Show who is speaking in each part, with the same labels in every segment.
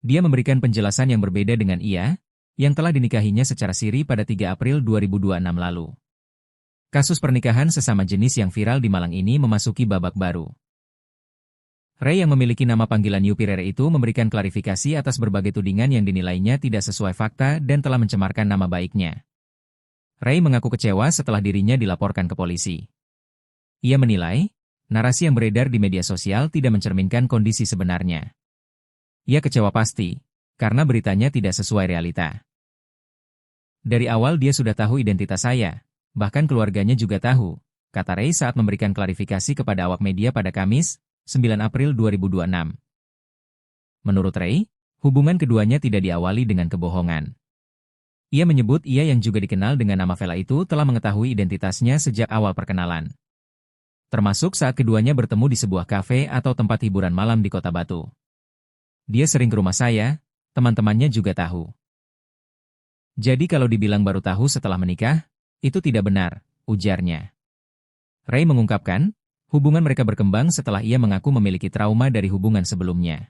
Speaker 1: Dia memberikan penjelasan yang berbeda dengan ia, yang telah dinikahinya secara siri pada 3 April 2026 lalu. Kasus pernikahan sesama jenis yang viral di Malang ini memasuki babak baru. Ray yang memiliki nama panggilan Yupirere itu memberikan klarifikasi atas berbagai tudingan yang dinilainya tidak sesuai fakta dan telah mencemarkan nama baiknya. Ray mengaku kecewa setelah dirinya dilaporkan ke polisi. Ia menilai, narasi yang beredar di media sosial tidak mencerminkan kondisi sebenarnya. Ia kecewa pasti, karena beritanya tidak sesuai realita. Dari awal dia sudah tahu identitas saya, bahkan keluarganya juga tahu, kata Ray saat memberikan klarifikasi kepada awak media pada Kamis, 9 April 2026. Menurut Ray, hubungan keduanya tidak diawali dengan kebohongan. Ia menyebut ia yang juga dikenal dengan nama Vela itu telah mengetahui identitasnya sejak awal perkenalan. Termasuk saat keduanya bertemu di sebuah kafe atau tempat hiburan malam di Kota Batu. Dia sering ke rumah saya, teman-temannya juga tahu. Jadi kalau dibilang baru tahu setelah menikah, itu tidak benar, ujarnya. Ray mengungkapkan, hubungan mereka berkembang setelah ia mengaku memiliki trauma dari hubungan sebelumnya.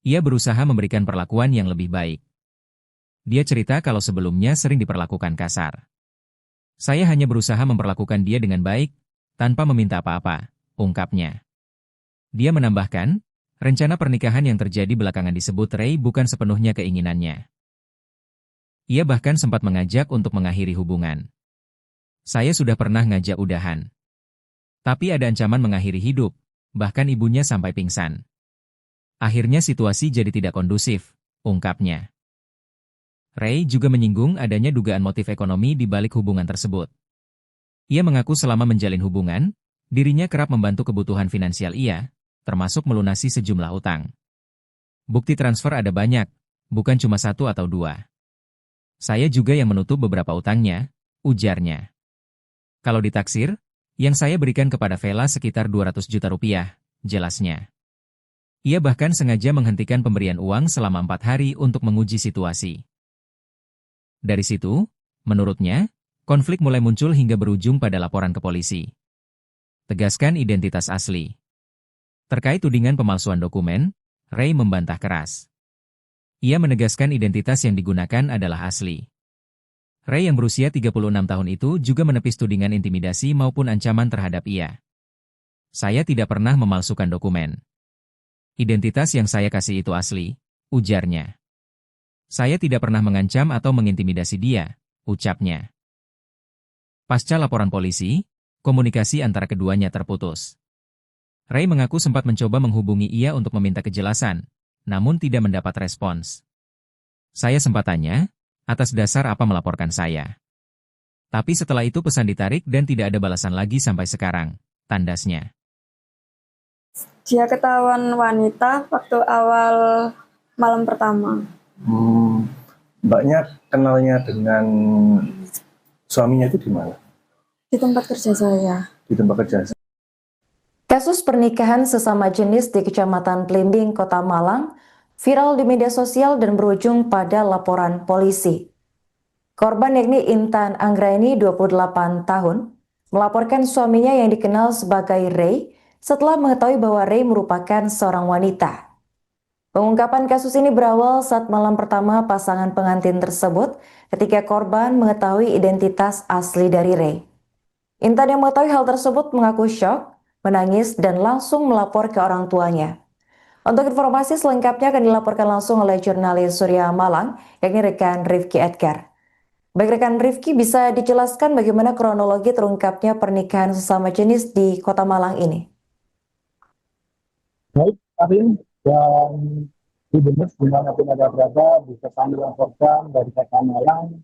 Speaker 1: Ia berusaha memberikan perlakuan yang lebih baik. Dia cerita kalau sebelumnya sering diperlakukan kasar. Saya hanya berusaha memperlakukan dia dengan baik, tanpa meminta apa-apa, ungkapnya. Dia menambahkan, rencana pernikahan yang terjadi belakangan disebut Ray bukan sepenuhnya keinginannya. Ia bahkan sempat mengajak untuk mengakhiri hubungan. Saya sudah pernah ngajak udahan. Tapi ada ancaman mengakhiri hidup, bahkan ibunya sampai pingsan. Akhirnya situasi jadi tidak kondusif, ungkapnya. Ray juga menyinggung adanya dugaan motif ekonomi di balik hubungan tersebut. Ia mengaku selama menjalin hubungan, dirinya kerap membantu kebutuhan finansial ia, termasuk melunasi sejumlah utang. Bukti transfer ada banyak, bukan cuma 1 atau 2. Saya juga yang menutup beberapa utangnya, ujarnya. Kalau ditaksir, yang saya berikan kepada Vela sekitar 200 juta rupiah, jelasnya. Ia bahkan sengaja menghentikan pemberian uang selama 4 hari untuk menguji situasi. Dari situ, menurutnya, konflik mulai muncul hingga berujung pada laporan ke polisi. Tegaskan identitas asli. Terkait tudingan pemalsuan dokumen, Ray membantah keras. Ia menegaskan identitas yang digunakan adalah asli. Ray yang berusia 36 tahun itu juga menepis tudingan intimidasi maupun ancaman terhadap ia. Saya tidak pernah memalsukan dokumen. Identitas yang saya kasih itu asli, ujarnya. Saya tidak pernah mengancam atau mengintimidasi dia, ucapnya. Pasca laporan polisi, komunikasi antara keduanya terputus. Ray mengaku sempat mencoba menghubungi ia untuk meminta kejelasan, namun tidak mendapat respons. Saya sempat tanya, atas dasar apa melaporkan saya. Tapi setelah itu pesan ditarik dan tidak ada balasan lagi sampai sekarang, tandasnya.
Speaker 2: Dia ketahuan wanita waktu awal malam pertama.
Speaker 3: Mbaknya kenalnya dengan suaminya itu di mana?
Speaker 2: Di tempat kerja saya.
Speaker 3: Di tempat kerja.
Speaker 4: Kasus pernikahan sesama jenis di Kecamatan Blimbing, Kota Malang, viral di media sosial dan berujung pada laporan polisi. Korban yakni Intan Anggraini, 28 tahun, melaporkan suaminya yang dikenal sebagai Ray setelah mengetahui bahwa Ray merupakan seorang wanita. Pengungkapan kasus ini berawal saat malam pertama pasangan pengantin tersebut ketika korban mengetahui identitas asli dari Ray. Intan yang mengetahui hal tersebut mengaku syok, menangis, dan langsung melapor ke orang tuanya. Untuk informasi selengkapnya akan dilaporkan langsung oleh jurnalis Surya Malang, yakni rekan Rifki Edgar. Baik rekan Rifki, bisa dijelaskan bagaimana kronologi terungkapnya pernikahan sesama jenis di Kota Malang ini?
Speaker 5: Baik, Karin, dan di benar dimanapun ada berada, bisa kami laporkan dari Kota Malang,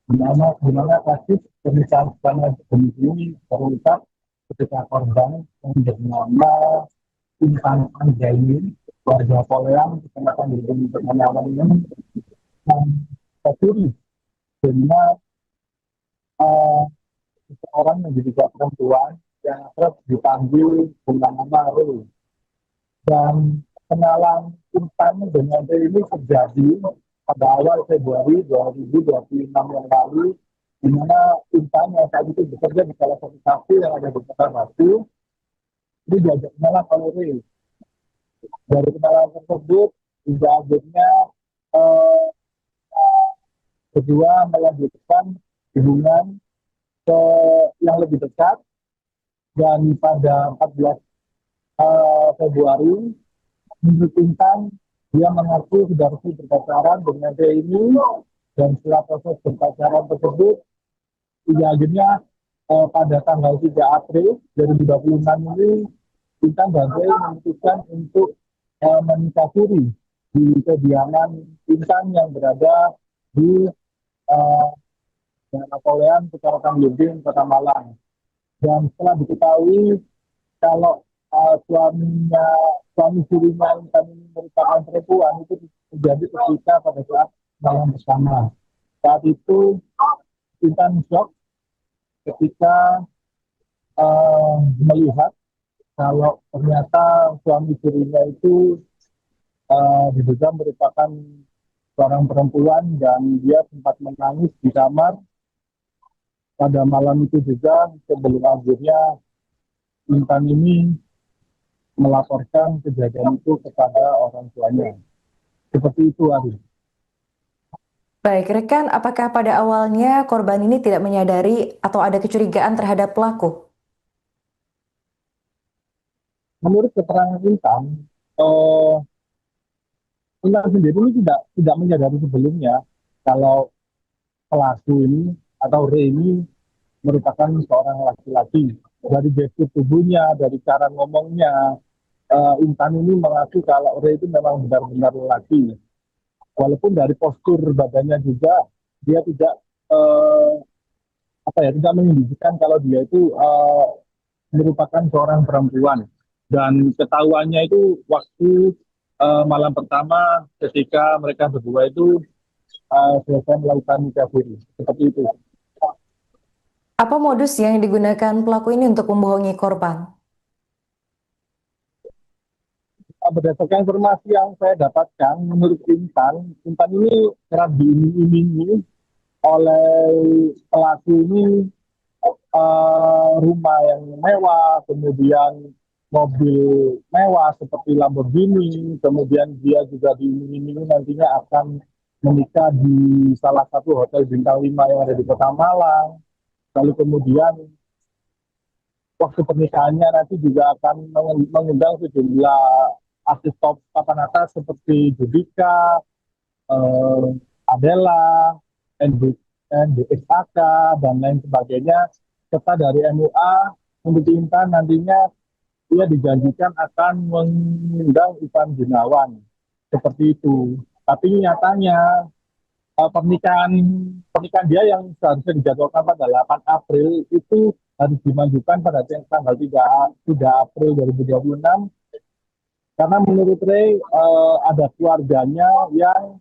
Speaker 5: di mana kasus pernikahan sesama jenis ini terungkap ketika korban yang bernama Intan Anggraini, warga Poleang, kecamatan Blimbing, Kota ini, yang tercuri dengan seseorang yang diduga perempuan yang akrab dipanggil dengan nama Ru. Dan kenalan Intan dengan Ru ini terjadi pada awal Februari 2026 yang lalu, di mana Intan yang saat itu bekerja di salah satu kafe yang ada di Kota Batu, ini diajak kenalan oleh Ru. Dari kenalan tersebut, hingga akhirnya eh, berdua melanjutkan hubungan ke yang lebih dekat, dan pada 14 Februari menurut Intan dia mengaku sudah resmi berpacaran dengan ini, dan setelah proses berpacaran tersebut hingga akhirnya pada tanggal 3 April 2026 ini Intan dan Ray memutuskan untuk menikah siri di kediaman Intan yang berada di Jalan Napoleon, Kecamatan Belimbing, Kota Malang. Dan setelah diketahui kalau suami sirinya Intan ini merupakan perempuan, itu terjadi ketika pada saat malam bersama. Saat itu Intan shock ketika melihat kalau ternyata suami sirinya itu diduga merupakan seorang perempuan, dan dia sempat menangis di kamar pada malam itu juga, sebelum akhirnya Intan ini melaporkan kejadian itu kepada orang tuanya. Seperti itu, Ari.
Speaker 4: Baik, rekan, apakah pada awalnya korban ini tidak menyadari atau ada kecurigaan terhadap pelaku?
Speaker 5: Menurut keterangan Intan, Intan sendiri ini tidak menyadari sebelumnya kalau pelaku ini atau Ray ini merupakan seorang laki-laki. Dari gestur tubuhnya, dari cara ngomongnya, Intan ini mengaku kalau Ray itu memang benar-benar lelaki. Walaupun dari postur badannya juga dia tidak tidak menunjukkan kalau dia itu merupakan seorang perempuan. Dan ketahuannya itu waktu malam pertama ketika mereka berdua itu selesai melakukan nikah siri. Seperti itu.
Speaker 4: Apa modus yang digunakan pelaku ini untuk membohongi korban?
Speaker 5: Berdasarkan informasi yang saya dapatkan, menurut Intan ini kerap diiming-imingi oleh pelaku ini rumah yang mewah, kemudian mobil mewah seperti Lamborghini, kemudian dia juga diiming-imingi nantinya akan menikah di salah satu hotel bintang 5 yang ada di Kota Malang. Lalu kemudian waktu pernikahannya nanti juga akan mengundang sejumlah artis top papan atas seperti Judika, Adela, NDXAK, dan lain sebagainya. Serta dari MUA, untuk Intan nantinya dia dijanjikan akan mengundang Ivan Gunawan. Seperti itu. Tapi nyatanya pernikahan dia yang seharusnya dijadwalkan pada 8 April itu harus dimajukan pada tanggal 3 April 2026, karena menurut Ray ada keluarganya yang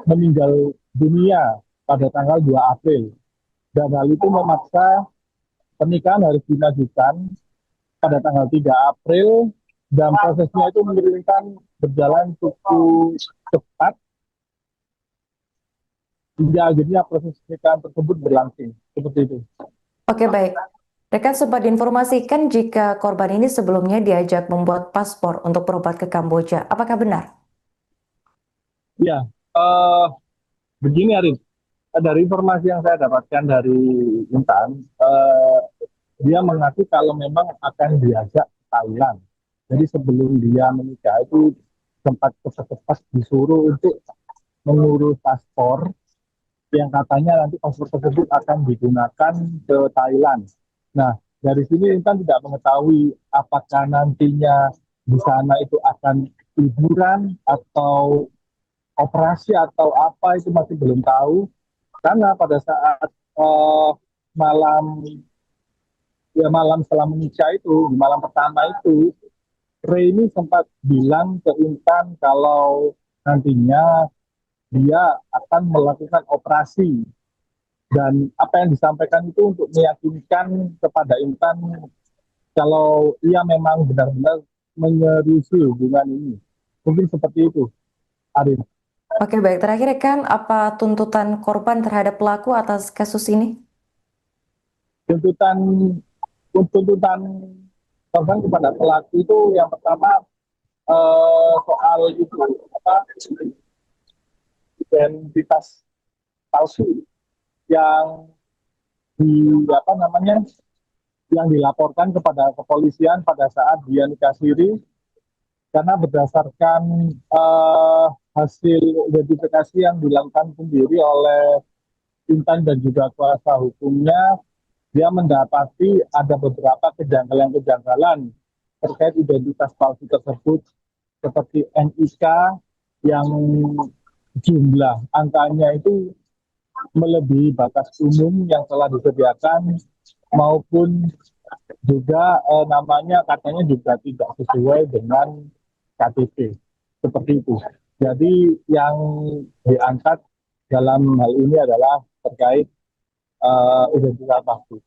Speaker 5: meninggal dunia pada tanggal 2 April, dan hal itu memaksa pernikahan harus dimajukan pada tanggal 3 April, dan prosesnya itu menurunkan berjalan cukup cepat hingga akhirnya proses pernikahan tersebut berlangsung. Seperti itu.
Speaker 4: Oke, baik. Rekan sempat diinformasikan jika korban ini sebelumnya diajak membuat paspor untuk berobat ke Kamboja. Apakah benar?
Speaker 5: Ya, begini Arif. Dari informasi yang saya dapatkan dari Intan, dia mengaku kalau memang akan diajak ke Thailand. Jadi sebelum dia menikah itu sempat cepat-cepat disuruh untuk mengurus paspor, yang katanya nanti paspor tersebut akan digunakan ke Thailand. Nah, dari sini Intan tidak mengetahui apakah nantinya di sana itu akan liburan atau operasi atau apa, itu masih belum tahu. Karena pada saat malam setelah menikah itu, di malam pertama itu, Ray ini sempat bilang ke Intan kalau nantinya dia akan melakukan operasi, dan apa yang disampaikan itu untuk meyakinkan kepada Intan kalau ia memang benar-benar menyeriusi hubungan ini. Mungkin seperti itu, Arif.
Speaker 4: Oke, baik. Terakhir, rekan, apa tuntutan korban terhadap pelaku atas kasus ini?
Speaker 5: Tuntutan korban kepada pelaku itu yang pertama soal itu apa identitas palsu yang apa namanya yang dilaporkan kepada kepolisian pada saat dia nikah siri, karena berdasarkan hasil identifikasi yang dilakukan sendiri oleh Intan dan juga kuasa hukumnya, dia mendapati ada beberapa kejanggalan-kejanggalan terkait identitas palsu tersebut, seperti NIK yang jumlah angkanya itu melebihi batas umum yang telah disediakan, maupun juga namanya katanya juga tidak sesuai dengan KTP, seperti itu. Jadi yang diangkat dalam hal ini adalah terkait identitas palsu,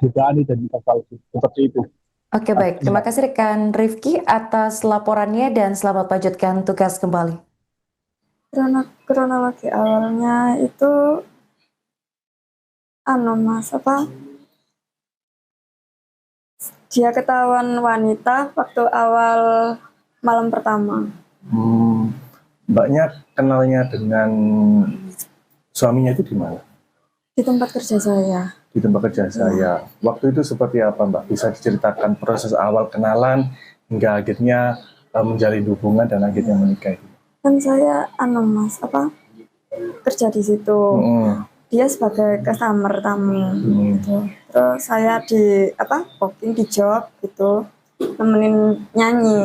Speaker 5: dugaan identitas palsu, seperti itu.
Speaker 4: Oke, baik. Terima kasih rekan Rifki atas laporannya dan selamat lanjutkan tugas kembali.
Speaker 2: Kronologi awalnya itu Mas, dia ketahuan wanita waktu awal malam pertama.
Speaker 3: Mbaknya kenalnya dengan suaminya itu di mana?
Speaker 2: Di tempat kerja saya.
Speaker 3: Di tempat kerja saya. Waktu itu seperti apa, Mbak? Bisa diceritakan proses awal kenalan hingga akhirnya menjalin hubungan dan akhirnya menikah itu?
Speaker 2: Kan saya Mas, kerja di situ. Dia sebagai customer tamu gitu. Terus saya di booking di job gitu, nemenin nyanyi.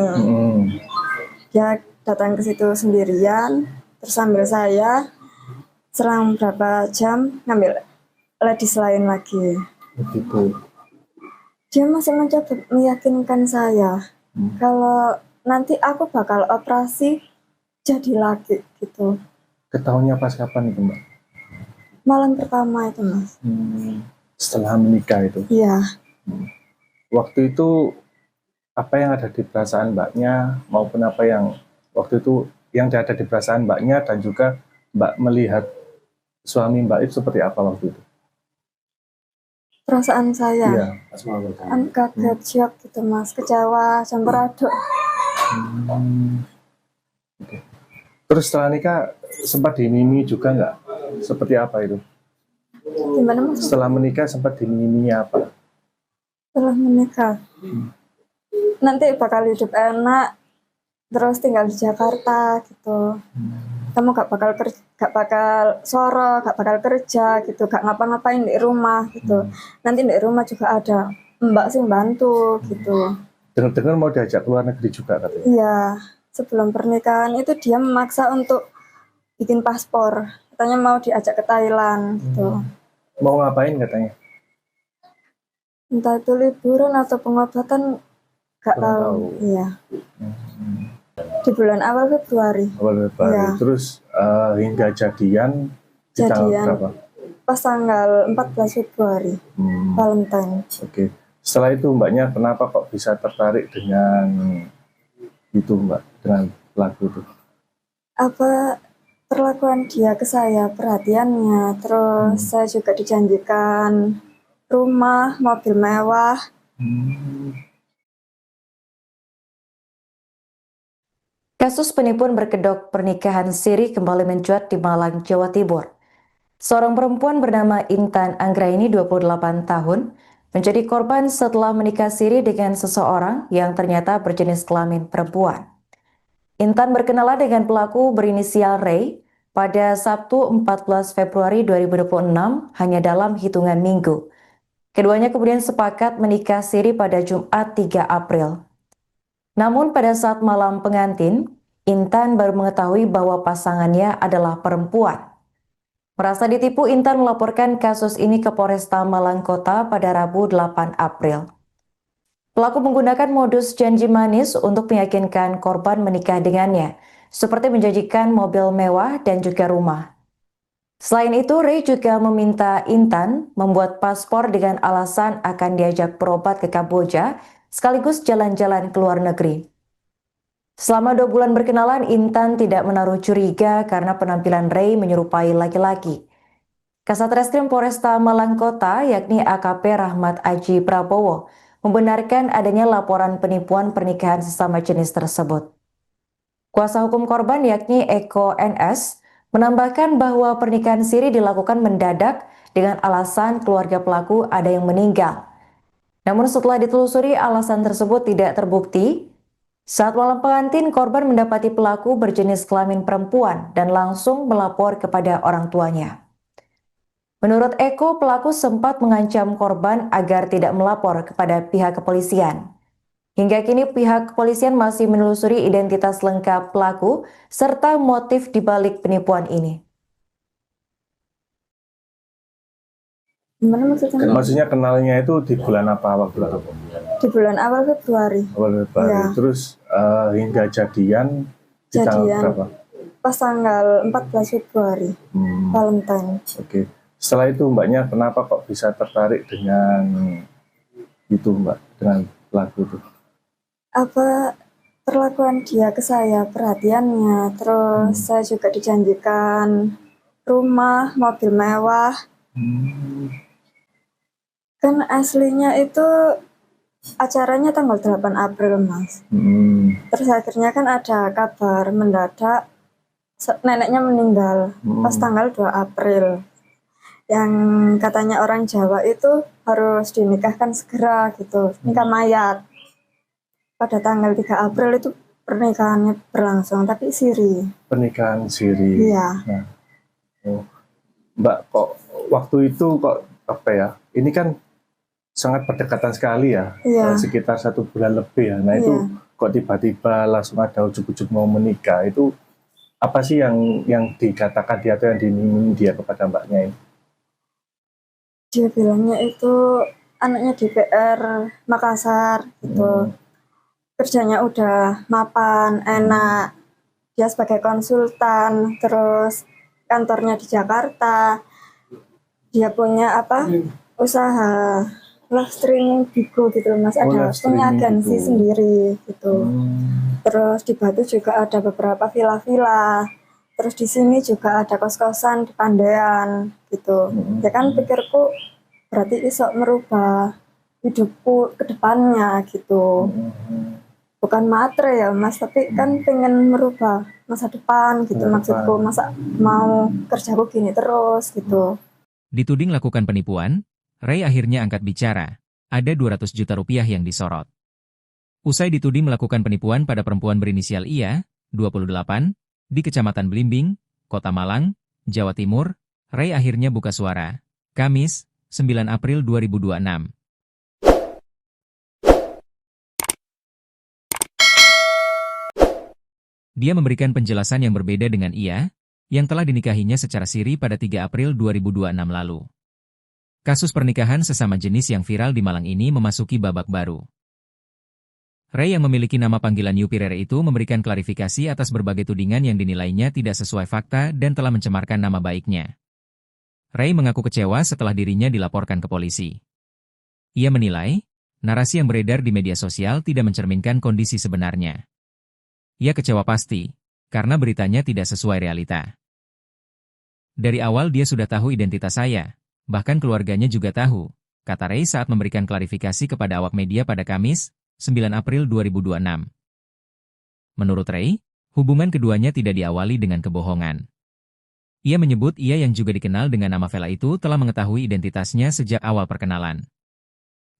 Speaker 2: Dia datang ke situ sendirian, terus sambil saya selang berapa jam ngambil ladies lain lagi.
Speaker 3: Begitu.
Speaker 2: Dia masih mencoba meyakinkan saya kalau nanti aku bakal operasi jadi laki gitu.
Speaker 3: Ketahuannya pas kapan itu, Mbak?
Speaker 2: Malam pertama itu, Mas.
Speaker 3: Setelah menikah itu?
Speaker 2: Iya.
Speaker 3: Waktu itu apa yang ada di perasaan Mbaknya maupun apa yang waktu itu yang ada di perasaan Mbaknya, dan juga Mbak melihat suami Mbak itu seperti apa waktu itu?
Speaker 2: Perasaan saya?
Speaker 3: Iya.
Speaker 2: Kaget, shock gitu, Mas. Kecewa, campur aduk.
Speaker 3: Okay. Terus setelah nikah sempat dimimi juga nggak? Seperti apa itu?
Speaker 2: Gimana, Mas?
Speaker 3: Setelah menikah sempat dimimi apa?
Speaker 2: Setelah menikah, nanti bakal hidup enak, terus tinggal di Jakarta gitu. Kamu gak bakal soro, gak bakal kerja gitu, gak ngapa-ngapain di rumah gitu. Nanti di rumah juga ada mbak sih bantu gitu.
Speaker 3: Dengar-dengar mau diajak ke luar negeri juga katanya?
Speaker 2: Iya. Sebelum pernikahan itu dia memaksa untuk bikin paspor. Katanya mau diajak ke Thailand gitu.
Speaker 3: Mau ngapain katanya?
Speaker 2: Entah itu liburan atau pengobatan, gak tahu. Iya. Di bulan awal Februari.
Speaker 3: Awal Februari.
Speaker 2: Iya.
Speaker 3: Terus hingga jadian di tanggal berapa?
Speaker 2: Pas tanggal 14 Februari. Valentine.
Speaker 3: Oke. Setelah itu Mbaknya kenapa kok bisa tertarik dengan itu, Mbak, dengan pelaku itu?
Speaker 2: Perlakuan dia ke saya, perhatiannya, terus saya juga dijanjikan rumah, mobil mewah.
Speaker 4: Kasus penipuan berkedok pernikahan siri kembali mencuat di Malang, Jawa Timur. Seorang perempuan bernama Intan Anggraini, 28 tahun, menjadi korban setelah menikah siri dengan seseorang yang ternyata berjenis kelamin perempuan. Intan berkenalan dengan pelaku berinisial Ray pada Sabtu 14 Februari 2026 hanya dalam hitungan minggu. Keduanya kemudian sepakat menikah siri pada Jumat 3 April. Namun pada saat malam pengantin, Intan baru mengetahui bahwa pasangannya adalah perempuan. Merasa ditipu, Intan melaporkan kasus ini ke Polresta Malang Kota pada Rabu 8 April. Pelaku menggunakan modus janji manis untuk meyakinkan korban menikah dengannya, seperti menjanjikan mobil mewah dan juga rumah. Selain itu, Ray juga meminta Intan membuat paspor dengan alasan akan diajak berobat ke Kamboja, sekaligus jalan-jalan ke luar negeri. Selama 2 bulan berkenalan, Intan tidak menaruh curiga karena penampilan Ray menyerupai laki-laki. Kasat Reskrim Polresta Malang Kota, yakni AKP Rahmat Aji Prabowo, membenarkan adanya laporan penipuan pernikahan sesama jenis tersebut. Kuasa hukum korban yakni Eko NS menambahkan bahwa pernikahan siri dilakukan mendadak dengan alasan keluarga pelaku ada yang meninggal. Namun setelah ditelusuri alasan tersebut tidak terbukti. Saat malam pengantin, korban mendapati pelaku berjenis kelamin perempuan dan langsung melapor kepada orang tuanya. Menurut Eko, pelaku sempat mengancam korban agar tidak melapor kepada pihak kepolisian. Hingga kini pihak kepolisian masih menelusuri identitas lengkap pelaku serta motif dibalik penipuan ini.
Speaker 2: Gimana maksudnya?
Speaker 3: Maksudnya kenalnya itu di bulan apa, waktu itu?
Speaker 2: Di bulan awal Februari.
Speaker 3: Awal Februari.
Speaker 2: Ya.
Speaker 3: Terus hingga jadian di tanggal berapa?
Speaker 2: Pas tanggal 14 Februari, Valentine.
Speaker 3: Oke. Setelah itu mbaknya kenapa kok bisa tertarik dengan itu mbak, dengan pelaku itu?
Speaker 2: Apa perlakuan dia ke saya, perhatiannya, terus saya juga dijanjikan rumah, mobil mewah. Kan aslinya itu acaranya tanggal 8 April, Mas. Terus akhirnya kan ada kabar mendadak neneknya meninggal pas tanggal 2 April. Yang katanya orang Jawa itu harus dinikahkan segera gitu, nikah mayat. Pada tanggal 3 April itu pernikahannya berlangsung, tapi siri.
Speaker 3: Pernikahan siri.
Speaker 2: Iya.
Speaker 3: Nah, Mbak, kok waktu itu kok apa ya? Ini kan sangat berdekatan sekali ya,
Speaker 2: Iya.
Speaker 3: sekitar 1 bulan lebih ya. Nah itu kok tiba-tiba langsung ada ujuk-ujuk mau menikah, itu apa sih yang dikatakan dia atau yang diminta dia kepada mbaknya ini?
Speaker 2: Dia bilangnya itu anaknya DPR Makassar gitu. Kerjanya udah mapan, enak. Dia sebagai konsultan, terus kantornya di Jakarta. Dia punya usaha live streaming Bigo gitu loh, Mas. Ada punya agensi sendiri gitu. Terus di Batu juga ada beberapa villa-villa. Terus di sini juga ada kos-kosan di Pandean gitu. Ya kan pikirku berarti iso merubah hidupku ke depannya gitu. Bukan matre ya Mas, tapi kan pengen merubah masa depan gitu maksudku. Masa mau kerjaku gini terus gitu.
Speaker 1: Dituding lakukan penipuan, Ray akhirnya angkat bicara. Ada 200 juta rupiah yang disorot. Usai dituding melakukan penipuan pada perempuan berinisial IA, 28, di Kecamatan Blimbing, Kota Malang, Jawa Timur, Ray akhirnya buka suara. Kamis, 9 April 2026. Dia memberikan penjelasan yang berbeda dengan IA, yang telah dinikahinya secara siri pada 3 April 2026 lalu. Kasus pernikahan sesama jenis yang viral di Malang ini memasuki babak baru. Ray yang memiliki nama panggilan Yupirere itu memberikan klarifikasi atas berbagai tudingan yang dinilainya tidak sesuai fakta dan telah mencemarkan nama baiknya. Ray mengaku kecewa setelah dirinya dilaporkan ke polisi. Ia menilai, narasi yang beredar di media sosial tidak mencerminkan kondisi sebenarnya. Ia kecewa pasti, karena beritanya tidak sesuai realita. Dari awal dia sudah tahu identitas saya, bahkan keluarganya juga tahu, kata Ray saat memberikan klarifikasi kepada awak media pada Kamis, 9 April 2026. Menurut Ray, hubungan keduanya tidak diawali dengan kebohongan. Ia menyebut ia yang juga dikenal dengan nama Vela itu telah mengetahui identitasnya sejak awal perkenalan.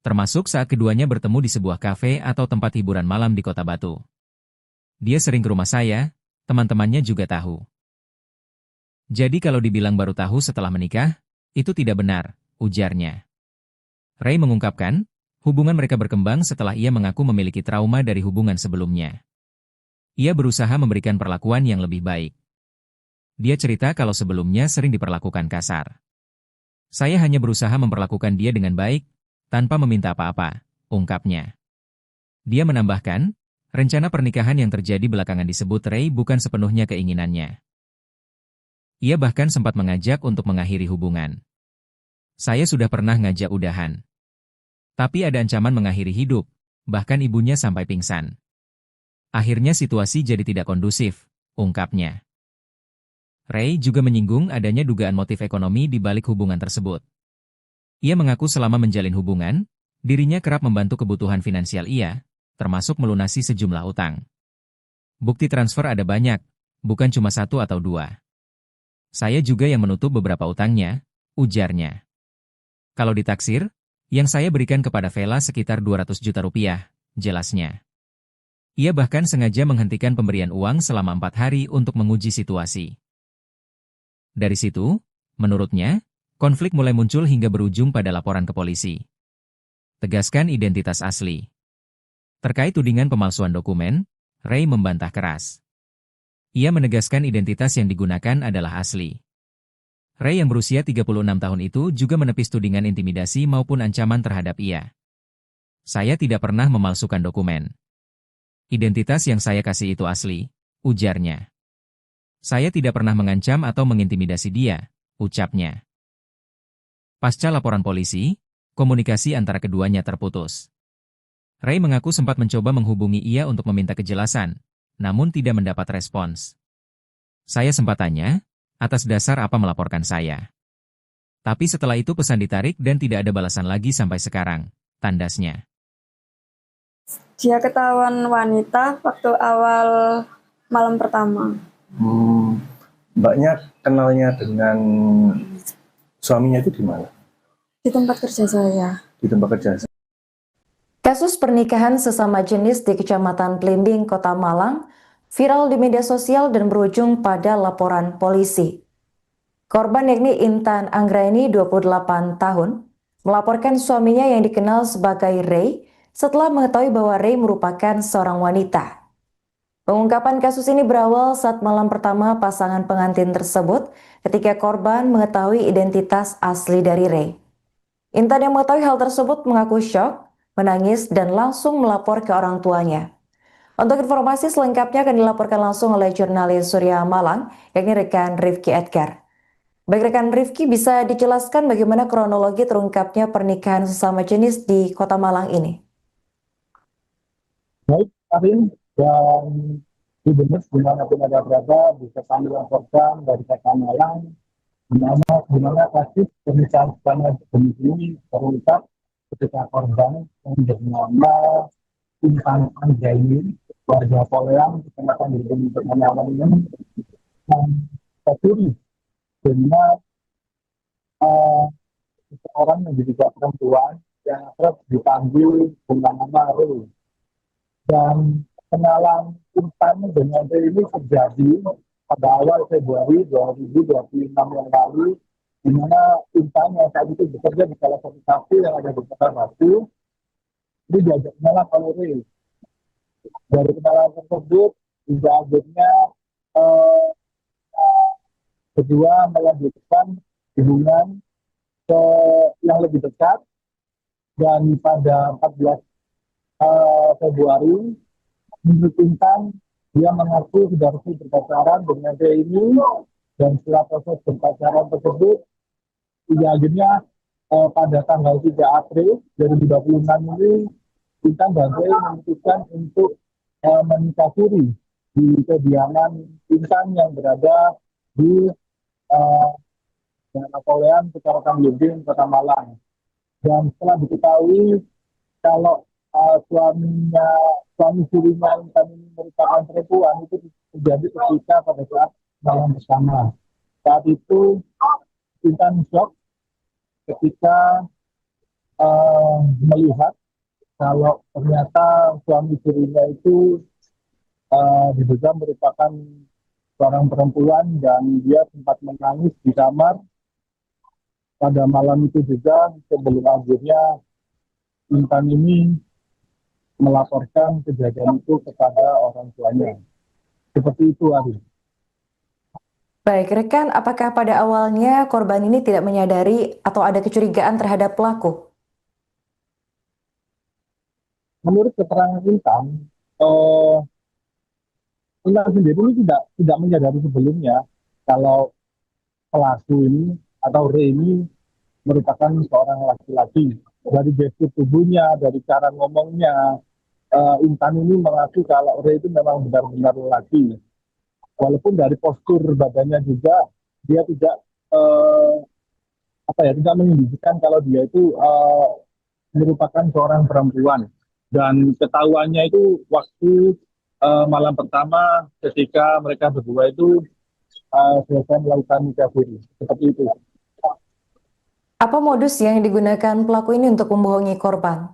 Speaker 1: Termasuk saat keduanya bertemu di sebuah kafe atau tempat hiburan malam di Kota Batu. Dia sering ke rumah saya, teman-temannya juga tahu. Jadi kalau dibilang baru tahu setelah menikah, itu tidak benar, ujarnya. Ray mengungkapkan, hubungan mereka berkembang setelah ia mengaku memiliki trauma dari hubungan sebelumnya. Ia berusaha memberikan perlakuan yang lebih baik. Dia cerita kalau sebelumnya sering diperlakukan kasar. Saya hanya berusaha memperlakukan dia dengan baik, tanpa meminta apa-apa, ungkapnya. Dia menambahkan, rencana pernikahan yang terjadi belakangan disebut Ray bukan sepenuhnya keinginannya. Ia bahkan sempat mengajak untuk mengakhiri hubungan. Saya sudah pernah ngajak udahan. Tapi ada ancaman mengakhiri hidup, bahkan ibunya sampai pingsan. Akhirnya situasi jadi tidak kondusif, ungkapnya. Ray juga menyinggung adanya dugaan motif ekonomi di balik hubungan tersebut. Ia mengaku selama menjalin hubungan, dirinya kerap membantu kebutuhan finansial ia, termasuk melunasi sejumlah utang. Bukti transfer ada banyak, bukan cuma satu atau dua. Saya juga yang menutup beberapa utangnya, ujarnya. Kalau ditaksir, yang saya berikan kepada Vela sekitar 200 juta rupiah, jelasnya. Ia bahkan sengaja menghentikan pemberian uang selama 4 hari untuk menguji situasi. Dari situ, menurutnya, konflik mulai muncul hingga berujung pada laporan ke polisi. Tegaskan identitas asli. Terkait tudingan pemalsuan dokumen, Ray membantah keras. Ia menegaskan identitas yang digunakan adalah asli. Ray yang berusia 36 tahun itu juga menepis tudingan intimidasi maupun ancaman terhadap ia. Saya tidak pernah memalsukan dokumen. Identitas yang saya kasih itu asli, ujarnya. Saya tidak pernah mengancam atau mengintimidasi dia, ucapnya. Pasca laporan polisi, komunikasi antara keduanya terputus. Ray mengaku sempat mencoba menghubungi ia untuk meminta kejelasan, namun tidak mendapat respons. Saya sempat tanya, atas dasar apa melaporkan saya. Tapi setelah itu pesan ditarik dan tidak ada balasan lagi sampai sekarang, tandasnya.
Speaker 2: Dia ketahuan wanita waktu awal malam pertama.
Speaker 3: Mbaknya kenalnya dengan suaminya itu di mana?
Speaker 2: Di tempat kerja saya.
Speaker 3: Di tempat kerja.
Speaker 4: Kasus pernikahan sesama jenis di Kecamatan Blimbing, Kota Malang, viral di media sosial dan berujung pada laporan polisi. Korban yakni Intan Anggraini, 28 tahun, melaporkan suaminya yang dikenal sebagai Ray setelah mengetahui bahwa Ray merupakan seorang wanita. Pengungkapan kasus ini berawal saat malam pertama pasangan pengantin tersebut ketika korban mengetahui identitas asli dari Ray. Intan yang mengetahui hal tersebut mengaku syok, menangis, dan langsung melapor ke orang tuanya. Untuk informasi selengkapnya akan dilaporkan langsung oleh jurnalis Surya Malang, yakni rekan Rifki Edgar. Baik rekan Rifki, bisa dijelaskan bagaimana kronologi terungkapnya pernikahan sesama jenis di Kota Malang ini?
Speaker 5: Baik, Arin, dan di benar dimanapun ada berada, bisa kami laporkan dari Kota Malang, di mana kasus pernikahan sesama jenis ini terungkap ketika korban yang bernama Intan Anggraini, warga Poleang, Kecamatan Blimbing, Kota Malang ini, tercuri dengan seorang yang diduga perempuan yang akrab dipanggil dengan nama Ray. Dan kenalan Intan dengan Ray ini terjadi pada awal Februari 2026 yang lalu, di mana Intan yang saat itu bekerja di salah satu kafe yang ada di Kota Batu, ini diajak kenalan oleh Ray. Dari kenalan tersebut, hingga akhirnya kedua melanjutkan hubungan yang lebih dekat, dan pada 14 Februari menurut Intan, dia mengaku sudah resmi berpacaran dengan Ray ini, dan setelah proses berpacaran tersebut, hingga akhirnya pada tanggal 3 April 2026 ini, Intan dan Ray memutuskan untuk menikah siri di kediaman Intan yang berada di Napoleon, Kecamatan Blimbing, Kota Malang. Dan setelah diketahui kalau suami sirinya Intan ini merupakan perempuan, itu terjadi ketika pada saat malam bersama. Saat itu Intan shock ketika melihat kalau ternyata suami sirinya itu diduga merupakan seorang perempuan, dan dia sempat menangis di kamar pada malam itu juga, sebelum akhirnya Intan ini melaporkan kejadian itu kepada orang tuanya. Seperti itu, Ari.
Speaker 4: Baik, rekan, apakah pada awalnya korban ini tidak menyadari atau ada kecurigaan terhadap pelaku?
Speaker 5: Menurut keterangan Intan, Intan sendiri ini tidak menyadari sebelumnya kalau pelaku ini atau Ray ini merupakan seorang laki-laki. Dari gestur tubuhnya, dari cara ngomongnya, Intan ini mengaku kalau Ray itu memang benar-benar laki. Walaupun dari postur badannya juga dia tidak tidak menunjukkan kalau dia itu merupakan seorang perempuan. Dan ketahuannya itu waktu malam pertama ketika mereka berdua itu selesai melakukan nikah siri. Seperti itu.
Speaker 4: Apa modus yang digunakan pelaku ini untuk membohongi korban?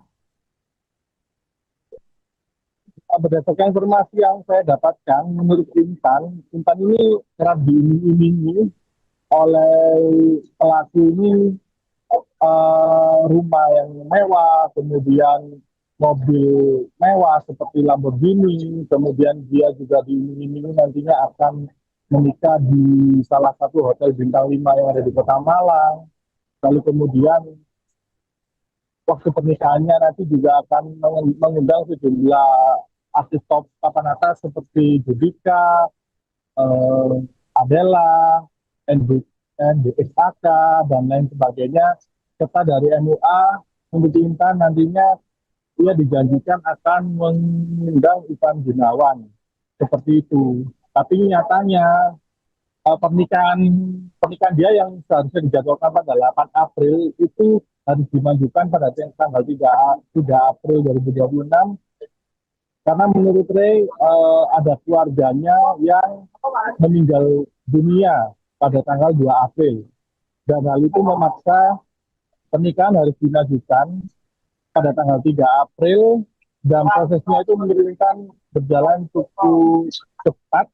Speaker 5: Berdasarkan informasi yang saya dapatkan, menurut Intan ini kerap diiming-imingi oleh pelaku ini rumah yang mewah, kemudian mobil mewah seperti Lamborghini, kemudian dia juga diiming-imingi nantinya akan menikah di salah satu hotel bintang 5 yang ada di Kota Malang. Lalu kemudian waktu pernikahannya nanti juga akan mengundang sejumlah artis top papan atas seperti Judika, Adela, NDXAK, dan lain sebagainya. Serta dari MUA, menurut Intan nantinya dia dijanjikan akan mengundang Ivan Gunawan. Seperti itu. Tapi nyatanya pernikahan dia yang seharusnya dijadwalkan pada 8 April itu harus dimajukan pada tanggal 3 April 2026 karena menurut Ray ada keluarganya yang meninggal dunia pada tanggal 2 April dan hal itu memaksa pernikahan harus dimajukan pada tanggal 3 April dan prosesnya itu menurunkan berjalan cukup cepat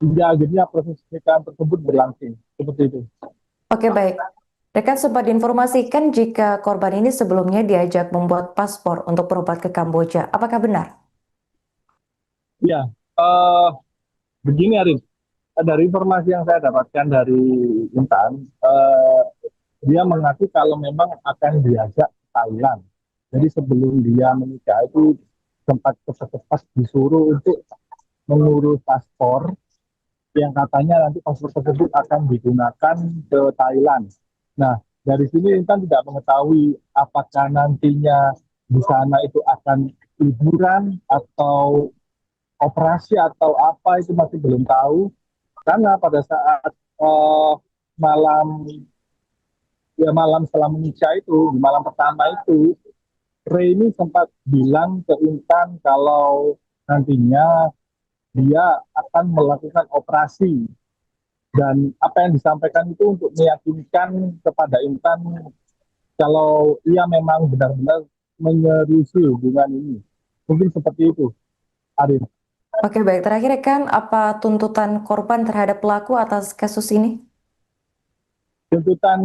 Speaker 5: hingga akhirnya proses pernikahan tersebut berlangsung seperti itu.
Speaker 4: Oke, baik. Rekan sempat diinformasikan jika korban ini sebelumnya diajak membuat paspor untuk berobat ke Kamboja. Apakah benar?
Speaker 5: Ya, begini Arif. Dari informasi yang saya dapatkan dari Intan, dia mengaku kalau memang akan diajak ke Thailand. Jadi sebelum dia menikah itu sempat cepat-cepat disuruh untuk mengurus paspor yang katanya nanti paspor tersebut akan digunakan ke Thailand. Nah, dari sini Intan tidak mengetahui apakah nantinya di sana itu akan liburan atau operasi atau apa itu masih belum tahu. Karena pada saat malam setelah menikah itu, di malam pertama itu, Ray ini sempat bilang ke Intan kalau nantinya dia akan melakukan operasi. Dan apa yang disampaikan itu untuk meyakinkan kepada Intan kalau ia memang benar-benar menyerusi hubungan ini. Mungkin seperti itu, Arif.
Speaker 4: Oke, baik. Terakhir, rekan, apa tuntutan korban terhadap pelaku atas kasus ini?
Speaker 5: Tuntutan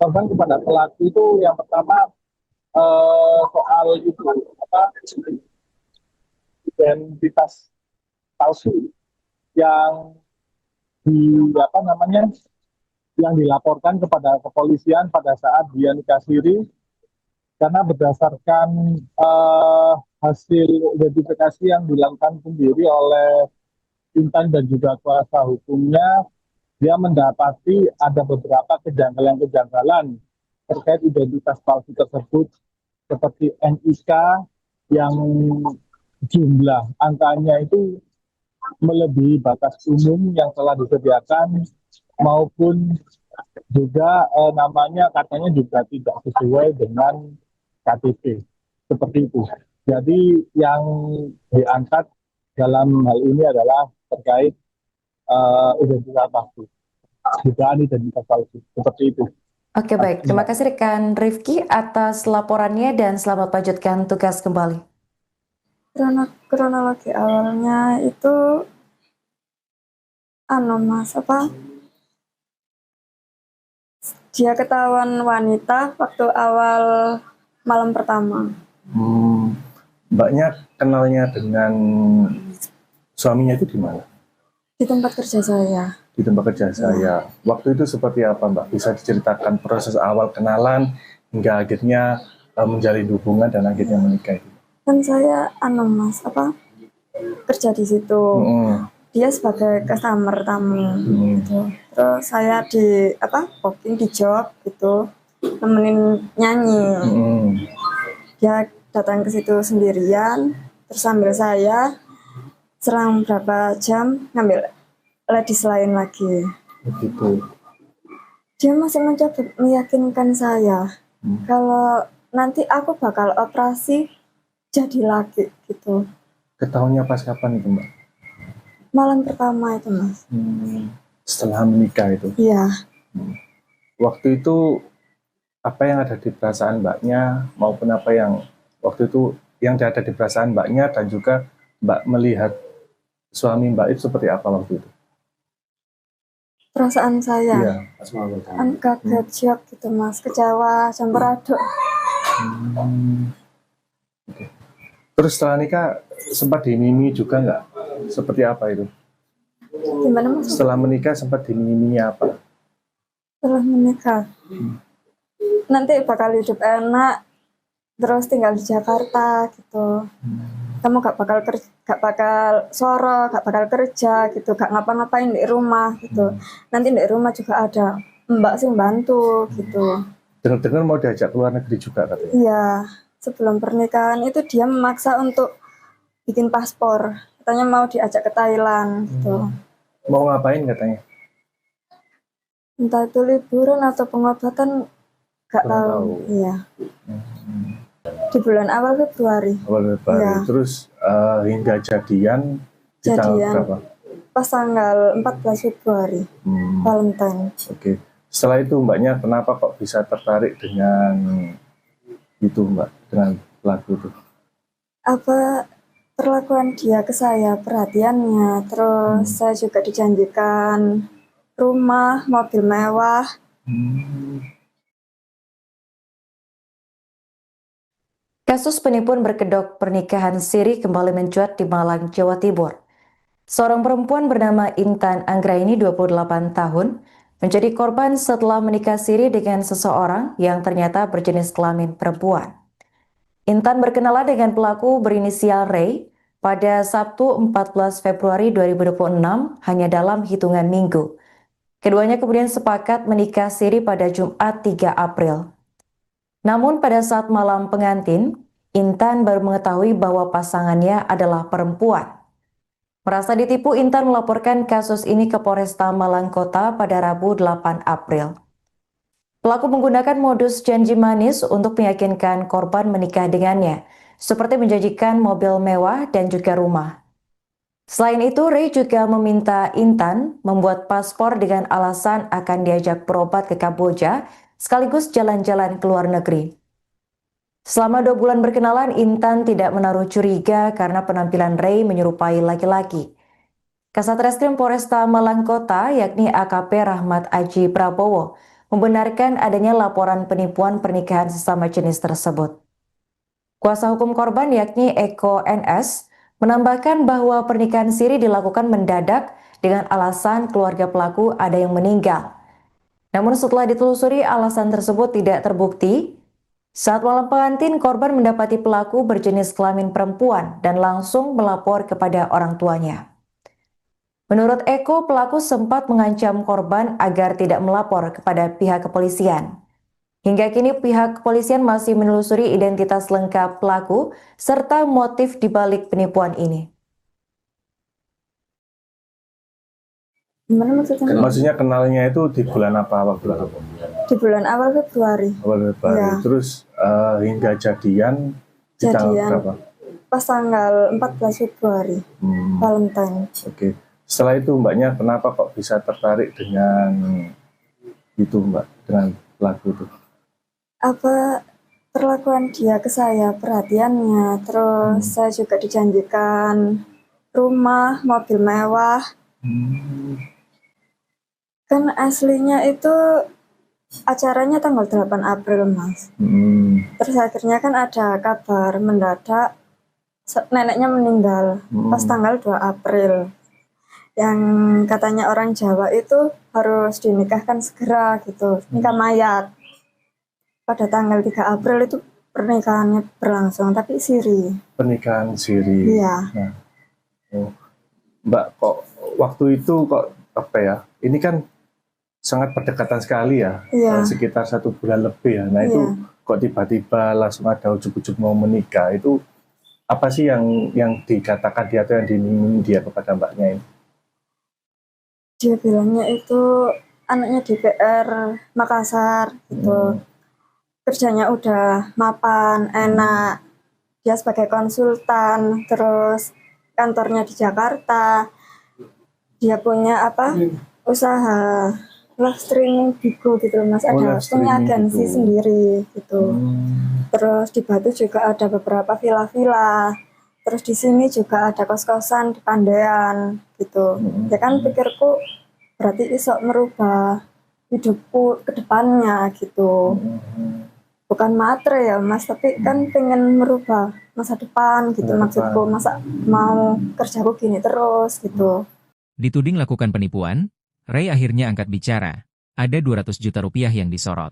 Speaker 5: korban kepada pelaku itu yang pertama soal itu identitas palsu yang yang dilaporkan kepada kepolisian pada saat dia nikah siri karena berdasarkan hasil identifikasi yang dilakukan sendiri oleh Intan dan juga kuasa hukumnya, dia mendapati ada beberapa kejanggalan-kejanggalan terkait identitas palsu tersebut seperti NIK yang jumlah angkanya itu melebihi batas umum yang telah disediakan maupun juga namanya katanya juga tidak sesuai dengan KTP seperti itu. Jadi yang diangkat dalam hal ini adalah terkait identitas palsu, dugaan identitas palsu seperti itu.
Speaker 4: Oke, baik. Terima kasih rekan Rifki atas laporannya dan selamat lanjutkan tugas kembali.
Speaker 2: Kronologi awalnya itu dia ketahuan wanita waktu awal malam pertama.
Speaker 3: Mbaknya kenalnya dengan suaminya itu di mana?
Speaker 2: Di tempat kerja saya.
Speaker 3: Di tempat kerja saya. Waktu itu seperti apa, Mbak? Bisa diceritakan proses awal kenalan hingga akhirnya menjalin hubungan dan akhirnya menikah itu?
Speaker 2: Kan saya kerja di situ. Dia sebagai customer tamu gitu. Terus saya di booking di job gitu, nemenin nyanyi. Dia datang ke situ sendirian, terus sambil saya serang berapa jam ngambil ladies lain lagi. Begitu. Dia masih mencoba meyakinkan saya kalau nanti aku bakal operasi jadi laki gitu.
Speaker 3: Ketahuannya pas kapan itu Mbak?
Speaker 2: Malam pertama itu Mas.
Speaker 3: Setelah menikah itu.
Speaker 2: Iya.
Speaker 3: Waktu itu apa yang ada di perasaan Mbaknya maupun apa yang waktu itu yang ada di perasaan Mbaknya dan juga Mbak melihat suami Mbak itu seperti apa waktu itu?
Speaker 2: Perasaan saya
Speaker 3: Iya.
Speaker 2: kan kaget, shock gitu Mas, kecewa, campur aduk.
Speaker 3: Oke. Terus setelah nikah sempat dimimi juga nggak? Seperti apa itu?
Speaker 2: Gimana Mas?
Speaker 3: Setelah menikah sempat dimimi apa?
Speaker 2: Setelah menikah nanti bakal hidup enak, terus tinggal di Jakarta gitu. Kamu gak bakal soro, gak bakal kerja gitu, gak ngapa-ngapain di rumah gitu. Nanti di rumah juga ada mbak sih bantu gitu.
Speaker 3: Dengar-dengar mau diajak keluar negeri juga katanya?
Speaker 2: Iya, sebelum pernikahan itu dia memaksa untuk bikin paspor. Katanya mau diajak ke Thailand gitu.
Speaker 3: Mau ngapain katanya?
Speaker 2: Entah itu liburan atau pengobatan, gak
Speaker 3: Kurang
Speaker 2: tahu.
Speaker 3: tahu.
Speaker 2: Iya. Di bulan awal Februari.
Speaker 3: Awal Februari.
Speaker 2: Iya.
Speaker 3: Terus hingga jadian di tanggal
Speaker 2: Jadian.
Speaker 3: berapa?
Speaker 2: Pas tanggal 14 Februari, Valentine.
Speaker 3: Oke. Setelah itu Mbaknya kenapa kok bisa tertarik dengan itu Mbak, dengan lagu itu?
Speaker 2: Apa perlakuan dia ke saya, perhatiannya, terus saya juga dijanjikan rumah, mobil mewah.
Speaker 4: Kasus penipuan berkedok pernikahan siri kembali mencuat di Malang, Jawa Timur. Seorang perempuan bernama Intan Anggraini 28 tahun menjadi korban setelah menikah siri dengan seseorang yang ternyata berjenis kelamin perempuan. Intan berkenalan dengan pelaku berinisial Ray pada Sabtu 14 Februari 2026 hanya dalam hitungan minggu. Keduanya kemudian sepakat menikah siri pada Jumat 3 April. Namun pada saat malam pengantin, Intan baru mengetahui bahwa pasangannya adalah perempuan. Merasa ditipu, Intan melaporkan kasus ini ke Polresta Malang Kota pada Rabu 8 April. Pelaku menggunakan modus janji manis untuk meyakinkan korban menikah dengannya, seperti menjanjikan mobil mewah dan juga rumah. Selain itu, Ray juga meminta Intan membuat paspor dengan alasan akan diajak berobat ke Kamboja sekaligus jalan-jalan ke luar negeri. Selama 2 bulan berkenalan, Intan tidak menaruh curiga karena penampilan Ray menyerupai laki-laki. Kasat Reskrim Polresta Malang Kota, yakni AKP Rahmat Aji Prabowo, membenarkan adanya laporan penipuan pernikahan sesama jenis tersebut. Kuasa hukum korban, yakni Eko NS, menambahkan bahwa pernikahan siri dilakukan mendadak dengan alasan keluarga pelaku ada yang meninggal. Namun setelah ditelusuri, alasan tersebut tidak terbukti. Saat malam pengantin, korban mendapati pelaku berjenis kelamin perempuan dan langsung melapor kepada orang tuanya. Menurut Eko, pelaku sempat mengancam korban agar tidak melapor kepada pihak kepolisian. Hingga kini pihak kepolisian masih menelusuri identitas lengkap pelaku serta motif dibalik penipuan ini.
Speaker 2: Gimana maksudnya?
Speaker 3: Maksudnya kenalnya itu di bulan apa waktu itu?
Speaker 2: Di bulan awal Februari.
Speaker 3: Awal Februari.
Speaker 2: Ya.
Speaker 3: Terus hingga jadian di tanggal berapa?
Speaker 2: Pas tanggal 14 Februari, Valentine.
Speaker 3: Oke. Setelah itu Mbaknya kenapa kok bisa tertarik dengan itu Mbak, dengan lagu itu?
Speaker 2: Apa perlakuan dia ke saya, perhatiannya, terus saya juga dijanjikan rumah, mobil mewah. Kan aslinya itu acaranya tanggal 8 April, Mas. Terus akhirnya kan ada kabar mendadak neneknya meninggal pas tanggal 2 April. Yang katanya orang Jawa itu harus dinikahkan segera gitu, nikah mayat. Pada tanggal 3 April itu pernikahannya berlangsung, tapi siri.
Speaker 3: Pernikahan siri.
Speaker 2: Iya.
Speaker 3: Nah, Mbak, kok waktu itu kok apa ya? Ini kan sangat berdekatan sekali ya, sekitar 1 bulan lebih ya. Nah itu kok tiba-tiba langsung ada ujuk-ujuk mau menikah, itu apa sih yang dikatakan dia atau yang diminta dia kepada Mbaknya ini?
Speaker 2: Dia bilangnya itu anaknya DPR Makassar gitu. kerjanya udah mapan, enak. Dia sebagai konsultan, terus kantornya di Jakarta. Dia punya usaha live streaming Bigo gitu Mas. Ada punya agensi sendiri gitu. Terus di Batu juga ada beberapa villa-villa. Terus di sini juga ada kos-kosan di Pandean gitu. Ya kan pikirku berarti iso merubah hidupku ke depannya gitu. Bukan matre ya Mas, tapi kan pengen merubah masa depan gitu maksudku. Masa mau kerjaku gini terus gitu.
Speaker 1: Dituding lakukan penipuan, Ray akhirnya angkat bicara. Ada 200 juta rupiah yang disorot.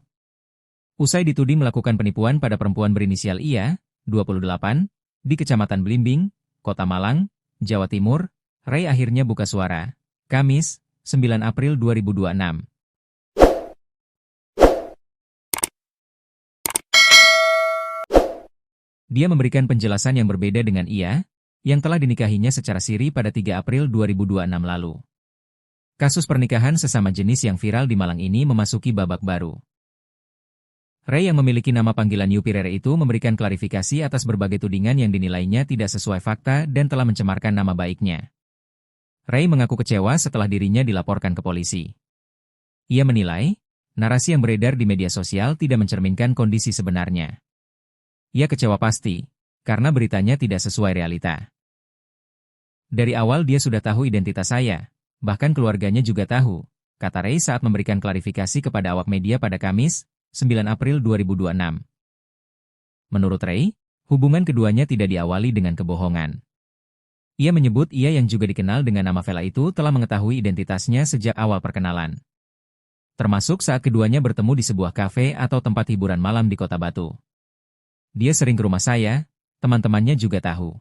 Speaker 1: Usai dituding melakukan penipuan pada perempuan berinisial IA, 28, di Kecamatan Blimbing, Kota Malang, Jawa Timur, Ray akhirnya buka suara. Kamis, 9 April 2026. Dia memberikan penjelasan yang berbeda dengan IA, yang telah dinikahinya secara siri pada 3 April 2026 lalu. Kasus pernikahan sesama jenis yang viral di Malang ini memasuki babak baru. Ray yang memiliki nama panggilan Yupirere itu memberikan klarifikasi atas berbagai tudingan yang dinilainya tidak sesuai fakta dan telah mencemarkan nama baiknya. Ray mengaku kecewa setelah dirinya dilaporkan ke polisi. Ia menilai, narasi yang beredar di media sosial tidak mencerminkan kondisi sebenarnya. Ia kecewa pasti, karena beritanya tidak sesuai realita. Dari awal dia sudah tahu identitas saya, bahkan keluarganya juga tahu, kata Ray saat memberikan klarifikasi kepada awak media pada Kamis, 9 April 2026. Menurut Ray, hubungan keduanya tidak diawali dengan kebohongan. Ia menyebut ia yang juga dikenal dengan nama Vela itu telah mengetahui identitasnya sejak awal perkenalan. Termasuk saat keduanya bertemu di sebuah kafe atau tempat hiburan malam di Kota Batu. Dia sering ke rumah saya, teman-temannya juga tahu.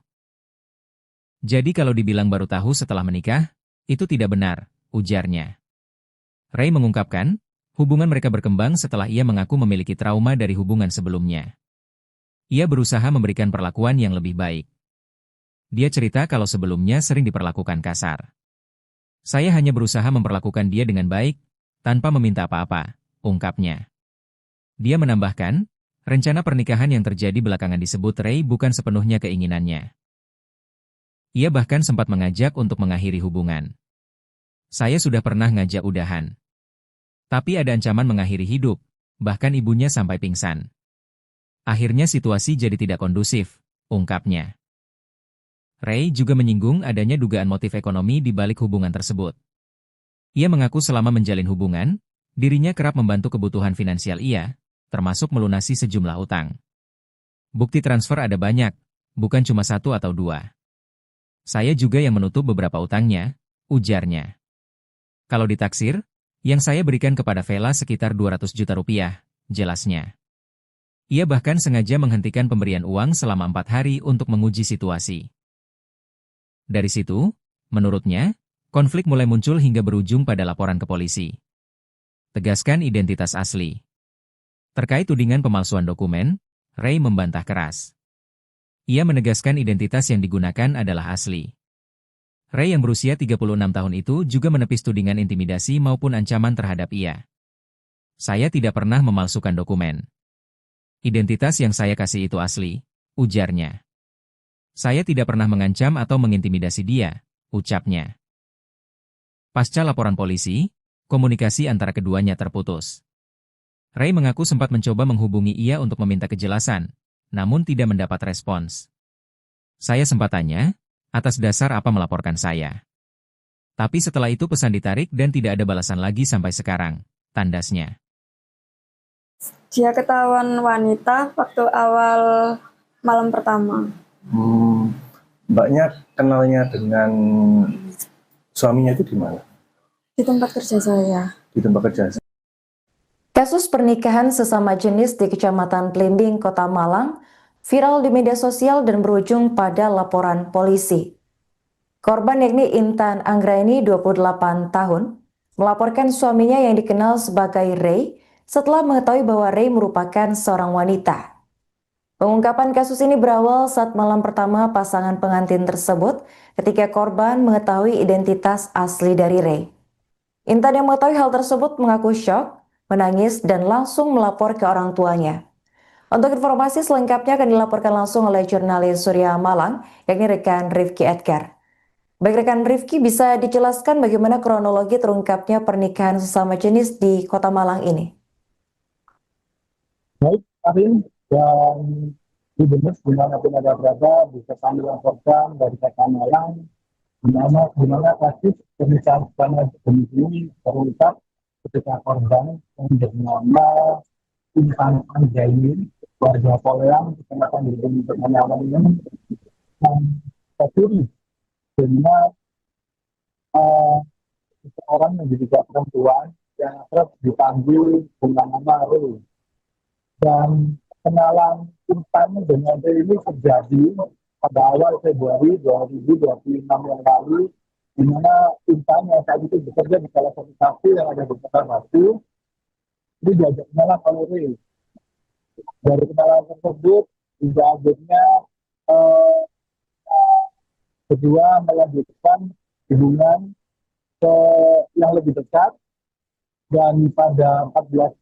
Speaker 1: Jadi kalau dibilang baru tahu setelah menikah, itu tidak benar, ujarnya. Ray mengungkapkan, hubungan mereka berkembang setelah ia mengaku memiliki trauma dari hubungan sebelumnya. Ia berusaha memberikan perlakuan yang lebih baik. Dia cerita kalau sebelumnya sering diperlakukan kasar. Saya hanya berusaha memperlakukan dia dengan baik, tanpa meminta apa-apa, ungkapnya. Dia menambahkan, rencana pernikahan yang terjadi belakangan disebut Ray bukan sepenuhnya keinginannya. Ia bahkan sempat mengajak untuk mengakhiri hubungan. Saya sudah pernah ngajak udahan. Tapi ada ancaman mengakhiri hidup, bahkan ibunya sampai pingsan. Akhirnya situasi jadi tidak kondusif, ungkapnya. Ray juga menyinggung adanya dugaan motif ekonomi di balik hubungan tersebut. Ia mengaku selama menjalin hubungan, dirinya kerap membantu kebutuhan finansial ia, termasuk melunasi sejumlah utang. Bukti transfer ada banyak, bukan cuma 1 atau 2. Saya juga yang menutup beberapa utangnya, ujarnya. Kalau ditaksir, yang saya berikan kepada Vela sekitar 200 juta rupiah, jelasnya. Ia bahkan sengaja menghentikan pemberian uang selama 4 hari untuk menguji situasi. Dari situ, menurutnya, konflik mulai muncul hingga berujung pada laporan ke polisi. Tegaskan identitas asli. Terkait tudingan pemalsuan dokumen, Ray membantah keras. Ia menegaskan identitas yang digunakan adalah asli. Ray yang berusia 36 tahun itu juga menepis tudingan intimidasi maupun ancaman terhadap ia. Saya tidak pernah memalsukan dokumen. Identitas yang saya kasih itu asli, ujarnya. Saya tidak pernah mengancam atau mengintimidasi dia, ucapnya. Pasca laporan polisi, komunikasi antara keduanya terputus. Ray mengaku sempat mencoba menghubungi ia untuk meminta kejelasan, namun tidak mendapat respons. Saya sempat tanya, atas dasar apa melaporkan saya. Tapi setelah itu pesan ditarik dan tidak ada balasan lagi sampai sekarang, tandasnya.
Speaker 2: Dia ketahuan wanita waktu awal malam pertama.
Speaker 3: Mbaknya kenalnya dengan suaminya itu di mana?
Speaker 2: Di tempat kerja saya.
Speaker 3: Di tempat kerja.
Speaker 4: Kasus pernikahan sesama jenis di Kecamatan Blimbing, Kota Malang, viral di media sosial dan berujung pada laporan polisi. Korban yakni Intan Anggraini, 28 tahun, melaporkan suaminya yang dikenal sebagai Ray setelah mengetahui bahwa Ray merupakan seorang wanita. Pengungkapan kasus ini berawal saat malam pertama pasangan pengantin tersebut ketika korban mengetahui identitas asli dari Ray. Intan yang mengetahui hal tersebut mengaku syok, menangis dan langsung melapor ke orang tuanya. Untuk informasi selengkapnya akan dilaporkan langsung oleh jurnalis Surya Malang, yakni rekan Rifki Edgar. Baik rekan Rifki, bisa dijelaskan bagaimana kronologi terungkapnya pernikahan sesama jenis di Kota Malang ini?
Speaker 5: Baik, Karin, dan Gubernur dimanapun ada berada bisa kami laporkan dari Kota Malang, di mana kasus pernikahan sesama jenis ini terungkap ketika korban yang bernama Intan Anjaini, warga Poleang, kecamatan Gubernur Kota Malang ini, tercuri dengan seseorang yang diduga perempuan yang terus dipanggil dengan nama Ru. Dan kenalan Intan dengan Ru ini terjadi pada awal Februari 2026 yang lalu, di mana Intan yang saat itu bekerja di salah satu kafe yang ada di Kota Batu, ini diajak kenalan oleh Ru. Dari kenalan tersebut, hingga akhirnya kedua melanjutkan hubungan yang lebih dekat, dan pada 14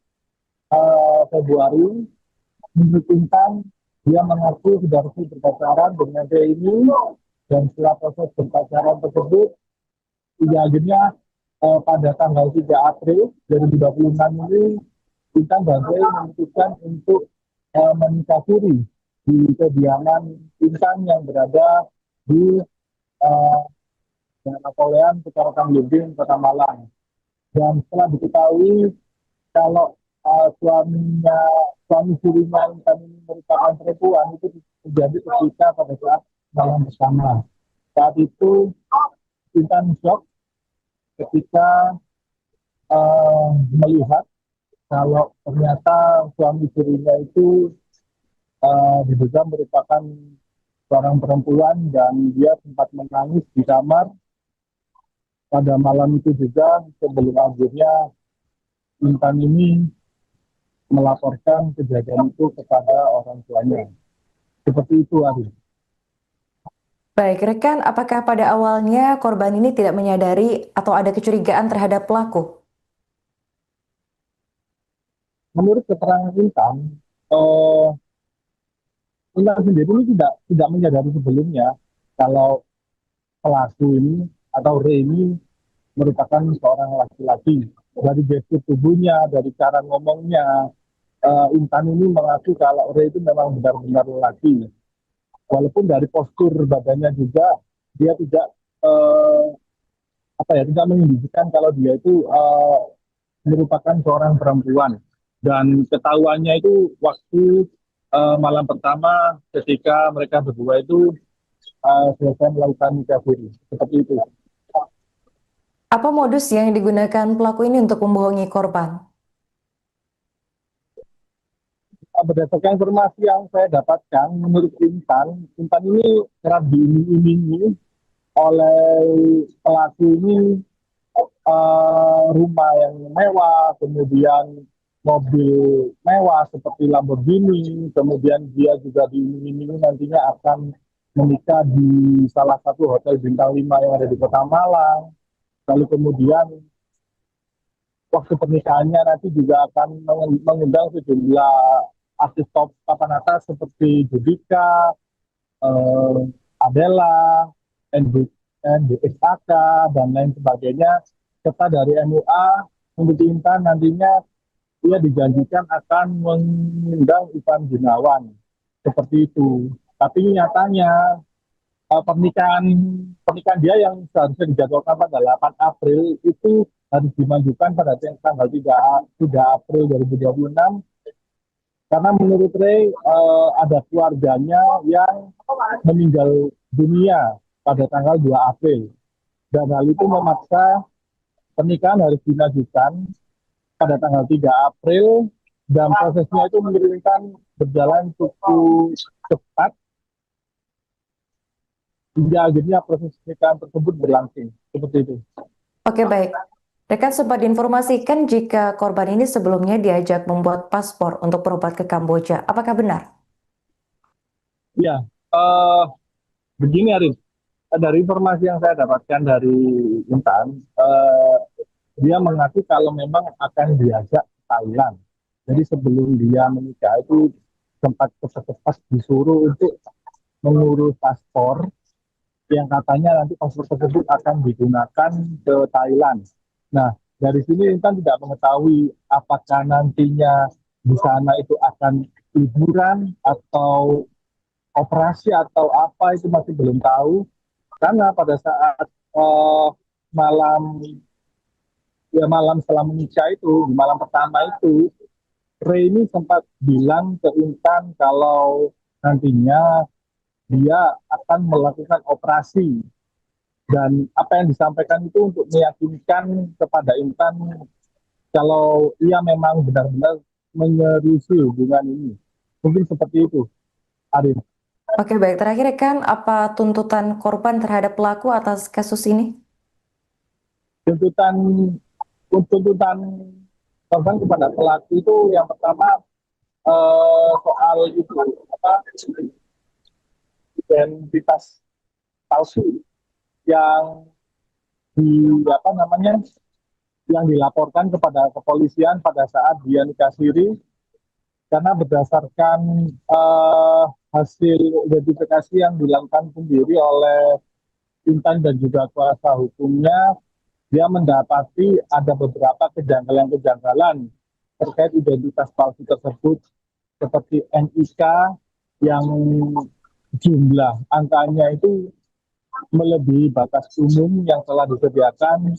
Speaker 5: Februari menurut Intan dia mengaku sudah resmi berpacaran dengan dia ini, dan setelah proses berpacaran tersebut akhirnya pada tanggal 3 April 2026 ini Intan dan dia memutuskan untuk menikah siri di kediaman Intan yang berada di Napoleon, Kecamatan Blimbing, Kota Malang. Dan setelah diketahui kalau suami sirinya Intan ini merupakan perempuan, itu terjadi ketika pada saat malam bersama. Saat itu Intan shock ketika melihat kalau ternyata suami sirinya itu diduga merupakan seorang perempuan, dan dia sempat menangis di kamar pada malam itu juga, sebelum akhirnya Intan ini melaporkan kejadian itu kepada orang tuanya. Seperti itu, Ari.
Speaker 4: Baik, rekan, apakah pada awalnya korban ini tidak menyadari atau ada kecurigaan terhadap pelaku?
Speaker 5: Menurut keterangan Intan, Intan sendiri ini tidak menyadari sebelumnya kalau pelaku ini atau Re ini merupakan seorang laki-laki. Dari gestur tubuhnya, dari cara ngomongnya, Intan ini mengaku kalau Re itu memang benar-benar laki. Walaupun dari postur badannya juga dia tidak tidak menunjukkan kalau dia itu merupakan seorang perempuan. Dan ketahuannya itu waktu malam pertama ketika mereka berdua itu selesai melakukan nikah siri. Seperti itu.
Speaker 4: Apa modus yang digunakan pelaku ini untuk membohongi korban?
Speaker 5: Berdasarkan informasi yang saya dapatkan, menurut Intan ini kerap diiming-imingi oleh pelaku ini rumah yang mewah, kemudian mobil mewah seperti Lamborghini, kemudian dia juga diiming-imingi nantinya akan menikah di salah satu hotel bintang 5 yang ada di Kota Malang. Lalu kemudian waktu pernikahannya nanti juga akan mengundang sejumlah artis top papan atas seperti Judika, Adela, NDXAK, dan lain sebagainya. Serta dari MUA, untuk Intan nantinya ia dijanjikan akan mengundang Ivan Gunawan. Seperti itu. Tapi nyatanya pernikahan dia yang seharusnya dijadwalkan pada 8 April itu harus dimajukan pada tanggal 3 April 2026, karena menurut Ray ada keluarganya yang meninggal dunia pada tanggal 2 April, dan hal itu memaksa pernikahan harus dimajukan pada tanggal 3 April, dan prosesnya itu menurunkan berjalan cukup cepat hingga akhirnya proses pernikahan tersebut berlangsung. Seperti itu.
Speaker 4: Oke, baik. Rekan sempat diinformasikan jika korban ini sebelumnya diajak membuat paspor untuk berobat ke Kamboja. Apakah benar?
Speaker 5: Ya, begini Arif. Dari informasi yang saya dapatkan dari Intan, dia mengaku kalau memang akan diajak ke Thailand. Jadi sebelum dia menikah itu sempat cepat-cepat disuruh untuk mengurus paspor yang katanya nanti paspor tersebut akan digunakan ke Thailand. Nah, dari sini Intan tidak mengetahui apakah nantinya di sana itu akan liburan atau operasi atau apa, itu masih belum tahu. Karena pada saat malam malam setelah menikah itu, di malam pertama itu, Ray ini sempat bilang ke Intan kalau nantinya dia akan melakukan operasi, dan apa yang disampaikan itu untuk meyakinkan kepada Intan kalau ia memang benar-benar menyerusi hubungan ini. Mungkin seperti itu, Arif.
Speaker 4: Oke, baik. Terakhir rekan, apa tuntutan korban terhadap pelaku atas kasus ini?
Speaker 5: Tuntutan korban kepada pelaku itu yang pertama soal itu identitas palsu yang yang dilaporkan kepada kepolisian pada saat dia nikah siri, karena berdasarkan hasil identifikasi yang dilakukan sendiri oleh Intan dan juga kuasa hukumnya, dia mendapati ada beberapa kejanggalan-kejanggalan terkait identitas palsu tersebut, seperti NIK yang jumlah angkanya itu melebihi batas umum yang telah disediakan,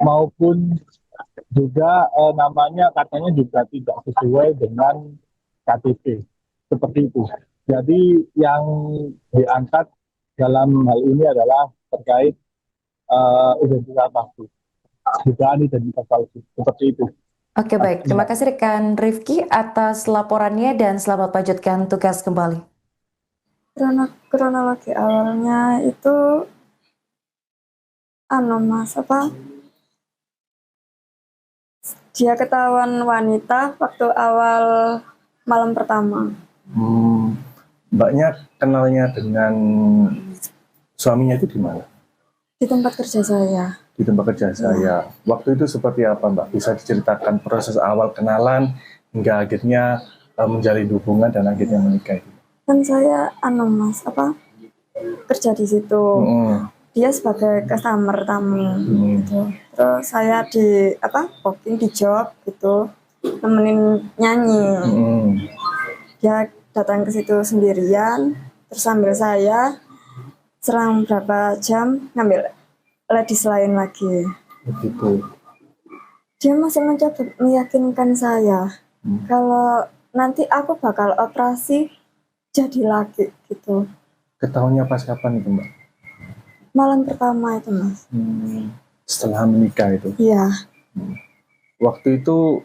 Speaker 5: maupun juga namanya katanya juga tidak sesuai dengan KTP, seperti itu. Jadi yang diangkat dalam hal ini adalah terkait identitas palsu, dugaan identitas palsu, seperti itu.
Speaker 4: Oke, baik. Terima kasih rekan Rifki atas laporannya dan selamat melanjutkan tugas kembali.
Speaker 2: Kronologi awalnya itu Mas, dia ketahuan wanita waktu awal malam pertama.
Speaker 3: Mbaknya kenalnya dengan suaminya itu di mana?
Speaker 2: Di tempat kerja saya.
Speaker 3: Di tempat kerja saya. Waktu itu seperti apa, Mbak? Bisa diceritakan proses awal kenalan hingga akhirnya menjalin hubungan dan akhirnya menikah itu?
Speaker 2: Kan saya Mas, kerja di situ. Dia sebagai customer tamu gitu. Terus saya di booking di job gitu, nemenin nyanyi. Dia datang ke situ sendirian, terus sambil saya selang berapa jam ngambil ladies lain lagi.
Speaker 3: Begitu.
Speaker 2: Dia masih mencoba meyakinkan saya kalau nanti aku bakal operasi jadi laki gitu.
Speaker 3: Ketahuannya pas kapan itu, Mbak?
Speaker 2: Malam pertama itu, Mas.
Speaker 3: Setelah menikah itu?
Speaker 2: Iya.
Speaker 3: Waktu itu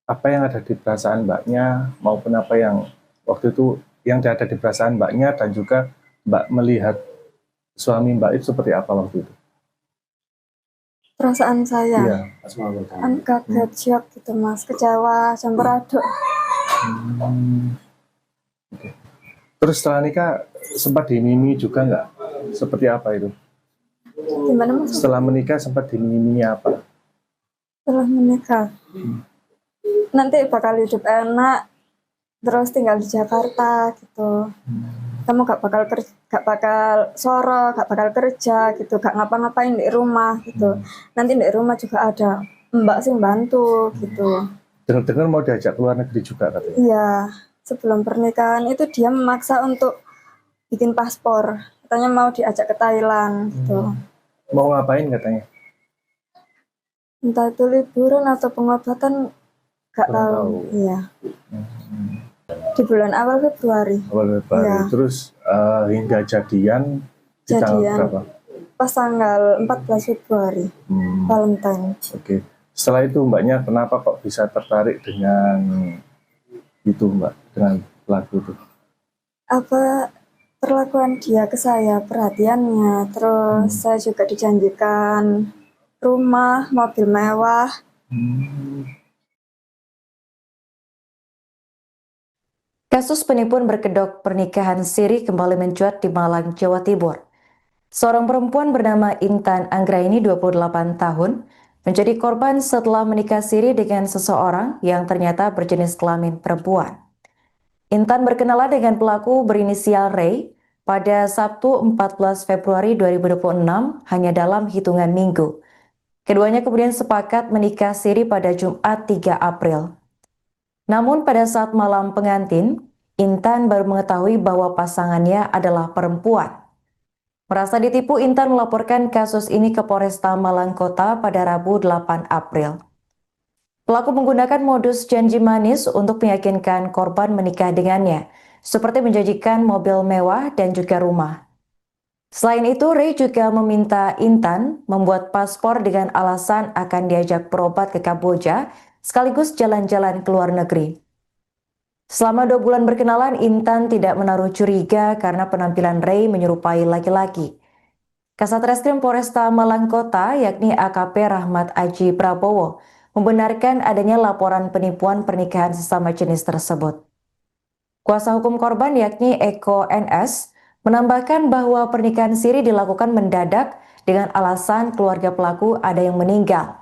Speaker 3: apa yang ada di perasaan Mbaknya, maupun apa yang waktu itu yang ada di perasaan Mbaknya, dan juga Mbak melihat suami Mbak itu seperti apa waktu itu?
Speaker 2: Perasaan saya?
Speaker 3: Iya.
Speaker 2: Kaget, shock gitu, Mas. Kecewa, campur aduk.
Speaker 3: Okay. Terus setelah nikah sempat dimimi juga nggak? Seperti apa itu?
Speaker 2: Gimana, Mas?
Speaker 3: Setelah menikah sempat dimimi apa?
Speaker 2: Setelah menikah, nanti bakal hidup enak, terus tinggal di Jakarta gitu. Kamu gak bakal soro, gak bakal kerja gitu, gak ngapa-ngapain di rumah gitu. Nanti di rumah juga ada mbak sih bantu gitu.
Speaker 3: Dengar-dengar mau diajak keluar negeri juga katanya?
Speaker 2: Iya, sebelum pernikahan itu dia memaksa untuk bikin paspor. Katanya mau diajak ke Thailand gitu.
Speaker 3: Mau ngapain katanya?
Speaker 2: Entah itu liburan atau pengobatan, gak tahu. Iya. Di bulan awal Februari.
Speaker 3: Ya. Terus hingga jadian di tanggal berapa?
Speaker 2: Pas tanggal 14 Februari, Valentine.
Speaker 3: Oke. Setelah itu Mbaknya kenapa kok bisa tertarik dengan itu, Mbak, dengan pelaku itu?
Speaker 2: Perlakuan dia ke saya, perhatiannya, terus saya juga dijanjikan rumah, mobil mewah.
Speaker 4: Kasus penipuan berkedok pernikahan siri kembali mencuat di Malang, Jawa Timur. Seorang perempuan bernama Intan Anggraini, 28 tahun, menjadi korban setelah menikah siri dengan seseorang yang ternyata berjenis kelamin perempuan. Intan berkenalan dengan pelaku berinisial Ray pada Sabtu 14 Februari 2026 hanya dalam hitungan minggu. Keduanya kemudian sepakat menikah siri pada Jumat 3 April. Namun pada saat malam pengantin, Intan baru mengetahui bahwa pasangannya adalah perempuan. Merasa ditipu, Intan melaporkan kasus ini ke Polresta Malang Kota pada Rabu 8 April. Pelaku menggunakan modus janji manis untuk meyakinkan korban menikah dengannya, seperti menjanjikan mobil mewah dan juga rumah. Selain itu, Ray juga meminta Intan membuat paspor dengan alasan akan diajak berobat ke Kamboja, sekaligus jalan-jalan ke luar negeri. Selama 2 bulan berkenalan, Intan tidak menaruh curiga karena penampilan Ray menyerupai laki-laki. Kasat Reskrim Polresta Malang Kota, yakni AKP Rahmat Aji Prabowo, membenarkan adanya laporan penipuan pernikahan sesama jenis tersebut. Kuasa hukum korban, yakni Eko NS, menambahkan bahwa pernikahan siri dilakukan mendadak dengan alasan keluarga pelaku ada yang meninggal.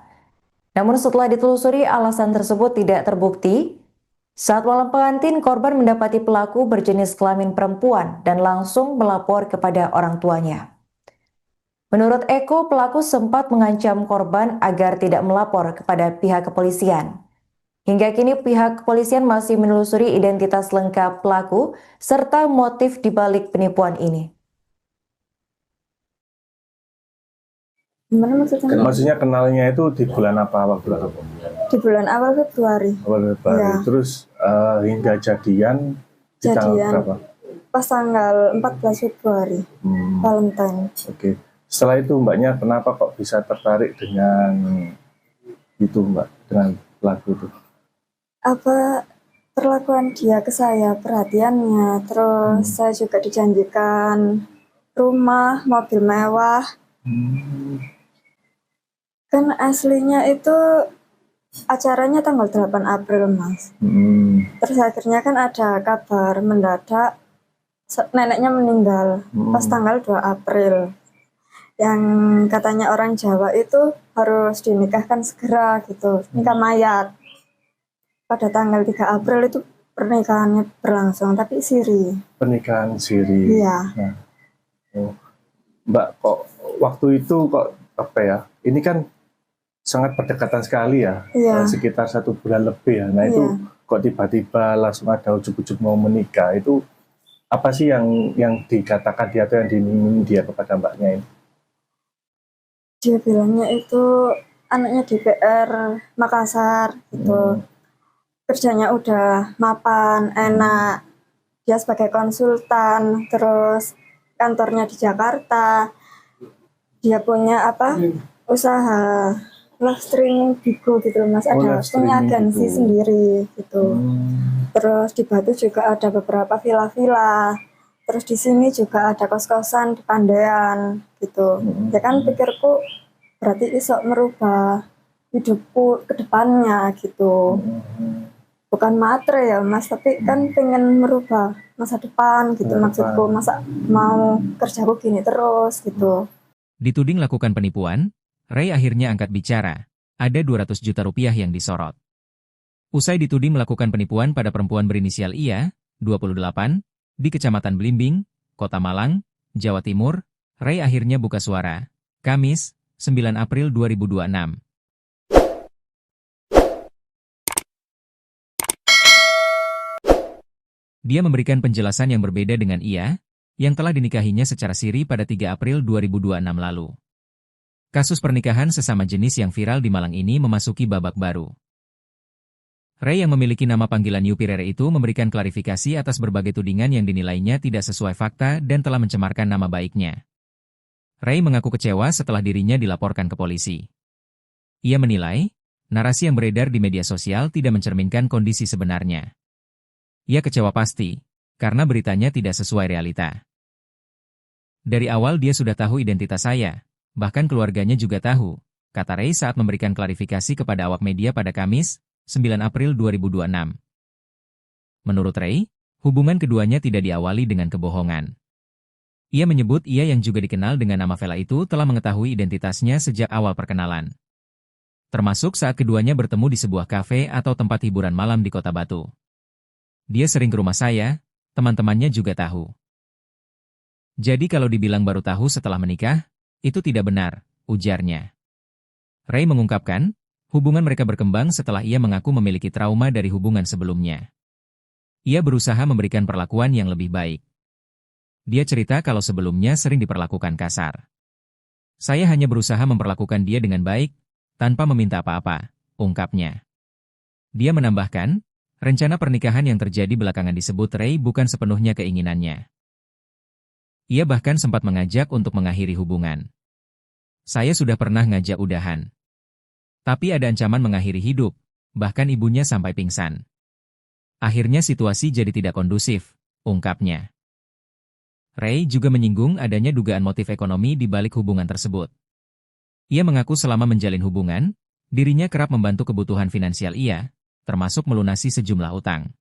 Speaker 4: Namun setelah ditelusuri, alasan tersebut tidak terbukti. Saat malam pengantin, korban mendapati pelaku berjenis kelamin perempuan dan langsung melapor kepada orang tuanya. Menurut Eko, pelaku sempat mengancam korban agar tidak melapor kepada pihak kepolisian. Hingga kini pihak kepolisian masih menelusuri identitas lengkap pelaku serta motif dibalik penipuan ini.
Speaker 2: Gimana maksudnya?
Speaker 3: Maksudnya kenalnya itu di bulan apa waktu itu?
Speaker 2: Di bulan awal Februari.
Speaker 3: Awal Februari.
Speaker 2: Ya.
Speaker 3: Terus hingga jadian di tanggal berapa?
Speaker 2: Pas tanggal 14 Februari, Valentine.
Speaker 3: Oke. Setelah itu mbaknya kenapa kok bisa tertarik dengan itu mbak, dengan pelaku itu?
Speaker 2: Apa perlakuan dia ke saya, perhatiannya, terus saya juga dijanjikan rumah, mobil mewah. Kan aslinya itu acaranya tanggal 8 April, Mas. Terus akhirnya kan ada kabar mendadak neneknya meninggal pas tanggal 2 April. Yang katanya orang Jawa itu harus dinikahkan segera gitu, nikah mayat. Pada tanggal 3 April itu pernikahannya berlangsung, tapi siri.
Speaker 3: Pernikahan siri.
Speaker 2: Iya.
Speaker 3: Nah, Mbak, kok waktu itu kok apa ya? Ini kan sangat berdekatan sekali ya,
Speaker 2: Iya.
Speaker 3: sekitar 1 bulan lebih ya. Nah itu kok tiba-tiba langsung ada ujuk-ujuk mau menikah, itu apa sih yang dikatakan dia atau yang diiming dia kepada mbaknya ini?
Speaker 2: Dia bilangnya itu anaknya DPR Makassar gitu. Kerjanya udah mapan, enak. Dia sebagai konsultan, terus kantornya di Jakarta. Dia punya usaha live streaming Bigo gitu Mas, ada punya agensi sendiri gitu. Terus di Batu juga ada beberapa villa-villa. Terus di sini juga ada kos-kosan di Pandean gitu. Ya kan pikirku berarti iso merubah hidupku ke depannya gitu. Bukan matre ya Mas, tapi kan pengen merubah masa depan gitu maksudku. Masa mau kerjaku gini terus gitu.
Speaker 1: Dituding lakukan penipuan, Ray akhirnya angkat bicara. Ada 200 juta rupiah yang disorot. Usai dituding melakukan penipuan pada perempuan berinisial IA, 28, di Kecamatan Blimbing, Kota Malang, Jawa Timur, Ray akhirnya buka suara. Kamis, 9 April 2026. Dia memberikan penjelasan yang berbeda dengan IA, yang telah dinikahinya secara siri pada 3 April 2026 lalu. Kasus pernikahan sesama jenis yang viral di Malang ini memasuki babak baru. Ray yang memiliki nama panggilan Yupirere itu memberikan klarifikasi atas berbagai tudingan yang dinilainya tidak sesuai fakta dan telah mencemarkan nama baiknya. Ray mengaku kecewa setelah dirinya dilaporkan ke polisi. Ia menilai, narasi yang beredar di media sosial tidak mencerminkan kondisi sebenarnya. Ia kecewa pasti, karena beritanya tidak sesuai realita. Dari awal dia sudah tahu identitas saya, bahkan keluarganya juga tahu, kata Ray saat memberikan klarifikasi kepada awak media pada Kamis, 9 April 2026. Menurut Ray, hubungan keduanya tidak diawali dengan kebohongan. Ia menyebut ia yang juga dikenal dengan nama Vela itu telah mengetahui identitasnya sejak awal perkenalan. Termasuk saat keduanya bertemu di sebuah kafe atau tempat hiburan malam di Kota Batu. Dia sering ke rumah saya, teman-temannya juga tahu. Jadi kalau dibilang baru tahu setelah menikah, itu tidak benar, ujarnya. Ray mengungkapkan, hubungan mereka berkembang setelah ia mengaku memiliki trauma dari hubungan sebelumnya. Ia berusaha memberikan perlakuan yang lebih baik. Dia cerita kalau sebelumnya sering diperlakukan kasar. Saya hanya berusaha memperlakukan dia dengan baik, tanpa meminta apa-apa, ungkapnya. Dia menambahkan, rencana pernikahan yang terjadi belakangan disebut Ray bukan sepenuhnya keinginannya. Ia bahkan sempat mengajak untuk mengakhiri hubungan. Saya sudah pernah ngajak udahan. Tapi ada ancaman mengakhiri hidup, bahkan ibunya sampai pingsan. Akhirnya situasi jadi tidak kondusif, ungkapnya. Ray juga menyinggung adanya dugaan motif ekonomi di balik hubungan tersebut. Ia mengaku selama menjalin hubungan, dirinya kerap membantu kebutuhan finansial ia, termasuk melunasi sejumlah utang.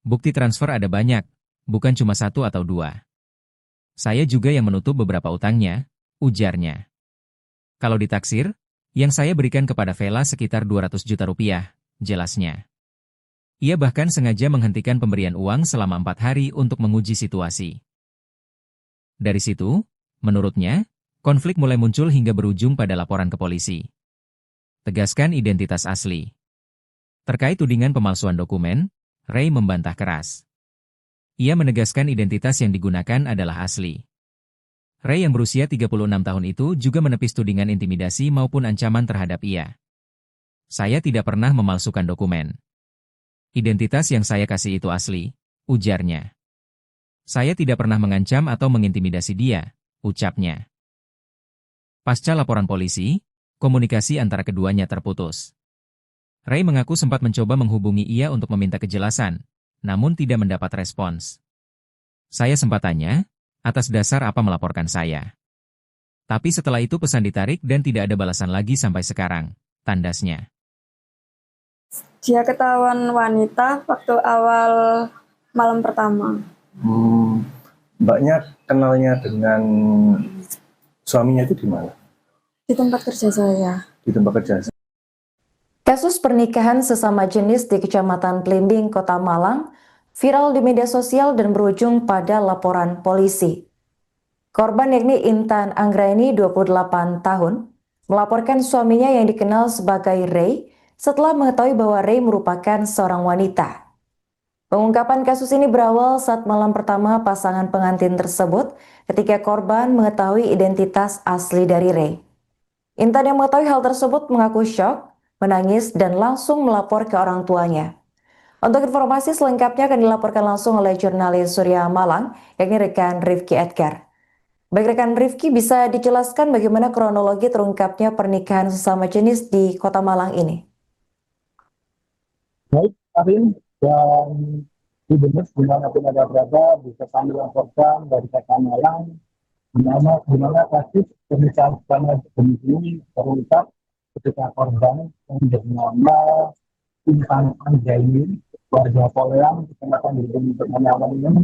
Speaker 1: Bukti transfer ada banyak, bukan cuma 1 atau 2. Saya juga yang menutup beberapa utangnya, ujarnya. Kalau ditaksir, yang saya berikan kepada Vela sekitar 200 juta rupiah, jelasnya. Ia bahkan sengaja menghentikan pemberian uang selama 4 hari untuk menguji situasi. Dari situ, menurutnya, konflik mulai muncul hingga berujung pada laporan ke polisi. Tegaskan identitas asli. Terkait tudingan pemalsuan dokumen, Ray membantah keras. Ia menegaskan identitas yang digunakan adalah asli. Ray yang berusia 36 tahun itu juga menepis tudingan intimidasi maupun ancaman terhadap ia. Saya tidak pernah memalsukan dokumen. Identitas yang saya kasih itu asli, ujarnya. Saya tidak pernah mengancam atau mengintimidasi dia, ucapnya. Pasca laporan polisi, komunikasi antara keduanya terputus. Ray mengaku sempat mencoba menghubungi ia untuk meminta kejelasan, namun tidak mendapat respons. Saya sempat tanya, atas dasar apa melaporkan saya. Tapi setelah itu pesan ditarik dan tidak ada balasan lagi sampai sekarang, tandasnya.
Speaker 2: Dia ketahuan wanita waktu awal malam pertama.
Speaker 3: Mbaknya kenalnya dengan suaminya itu di mana?
Speaker 2: Di tempat kerja saya.
Speaker 3: Di tempat kerja.
Speaker 4: Kasus pernikahan sesama jenis di Kecamatan Blimbing, Kota Malang, viral di media sosial dan berujung pada laporan polisi. Korban yakni Intan Anggraini, 28 tahun, melaporkan suaminya yang dikenal sebagai Ray setelah mengetahui bahwa Ray merupakan seorang wanita. Pengungkapan kasus ini berawal saat malam pertama pasangan pengantin tersebut ketika korban mengetahui identitas asli dari Ray. Intan yang mengetahui hal tersebut mengaku syok, menangis, dan langsung melapor ke orang tuanya. Untuk informasi selengkapnya akan dilaporkan langsung oleh jurnalis Surya Malang, yakni rekan Rifki Edgar. Baik rekan Rifki, bisa dijelaskan bagaimana kronologi terungkapnya pernikahan sesama jenis di Kota Malang ini?
Speaker 5: Baik, Arin, dan di benar dimanapun ada berada bisa kami laporkan dari Kota Malang di mana kasus pernikahan sesama jenis ini terungkap ketika korban yang bernama Intan Anggraini, warga Poleang, Kecamatan Blimbing, Kota Malang ini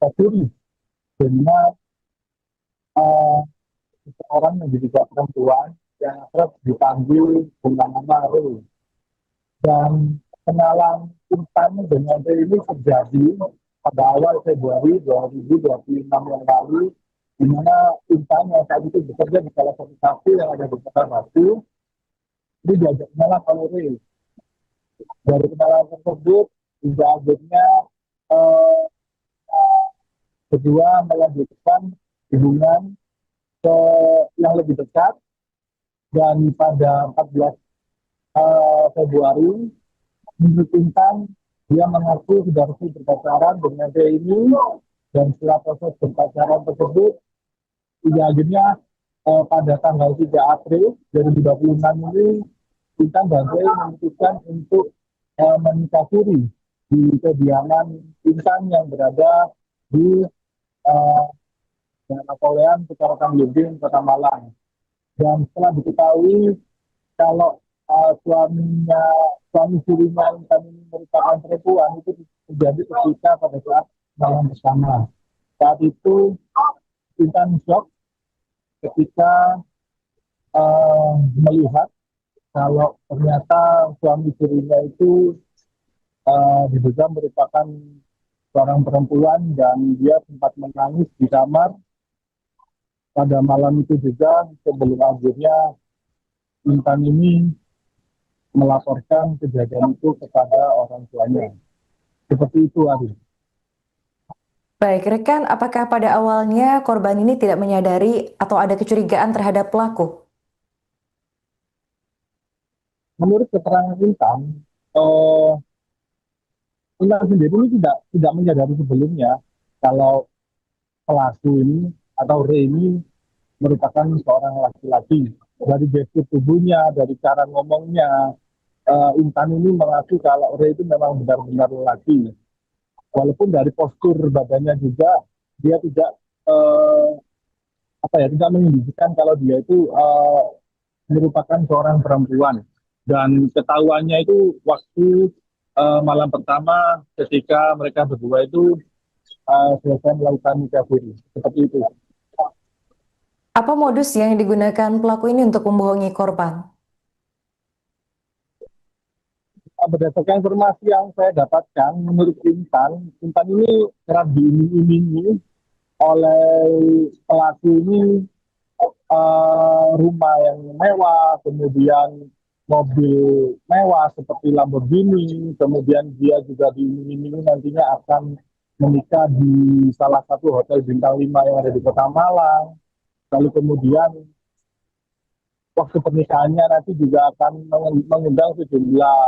Speaker 5: tercuri dengan seseorang yang diduga perempuan yang akrab dipanggil dengan nama Ray. Dan kenalan Intan dengan Ray ini terjadi pada awal Februari 2026 yang lalu, di mana Intan yang saat itu bekerja di salah satu kafe yang ada di Kota Batu, ini diajak kenalan oleh Ray. Dari kenalan tersebut, hingga akhirnya kedua melanjutkan hubungan yang lebih dekat, dan pada 14 Februari menurut Intan dia mengaku sudah resmi berpacaran dengan Ray ini, dan setelah proses berpacaran tersebut hingga akhirnya pada tanggal 3 April 2026 ini Intan dan Ray memutuskan untuk menikah siri di kediaman Intan yang berada di Napoleon, Kecamatan Blimbing, Kota Malang. Dan setelah diketahui kalau suami sirinya Intan ini merupakan perempuan, itu terjadi ketika pada saat malam bersama. Saat itu Intan shock ketika melihat kalau ternyata suami sirinya itu diduga merupakan seorang perempuan dan dia sempat menangis di kamar pada malam itu juga sebelum akhirnya Intan ini melaporkan kejadian itu kepada orang tuanya. Seperti itu, Ari.
Speaker 4: Baik, rekan, apakah pada awalnya korban ini tidak menyadari atau ada kecurigaan terhadap pelaku?
Speaker 5: Menurut keterangan Intan sendiri ini tidak menyadari sebelumnya kalau pelaku ini atau Ray ini merupakan seorang laki-laki. Dari gestur tubuhnya, dari cara ngomongnya, Intan ini mengaku kalau Ray itu memang benar-benar laki. Walaupun dari postur badannya juga dia tidak tidak menunjukkan kalau dia itu merupakan seorang perempuan. Dan ketahuannya itu waktu malam pertama ketika mereka berdua itu selesai melakukan nikah siri. Seperti itu.
Speaker 4: Apa modus yang digunakan pelaku ini untuk membohongi korban?
Speaker 5: Berdasarkan informasi yang saya dapatkan, menurut Intan ini kerap diiming-imingi oleh pelaku ini rumah yang mewah, kemudian mobil mewah seperti Lamborghini, kemudian dia juga diiming-imingi nantinya akan menikah di salah satu hotel bintang 5 yang ada di Kota Malang. Lalu kemudian waktu pernikahannya nanti juga akan mengundang sejumlah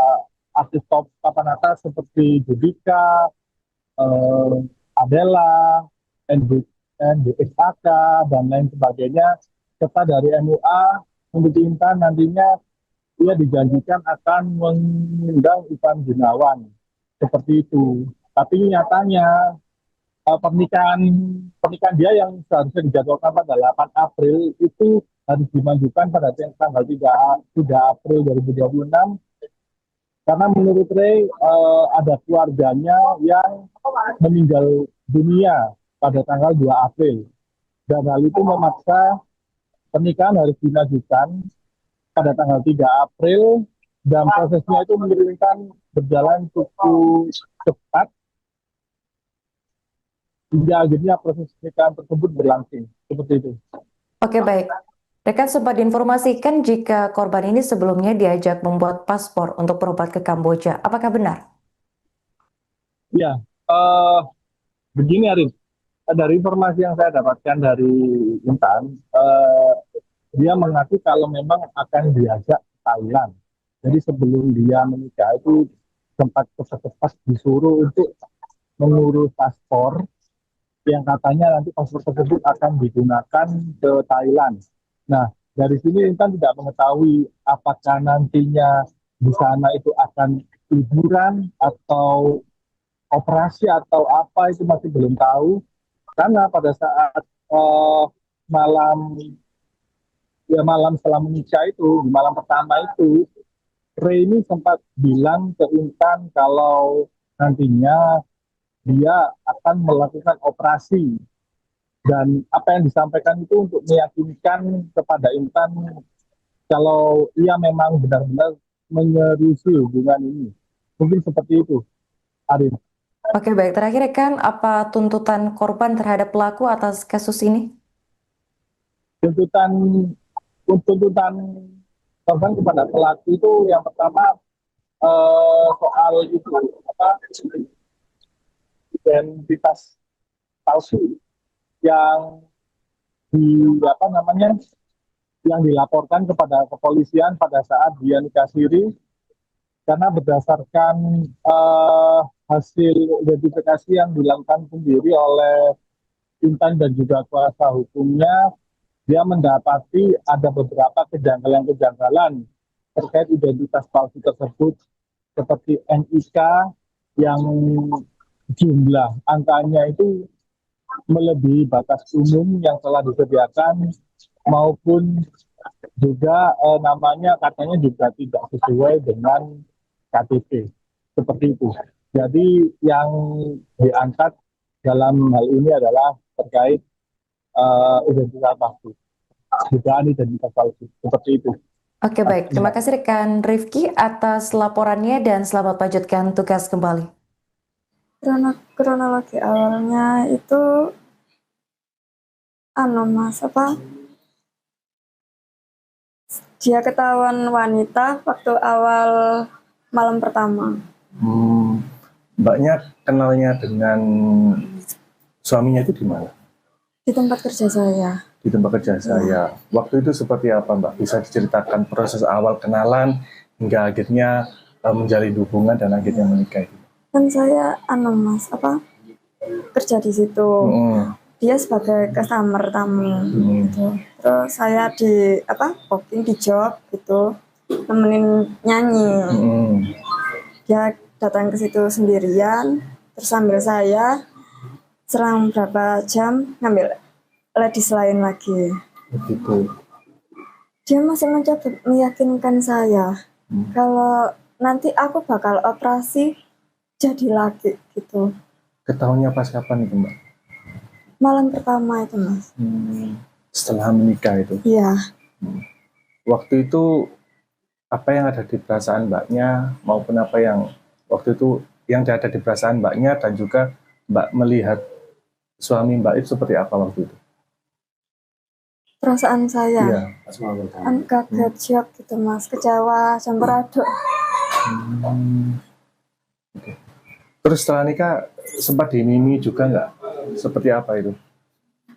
Speaker 5: artis top papan atas seperti Judika, Adela, NDXAK, dan lain sebagainya. Serta dari MUA, untuk Intan nantinya dia dijanjikan akan mengundang Ivan Gunawan. Seperti itu. Tapi nyatanya pernikahan dia yang seharusnya dijadwalkan pada 8 April itu harus dimajukan pada tanggal 3 April 2026 karena menurut Ray ada keluarganya yang meninggal dunia pada tanggal 2 April dan hal itu memaksa pernikahan harus dimajukan pada tanggal 3 April dan prosesnya itu mengirimkan berjalan cukup cepat hingga akhirnya proses pernikahan tersebut berlangsung. Seperti itu.
Speaker 4: Oke, baik. Rekan sempat diinformasikan jika korban ini sebelumnya diajak membuat paspor untuk berobat ke Kamboja. Apakah benar?
Speaker 5: Ya, begini Arif. Dari informasi yang saya dapatkan dari Intan, dia mengaku kalau memang akan diajak ke Thailand. Jadi sebelum dia menikah itu sempat cepat-cepat disuruh untuk mengurus paspor yang katanya nanti paspor tersebut akan digunakan ke Thailand. Nah, dari sini Intan tidak mengetahui apakah nantinya di sana itu akan liburan atau operasi atau apa itu masih belum tahu. Karena pada saat malam setelah menikah itu, di malam pertama itu, Ray ini sempat bilang ke Intan kalau nantinya dia akan melakukan operasi dan apa yang disampaikan itu untuk meyakinkan kepada Intan kalau ia memang benar-benar menyerusi hubungan ini. Mungkin seperti itu, Arif.
Speaker 4: Oke, baik. Terakhir, rekan, apa tuntutan korban terhadap pelaku atas kasus ini?
Speaker 5: Tuntutan korban kepada pelaku itu yang pertama soal itu identitas palsu yang yang dilaporkan kepada kepolisian pada saat dia nikah siri karena berdasarkan hasil identifikasi yang dilakukan sendiri oleh Intan dan juga kuasa hukumnya, dia mendapati ada beberapa kejanggalan-kejanggalan terkait identitas palsu tersebut seperti NIK yang jumlah angkanya itu melebihi batas umum yang telah disediakan maupun juga namanya katanya juga tidak sesuai dengan KTP seperti itu. Jadi yang diangkat dalam hal ini adalah terkait identitas palsu, dugaan identitas palsu seperti itu.
Speaker 4: Oke, baik. Terima kasih rekan Rifki atas laporannya dan selamat lanjutkan tugas kembali.
Speaker 2: Kronologi awalnya itu Mas, dia ketahuan wanita waktu awal malam pertama.
Speaker 3: Mbaknya kenalnya dengan suaminya itu di mana?
Speaker 2: Di tempat kerja saya.
Speaker 3: Di tempat kerja saya. Waktu itu seperti apa, Mbak? Bisa diceritakan proses awal kenalan hingga akhirnya menjalin hubungan dan akhirnya menikah itu?
Speaker 2: Kan saya Mas, kerja di situ. Dia sebagai customer tamu gitu. Terus saya di booking di job gitu, nemenin nyanyi. Dia datang ke situ sendirian, terus sambil saya selang berapa jam ngambil ladies lain lagi.
Speaker 3: Begitu.
Speaker 2: Dia masih mencoba meyakinkan saya kalau nanti aku bakal operasi jadi laki gitu.
Speaker 3: Ketahuannya pas kapan itu, Mbak?
Speaker 2: Malam pertama itu, Mas.
Speaker 3: Setelah menikah itu?
Speaker 2: Iya.
Speaker 3: Waktu itu apa yang ada di perasaan Mbaknya maupun apa yang waktu itu yang ada di perasaan Mbaknya dan juga Mbak melihat suami Mbak itu seperti apa waktu itu?
Speaker 2: Perasaan saya?
Speaker 3: Iya.
Speaker 2: Kan kaget, shock gitu, Mas. Kecewa, campur aduk.
Speaker 3: Okay. Terus setelah nikah sempat dimimi juga nggak? Seperti apa itu?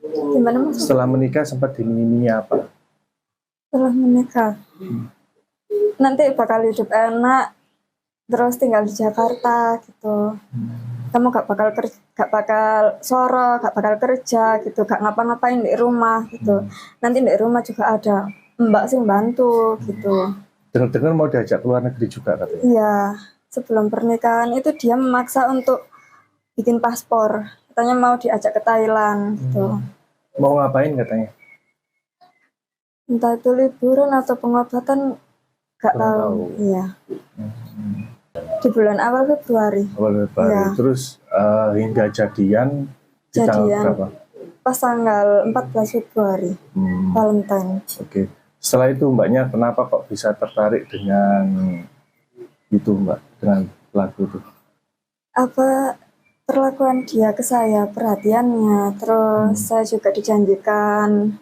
Speaker 2: Gimana, Mas?
Speaker 3: Setelah menikah sempat dimimi apa?
Speaker 2: Setelah menikah, nanti bakal hidup enak, terus tinggal di Jakarta gitu. Kamu gak bakal soro, gak bakal kerja gitu, gak ngapa-ngapain di rumah gitu. Nanti di rumah juga ada mbak sing bantu gitu.
Speaker 3: Dengar-dengar mau diajak ke luar negeri juga katanya?
Speaker 2: Iya, sebelum pernikahan itu dia memaksa untuk bikin paspor. Katanya mau diajak ke Thailand gitu.
Speaker 3: Mau ngapain katanya?
Speaker 2: Entah itu liburan atau pengobatan, gak tahu. Iya. Di bulan awal Februari.
Speaker 3: Awal Februari.
Speaker 2: Ya.
Speaker 3: Terus hingga jadian di tanggal berapa?
Speaker 2: Pas tanggal 14 Februari. Valentine.
Speaker 3: Oke. Setelah itu Mbaknya kenapa kok bisa tertarik dengan itu, Mbak? Dengan pelaku itu?
Speaker 2: Perlakuan dia ke saya, perhatiannya, terus saya juga dijanjikan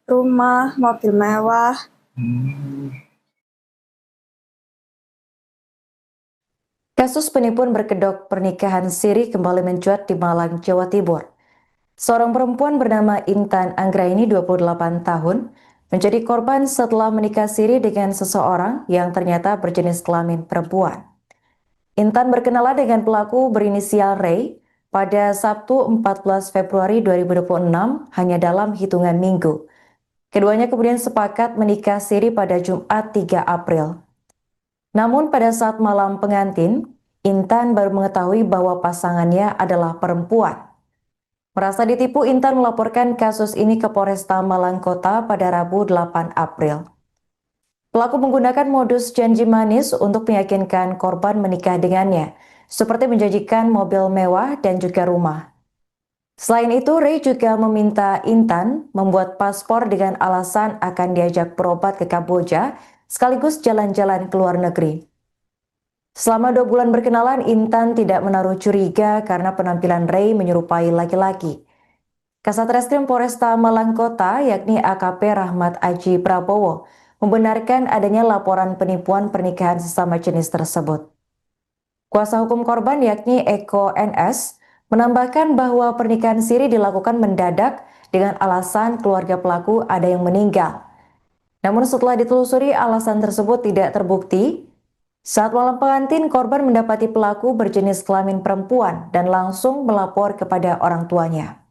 Speaker 2: rumah, mobil mewah.
Speaker 4: Kasus penipuan berkedok pernikahan siri kembali mencuat di Malang, Jawa Timur. Seorang perempuan bernama Intan Anggraini, 28 tahun, menjadi korban setelah menikah siri dengan seseorang yang ternyata berjenis kelamin perempuan. Intan berkenalan dengan pelaku berinisial Ray pada Sabtu 14 Februari 2026 hanya dalam hitungan minggu. Keduanya kemudian sepakat menikah siri pada Jumat 3 April. Namun pada saat malam pengantin, Intan baru mengetahui bahwa pasangannya adalah perempuan. Merasa ditipu, Intan melaporkan kasus ini ke Polresta Malang Kota pada Rabu 8 April. Pelaku menggunakan modus janji manis untuk meyakinkan korban menikah dengannya, seperti menjanjikan mobil mewah dan juga rumah. Selain itu, Ray juga meminta Intan membuat paspor dengan alasan akan diajak berobat ke Kamboja, sekaligus jalan-jalan ke luar negeri. Selama 2 bulan berkenalan, Intan tidak menaruh curiga karena penampilan Ray menyerupai laki-laki. Kasat Reskrim Polresta Malang Kota, yakni AKP Rahmat Aji Prabowo, membenarkan adanya laporan penipuan pernikahan sesama jenis tersebut. Kuasa hukum korban, yakni Eko NS, menambahkan bahwa pernikahan siri dilakukan mendadak dengan alasan keluarga pelaku ada yang meninggal. Namun setelah ditelusuri, alasan tersebut tidak terbukti. Saat malam pengantin, korban mendapati pelaku berjenis kelamin perempuan dan langsung melapor kepada orang tuanya.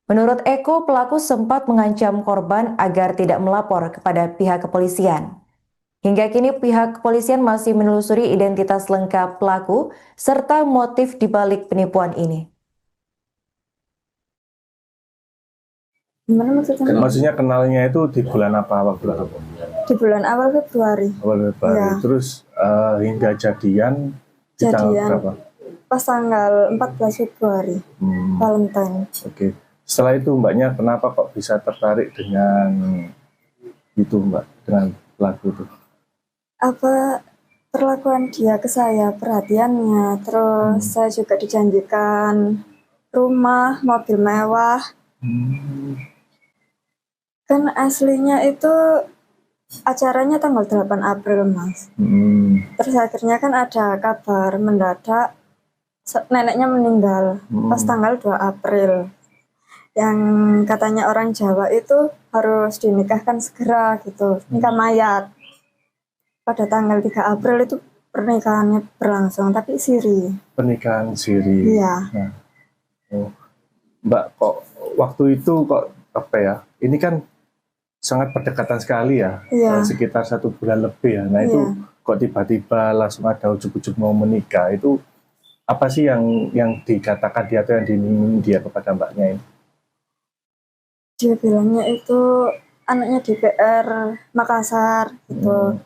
Speaker 4: Menurut Eko, pelaku sempat mengancam korban agar tidak melapor kepada pihak kepolisian. Hingga kini pihak kepolisian masih menelusuri identitas lengkap pelaku serta motif dibalik penipuan ini.
Speaker 2: Gimana maksudnya?
Speaker 3: Maksudnya kenalnya itu di bulan apa waktu itu?
Speaker 2: Di bulan awal Februari.
Speaker 3: Awal Februari.
Speaker 2: Ya.
Speaker 3: Terus hingga jadian di tanggal berapa?
Speaker 2: Pas tanggal 14 Februari. Valentine.
Speaker 3: Oke. Setelah itu Mbaknya kenapa kok bisa tertarik dengan itu, Mbak? Dengan pelaku itu?
Speaker 2: Apa perlakuan dia ke saya, perhatiannya, terus saya juga dijanjikan rumah, mobil mewah. Kan aslinya itu acaranya tanggal 8 April, Mas. Terus akhirnya kan ada kabar mendadak neneknya meninggal pas tanggal 2 April. Yang katanya orang Jawa itu harus dinikahkan segera gitu, nikah mayat. Pada tanggal 3 April itu pernikahannya berlangsung, tapi siri.
Speaker 3: Pernikahan siri.
Speaker 2: Iya.
Speaker 3: Nah, Mbak, kok waktu itu kok apa ya? Ini kan sangat berdekatan sekali ya, sekitar 1 bulan lebih ya. Nah itu kok tiba-tiba langsung ada ujuk-ujuk mau menikah, itu apa sih yang dikatakan dia atau yang diminta dia kepada mbaknya ini?
Speaker 2: Dia bilangnya itu anaknya DPR Makassar gitu.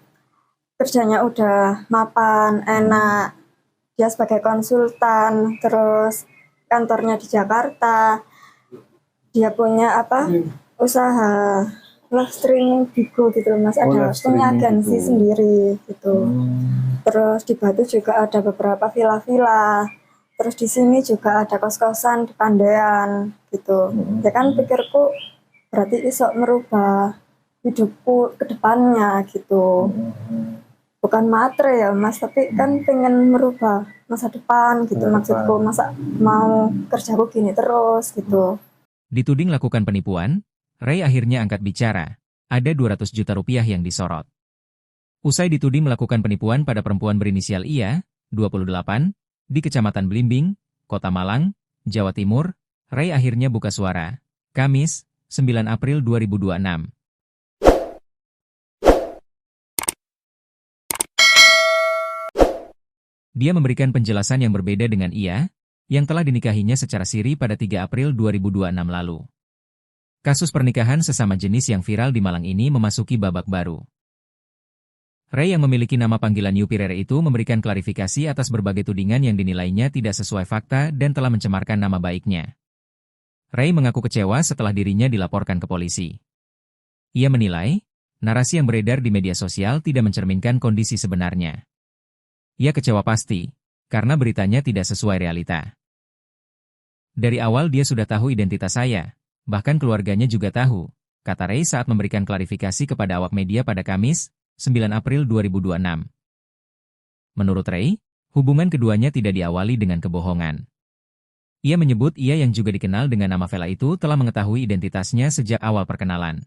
Speaker 2: Kerjanya udah mapan, enak. Dia sebagai konsultan, terus kantornya di Jakarta. Dia punya usaha live streaming Bigo gitu loh, Mas. Ada punya agensi sendiri gitu. Terus di Batu juga ada beberapa villa-villa. Terus di sini juga ada kos-kosan di Pandean gitu. Ya kan pikirku berarti iso merubah hidupku ke depannya gitu. Bukan matre ya, Mas, tapi kan pengen merubah masa depan gitu. Maksudku, masa mau kerjaku gini terus gitu.
Speaker 1: Dituding lakukan penipuan, Ray akhirnya angkat bicara. Ada 200 juta rupiah yang disorot. Usai dituding melakukan penipuan pada perempuan berinisial IA, 28, di Kecamatan Blimbing, Kota Malang, Jawa Timur, Ray akhirnya buka suara. Kamis, 9 April 2026. Dia memberikan penjelasan yang berbeda dengan IA, yang telah dinikahinya secara siri pada 3 April 2026 lalu. Kasus pernikahan sesama jenis yang viral di Malang ini memasuki babak baru. Ray yang memiliki nama panggilan Yupirere itu memberikan klarifikasi atas berbagai tudingan yang dinilainya tidak sesuai fakta dan telah mencemarkan nama baiknya. Ray mengaku kecewa setelah dirinya dilaporkan ke polisi. Ia menilai, narasi yang beredar di media sosial tidak mencerminkan kondisi sebenarnya. Ia kecewa pasti, karena beritanya tidak sesuai realita. Dari awal dia sudah tahu identitas saya, bahkan keluarganya juga tahu, kata Ray saat memberikan klarifikasi kepada awak media pada Kamis, 9 April 2026. Menurut Ray, hubungan keduanya tidak diawali dengan kebohongan. Ia menyebut ia yang juga dikenal dengan nama Vela itu telah mengetahui identitasnya sejak awal perkenalan.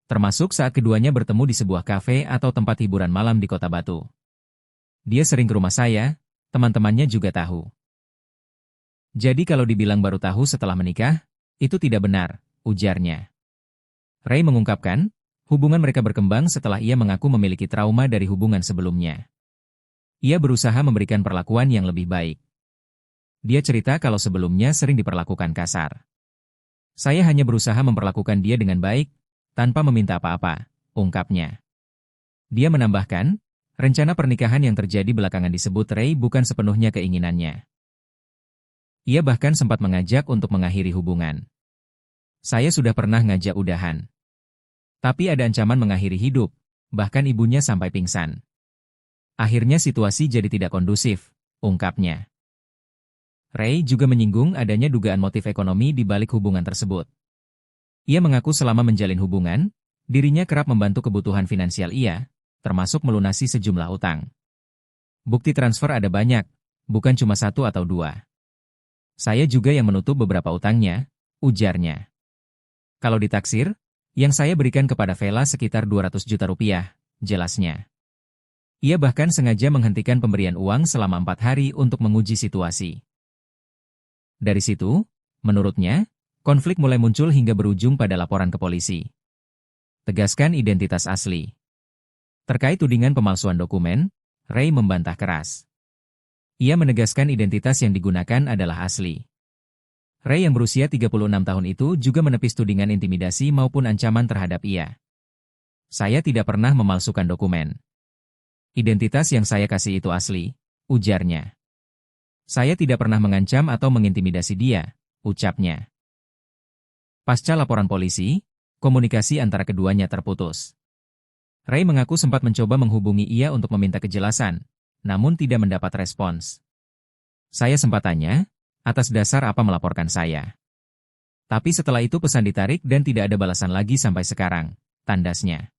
Speaker 1: Termasuk saat keduanya bertemu di sebuah kafe atau tempat hiburan malam di Kota Batu. Dia sering ke rumah saya, teman-temannya juga tahu. Jadi kalau dibilang baru tahu setelah menikah, itu tidak benar, ujarnya. Ray mengungkapkan, hubungan mereka berkembang setelah ia mengaku memiliki trauma dari hubungan sebelumnya. Ia berusaha memberikan perlakuan yang lebih baik. Dia cerita kalau sebelumnya sering diperlakukan kasar. Saya hanya berusaha memperlakukan dia dengan baik, tanpa meminta apa-apa, ungkapnya. Dia menambahkan, rencana pernikahan yang terjadi belakangan disebut Ray bukan sepenuhnya keinginannya. Ia bahkan sempat mengajak untuk mengakhiri hubungan. Saya sudah pernah ngajak udahan. Tapi ada ancaman mengakhiri hidup, bahkan ibunya sampai pingsan. Akhirnya situasi jadi tidak kondusif, ungkapnya. Ray juga menyinggung adanya dugaan motif ekonomi di balik hubungan tersebut. Ia mengaku selama menjalin hubungan, dirinya kerap membantu kebutuhan finansial ia, termasuk melunasi sejumlah utang. Bukti transfer ada banyak, bukan cuma 1 atau 2. Saya juga yang menutup beberapa utangnya, ujarnya. Kalau ditaksir, yang saya berikan kepada Vela sekitar 200 juta rupiah, jelasnya. Ia bahkan sengaja menghentikan pemberian uang selama 4 hari untuk menguji situasi. Dari situ, menurutnya, konflik mulai muncul hingga berujung pada laporan ke polisi. Tegaskan identitas asli. Terkait tudingan pemalsuan dokumen, Ray membantah keras. Ia menegaskan identitas yang digunakan adalah asli. Ray yang berusia 36 tahun itu juga menepis tudingan intimidasi maupun ancaman terhadap ia. Saya tidak pernah memalsukan dokumen. Identitas yang saya kasih itu asli, ujarnya. Saya tidak pernah mengancam atau mengintimidasi dia, ucapnya. Pasca laporan polisi, komunikasi antara keduanya terputus. Ray mengaku sempat mencoba menghubungi ia untuk meminta kejelasan, namun tidak mendapat respons. Saya sempat tanya, atas dasar apa melaporkan saya? Tapi setelah itu pesan ditarik dan tidak ada balasan lagi sampai sekarang, tandasnya.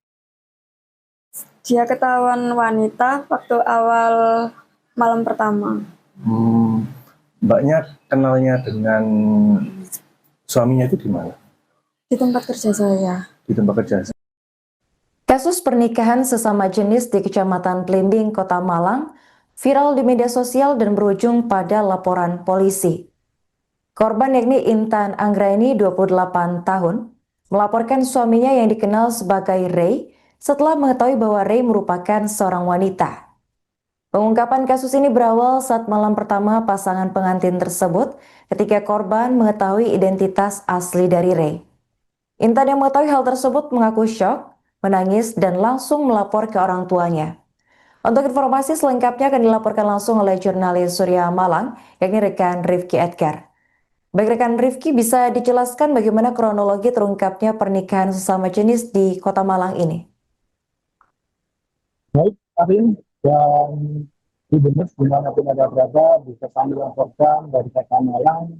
Speaker 2: Dia ketahuan wanita waktu awal malam pertama.
Speaker 3: Mbaknya kenalnya dengan suaminya itu di mana?
Speaker 2: Di tempat kerja saya.
Speaker 3: Di tempat kerja.
Speaker 4: Kasus pernikahan sesama jenis di Kecamatan Blimbing, Kota Malang, viral di media sosial dan berujung pada laporan polisi. Korban yakni Intan Anggraini, 28 tahun, melaporkan suaminya yang dikenal sebagai Ray setelah mengetahui bahwa Ray merupakan seorang wanita. Pengungkapan kasus ini berawal saat malam pertama pasangan pengantin tersebut ketika korban mengetahui identitas asli dari Ray. Intan yang mengetahui hal tersebut mengaku syok, menangis, dan langsung melapor ke orang tuanya. Untuk informasi selengkapnya akan dilaporkan langsung oleh jurnalis Surya Malang, yakni rekan Rifki Edgar. Baik rekan Rifki, bisa dijelaskan bagaimana kronologi terungkapnya pernikahan sesama jenis di Kota Malang ini?
Speaker 5: Baik, Arin, dan di Benes, dimanapun ada berada, bisa kami laporkan dari Kota Malang,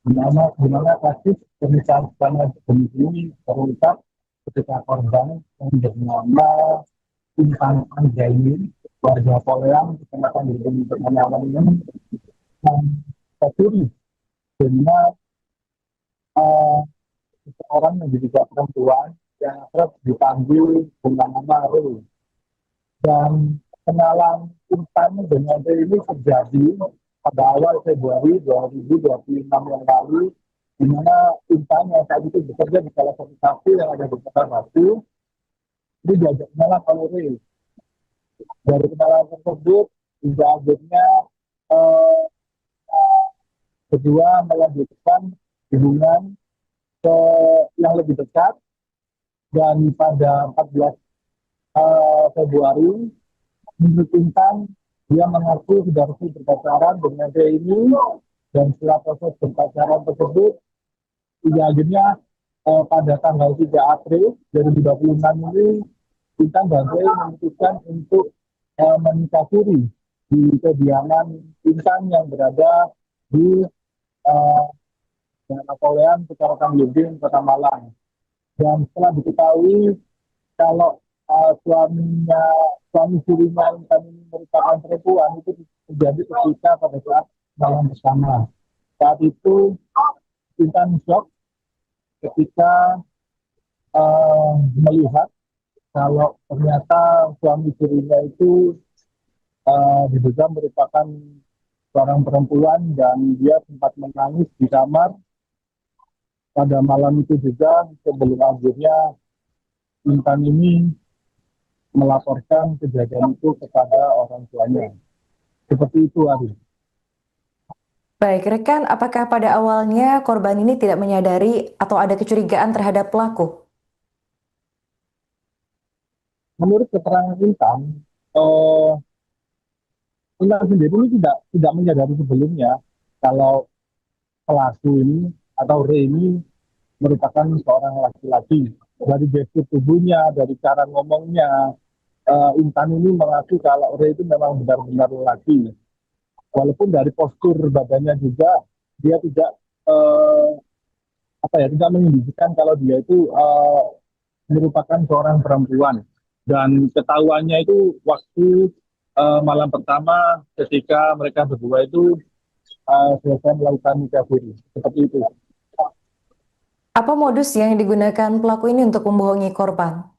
Speaker 5: di mana kasus pernikahan sesama jenis ini terungkap ketika korban yang bernama Intan Anggraini, warga Poleang, kecamatan Blimbing, Kota Malang ini, tercuri dengan seseorang yang diduga perempuan yang kerap dipanggil dengan nama Ray. Dan kenalan Intan dengan Ray ini terjadi pada awal Februari 2026 yang lalu, di mana Intan yang saat itu bekerja di salah satu kafe yang ada di Kota Batu, ini diajak kenalan oleh Ray. Dari kenalan tersebut, hingga akhirnya kedua melanjutkan hubungan ke yang lebih dekat, dan pada 14 Februari, menurut Intan, dia mengaku sudah resmi berpacaran dengan Ray ini, dan setelah proses berpacaran tersebut, hingga akhirnya pada tanggal 3 April 2026 ini, Intan dan Ray memutuskan untuk menikah siri di kediaman Intan yang berada di Napoleon, Kecamatan Blimbing, Kota Malang. Dan setelah diketahui kalau suami sirinya Intan ini merupakan perempuan, itu terjadi ketika pada saat malam bersama. Saat itu Intan shock ketika melihat kalau ternyata suami sirinya itu diduga merupakan seorang perempuan, dan dia sempat menangis di kamar pada malam itu juga, sebelum akhirnya Intan ini melaporkan kejadian itu kepada orang tuanya. Seperti itu, Ari.
Speaker 4: Baik, rekan, apakah pada awalnya korban ini tidak menyadari atau ada kecurigaan terhadap pelaku?
Speaker 5: Menurut keterangan Intan, Intan sendiri ini tidak menyadari sebelumnya kalau pelaku ini atau Ray ini merupakan seorang laki-laki. Dari gestur tubuhnya, dari cara ngomongnya, Intan ini mengaku kalau Ray itu memang benar-benar laki. Walaupun dari postur badannya juga dia tidak tidak menunjukkan kalau dia itu merupakan seorang perempuan. Dan ketahuannya itu waktu malam pertama ketika mereka berdua itu selesai melakukan nikah siri. Seperti itu.
Speaker 4: Apa modus yang digunakan pelaku ini untuk membohongi korban?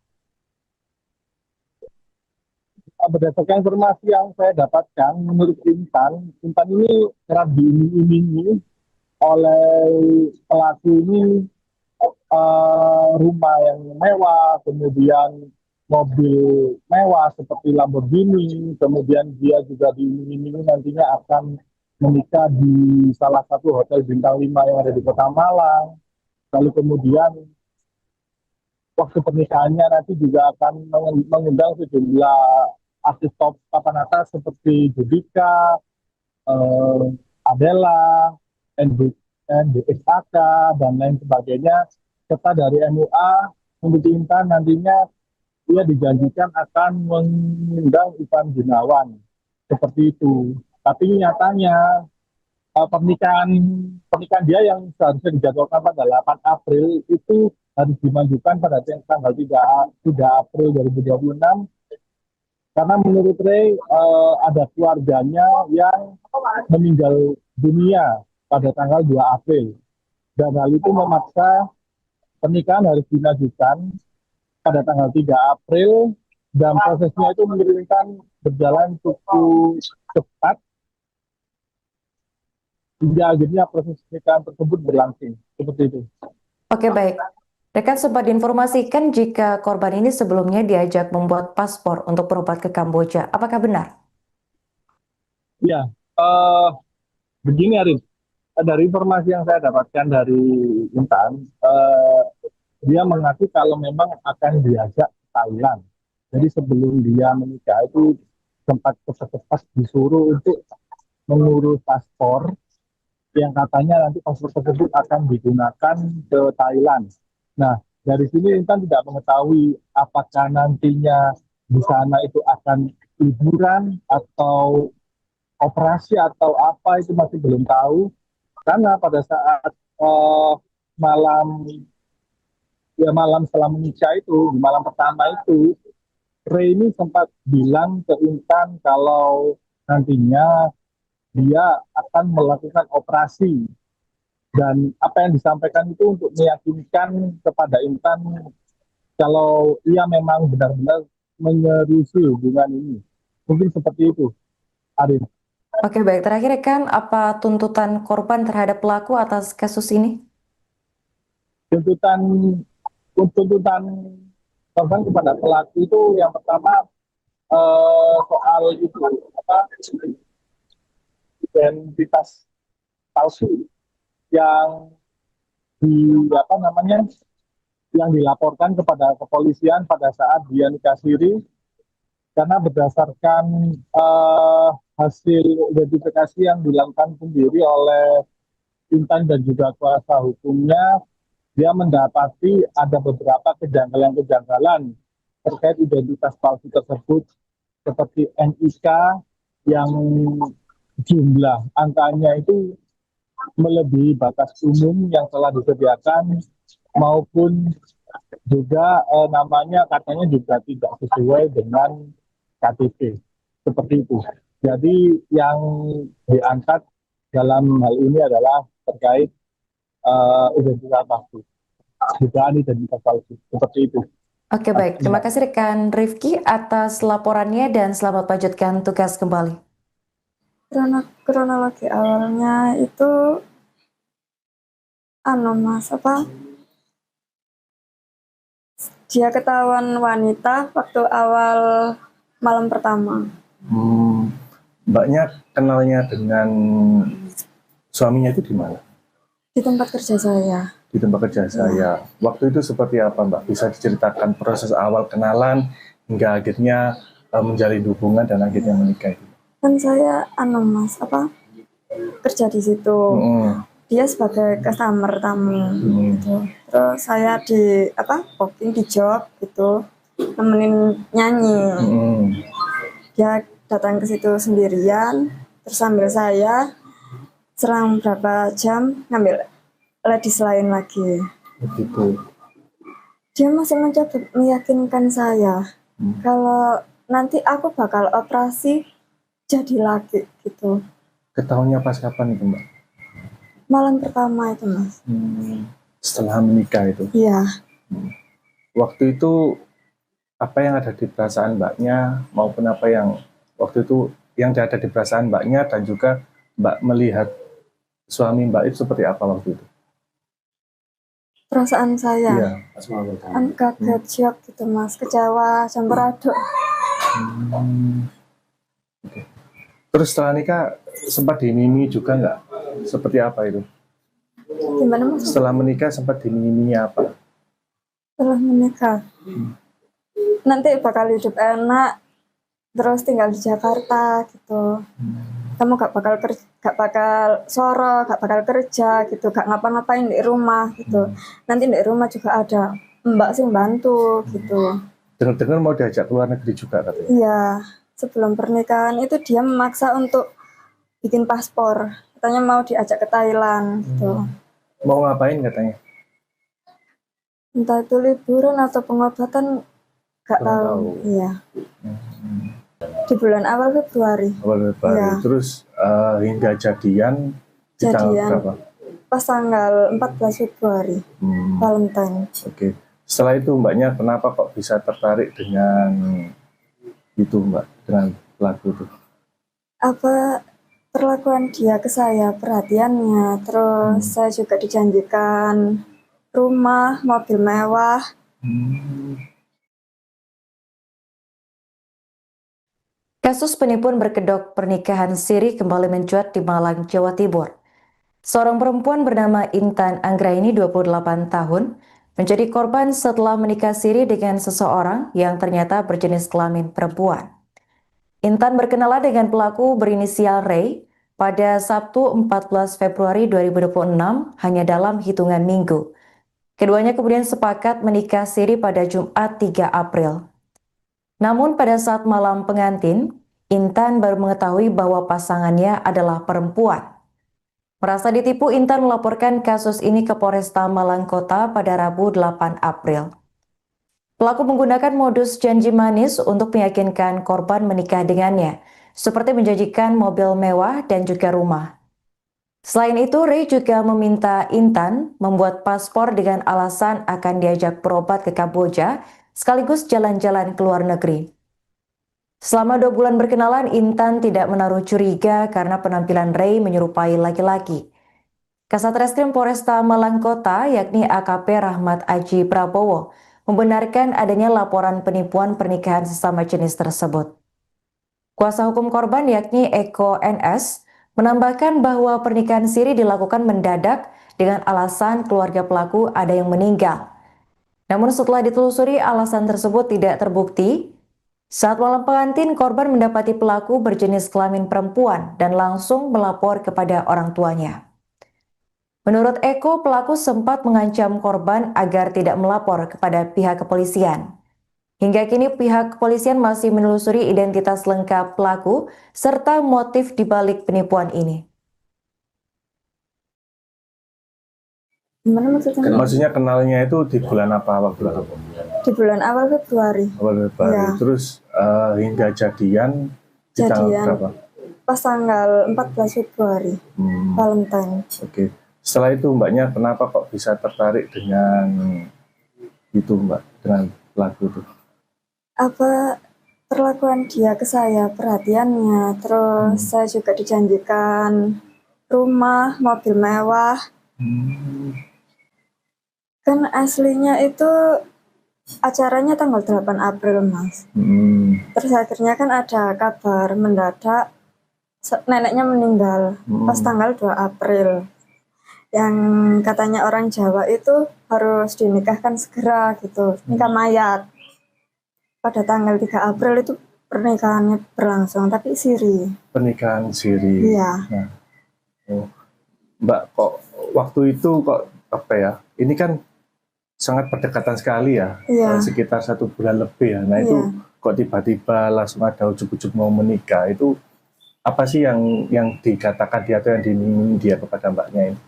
Speaker 5: Berdasarkan informasi yang saya dapatkan, menurut Intan ini kerap diiming-imingi oleh pelaku ini rumah yang mewah, kemudian mobil mewah seperti Lamborghini, kemudian dia juga diiming-imingi nantinya akan menikah di salah satu hotel bintang 5 yang ada di Kota Malang. Lalu kemudian waktu pernikahannya nanti juga akan mengundang sejumlah artis top papan atas seperti Judika, Adela, NDXAK, dan lain sebagainya, serta dari MUA. Menurut Intan nantinya dia dijanjikan akan mengundang Ivan Gunawan seperti itu. Tapi nyatanya pernikahan pernikahan dia yang seharusnya dijadwalkan pada 8 April itu harus dimajukan pada tanggal 3 April 2026 karena menurut Ray ada keluarganya yang meninggal dunia pada tanggal 2 April dan hal itu memaksa pernikahan harus dimajukan pada tanggal 3 April dan prosesnya itu mengirimkan berjalan cukup cepat hingga akhirnya proses pernikahan tersebut berlangsung seperti itu.
Speaker 4: Oke, baik. Rekan sempat diinformasikan jika korban ini sebelumnya diajak membuat paspor untuk berobat ke Kamboja. Apakah benar?
Speaker 5: Ya, begini Arif, dari informasi yang saya dapatkan dari Intan, dia mengaku kalau memang akan diajak ke Thailand. Jadi sebelum dia menikah itu sempat cepat-cepat disuruh untuk mengurus paspor yang katanya nanti paspor tersebut akan digunakan ke Thailand. Nah, dari sini Intan tidak mengetahui apakah nantinya di sana itu akan liburan atau operasi atau apa itu masih belum tahu. Karena pada saat malam setelah menikah itu, di malam pertama itu, Ray ini sempat bilang ke Intan kalau nantinya dia akan melakukan operasi dan apa yang disampaikan itu untuk meyakinkan kepada Intan kalau ia memang benar-benar menyerusi hubungan ini. Mungkin seperti itu, Arif.
Speaker 4: Oke, baik. Terakhir, rekan, apa tuntutan korban terhadap pelaku atas kasus ini?
Speaker 5: Tuntutan korban kepada pelaku itu yang pertama soal itu apa identitas palsu yang yang dilaporkan kepada kepolisian pada saat dia nikah siri karena berdasarkan hasil identifikasi yang dilakukan sendiri oleh Intan dan juga kuasa hukumnya, dia mendapati ada beberapa kejanggalan-kejanggalan terkait identitas palsu tersebut seperti NIK yang jumlah angkanya itu melebihi batas umum yang telah disediakan maupun juga namanya katanya juga tidak sesuai dengan KTP seperti itu. Jadi yang diangkat dalam hal ini adalah terkait identitas palsu, dugaan identitas palsu seperti itu.
Speaker 4: Oke, baik. Terima kasih rekan Rifki atas laporannya dan selamat melanjutkan tugas kembali.
Speaker 2: Kronologi awalnya itu Mas dia ketahuan wanita waktu awal malam pertama.
Speaker 3: Mbaknya kenalnya dengan suaminya itu di mana?
Speaker 2: Di tempat kerja saya.
Speaker 3: Di tempat kerja saya. Waktu itu seperti apa, Mbak? Bisa diceritakan proses awal kenalan hingga akhirnya menjalin hubungan dan akhirnya menikah itu?
Speaker 2: Kan saya Mas kerja di situ. Dia sebagai customer tamu gitu. Terus saya di booking di job gitu, nemenin nyanyi. Dia datang ke situ sendirian, terus sambil saya selang berapa jam ngambil ladies lain lagi.
Speaker 3: Begitu.
Speaker 2: Dia masih mencoba meyakinkan saya kalau nanti aku bakal operasi jadi laki gitu.
Speaker 3: Ketahuannya pas kapan itu, Mbak?
Speaker 2: Malam pertama itu, Mas.
Speaker 3: Setelah menikah itu?
Speaker 2: Iya.
Speaker 3: Waktu itu apa yang ada di perasaan Mbaknya maupun apa yang waktu itu yang ada di perasaan Mbaknya dan juga Mbak melihat suami Mbak itu seperti apa waktu itu?
Speaker 2: Perasaan saya?
Speaker 3: Iya.
Speaker 2: Kaget, syok gitu, Mas. Kecewa, campur aduk.
Speaker 3: Okay. Terus setelah nikah sempat dimimi juga nggak? Seperti apa itu?
Speaker 2: Gimana, Mas?
Speaker 3: Setelah menikah sempat dimiminya apa?
Speaker 2: Setelah menikah, nanti bakal hidup enak, terus tinggal di Jakarta gitu. Kamu gak bakal soro, gak bakal kerja gitu, gak ngapa-ngapain di rumah gitu. Nanti di rumah juga ada mbak sih bantu gitu.
Speaker 3: Dengar-dengar mau diajak ke luar negeri juga katanya.
Speaker 2: Iya, sebelum pernikahan itu dia memaksa untuk bikin paspor. Katanya mau diajak ke Thailand gitu.
Speaker 3: Mau ngapain katanya?
Speaker 2: Entah itu liburan atau pengobatan, nggak
Speaker 3: Kurang
Speaker 2: tahu.
Speaker 3: tahu.
Speaker 2: Iya,
Speaker 3: Hmm.
Speaker 2: di bulan awal Februari.
Speaker 3: Awal Februari.
Speaker 2: Iya.
Speaker 3: Terus hingga jadian di tanggal
Speaker 2: Jadian
Speaker 3: berapa?
Speaker 2: pas tanggal 14 Februari, Valentine.
Speaker 3: Oke. Setelah itu mbaknya kenapa kok bisa tertarik dengan itu mbak, dengan lagu itu?
Speaker 2: Apa perlakuan dia ke saya, perhatiannya, terus saya juga dijanjikan rumah, mobil mewah.
Speaker 4: Kasus penipuan berkedok pernikahan siri kembali mencuat di Malang, Jawa Timur. Seorang perempuan bernama Intan Anggraini 28 tahun menjadi korban setelah menikah siri dengan seseorang yang ternyata berjenis kelamin perempuan. Intan berkenalan dengan pelaku berinisial Ray pada Sabtu 14 Februari 2026 hanya dalam hitungan minggu. Keduanya kemudian sepakat menikah siri pada Jumat 3 April. Namun pada saat malam pengantin, Intan baru mengetahui bahwa pasangannya adalah perempuan. Merasa ditipu, Intan melaporkan kasus ini ke Polresta Malang Kota pada Rabu 8 April. Pelaku menggunakan modus janji manis untuk meyakinkan korban menikah dengannya, seperti menjanjikan mobil mewah dan juga rumah. Selain itu, Ray juga meminta Intan membuat paspor dengan alasan akan diajak berobat ke Kamboja, sekaligus jalan-jalan ke luar negeri. Selama 2 bulan berkenalan, Intan tidak menaruh curiga karena penampilan Ray menyerupai laki-laki. Kasat Reskrim Polresta Malang Kota, yakni AKP Rahmat Aji Prabowo, membenarkan adanya laporan penipuan pernikahan sesama jenis tersebut. Kuasa hukum korban, yakni Eko NS, menambahkan bahwa pernikahan siri dilakukan mendadak dengan alasan keluarga pelaku ada yang meninggal. Namun setelah ditelusuri, alasan tersebut tidak terbukti. Saat malam pengantin, korban mendapati pelaku berjenis kelamin perempuan dan langsung melapor kepada orang tuanya. Menurut Eko, pelaku sempat mengancam korban agar tidak melapor kepada pihak kepolisian. Hingga kini pihak kepolisian masih menelusuri identitas lengkap pelaku serta motif dibalik penipuan ini.
Speaker 2: Gimana maksudnya?
Speaker 3: Maksudnya kenalnya itu di bulan apa waktu itu?
Speaker 2: Di bulan awal Februari.
Speaker 3: Awal Februari.
Speaker 2: Ya.
Speaker 3: Terus hingga jadian di tanggal berapa?
Speaker 2: Pas tanggal 14 Februari, Valentine.
Speaker 3: Oke. Setelah itu mbaknya kenapa kok bisa tertarik dengan itu mbak, dengan lagu itu?
Speaker 2: Apa perlakuan dia ke saya, perhatiannya, terus saya juga dijanjikan rumah, mobil mewah. Kan aslinya itu acaranya tanggal 8 April, Mas. Terus akhirnya kan ada kabar mendadak neneknya meninggal pas tanggal 2 April. Yang katanya orang Jawa itu harus dinikahkan segera gitu, nikah mayat. Pada tanggal 3 April itu pernikahannya berlangsung, tapi siri.
Speaker 3: Pernikahan siri.
Speaker 2: Iya.
Speaker 3: Nah, Mbak, kok waktu itu kok apa ya, ini kan sangat berdekatan sekali ya, sekitar 1 bulan lebih ya. Nah itu kok tiba-tiba langsung ada ujuk-ujuk mau menikah, itu apa sih yang dikatakan dia atau yang diminta dia kepada mbaknya ini?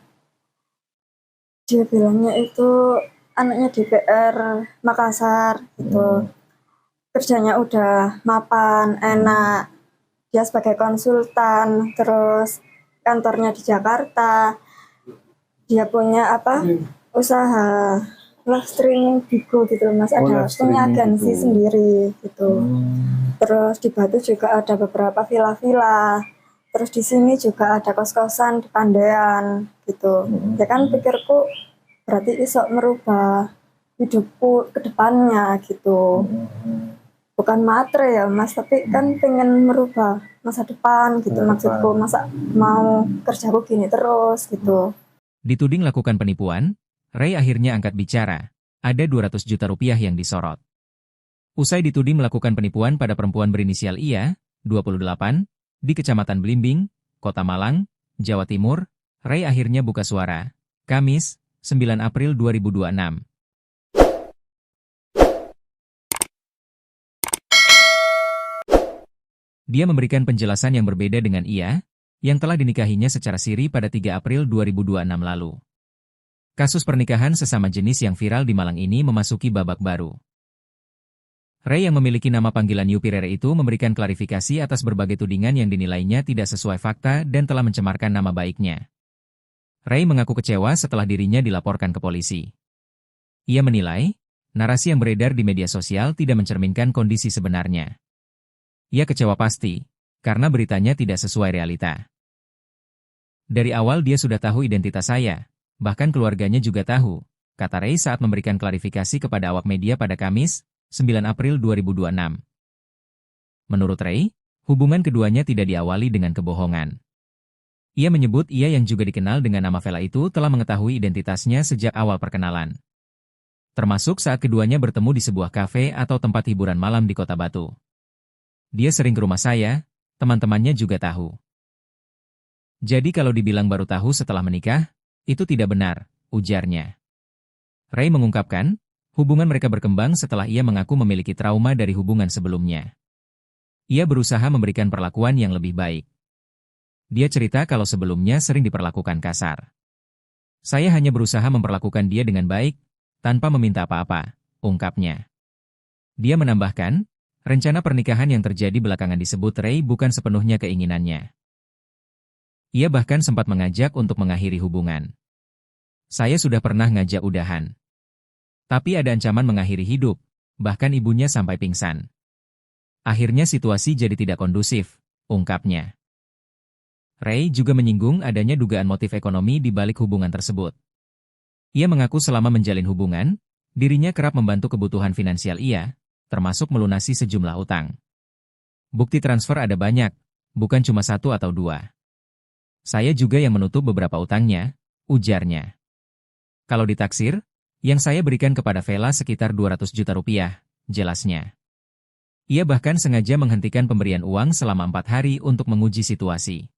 Speaker 2: Dia bilangnya itu anaknya DPR Makassar gitu. Kerjanya udah mapan, enak. Dia sebagai konsultan, terus kantornya di Jakarta. Dia punya usaha live streaming Bigo gitu Mas, ada punya agensi sendiri gitu. Terus di Batu juga ada beberapa villa-villa. Terus di sini juga ada kos-kosan di Pandean gitu. Ya kan pikirku berarti iso merubah hidupku ke depannya gitu. Bukan matre ya Mas, tapi kan pengen merubah masa depan gitu maksudku. Masa mau kerjaku gini terus gitu.
Speaker 1: Dituding lakukan penipuan, Ray akhirnya angkat bicara. Ada 200 juta rupiah yang disorot. Usai dituding melakukan penipuan pada perempuan berinisial IA, 28, di Kecamatan Blimbing, Kota Malang, Jawa Timur, Ray akhirnya buka suara. Kamis, 9 April 2026. Dia memberikan penjelasan yang berbeda dengan ia, yang telah dinikahinya secara siri pada 3 April 2026 lalu. Kasus pernikahan sesama jenis yang viral di Malang ini memasuki babak baru. Ray yang memiliki nama panggilan Yupirere itu memberikan klarifikasi atas berbagai tudingan yang dinilainya tidak sesuai fakta dan telah mencemarkan nama baiknya. Ray mengaku kecewa setelah dirinya dilaporkan ke polisi. Ia menilai, narasi yang beredar di media sosial tidak mencerminkan kondisi sebenarnya. Ia kecewa pasti, karena beritanya tidak sesuai realita. Dari awal dia sudah tahu identitas saya, bahkan keluarganya juga tahu, kata Ray saat memberikan klarifikasi kepada awak media pada Kamis, 9 April 2026. Menurut Ray, hubungan keduanya tidak diawali dengan kebohongan. Ia menyebut ia yang juga dikenal dengan nama Vela itu telah mengetahui identitasnya sejak awal perkenalan. Termasuk saat keduanya bertemu di sebuah kafe atau tempat hiburan malam di Kota Batu. Dia sering ke rumah saya, teman-temannya juga tahu. Jadi kalau dibilang baru tahu setelah menikah, itu tidak benar, ujarnya. Ray mengungkapkan, hubungan mereka berkembang setelah ia mengaku memiliki trauma dari hubungan sebelumnya. Ia berusaha memberikan perlakuan yang lebih baik. Dia cerita kalau sebelumnya sering diperlakukan kasar. Saya hanya berusaha memperlakukan dia dengan baik, tanpa meminta apa-apa, ungkapnya. Dia menambahkan, rencana pernikahan yang terjadi belakangan disebut Ray bukan sepenuhnya keinginannya. Ia bahkan sempat mengajak untuk mengakhiri hubungan. Saya sudah pernah ngajak udahan. Tapi ada ancaman mengakhiri hidup, bahkan ibunya sampai pingsan. Akhirnya situasi jadi tidak kondusif, ungkapnya. Ray juga menyinggung adanya dugaan motif ekonomi di balik hubungan tersebut. Ia mengaku selama menjalin hubungan, dirinya kerap membantu kebutuhan finansial ia, termasuk melunasi sejumlah utang. Bukti transfer ada banyak, bukan cuma 1 atau 2. Saya juga yang menutup beberapa utangnya, ujarnya. Kalau ditaksir, yang saya berikan kepada Vela sekitar 200 juta rupiah, jelasnya. Ia bahkan sengaja menghentikan pemberian uang selama 4 hari untuk menguji situasi.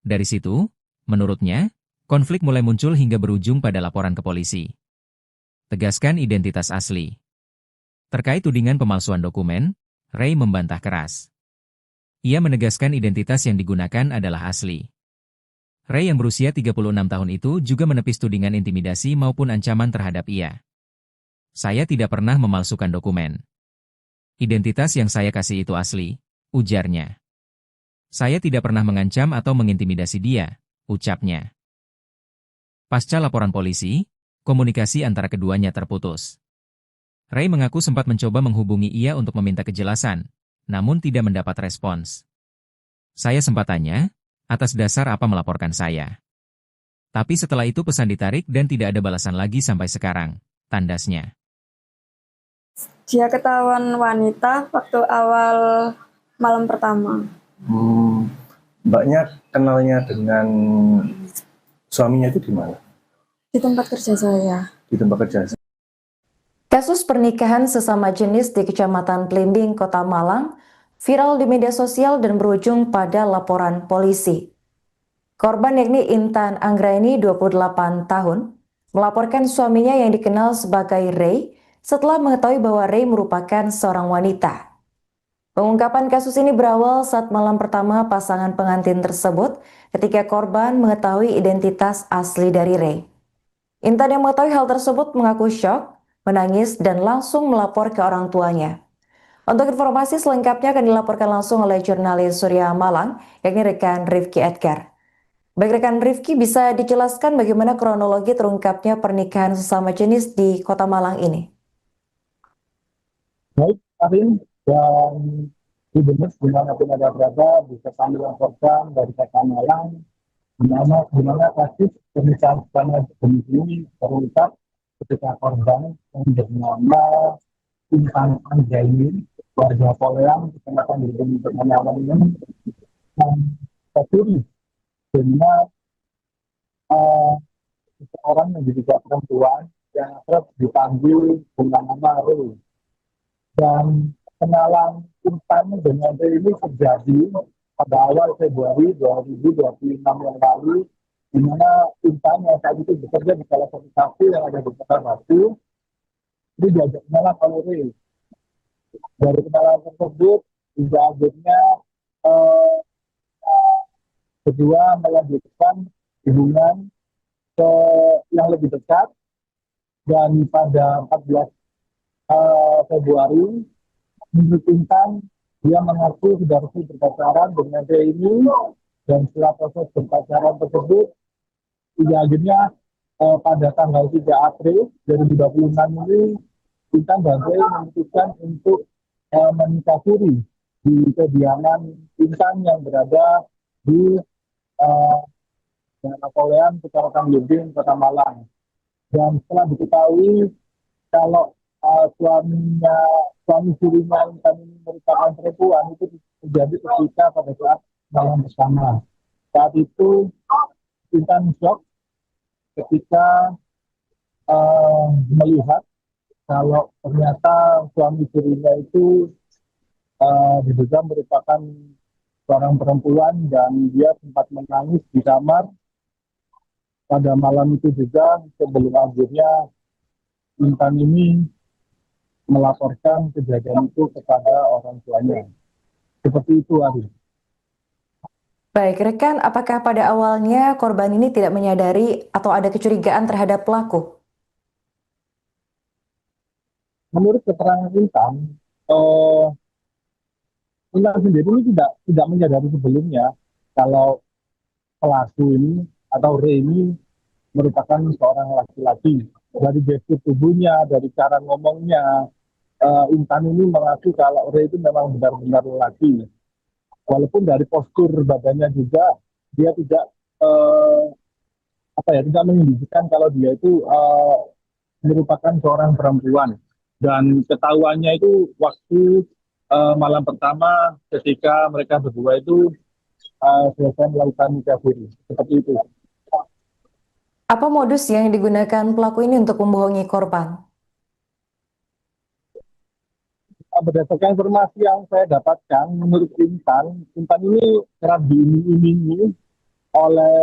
Speaker 1: Dari situ, menurutnya, konflik mulai muncul hingga berujung pada laporan ke polisi. Tegaskan identitas asli. Terkait tudingan pemalsuan dokumen, Ray membantah keras. Ia menegaskan identitas yang digunakan adalah asli. Ray yang berusia 36 tahun itu juga menepis tudingan intimidasi maupun ancaman terhadap ia. Saya tidak pernah memalsukan dokumen. Identitas yang saya kasih itu asli, ujarnya. Saya tidak pernah mengancam atau mengintimidasi dia, ucapnya. Pasca laporan polisi, komunikasi antara keduanya terputus. Ray mengaku sempat mencoba menghubungi ia untuk meminta kejelasan, namun tidak mendapat respons. Saya sempat tanya, atas dasar apa melaporkan saya. Tapi setelah itu pesan ditarik dan tidak ada balasan lagi sampai sekarang, tandasnya.
Speaker 2: Dia ketahuan wanita waktu awal malam pertama.
Speaker 3: Mbaknya kenalnya dengan suaminya itu di mana?
Speaker 2: Di tempat kerja saya.
Speaker 3: Di tempat kerja.
Speaker 4: Kasus pernikahan sesama jenis di Kecamatan Blimbing, Kota Malang, viral di media sosial dan berujung pada laporan polisi. Korban yakni Intan Anggraini, 28 tahun, melaporkan suaminya yang dikenal sebagai Ray setelah mengetahui bahwa Ray merupakan seorang wanita. Pengungkapan kasus ini berawal saat malam pertama pasangan pengantin tersebut ketika korban mengetahui identitas asli dari Ray. Intan yang mengetahui hal tersebut mengaku syok, menangis, dan langsung melapor ke orang tuanya. Untuk informasi selengkapnya akan dilaporkan langsung oleh jurnalis Surya Malang, yakni rekan Rifki Edgar. Baik rekan Rifki, bisa dijelaskan bagaimana kronologi terungkapnya pernikahan sesama jenis di Kota Malang ini?
Speaker 5: Baik, Karin, dan di benar dimanapun ada berada, bisa kami laporkan dari Kota Malang, di mana kasus pernikahan sesama jenis ini terungkap ketika korban yang bernama Intan Anggraini, warga Poleang, kecamatan Blimbing, Kota Malang ini, tercuri dengan seseorang yang diduga perempuan yang akrab dipanggil dengan nama Ray. Dan kenalan Intan dengan Ray ini terjadi pada awal Februari 2026 yang lalu, di mana Intan yang saat itu bekerja di salah satu kafe yang ada di Kota Batu, ini diajak kenalan oleh Ray. Dari kenalan tersebut, hingga akhirnya eh, kedua melanjutkan hubungan ke yang lebih dekat, dan pada 14 Februari menurut Intan dia mengaku sudah resmi berpacaran dengan ini, dan setelah proses berpacaran tersebut hingga akhirnya pada tanggal 3 April 2026 ini Intan dan Ray memutuskan untuk menikah siri di kediaman Intan yang berada di Jalan Napoleon, Kecamatan Blimbing, Kota Malang. Dan setelah diketahui kalau suami sirinya Intan ini merupakan perempuan, itu terjadi ketika pada saat malam bersama. Saat itu Intan shock ketika melihat kalau ternyata suami sirinya itu diduga merupakan seorang perempuan, dan dia sempat menangis di kamar pada malam itu juga, sebelum akhirnya Intan ini melaporkan kejadian itu kepada orang tuanya. Seperti itu, Ari.
Speaker 4: Baik, rekan, apakah pada awalnya korban ini tidak menyadari atau ada kecurigaan terhadap pelaku?
Speaker 5: Menurut keterangan Intan, Intan sendiri ini tidak menyadari sebelumnya kalau pelaku ini atau Ray ini merupakan seorang laki-laki. Dari gestur tubuhnya, dari cara ngomongnya, Intan ini mengaku kalau Ray itu memang benar-benar laki. Walaupun dari postur badannya juga dia tidak tidak menunjukkan kalau dia itu merupakan seorang perempuan. Dan ketahuannya itu waktu malam pertama ketika mereka berdua itu selesai melakukan nikah siri. Seperti itu.
Speaker 4: Apa modus yang digunakan pelaku ini untuk membohongi korban?
Speaker 5: Berdasarkan informasi yang saya dapatkan, menurut Intan ini kerap diiming-imingi oleh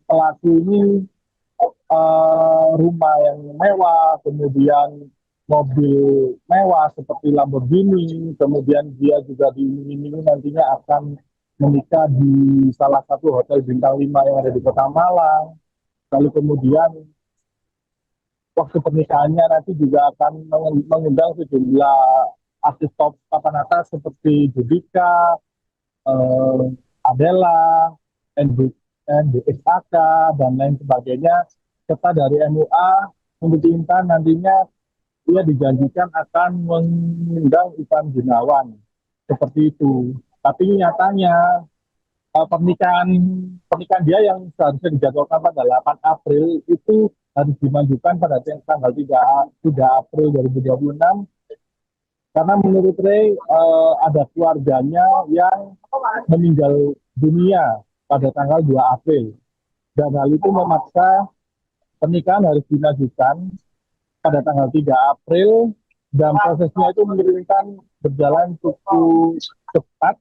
Speaker 5: pelaku ini rumah yang mewah, kemudian mobil mewah seperti Lamborghini, kemudian dia juga diiming-imingi nantinya akan menikah di salah satu hotel bintang 5 yang ada di Kota Malang. Lalu kemudian waktu pernikahannya nanti juga akan mengundang sejumlah artis top papan atas seperti Judika, Adela, NDSAK, dan lain sebagainya. Serta dari MUA, menurut Intan nantinya dia dijanjikan akan mengundang Ivan Gunawan. Seperti itu. Tapi nyatanya pernikahan dia yang seharusnya dijadwalkan pada 8 April itu harus dimajukan pada tanggal 3 April 2026, karena menurut Ray ada keluarganya yang meninggal dunia pada tanggal 2 April, dan hal itu memaksa pernikahan harus dimajukan pada tanggal 3 April, dan prosesnya itu menurunkan berjalan cukup cepat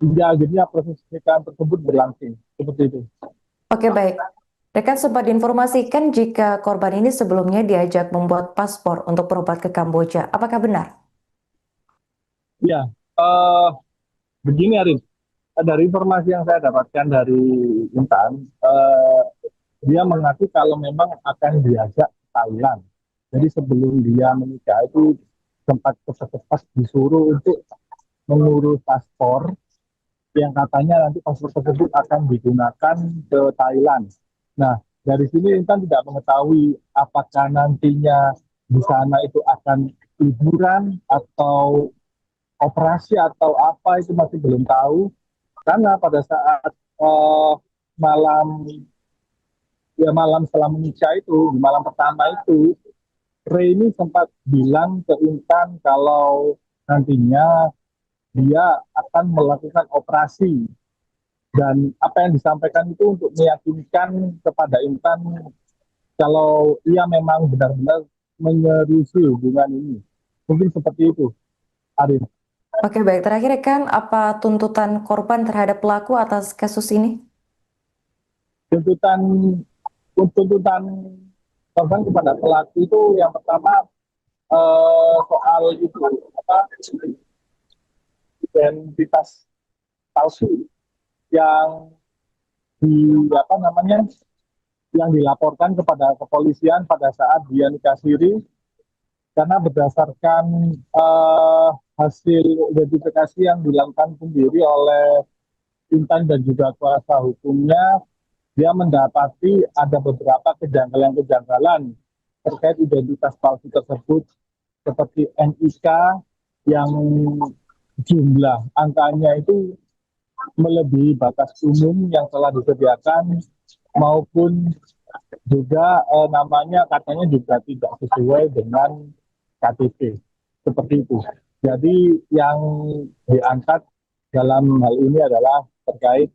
Speaker 5: hingga akhirnya proses pernikahan tersebut berlangsung. Seperti itu.
Speaker 4: Oke, baik. Rekan sempat diinformasikan jika korban ini sebelumnya diajak membuat paspor untuk berobat ke Kamboja. Apakah benar?
Speaker 5: Ya, begini Arif. Dari informasi yang saya dapatkan dari Intan, dia mengaku kalau memang akan diajak ke Thailand. Jadi sebelum dia menikah itu sempat cepat-cepat disuruh untuk mengurus paspor, yang katanya nanti paspor tersebut akan digunakan ke Thailand. Nah, dari sini Intan tidak mengetahui apakah nantinya di sana itu akan liburan atau operasi atau apa, itu masih belum tahu. Karena pada saat malam setelah menikah itu, di malam pertama itu, Ray ini sempat bilang ke Intan kalau nantinya dia akan melakukan operasi, dan apa yang disampaikan itu untuk meyakinkan kepada Intan kalau ia memang benar-benar menyerusi hubungan ini. Mungkin seperti itu, Arif.
Speaker 4: Oke, baik. Terakhir, rekan, apa tuntutan korban terhadap pelaku atas kasus ini?
Speaker 5: Tuntutan korban kepada pelaku itu yang pertama soal itu apa identitas palsu yang apa namanya yang dilaporkan kepada kepolisian pada saat dia nikah siri, karena berdasarkan hasil identifikasi yang dilakukan sendiri oleh Intan dan juga kuasa hukumnya, dia mendapati ada beberapa kejanggalan-kejanggalan terkait identitas palsu tersebut, seperti NIK yang jumlah angkanya itu melebihi batas umum yang telah disediakan, maupun juga namanya katanya juga tidak sesuai dengan KTP, seperti itu. Jadi yang diangkat dalam hal ini adalah terkait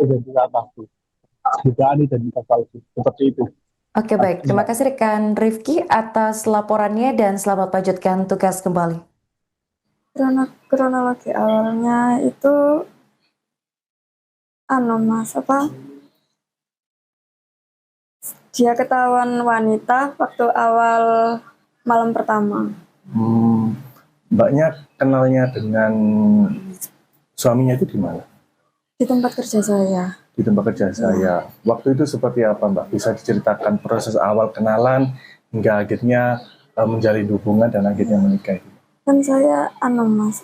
Speaker 5: identitas palsu, dugaan identitas palsu, seperti itu.
Speaker 4: Oke, baik. Terima kasih rekan Rifki atas laporannya dan selamat lanjutkan tugas kembali.
Speaker 2: Kronologi awalnya itu Mas, dia ketahuan wanita waktu awal malam pertama.
Speaker 3: Mbaknya kenalnya dengan suaminya itu di mana?
Speaker 2: Di tempat kerja saya.
Speaker 3: Di tempat kerja saya. Waktu itu seperti apa, Mbak? Bisa diceritakan proses awal kenalan hingga akhirnya menjalin hubungan dan akhirnya menikah itu?
Speaker 2: Kan saya Mas,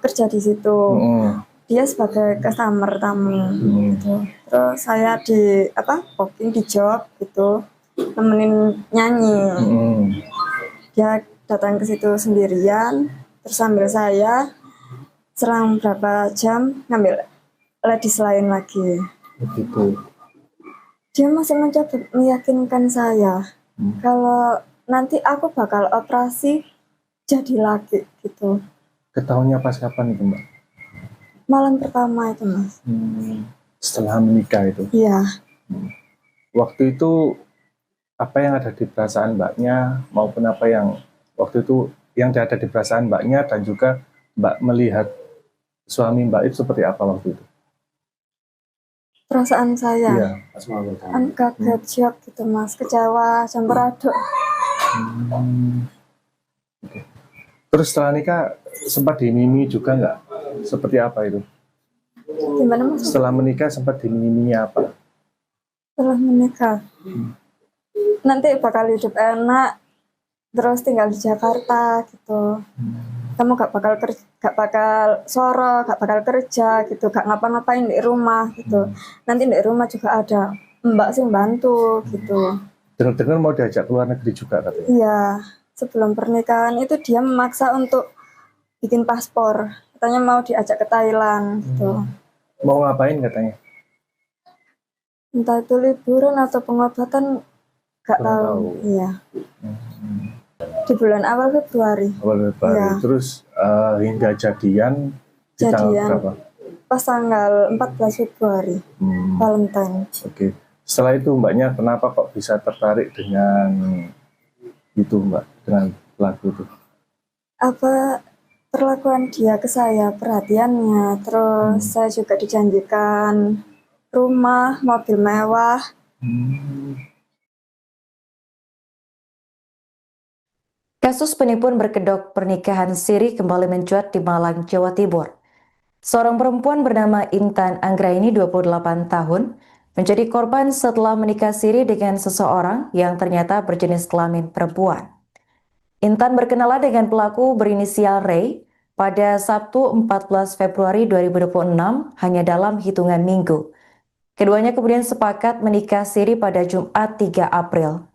Speaker 2: kerja di situ. Dia sebagai customer tamu gitu. Terus saya di booking di job gitu, nemenin nyanyi. Dia datang ke situ sendirian, terus sambil saya selang berapa jam ngambil ladies lain lagi.
Speaker 3: Begitu.
Speaker 2: Dia masih mencoba meyakinkan saya kalau nanti aku bakal operasi jadi laki gitu.
Speaker 3: Ketahuannya pas kapan itu, Mbak?
Speaker 2: Malam pertama itu, Mas.
Speaker 3: Setelah menikah itu?
Speaker 2: Iya.
Speaker 3: Waktu itu apa yang ada di perasaan Mbaknya maupun apa yang waktu itu yang ada di perasaan Mbaknya dan juga Mbak melihat suami Mbak itu seperti apa waktu itu?
Speaker 2: Perasaan saya?
Speaker 3: Iya.
Speaker 2: Kan kaget, shock gitu, Mas. Kecewa, campur aduk.
Speaker 3: Okay. Terus setelah nikah sempat dimimi juga nggak? Seperti apa itu?
Speaker 2: Gimana, Mas?
Speaker 3: Setelah menikah sempat dimimi apa?
Speaker 2: Setelah menikah, nanti bakal hidup enak, terus tinggal di Jakarta gitu. Kamu gak bakal soro, gak bakal kerja gitu, gak ngapa-ngapain di rumah gitu. Nanti di rumah juga ada mbak sih bantu gitu.
Speaker 3: Dengar-dengar mau diajak ke luar negeri juga katanya?
Speaker 2: Iya, sebelum pernikahan itu dia memaksa untuk bikin paspor. Katanya mau diajak ke Thailand gitu.
Speaker 3: Mau ngapain katanya?
Speaker 2: Entah itu liburan atau pengobatan, gak tahu. Iya. Di bulan awal Februari.
Speaker 3: Awal Februari. Ya. Terus hingga jadian di tanggal berapa?
Speaker 2: Pas tanggal 14 Februari. Valentine.
Speaker 3: Oke. Setelah itu Mbaknya kenapa kok bisa tertarik dengan itu, Mbak, dengan pelaku itu?
Speaker 2: Apa perlakuan dia ke saya, perhatiannya, terus saya juga dijanjikan rumah, mobil mewah.
Speaker 4: Kasus penipuan berkedok pernikahan siri kembali mencuat di Malang, Jawa Timur. Seorang perempuan bernama Intan Anggraini, 28 tahun, menjadi korban setelah menikah siri dengan seseorang yang ternyata berjenis kelamin perempuan. Intan berkenalan dengan pelaku berinisial Ray pada Sabtu 14 Februari 2026 hanya dalam hitungan minggu. Keduanya kemudian sepakat menikah siri pada Jumat 3 April.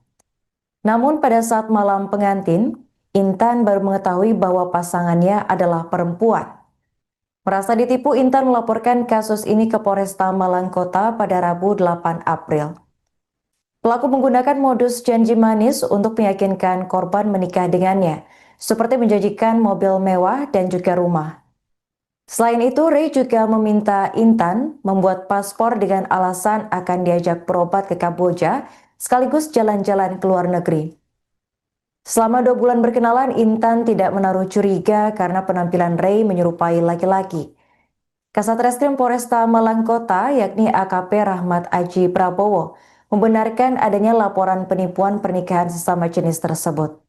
Speaker 4: Namun pada saat malam pengantin, Intan baru mengetahui bahwa pasangannya adalah perempuan. Merasa ditipu, Intan melaporkan kasus ini ke Polresta Malang Kota pada Rabu 8 April. Pelaku menggunakan modus janji manis untuk meyakinkan korban menikah dengannya, seperti menjanjikan mobil mewah dan juga rumah. Selain itu, Ray juga meminta Intan membuat paspor dengan alasan akan diajak berobat ke Kamboja, sekaligus jalan-jalan ke luar negeri. Selama 2 bulan berkenalan, Intan tidak menaruh curiga karena penampilan Ray menyerupai laki-laki. Kasat Reskrim Polresta Malang Kota, yakni AKP Rahmat Aji Prabowo, membenarkan adanya laporan penipuan pernikahan sesama jenis tersebut.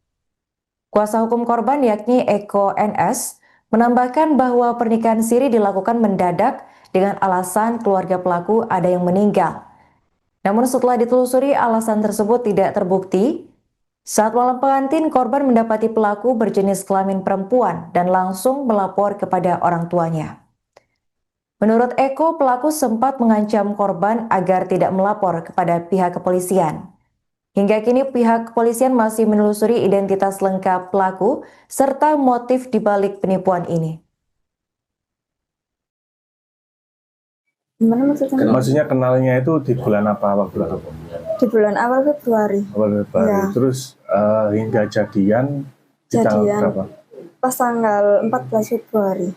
Speaker 4: Kuasa hukum korban yakni Eko NS menambahkan bahwa pernikahan siri dilakukan mendadak dengan alasan keluarga pelaku ada yang meninggal. Namun setelah ditelusuri alasan tersebut tidak terbukti. Saat malam pengantin, korban mendapati pelaku berjenis kelamin perempuan dan langsung melapor kepada orang tuanya. Menurut Eko, pelaku sempat mengancam korban agar tidak melapor kepada pihak kepolisian. Hingga kini pihak kepolisian masih menelusuri identitas lengkap pelaku serta motif dibalik penipuan ini.
Speaker 2: Gimana maksudnya?
Speaker 3: Maksudnya kenalnya itu di bulan apa? Waktu itu?
Speaker 2: Di bulan awal Februari.
Speaker 3: Awal Februari.
Speaker 2: Ya.
Speaker 3: Terus hingga jadian di tanggal berapa?
Speaker 2: Pas tanggal 14 Februari,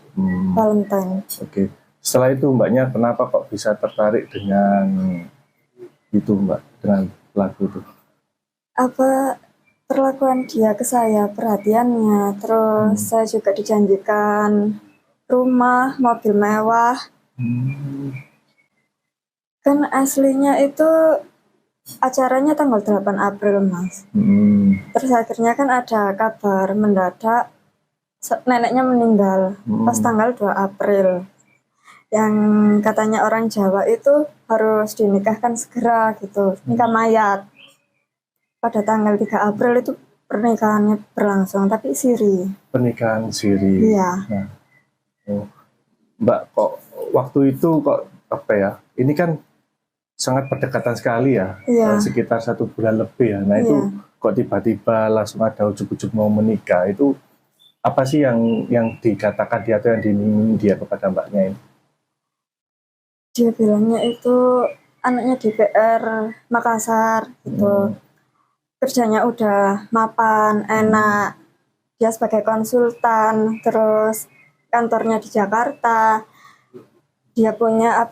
Speaker 2: Valentine.
Speaker 3: Oke. Setelah itu mbaknya kenapa kok bisa tertarik dengan itu mbak, dengan pelaku itu?
Speaker 2: Apa perlakuan dia ke saya, perhatiannya, terus saya juga dijanjikan rumah, mobil mewah. Kan aslinya itu acaranya tanggal 8 April, Mas. Terus akhirnya kan ada kabar mendadak neneknya meninggal pas tanggal 2 April. Yang katanya orang Jawa itu harus dinikahkan segera gitu, nikah mayat. Pada tanggal 3 April itu pernikahannya berlangsung, tapi siri.
Speaker 3: Pernikahan siri.
Speaker 2: Iya.
Speaker 3: Nah, Mbak kok waktu itu kok apa ya? Ini kan sangat berdekatan sekali ya, sekitar 1 bulan lebih ya. Nah itu kok tiba-tiba langsung ada ujuk-ujuk mau menikah, itu apa sih yang dikatakan dia atau yang diminta dia kepada mbaknya ini?
Speaker 2: Dia bilangnya itu anaknya DPR Makassar gitu, kerjanya udah mapan, enak, dia sebagai konsultan, terus kantornya di Jakarta, dia punya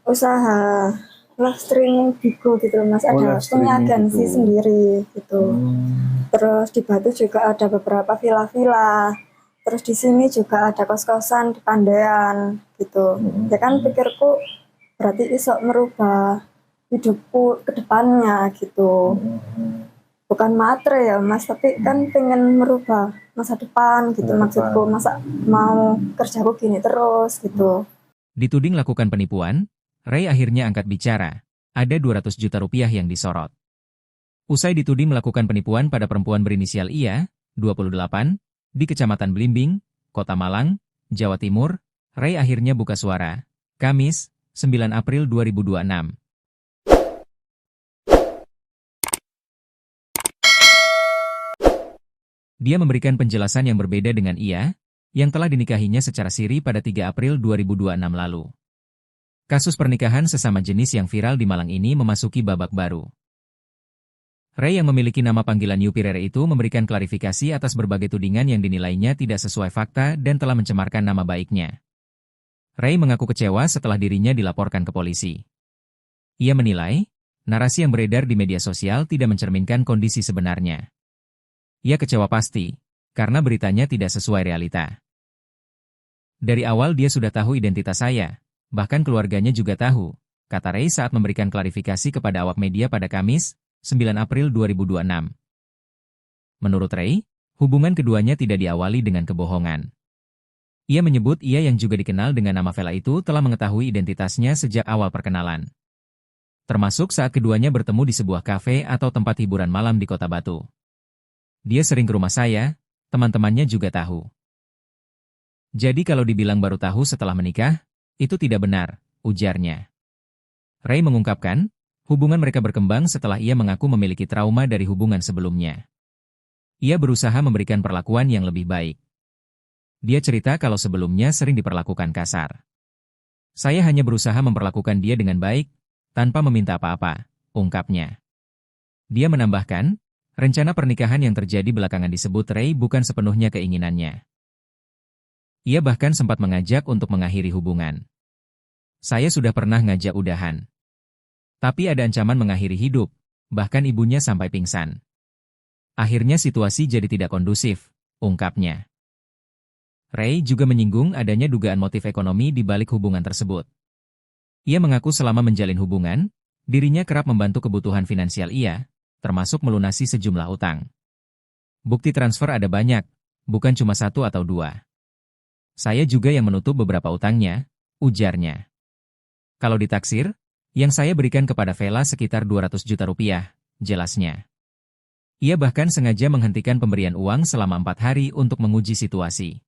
Speaker 2: usaha live streaming Bigo gitu loh Mas, ada punya agensi sendiri gitu. Terus di Batu juga ada beberapa villa-villa. Terus di sini juga ada kos-kosan di Pandean gitu. Ya kan pikirku berarti iso merubah hidupku ke depannya gitu. Bukan matre ya Mas, tapi kan pengen merubah masa depan gitu maksudku. Masa mau kerjaku gini terus gitu.
Speaker 1: Dituding lakukan penipuan, Ray akhirnya angkat bicara. Ada 200 juta rupiah yang disorot. Usai dituding melakukan penipuan pada perempuan berinisial IA, 28, di Kecamatan Blimbing, Kota Malang, Jawa Timur, Ray akhirnya buka suara. Kamis, 9 April 2026. Dia memberikan penjelasan yang berbeda dengan IA, yang telah dinikahinya secara siri pada 3 April 2026 lalu. Kasus pernikahan sesama jenis yang viral di Malang ini memasuki babak baru. Ray yang memiliki nama panggilan Yupi Rere itu memberikan klarifikasi atas berbagai tudingan yang dinilainya tidak sesuai fakta dan telah mencemarkan nama baiknya. Ray mengaku kecewa setelah dirinya dilaporkan ke polisi. Ia menilai, narasi yang beredar di media sosial tidak mencerminkan kondisi sebenarnya. Ia kecewa pasti, karena beritanya tidak sesuai realita. Dari awal dia sudah tahu identitas saya. Bahkan keluarganya juga tahu, kata Ray saat memberikan klarifikasi kepada awak media pada Kamis, 9 April 2026. Menurut Ray, hubungan keduanya tidak diawali dengan kebohongan. Ia menyebut ia yang juga dikenal dengan nama Vela itu telah mengetahui identitasnya sejak awal perkenalan. Termasuk saat keduanya bertemu di sebuah kafe atau tempat hiburan malam di Kota Batu. Dia sering ke rumah saya, teman-temannya juga tahu. Jadi kalau dibilang baru tahu setelah menikah, itu tidak benar, ujarnya. Ray mengungkapkan, hubungan mereka berkembang setelah ia mengaku memiliki trauma dari hubungan sebelumnya. Ia berusaha memberikan perlakuan yang lebih baik. Dia cerita kalau sebelumnya sering diperlakukan kasar. Saya hanya berusaha memperlakukan dia dengan baik, tanpa meminta apa-apa, ungkapnya. Dia menambahkan, rencana pernikahan yang terjadi belakangan disebut Ray bukan sepenuhnya keinginannya. Ia bahkan sempat mengajak untuk mengakhiri hubungan. Saya sudah pernah ngajak udahan. Tapi ada ancaman mengakhiri hidup, bahkan ibunya sampai pingsan. Akhirnya situasi jadi tidak kondusif, ungkapnya. Ray juga menyinggung adanya dugaan motif ekonomi di balik hubungan tersebut. Ia mengaku selama menjalin hubungan, dirinya kerap membantu kebutuhan finansial ia, termasuk melunasi sejumlah utang. Bukti transfer ada banyak, bukan cuma 1 atau 2. Saya juga yang menutup beberapa utangnya, ujarnya. Kalau ditaksir, yang saya berikan kepada Vela sekitar 200 juta rupiah, jelasnya. Ia bahkan sengaja menghentikan pemberian uang selama 4 hari untuk menguji situasi.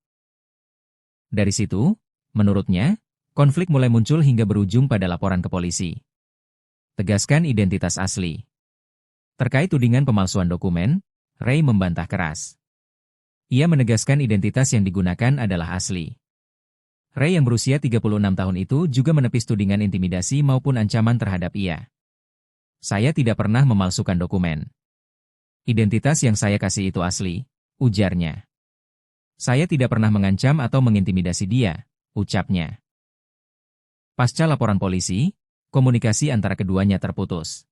Speaker 1: Dari situ, menurutnya, konflik mulai muncul hingga berujung pada laporan ke polisi. Tegaskan identitas asli. Terkait tudingan pemalsuan dokumen, Ray membantah keras. Ia menegaskan identitas yang digunakan adalah asli. Ray yang berusia 36 tahun itu juga menepis tudingan intimidasi maupun ancaman terhadap ia. Saya tidak pernah memalsukan dokumen. Identitas yang saya kasih itu asli, ujarnya. Saya tidak pernah mengancam atau mengintimidasi dia, ucapnya. Pasca laporan polisi, komunikasi antara keduanya terputus.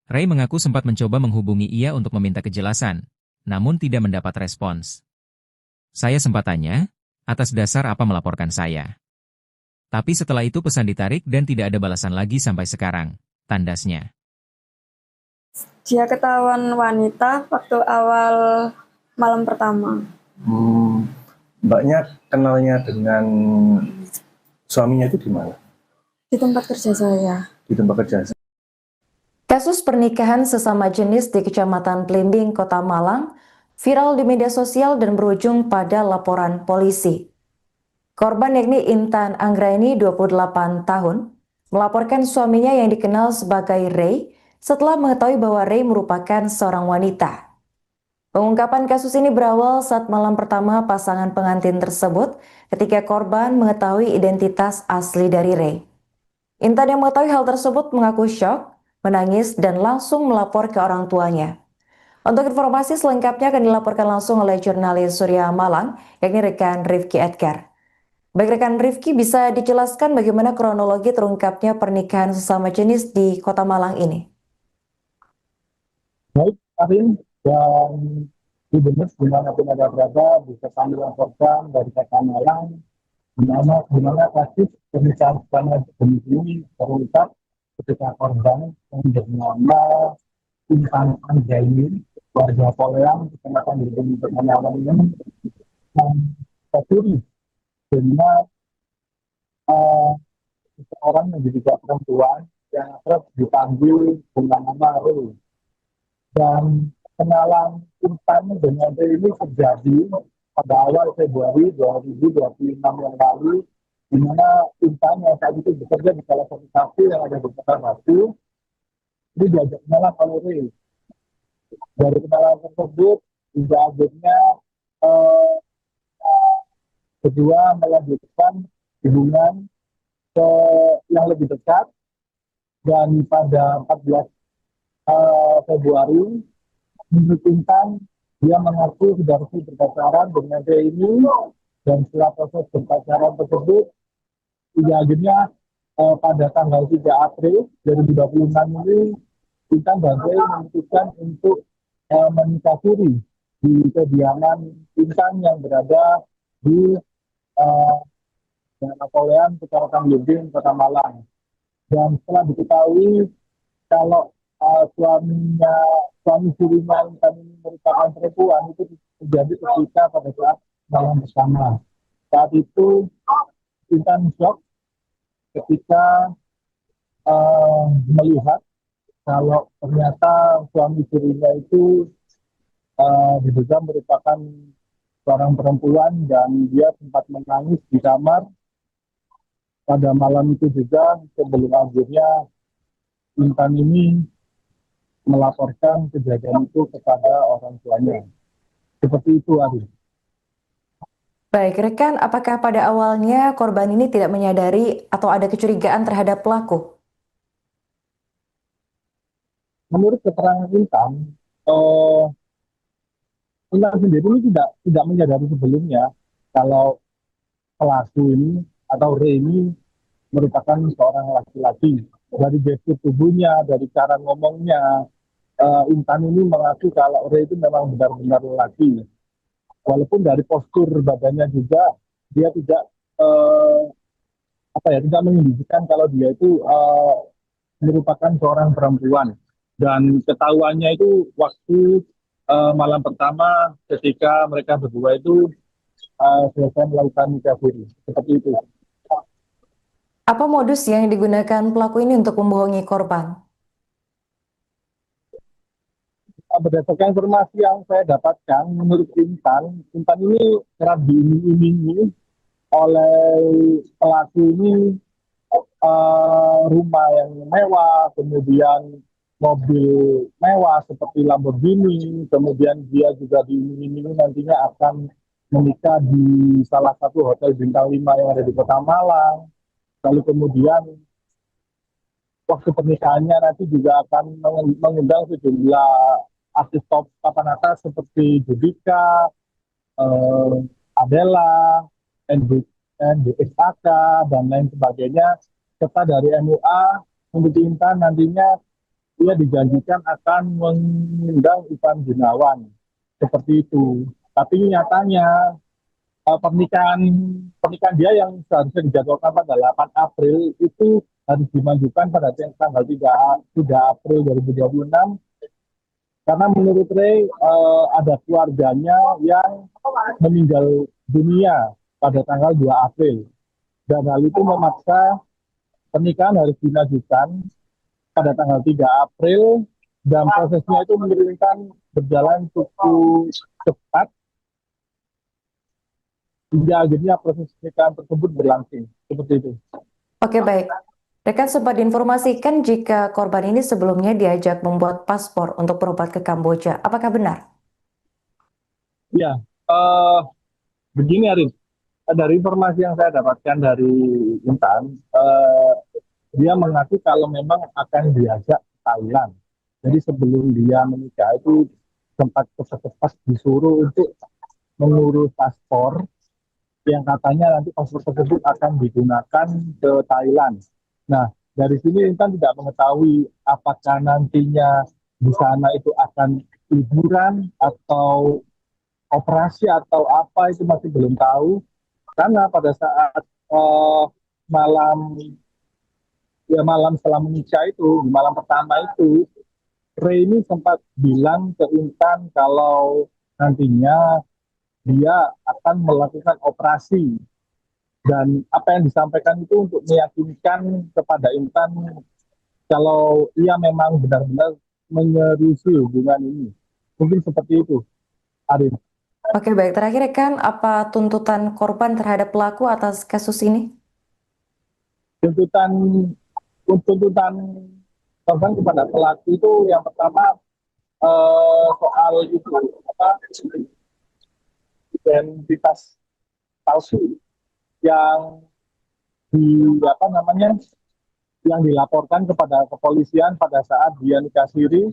Speaker 1: Ray mengaku sempat mencoba menghubungi ia untuk meminta kejelasan, namun tidak mendapat respons. Saya sempat tanya, atas dasar apa melaporkan saya. Tapi setelah itu pesan ditarik dan tidak ada balasan lagi sampai sekarang, tandasnya.
Speaker 2: Dia ketahuan wanita waktu awal malam pertama.
Speaker 3: Mbaknya kenalnya dengan suaminya itu di mana?
Speaker 2: Di tempat kerja saya.
Speaker 3: Di tempat kerja.
Speaker 4: Kasus pernikahan sesama jenis di Kecamatan Blimbing, Kota Malang, viral di media sosial dan berujung pada laporan polisi. Korban yakni Intan Anggraini, 28 tahun, melaporkan suaminya yang dikenal sebagai Ray setelah mengetahui bahwa Ray merupakan seorang wanita. Pengungkapan kasus ini berawal saat malam pertama pasangan pengantin tersebut ketika korban mengetahui identitas asli dari Ray. Intan yang mengetahui hal tersebut mengaku syok, menangis, dan langsung melapor ke orang tuanya. Untuk informasi selengkapnya akan dilaporkan langsung oleh jurnalis Surya Malang, yakni rekan Rifki Edgar. Baik rekan Rifki, bisa dijelaskan bagaimana kronologi terungkapnya pernikahan sesama jenis di Kota Malang ini?
Speaker 5: Baik, Arin, dan Ibu dimanapun ada berada, bisa kami laporkan dari Kota Malang, di mana kasus pernikahan sesama jenis ini terungkap ketika korban yang bernama Intan Anggraini, warga Poleang, Kecamatan Blimbing, Kota Malang ini, tercuri dengan seorang yang diduga perempuan yang terus dipanggil dengan nama Ray. Dan kenalan Intan dengan Ray ini terjadi pada awal Februari 2026 yang lalu, di mana Intan yang saat itu bekerja di salah satu kafe yang ada di Kota Batu, ini diajak kenalan oleh Ray. Dari kenalan tersebut, hingga akhirnya kedua melanjutkan hubungan yang lebih dekat, dan pada 14 Februari menurut Intan dia mengaku sudah resmi berpacaran dengan Ray ini, dan setelah proses berpacaran tersebut hingga akhirnya pada tanggal 3 April 2026 ini Intan dan Ray memutuskan untuk menikah siri di kediaman Intan yang berada di Poleang, Kecamatan Blimbing, Kota Malang. Dan setelah diketahui kalau suami sirinya Intan ini merupakan perempuan, itu terjadi ketika pada saat malam bersama. Saat itu Intan shock ketika melihat kalau ternyata suami sirinya itu diduga merupakan seorang perempuan, dan dia sempat menangis di kamar pada malam itu juga, sebelum akhirnya Intan ini melaporkan kejadian itu kepada orang tuanya. Seperti itu, Ari.
Speaker 4: Baik, rekan, apakah pada awalnya korban ini tidak menyadari atau ada kecurigaan terhadap pelaku?
Speaker 5: Menurut keterangan Intan, Intan sendiri ini tidak menyadari sebelumnya kalau pelaku ini atau Ray ini merupakan seorang laki-laki. Dari gestur tubuhnya, dari cara ngomongnya, Intan ini mengaku kalau Ray itu memang benar-benar laki. Walaupun dari postur badannya juga dia tidak tidak menunjukkan kalau dia itu merupakan seorang perempuan. Dan ketahuannya itu waktu malam pertama ketika mereka berdua itu selesai melakukan nikah siri. Seperti itu.
Speaker 4: Apa modus yang digunakan pelaku ini untuk membohongi korban?
Speaker 5: Berdasarkan informasi yang saya dapatkan, menurut Intan ini kerap diiming-imingi oleh pelaku ini rumah yang mewah, kemudian mobil mewah seperti Lamborghini, kemudian dia juga diiming-imingi nantinya akan menikah di salah satu hotel bintang 5 yang ada di Kota Malang. Lalu kemudian waktu pernikahannya nanti juga akan mengundang sejumlah artis top papan atas seperti Judika, Adela, NDXAK, dan lain sebagainya. Serta dari MUA untuk Intan nantinya ia dijanjikan akan mengundang Ivan Gunawan. Seperti itu. Tapi nyatanya pernikahan dia yang seharusnya dijadwalkan pada 8 April itu harus dimajukan pada tanggal 3 April 2026 karena menurut Ray ada keluarganya yang meninggal dunia pada tanggal 2 April dan hal itu memaksa pernikahan harus dimajukan pada tanggal 3 April dan prosesnya itu menurunkan berjalan cukup cepat hingga akhirnya proses pernikahan tersebut berlangsung seperti itu.
Speaker 4: Oke, baik. Rekan sempat diinformasikan jika korban ini sebelumnya diajak membuat paspor untuk berobat ke Kamboja. Apakah benar?
Speaker 5: Ya, begini Arif. Dari informasi yang saya dapatkan dari Intan, dia mengaku kalau memang akan diajak ke Thailand. Jadi sebelum dia menikah itu sempat cepat-cepat disuruh untuk mengurus paspor yang katanya nanti paspor tersebut akan digunakan ke Thailand. Nah, dari sini Intan tidak mengetahui apakah nantinya di sana itu akan liburan atau operasi atau apa itu masih belum tahu. Karena pada saat malam setelah menikah itu, di malam pertama itu, Ray ini sempat bilang ke Intan kalau nantinya dia akan melakukan operasi dan apa yang disampaikan itu untuk meyakinkan kepada Intan kalau ia memang benar-benar menyerusi hubungan ini. Mungkin seperti itu, Arif.
Speaker 4: Oke, baik. Terakhir, rekan, apa tuntutan korban terhadap pelaku atas kasus ini?
Speaker 5: Tuntutan korban kepada pelaku itu yang pertama soal itu identitas palsu yang yang dilaporkan kepada kepolisian pada saat dia nikah siri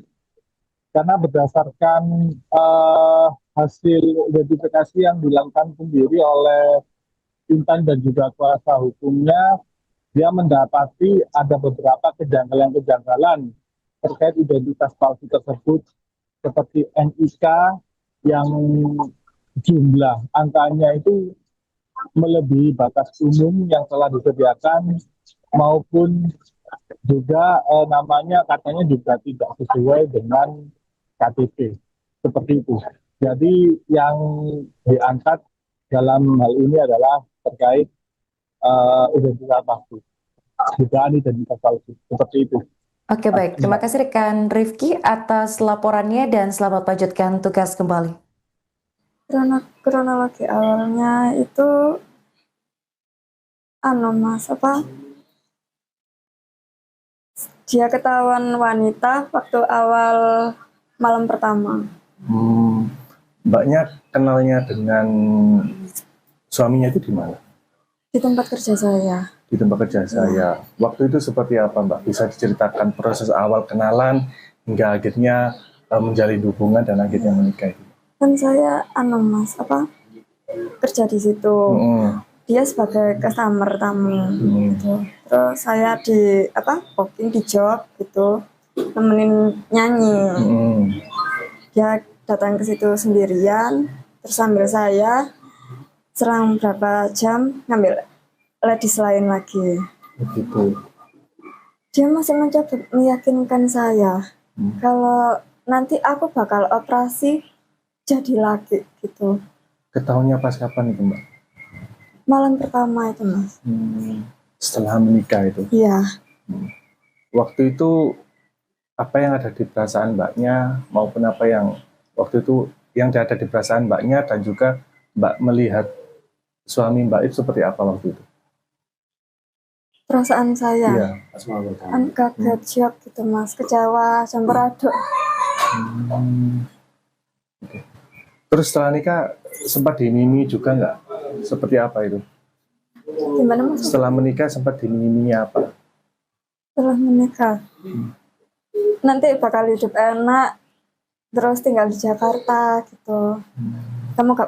Speaker 5: karena berdasarkan hasil identifikasi yang dilakukan sendiri oleh Intan dan juga kuasa hukumnya, dia mendapati ada beberapa kejanggalan-kejanggalan terkait identitas palsu tersebut seperti NIK yang jumlah angkanya itu melebihi batas umum yang telah disediakan maupun juga namanya katanya juga tidak sesuai dengan KTP seperti itu. Jadi yang diangkat dalam hal ini adalah terkait identitas palsu, dugaan identitas palsu seperti itu.
Speaker 4: Oke, baik. Terima kasih rekan Rifki atas laporannya dan selamat lanjutkan tugas kembali.
Speaker 2: Kronologi awalnya itu Mas, dia ketahuan wanita waktu awal malam pertama.
Speaker 3: Mbaknya kenalnya dengan suaminya itu di mana?
Speaker 2: Di tempat kerja saya.
Speaker 3: Di tempat kerja saya. Waktu itu seperti apa, Mbak? Bisa diceritakan proses awal kenalan hingga akhirnya menjalin hubungan dan akhirnya menikah itu?
Speaker 2: Kan saya Mas, kerja di situ. Dia sebagai customer tamu gitu. Terus saya di booking di job gitu, nemenin nyanyi. Dia datang ke situ sendirian, terus sambil saya serang berapa jam ngambil ladies lain lagi.
Speaker 3: Begitu.
Speaker 2: Dia masih mencoba meyakinkan saya kalau nanti aku bakal operasi jadi laki gitu.
Speaker 3: Ketahuannya pas kapan itu Mbak?
Speaker 2: Malam pertama itu Mas.
Speaker 3: Setelah menikah itu?
Speaker 2: Iya.
Speaker 3: Waktu itu apa yang ada di perasaan Mbaknya maupun apa yang waktu itu yang ada di perasaan Mbaknya dan juga Mbak melihat suami Mbak itu seperti apa waktu itu?
Speaker 2: Perasaan saya
Speaker 3: Iya, pas malam pertama.
Speaker 2: kaget, shock gitu Mas, kecewa, campur aduk.
Speaker 3: Oke. Terus setelah nikah sempat dimimi juga nggak? Seperti apa itu?
Speaker 2: Gimana Mas?
Speaker 3: Setelah menikah sempat dimiminya apa?
Speaker 2: Setelah menikah nanti bakal hidup enak, terus tinggal di Jakarta gitu. Kamu gak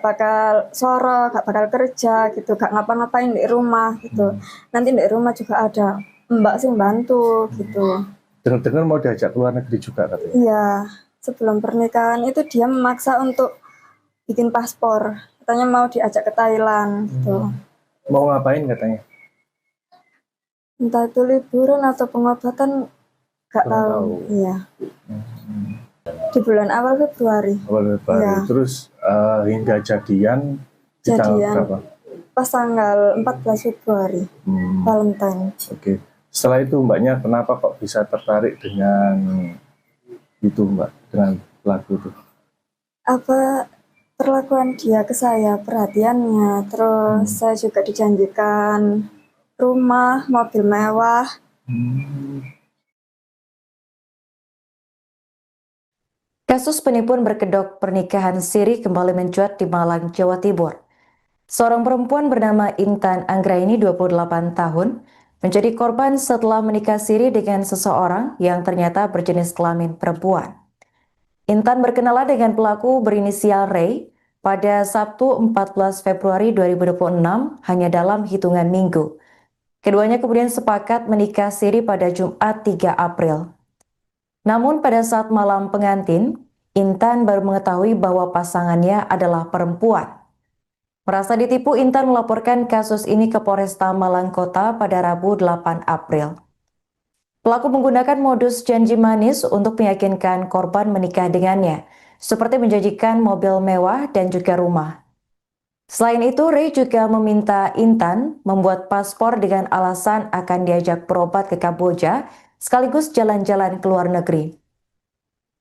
Speaker 2: bakal soro, gak bakal kerja gitu, gak ngapa-ngapain di rumah gitu. Nanti di rumah juga ada mbak sih bantu gitu.
Speaker 3: Dengar-dengar mau diajak keluar negeri juga katanya?
Speaker 2: Iya, sebelum pernikahan itu dia memaksa untuk bikin paspor. Katanya mau diajak ke Thailand gitu.
Speaker 3: Mau ngapain katanya?
Speaker 2: Entah itu liburan atau pengobatan, gak tahu. Iya. Di bulan awal Februari.
Speaker 3: Awal Februari.
Speaker 2: Iya.
Speaker 3: Terus hingga jadian di tanggal berapa?
Speaker 2: Pas tanggal 14 Februari, Valentine.
Speaker 3: Oke. Setelah itu Mbaknya kenapa kok bisa tertarik dengan itu Mbak, dengan pelaku itu?
Speaker 2: Apa perlakuan dia ke saya, perhatiannya, terus saya juga dijanjikan rumah, mobil mewah.
Speaker 4: Kasus penipuan berkedok pernikahan siri kembali mencuat di Malang, Jawa Timur. Seorang perempuan bernama Intan Anggraini 28 tahun menjadi korban setelah menikah siri dengan seseorang yang ternyata berjenis kelamin perempuan. Intan berkenalan dengan pelaku berinisial Ray pada Sabtu 14 Februari 2026 hanya dalam hitungan minggu. Keduanya kemudian sepakat menikah siri pada Jumat 3 April. Namun pada saat malam pengantin, Intan baru mengetahui bahwa pasangannya adalah perempuan. Merasa ditipu, Intan melaporkan kasus ini ke Polresta Malang Kota pada Rabu 8 April. Pelaku menggunakan modus janji manis untuk meyakinkan korban menikah dengannya, seperti menjanjikan mobil mewah dan juga rumah. Selain itu, Ray juga meminta Intan membuat paspor dengan alasan akan diajak berobat ke Kamboja, sekaligus jalan-jalan ke luar negeri.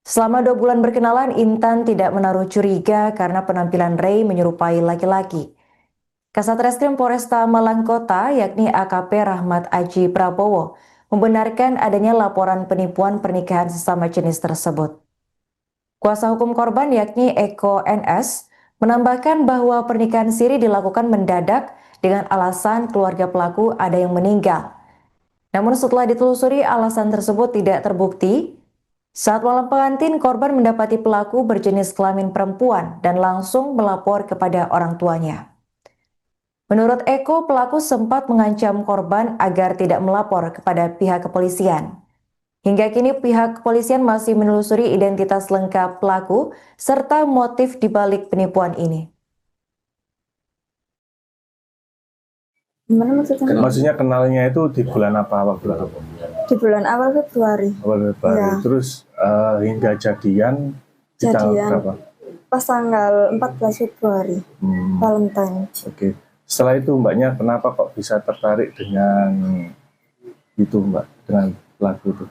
Speaker 4: Selama 2 bulan berkenalan, Intan tidak menaruh curiga karena penampilan Ray menyerupai laki-laki. Kasat Reskrim Polresta Malang Kota, yakni AKP Rahmat Aji Prabowo, membenarkan adanya laporan penipuan pernikahan sesama jenis tersebut. Kuasa hukum korban, yakni Eko NS, menambahkan bahwa pernikahan siri dilakukan mendadak dengan alasan keluarga pelaku ada yang meninggal. Namun setelah ditelusuri, alasan tersebut tidak terbukti. Saat malam pengantin, korban mendapati pelaku berjenis kelamin perempuan dan langsung melapor kepada orang tuanya. Menurut Eko, pelaku sempat mengancam korban agar tidak melapor kepada pihak kepolisian. Hingga kini pihak kepolisian masih menelusuri identitas lengkap pelaku serta motif dibalik penipuan ini.
Speaker 2: Gimana maksudnya?
Speaker 3: Maksudnya kenalnya itu di bulan apa waktu itu?
Speaker 2: Di bulan awal Februari.
Speaker 3: Awal Februari.
Speaker 2: Ya.
Speaker 3: Terus hingga jadian di tanggal berapa?
Speaker 2: Pas tanggal 14 Februari, Valentine.
Speaker 3: Oke. Setelah itu Mbaknya kenapa kok bisa tertarik dengan itu Mbak, dengan pelaku itu?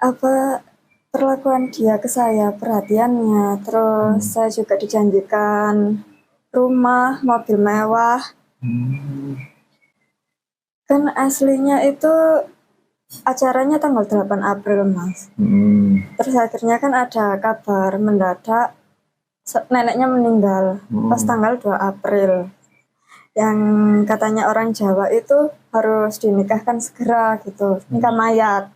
Speaker 2: Apa perlakuan dia ke saya, perhatiannya, terus saya juga dijanjikan rumah, mobil mewah. Kan aslinya itu acaranya tanggal 8 April, Mas. Terus akhirnya kan ada kabar mendadak neneknya meninggal pas tanggal 2 April. Yang katanya orang Jawa itu harus dinikahkan segera gitu, nikah mayat.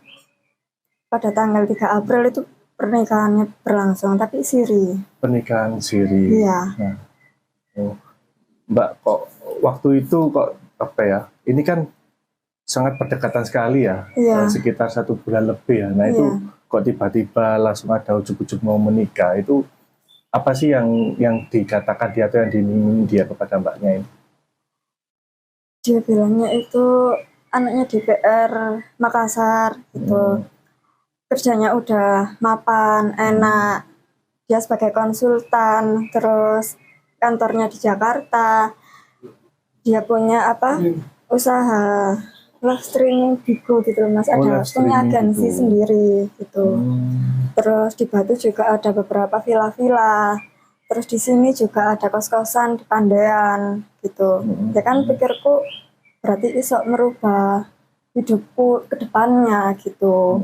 Speaker 2: Pada tanggal 3 April itu pernikahannya berlangsung, tapi siri.
Speaker 3: Pernikahan siri.
Speaker 2: Iya.
Speaker 3: Nah, Mbak, kok waktu itu kok apa ya? Ini kan sangat berdekatan sekali ya, sekitar 1 bulan lebih ya. Nah itu kok tiba-tiba langsung ada ujuk-ujuk mau menikah, itu apa sih yang dikatakan dia atau yang diminta dia kepada Mbaknya ini?
Speaker 2: Dia bilangnya itu anaknya DPR Makassar gitu. kerjanya udah mapan, enak. Dia sebagai konsultan, terus kantornya di Jakarta. Dia punya usaha live streaming Bigo gitu Mas, ada punya agensi sendiri gitu. Terus di Batu juga ada beberapa villa-villa. Terus di sini juga ada kos-kosan di Pandean gitu. Ya kan pikirku berarti iso merubah hidupku ke depannya gitu.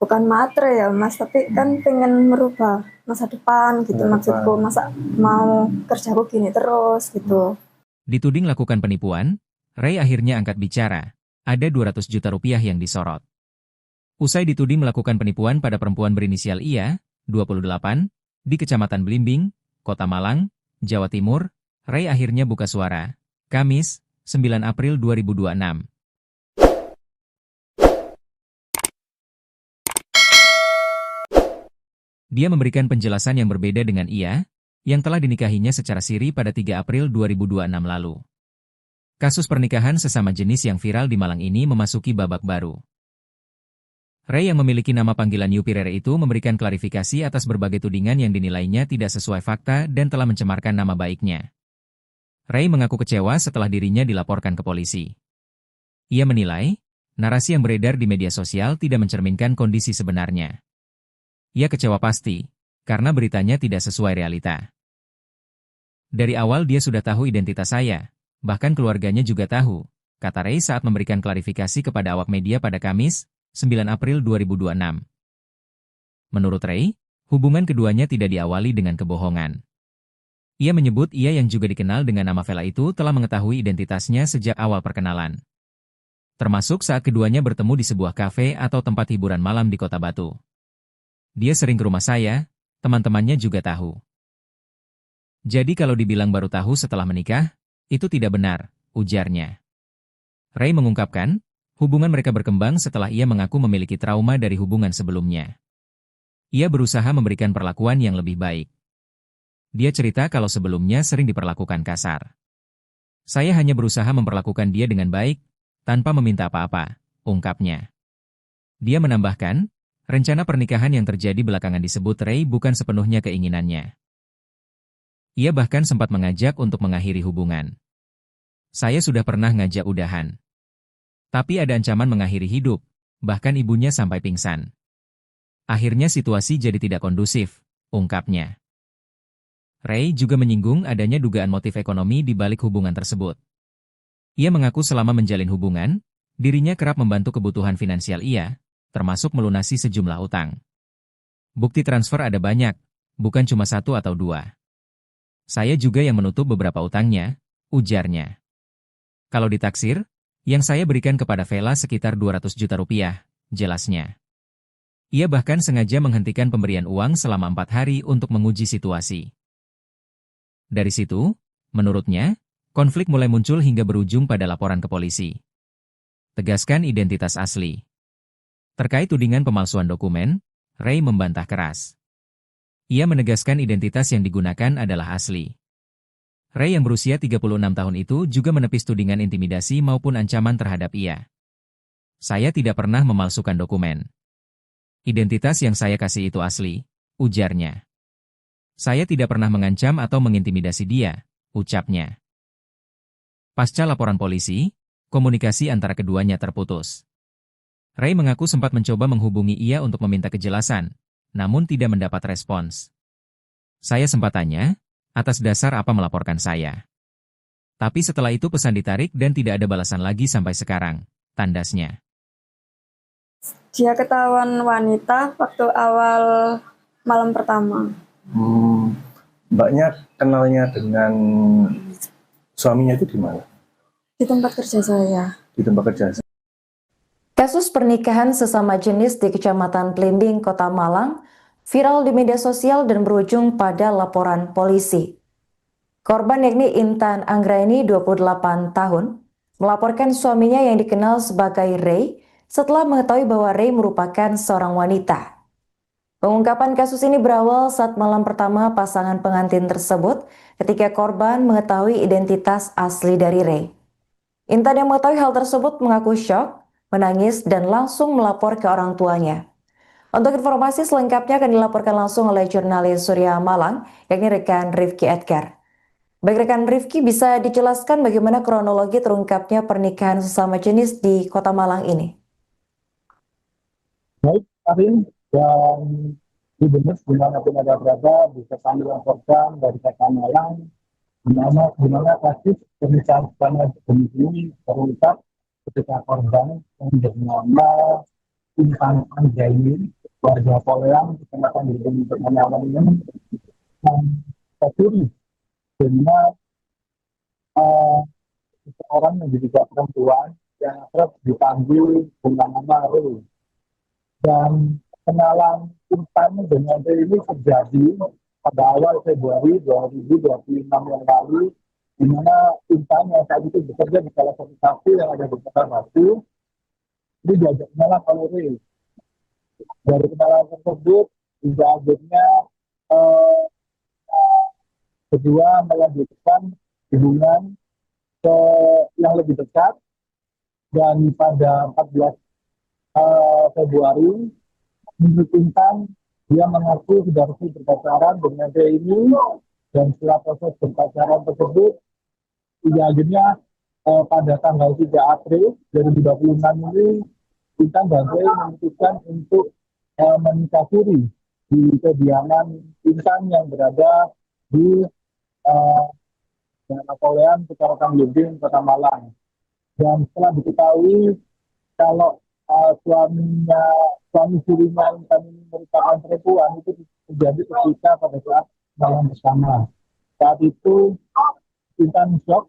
Speaker 2: Bukan matre ya Mas, tapi kan pengen merubah masa depan gitu maksudku. Masa mau kerjaku gini terus gitu.
Speaker 1: Dituding lakukan penipuan, Ray akhirnya angkat bicara. Ada 200 juta rupiah yang disorot. Usai dituding melakukan penipuan pada perempuan berinisial IA, 28, di Kecamatan Blimbing, Kota Malang, Jawa Timur, Ray akhirnya buka suara. Kamis, 9 April 2026. Dia memberikan penjelasan yang berbeda dengan IA, yang telah dinikahinya secara siri pada 3 April 2026 lalu. Kasus pernikahan sesama jenis yang viral di Malang ini memasuki babak baru. Ray yang memiliki nama panggilan Yupirere itu memberikan klarifikasi atas berbagai tudingan yang dinilainya tidak sesuai fakta dan telah mencemarkan nama baiknya. Ray mengaku kecewa setelah dirinya dilaporkan ke polisi. Ia menilai, narasi yang beredar di media sosial tidak mencerminkan kondisi sebenarnya. Ia kecewa pasti, karena beritanya tidak sesuai realita. Dari awal dia sudah tahu identitas saya, bahkan keluarganya juga tahu, kata Ray saat memberikan klarifikasi kepada awak media pada Kamis, 9 April 2026. Menurut Ray, hubungan keduanya tidak diawali dengan kebohongan. Ia menyebut ia yang juga dikenal dengan nama Vela itu telah mengetahui identitasnya sejak awal perkenalan. Termasuk saat keduanya bertemu di sebuah kafe atau tempat hiburan malam di Kota Batu. Dia sering ke rumah saya, teman-temannya juga tahu. Jadi kalau dibilang baru tahu setelah menikah, itu tidak benar, ujarnya. Ray mengungkapkan, hubungan mereka berkembang setelah ia mengaku memiliki trauma dari hubungan sebelumnya. Ia berusaha memberikan perlakuan yang lebih baik. Dia cerita kalau sebelumnya sering diperlakukan kasar. Saya hanya berusaha memperlakukan dia dengan baik, tanpa meminta apa-apa, ungkapnya. Dia menambahkan, rencana pernikahan yang terjadi belakangan disebut Ray bukan sepenuhnya keinginannya. Ia bahkan sempat mengajak untuk mengakhiri hubungan. Saya sudah pernah ngajak udahan. Tapi ada ancaman mengakhiri hidup, bahkan ibunya sampai pingsan. Akhirnya situasi jadi tidak kondusif, ungkapnya. Ray juga menyinggung adanya dugaan motif ekonomi di balik hubungan tersebut. Ia mengaku selama menjalin hubungan, dirinya kerap membantu kebutuhan finansial ia, termasuk melunasi sejumlah utang. Bukti transfer ada banyak, bukan cuma 1 atau 2. Saya juga yang menutup beberapa utangnya, ujarnya. Kalau ditaksir, yang saya berikan kepada Vela sekitar 200 juta rupiah, jelasnya. Ia bahkan sengaja menghentikan pemberian uang selama 4 hari untuk menguji situasi. Dari situ, menurutnya, konflik mulai muncul hingga berujung pada laporan ke polisi. Tegaskan identitas asli. Terkait tudingan pemalsuan dokumen, Ray membantah keras. Ia menegaskan identitas yang digunakan adalah asli. Ray yang berusia 36 tahun itu juga menepis tudingan intimidasi maupun ancaman terhadap ia. Saya tidak pernah memalsukan dokumen. Identitas yang saya kasih itu asli, ujarnya. Saya tidak pernah mengancam atau mengintimidasi dia, ucapnya. Pasca laporan polisi, komunikasi antara keduanya terputus. Ray mengaku sempat mencoba menghubungi ia untuk meminta kejelasan, namun tidak mendapat respons. Saya sempat tanya, atas dasar apa melaporkan saya. Tapi setelah itu pesan ditarik dan tidak ada balasan lagi sampai sekarang, tandasnya.
Speaker 2: Dia ketahuan wanita waktu awal malam pertama.
Speaker 3: Mbaknya kenalnya dengan suaminya itu di mana?
Speaker 2: Di tempat kerja saya.
Speaker 3: Di tempat kerja.
Speaker 4: Kasus pernikahan sesama jenis di Kecamatan Blimbing, Kota Malang, viral di media sosial dan berujung pada laporan polisi. Korban yakni Intan Anggraini, 28 tahun, melaporkan suaminya yang dikenal sebagai Ray setelah mengetahui bahwa Ray merupakan seorang wanita. Pengungkapan kasus ini berawal saat malam pertama pasangan pengantin tersebut ketika korban mengetahui identitas asli dari Ray. Intan yang mengetahui hal tersebut mengaku syok, menangis dan langsung melapor ke orang tuanya. Untuk informasi selengkapnya akan dilaporkan langsung oleh jurnalis Surya Malang, yakni rekan Rifki Edgar. Baik rekan Rifki, bisa dijelaskan bagaimana kronologi terungkapnya pernikahan sesama jenis di Kota Malang ini?
Speaker 5: Baik, Arin, dan di benar dimanapun ada berada, bisa kami laporkan dari Kota Malang, di mana kasus pernikahan sesama jenis ini terungkap ketika korban yang bernama Intan Anjaini, warga Poleang, kecamatan Gedung Permanawan ini, yang tercuri dengan seseorang yang diduga perempuan yang akrab dipanggil dengan nama Ru. Dan kenalan Intan dengan Ru ini terjadi pada awal Februari 2026 yang lalu, di mana Intan yang saat itu bekerja di salah satu kafe yang ada di Kota Batu, ini diajak kenalan oleh Ru. Dari kenalan tersebut, hingga akhirnya eh, kedua melanjutkan hubungan ke yang lebih dekat, dan pada 14 Februari menurut Intan dia mengaku sudah resmi berpacaran dengan dia ini, dan setelah proses berpacaran tersebut hingga akhirnya pada tanggal 3 April 2026 ini Intan dan Ray memutuskan untuk menikah siri di kediaman Intan yang berada di Napoleon, Kecamatan Gedung, Kota Malang. Dan setelah diketahui kalau suami sirinya Intan ini merupakan perempuan, itu terjadi ketika pada saat malam bersama. Saat itu Intan shock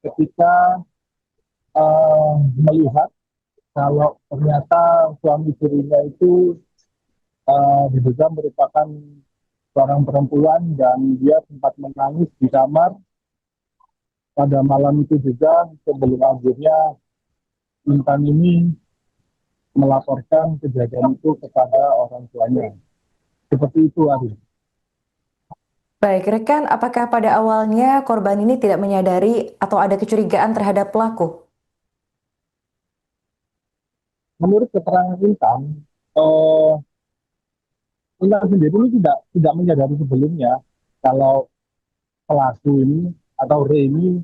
Speaker 5: ketika melihat kalau ternyata suami sirinya itu diduga merupakan seorang perempuan, dan dia sempat menangis di kamar pada malam itu juga, sebelum akhirnya Intan ini melaporkan kejadian itu kepada orang tuanya. Seperti itu, Ari.
Speaker 4: Baik rekan, apakah pada awalnya korban ini tidak menyadari atau ada kecurigaan terhadap pelaku?
Speaker 5: Menurut keterangan Intan, Intan sendiri ini tidak menyadari sebelumnya kalau pelaku ini atau Ray ini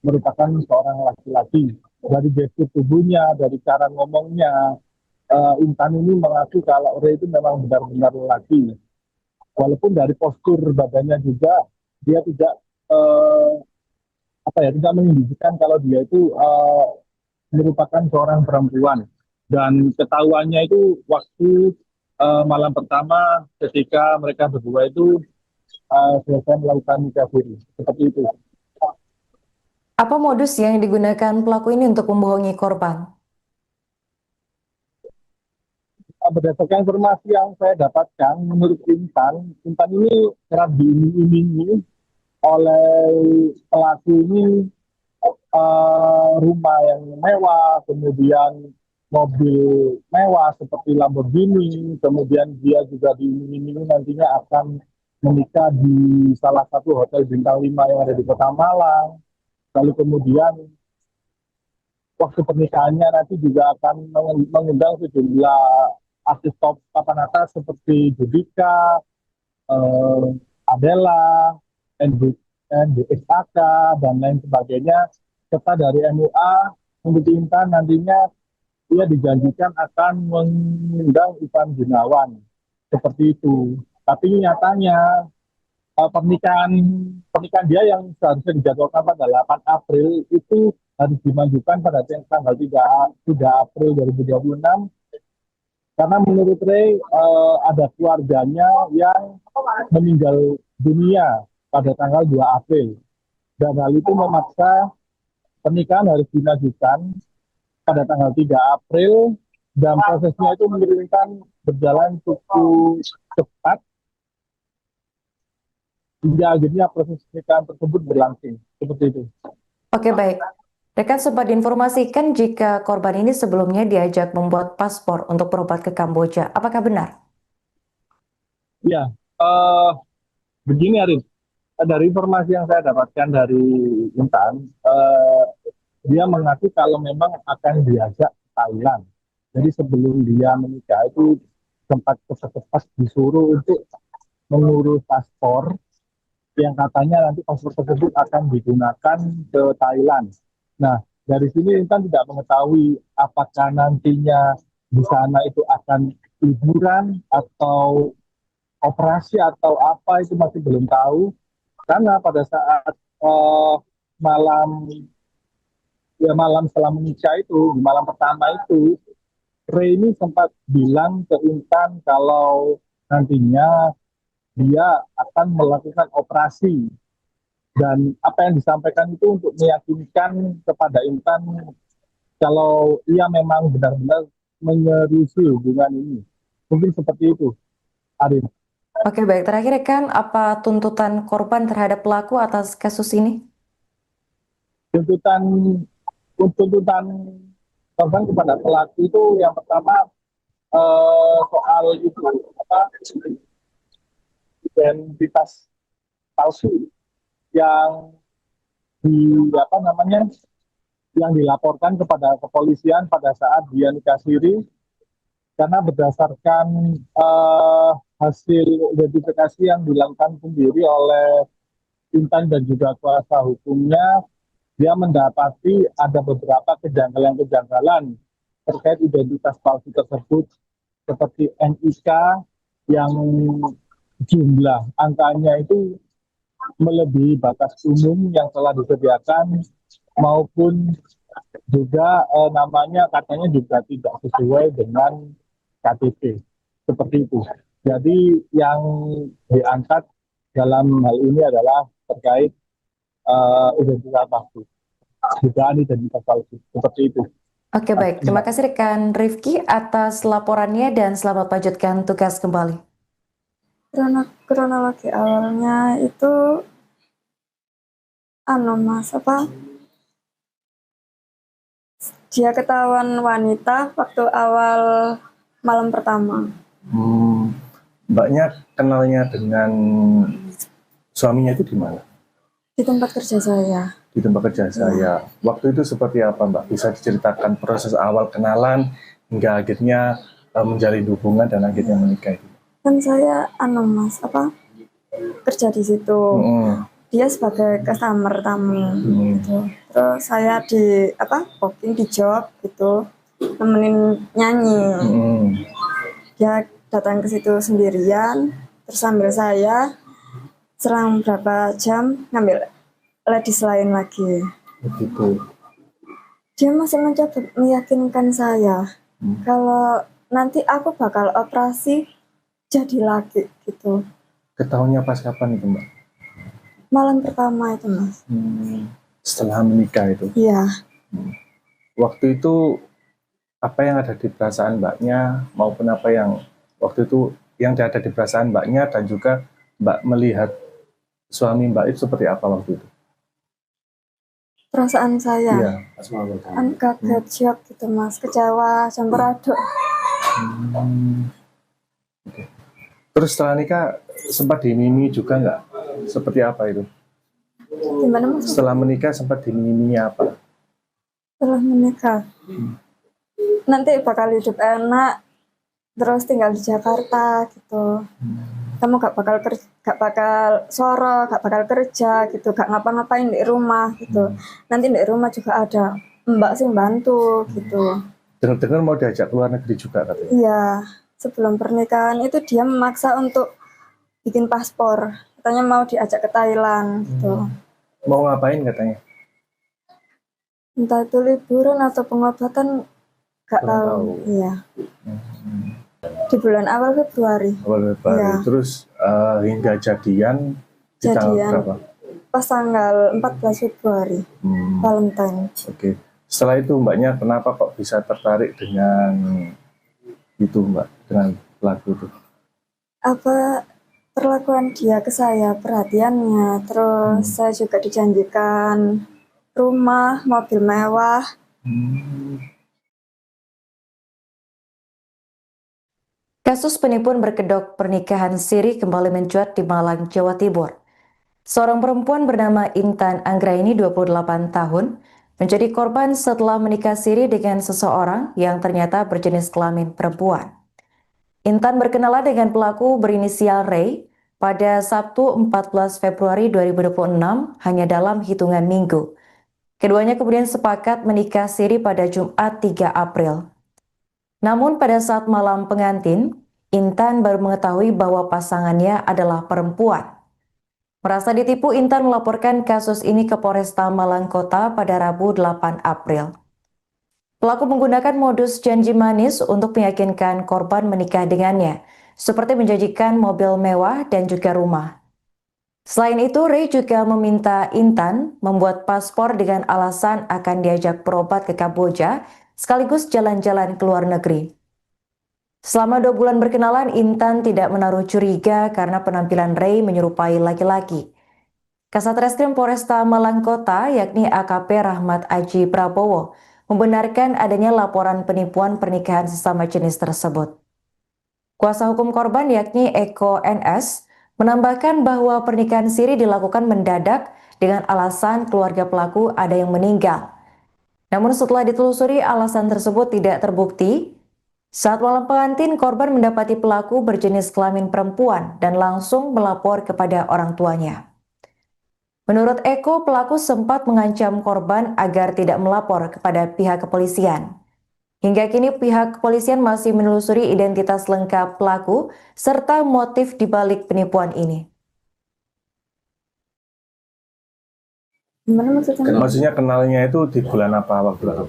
Speaker 5: merupakan seorang laki-laki. Dari gestur tubuhnya, dari cara ngomongnya, Intan ini mengaku kalau Ray itu memang benar-benar laki. Walaupun dari postur badannya juga dia tidak tidak menunjukkan kalau dia itu merupakan seorang perempuan. Dan ketahuannya itu waktu malam pertama ketika mereka berdua itu selesai melakukan nikah siri. Seperti itu.
Speaker 4: Apa modus yang digunakan pelaku ini untuk membohongi korban?
Speaker 5: Berdasarkan informasi yang saya dapatkan, menurut Intan ini kerap diiming-imingi oleh pelaku ini rumah yang mewah, kemudian mobil mewah seperti Lamborghini, kemudian dia juga diiming-imingi nantinya akan menikah di salah satu hotel bintang 5 yang ada di Kota Malang. Lalu kemudian waktu pernikahannya nanti juga akan mengundang sejumlah artis top papan atas seperti Judika, Adela, NDXAK, dan lain sebagainya. Serta dari MUA, menurut Intan nantinya dia dijanjikan akan mengundang Ivan Gunawan. Seperti itu. Tapi nyatanya pernikahan dia yang seharusnya dijadwalkan pada 8 April itu harus dimajukan pada tanggal 3 April 2026, karena menurut Ray ada keluarganya yang meninggal dunia pada tanggal 2 April, dan hal itu memaksa pernikahan harus dimajukan pada tanggal 3 April, dan prosesnya itu menurunkan berjalan cukup cepat hingga akhirnya proses pernikahan tersebut berlangsung. Seperti itu.
Speaker 4: Oke, baik. Rekan sempat diinformasikan jika korban ini sebelumnya diajak membuat paspor untuk berobat ke Kamboja. Apakah benar?
Speaker 5: Ya, begini Arif. Dari informasi yang saya dapatkan dari Intan, dia mengaku kalau memang akan diajak ke Thailand. Jadi sebelum dia menikah itu sempat cepat-cepat disuruh untuk mengurus paspor yang katanya nanti paspor tersebut akan digunakan ke Thailand. Nah, dari sini Intan tidak mengetahui apakah nantinya di sana itu akan liburan atau operasi atau apa, itu masih belum tahu. Karena pada saat malam malam setelah menikah itu, di malam pertama itu, Rey sempat bilang ke Intan kalau nantinya dia akan melakukan operasi, dan apa yang disampaikan itu untuk meyakinkan kepada Intan kalau ia memang benar-benar menyeriusi hubungan ini. Mungkin seperti itu, Arin.
Speaker 4: Oke, baik. Terakhir rekan, apa tuntutan korban terhadap pelaku atas kasus ini?
Speaker 5: Tuntutan korban kepada pelaku itu yang pertama soal itu apa, identitas palsu yang yang dilaporkan kepada kepolisian pada saat dia nikah siri, karena berdasarkan hasil identifikasi yang dilakukan sendiri oleh Intan dan juga kuasa hukumnya, dia mendapati ada beberapa kejanggalan-kejanggalan terkait identitas palsu tersebut, seperti NIK yang jumlah angkanya itu melebihi batas umum yang telah disediakan, maupun juga namanya katanya juga tidak sesuai dengan KTP, seperti itu. Jadi yang diangkat dalam hal ini adalah terkait identitas palsu, dugaan identitas palsu, seperti itu.
Speaker 4: Oke, baik. Terima kasih rekan Rifki atas laporannya dan selamat melanjutkan tugas kembali.
Speaker 2: Kronologi awalnya itu Mas, dia ketahuan wanita waktu awal malam pertama.
Speaker 3: Mbaknya kenalnya dengan suaminya itu di mana?
Speaker 2: Di tempat kerja saya.
Speaker 3: Di tempat kerja saya. Waktu itu seperti apa, Mbak? Bisa diceritakan proses awal kenalan hingga akhirnya menjalin hubungan dan akhirnya menikah itu?
Speaker 2: Kan saya Mas, kerja di situ. Dia sebagai customer tamu gitu. Terus saya di booking di job gitu, nemenin nyanyi. Dia datang ke situ sendirian, terus sambil saya serang berapa jam ngambil ladies lain lagi.
Speaker 3: Begitu.
Speaker 2: Dia masih mencoba meyakinkan saya kalau nanti aku bakal operasi jadi laki gitu.
Speaker 3: Ketahuannya pas kapan itu, Mbak?
Speaker 2: Malam pertama itu, Mas.
Speaker 3: Setelah menikah itu?
Speaker 2: Iya.
Speaker 3: Waktu itu apa yang ada di perasaan Mbaknya, maupun apa yang waktu itu yang ada di perasaan Mbaknya, dan juga Mbak melihat suami Mbak itu seperti apa waktu itu?
Speaker 2: Perasaan saya?
Speaker 3: Iya.
Speaker 2: Kaget, shock gitu, Mas. Kecewa, campur aduk.
Speaker 3: Terus setelah nikah sempat dimimi juga nggak? Seperti apa itu?
Speaker 2: Gimana, Mas?
Speaker 3: Setelah menikah sempat dimimi apa?
Speaker 2: Setelah menikah, nanti bakal hidup enak, terus tinggal di Jakarta gitu. Kamu gak bakal soro, gak bakal kerja gitu, gak ngapa-ngapain di rumah gitu. Nanti di rumah juga ada mbak sih bantu gitu.
Speaker 3: Dengar-dengar mau diajak keluar negeri juga katanya?
Speaker 2: Iya, sebelum pernikahan itu dia memaksa untuk bikin paspor. Katanya mau diajak ke Thailand gitu.
Speaker 3: Mau ngapain katanya?
Speaker 2: Entah itu liburan atau pengobatan, gak tahu. Iya. Di bulan awal Februari.
Speaker 3: Ya. Terus hingga jadian di tanggal berapa?
Speaker 2: Pas tanggal 14 Februari, Valentine.
Speaker 3: Oke. Setelah itu Mbaknya kenapa kok bisa tertarik dengan itu, Mbak, dengan pelaku itu?
Speaker 2: Perlakuan dia ke saya, perhatiannya, terus saya juga dijanjikan rumah, mobil mewah.
Speaker 4: Kasus penipuan berkedok pernikahan siri kembali mencuat di Malang, Jawa Timur. Seorang perempuan bernama Intan Anggraini, 28 tahun, menjadi korban setelah menikah siri dengan seseorang yang ternyata berjenis kelamin perempuan. Intan berkenalan dengan pelaku berinisial Ray pada Sabtu 14 Februari 2026 hanya dalam hitungan minggu. Keduanya kemudian sepakat menikah siri pada Jumat 3 April. Namun pada saat malam pengantin, Intan baru mengetahui bahwa pasangannya adalah perempuan. Merasa ditipu, Intan melaporkan kasus ini ke Polresta Malang Kota pada Rabu 8 April. Pelaku menggunakan modus janji manis untuk meyakinkan korban menikah dengannya, seperti menjanjikan mobil mewah dan juga rumah. Selain itu, Ray juga meminta Intan membuat paspor dengan alasan akan diajak berobat ke Kamboja sekaligus jalan-jalan ke luar negeri. Selama 2 bulan berkenalan, Intan tidak menaruh curiga karena penampilan Ray menyerupai laki-laki. Kasat Reskrim Polresta Malang Kota, yakni AKP Rahmat Aji Prabowo, membenarkan adanya laporan penipuan pernikahan sesama jenis tersebut. Kuasa hukum korban, yakni Eko NS, menambahkan bahwa pernikahan siri dilakukan mendadak dengan alasan keluarga pelaku ada yang meninggal. Namun setelah ditelusuri, alasan tersebut tidak terbukti. Saat malam pengantin, korban mendapati pelaku berjenis kelamin perempuan dan langsung melapor kepada orang tuanya. Menurut Eko, pelaku sempat mengancam korban agar tidak melapor kepada pihak kepolisian. Hingga kini pihak kepolisian masih menelusuri identitas lengkap pelaku serta motif dibalik penipuan ini.
Speaker 2: Gimana maksudnya?
Speaker 3: Maksudnya kenalnya itu di bulan apa, waktu apa?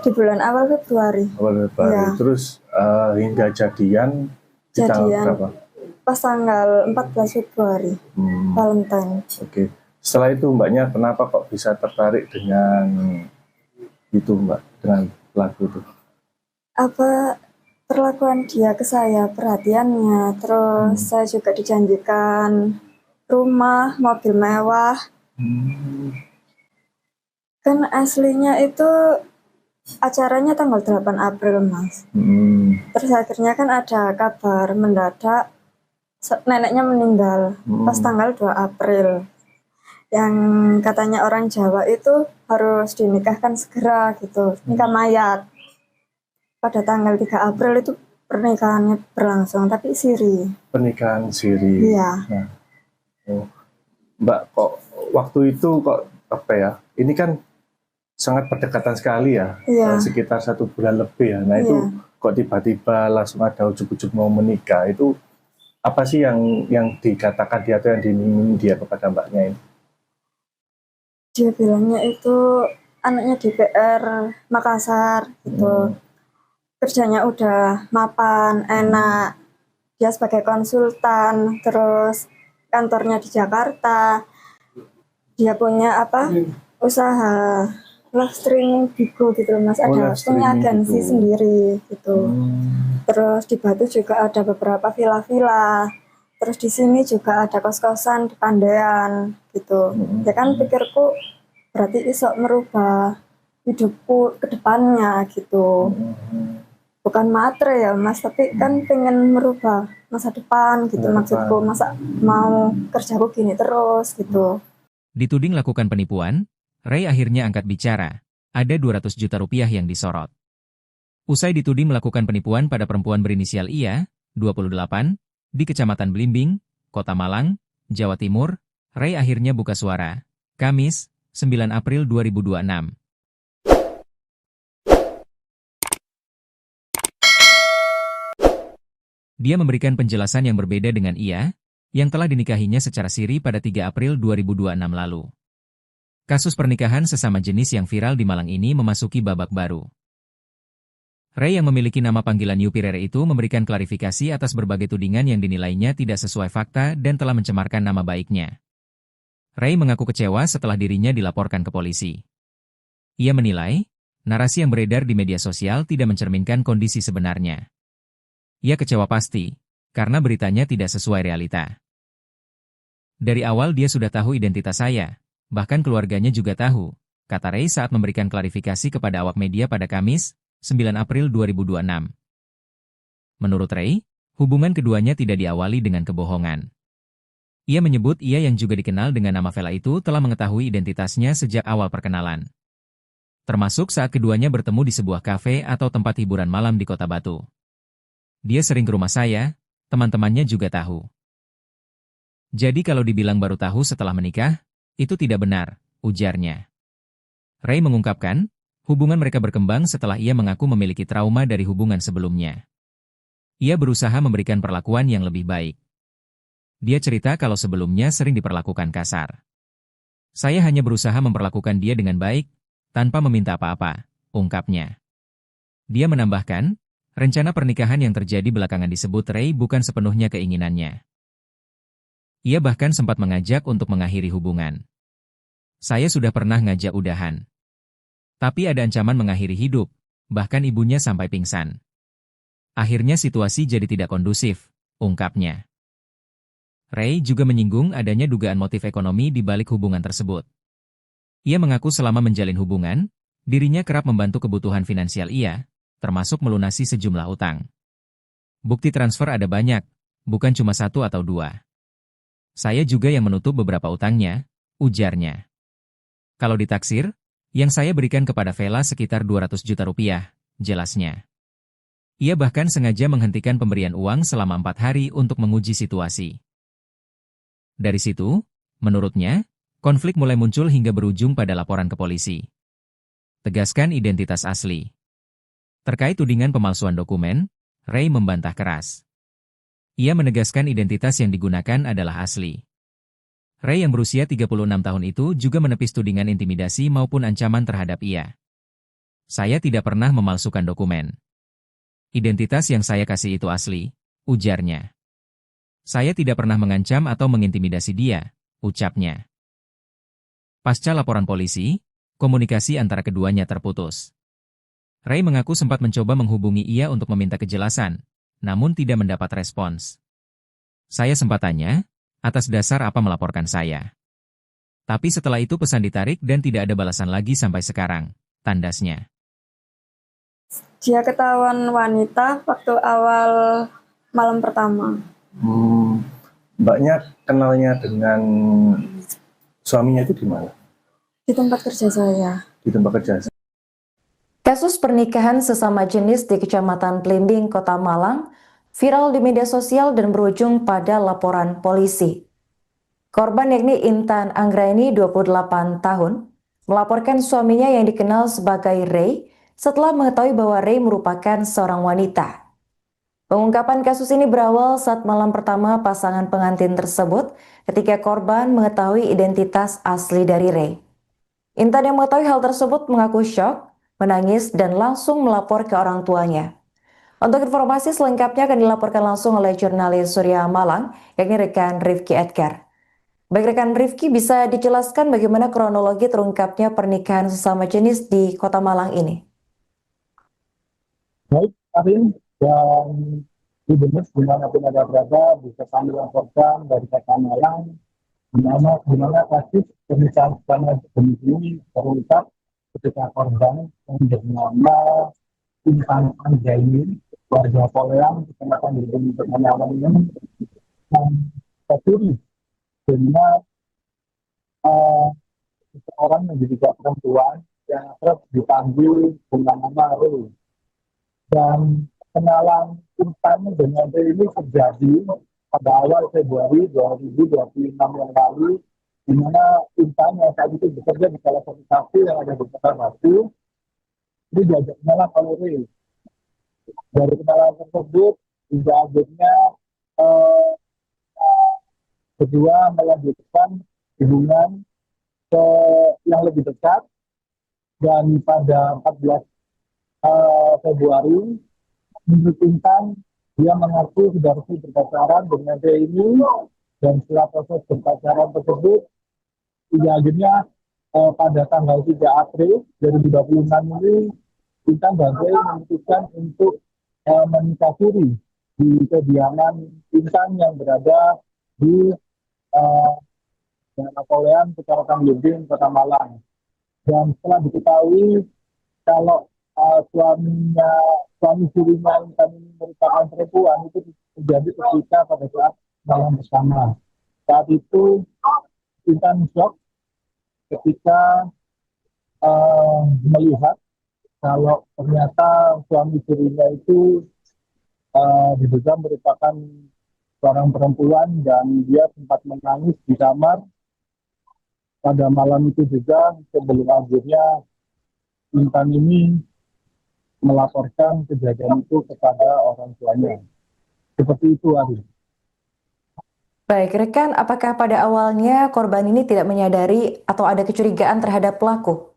Speaker 2: Di bulan awal Februari.
Speaker 3: Awal Februari.
Speaker 2: Ya.
Speaker 3: Terus hingga jadian di tanggal berapa?
Speaker 2: Pas tanggal 14 Februari, Valentine.
Speaker 3: Oke. Setelah itu mbaknya kenapa kok bisa tertarik dengan itu mbak, dengan pelaku itu?
Speaker 2: Apa perlakuan dia ke saya, perhatiannya, terus saya juga dijanjikan rumah, mobil mewah. Kan aslinya itu acaranya tanggal 8 April, Mas. Terus akhirnya kan ada kabar mendadak neneknya meninggal pas tanggal 2 April. Yang katanya orang Jawa itu harus dinikahkan segera gitu, nikah mayat. Pada tanggal 3 April itu pernikahannya berlangsung, tapi siri.
Speaker 3: Pernikahan siri.
Speaker 2: Iya.
Speaker 3: Nah, Mbak, kok waktu itu kok apa ya? Ini kan sangat berdekatan sekali ya,
Speaker 2: Iya.
Speaker 3: sekitar 1 bulan lebih ya. Nah itu kok tiba-tiba langsung ada ujuk-ujuk mau menikah, itu apa sih yang dikatakan dia atau yang diminta dia kepada mbaknya ini?
Speaker 2: Dia bilangnya itu anaknya DPR Makassar gitu. Kerjanya udah mapan, enak. Dia sebagai konsultan, terus kantornya di Jakarta. Dia punya usaha live streaming Bigo gitu Mas, ada punya agensi sendiri gitu. Terus di Batu juga ada beberapa villa-villa. Terus di sini juga ada kos-kosan di Pandean gitu. Ya kan pikirku berarti iso merubah hidupku ke depannya gitu. Bukan matre ya Mas, tapi kan pengen merubah masa depan gitu maksudku. Masa mau kerjaku gini terus gitu.
Speaker 1: Dituding lakukan penipuan, Ray akhirnya angkat bicara. Ada 200 juta rupiah yang disorot. Usai dituding melakukan penipuan pada perempuan berinisial IA, 28, di Kecamatan Blimbing, Kota Malang, Jawa Timur, Ray akhirnya buka suara. Kamis, 9 April 2026. Dia memberikan penjelasan yang berbeda dengan IA, yang telah dinikahinya secara siri pada 3 April 2026 lalu. Kasus pernikahan sesama jenis yang viral di Malang ini memasuki babak baru. Ray yang memiliki nama panggilan Yupirere itu memberikan klarifikasi atas berbagai tudingan yang dinilainya tidak sesuai fakta dan telah mencemarkan nama baiknya. Ray mengaku kecewa setelah dirinya dilaporkan ke polisi. Ia menilai, narasi yang beredar di media sosial tidak mencerminkan kondisi sebenarnya. Ia kecewa pasti, karena beritanya tidak sesuai realita. Dari awal dia sudah tahu identitas saya, bahkan keluarganya juga tahu, kata Ray saat memberikan klarifikasi kepada awak media pada Kamis, 9 April 2026. Menurut Ray, hubungan keduanya tidak diawali dengan kebohongan. Ia menyebut ia yang juga dikenal dengan nama Vela itu telah mengetahui identitasnya sejak awal perkenalan. Termasuk saat keduanya bertemu di sebuah kafe atau tempat hiburan malam di Kota Batu. Dia sering ke rumah saya, teman-temannya juga tahu. Jadi kalau dibilang baru tahu setelah menikah, itu tidak benar, ujarnya. Ray mengungkapkan, hubungan mereka berkembang setelah ia mengaku memiliki trauma dari hubungan sebelumnya. Ia berusaha memberikan perlakuan yang lebih baik. Dia cerita kalau sebelumnya sering diperlakukan kasar. Saya hanya berusaha memperlakukan dia dengan baik, tanpa meminta apa-apa, ungkapnya. Dia menambahkan, rencana pernikahan yang terjadi belakangan disebut Ray bukan sepenuhnya keinginannya. Ia bahkan sempat mengajak untuk mengakhiri hubungan. Saya sudah pernah ngajak udahan. Tapi ada ancaman mengakhiri hidup, bahkan ibunya sampai pingsan. Akhirnya situasi jadi tidak kondusif, ungkapnya. Ray juga menyinggung adanya dugaan motif ekonomi di balik hubungan tersebut. Ia mengaku selama menjalin hubungan, dirinya kerap membantu kebutuhan finansial ia, termasuk melunasi sejumlah utang. Bukti transfer ada banyak, bukan cuma 1 atau 2. Saya juga yang menutup beberapa utangnya, ujarnya. Kalau ditaksir, yang saya berikan kepada Vela sekitar 200 juta rupiah, jelasnya. Ia bahkan sengaja menghentikan pemberian uang selama 4 hari untuk menguji situasi. Dari situ, menurutnya, konflik mulai muncul hingga berujung pada laporan ke polisi. Tegaskan identitas asli. Terkait tudingan pemalsuan dokumen, Ray membantah keras. Ia menegaskan identitas yang digunakan adalah asli. Ray yang berusia 36 tahun itu juga menepis tudingan intimidasi maupun ancaman terhadap ia. Saya tidak pernah memalsukan dokumen. Identitas yang saya kasih itu asli, ujarnya. Saya tidak pernah mengancam atau mengintimidasi dia, ucapnya. Pasca laporan polisi, komunikasi antara keduanya terputus. Ray mengaku sempat mencoba menghubungi ia untuk meminta kejelasan, namun tidak mendapat respons. Saya sempat tanya, atas dasar apa melaporkan saya. Tapi setelah itu pesan ditarik dan tidak ada balasan lagi sampai sekarang, tandasnya.
Speaker 2: Dia ketahuan wanita waktu awal malam pertama.
Speaker 3: Mbaknya kenalnya dengan suaminya itu di mana?
Speaker 2: Di tempat kerja saya.
Speaker 3: Di tempat kerja.
Speaker 4: Kasus pernikahan sesama jenis di Kecamatan Blimbing, Kota Malang, viral di media sosial dan berujung pada laporan polisi. Korban yakni Intan Anggraini, 28 tahun, melaporkan suaminya yang dikenal sebagai Ray setelah mengetahui bahwa Ray merupakan seorang wanita. Pengungkapan kasus ini berawal saat malam pertama pasangan pengantin tersebut ketika korban mengetahui identitas asli dari Ray. Intan yang mengetahui hal tersebut mengaku syok, menangis, dan langsung melapor ke orang tuanya. Untuk informasi selengkapnya akan dilaporkan langsung oleh jurnalis Surya Malang, yakni rekan Rifki Edgar. Baik rekan Rifki, bisa dijelaskan bagaimana kronologi terungkapnya pernikahan sesama jenis di Kota Malang ini?
Speaker 5: Baik, Arin, dan di Benes dimanapun ada berada, bisa kami laporkan dari Kota Malang, di mana kasus pernikahan sesama jenis ini terungkap ketika korban yang bernama Intan Anggraini, warga Poleang, Kecamatan Blimbing, Kota Malang ini, tercuri dengan seorang yang diduga perempuan yang kerap dipanggil dengan nama Ray. Dan kenalan Intan dengan Ray ini terjadi pada awal Februari 2026 yang lalu, di mana Intan yang saat itu bekerja di salah satu kafe yang ada di Kota Batu, ini diajak kenalan oleh Ray. Dari kenalan tersebut, hingga akhirnya kedua melanjutkan hubungan yang lebih dekat, dan pada 14 Februari, menurut Intan, dia mengaku sudah resmi berpacaran dengan Ray ini, dan setelah proses berpacaran tersebut, hingga akhirnya pada tanggal 3 April 2026 ini, Intan dan Ray memutuskan untuk menikah siri di kediaman Intan yang berada di Napoleon, Kecamatan Blimbing, Kota Malang. Dan setelah diketahui kalau suami sirinya Intan ini merupakan perempuan, itu terjadi ketika pada saat malam bersama. Saat itu Intan shock ketika melihat kalau ternyata suami sirinya itu diduga merupakan seorang perempuan dan dia sempat menangis di kamar pada malam itu juga sebelum akhirnya Intan ini melaporkan kejadian itu kepada orang tuanya. Seperti itu, Ari.
Speaker 4: Baik, rekan, apakah pada awalnya korban ini tidak menyadari atau ada kecurigaan terhadap pelaku?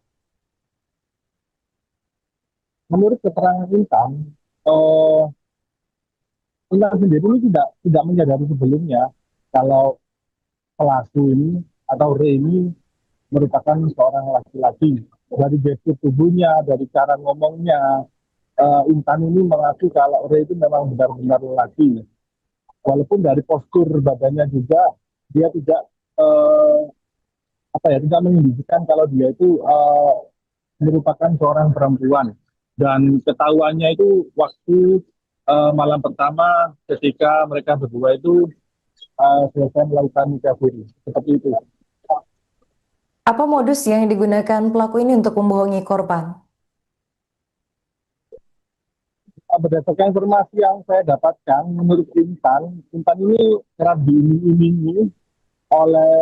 Speaker 5: Menurut keterangan Intan sendiri ini tidak menyadari sebelumnya kalau pelaku ini atau Re ini merupakan seorang laki-laki. Dari gestur tubuhnya, dari cara ngomongnya, Intan ini mengaku kalau Re itu memang benar-benar laki. Walaupun dari postur badannya juga dia tidak tidak menunjukkan kalau dia itu merupakan seorang perempuan. Dan ketahuannya itu waktu malam pertama ketika mereka berdua itu selesai melakukan nikah siri. Seperti itu.
Speaker 4: Apa modus yang digunakan pelaku ini untuk membohongi korban?
Speaker 5: Berdasarkan informasi yang saya dapatkan, menurut Intan ini kerap diiming-imingi oleh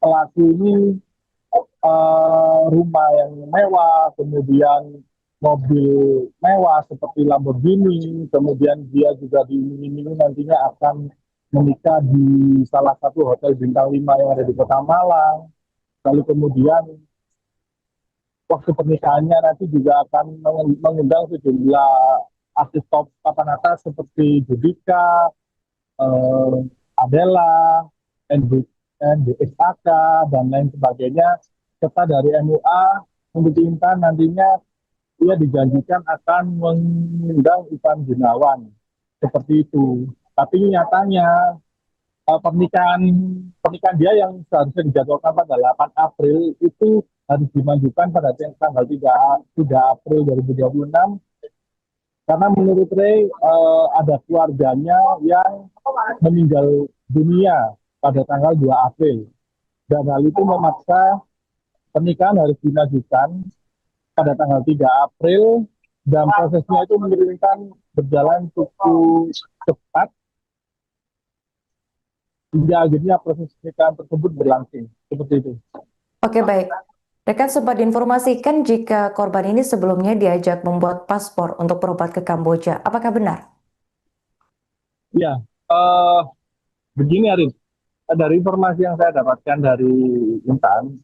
Speaker 5: pelaku ini rumah yang mewah, kemudian mobil mewah seperti Lamborghini, kemudian dia juga diiming-imingi nantinya akan menikah di salah satu hotel bintang 5 yang ada di Kota Malang. Lalu kemudian waktu pernikahannya nanti juga akan mengundang sejumlah artis top papan atas seperti Judika, Adela, NDXAK, dan lain sebagainya. Serta dari MUA, untuk Intan nantinya ia dijanjikan akan mengundang Ivan Gunawan. Seperti itu. Tapi nyatanya pernikahan dia yang seharusnya dijadwalkan pada 8 April itu harus dimajukan pada tanggal 3 April 2026 karena menurut Ray ada keluarganya yang meninggal dunia pada tanggal 2 April dan hal itu memaksa pernikahan harus dimajukan pada tanggal 3 April dan prosesnya itu menurunkan berjalan cukup cepat hingga akhirnya proses pernikahan tersebut berlangsung seperti itu.
Speaker 4: Oke, baik. Rekan sempat diinformasikan jika korban ini sebelumnya diajak membuat paspor untuk berobat ke Kamboja. Apakah benar?
Speaker 5: Ya, begini Arif. Dari informasi yang saya dapatkan dari Intan,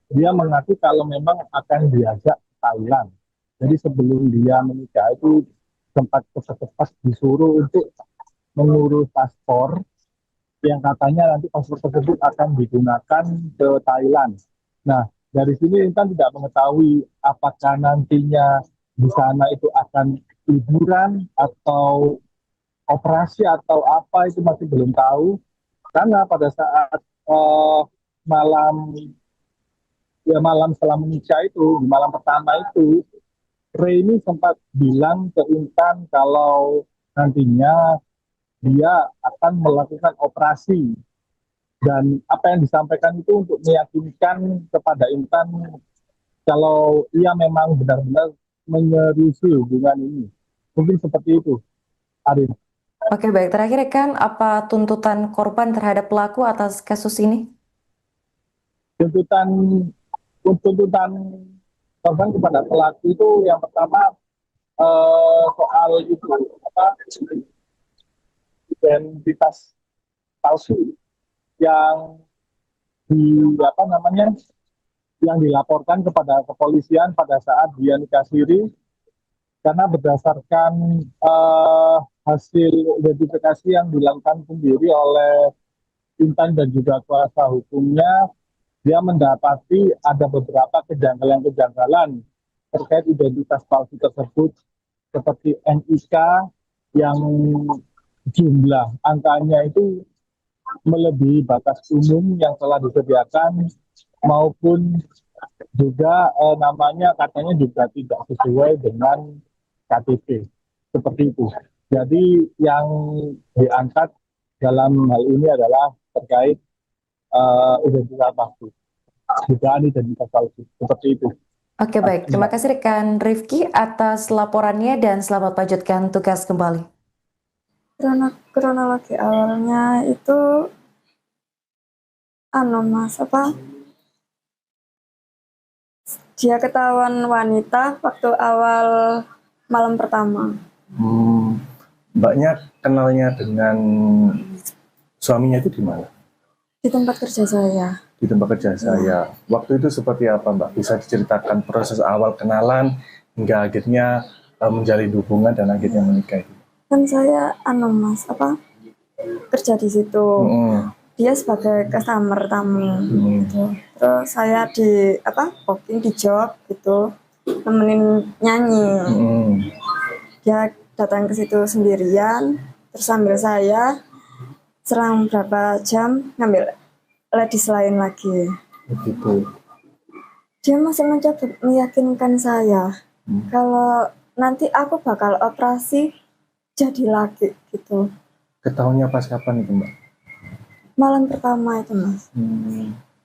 Speaker 5: dia mengaku kalau memang akan diajak ke Thailand. Jadi sebelum dia menikah itu sempat cepat-cepat disuruh untuk mengurus paspor yang katanya nanti paspor tersebut akan digunakan ke Thailand. Nah, dari sini Intan tidak mengetahui apakah nantinya di sana itu akan liburan atau operasi atau apa itu masih belum tahu. Karena pada saat malam setelah menikah itu, di malam pertama itu, Ray ini sempat bilang ke Intan kalau nantinya dia akan melakukan operasi. Dan apa yang disampaikan itu untuk meyakinkan kepada Intan kalau ia memang benar-benar menyerusi hubungan ini. Mungkin seperti itu, Arif.
Speaker 4: Oke, baik. Terakhir, rekan, apa tuntutan korban terhadap pelaku atas kasus ini?
Speaker 5: Tuntutan korban kepada pelaku itu yang pertama soal itu identitas palsu yang yang dilaporkan kepada kepolisian pada saat dia nikah siri karena berdasarkan hasil identifikasi yang dilakukan sendiri oleh Intan dan juga kuasa hukumnya, dia mendapati ada beberapa kejanggalan-kejanggalan terkait identitas palsu tersebut seperti NIK yang jumlah angkanya itu melebihi batas umum yang telah disediakan maupun juga namanya katanya juga tidak sesuai dengan KTP seperti itu. Jadi yang diangkat dalam hal ini adalah terkait identitas palsu, dugaan identitas palsu seperti itu.
Speaker 4: Oke, baik. Terima kasih rekan Rifki atas laporannya dan selamat melanjutkan tugas kembali.
Speaker 2: Kronologi awalnya itu Mas, dia ketahuan wanita waktu awal malam pertama.
Speaker 3: Mbaknya kenalnya dengan suaminya itu di mana?
Speaker 2: Di tempat kerja saya.
Speaker 3: Di tempat kerja saya. Waktu itu seperti apa, Mbak? Bisa diceritakan proses awal kenalan hingga akhirnya menjalin hubungan dan akhirnya menikah itu?
Speaker 2: Kan saya Mas, kerja di situ. Dia sebagai customer tamu gitu. Terus saya di booking di job gitu, nemenin nyanyi. Dia datang ke situ sendirian, terus sambil saya selang berapa jam ngambil ladies lain lagi.
Speaker 3: Begitu.
Speaker 2: Dia masih mencoba meyakinkan saya kalau nanti aku bakal operasi jadi laki gitu.
Speaker 3: Ketahuannya pas kapan itu, Mbak?
Speaker 2: Malam pertama itu, Mas.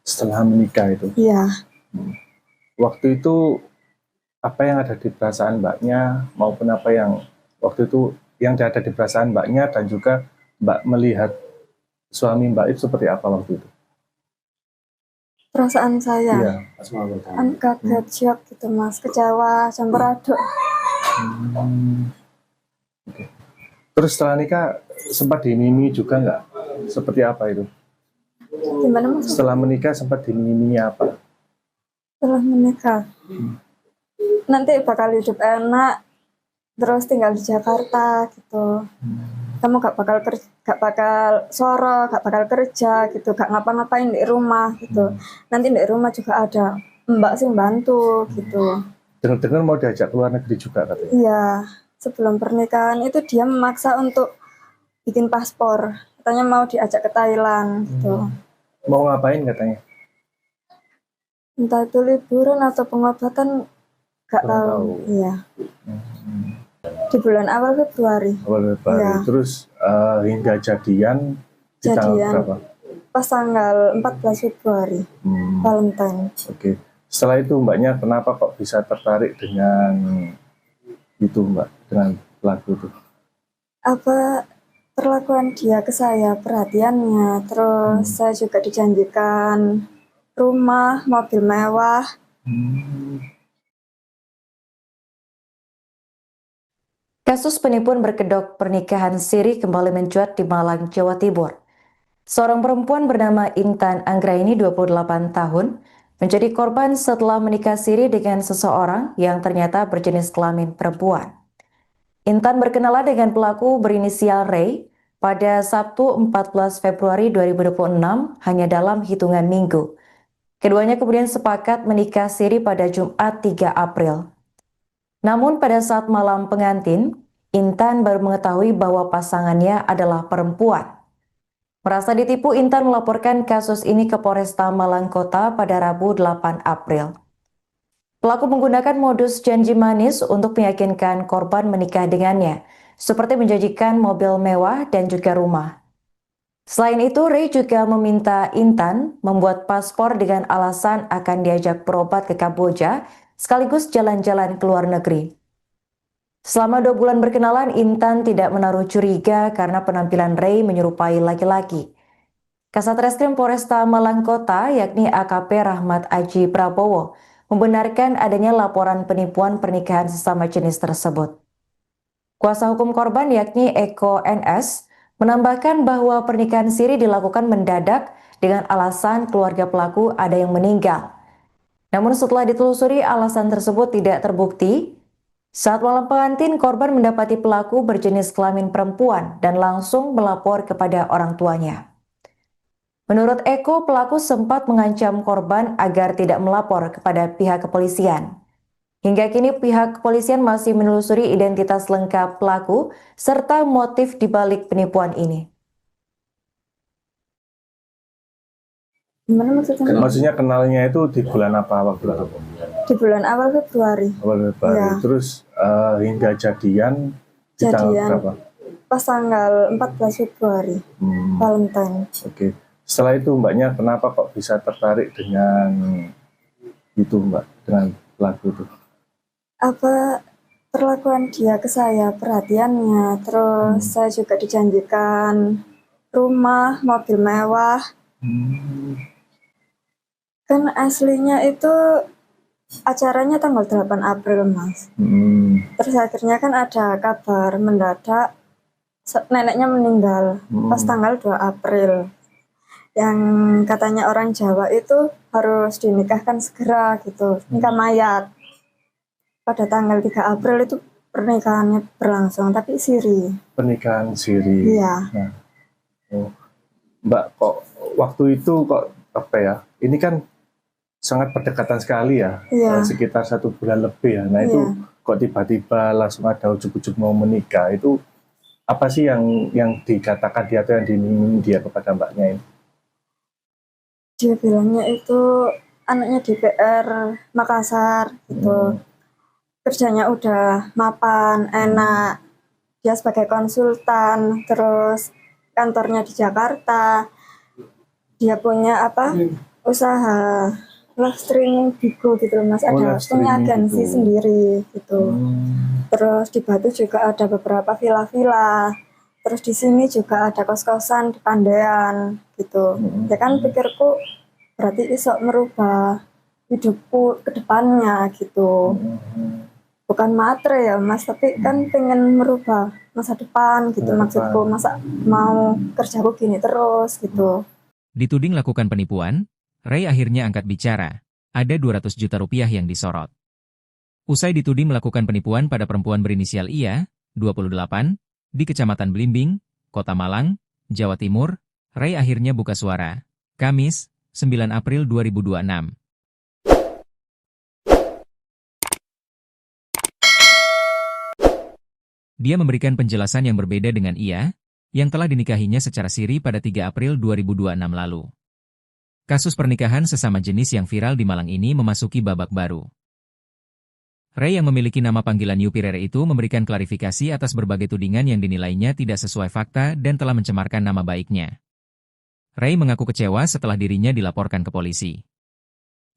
Speaker 3: Setelah menikah itu?
Speaker 2: Iya.
Speaker 3: Waktu itu apa yang ada di perasaan Mbaknya maupun apa yang waktu itu yang ada di perasaan Mbaknya dan juga Mbak melihat suami Mbak itu seperti apa waktu itu?
Speaker 2: Perasaan saya?
Speaker 3: Iya.
Speaker 2: Kaget, shock gitu, Mas. Kecewa, campur aduk.
Speaker 3: Okay. Terus setelah nikah sempat dimimi juga nggak? Seperti apa itu?
Speaker 2: Gimana, Mas?
Speaker 3: Setelah menikah sempat dimimi apa?
Speaker 2: Setelah menikah, nanti bakal hidup enak, terus tinggal di Jakarta gitu. Kamu gak bakal soro, gak bakal kerja gitu, gak ngapa-ngapain di rumah gitu. Nanti di rumah juga ada mbak sih bantu gitu.
Speaker 3: Dengar-dengar mau diajak keluar negeri juga katanya?
Speaker 2: Iya, sebelum pernikahan itu dia memaksa untuk bikin paspor. Katanya mau diajak ke Thailand gitu.
Speaker 3: Mau ngapain katanya?
Speaker 2: Entah itu liburan atau pengobatan, gak tahu. Iya. Di bulan awal Februari.
Speaker 3: Ya. Terus hingga jadian di tanggal berapa?
Speaker 2: Pas tanggal 14 Februari, Valentine.
Speaker 3: Oke. Setelah itu Mbaknya kenapa kok bisa tertarik dengan itu, Mbak, dengan pelaku itu?
Speaker 2: Perlakuan dia ke saya, perhatiannya, terus saya juga dijanjikan rumah, mobil mewah.
Speaker 4: Kasus penipuan berkedok pernikahan siri kembali mencuat di Malang, Jawa Timur. Seorang perempuan bernama Intan Anggraini 28 tahun menjadi korban setelah menikah siri dengan seseorang yang ternyata berjenis kelamin perempuan. Intan berkenalan dengan pelaku berinisial Ray pada Sabtu 14 Februari 2026 hanya dalam hitungan minggu. Keduanya kemudian sepakat menikah siri pada Jumat 3 April. Namun pada saat malam pengantin, Intan baru mengetahui bahwa pasangannya adalah perempuan. Merasa ditipu, Intan melaporkan kasus ini ke Polresta Malang Kota pada Rabu 8 April. Pelaku menggunakan modus janji manis untuk meyakinkan korban menikah dengannya, seperti menjanjikan mobil mewah dan juga rumah. Selain itu, Ray juga meminta Intan membuat paspor dengan alasan akan diajak berobat ke Kamboja, sekaligus jalan-jalan ke luar negeri. Selama 2 bulan berkenalan, Intan tidak menaruh curiga karena penampilan Ray menyerupai laki-laki. Kasat Reskrim Polresta Malang Kota, yakni AKP Rahmat Aji Prabowo, membenarkan adanya laporan penipuan pernikahan sesama jenis tersebut. Kuasa hukum korban, yakni Eko NS, menambahkan bahwa pernikahan siri dilakukan mendadak dengan alasan keluarga pelaku ada yang meninggal. Namun setelah ditelusuri, alasan tersebut tidak terbukti. Saat malam pengantin, korban mendapati pelaku berjenis kelamin perempuan dan langsung melapor kepada orang tuanya. Menurut Eko, pelaku sempat mengancam korban agar tidak melapor kepada pihak kepolisian. Hingga kini pihak kepolisian masih menelusuri identitas lengkap pelaku serta motif dibalik penipuan ini.
Speaker 2: Gimana maksudnya?
Speaker 3: Maksudnya kenalnya itu di bulan apa waktu itu?
Speaker 2: Di bulan awal Februari.
Speaker 3: Awal Februari. Ya. Terus hingga jadian di tanggal berapa?
Speaker 2: Pas tanggal 14 Februari, Valentine.
Speaker 3: Oke. Setelah itu Mbaknya kenapa kok bisa tertarik dengan itu, Mbak, dengan pelaku itu?
Speaker 2: Apa perlakuan dia ke saya, perhatiannya, terus saya juga dijanjikan rumah, mobil mewah. Kan aslinya itu acaranya tanggal 8 April, Mas. Terus akhirnya kan ada kabar mendadak neneknya meninggal pas tanggal 2 April. Yang katanya orang Jawa itu harus dinikahkan segera gitu, nikah mayat. Pada tanggal 3 April itu pernikahannya berlangsung, tapi siri.
Speaker 3: Pernikahan siri.
Speaker 2: Iya.
Speaker 3: Nah, Mbak, kok waktu itu kok apa ya? Ini kan sangat berdekatan sekali ya,
Speaker 2: Iya.
Speaker 3: sekitar 1 bulan lebih ya. Nah itu kok tiba-tiba langsung ada ujuk-ujuk mau menikah, itu apa sih yang dikatakan dia atau yang diiming dia kepada mbaknya ini?
Speaker 2: Dia bilangnya itu anaknya DPR Makassar gitu. Kerjanya udah mapan, enak. Dia sebagai konsultan, terus kantornya di Jakarta. Dia punya usaha live streaming Bigo gitu Mas, ada punya agensi sendiri gitu. Terus di Batu juga ada beberapa villa-villa. Terus di sini juga ada kos-kosan di Pandean gitu. Ya kan pikirku berarti iso merubah hidupku ke depannya gitu. Bukan matre ya Mas, tapi kan pengen merubah masa depan gitu maksudku. Masa mau kerjaku gini terus gitu.
Speaker 1: Dituding lakukan penipuan, Ray akhirnya angkat bicara. Ada 200 juta rupiah yang disorot. Usai dituding melakukan penipuan pada perempuan berinisial IA, 28, di Kecamatan Blimbing, Kota Malang, Jawa Timur, Ray akhirnya buka suara. Kamis, 9 April 2026. Dia memberikan penjelasan yang berbeda dengan IA, yang telah dinikahinya secara siri pada 3 April 2026 lalu. Kasus pernikahan sesama jenis yang viral di Malang ini memasuki babak baru. Ray yang memiliki nama panggilan Yupirere itu memberikan klarifikasi atas berbagai tudingan yang dinilainya tidak sesuai fakta dan telah mencemarkan nama baiknya. Ray mengaku kecewa setelah dirinya dilaporkan ke polisi.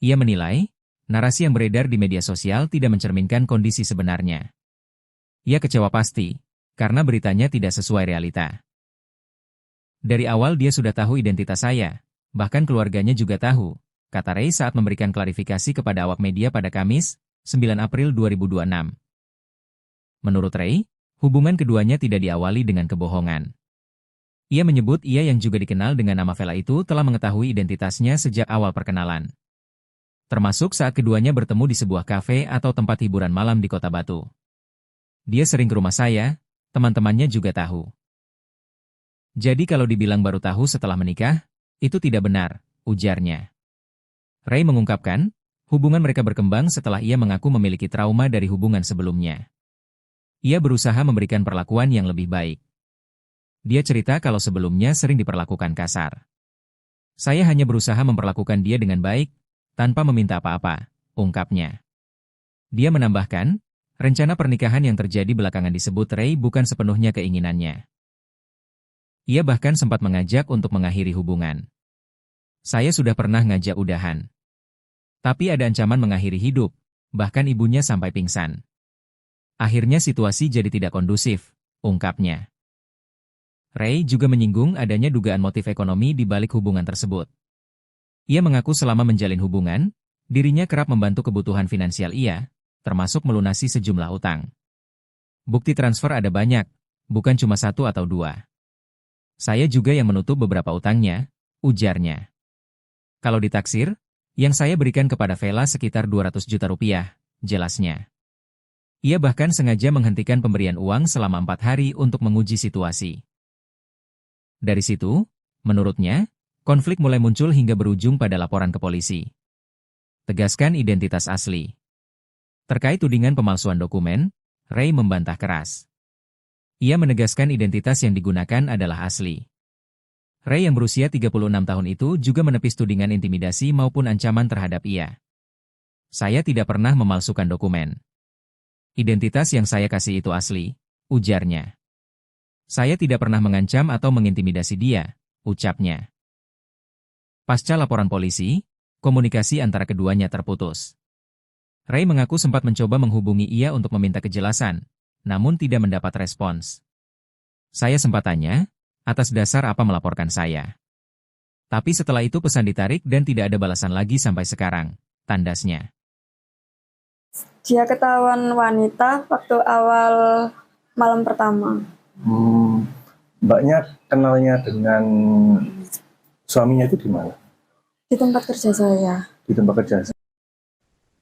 Speaker 1: Ia menilai, narasi yang beredar di media sosial tidak mencerminkan kondisi sebenarnya. Ia kecewa pasti, karena beritanya tidak sesuai realita. Dari awal dia sudah tahu identitas saya, bahkan keluarganya juga tahu, kata Ray saat memberikan klarifikasi kepada awak media pada Kamis, 9 April 2026. Menurut Ray, hubungan keduanya tidak diawali dengan kebohongan. Ia menyebut ia yang juga dikenal dengan nama Vela itu telah mengetahui identitasnya sejak awal perkenalan. Termasuk saat keduanya bertemu di sebuah kafe atau tempat hiburan malam di Kota Batu. Dia sering ke rumah saya, teman-temannya juga tahu. Jadi kalau dibilang baru tahu setelah menikah, itu tidak benar, ujarnya. Ray mengungkapkan, hubungan mereka berkembang setelah ia mengaku memiliki trauma dari hubungan sebelumnya. Ia berusaha memberikan perlakuan yang lebih baik. Dia cerita kalau sebelumnya sering diperlakukan kasar. Saya hanya berusaha memperlakukan dia dengan baik, tanpa meminta apa-apa, ungkapnya. Dia menambahkan, rencana pernikahan yang terjadi belakangan disebut Ray bukan sepenuhnya keinginannya. Ia bahkan sempat mengajak untuk mengakhiri hubungan. Saya sudah pernah ngajak udahan. Tapi ada ancaman mengakhiri hidup, bahkan ibunya sampai pingsan. Akhirnya situasi jadi tidak kondusif, ungkapnya. Ray juga menyinggung adanya dugaan motif ekonomi di balik hubungan tersebut. Ia mengaku selama menjalin hubungan, dirinya kerap membantu kebutuhan finansial ia, termasuk melunasi sejumlah utang. Bukti transfer ada banyak, bukan cuma 1 atau 2. Saya juga yang menutup beberapa utangnya, ujarnya. Kalau ditaksir, yang saya berikan kepada Vela sekitar 200 juta rupiah, jelasnya. Ia bahkan sengaja menghentikan pemberian uang selama 4 hari untuk menguji situasi. Dari situ, menurutnya, konflik mulai muncul hingga berujung pada laporan ke polisi. Tegaskan identitas asli. Terkait tudingan pemalsuan dokumen, Ray membantah keras. Ia menegaskan identitas yang digunakan adalah asli. Ray yang berusia 36 tahun itu juga menepis tudingan intimidasi maupun ancaman terhadap ia. Saya tidak pernah memalsukan dokumen. Identitas yang saya kasih itu asli, ujarnya. Saya tidak pernah mengancam atau mengintimidasi dia, ucapnya. Pasca laporan polisi, komunikasi antara keduanya terputus. Ray mengaku sempat mencoba menghubungi ia untuk meminta kejelasan, namun tidak mendapat respons. Saya sempat tanya, atas dasar apa melaporkan saya? Tapi setelah itu pesan ditarik dan tidak ada balasan lagi sampai sekarang, tandasnya.
Speaker 2: Dia ketahuan wanita waktu awal malam pertama.
Speaker 3: Mbaknya kenalnya dengan suaminya itu di mana?
Speaker 2: Di tempat kerja saya.
Speaker 3: Di tempat kerja.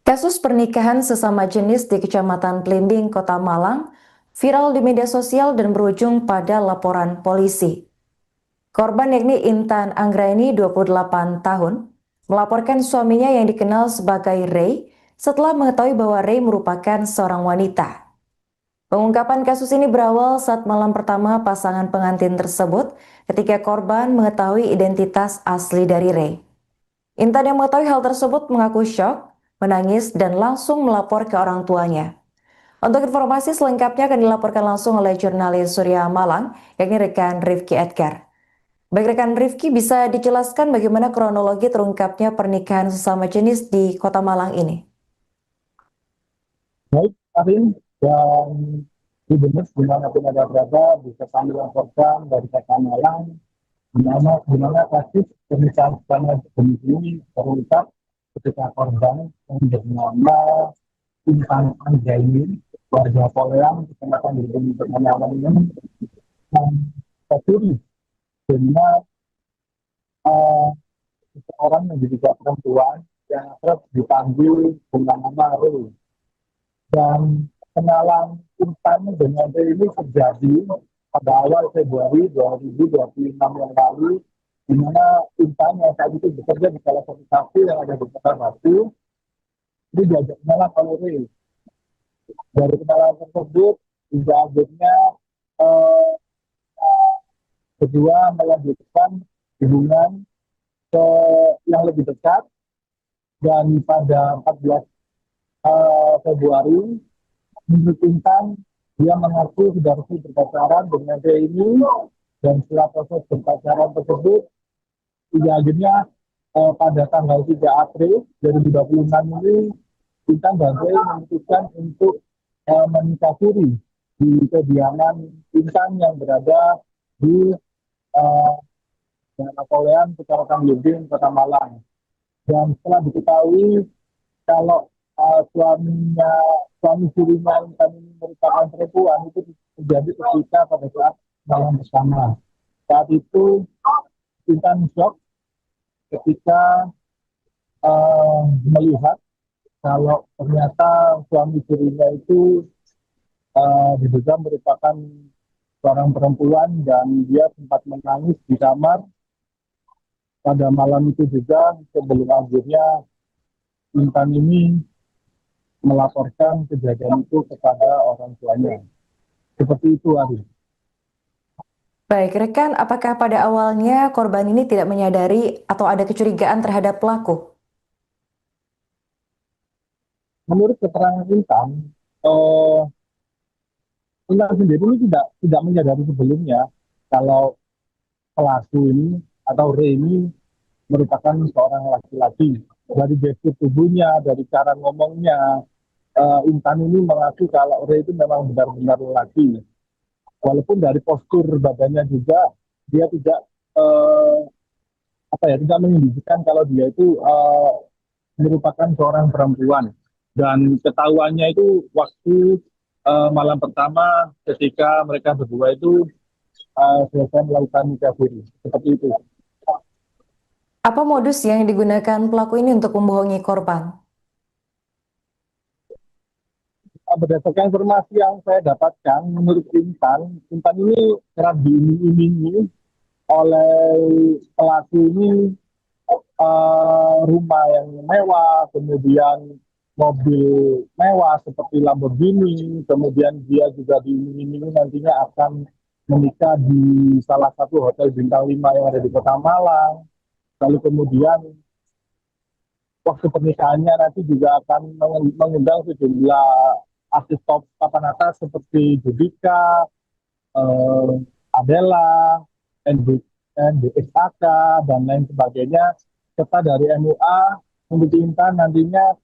Speaker 4: Kasus pernikahan sesama jenis di Kecamatan Blimbing, Kota Malang, viral di media sosial dan berujung pada laporan polisi. Korban yakni Intan Anggraini, 28 tahun, melaporkan suaminya yang dikenal sebagai Ray setelah mengetahui bahwa Ray merupakan seorang wanita. Pengungkapan kasus ini berawal saat malam pertama pasangan pengantin tersebut ketika korban mengetahui identitas asli dari Ray. Intan yang mengetahui hal tersebut mengaku syok, menangis, dan langsung melapor ke orang tuanya. Untuk informasi selengkapnya akan dilaporkan langsung oleh jurnalis Surya Malang, yakni rekan Rifki Edgar. Baik rekan Rifki, bisa dijelaskan bagaimana kronologi terungkapnya pernikahan sesama jenis di Kota Malang ini?
Speaker 5: Baik, Arin, dan benar dimanapun ada berada, bisa kami laporkan dari Kota Malang, di mana kasus pernikahan sesama jenis ini terungkap ketika korban yang bernama Intan Anggraini, warga Poleang, Kecamatan Blimbing, Kota Malang ini, tercuri dengan seseorang yang diduga perempuan yang akrab dipanggil dengan nama Ray. Dan kenalan Intan dengan Ray ini terjadi pada awal Februari 2026 yang lalu, di mana Intan yang saat itu bekerja di salah satu kafe yang ada di Kota Batu, ini diajak kenalan oleh Ray. Dari kenalan tersebut, hingga akhirnya kedua melanjutkan hubungan ke yang lebih dekat, dan pada 14 Februari menurut Intan dia mengaku sudah resmi berpacaran dengan Ray ini, dan setelah proses berpacaran tersebut hingga akhirnya pada tanggal 3 April 2026 ini Intan dan Ray memutuskan untuk menikah siri di kediaman Intan yang berada di Napoleon, Kecamatan Blimbing, Kota Malang. Dan setelah diketahui kalau suami sirinya Intan ini merupakan perempuan, itu terjadi ketika pada saat malam bersama. Saat itu Intan shock ketika melihat kalau ternyata suami sirinya itu diduga merupakan seorang perempuan, dan dia sempat menangis di kamar pada malam itu juga, sebelum akhirnya Intan ini melaporkan kejadian itu kepada orang tuanya. Seperti itu, Ari.
Speaker 4: Baik, rekan, apakah pada awalnya korban ini tidak menyadari atau ada kecurigaan terhadap pelaku?
Speaker 5: Menurut keterangan Intan, Intan sendiri ini tidak menyadari sebelumnya kalau pelaku ini atau Ray ini merupakan seorang laki-laki. Dari gestur tubuhnya, dari cara ngomongnya, Intan ini mengaku kalau Ray itu memang benar-benar laki. Walaupun dari postur badannya juga dia tidak tidak menunjukkan kalau dia itu merupakan seorang perempuan. Dan ketahuannya itu waktu malam pertama ketika mereka berdua itu selesai melakukan nikah siri. Seperti itu.
Speaker 4: Apa modus yang digunakan pelaku ini untuk membohongi korban?
Speaker 5: Berdasarkan informasi yang saya dapatkan, menurut Intan ini kerap diiming-imingi oleh pelaku ini rumah yang mewah, kemudian mobil mewah seperti Lamborghini, kemudian dia juga diiming-imingi nantinya akan menikah di salah satu hotel bintang 5 yang ada di Kota Malang. Lalu kemudian waktu pernikahannya nanti juga akan mengundang sejumlah artis top papan atas seperti Judika, Adela, NDSAK, dan lain sebagainya. Serta dari MUA, menurut Intan nantinya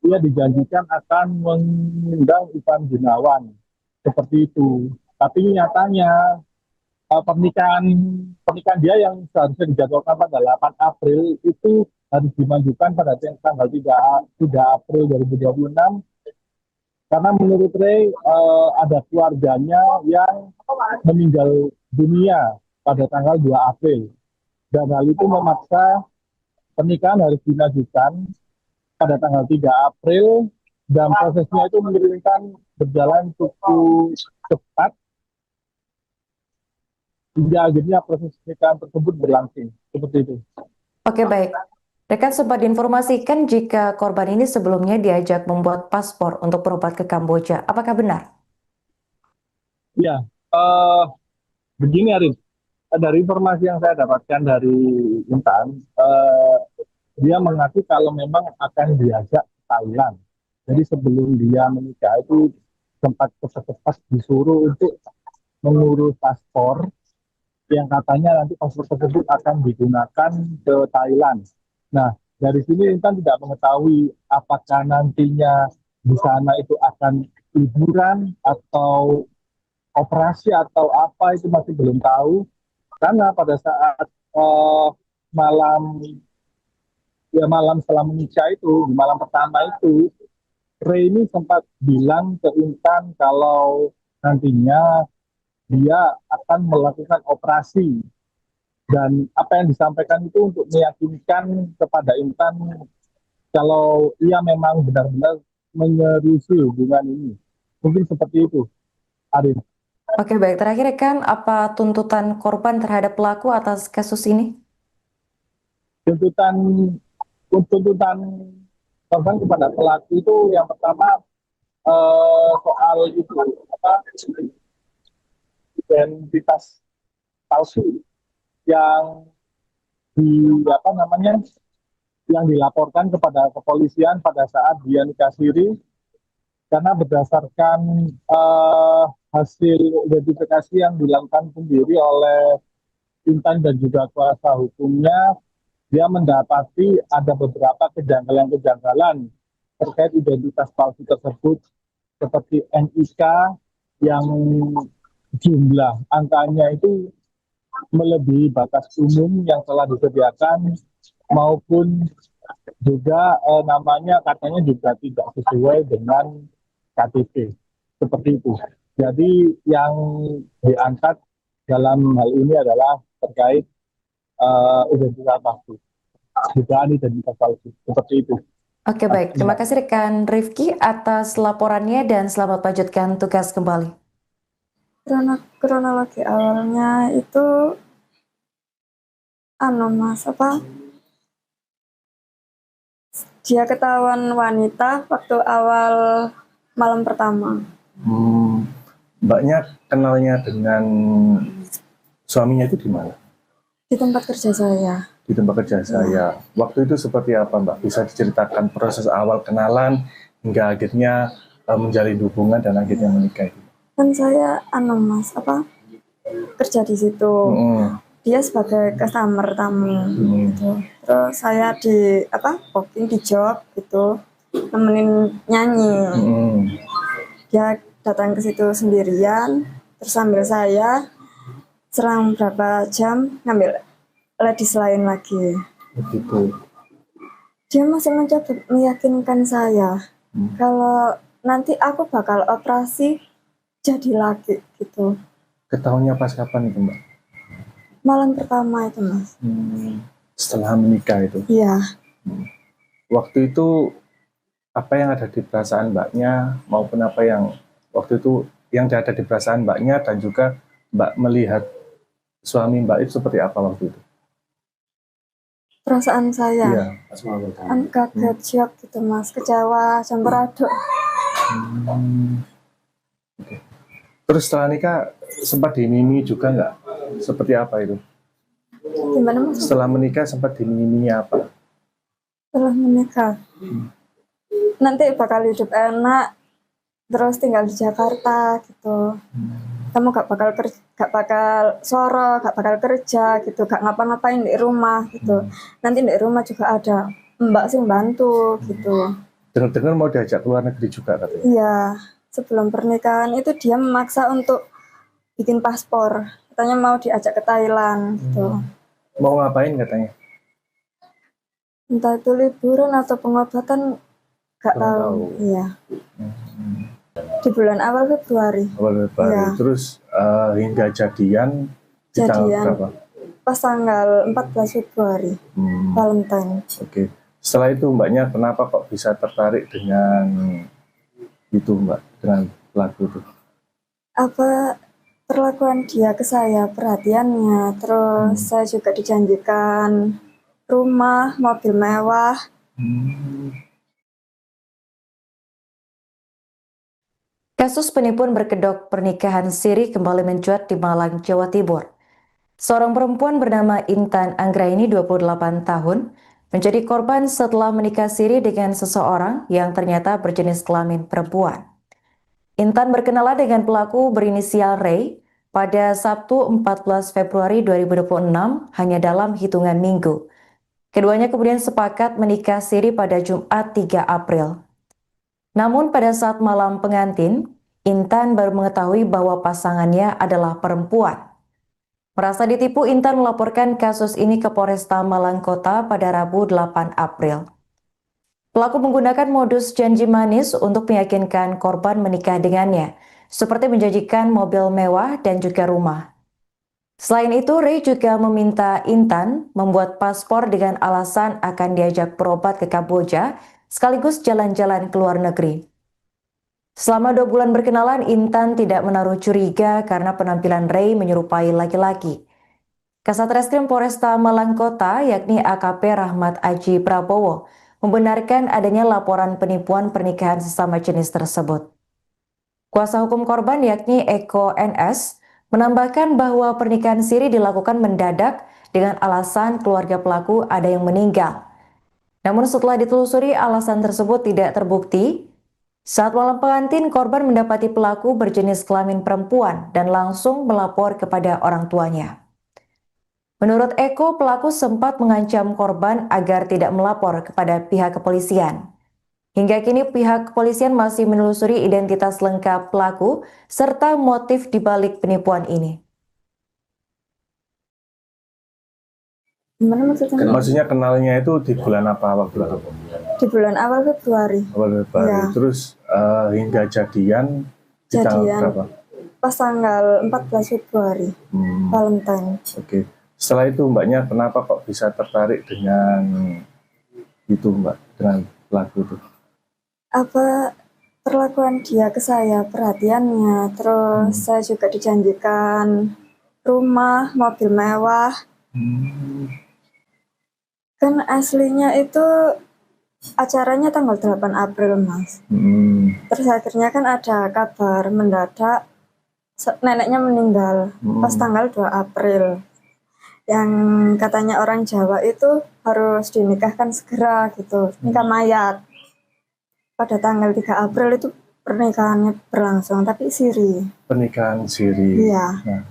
Speaker 5: ia dijanjikan akan mengundang Ivan Gunawan seperti itu. Tapi nyatanya pernikahan pernikahan dia yang seharusnya dijadwalkan pada 8 April itu harus dimajukan pada tanggal 3 April 2026 karena menurut Ray ada keluarganya yang meninggal dunia pada tanggal 2 April dan hal itu memaksa pernikahan harus dimajukan pada tanggal 3 April dan prosesnya itu mengirimkan berjalan cukup cepat hingga akhirnya proses pernikahan tersebut berlangsung seperti itu.
Speaker 4: Oke, baik. Rekan sempat diinformasikan jika korban ini sebelumnya diajak membuat paspor untuk berobat ke Kamboja. Apakah benar?
Speaker 5: Ya, begini Arif, dari informasi yang saya dapatkan dari Intan, dia mengaku kalau memang akan diajak ke Thailand. Jadi sebelum dia menikah itu sempat cepat-cepat disuruh untuk mengurus paspor yang katanya nanti paspor tersebut akan digunakan ke Thailand. Nah, dari sini Intan tidak mengetahui apakah nantinya di sana itu akan liburan atau operasi atau apa itu masih belum tahu. Karena pada saat malam malam setelah menikah itu, di malam pertama itu, Ray ini sempat bilang ke Intan kalau nantinya dia akan melakukan operasi dan apa yang disampaikan itu untuk meyakinkan kepada Intan kalau ia memang benar-benar menyerusi hubungan ini. Mungkin seperti itu, Arif.
Speaker 4: Oke, baik. Terakhir, rekan, apa tuntutan korban terhadap pelaku atas kasus ini?
Speaker 5: Tuntutan korban kepada pelaku itu yang pertama soal itu identitas palsu yang yang dilaporkan kepada kepolisian pada saat dia nikah siri karena berdasarkan hasil identifikasi yang dilakukan sendiri oleh Intan dan juga kuasa hukumnya, dia mendapati ada beberapa kejanggalan-kejanggalan terkait identitas palsu tersebut seperti NIK yang jumlah angkanya itu melebihi batas umum yang telah disediakan maupun juga namanya katanya juga tidak sesuai dengan KTP seperti itu. Jadi yang diangkat dalam hal ini adalah terkait identitas palsu, dugaan identitas palsu seperti itu.
Speaker 4: Oke, baik. Terima kasih rekan Rifki atas laporannya dan selamat lanjutkan tugas kembali.
Speaker 2: Kronologi awalnya itu dia ketahuan wanita waktu awal malam pertama.
Speaker 3: Mbaknya kenalnya dengan suaminya itu di mana?
Speaker 2: Di tempat kerja saya.
Speaker 3: Di tempat kerja saya. Waktu itu seperti apa, Mbak? Bisa diceritakan proses awal kenalan hingga akhirnya menjalin hubungan dan akhirnya menikah itu?
Speaker 2: Kan saya kerja di situ. Dia sebagai customer tamu gitu. Terus saya di booking di job gitu, nemenin nyanyi. Dia datang ke situ sendirian, terus sambil saya selang berapa jam ngambil ladies lain lagi.
Speaker 3: Begitu.
Speaker 2: Dia masih mencoba meyakinkan saya kalau nanti aku bakal operasi jadi laki gitu.
Speaker 3: Ketahuannya pas kapan itu, Mbak?
Speaker 2: Malam pertama itu, Mas.
Speaker 3: Setelah menikah itu?
Speaker 2: Iya.
Speaker 3: Waktu itu apa yang ada di perasaan Mbaknya maupun apa yang waktu itu yang ada di perasaan Mbaknya dan juga Mbak melihat suami Mbak itu seperti apa waktu itu?
Speaker 2: Perasaan saya?
Speaker 3: Iya.
Speaker 2: Kan kaget, shock gitu, Mas. Kecewa, campur aduk.
Speaker 3: Okay. Terus setelah nikah sempat dimimi juga nggak? Seperti apa itu?
Speaker 2: Gimana, Mas?
Speaker 3: Setelah menikah sempat dimimi apa?
Speaker 2: Setelah menikah, nanti bakal hidup enak, terus tinggal di Jakarta gitu. Kamu gak bakal soro, gak bakal kerja gitu, gak ngapa-ngapain di rumah gitu. Nanti di rumah juga ada mbak sing bantu gitu.
Speaker 3: Dengar-dengar mau diajak ke luar negeri juga katanya.
Speaker 2: Iya, sebelum pernikahan itu dia memaksa untuk bikin paspor. Katanya mau diajak ke Thailand gitu.
Speaker 3: Mau ngapain katanya?
Speaker 2: Entah itu liburan atau pengobatan, nggak
Speaker 3: Kurang
Speaker 2: tahu.
Speaker 3: tahu.
Speaker 2: Iya,
Speaker 3: Hmm.
Speaker 2: di bulan awal Februari.
Speaker 3: Awal Februari.
Speaker 2: Iya.
Speaker 3: Terus hingga jadian di tanggal
Speaker 2: Jadian
Speaker 3: berapa?
Speaker 2: pas tanggal 14 Februari, Valentine.
Speaker 3: Oke. Setelah itu mbaknya kenapa kok bisa tertarik dengan itu mbak, dengan lagu itu?
Speaker 2: Apa perlakuan dia ke saya, perhatiannya, terus saya juga dijanjikan rumah, mobil mewah.
Speaker 4: Kasus penipuan berkedok pernikahan siri kembali mencuat di Malang, Jawa Timur. Seorang perempuan bernama Intan Anggraini, 28 tahun, menjadi korban setelah menikah siri dengan seseorang yang ternyata berjenis kelamin perempuan. Intan berkenalan dengan pelaku berinisial Ray pada Sabtu 14 Februari 2026 hanya dalam hitungan minggu. Keduanya kemudian sepakat menikah siri pada Jumat 3 April. Namun pada saat malam pengantin, Intan baru mengetahui bahwa pasangannya adalah perempuan. Merasa ditipu, Intan melaporkan kasus ini ke Polresta Malang Kota pada Rabu 8 April. Pelaku menggunakan modus janji manis untuk meyakinkan korban menikah dengannya, seperti menjanjikan mobil mewah dan juga rumah. Selain itu, Ray juga meminta Intan membuat paspor dengan alasan akan diajak berobat ke Kamboja, sekaligus jalan-jalan ke luar negeri. Selama 2 bulan berkenalan, Intan tidak menaruh curiga karena penampilan Ray menyerupai laki-laki. Kasat Reskrim Polresta Malang Kota, yakni AKP Rahmat Aji Prabowo, membenarkan adanya laporan penipuan pernikahan sesama jenis tersebut. Kuasa hukum korban, yakni Eko NS, menambahkan bahwa pernikahan siri dilakukan mendadak dengan alasan keluarga pelaku ada yang meninggal. Namun setelah ditelusuri, alasan tersebut tidak terbukti. Saat malam pengantin, korban mendapati pelaku berjenis kelamin perempuan dan langsung melapor kepada orang tuanya. Menurut Eko, pelaku sempat mengancam korban agar tidak melapor kepada pihak kepolisian. Hingga kini pihak kepolisian masih menelusuri identitas lengkap pelaku serta motif dibalik penipuan ini.
Speaker 2: Gimana maksudnya?
Speaker 3: Maksudnya kenalnya itu di bulan apa waktu itu?
Speaker 2: Di bulan awal Februari.
Speaker 3: Awal Februari.
Speaker 2: Iya.
Speaker 3: Terus hingga jadian di tanggal berapa?
Speaker 2: Pas tanggal 14 Februari, Valentine.
Speaker 3: Oke. Setelah itu mbaknya kenapa kok bisa tertarik dengan itu mbak, dengan lagu itu?
Speaker 2: Apa perlakuan dia ke saya, perhatiannya, terus saya juga dijanjikan rumah, mobil mewah. Kan aslinya itu acaranya tanggal 8 April, Mas. Terus akhirnya kan ada kabar mendadak neneknya meninggal pas tanggal 2 April. Yang katanya orang Jawa itu harus dinikahkan segera gitu, nikah mayat. Pada tanggal 3 April itu pernikahannya berlangsung, tapi siri.
Speaker 3: Pernikahan siri.
Speaker 2: Iya.
Speaker 3: Nah,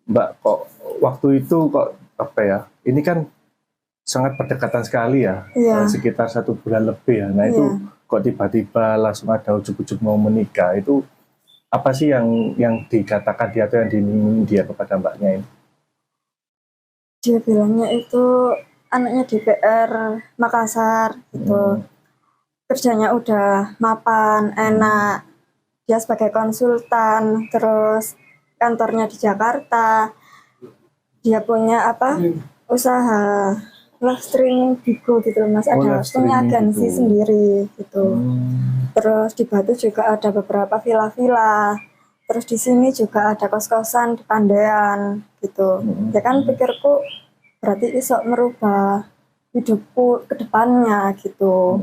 Speaker 3: Mbak, kok waktu itu kok apa ya? Ini kan sangat berdekatan sekali ya, sekitar 1 bulan lebih ya. Nah itu kok tiba-tiba langsung ada ujuk-ujuk mau menikah, itu apa sih yang dikatakan dia atau yang diminta dia kepada mbaknya ini?
Speaker 2: Dia bilangnya itu anaknya DPR Makassar gitu. Kerjanya udah mapan, enak. Dia sebagai konsultan, terus kantornya di Jakarta. Dia punya usaha live streaming Bigo gitu loh, Mas. Ada punya agensi sendiri gitu. Terus di Batu juga ada beberapa villa-villa. Terus di sini juga ada kos-kosan di Pandean gitu. Ya kan pikirku berarti iso merubah hidupku ke depannya gitu.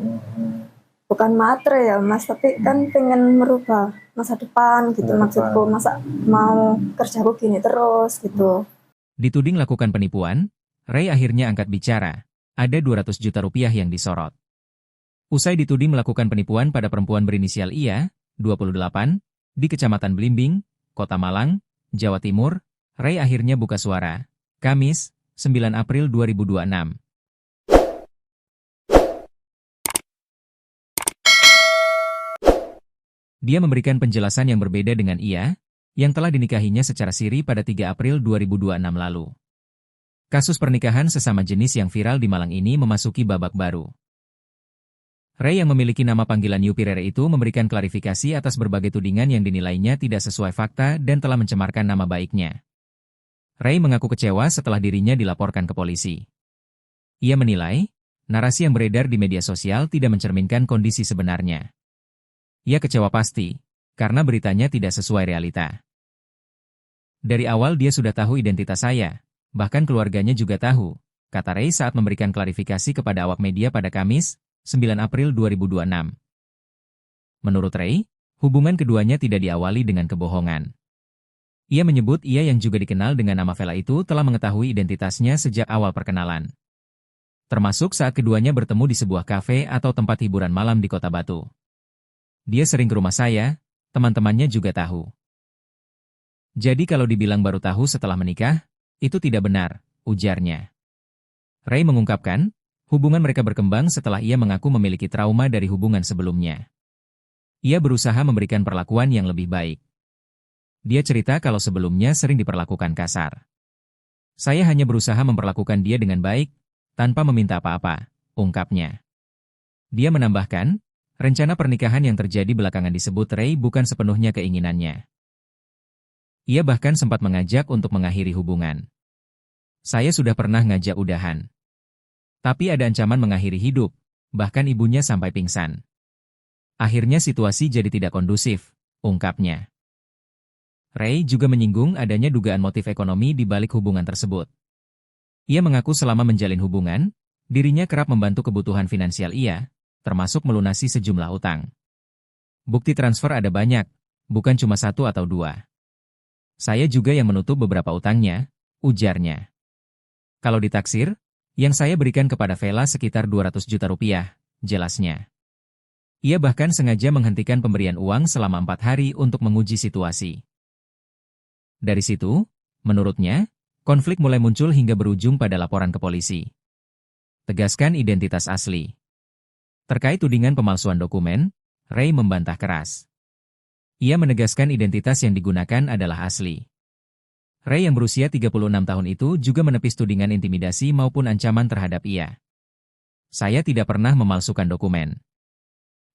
Speaker 2: Bukan matre ya Mas, tapi kan pengen merubah masa depan gitu maksudku. Masa mau kerjaku gini terus gitu.
Speaker 1: Dituding lakukan penipuan, Ray akhirnya angkat bicara. Ada 200 juta rupiah yang disorot. Usai dituding melakukan penipuan pada perempuan berinisial IA, 28, di Kecamatan Blimbing, Kota Malang, Jawa Timur, Ray akhirnya buka suara. Kamis, 9 April 2026. Dia memberikan penjelasan yang berbeda dengan ia, yang telah dinikahinya secara siri pada 3 April 2026 lalu. Kasus pernikahan sesama jenis yang viral di Malang ini memasuki babak baru. Ray yang memiliki nama panggilan Yupirere itu memberikan klarifikasi atas berbagai tudingan yang dinilainya tidak sesuai fakta dan telah mencemarkan nama baiknya. Ray mengaku kecewa setelah dirinya dilaporkan ke polisi. Ia menilai, narasi yang beredar di media sosial tidak mencerminkan kondisi sebenarnya. Ia kecewa pasti, karena beritanya tidak sesuai realita. Dari awal dia sudah tahu identitas saya, bahkan keluarganya juga tahu, kata Ray saat memberikan klarifikasi kepada awak media pada Kamis, 9 April 2026. Menurut Ray, hubungan keduanya tidak diawali dengan kebohongan. Ia menyebut ia yang juga dikenal dengan nama Vela itu telah mengetahui identitasnya sejak awal perkenalan. Termasuk saat keduanya bertemu di sebuah kafe atau tempat hiburan malam di Kota Batu. Dia sering ke rumah saya, teman-temannya juga tahu. Jadi kalau dibilang baru tahu setelah menikah, itu tidak benar, ujarnya. Ray mengungkapkan, hubungan mereka berkembang setelah ia mengaku memiliki trauma dari hubungan sebelumnya. Ia berusaha memberikan perlakuan yang lebih baik. Dia cerita kalau sebelumnya sering diperlakukan kasar. Saya hanya berusaha memperlakukan dia dengan baik, tanpa meminta apa-apa, ungkapnya. Dia menambahkan, rencana pernikahan yang terjadi belakangan disebut Ray bukan sepenuhnya keinginannya. Ia bahkan sempat mengajak untuk mengakhiri hubungan. Saya sudah pernah ngajak udahan. Tapi ada ancaman mengakhiri hidup, bahkan ibunya sampai pingsan. Akhirnya situasi jadi tidak kondusif, ungkapnya. Ray juga menyinggung adanya dugaan motif ekonomi di balik hubungan tersebut. Ia mengaku selama menjalin hubungan, dirinya kerap membantu kebutuhan finansial ia, termasuk melunasi sejumlah utang. Bukti transfer ada banyak, bukan cuma 1 atau 2. Saya juga yang menutup beberapa utangnya, ujarnya. Kalau ditaksir, yang saya berikan kepada Vela sekitar 200 juta rupiah, jelasnya. Ia bahkan sengaja menghentikan pemberian uang selama 4 hari untuk menguji situasi. Dari situ, menurutnya, konflik mulai muncul hingga berujung pada laporan ke polisi. Tegaskan identitas asli. Terkait tudingan pemalsuan dokumen, Ray membantah keras. Ia menegaskan identitas yang digunakan adalah asli. Ray yang berusia 36 tahun itu juga menepis tudingan intimidasi maupun ancaman terhadap ia. Saya tidak pernah memalsukan dokumen.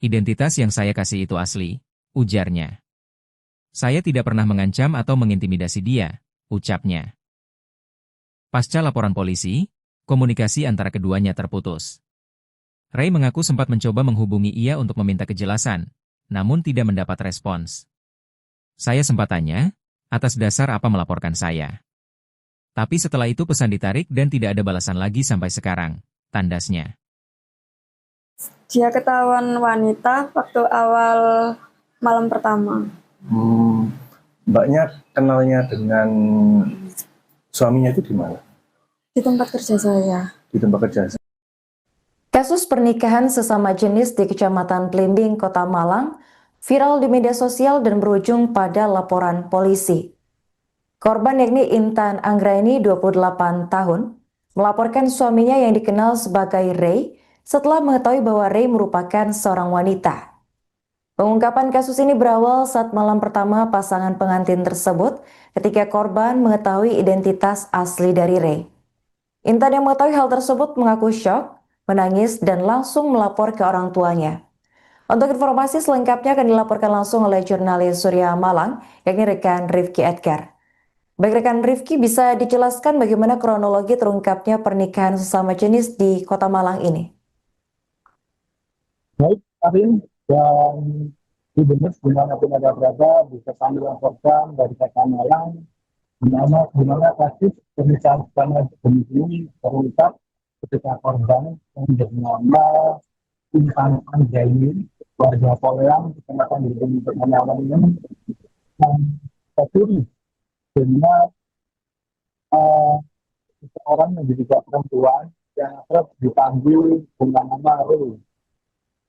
Speaker 1: Identitas yang saya kasih itu asli, ujarnya. Saya tidak pernah mengancam atau mengintimidasi dia, ucapnya. Pasca laporan polisi, komunikasi antara keduanya terputus. Ray mengaku sempat mencoba menghubungi ia untuk meminta kejelasan, namun tidak mendapat respons. Saya sempat tanya, atas dasar apa melaporkan saya. Tapi setelah itu pesan ditarik dan tidak ada balasan lagi sampai sekarang, tandasnya.
Speaker 2: Dia ketahuan wanita waktu awal malam pertama.
Speaker 3: Mbaknya kenalnya dengan suaminya itu di mana?
Speaker 2: Di tempat kerja saya.
Speaker 3: Di tempat kerja.
Speaker 4: Kasus pernikahan sesama jenis di Kecamatan Blimbing, Kota Malang, viral di media sosial dan berujung pada laporan polisi. Korban yakni Intan Anggraini, 28 tahun, melaporkan suaminya yang dikenal sebagai Ray setelah mengetahui bahwa Ray merupakan seorang wanita. Pengungkapan kasus ini berawal saat malam pertama pasangan pengantin tersebut ketika korban mengetahui identitas asli dari Ray. Intan yang mengetahui hal tersebut mengaku syok, menangis, dan langsung melapor ke orang tuanya. Untuk informasi selengkapnya akan dilaporkan langsung oleh jurnalis Surya Malang, yakni rekan Rifki Edgar. Baik rekan Rifki, bisa dijelaskan bagaimana kronologi terungkapnya pernikahan sesama jenis di Kota Malang ini?
Speaker 5: Baik, Karin, dan di benar dimanapun ada berada, bisa kami laporkan dari Kota Malang, di mana kasus pernikahan sesama jenis ini terungkap ketika korban yang bernama Intan Anggraini, warga Poleang, kecamatan Blimbing, Kota Malang ini, yang tercuri dengan seorang yang diduga perempuan yang kerap dipanggil dengan nama Ray.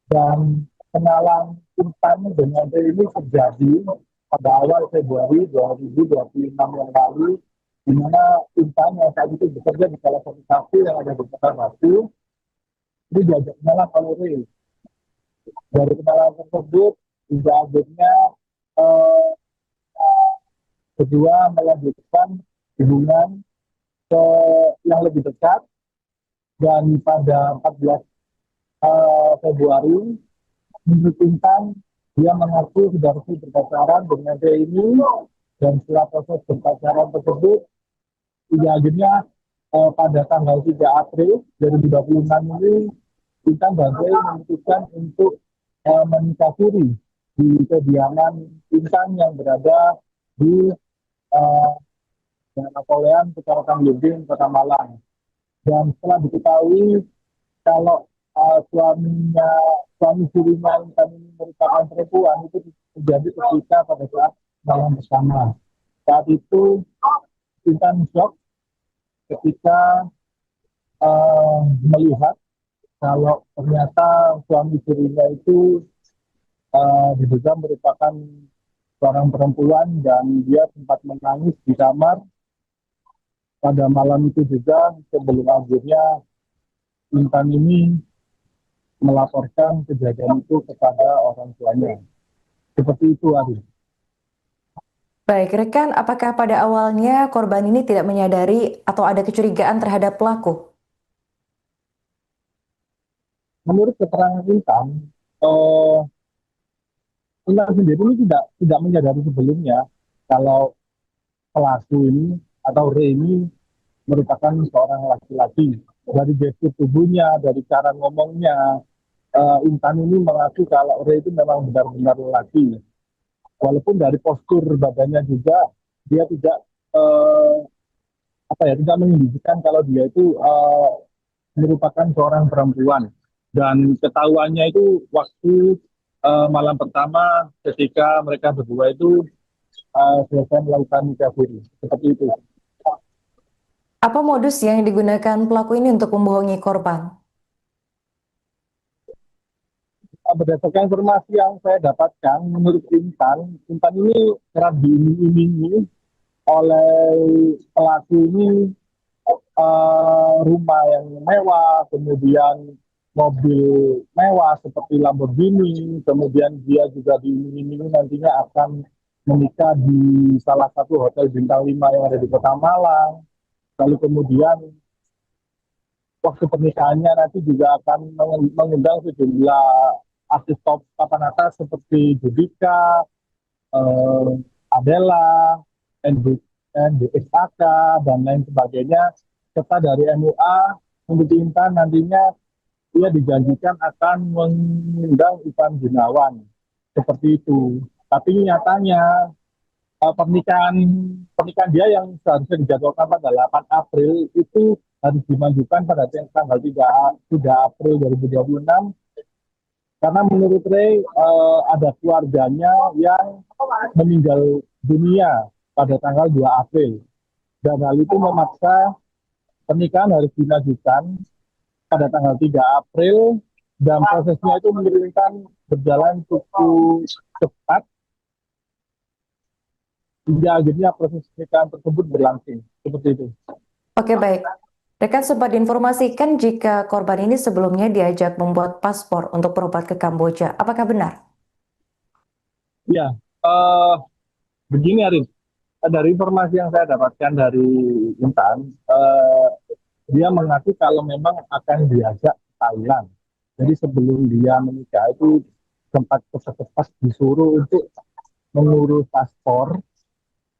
Speaker 5: Dan kenalan Intan dengan Ray ini terjadi pada awal Februari 2025 yang lalu, di mana Intan yang saat itu bekerja di salah satu kafe yang ada di Kota Batu, ini diajak kenalan oleh Ray. Dari kenalan tersebut, hingga akhirnya eh, kedua melanjutkan hubungan ke yang lebih dekat, dan pada 14 Februari menurut Intan dia mengaku sudah resmi berpacaran dengan ini, dan setelah proses berpacaran tersebut hingga akhirnya pada tanggal 3 April 2026 ini Intan dan Ray memutuskan untuk menikah siri di kediaman Intan yang berada di Napoleon, Kecamatan Blimbing, Kota Malang. Dan setelah diketahui kalau suami sirinya Intan ini merupakan perempuan, itu terjadi ketika pada saat malam bersama. Saat itu Intan shock ketika melihat kalau ternyata suami sirinya itu diduga merupakan seorang perempuan, dan dia sempat menangis di kamar pada malam itu juga, sebelum akhirnya Intan ini melaporkan kejadian itu kepada orang tuanya. Seperti itu, Ari.
Speaker 4: Baik, rekan, apakah pada awalnya korban ini tidak menyadari atau ada kecurigaan terhadap pelaku?
Speaker 5: Menurut keterangan Intan, Intan sendiri ini tidak menyadari sebelumnya kalau pelaku ini atau Ray ini merupakan seorang laki-laki. Dari gestur tubuhnya, dari cara ngomongnya, Intan ini mengaku kalau Ray itu memang benar-benar laki. Walaupun dari postur badannya juga dia tidak tidak menunjukkan kalau dia itu merupakan seorang perempuan. Dan ketahuannya itu waktu malam pertama ketika mereka berdua itu selesai melakukan nikah siri. Seperti itu.
Speaker 4: Apa modus yang digunakan pelaku ini untuk membohongi korban?
Speaker 5: Berdasarkan informasi yang saya dapatkan, menurut Intan ini kerap diiming-imingi oleh pelaku ini rumah yang mewah, kemudian mobil mewah seperti Lamborghini, kemudian dia juga diiming-imingi nantinya akan menikah di salah satu hotel bintang 5 yang ada di Kota Malang. Lalu kemudian waktu pernikahannya nanti juga akan mengundang sejumlah artis top papan atas seperti Judika, Adela, NDXAK, dan lain sebagainya. Serta dari MUA, menurut Intan nantinya dia dijanjikan akan mengundang Ivan Gunawan. Seperti itu. Tapi nyatanya pernikahan dia yang seharusnya dijadwalkan pada 8 April itu harus dimajukan pada tanggal 3 April 2026, karena menurut Ray ada keluarganya yang meninggal dunia pada tanggal 2 April, dan hal itu memaksa pernikahan harus dimajukan pada tanggal 3 April, dan prosesnya itu menurunkan berjalan cukup cepat hingga akhirnya proses pernikahan tersebut berlangsung. Seperti itu.
Speaker 4: Oke, baik. Rekan sempat diinformasikan jika korban ini sebelumnya diajak membuat paspor untuk berobat ke Kamboja. Apakah benar?
Speaker 5: Ya, begini Arif. Dari informasi yang saya dapatkan dari Intan, dia mengaku kalau memang akan diajak ke Thailand. Jadi sebelum dia menikah itu sempat cepat-cepat disuruh untuk mengurus paspor,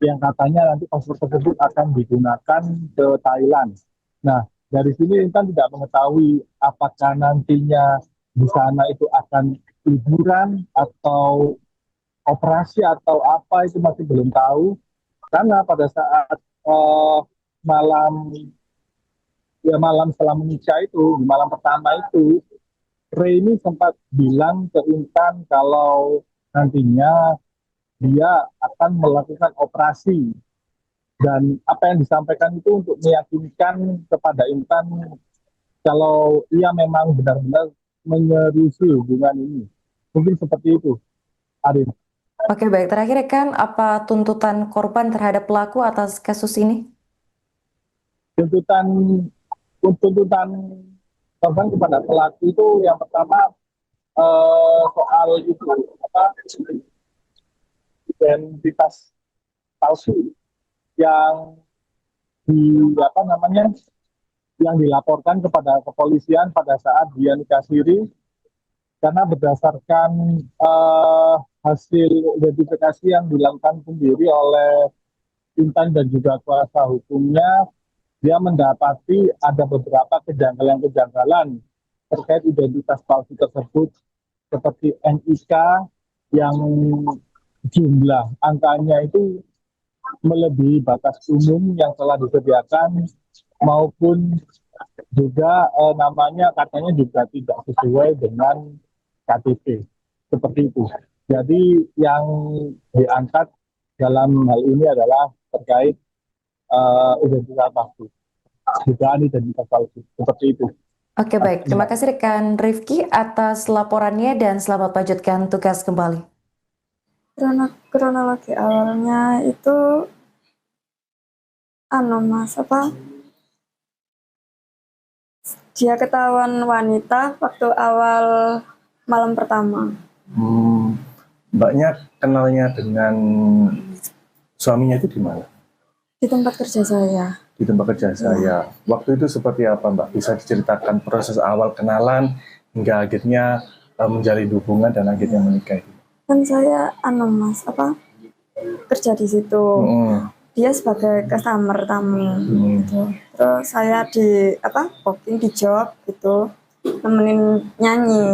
Speaker 5: yang katanya nanti paspor tersebut akan digunakan ke Thailand. Nah, dari sini Intan tidak mengetahui apakah nantinya di sana itu akan liburan atau operasi atau apa, itu masih belum tahu. Karena pada saat malam setelah menikah itu, di malam pertama itu, Ray ini sempat bilang ke Intan kalau nantinya dia akan melakukan operasi, dan apa yang disampaikan itu untuk meyakinkan kepada Intan kalau ia memang benar-benar menyerusi hubungan ini. Mungkin seperti itu, Arif.
Speaker 4: Oke, baik. Terakhir, rekan, apa tuntutan korban terhadap pelaku atas kasus ini?
Speaker 5: Tuntutan korban kepada pelaku itu yang pertama soal itu identitas palsu yang yang dilaporkan kepada kepolisian pada saat dia nikah siri, karena berdasarkan hasil identifikasi yang dilakukan sendiri oleh Intan dan juga kuasa hukumnya, dia mendapati ada beberapa kejanggalan-kejanggalan terkait identitas palsu tersebut, seperti NIK yang jumlah angkanya itu melebihi batas umum yang telah disediakan, maupun juga namanya katanya juga tidak sesuai dengan KTP, seperti itu. Jadi yang diangkat dalam hal ini adalah terkait identitas palsu, dugaan identitas palsu, seperti itu.
Speaker 4: Oke, baik. Terima kasih rekan Rifki atas laporannya dan selamat melanjutkan tugas kembali.
Speaker 2: Kronologi awalnya itu Mas, dia ketahuan wanita waktu awal malam pertama.
Speaker 3: Mbaknya kenalnya dengan suaminya itu di mana?
Speaker 2: Di tempat kerja saya.
Speaker 3: Di tempat kerja saya. Waktu itu seperti apa, Mbak? Bisa diceritakan proses awal kenalan hingga akhirnya menjalin hubungan dan akhirnya menikah itu?
Speaker 2: Kan saya Mas, kerja di situ. Dia sebagai customer tamu gitu. Terus saya di booking di job gitu, nemenin nyanyi.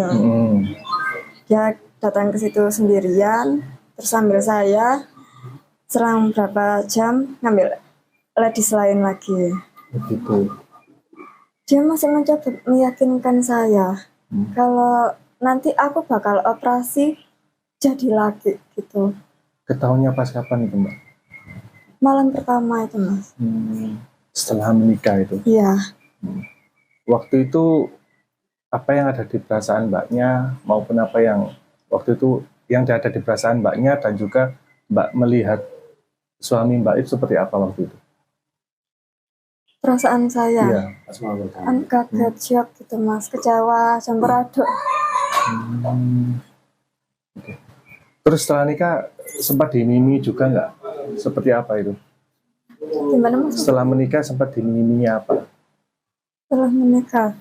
Speaker 2: Dia datang ke situ sendirian, terus sambil saya selang berapa jam ngambil ladies lain lagi.
Speaker 3: Begitu.
Speaker 2: Dia masih mencoba meyakinkan saya kalau nanti aku bakal operasi jadi laki gitu.
Speaker 3: Ketahuannya pas kapan itu, Mbak?
Speaker 2: Malam pertama itu, Mas.
Speaker 3: Setelah menikah itu?
Speaker 2: Iya.
Speaker 3: Waktu itu apa yang ada di perasaan Mbaknya maupun apa yang waktu itu yang ada di perasaan Mbaknya dan juga Mbak melihat suami Mbak itu seperti apa waktu itu?
Speaker 2: Perasaan saya?
Speaker 3: Iya.
Speaker 2: Kaget, syok gitu, Mas. Kecewa, campur aduk.
Speaker 3: Okay. Terus setelah nikah sempat dimimi juga nggak? Seperti apa itu?
Speaker 2: Gimana, Mas?
Speaker 3: Setelah menikah sempat dimiminya apa?
Speaker 2: Setelah menikah,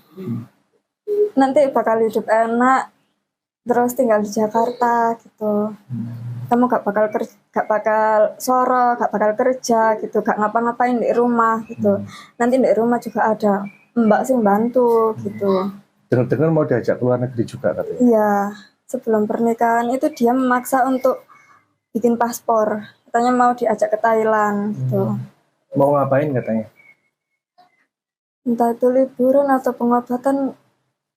Speaker 2: nanti bakal hidup enak, terus tinggal di Jakarta gitu. Kamu gak bakal soro, gak bakal kerja gitu, gak ngapa-ngapain di rumah gitu. Nanti di rumah juga ada mbak sih bantu gitu.
Speaker 3: Dengar-dengar mau diajak ke luar negeri juga katanya?
Speaker 2: Iya, sebelum pernikahan itu dia memaksa untuk bikin paspor. Katanya mau diajak ke Thailand gitu.
Speaker 3: Mau ngapain katanya?
Speaker 2: Entah itu liburan atau pengobatan,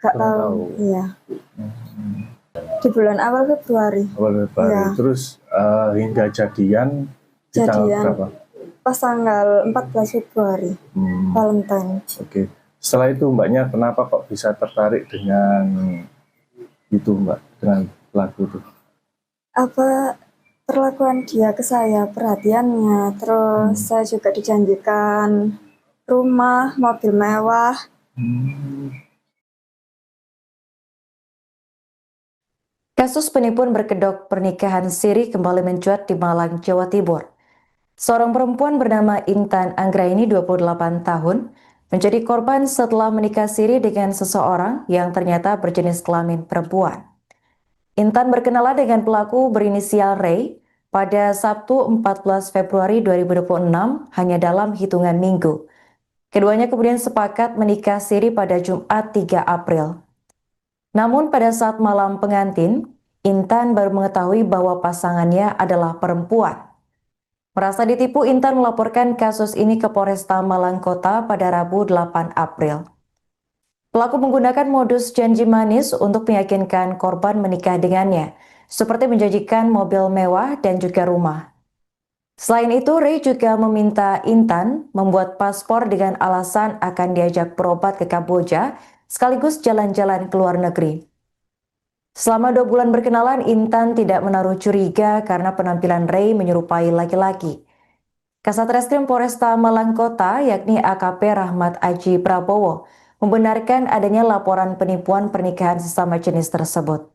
Speaker 2: gak tahu. Iya. Di bulan awal Februari.
Speaker 3: Awal Februari.
Speaker 2: Ya.
Speaker 3: Terus hingga jadian di tanggal berapa?
Speaker 2: Pas tanggal 14 Februari. Valentine.
Speaker 3: Oke. Setelah itu Mbaknya kenapa kok bisa tertarik dengan itu, Mbak, dengan pelaku itu?
Speaker 2: Perlakuan dia ke saya, perhatiannya, terus saya juga dijanjikan rumah, mobil mewah.
Speaker 4: Kasus penipuan berkedok pernikahan siri kembali mencuat di Malang, Jawa Timur. Seorang perempuan bernama Intan Anggraini, 28 tahun, menjadi korban setelah menikah siri dengan seseorang yang ternyata berjenis kelamin perempuan. Intan berkenalan dengan pelaku berinisial Ray pada Sabtu 14 Februari 2026 hanya dalam hitungan minggu. Keduanya kemudian sepakat menikah siri pada Jumat 3 April. Namun pada saat malam pengantin, Intan baru mengetahui bahwa pasangannya adalah perempuan. Merasa ditipu, Intan melaporkan kasus ini ke Polresta Malang Kota pada Rabu 8 April. Pelaku menggunakan modus janji manis untuk meyakinkan korban menikah dengannya, seperti menjanjikan mobil mewah dan juga rumah. Selain itu, Ray juga meminta Intan membuat paspor dengan alasan akan diajak berobat ke Kamboja, sekaligus jalan-jalan ke luar negeri. Selama 2 bulan berkenalan, Intan tidak menaruh curiga karena penampilan Ray menyerupai laki-laki. Kasat Reskrim Polresta Malang Kota, yakni AKP Rahmat Aji Prabowo, membenarkan adanya laporan penipuan pernikahan sesama jenis tersebut.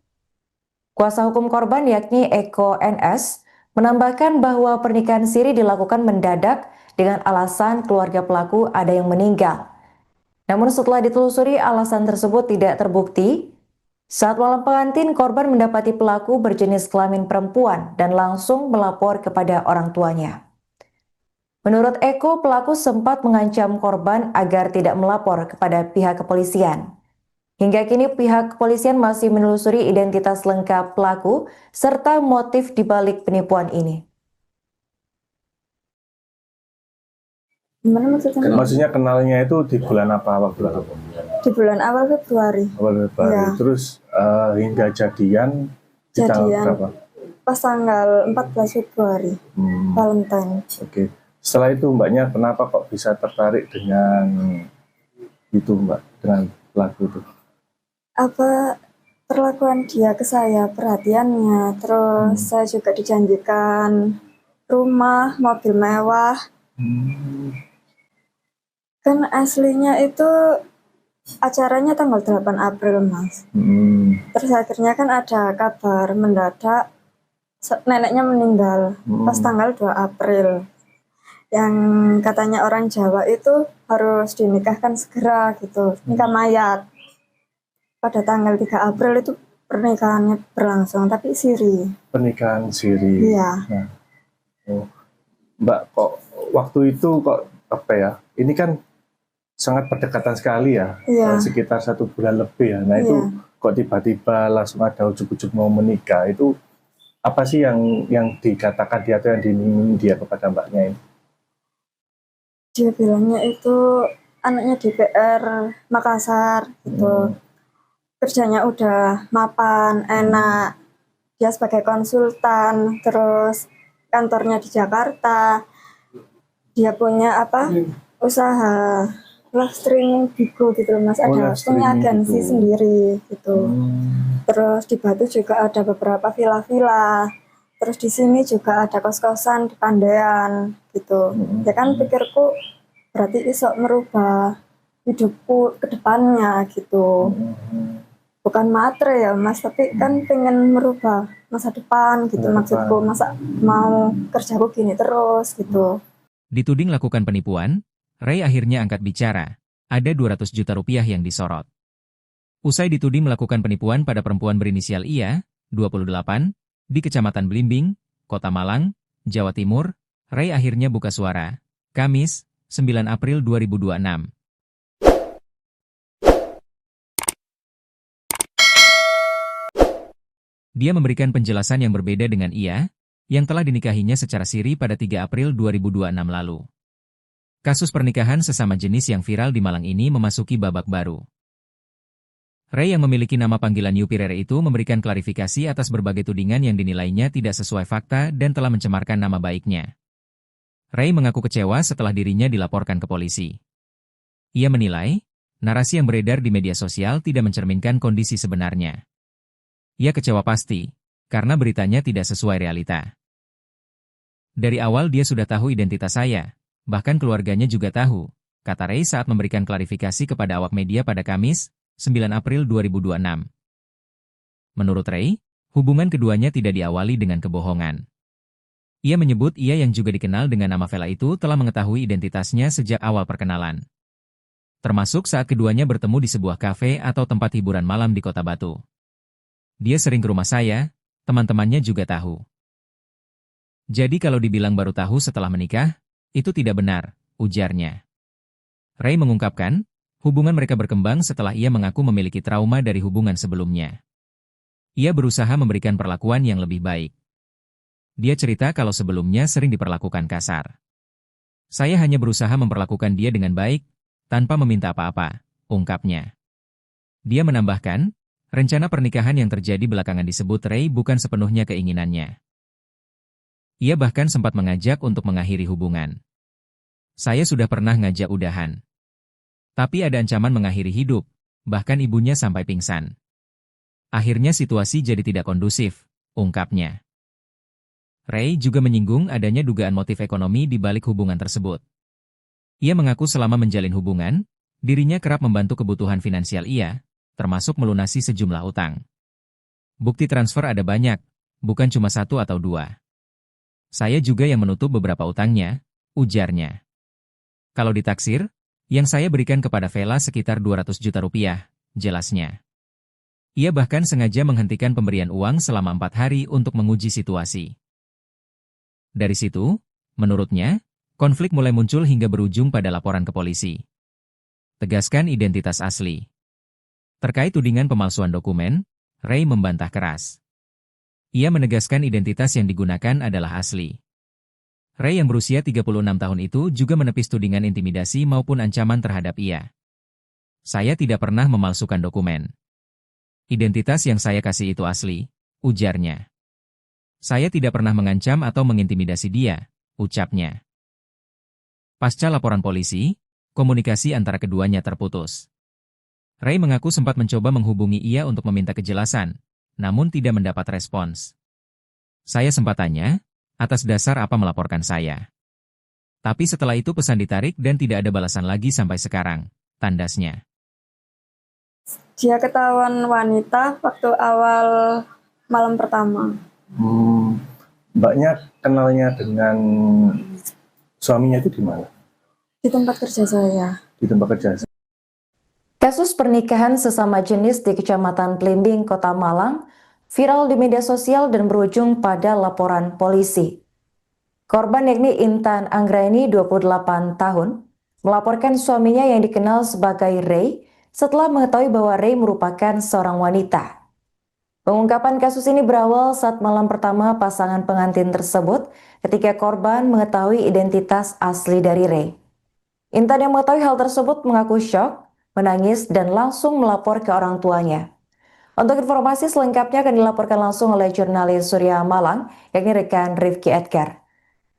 Speaker 4: Kuasa hukum korban yakni Eko NS menambahkan bahwa pernikahan siri dilakukan mendadak dengan alasan keluarga pelaku ada yang meninggal. Namun setelah ditelusuri alasan tersebut tidak terbukti. Saat malam pengantin, korban mendapati pelaku berjenis kelamin perempuan dan langsung melapor kepada orang tuanya. Menurut Eko, pelaku sempat mengancam korban agar tidak melapor kepada pihak kepolisian. Hingga kini pihak kepolisian masih menelusuri identitas lengkap pelaku serta motif dibalik penipuan ini.
Speaker 2: Gimana maksudnya?
Speaker 3: Maksudnya kenalnya itu di bulan apa waktu itu?
Speaker 2: Di bulan awal Februari.
Speaker 3: Awal Februari.
Speaker 2: Ya.
Speaker 3: Terus hingga jadian di tanggal berapa?
Speaker 2: Pas tanggal 14 Februari, Valentine.
Speaker 3: Oke. Setelah itu mbaknya kenapa kok bisa tertarik dengan itu mbak, dengan pelaku itu?
Speaker 2: Apa perlakuan dia ke saya, perhatiannya, terus saya juga dijanjikan rumah, mobil mewah. Kan aslinya itu acaranya tanggal 8 April, Mas. Terus akhirnya kan ada kabar mendadak neneknya meninggal pas tanggal 2 April. Yang katanya orang Jawa itu harus dinikahkan segera gitu, nikah mayat. Pada tanggal 3 April itu pernikahannya berlangsung, tapi siri.
Speaker 3: Pernikahan siri.
Speaker 2: Iya.
Speaker 3: Nah, Mbak, kok waktu itu kok apa ya? Ini kan sangat berdekatan sekali ya,
Speaker 2: Iya.
Speaker 3: sekitar 1 bulan lebih ya. Nah itu kok tiba-tiba langsung ada ujuk-ujuk mau menikah, itu apa sih yang dikatakan dia atau yang diiming dia kepada mbaknya ini?
Speaker 2: Dia bilangnya itu anaknya DPR Makassar gitu. Kerjanya udah mapan, enak. Dia sebagai konsultan, terus kantornya di Jakarta. Dia punya usaha live streaming Bigo gitu Mas, ada punya agensi sendiri gitu. Terus di Batu juga ada beberapa villa-villa. Terus di sini juga ada kos-kosan di Pandean gitu. Ya kan pikirku berarti iso merubah hidupku ke depannya gitu. Bukan matre ya Mas, tapi kan pengen merubah masa depan gitu maksudku. Masa mau kerjaku gini terus gitu.
Speaker 1: Dituding lakukan penipuan, Ray akhirnya angkat bicara. Ada 200 juta rupiah yang disorot. Usai dituding melakukan penipuan pada perempuan berinisial IA, 28, di Kecamatan Blimbing, Kota Malang, Jawa Timur, Ray akhirnya buka suara. Kamis, 9 April 2026. Dia memberikan penjelasan yang berbeda dengan IA, yang telah dinikahinya secara siri pada 3 April 2026 lalu. Kasus pernikahan sesama jenis yang viral di Malang ini memasuki babak baru. Ray yang memiliki nama panggilan Yupirere itu memberikan klarifikasi atas berbagai tudingan yang dinilainya tidak sesuai fakta dan telah mencemarkan nama baiknya. Ray mengaku kecewa setelah dirinya dilaporkan ke polisi. Ia menilai, narasi yang beredar di media sosial tidak mencerminkan kondisi sebenarnya. Ia kecewa pasti, karena beritanya tidak sesuai realita. Dari awal dia sudah tahu identitas saya, bahkan keluarganya juga tahu, kata Ray saat memberikan klarifikasi kepada awak media pada Kamis, 9 April 2026. Menurut Ray, hubungan keduanya tidak diawali dengan kebohongan. Ia menyebut ia yang juga dikenal dengan nama Vela itu telah mengetahui identitasnya sejak awal perkenalan. Termasuk saat keduanya bertemu di sebuah kafe atau tempat hiburan malam di Kota Batu. Dia sering ke rumah saya, teman-temannya juga tahu. Jadi kalau dibilang baru tahu setelah menikah, itu tidak benar, ujarnya. Ray mengungkapkan, hubungan mereka berkembang setelah ia mengaku memiliki trauma dari hubungan sebelumnya. Ia berusaha memberikan perlakuan yang lebih baik. Dia cerita kalau sebelumnya sering diperlakukan kasar. Saya hanya berusaha memperlakukan dia dengan baik, tanpa meminta apa-apa, ungkapnya. Dia menambahkan, rencana pernikahan yang terjadi belakangan disebut Ray bukan sepenuhnya keinginannya. Ia bahkan sempat mengajak untuk mengakhiri hubungan. Saya sudah pernah ngajak udahan. Tapi ada ancaman mengakhiri hidup, bahkan ibunya sampai pingsan. Akhirnya situasi jadi tidak kondusif, ungkapnya. Ray juga menyinggung adanya dugaan motif ekonomi di balik hubungan tersebut. Ia mengaku selama menjalin hubungan, dirinya kerap membantu kebutuhan finansial ia, termasuk melunasi sejumlah utang. Bukti transfer ada banyak, bukan cuma 1 atau 2. Saya juga yang menutup beberapa utangnya, ujarnya. Kalau ditaksir, yang saya berikan kepada Vela sekitar 200 juta rupiah, jelasnya. Ia bahkan sengaja menghentikan pemberian uang selama 4 hari untuk menguji situasi. Dari situ, menurutnya, konflik mulai muncul hingga berujung pada laporan ke polisi. Tegaskan identitas asli. Terkait tudingan pemalsuan dokumen, Ray membantah keras. Ia menegaskan identitas yang digunakan adalah asli. Ray yang berusia 36 tahun itu juga menepis tudingan intimidasi maupun ancaman terhadap ia. Saya tidak pernah memalsukan dokumen. Identitas yang saya kasih itu asli, ujarnya. Saya tidak pernah mengancam atau mengintimidasi dia, ucapnya. Pasca laporan polisi, komunikasi antara keduanya terputus. Ray mengaku sempat mencoba menghubungi ia untuk meminta kejelasan, namun tidak mendapat respons. Saya sempat tanya, atas dasar apa melaporkan saya. Tapi setelah itu pesan ditarik dan tidak ada balasan lagi sampai sekarang, tandasnya.
Speaker 2: Dia ketahuan wanita waktu awal malam pertama.
Speaker 3: Mbaknya kenalnya dengan suaminya itu di mana?
Speaker 2: Di tempat kerja saya.
Speaker 3: Di tempat kerja.
Speaker 4: Kasus pernikahan sesama jenis di Kecamatan Blimbing, Kota Malang, viral di media sosial dan berujung pada laporan polisi. Korban yakni Intan Anggraini, 28 tahun, melaporkan suaminya yang dikenal sebagai Ray setelah mengetahui bahwa Ray merupakan seorang wanita. Pengungkapan kasus ini berawal saat malam pertama pasangan pengantin tersebut ketika korban mengetahui identitas asli dari Ray. Intan yang mengetahui hal tersebut mengaku syok, menangis, dan langsung melapor ke orang tuanya. Untuk informasi selengkapnya akan dilaporkan langsung oleh jurnalis Surya Malang, yakni rekan Rifki Edgar.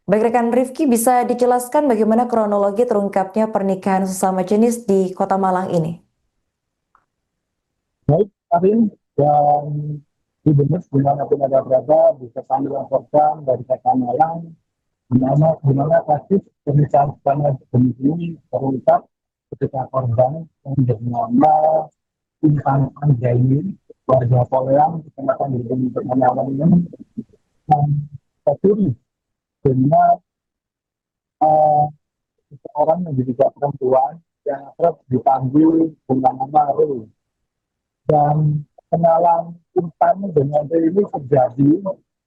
Speaker 4: Baik rekan Rifki, bisa dijelaskan bagaimana kronologi terungkapnya pernikahan sesama jenis di Kota Malang ini?
Speaker 5: Baik, Arin, dan di benar dimanapun ada berada, bisa kami laporkan dari Kota Malang, di mana kasus pernikahan sesama jenis ini terungkap ketika korban yang bernama Intan Anggraini, warga Poleang, Kecamatan Blimbing, Kota Malang ini, tercuri dengan seseorang yang diduga perempuan yang akrab dipanggil dengan nama Ray. Dan kenalan Intan dengan Ray ini terjadi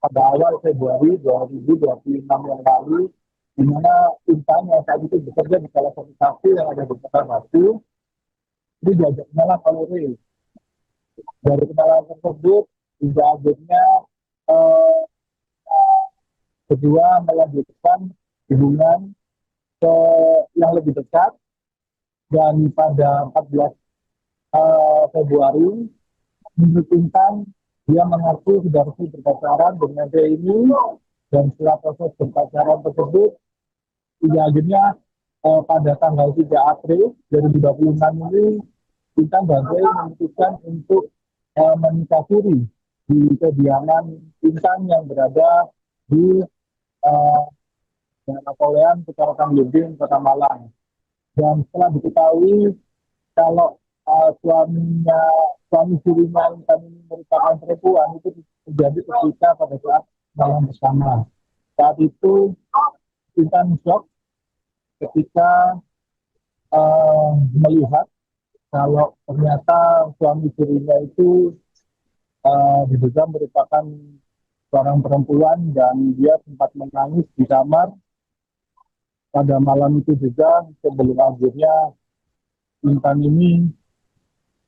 Speaker 5: pada awal Februari 2026 yang lalu, di mana Intan yang saat itu bekerja di salah satu kafe yang ada di Kota Batu, ini diajak kenalan oleh Ray. Dari kenalan tersebut, hingga akhirnya kedua melanjutkan hubungan ke yang lebih dekat, dan pada 14 Februari menurut Intan, dia mengaku sudah resmi berpacaran dengan Ray ini, dan setelah proses berpacaran tersebut, hingga akhirnya pada tanggal 3 April 2026 ini, Intan dan Ray memutuskan untuk menikah siri di kediaman Intan yang berada di Napoleon, Kecamatan Blimbing, Kota Malang. Dan setelah diketahui kalau suami sirinya Intan ini merupakan perempuan, itu terjadi ketika pada saat malam bersama. Saat itu Intan shock ketika melihat kalau ternyata suami sirinya itu diduga merupakan seorang perempuan, dan dia sempat menangis di kamar pada malam itu juga, sebelum akhirnya Intan ini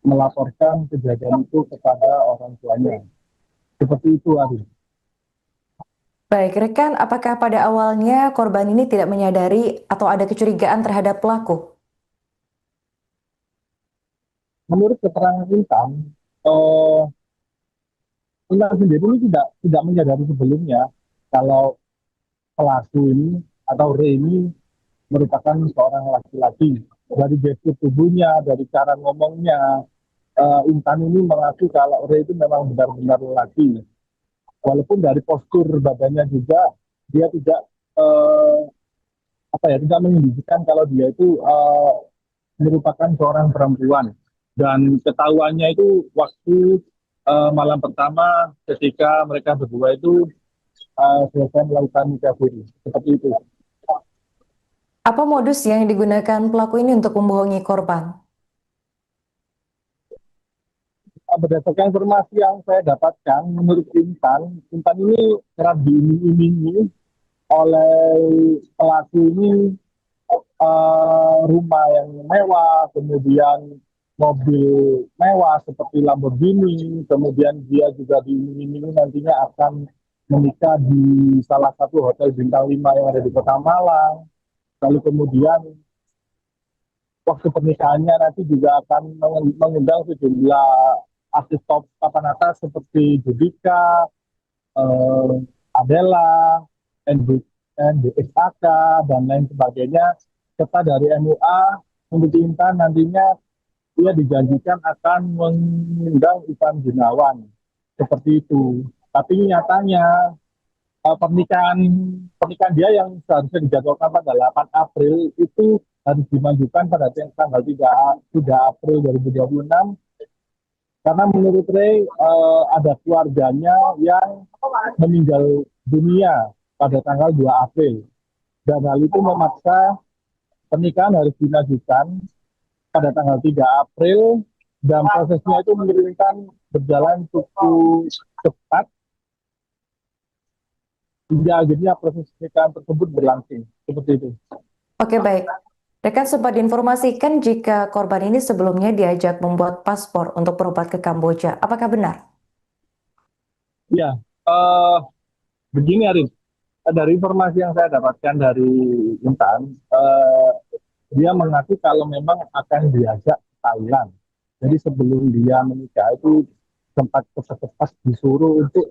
Speaker 5: melaporkan kejadian itu kepada orang tuanya. Seperti itu, Ari.
Speaker 4: Baik, rekan, apakah pada awalnya korban ini tidak menyadari atau ada kecurigaan terhadap pelaku?
Speaker 5: Menurut keterangan Intan, Intan sendiri ini tidak menyadari sebelumnya kalau pelaku ini atau Ray ini merupakan seorang laki-laki. Dari gestur tubuhnya, dari cara ngomongnya, Intan ini mengaku kalau Ray itu memang benar-benar laki. Walaupun dari postur badannya juga dia tidak tidak menunjukkan kalau dia itu merupakan seorang perempuan. Dan ketahuannya itu waktu malam pertama ketika mereka berdua itu selesai melakukan nikah siri. Seperti itu.
Speaker 4: Apa modus yang digunakan pelaku ini untuk membohongi korban?
Speaker 5: Berdasarkan informasi yang saya dapatkan, menurut Intan ini kerap diiming-imingi oleh pelaku ini rumah yang mewah, kemudian mobil mewah seperti Lamborghini, kemudian dia juga diiming-imingi nantinya akan menikah di salah satu hotel bintang 5 yang ada di Kota Malang. Lalu kemudian waktu pernikahannya nanti juga akan mengundang sejumlah artis top papan atas seperti Judika, Adela, NDXAK, dan lain sebagainya. Serta dari MUA, untuk Intan nantinya dia dijanjikan akan mengundang Ivan Gunawan. Seperti itu. Tapi nyatanya pernikahan dia yang seharusnya dijadwalkan pada 8 April itu harus dimajukan pada tanggal 3 April 2026 karena menurut Ray ada keluarganya yang meninggal dunia pada tanggal 2 April dan hal itu memaksa pernikahan harus dimajukan pada tanggal 3 April dan prosesnya itu menurunkan berjalan cukup cepat hingga akhirnya proses pernikahan tersebut berlangsung seperti itu.
Speaker 4: Oke, baik. Rekan sempat diinformasikan jika korban ini sebelumnya diajak membuat paspor untuk berobat ke Kamboja. Apakah benar?
Speaker 5: Ya, begini Arif. Dari informasi yang saya dapatkan dari Intan, dia mengaku kalau memang akan diajak ke Thailand. Jadi sebelum dia menikah itu sempat cepat-cepat disuruh untuk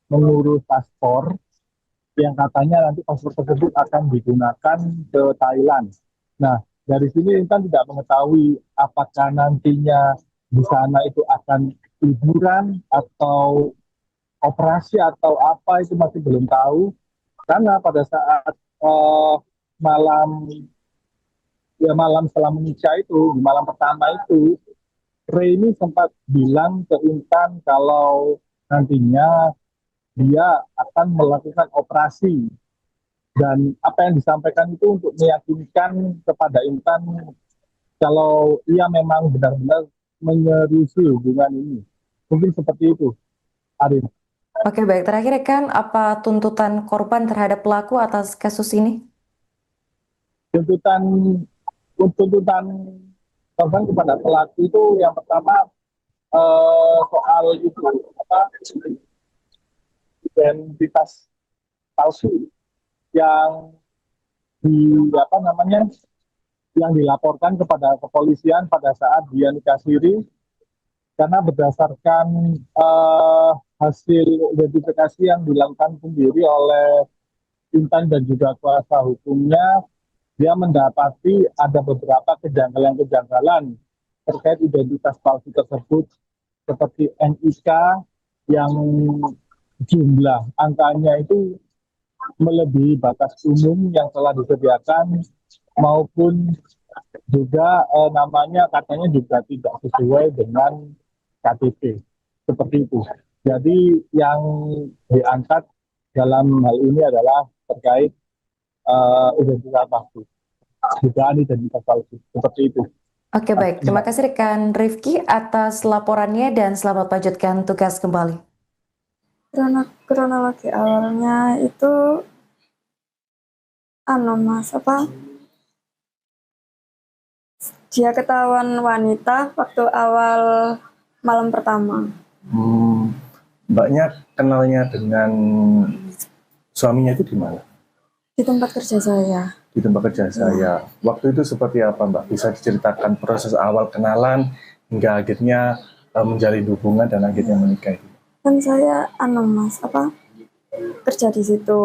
Speaker 5: mengurus paspor yang katanya nanti paspor tersebut akan digunakan ke Thailand. Nah, dari sini Intan tidak mengetahui apakah nantinya di sana itu akan liburan atau operasi atau apa itu masih belum tahu. Karena pada saat malam setelah menikah itu, di malam pertama itu, Ray ini sempat bilang ke Intan kalau nantinya dia akan melakukan operasi. Dan apa yang disampaikan itu untuk meyakinkan kepada Intan kalau ia memang benar-benar menyerusi hubungan ini. Mungkin seperti itu, Arif.
Speaker 4: Oke, baik. Terakhir, rekan, apa tuntutan korban terhadap pelaku atas kasus ini?
Speaker 5: Tuntutan korban kepada pelaku itu yang pertama soal itu identitas palsu yang yang dilaporkan kepada kepolisian pada saat dia nikah siri karena berdasarkan hasil identifikasi yang dilakukan sendiri oleh Intan dan juga kuasa hukumnya, dia mendapati ada beberapa kejanggalan-kejanggalan terkait identitas palsu tersebut seperti NIK yang jumlah angkanya itu melebihi batas umum yang telah disediakan maupun juga namanya katanya juga tidak sesuai dengan KTP seperti itu. Jadi yang diangkat dalam hal ini adalah terkait identitas palsu, dugaan identitas palsu seperti itu.
Speaker 4: Oke, baik. Terima kasih rekan Rifki atas laporannya dan selamat lanjutkan tugas kembali.
Speaker 2: Kronologi awalnya itu dia ketahuan wanita waktu awal malam pertama.
Speaker 3: Mbaknya kenalnya dengan suaminya itu di mana?
Speaker 2: Di tempat kerja saya.
Speaker 3: Di tempat kerja saya. Waktu itu seperti apa, Mbak? Bisa diceritakan proses awal kenalan hingga akhirnya menjalin hubungan dan akhirnya menikah itu?
Speaker 2: Kan saya kerja di situ.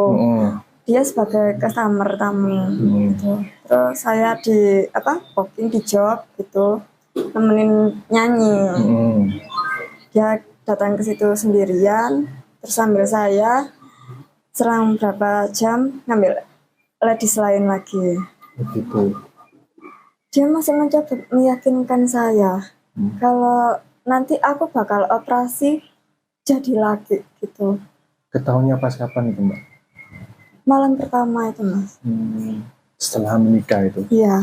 Speaker 2: Dia sebagai customer tamu gitu. Terus saya di booking di job gitu, nemenin nyanyi. Dia datang ke situ sendirian, terus sambil saya selang berapa jam ngambil ladies lain lagi. Begitu. Dia masih mencoba meyakinkan saya kalau nanti aku bakal operasi jadi lagi gitu.
Speaker 3: Ketahuannya pas kapan itu Mbak?
Speaker 2: Malam pertama itu Mas.
Speaker 3: Setelah menikah itu?
Speaker 2: Iya.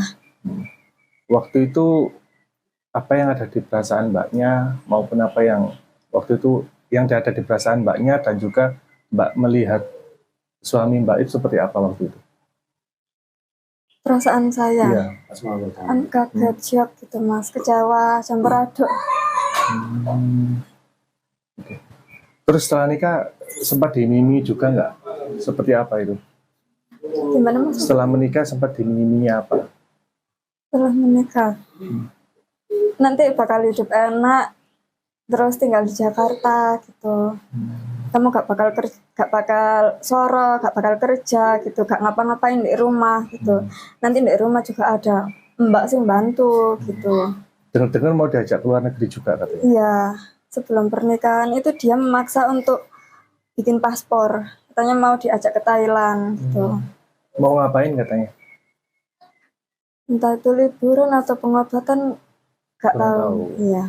Speaker 3: Waktu itu apa yang ada di perasaan Mbaknya maupun apa yang waktu itu yang ada di perasaan Mbaknya dan juga Mbak melihat suami Mbak itu seperti apa waktu itu?
Speaker 2: Perasaan saya
Speaker 3: Iya.
Speaker 2: kan kaget, shock gitu Mas, kecewa, campur aduk.
Speaker 3: Oke. Terus setelah nikah sempat dimimi juga nggak? Seperti apa itu?
Speaker 2: Gimana Mas?
Speaker 3: Setelah menikah sempat dimimi apa?
Speaker 2: Setelah menikah nanti bakal hidup enak, terus tinggal di Jakarta gitu. Kamu gak bakal soro, gak bakal kerja gitu, gak ngapa-ngapain di rumah gitu. Nanti di rumah juga ada mbak sing bantu gitu.
Speaker 3: Dengar-dengar mau diajak ke luar negeri juga katanya?
Speaker 2: Iya, sebelum pernikahan itu dia memaksa untuk bikin paspor. Katanya mau diajak ke Thailand gitu.
Speaker 3: Mau ngapain katanya?
Speaker 2: Entah itu liburan atau pengobatan, gak
Speaker 3: Kurang
Speaker 2: tahu.
Speaker 3: tahu.
Speaker 2: Iya.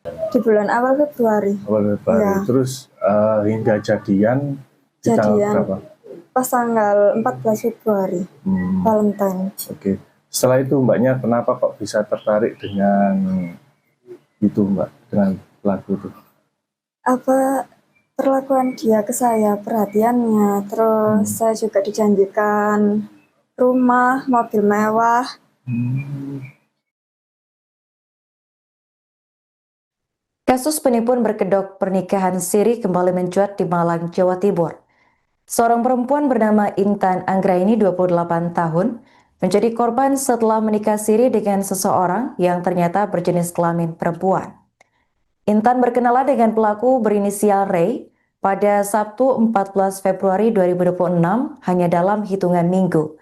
Speaker 2: Di bulan awal Februari.
Speaker 3: Awal Februari.
Speaker 2: Iya.
Speaker 3: Terus hingga jadian di tanggal
Speaker 2: Jadian
Speaker 3: berapa?
Speaker 2: pas tanggal 14 Februari, Valentine.
Speaker 3: Oke. Setelah itu Mbaknya kenapa kok bisa tertarik dengan itu Mbak, dengan pelaku itu?
Speaker 2: Apa perlakuan dia ke saya, perhatiannya, terus saya juga dijanjikan rumah, mobil mewah.
Speaker 4: Kasus penipuan berkedok pernikahan siri kembali mencuat di Malang, Jawa Timur. Seorang perempuan bernama Intan Anggraini, 28 tahun, menjadi korban setelah menikah siri dengan seseorang yang ternyata berjenis kelamin perempuan. Intan berkenalan dengan pelaku berinisial Ray pada Sabtu 14 Februari 2026 hanya dalam hitungan minggu.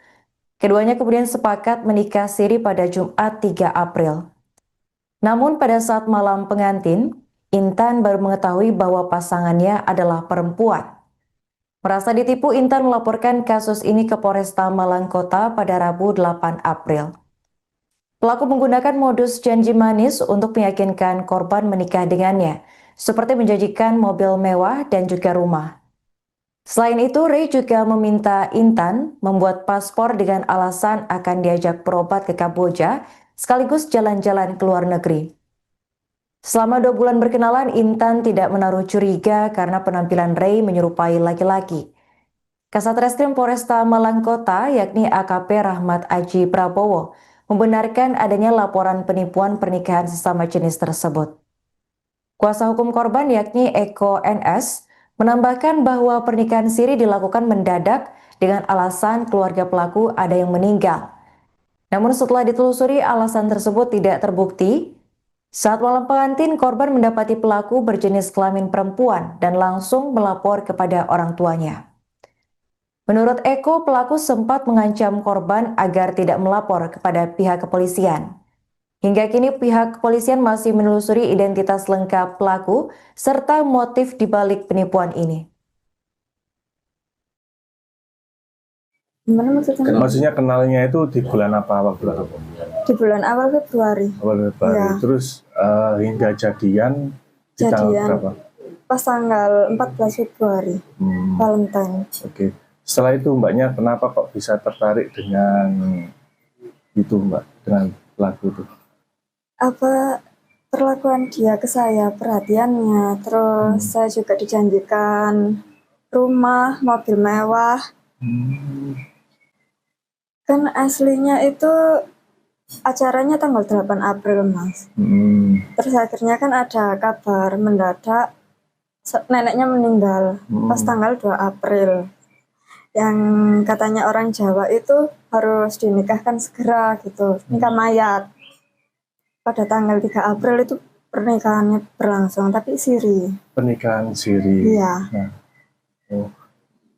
Speaker 4: Keduanya kemudian sepakat menikah siri pada Jumat 3 April. Namun pada saat malam pengantin, Intan baru mengetahui bahwa pasangannya adalah perempuan. Merasa ditipu, Intan melaporkan kasus ini ke Polresta Malang Kota pada Rabu 8 April. Pelaku menggunakan modus janji manis untuk meyakinkan korban menikah dengannya, seperti menjanjikan mobil mewah dan juga rumah. Selain itu, Ray juga meminta Intan membuat paspor dengan alasan akan diajak berobat ke Kamboja, sekaligus jalan-jalan ke luar negeri. Selama 2 bulan berkenalan, Intan tidak menaruh curiga karena penampilan Ray menyerupai laki-laki. Kasat Reskrim Polresta Malang Kota, yakni AKP Rahmat Aji Prabowo, membenarkan adanya laporan penipuan pernikahan sesama jenis tersebut. Kuasa hukum korban, yakni Eko NS, menambahkan bahwa pernikahan siri dilakukan mendadak dengan alasan keluarga pelaku ada yang meninggal. Namun setelah ditelusuri, alasan tersebut tidak terbukti. Saat malam pengantin, korban mendapati pelaku berjenis kelamin perempuan dan langsung melapor kepada orang tuanya. Menurut Eko, pelaku sempat mengancam korban agar tidak melapor kepada pihak kepolisian. Hingga kini pihak kepolisian masih menelusuri identitas lengkap pelaku serta motif dibalik penipuan ini.
Speaker 2: Gimana maksudnya?
Speaker 3: Maksudnya kenalnya itu di bulan apa waktu itu?
Speaker 2: Di bulan awal Februari.
Speaker 3: Awal Februari.
Speaker 2: Iya.
Speaker 3: Terus hingga jadian di tanggal berapa?
Speaker 2: Pas tanggal 14 Februari, Valentine.
Speaker 3: Oke. Setelah itu Mbaknya kenapa kok bisa tertarik dengan itu Mbak, dengan pelaku itu?
Speaker 2: Apa perlakuan dia ke saya, perhatiannya, terus saya juga dijanjikan rumah, mobil mewah. Kan aslinya itu acaranya tanggal 8 April Mas. Terus akhirnya kan ada kabar mendadak neneknya meninggal pas tanggal 2 April. Yang katanya orang Jawa itu harus dinikahkan segera gitu, nikah mayat. Pada tanggal 3 April itu pernikahannya berlangsung, tapi siri.
Speaker 3: Pernikahan siri.
Speaker 2: Iya.
Speaker 3: Nah,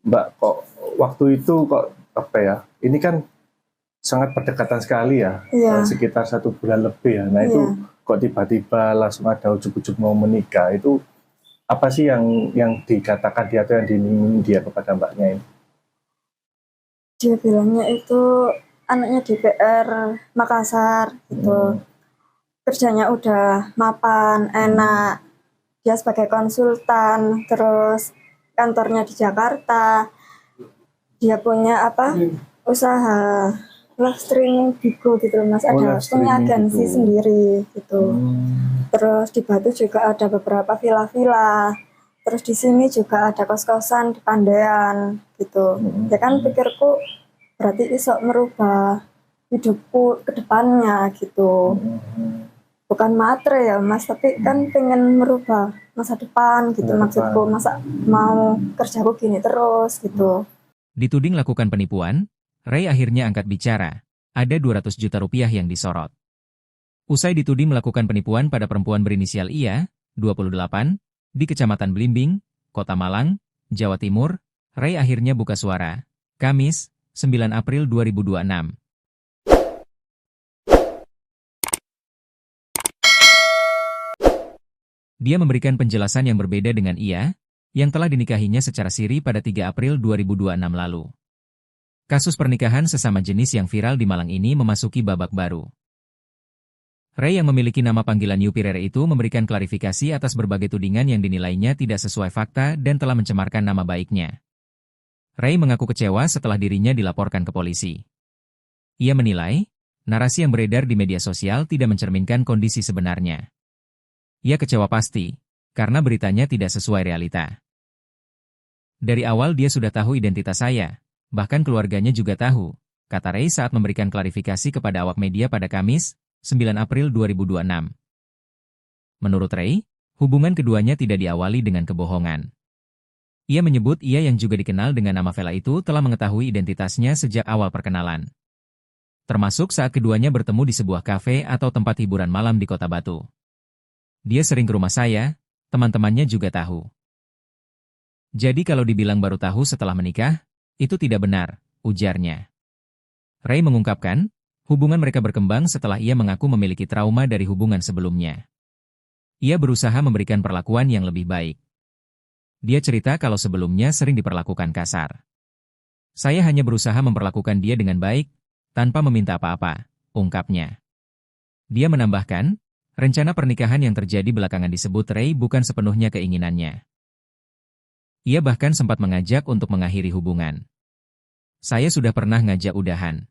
Speaker 3: Mbak, kok waktu itu kok apa ya? Ini kan sangat berdekatan sekali ya, sekitar 1 bulan lebih ya. Nah itu kok tiba-tiba langsung ada ujuk-ujuk mau menikah, itu apa sih yang dikatakan dia atau yang diminta dia kepada Mbaknya ini?
Speaker 2: Dia bilangnya itu anaknya DPR Makassar gitu. kerjanya udah mapan, enak. Dia sebagai konsultan, terus kantornya di Jakarta. Dia punya usaha live streaming Bigo gitu loh Mas. Ada punya agensi sendiri gitu. Terus di Batu juga ada beberapa villa-villa. Terus di sini juga ada kos-kosan di Pandean gitu. Ya kan pikirku berarti iso merubah hidupku ke depannya gitu. Bukan matre ya Mas, tapi kan pengen merubah masa depan gitu maksudku. Masa mau kerjaku gini terus gitu.
Speaker 1: Dituding lakukan penipuan, Ray akhirnya angkat bicara. Ada 200 juta rupiah yang disorot. Usai dituding melakukan penipuan pada perempuan berinisial IA, 28, di Kecamatan Blimbing, Kota Malang, Jawa Timur, Ray akhirnya buka suara. Kamis, 9 April 2026. Dia memberikan penjelasan yang berbeda dengan IA, yang telah dinikahinya secara siri pada 3 April 2026 lalu. Kasus pernikahan sesama jenis yang viral di Malang ini memasuki babak baru. Ray yang memiliki nama panggilan Yupi Rere itu memberikan klarifikasi atas berbagai tudingan yang dinilainya tidak sesuai fakta dan telah mencemarkan nama baiknya. Ray mengaku kecewa setelah dirinya dilaporkan ke polisi. Ia menilai, narasi yang beredar di media sosial tidak mencerminkan kondisi sebenarnya. Ia kecewa pasti, karena beritanya tidak sesuai realita. Dari awal dia sudah tahu identitas saya. Bahkan keluarganya juga tahu, kata Ray saat memberikan klarifikasi kepada awak media pada Kamis, 9 April 2026. Menurut Ray, hubungan keduanya tidak diawali dengan kebohongan. Ia menyebut ia yang juga dikenal dengan nama Vela itu telah mengetahui identitasnya sejak awal perkenalan. Termasuk saat keduanya bertemu di sebuah kafe atau tempat hiburan malam di Kota Batu. Dia sering ke rumah saya, teman-temannya juga tahu. Jadi kalau dibilang baru tahu setelah menikah, itu tidak benar, ujarnya. Ray mengungkapkan, hubungan mereka berkembang setelah ia mengaku memiliki trauma dari hubungan sebelumnya. Ia berusaha memberikan perlakuan yang lebih baik. Dia cerita kalau sebelumnya sering diperlakukan kasar. Saya hanya berusaha memperlakukan dia dengan baik, tanpa meminta apa-apa, ungkapnya. Dia menambahkan, rencana pernikahan yang terjadi belakangan disebut Ray bukan sepenuhnya keinginannya. Ia bahkan sempat mengajak untuk mengakhiri hubungan. Saya sudah pernah ngajak udahan.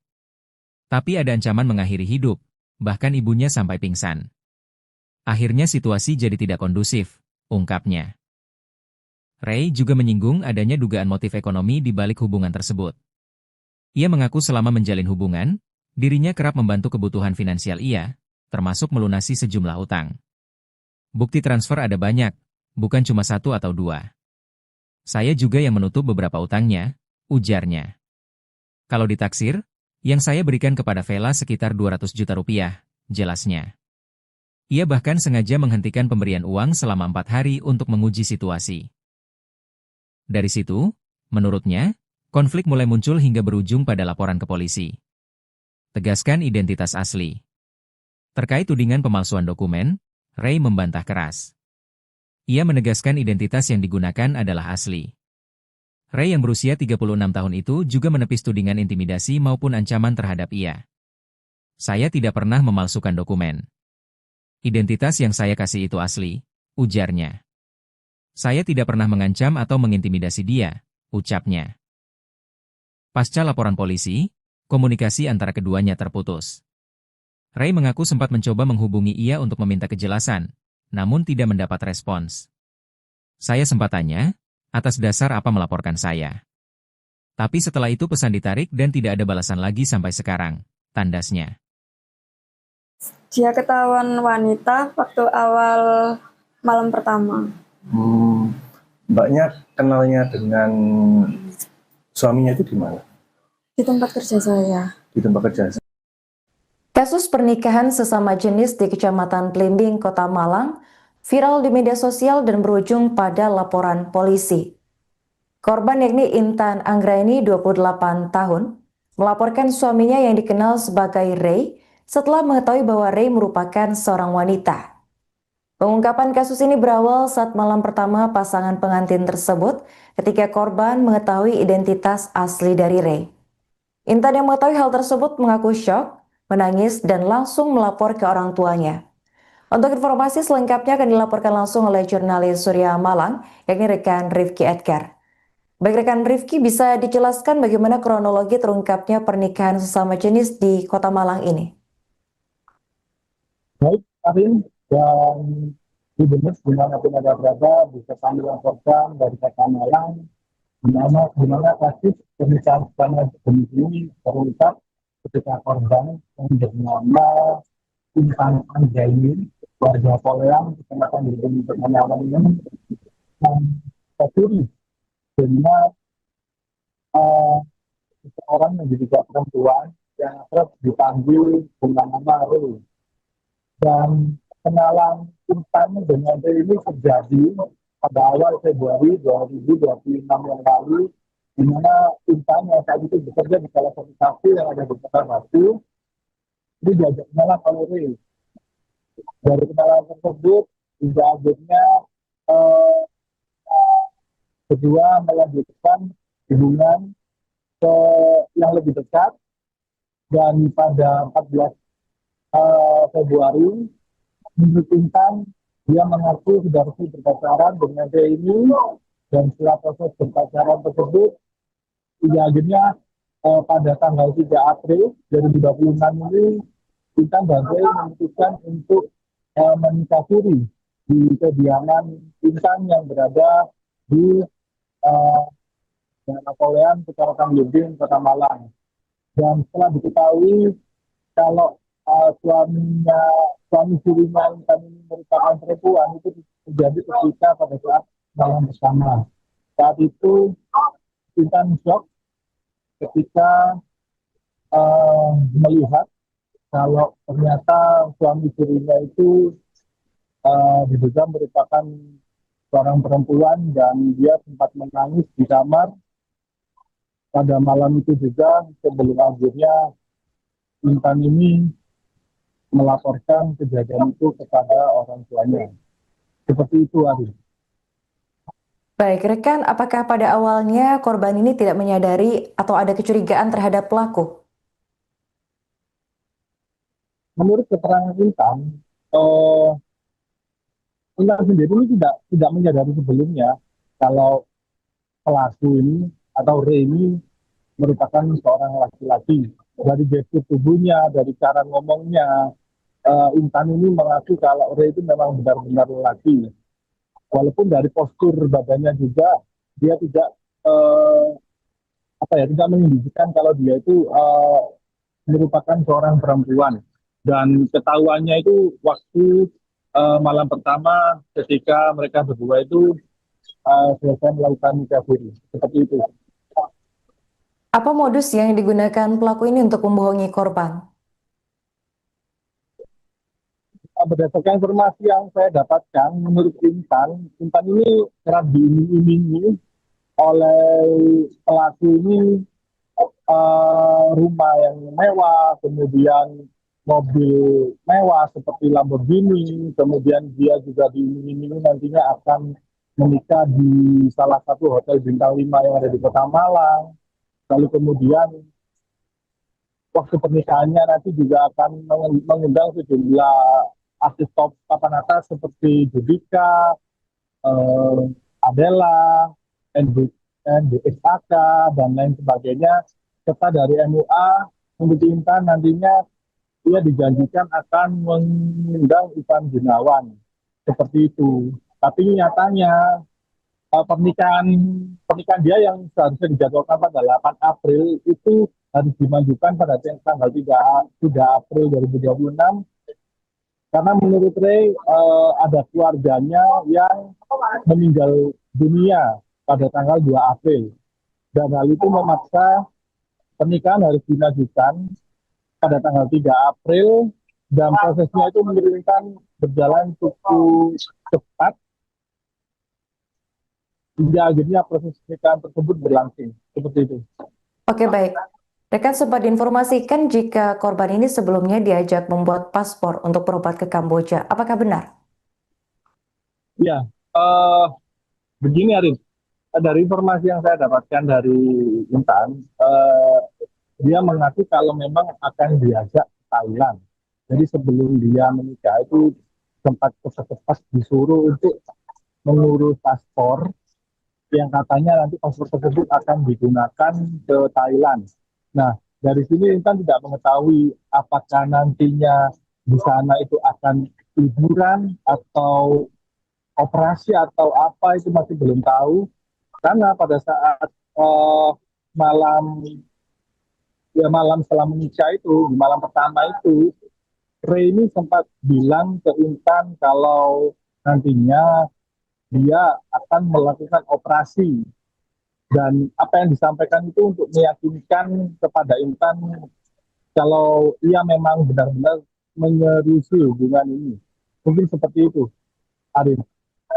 Speaker 1: Tapi ada ancaman mengakhiri hidup, bahkan ibunya sampai pingsan. Akhirnya situasi jadi tidak kondusif, ungkapnya. Ray juga menyinggung adanya dugaan motif ekonomi di balik hubungan tersebut. Ia mengaku selama menjalin hubungan, dirinya kerap membantu kebutuhan finansial ia, termasuk melunasi sejumlah utang. Bukti transfer ada banyak, bukan cuma 1 atau 2. Saya juga yang menutup beberapa utangnya, ujarnya. Kalau ditaksir, yang saya berikan kepada Vela sekitar 200 juta rupiah, jelasnya. Ia bahkan sengaja menghentikan pemberian uang selama 4 hari untuk menguji situasi. Dari situ, menurutnya, konflik mulai muncul hingga berujung pada laporan ke polisi. Tegaskan identitas asli. Terkait tudingan pemalsuan dokumen, Ray membantah keras. Ia menegaskan identitas yang digunakan adalah asli. Ray yang berusia 36 tahun itu juga menepis tudingan intimidasi maupun ancaman terhadap ia. Saya tidak pernah memalsukan dokumen. Identitas yang saya kasih itu asli, ujarnya. Saya tidak pernah mengancam atau mengintimidasi dia, ucapnya. Pasca laporan polisi, komunikasi antara keduanya terputus. Ray mengaku sempat mencoba menghubungi ia untuk meminta kejelasan, namun tidak mendapat respons. Saya sempat tanya, atas dasar apa melaporkan saya. Tapi setelah itu pesan ditarik dan tidak ada balasan lagi sampai sekarang, tandasnya.
Speaker 2: Dia ketahuan wanita waktu awal malam pertama.
Speaker 3: Mbaknya kenalnya dengan suaminya itu di mana?
Speaker 2: Di tempat kerja saya.
Speaker 3: Di tempat kerja.
Speaker 4: Kasus pernikahan sesama jenis di Kecamatan Blimbing, Kota Malang, viral di media sosial dan berujung pada laporan polisi. Korban yakni Intan Anggraini, 28 tahun, melaporkan suaminya yang dikenal sebagai Ray setelah mengetahui bahwa Ray merupakan seorang wanita. Pengungkapan kasus ini berawal saat malam pertama pasangan pengantin tersebut ketika korban mengetahui identitas asli dari Ray. Intan yang mengetahui hal tersebut mengaku syok, menangis dan langsung melapor ke orang tuanya. Untuk informasi selengkapnya akan dilaporkan langsung oleh jurnalis Surya Malang, yakni rekan Rifki Edgar. Baik rekan Rifki, bisa dijelaskan bagaimana kronologi terungkapnya pernikahan sesama jenis di Kota Malang ini?
Speaker 5: Baik, Karin, dan Gubernur dimanapun ada berada bisa kami laporkan dari Kota Malang, di mana kasus pernikahan sesama jenis ini terungkap ketika korban yang bernama Intan Anjaini, warga Poleang, kecamatan Gubernur Kota Malang ini, tercuri dengan seseorang yang juga perempuan yang terus dipanggil dengan nama Ru. Dan kenalan Intan dengan Ru ini terjadi pada awal Februari 2026 yang lalu, di mana Intan yang saat itu bekerja di salah satu kafe yang ada di Kota Batu, ini diajak kenalan oleh Ru. Dari kenalan tersebut, hingga akhirnya kedua melanjutkan hubungan yang lebih dekat, dan pada 14 Februari menurut Intan dia mengaku sudah resmi berpacaran dengan dia ini, dan setelah proses berpacaran tersebut akhirnya pada tanggal 3 April 2026 ini Intan dan dia memutuskan untuk menikah siri di kediaman Intan yang berada di Napoleon, Kecamatan Lubin, Kota Malang. Dan setelah diketahui kalau suami sirinya Intan ini merupakan perempuan, itu terjadi ketika pada saat malam bersama. Saat itu Intan shock ketika melihat kalau ternyata suami sirinya itu diduga merupakan seorang perempuan, dan dia sempat menangis di kamar pada malam itu juga, sebelum akhirnya Intan ini melaporkan kejadian itu kepada orang tuanya. Seperti itu, Ari.
Speaker 4: Baik, rekan, apakah pada awalnya korban ini tidak menyadari atau ada kecurigaan terhadap pelaku?
Speaker 5: Menurut keterangan Intan, Intan sendiri ini tidak menyadari sebelumnya kalau pelaku ini atau Re ini merupakan seorang laki-laki. Dari gestur tubuhnya, dari cara ngomongnya, Intan ini mengaku kalau Re itu memang benar-benar laki. Walaupun dari postur badannya juga dia tidak tidak menunjukkan kalau dia itu merupakan seorang perempuan. Dan ketahuannya itu waktu malam pertama ketika mereka berdua itu selesai melakukan nikah siri. Seperti itu.
Speaker 4: Apa modus yang digunakan pelaku ini untuk membohongi korban?
Speaker 5: Berdasarkan informasi yang saya dapatkan, menurut Intan ini kerap diiming-imingi oleh pelaku ini rumah yang mewah, kemudian mobil mewah seperti Lamborghini, kemudian dia juga diiming-imingi nantinya akan menikah di salah satu hotel bintang 5 yang ada di Kota Malang. Lalu kemudian waktu pernikahannya nanti juga akan mengundang sejumlah artis top papan atas seperti Judika, Adela, NDXAK, dan lain sebagainya. Serta dari MUA, untuk Intan nantinya ia dijanjikan akan mengundang Ivan Gunawan. Seperti itu. Tapi nyatanya pernikahan dia yang seharusnya dijadwalkan pada 8 April itu harus dimajukan pada tanggal 3 April 2026, karena menurut Ray ada keluarganya yang meninggal dunia pada tanggal 2 April, dan hal itu memaksa pernikahan harus dimajukan pada tanggal 3 April, dan prosesnya itu menurunkan berjalan cukup cepat hingga akhirnya proses pernikahan tersebut berlangsung. Seperti itu.
Speaker 4: Oke, baik. Rekan sempat diinformasikan jika korban ini sebelumnya diajak membuat paspor untuk berobat ke Kamboja. Apakah benar?
Speaker 5: Ya, begini Arif. Dari informasi yang saya dapatkan dari Intan, dia mengaku kalau memang akan diajak ke Thailand. Jadi sebelum dia menikah itu sempat cepat-cepat disuruh untuk mengurus paspor yang katanya nanti paspor tersebut akan digunakan ke Thailand. Nah, dari sini Intan tidak mengetahui apakah nantinya di sana itu akan liburan atau operasi atau apa, itu masih belum tahu. Karena pada saat malam malam setelah menikah itu, di malam pertama itu, Ray ini sempat bilang ke Intan kalau nantinya dia akan melakukan operasi, dan apa yang disampaikan itu untuk meyakinkan kepada Intan kalau ia memang benar-benar menyerusi hubungan ini. Mungkin seperti itu, Arif.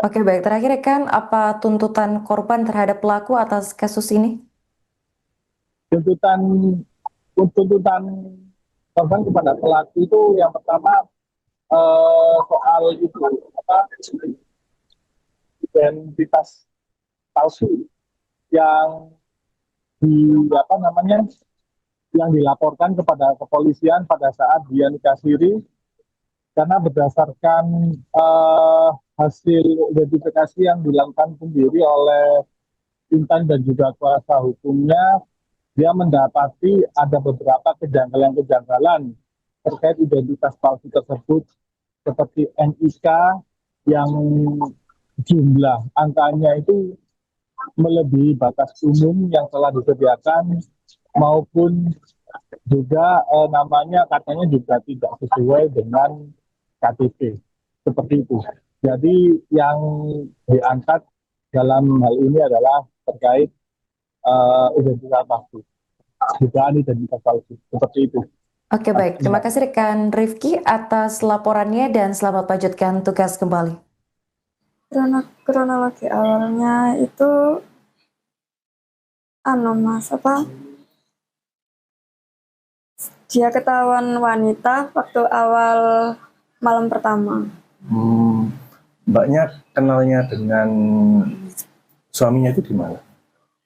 Speaker 4: Oke, baik. Terakhir rekan, apa tuntutan korban terhadap pelaku atas kasus ini?
Speaker 5: Tuntutan korban kepada pelaku itu yang pertama soal itu identitas palsu yang yang dilaporkan kepada kepolisian pada saat dia nikah siri, karena berdasarkan hasil identifikasi yang dilakukan sendiri oleh Intan dan juga kuasa hukumnya, dia mendapati ada beberapa kejanggalan-kejanggalan terkait identitas palsu tersebut, seperti NIK yang jumlah angkanya itu melebihi batas umum yang telah disediakan, maupun juga namanya katanya juga tidak sesuai dengan KTP, seperti itu. Jadi yang diangkat dalam hal ini adalah terkait identitas palsu, dugaan identitas palsu, seperti itu.
Speaker 4: Oke, baik. Terima kasih rekan Rifki atas laporannya dan selamat lanjutkan tugas kembali.
Speaker 2: Kronologi awalnya itu Mas, dia ketahuan wanita waktu awal malam pertama.
Speaker 3: Mbaknya kenalnya dengan suaminya itu di mana?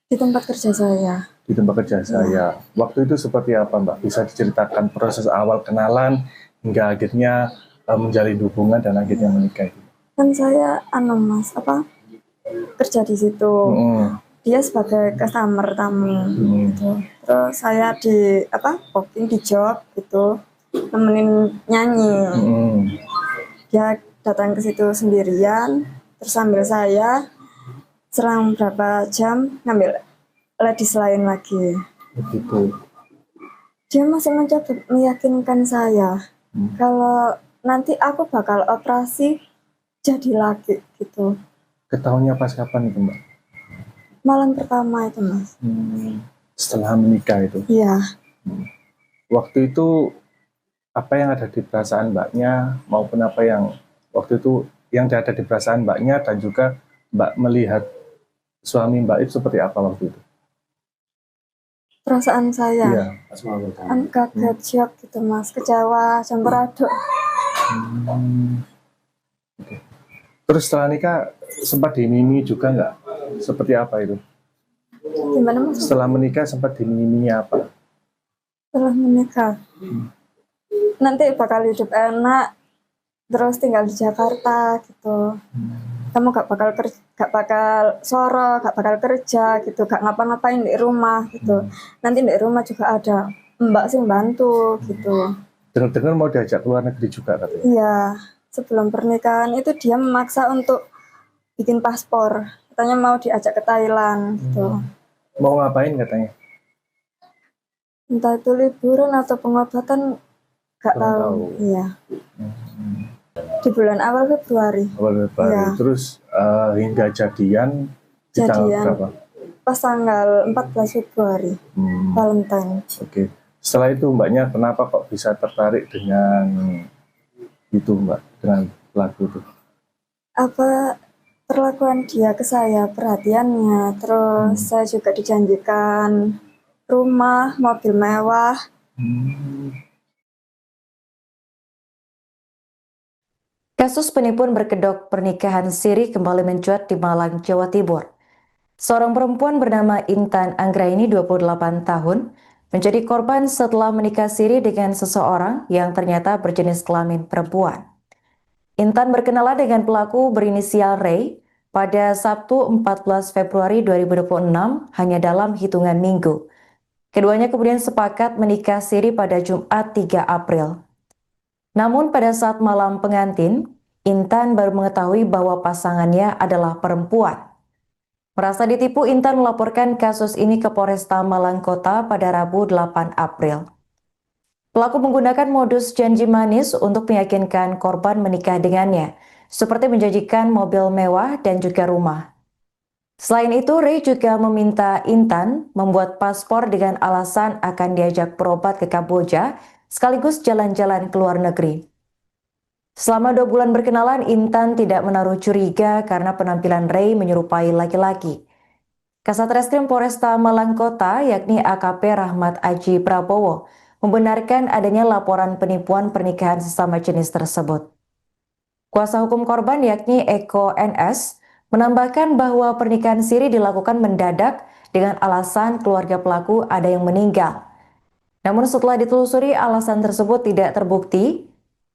Speaker 2: Di tempat kerja saya.
Speaker 3: Di tempat kerja saya. Waktu itu seperti apa, Mbak? Bisa diceritakan proses awal kenalan hingga akhirnya menjalin hubungan dan akhirnya menikah itu?
Speaker 2: Kan saya Mas, kerja di situ. Dia sebagai customer tamu gitu. Terus saya di booking di job gitu, nemenin nyanyi. Dia datang ke situ sendirian, terus sambil saya selang berapa jam ngambil ladies lain lagi.
Speaker 3: Begitu.
Speaker 2: Dia masih mencoba meyakinkan saya kalau nanti aku bakal operasi jadi laki gitu.
Speaker 3: Ketahuannya pas kapan itu, Mbak?
Speaker 2: Malam pertama itu, Mas.
Speaker 3: Setelah menikah itu?
Speaker 2: Iya.
Speaker 3: Waktu itu apa yang ada di perasaan Mbaknya, maupun apa yang waktu itu yang ada di perasaan Mbaknya, dan juga Mbak melihat suami Mbak itu seperti apa waktu itu?
Speaker 2: Perasaan saya?
Speaker 3: Iya.
Speaker 2: Kaget, shock gitu, Mas. Kecewa, campur aduk.
Speaker 3: Okay. Terus setelah nikah sempat dimimi juga nggak? Seperti apa itu?
Speaker 2: Gimana, Mas?
Speaker 3: Setelah menikah sempat dimimi apa?
Speaker 2: Setelah menikah, nanti bakal hidup enak, terus tinggal di Jakarta gitu. Kamu gak bakal soro, gak bakal kerja gitu, gak ngapa-ngapain di rumah gitu. Nanti di rumah juga ada mbak sih bantu gitu.
Speaker 3: Dengar-dengar mau diajak ke luar negeri juga katanya?
Speaker 2: Iya, sebelum pernikahan itu dia memaksa untuk bikin paspor. Katanya mau diajak ke Thailand gitu.
Speaker 3: Mau ngapain katanya?
Speaker 2: Entah itu liburan atau pengobatan, gak tahu. Iya. Di bulan awal Februari.
Speaker 3: Ya. Terus hingga jadian di tanggal berapa?
Speaker 2: Pas tanggal 14 Februari, Valentine.
Speaker 3: Oke. Setelah itu Mbaknya kenapa kok bisa tertarik dengan itu, Mbak, dengan pelaku itu?
Speaker 2: Perlakuan dia ke saya, perhatiannya, terus saya juga dijanjikan rumah, mobil mewah.
Speaker 4: Kasus penipuan berkedok pernikahan siri kembali mencuat di Malang, Jawa Timur. Seorang perempuan bernama Intan Anggraini, 28 tahun, menjadi korban setelah menikah siri dengan seseorang yang ternyata berjenis kelamin perempuan. Intan berkenalan dengan pelaku berinisial Ray pada Sabtu 14 Februari 2026 hanya dalam hitungan minggu. Keduanya kemudian sepakat menikah siri pada Jumat 3 April. Namun pada saat malam pengantin, Intan baru mengetahui bahwa pasangannya adalah perempuan. Merasa ditipu, Intan melaporkan kasus ini ke Polresta Malang Kota pada Rabu 8 April. Pelaku menggunakan modus janji manis untuk meyakinkan korban menikah dengannya, seperti menjanjikan mobil mewah dan juga rumah. Selain itu, Ray juga meminta Intan membuat paspor dengan alasan akan diajak berobat ke Kamboja, sekaligus jalan-jalan ke luar negeri. Selama 2 bulan berkenalan, Intan tidak menaruh curiga karena penampilan Ray menyerupai laki-laki. Kasat Reskrim Polresta Malang Kota, yakni AKP Rahmat Aji Prabowo, membenarkan adanya laporan penipuan pernikahan sesama jenis tersebut. Kuasa hukum korban, yakni Eko NS, menambahkan bahwa pernikahan siri dilakukan mendadak dengan alasan keluarga pelaku ada yang meninggal. Namun setelah ditelusuri, alasan tersebut tidak terbukti.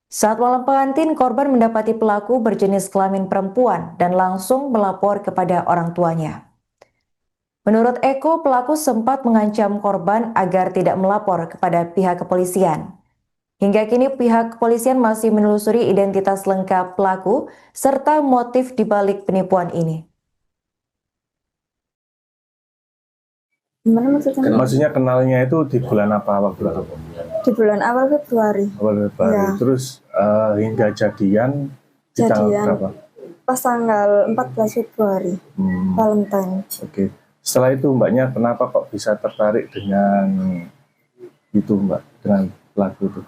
Speaker 4: Saat malam pengantin, korban mendapati pelaku berjenis kelamin perempuan dan langsung melapor kepada orang tuanya. Menurut Eko, pelaku sempat mengancam korban agar tidak melapor kepada pihak kepolisian. Hingga kini pihak kepolisian masih menelusuri identitas lengkap pelaku serta motif dibalik penipuan ini.
Speaker 2: Gimana maksudnya?
Speaker 3: Maksudnya kenalnya itu di bulan apa waktu itu?
Speaker 2: Di bulan awal Februari.
Speaker 3: Awal Februari.
Speaker 2: Ya.
Speaker 3: Terus hingga jadian di tanggal berapa?
Speaker 2: Pas tanggal 14 Februari, Valentine.
Speaker 3: Oke. Setelah itu mbaknya kenapa kok bisa tertarik dengan itu mbak, dengan pelaku itu?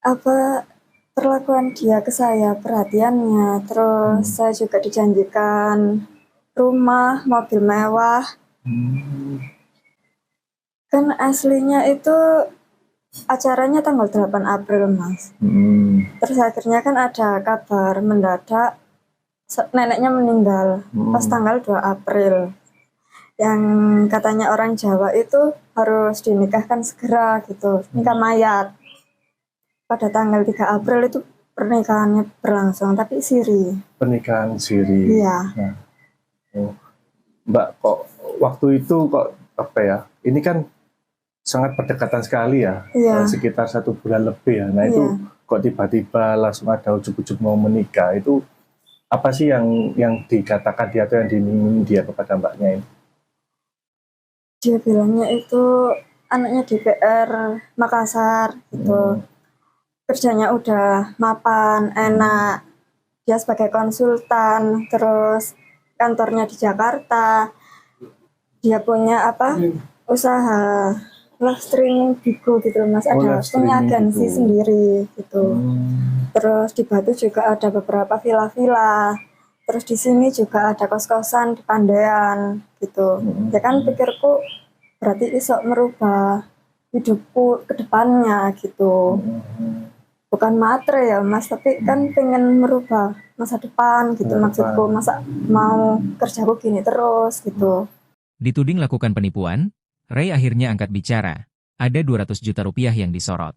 Speaker 2: Apa perlakuan dia ke saya, perhatiannya, terus saya juga dijanjikan rumah, mobil mewah. Kan aslinya itu acaranya tanggal 8 April, Mas. Terus akhirnya kan ada kabar mendadak neneknya meninggal pas tanggal 2 April. Yang katanya orang Jawa itu harus dinikahkan segera gitu, nikah mayat. Pada tanggal 3 April itu pernikahannya berlangsung, tapi siri.
Speaker 3: Pernikahan siri.
Speaker 2: Iya.
Speaker 3: Nah, Mbak, kok waktu itu kok apa ya? Ini kan sangat berdekatan sekali ya,
Speaker 2: Iya.
Speaker 3: sekitar 1 bulan lebih ya. Nah itu kok tiba-tiba langsung ada ujuk-ujuk mau menikah, itu apa sih yang dikatakan dia atau yang diiming dia kepada mbaknya ini?
Speaker 2: Dia bilangnya itu anaknya DPR Makassar gitu. Kerjanya udah mapan, enak. Dia sebagai konsultan, terus kantornya di Jakarta. Dia punya usaha live streaming Bigo gitu Mas, ada punya agensi sendiri gitu. Terus di Batu juga ada beberapa villa-villa. Terus di sini juga ada kos-kosan di Pandean gitu. Ya kan pikirku berarti iso merubah hidupku ke depannya gitu. Bukan matre ya Mas, tapi kan pengen merubah masa depan gitu maksudku. Masa mau kerjaku gini terus gitu.
Speaker 1: Dituding lakukan penipuan, Ray akhirnya angkat bicara. Ada 200 juta rupiah yang disorot.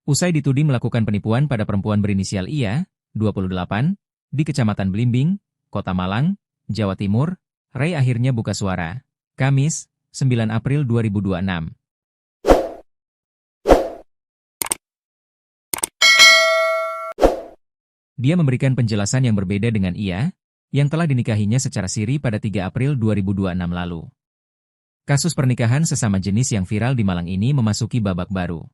Speaker 1: Usai dituding melakukan penipuan pada perempuan berinisial IA, 28, di Kecamatan Blimbing, Kota Malang, Jawa Timur, Ray akhirnya buka suara. Kamis, 9 April 2026. Dia memberikan penjelasan yang berbeda dengan IA, yang telah dinikahinya secara siri pada 3 April 2026 lalu. Kasus pernikahan sesama jenis yang viral di Malang ini memasuki babak baru.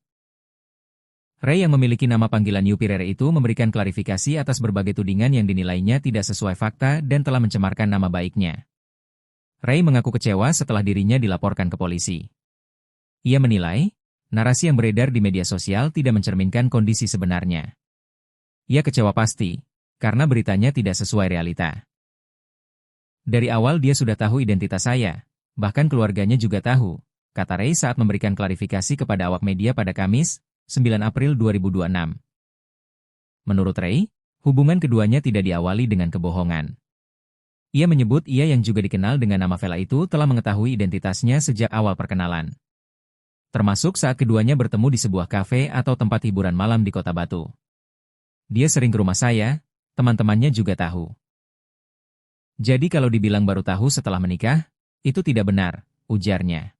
Speaker 1: Ray yang memiliki nama panggilan Yupirere itu memberikan klarifikasi atas berbagai tudingan yang dinilainya tidak sesuai fakta dan telah mencemarkan nama baiknya. Ray mengaku kecewa setelah dirinya dilaporkan ke polisi. Ia menilai, narasi yang beredar di media sosial tidak mencerminkan kondisi sebenarnya. Ia kecewa pasti, karena beritanya tidak sesuai realita. Dari awal dia sudah tahu identitas saya, bahkan keluarganya juga tahu, kata Ray saat memberikan klarifikasi kepada awak media pada Kamis, 9 April 2026. Menurut Ray, hubungan keduanya tidak diawali dengan kebohongan. Ia menyebut ia yang juga dikenal dengan nama Vela itu telah mengetahui identitasnya sejak awal perkenalan. Termasuk saat keduanya bertemu di sebuah kafe atau tempat hiburan malam di Kota Batu. Dia sering ke rumah saya, teman-temannya juga tahu. Jadi kalau dibilang baru tahu setelah menikah, itu tidak benar, ujarnya.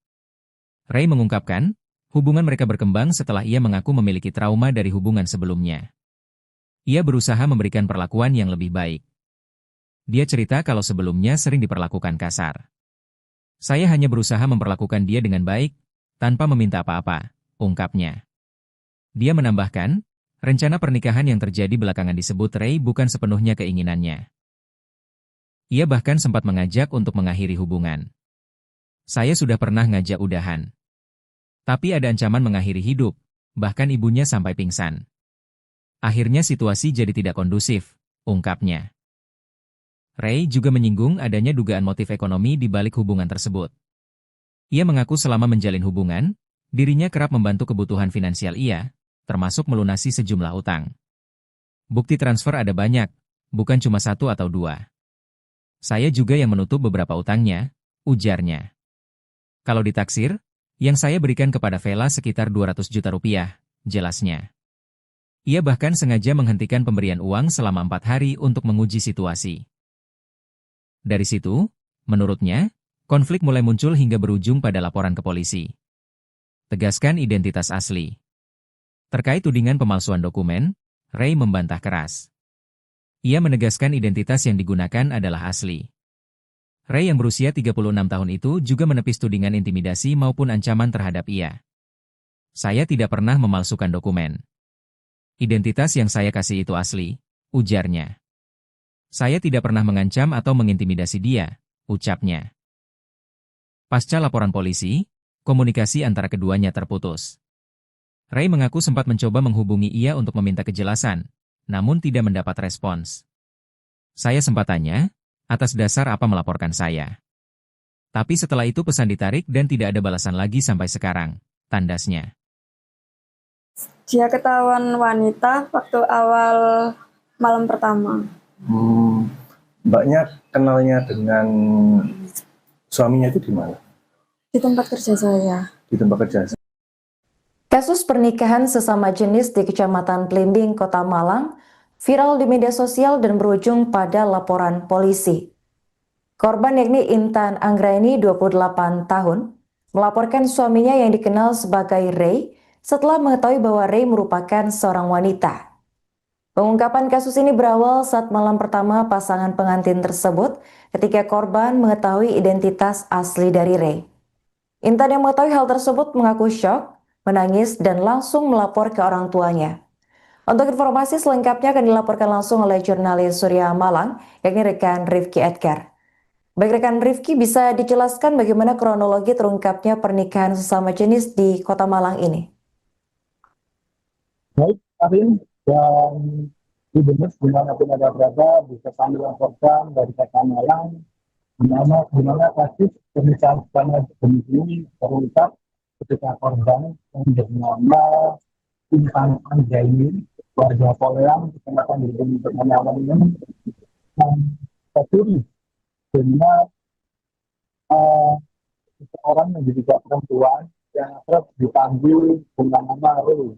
Speaker 1: Ray mengungkapkan, hubungan mereka berkembang setelah ia mengaku memiliki trauma dari hubungan sebelumnya. Ia berusaha memberikan perlakuan yang lebih baik. Dia cerita kalau sebelumnya sering diperlakukan kasar. Saya hanya berusaha memperlakukan dia dengan baik, tanpa meminta apa-apa, ungkapnya. Dia menambahkan, rencana pernikahan yang terjadi belakangan disebut Ray bukan sepenuhnya keinginannya. Ia bahkan sempat mengajak untuk mengakhiri hubungan. Saya sudah pernah ngajak udahan. Tapi ada ancaman mengakhiri hidup, bahkan ibunya sampai pingsan. Akhirnya situasi jadi tidak kondusif, ungkapnya. Ray juga menyinggung adanya dugaan motif ekonomi di balik hubungan tersebut. Ia mengaku selama menjalin hubungan, dirinya kerap membantu kebutuhan finansial ia, termasuk melunasi sejumlah utang. Bukti transfer ada banyak, bukan cuma 1 atau 2. Saya juga yang menutup beberapa utangnya, ujarnya. Kalau ditaksir, yang saya berikan kepada Vela sekitar 200 juta rupiah, jelasnya. Ia bahkan sengaja menghentikan pemberian uang selama 4 hari untuk menguji situasi. Dari situ, menurutnya, konflik mulai muncul hingga berujung pada laporan ke polisi. Tegaskan identitas asli. Terkait tudingan pemalsuan dokumen, Ray membantah keras. Ia menegaskan identitas yang digunakan adalah asli. Ray yang berusia 36 tahun itu juga menepis tudingan intimidasi maupun ancaman terhadap ia. Saya tidak pernah memalsukan dokumen. Identitas yang saya kasih itu asli, ujarnya. Saya tidak pernah mengancam atau mengintimidasi dia, ucapnya. Pasca laporan polisi, komunikasi antara keduanya terputus. Ray mengaku sempat mencoba menghubungi ia untuk meminta kejelasan, namun tidak mendapat respons. Saya sempat tanya, atas dasar apa melaporkan saya. Tapi setelah itu pesan ditarik dan tidak ada balasan lagi sampai sekarang, tandasnya.
Speaker 2: Dia ketahuan wanita waktu awal malam pertama.
Speaker 3: Mbaknya kenalnya dengan suaminya itu di mana?
Speaker 2: Di tempat kerja saya.
Speaker 3: Di tempat kerja.
Speaker 4: Kasus pernikahan sesama jenis di Kecamatan Blimbing, Kota Malang, viral di media sosial dan berujung pada laporan polisi. Korban yakni Intan Anggraini, 28 tahun, melaporkan suaminya yang dikenal sebagai Ray setelah mengetahui bahwa Ray merupakan seorang wanita. Pengungkapan kasus ini berawal saat malam pertama pasangan pengantin tersebut ketika korban mengetahui identitas asli dari Ray. Intan yang mengetahui hal tersebut mengaku syok, menangis, dan langsung melapor ke orang tuanya. Untuk informasi selengkapnya akan dilaporkan langsung oleh jurnalis Surya Malang, yakni rekan Rifki Edgar. Baik rekan Rifki, bisa dijelaskan bagaimana kronologi terungkapnya pernikahan sesama jenis di Kota Malang ini?
Speaker 5: Baik, Arin, dan benar dimanapun ada berada, bisa kami laporkan dari Kota Malang, di mana kasus pernikahan sesama jenis ini terungkap ketika korban yang bernama Intan Anggraini, warga Poleang, Kecamatan Blimbing, Kota Malang ini, tercuri dengan seseorang yang diduga perempuan yang akrab dipanggil dengan nama Ray.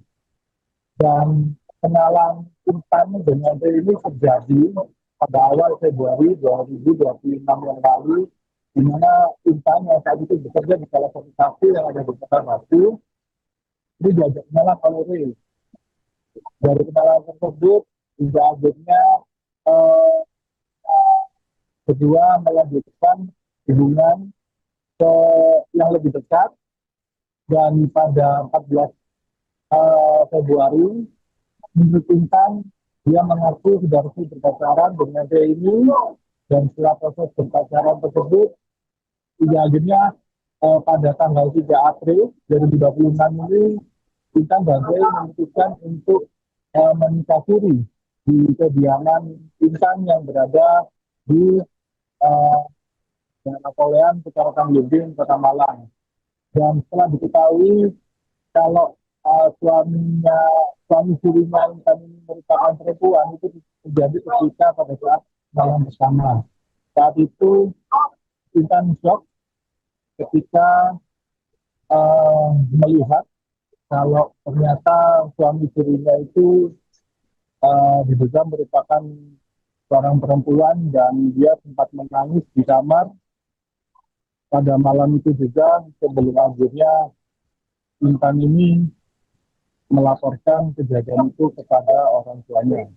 Speaker 5: Dan kenalan Intan dengan Ray ini terjadi pada awal Februari 2026 yang lalu, di mana Intan yang saat itu bekerja di salah satu kafe yang ada di Kota Batu, ini diajak kenalan oleh Ray. Dari kenalan tersebut, hingga akhirnya kedua melanjutkan hubungan ke yang lebih dekat, dan pada 14 Februari menurut Intan dia mengaku sudah resmi berpacaran dengan Ray ini, dan setelah proses berpacaran tersebut hingga akhirnya pada tanggal 3 April 2026 ini Intan dan Ray memutuskan untuk menikah siri di kediaman Intan yang berada di Napoleon, Kecamatan Blimbing, Kota Malang. Dan setelah diketahui kalau suami sirinya Intan ini merupakan perempuan, itu terjadi ketika pada saat malam bersama. Saat itu Intan shock ketika melihat kalau ternyata suami sirinya itu diduga merupakan seorang perempuan dan dia sempat menangis di kamar pada malam itu juga sebelum akhirnya Intan ini melaporkan kejadian itu kepada orang tuanya.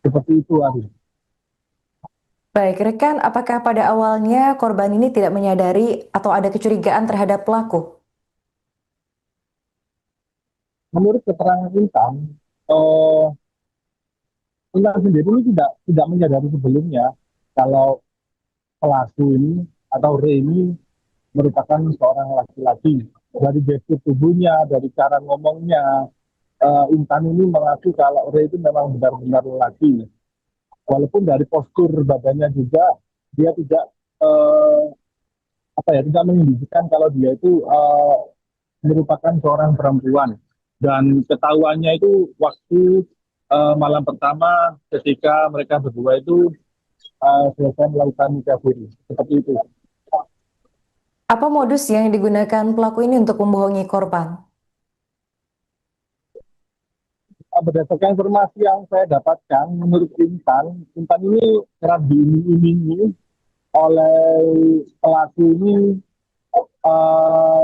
Speaker 5: Seperti itu, Ari.
Speaker 4: Baik, rekan, apakah pada awalnya korban ini tidak menyadari atau ada kecurigaan terhadap pelaku?
Speaker 5: Menurut keterangan Intan sendiri ini tidak menyadari sebelumnya kalau pelaku ini atau R ini merupakan seorang laki-laki. Dari gestur tubuhnya, dari cara ngomongnya, Intan ini mengaku kalau R itu memang benar-benar laki. Walaupun dari postur badannya juga dia tidak tidak menunjukkan kalau dia itu merupakan seorang perempuan. Dan ketahuannya itu waktu malam pertama ketika mereka berdua itu selesai melakukan nikah siri. Seperti itu.
Speaker 4: Apa modus yang digunakan pelaku ini untuk membohongi korban?
Speaker 5: Berdasarkan informasi yang saya dapatkan, menurut Intan ini kerap diiming-imingi oleh pelaku ini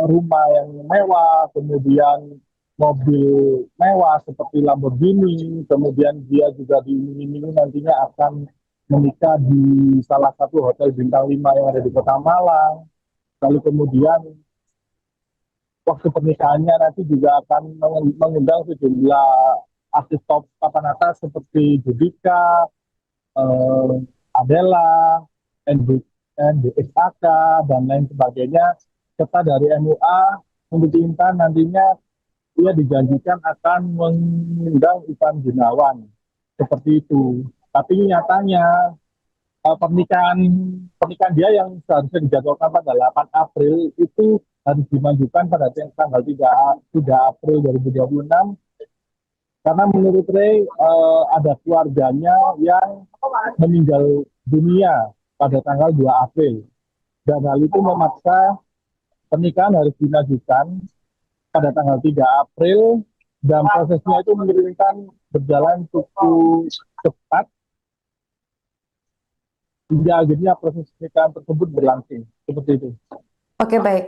Speaker 5: rumah yang mewah, kemudian mobil mewah seperti Lamborghini, kemudian dia juga diiming-imingi nantinya akan menikah di salah satu hotel bintang 5 yang ada di Kota Malang. Lalu kemudian waktu pernikahannya nanti juga akan mengundang sejumlah artis top papan atas seperti Judika, Adela, NDXAK, dan lain sebagainya. Serta dari MUA untuk Intan nantinya ia dijanjikan akan mengundang Ivan Gunawan. Seperti itu. Tapi nyatanya pernikahan dia yang seharusnya dijadwalkan pada 8 April itu harus dimajukan pada tanggal 3 April 2026 karena menurut Ray ada keluarganya yang meninggal dunia pada tanggal 2 April dan hal itu memaksa pernikahan harus dimajukan pada tanggal 3 April dan prosesnya itu mengirimkan berjalan cukup cepat hingga akhirnya proses pernikahan tersebut berlangsung. Seperti itu.
Speaker 4: Oke, baik.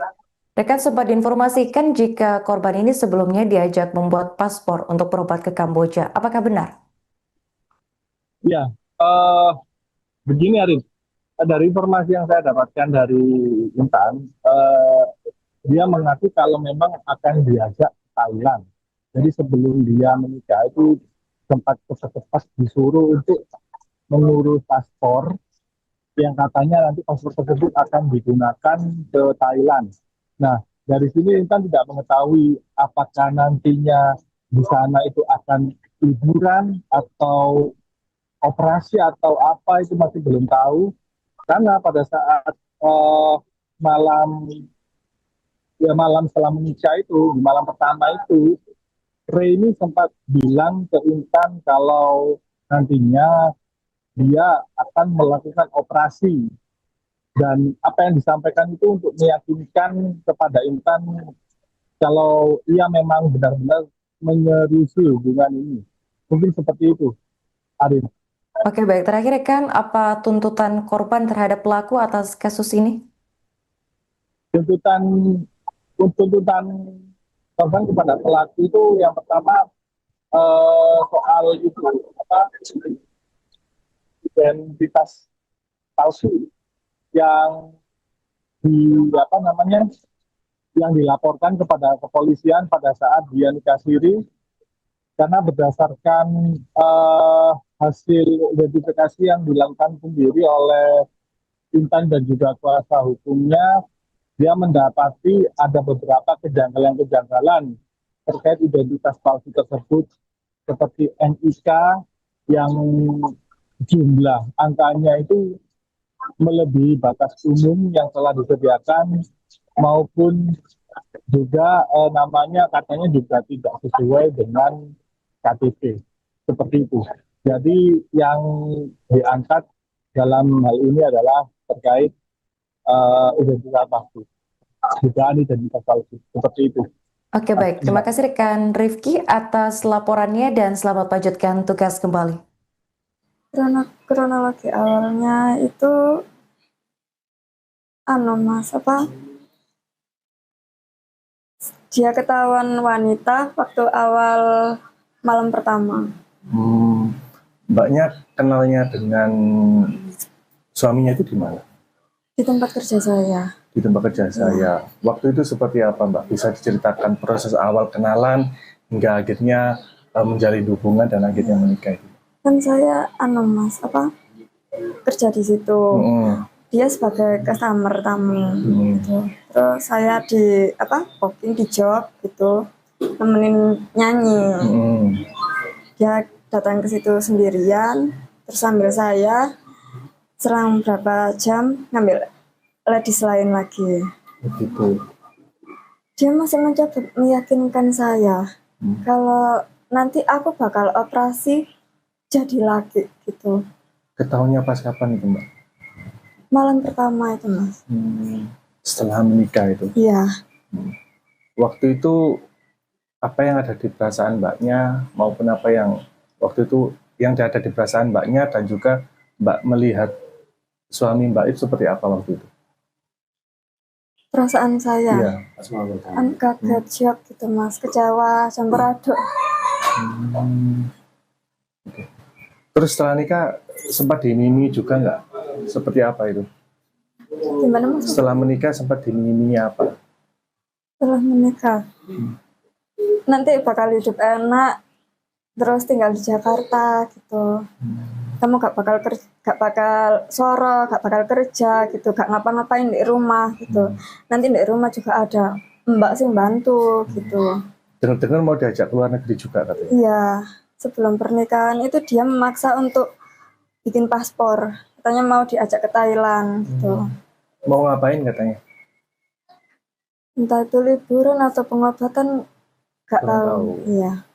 Speaker 4: Rekan sempat diinformasikan jika korban ini sebelumnya diajak membuat paspor untuk berobat ke Kamboja. Apakah benar?
Speaker 5: Ya, begini Arif. Dari informasi yang saya dapatkan dari Intan, dia mengaku kalau memang akan diajak ke Thailand. Jadi sebelum dia menikah itu sempat cepat-cepat disuruh untuk mengurus paspor yang katanya nanti paspor tersebut akan digunakan ke Thailand. Nah, dari sini Intan tidak mengetahui apakah nantinya di sana itu akan liburan atau operasi atau apa itu masih belum tahu. Karena pada saat malam setelah menikah itu, di malam pertama itu, Ray ini sempat bilang ke Intan kalau nantinya dia akan melakukan operasi. Dan apa yang disampaikan itu untuk meyakinkan kepada Intan kalau ia memang benar-benar menyerusi hubungan ini. Mungkin seperti itu, Arif.
Speaker 4: Oke, baik. Terakhir, rekan, apa tuntutan korban terhadap pelaku atas kasus ini?
Speaker 5: Tuntutan korban kepada pelaku itu yang pertama soal itu identitas palsu yang yang dilaporkan kepada kepolisian pada saat dia nikah siri karena berdasarkan hasil identifikasi yang dilakukan sendiri oleh Intan dan juga kuasa hukumnya, dia mendapati ada beberapa kejanggalan-kejanggalan terkait identitas palsu tersebut seperti NIK yang jumlah angkanya itu melebihi batas umum yang telah disediakan maupun juga namanya katanya juga tidak sesuai dengan KTP seperti itu. Jadi yang diangkat dalam hal ini adalah terkait identitas palsu, dugaan identitas palsu seperti itu.
Speaker 4: Oke, baik. Terima kasih rekan Rifki atas laporannya dan selamat lanjutkan tugas kembali.
Speaker 2: Kronologi awalnya itu Mas, dia ketahuan wanita waktu awal malam pertama.
Speaker 3: Mbaknya kenalnya dengan suaminya itu di mana?
Speaker 2: Di tempat kerja saya.
Speaker 3: Di tempat kerja saya. Waktu itu seperti apa, Mbak? Bisa diceritakan proses awal kenalan hingga akhirnya menjalin hubungan dan akhirnya menikah itu?
Speaker 2: Kan saya Mas, kerja di situ. Dia sebagai customer tamu gitu. Terus saya di booking di job gitu, nemenin nyanyi. Dia datang ke situ sendirian, terus sambil saya selang berapa jam ngambil ladies lain lagi.
Speaker 3: Begitu.
Speaker 2: Dia masih mencoba meyakinkan saya kalau nanti aku bakal operasi jadi laki gitu.
Speaker 3: Ketahuannya pas kapan itu, Mbak?
Speaker 2: Malam pertama itu, Mas.
Speaker 3: Setelah menikah itu?
Speaker 2: Iya.
Speaker 3: Waktu itu apa yang ada di perasaan Mbaknya maupun apa yang waktu itu yang ada di perasaan Mbaknya dan juga Mbak melihat suami Mbak itu seperti apa waktu itu?
Speaker 2: Perasaan saya?
Speaker 3: Iya.
Speaker 2: Kaget, shock gitu, Mas. Kecewa, campur aduk.
Speaker 3: Okay. Terus setelah nikah sempat dimimi juga nggak? Seperti apa itu?
Speaker 2: Gimana, Mas?
Speaker 3: Setelah menikah sempat dimimi apa?
Speaker 2: Setelah menikah, nanti bakal hidup enak, terus tinggal di Jakarta gitu. Kamu gak bakal soro, gak bakal kerja gitu, gak ngapa-ngapain di rumah gitu. Nanti di rumah juga ada mbak sih bantu gitu.
Speaker 3: Dengar-dengar mau diajak ke luar negeri juga katanya?
Speaker 2: Iya, sebelum pernikahan itu dia memaksa untuk bikin paspor. Katanya mau diajak ke Thailand gitu.
Speaker 3: Mau ngapain katanya?
Speaker 2: Entah itu liburan atau pengobatan, gak tahu. Iya.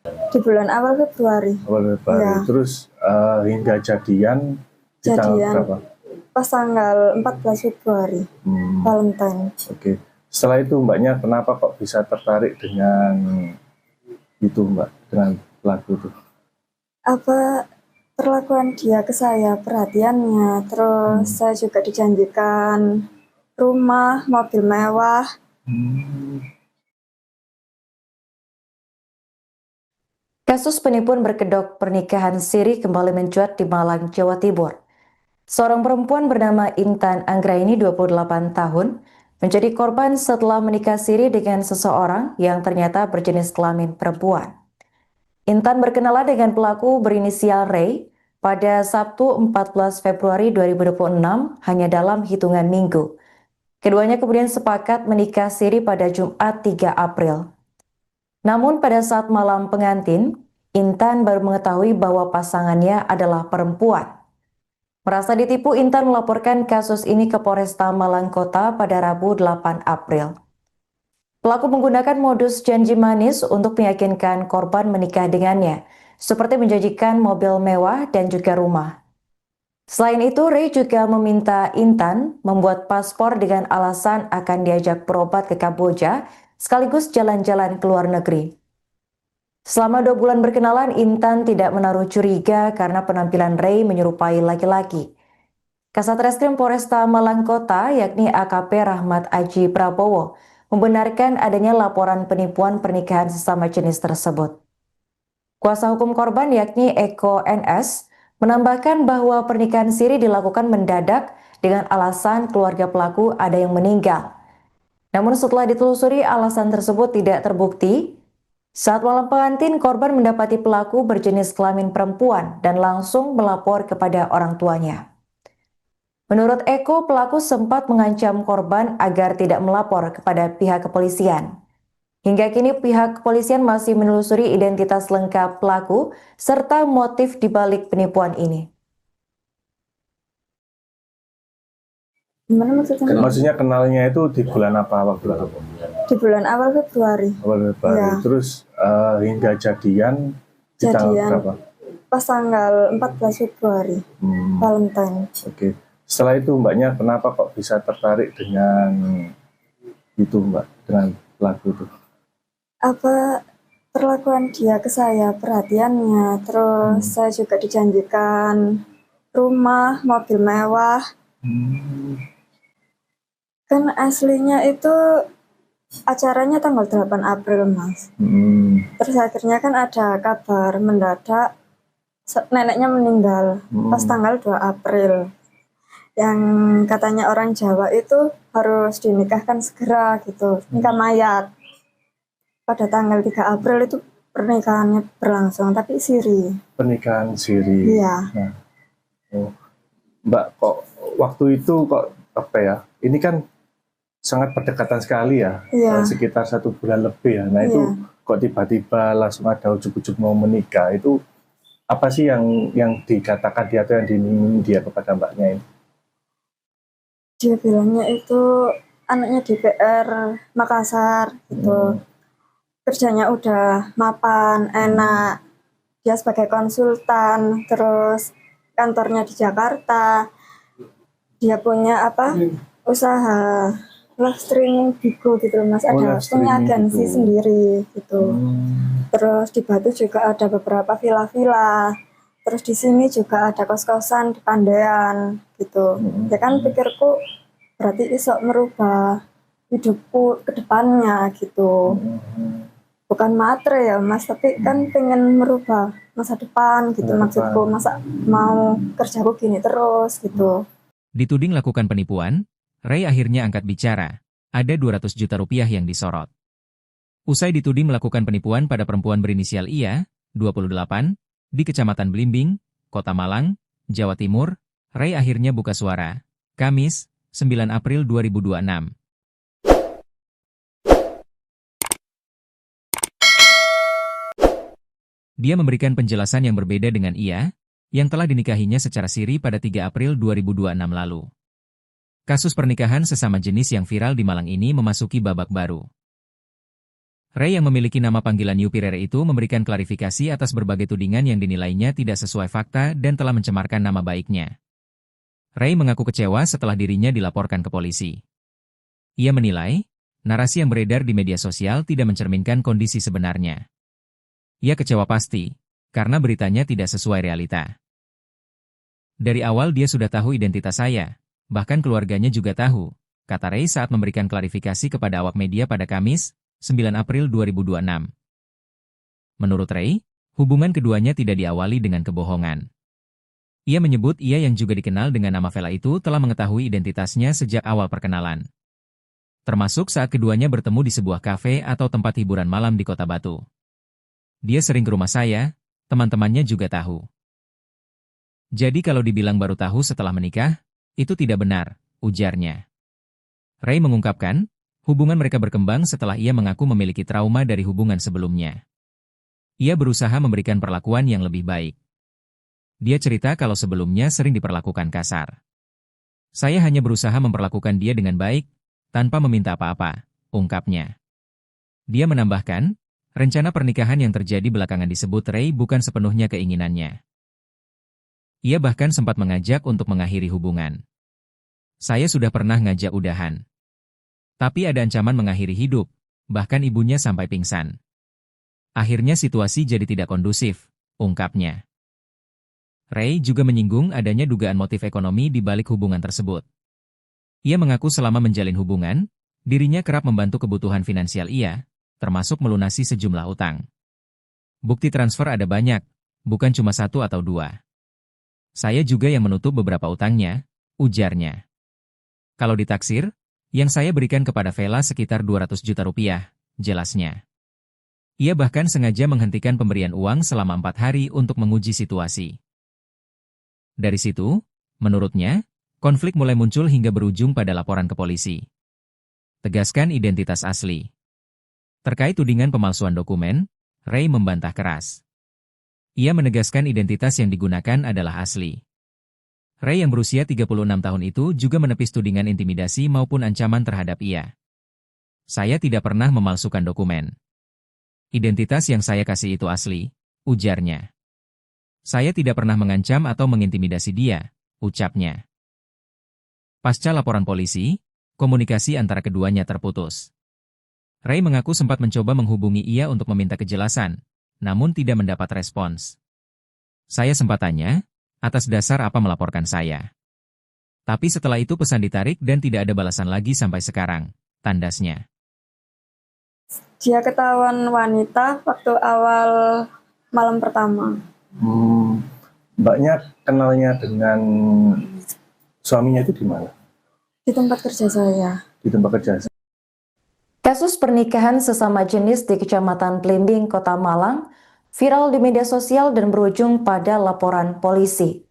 Speaker 2: Di bulan awal Februari.
Speaker 3: Awal Februari.
Speaker 2: Ya.
Speaker 3: Terus hingga jadian di tanggal berapa?
Speaker 2: Pas tanggal 14 Februari. Valentine.
Speaker 3: Oke. Setelah itu Mbaknya kenapa kok bisa tertarik dengan itu, Mbak? Dengan pelaku itu?
Speaker 2: Perlakuan dia ke saya, perhatiannya, terus saya juga dijanjikan rumah, mobil mewah.
Speaker 4: Kasus penipuan berkedok pernikahan siri kembali mencuat di Malang, Jawa Timur. Seorang perempuan bernama Intan Anggraini, 28 tahun, menjadi korban setelah menikah siri dengan seseorang yang ternyata berjenis kelamin perempuan. Intan berkenalan dengan pelaku berinisial Ray pada Sabtu 14 Februari 2026 hanya dalam hitungan minggu. Keduanya kemudian sepakat menikah siri pada Jumat 3 April. Namun pada saat malam pengantin, Intan baru mengetahui bahwa pasangannya adalah perempuan. Merasa ditipu, Intan melaporkan kasus ini ke Polresta Malang Kota pada Rabu 8 April. Pelaku menggunakan modus janji manis untuk meyakinkan korban menikah dengannya, seperti menjanjikan mobil mewah dan juga rumah. Selain itu, Ray juga meminta Intan membuat paspor dengan alasan akan diajak berobat ke Kamboja, sekaligus jalan-jalan ke luar negeri. Selama 2 bulan berkenalan, Intan tidak menaruh curiga karena penampilan Ray menyerupai laki-laki. Kasat Reskrim Polresta Malang Kota, yakni AKP Rahmat Aji Prabowo, membenarkan adanya laporan penipuan pernikahan sesama jenis tersebut. Kuasa hukum korban, yakni Eko NS, menambahkan bahwa pernikahan siri dilakukan mendadak dengan alasan keluarga pelaku ada yang meninggal. Namun setelah ditelusuri, alasan tersebut tidak terbukti. Saat malam pengantin, korban mendapati pelaku berjenis kelamin perempuan dan langsung melapor kepada orang tuanya. Menurut Eko, pelaku sempat mengancam korban agar tidak melapor kepada pihak kepolisian. Hingga kini pihak kepolisian masih menelusuri identitas lengkap pelaku serta motif dibalik penipuan ini.
Speaker 2: Gimana maksudnya?
Speaker 3: Maksudnya kenalnya itu di bulan apa waktu itu?
Speaker 2: Di bulan awal Februari.
Speaker 3: Awal Februari.
Speaker 2: Ya.
Speaker 3: Terus hingga jadian di tanggal berapa?
Speaker 2: Pas tanggal 14 Februari. Valentine.
Speaker 3: Oke. Setelah itu Mbaknya kenapa kok bisa tertarik dengan itu, Mbak? Dengan pelaku itu?
Speaker 2: Apa perlakuan dia ke saya, perhatiannya, terus saya juga dijanjikan rumah, mobil mewah. Kan aslinya itu acaranya tanggal 8 April, Mas. Terus akhirnya kan ada kabar mendadak neneknya meninggal pas tanggal 2 April. Yang katanya orang Jawa itu harus dinikahkan segera gitu, nikah mayat. Pada tanggal 3 April itu pernikahannya berlangsung, tapi siri.
Speaker 3: Pernikahan siri.
Speaker 2: Iya.
Speaker 3: Nah, Mbak, kok waktu itu kok apa ya? Ini kan sangat berdekatan sekali ya, sekitar 1 bulan lebih ya. Nah itu kok tiba-tiba langsung ada ujuk-ujuk mau menikah, itu apa sih yang dikatakan dia atau yang diminta dia kepada mbaknya ini?
Speaker 2: Dia bilangnya itu anaknya DPR Makassar gitu. Kerjanya udah mapan, enak. Dia sebagai konsultan, terus kantornya di Jakarta. Dia punya usaha live streaming Bigo gitu loh, Mas. Ada punya agensi sendiri gitu. Terus di Batu juga ada beberapa villa-villa. Terus di sini juga ada kos-kosan di Pandean gitu. Ya kan pikirku berarti iso merubah hidupku ke depannya gitu. Bukan matre ya, Mas, tapi kan pengen merubah masa depan gitu maksudku. Masa mau kerjaku gini terus gitu.
Speaker 1: Dituding lakukan penipuan, Ray akhirnya angkat bicara. Ada 200 juta rupiah yang disorot. Usai dituding melakukan penipuan pada perempuan berinisial IA, 28, di Kecamatan Blimbing, Kota Malang, Jawa Timur, Ray akhirnya buka suara. Kamis, 9 April 2026. Dia memberikan penjelasan yang berbeda dengan IA, yang telah dinikahinya secara siri pada 3 April 2026 lalu. Kasus pernikahan sesama jenis yang viral di Malang ini memasuki babak baru. Ray yang memiliki nama panggilan Yupirere itu memberikan klarifikasi atas berbagai tudingan yang dinilainya tidak sesuai fakta dan telah mencemarkan nama baiknya. Ray mengaku kecewa setelah dirinya dilaporkan ke polisi. Ia menilai, narasi yang beredar di media sosial tidak mencerminkan kondisi sebenarnya. Ia kecewa pasti, karena beritanya tidak sesuai realita. Dari awal dia sudah tahu identitas saya, bahkan keluarganya juga tahu, kata Ray saat memberikan klarifikasi kepada awak media pada Kamis, 9 April 2026. Menurut Ray, hubungan keduanya tidak diawali dengan kebohongan. Ia menyebut ia yang juga dikenal dengan nama Vela itu telah mengetahui identitasnya sejak awal perkenalan. Termasuk saat keduanya bertemu di sebuah kafe atau tempat hiburan malam di Kota Batu. Dia sering ke rumah saya, teman-temannya juga tahu. Jadi kalau dibilang baru tahu setelah menikah, itu tidak benar, ujarnya. Ray mengungkapkan, hubungan mereka berkembang setelah ia mengaku memiliki trauma dari hubungan sebelumnya. Ia berusaha memberikan perlakuan yang lebih baik. Dia cerita kalau sebelumnya sering diperlakukan kasar. Saya hanya berusaha memperlakukan dia dengan baik, tanpa meminta apa-apa, ungkapnya. Dia menambahkan, rencana pernikahan yang terjadi belakangan disebut Ray bukan sepenuhnya keinginannya. Ia bahkan sempat mengajak untuk mengakhiri hubungan. Saya sudah pernah ngajak udahan. Tapi ada ancaman mengakhiri hidup, bahkan ibunya sampai pingsan. Akhirnya situasi jadi tidak kondusif, ungkapnya. Ray juga menyinggung adanya dugaan motif ekonomi di balik hubungan tersebut. Ia mengaku selama menjalin hubungan, dirinya kerap membantu kebutuhan finansial ia, termasuk melunasi sejumlah utang. Bukti transfer ada banyak, bukan cuma 1 atau 2. Saya juga yang menutup beberapa utangnya, ujarnya. Kalau ditaksir, yang saya berikan kepada Vela sekitar 200 juta rupiah, jelasnya. Ia bahkan sengaja menghentikan pemberian uang selama 4 hari untuk menguji situasi. Dari situ, menurutnya, konflik mulai muncul hingga berujung pada laporan ke polisi. Tegaskan identitas asli. Terkait tudingan pemalsuan dokumen, Ray membantah keras. Ia menegaskan identitas yang digunakan adalah asli. Ray yang berusia 36 tahun itu juga menepis tudingan intimidasi maupun ancaman terhadap ia. Saya tidak pernah memalsukan dokumen. Identitas yang saya kasih itu asli, ujarnya. Saya tidak pernah mengancam atau mengintimidasi dia, ucapnya. Pasca laporan polisi, komunikasi antara keduanya terputus. Ray mengaku sempat mencoba menghubungi ia untuk meminta kejelasan, namun tidak mendapat respons. Saya sempat tanya, atas dasar apa melaporkan saya? Tapi setelah itu pesan ditarik dan tidak ada balasan lagi sampai sekarang, tandasnya.
Speaker 2: Dia ketahuan wanita waktu awal malam pertama.
Speaker 3: Mbaknya kenalnya dengan suaminya itu di mana?
Speaker 2: Di tempat kerja saya.
Speaker 3: Di tempat kerja.
Speaker 4: Kasus pernikahan sesama jenis di Kecamatan Blimbing, Kota Malang, viral di media sosial dan berujung pada laporan polisi.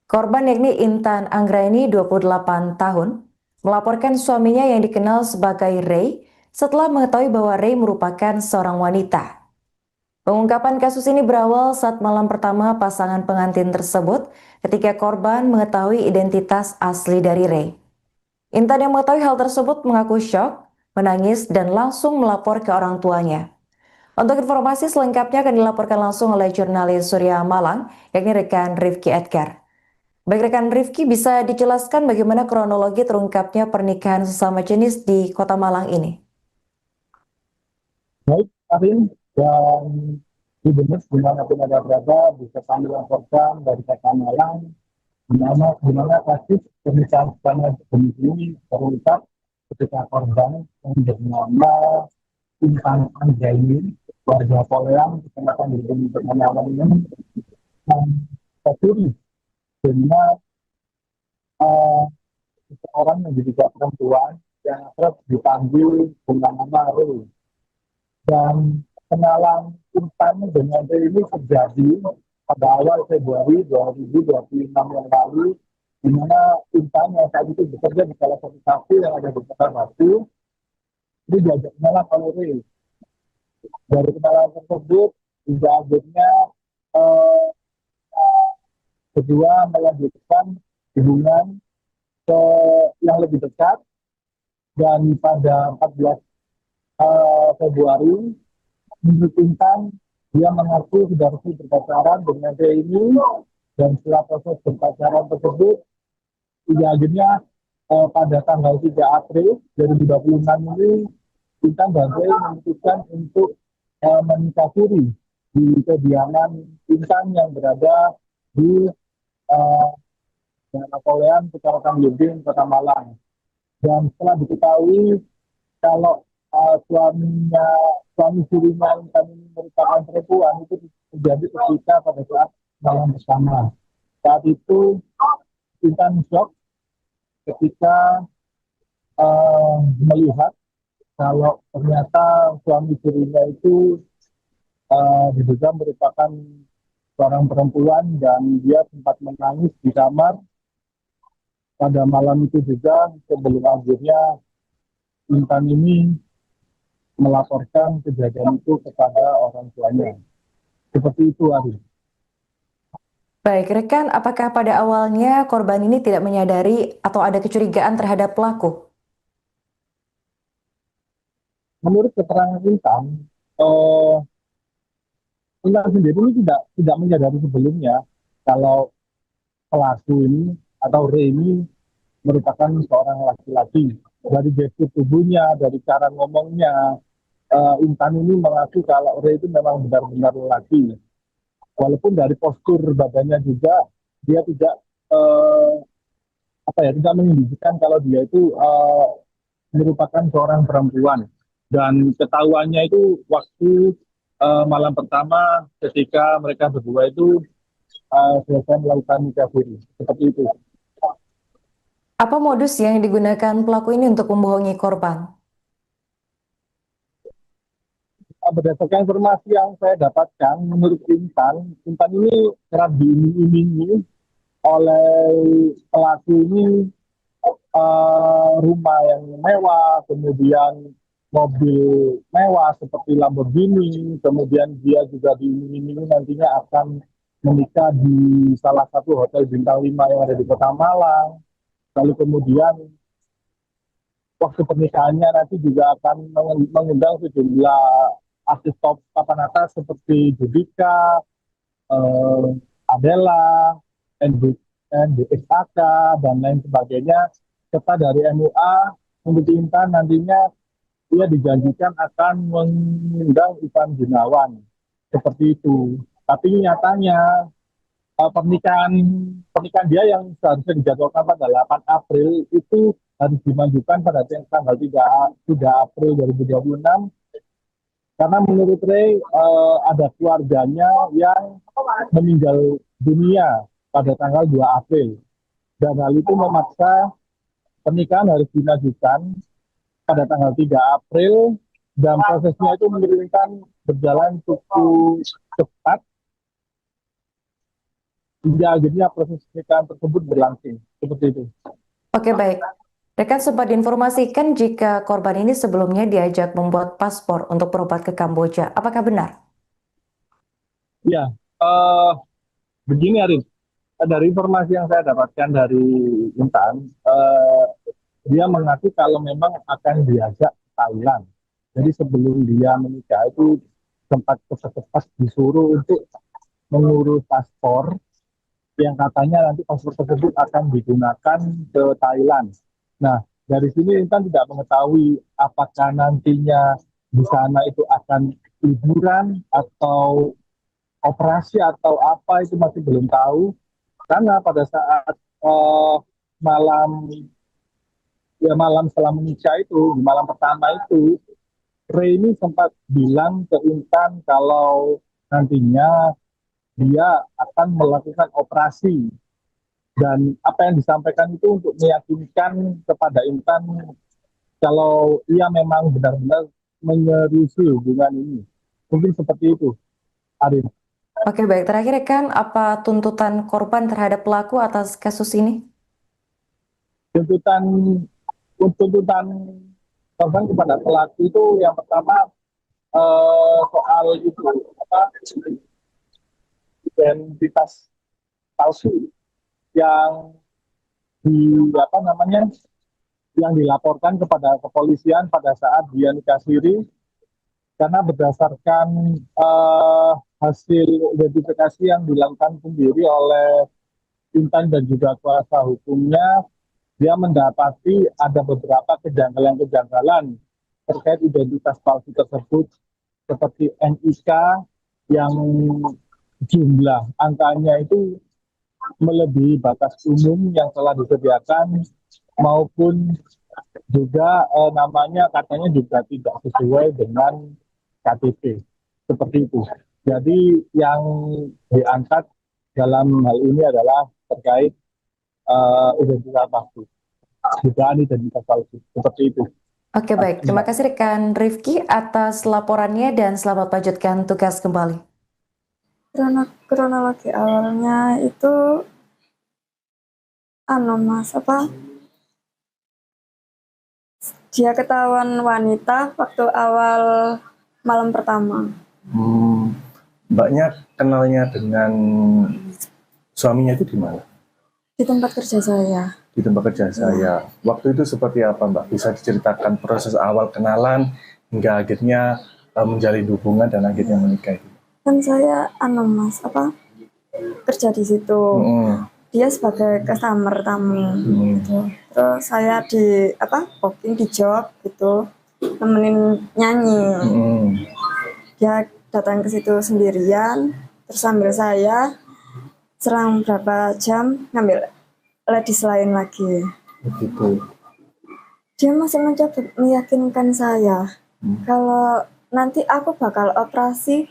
Speaker 4: Korban yakni Intan Anggraini, 28 tahun, melaporkan suaminya yang dikenal sebagai Ray setelah mengetahui bahwa Ray merupakan seorang wanita. Pengungkapan kasus ini berawal saat malam pertama pasangan pengantin tersebut ketika korban mengetahui identitas asli dari Ray. Intan yang mengetahui hal tersebut mengaku syok, menangis, dan langsung melapor ke orang tuanya. Untuk informasi selengkapnya akan dilaporkan langsung oleh jurnalis Surya Malang, yakni rekan Rifki Edgar. Baik rekan Rifki, bisa dijelaskan bagaimana kronologi terungkapnya pernikahan sesama jenis di Kota Malang ini?
Speaker 5: Baik, Arin, dan Ibu dimanapun ada berada, bisa kami laporkan dari Kota Malang, di mana kasus pernikahan sesama jenis ini terungkap ketika korban yang bernama Intan Anggraini, warga Poleang, Kecamatan Blimbing, Kota Malang ini, tercuri dengan seorang yang diduga perempuan yang terus dipanggil dengan nama Ray. Dan kenalan Intan dengan Ray ini terjadi pada awal Februari 2026 yang lalu, di mana Intan yang saat itu bekerja di salah satu kafe yang ada di Kota Batu, ini diajak kenalan oleh Ray. Dari kenalan tersebut, hingga akhirnya kedua melanjutkan hubungan yang lebih dekat, dan pada 14 Februari menurut Intan, dia mengaku sudah resmi berpacaran dengan Ray ini, dan setelah proses berpacaran tersebut, hingga akhirnya pada tanggal 3 April 2026 ini, Intan dan Ray memutuskan untuk menikah siri di kediaman Intan yang berada di Poleang, Kecamatan Blimbing, Kota Malang. Dan setelah diketahui kalau suami sirinya Intan ini merupakan perempuan, itu terjadi ketika pada saat malam bersama. Saat itu Intan shock ketika melihat kalau ternyata suami sirinya itu diduga merupakan seorang perempuan, dan dia sempat menangis di kamar pada malam itu juga, sebelum akhirnya Intan ini melaporkan kejadian itu kepada orang tuanya. Seperti itu, Ari.
Speaker 4: Baik, rekan, apakah pada awalnya korban ini tidak menyadari atau ada kecurigaan terhadap pelaku?
Speaker 5: Menurut keterangan Intan, Intan sendiri ini tidak menyadari sebelumnya kalau pelaku ini atau Ray ini merupakan seorang laki-laki. Dari gestur tubuhnya, dari cara ngomongnya, Intan ini mengaku kalau Ray itu memang benar-benar laki. Walaupun dari postur badannya juga dia tidak tidak menunjukkan kalau dia itu merupakan seorang perempuan. Dan ketahuannya itu waktu malam pertama ketika mereka berdua itu selesai melakukan nikah siri. Seperti itu.
Speaker 4: Apa modus yang digunakan pelaku ini untuk membohongi korban?
Speaker 5: Berdasarkan informasi yang saya dapatkan, menurut Intan ini kerap diiming-imingi oleh pelaku ini rumah yang mewah, kemudian mobil mewah seperti Lamborghini, kemudian dia juga diiming-imingi nantinya akan menikah di salah satu hotel bintang 5 yang ada di Kota Malang. Lalu kemudian waktu pernikahannya nanti juga akan mengundang sejumlah artis top papan atas seperti Judika, Adela, NBSAK, dan lain sebagainya. Serta dari MUA, menurut Intan nantinya ia dijanjikan akan mengundang Ivan Gunawan seperti itu. Tapi nyatanya pernikahan pernikahan dia yang seharusnya dijadwalkan pada 8 April itu harus dimajukan pada tanggal 3 April 2026 karena menurut Ray ada keluarganya yang meninggal dunia pada tanggal 2 April dan hal itu memaksa pernikahan harus dimajukan pada tanggal 3 April dan prosesnya itu mengirimkan berjalan cukup cepat hingga akhirnya proses pernikahan tersebut berlangsung seperti itu.
Speaker 4: Oke, baik. Rekan sempat diinformasikan jika korban ini sebelumnya diajak membuat paspor untuk berobat ke Kamboja. Apakah benar?
Speaker 5: Ya, begini Arif, dari informasi yang saya dapatkan dari Intan, dia mengaku kalau memang akan diajak ke Thailand. Jadi sebelum dia menikah itu sempat cepat-cepat disuruh untuk mengurus paspor yang katanya nanti paspor tersebut akan digunakan ke Thailand. Nah, dari sini Intan tidak mengetahui apakah nantinya di sana itu akan liburan atau operasi atau apa itu masih belum tahu. Karena pada saat malam setelah menikah itu, di malam pertama itu, Ray ini sempat bilang ke Intan kalau nantinya dia akan melakukan operasi dan apa yang disampaikan itu untuk meyakinkan kepada Intan kalau ia memang benar-benar menyerisi hubungan ini. Mungkin seperti itu, Arif.
Speaker 4: Oke, baik. Terakhir, rekan, apa tuntutan korban terhadap pelaku atas kasus ini?
Speaker 5: Tuntutan korban kepada pelaku itu yang pertama soal itu identitas palsu yang yang dilaporkan kepada kepolisian pada saat dia nikah siri karena berdasarkan hasil identifikasi yang dilakukan sendiri oleh Intan dan juga kuasa hukumnya, dia mendapati ada beberapa kejanggalan-kejanggalan terkait identitas palsu tersebut seperti NIK yang jumlah angkanya itu melebihi batas umum yang telah disediakan maupun juga namanya katanya juga tidak sesuai dengan KTP seperti itu. Jadi yang diangkat dalam hal ini adalah terkait identitas palsu, dugaan identitas palsu seperti itu.
Speaker 4: Oke, baik. Terima kasih rekan Rifki atas laporannya dan selamat lanjutkan tugas kembali.
Speaker 2: Kronologi awalnya itu dia ketahuan wanita waktu awal malam pertama.
Speaker 3: Mbaknya kenalnya dengan suaminya itu di mana?
Speaker 2: Di tempat kerja saya.
Speaker 3: Di tempat kerja saya. Waktu itu seperti apa, Mbak? Bisa diceritakan proses awal kenalan hingga akhirnya menjalin hubungan dan akhirnya menikah itu?
Speaker 2: Kan saya kerja di situ. Dia sebagai customer tamu gitu. Terus saya di booking di job gitu, nemenin nyanyi. Dia datang ke situ sendirian, terus sambil saya selang berapa jam ngambil ladies lain lagi.
Speaker 3: Begitu.
Speaker 2: Dia masih mencoba meyakinkan saya kalau nanti aku bakal operasi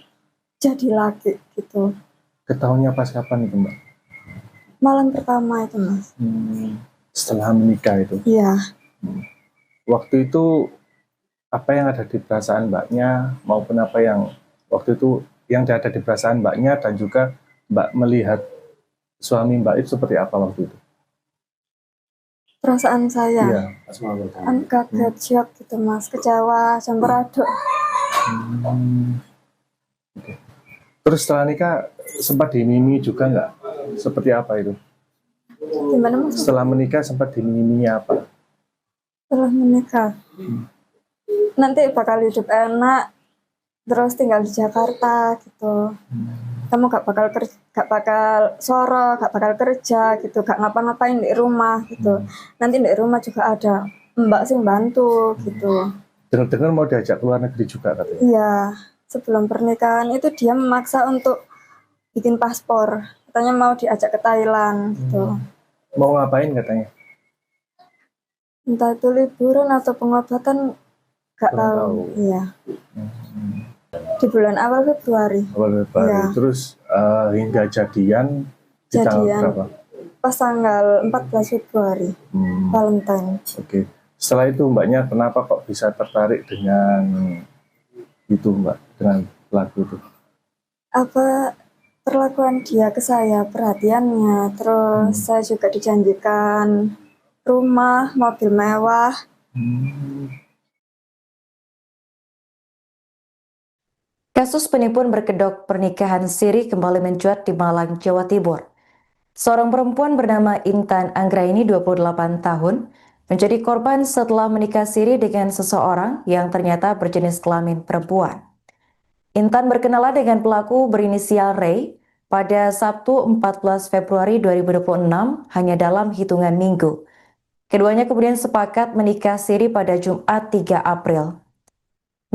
Speaker 2: jadi laki gitu.
Speaker 3: Ketahuannya pas kapan itu, Mbak?
Speaker 2: Malam pertama itu, Mas.
Speaker 3: Setelah menikah itu?
Speaker 2: Iya.
Speaker 3: Waktu itu apa yang ada di perasaan Mbaknya maupun apa yang waktu itu yang ada di perasaan Mbaknya dan juga Mbak melihat suami Mbak itu seperti apa waktu itu?
Speaker 2: Perasaan saya?
Speaker 3: Iya.
Speaker 2: Kaget, shock gitu, Mas. Kecewa, campur aduk.
Speaker 3: Okay. Terus setelah nikah sempat dimimi juga nggak? Seperti apa itu?
Speaker 2: Gimana, Mas?
Speaker 3: Setelah menikah sempat dimiminya apa?
Speaker 2: Setelah menikah, nanti bakal hidup enak, terus tinggal di Jakarta gitu. Kamu gak bakal soro, gak bakal kerja gitu, gak ngapa-ngapain di rumah gitu. Nanti di rumah juga ada mbak sih bantu gitu.
Speaker 3: Dengar-dengar mau diajak ke luar negeri juga katanya.
Speaker 2: Iya, sebelum pernikahan itu dia memaksa untuk bikin paspor. Katanya mau diajak ke Thailand gitu.
Speaker 3: Mau ngapain katanya?
Speaker 2: Entah itu liburan atau pengobatan, nggak
Speaker 3: Kurang
Speaker 2: tahu.
Speaker 3: tahu.
Speaker 2: Iya,
Speaker 3: Hmm.
Speaker 2: di bulan awal Februari.
Speaker 3: Awal Februari.
Speaker 2: Iya.
Speaker 3: Terus hingga jadian di tanggal
Speaker 2: Jadian
Speaker 3: berapa?
Speaker 2: pas tanggal 14 Februari, Valentine.
Speaker 3: Oke. Setelah itu mbaknya kenapa kok bisa tertarik dengan itu mbak, dengan lagu itu?
Speaker 2: Apa perlakuan dia ke saya, perhatiannya, terus saya juga dijanjikan rumah, mobil mewah.
Speaker 4: Kasus penipuan berkedok pernikahan siri kembali mencuat di Malang, Jawa Timur. Seorang perempuan bernama Intan Anggraini 28 tahun menjadi korban setelah menikah siri dengan seseorang yang ternyata berjenis kelamin perempuan. Intan berkenalan dengan pelaku berinisial Ray pada Sabtu 14 Februari 2026 hanya dalam hitungan minggu. Keduanya kemudian sepakat menikah siri pada Jumat 3 April.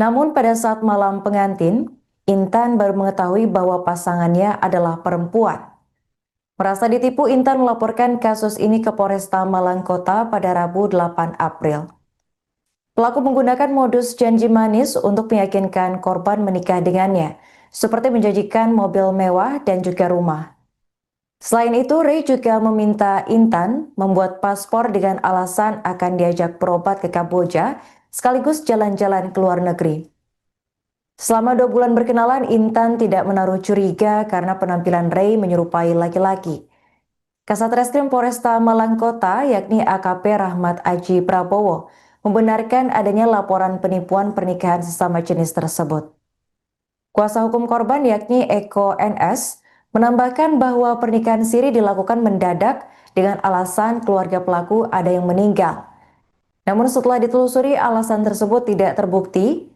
Speaker 4: Namun pada saat malam pengantin, Intan baru mengetahui bahwa pasangannya adalah perempuan. Merasa ditipu, Intan melaporkan kasus ini ke Polresta Malang Kota pada Rabu 8 April. Pelaku menggunakan modus janji manis untuk meyakinkan korban menikah dengannya, seperti menjanjikan mobil mewah dan juga rumah. Selain itu, Ray juga meminta Intan membuat paspor dengan alasan akan diajak berobat ke Kamboja, sekaligus jalan-jalan ke luar negeri. Selama 2 bulan berkenalan, Intan tidak menaruh curiga karena penampilan Ray menyerupai laki-laki. Kasat Reskrim Polresta Malang Kota, yakni AKP Rahmat Aji Prabowo, membenarkan adanya laporan penipuan pernikahan sesama jenis tersebut. Kuasa hukum korban, yakni Eko NS, menambahkan bahwa pernikahan siri dilakukan mendadak dengan alasan keluarga pelaku ada yang meninggal. Namun setelah ditelusuri, alasan tersebut tidak terbukti.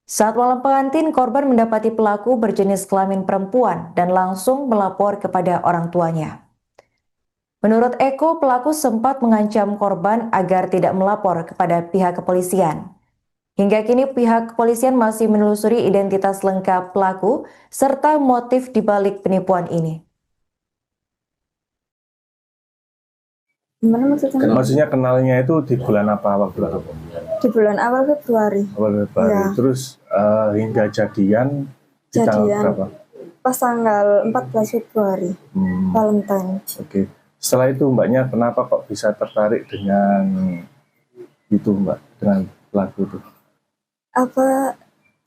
Speaker 4: Saat malam pengantin, korban mendapati pelaku berjenis kelamin perempuan dan langsung melapor kepada orang tuanya. Menurut Eko, pelaku sempat mengancam korban agar tidak melapor kepada pihak kepolisian. Hingga kini pihak kepolisian masih menelusuri identitas lengkap pelaku serta motif dibalik penipuan ini.
Speaker 2: Gimana maksudnya?
Speaker 3: Maksudnya kenalnya itu di bulan apa, waktu apa?
Speaker 2: Di bulan awal Februari.
Speaker 3: Awal Februari.
Speaker 2: Iya.
Speaker 3: Terus hingga jadian di tanggal berapa?
Speaker 2: Pas tanggal 14 Februari, Valentine.
Speaker 3: Oke. Setelah itu mbaknya kenapa kok bisa tertarik dengan itu mbak, dengan lagu itu?
Speaker 2: Apa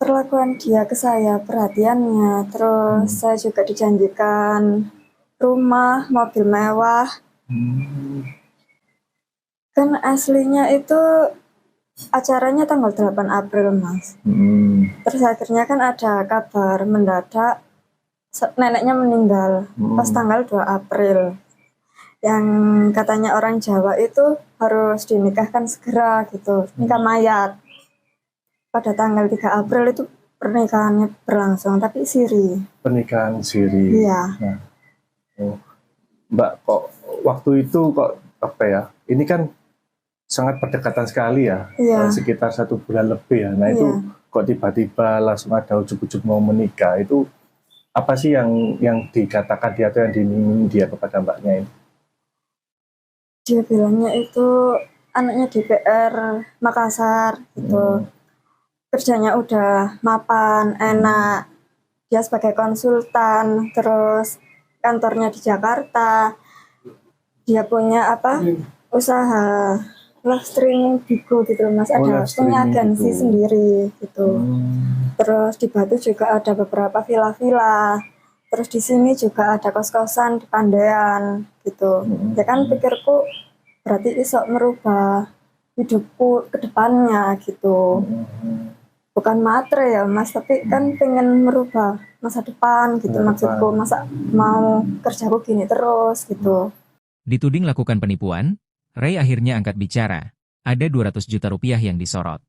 Speaker 2: perlakuan dia ke saya, perhatiannya, terus saya juga dijanjikan rumah, mobil mewah. Kan aslinya itu acaranya tanggal 8 April, Mas. Terus akhirnya kan ada kabar mendadak neneknya meninggal pas tanggal 2 April. Yang katanya orang Jawa itu harus dinikahkan segera gitu, nikah mayat. Pada tanggal 3 April itu pernikahannya berlangsung, tapi siri.
Speaker 3: Pernikahan siri.
Speaker 2: Iya.
Speaker 3: Nah, Mbak, kok waktu itu kok apa ya? Ini kan sangat berdekatan sekali ya, sekitar 1 bulan lebih ya. Nah itu kok tiba-tiba langsung ada ujuk-ujuk mau menikah, itu apa sih yang dikatakan dia atau yang diminta dia kepada mbaknya ini?
Speaker 2: Dia bilangnya itu anaknya DPR Makassar gitu, kerjanya udah mapan, enak, dia sebagai konsultan, terus kantornya di Jakarta, dia punya usaha live streaming Bigo gitu loh, Mas. Ada punya agensi sendiri gitu. Terus di Batu juga ada beberapa villa-villa. Terus di sini juga ada kos-kosan di Pandean gitu. Ya kan pikirku berarti iso merubah hidupku ke depannya gitu. Bukan matre ya, Mas, tapi kan pengen merubah masa depan gitu maksudku. Masa mau kerjaku gini terus gitu.
Speaker 1: Dituding lakukan penipuan, Ray akhirnya angkat bicara. Ada 200 juta rupiah yang disorot.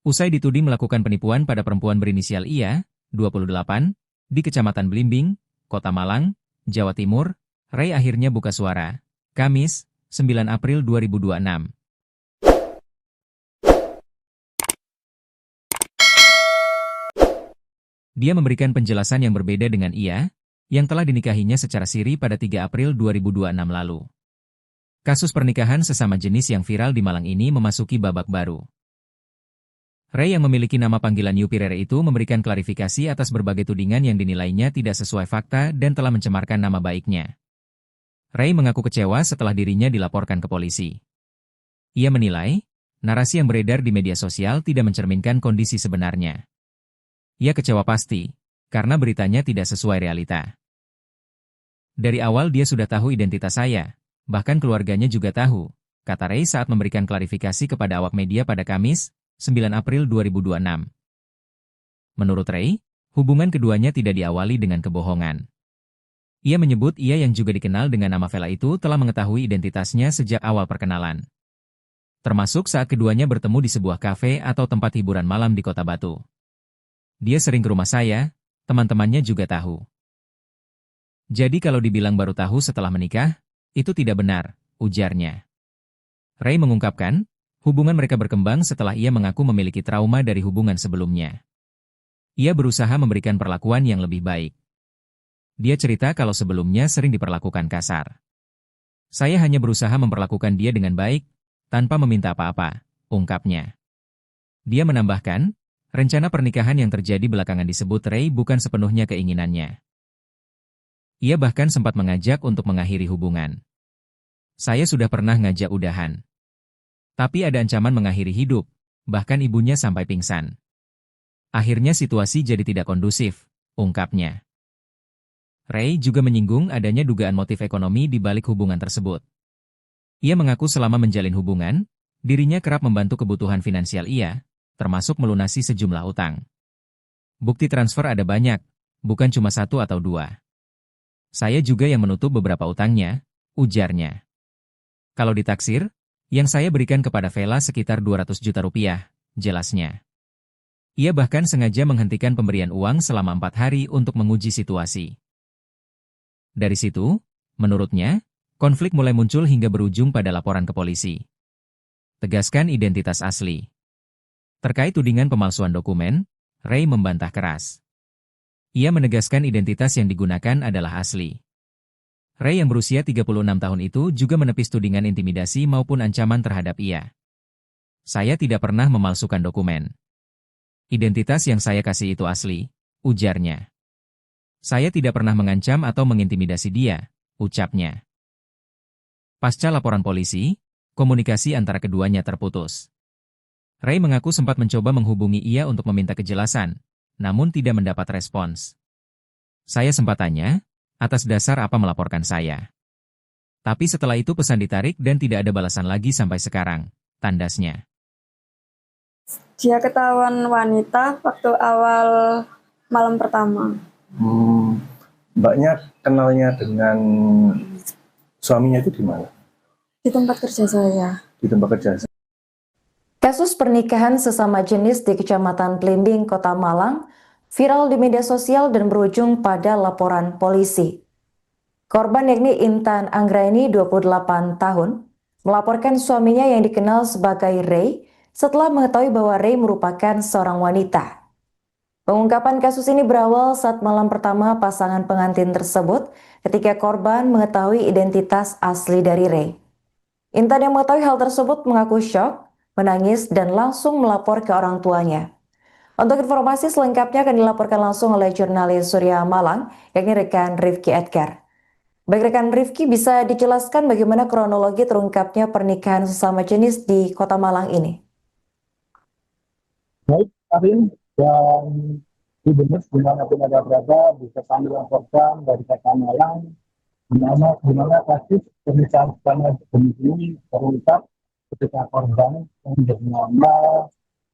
Speaker 1: Usai dituding melakukan penipuan pada perempuan berinisial IA, 28, di Kecamatan Blimbing, Kota Malang, Jawa Timur, Ray akhirnya buka suara. Kamis, 9 April 2026. Dia memberikan penjelasan yang berbeda dengan ia, yang telah dinikahinya secara siri pada 3 April 2026 lalu. Kasus pernikahan sesama jenis yang viral di Malang ini memasuki babak baru. Ray yang memiliki nama panggilan Yupirere itu memberikan klarifikasi atas berbagai tudingan yang dinilainya tidak sesuai fakta dan telah mencemarkan nama baiknya. Ray mengaku kecewa setelah dirinya dilaporkan ke polisi. Ia menilai, narasi yang beredar di media sosial tidak mencerminkan kondisi sebenarnya. Ia kecewa pasti, karena beritanya tidak sesuai realita. Dari awal dia sudah tahu identitas saya, bahkan keluarganya juga tahu, kata Ray saat memberikan klarifikasi kepada awak media pada Kamis, 9 April 2026. Menurut Ray, hubungan keduanya tidak diawali dengan kebohongan. Ia menyebut ia yang juga dikenal dengan nama Vela itu telah mengetahui identitasnya sejak awal perkenalan. Termasuk saat keduanya bertemu di sebuah kafe atau tempat hiburan malam di Kota Batu. Dia sering ke rumah saya, teman-temannya juga tahu. Jadi kalau dibilang baru tahu setelah menikah, itu tidak benar, ujarnya. Ray mengungkapkan, hubungan mereka berkembang setelah ia mengaku memiliki trauma dari hubungan sebelumnya. Ia berusaha memberikan perlakuan yang lebih baik. Dia cerita kalau sebelumnya sering diperlakukan kasar. Saya hanya berusaha memperlakukan dia dengan baik, tanpa meminta apa-apa, ungkapnya. Dia menambahkan, rencana pernikahan yang terjadi belakangan disebut Ray bukan sepenuhnya keinginannya. Ia bahkan sempat mengajak untuk mengakhiri hubungan. Saya sudah pernah ngajak udahan. Tapi ada ancaman mengakhiri hidup, bahkan ibunya sampai pingsan. Akhirnya situasi jadi tidak kondusif, ungkapnya. Ray juga menyinggung adanya dugaan motif ekonomi di balik hubungan tersebut. Ia mengaku selama menjalin hubungan, dirinya kerap membantu kebutuhan finansial ia, termasuk melunasi sejumlah utang. Bukti transfer ada banyak, bukan cuma 1 atau 2. Saya juga yang menutup beberapa utangnya, ujarnya. Kalau ditaksir, yang saya berikan kepada Vela sekitar 200 juta rupiah, jelasnya. Ia bahkan sengaja menghentikan pemberian uang selama 4 hari untuk menguji situasi. Dari situ, menurutnya, konflik mulai muncul hingga berujung pada laporan ke polisi. Tegaskan identitas asli. Terkait tudingan pemalsuan dokumen, Ray membantah keras. Ia menegaskan identitas yang digunakan adalah asli. Ray yang berusia 36 tahun itu juga menepis tudingan intimidasi maupun ancaman terhadap ia. Saya tidak pernah memalsukan dokumen. Identitas yang saya kasih itu asli, ujarnya. Saya tidak pernah mengancam atau mengintimidasi dia, ucapnya. Pasca laporan polisi, komunikasi antara keduanya terputus. Ray mengaku sempat mencoba menghubungi ia untuk meminta kejelasan, namun tidak mendapat respons. Saya sempat tanya, atas dasar apa melaporkan saya. Tapi setelah itu pesan ditarik dan tidak ada balasan lagi sampai sekarang, tandasnya.
Speaker 2: Dia ketahuan wanita waktu awal malam pertama.
Speaker 3: Mbaknya kenalnya dengan suaminya itu di mana?
Speaker 2: Di tempat kerja saya.
Speaker 3: Di tempat kerja.
Speaker 4: Kasus pernikahan sesama jenis di Kecamatan Blimbing, Kota Malang, viral di media sosial dan berujung pada laporan polisi. Korban yakni Intan Anggraini, 28 tahun, melaporkan suaminya yang dikenal sebagai Ray setelah mengetahui bahwa Ray merupakan seorang wanita. Pengungkapan kasus ini berawal saat malam pertama pasangan pengantin tersebut ketika korban mengetahui identitas asli dari Ray. Intan yang mengetahui hal tersebut mengaku syok, menangis, dan langsung melapor ke orang tuanya. Untuk informasi selengkapnya akan dilaporkan langsung oleh jurnalis Surya Malang, yakni rekan Rifki Edgar. Baik rekan Rifki, bisa dijelaskan bagaimana kronologi terungkapnya pernikahan sesama jenis di Kota Malang ini?
Speaker 5: Baik, Arin, dan di benar dimanapun ada berada, bisa kami laporkan dari Kota Malang, di mana kasus pernikahan sesama jenis ini terungkap ketika korban yang bernama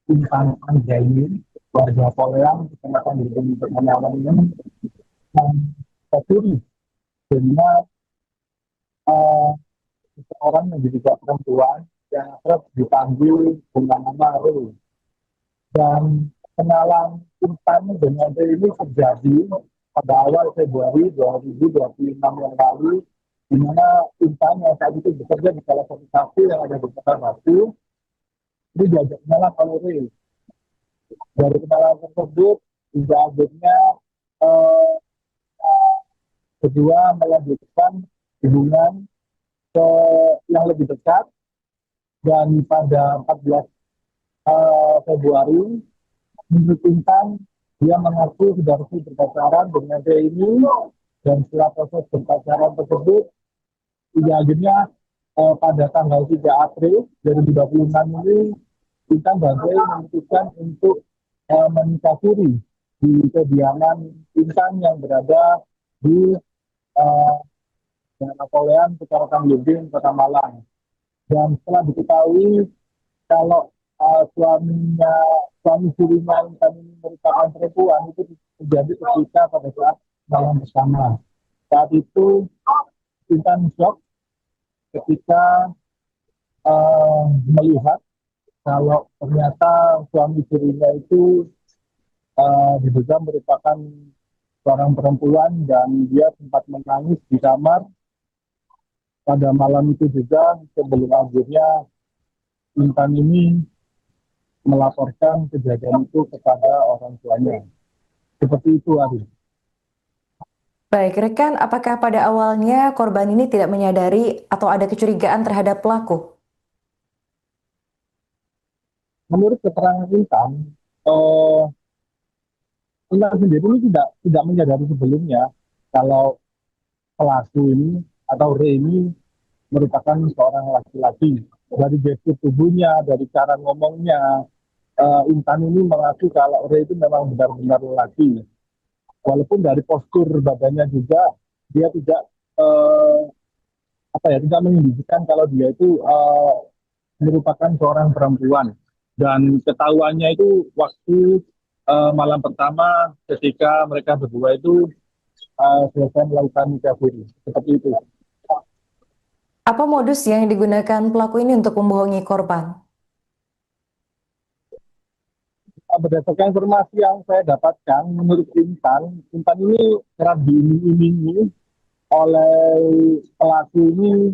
Speaker 5: Intan Anggraini, warga Poleang, kecamatan Blimbing, Kota Malang ini, yang tercuri dengan seseorang yang diduga perempuan yang akrab dipanggil dengan nama Ray. Dan kenalan Intan dengan Ray ini terjadi pada awal Februari 2026 yang lalu, di mana Intan yang saat itu bekerja di salah satu kafe yang ada di Kota Batu, ini diajak kenalan oleh Ray. Dari kenalan tersebut, hingga akhirnya eh, kedua melanjutkan hubungan ke yang lebih dekat, dan pada 14 Februari menurut Intan dia mengaku sudah resmi berpacaran dengan ini, dan setelah proses berpacaran tersebut hingga akhirnya pada tanggal 3 April 2026 ini Intan Badai memutuskan untuk menikah siri di kediaman Intan yang berada di Jalan Napoleon, Kecamatan Lumbing, Kota Malang. Dan setelah diketahui kalau suami sirinya Intan ini merupakan perempuan, itu terjadi ketika pada saat malam bersama. Saat itu Intan shock ketika melihat kalau ternyata suami sirinya itu diduga merupakan seorang perempuan, dan dia sempat menangis di kamar pada malam itu juga, sebelum akhirnya Intan ini melaporkan kejadian itu kepada orang tuanya. Seperti itu, Ari.
Speaker 4: Baik, rekan, apakah pada awalnya korban ini tidak menyadari atau ada kecurigaan terhadap pelaku?
Speaker 5: Menurut keterangan Intan, Intan sendiri ini tidak menyadari sebelumnya kalau pelaku ini atau Re ini merupakan seorang laki-laki. Dari gestur tubuhnya, dari cara ngomongnya, Intan ini mengaku kalau Re itu memang benar-benar laki. Walaupun dari postur badannya juga dia tidak tidak menunjukkan kalau dia itu merupakan seorang perempuan. Dan ketahuannya itu waktu malam pertama ketika mereka berdua itu selesai melakukan nikah siri. Seperti itu.
Speaker 4: Apa modus yang digunakan pelaku ini untuk membohongi korban?
Speaker 5: Berdasarkan informasi yang saya dapatkan, menurut Intan ini kerap diiming-imingi oleh pelaku ini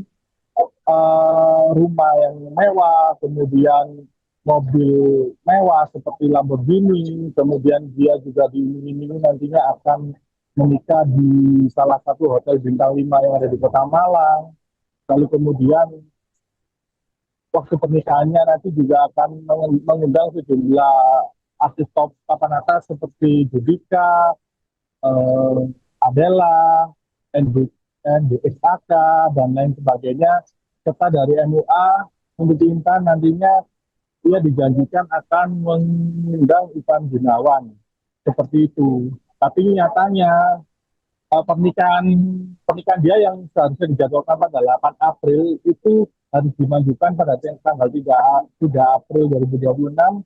Speaker 5: rumah yang mewah, kemudian mobil mewah seperti Lamborghini, kemudian dia juga diiming-imingi nantinya akan menikah di salah satu hotel bintang 5 yang ada di Kota Malang. Lalu kemudian waktu pernikahannya nanti juga akan mengundang sejumlah artis top papan atas seperti Judika, Adela, NDXAK, dan lain sebagainya. Serta dari MUA, menurut Intan nantinya dia dijanjikan akan mengundang Ivan Gunawan. Seperti itu. Tapi nyatanya pernikahan dia yang seharusnya dijadwalkan pada 8 April itu harus dimajukan pada tanggal 3 April 2026,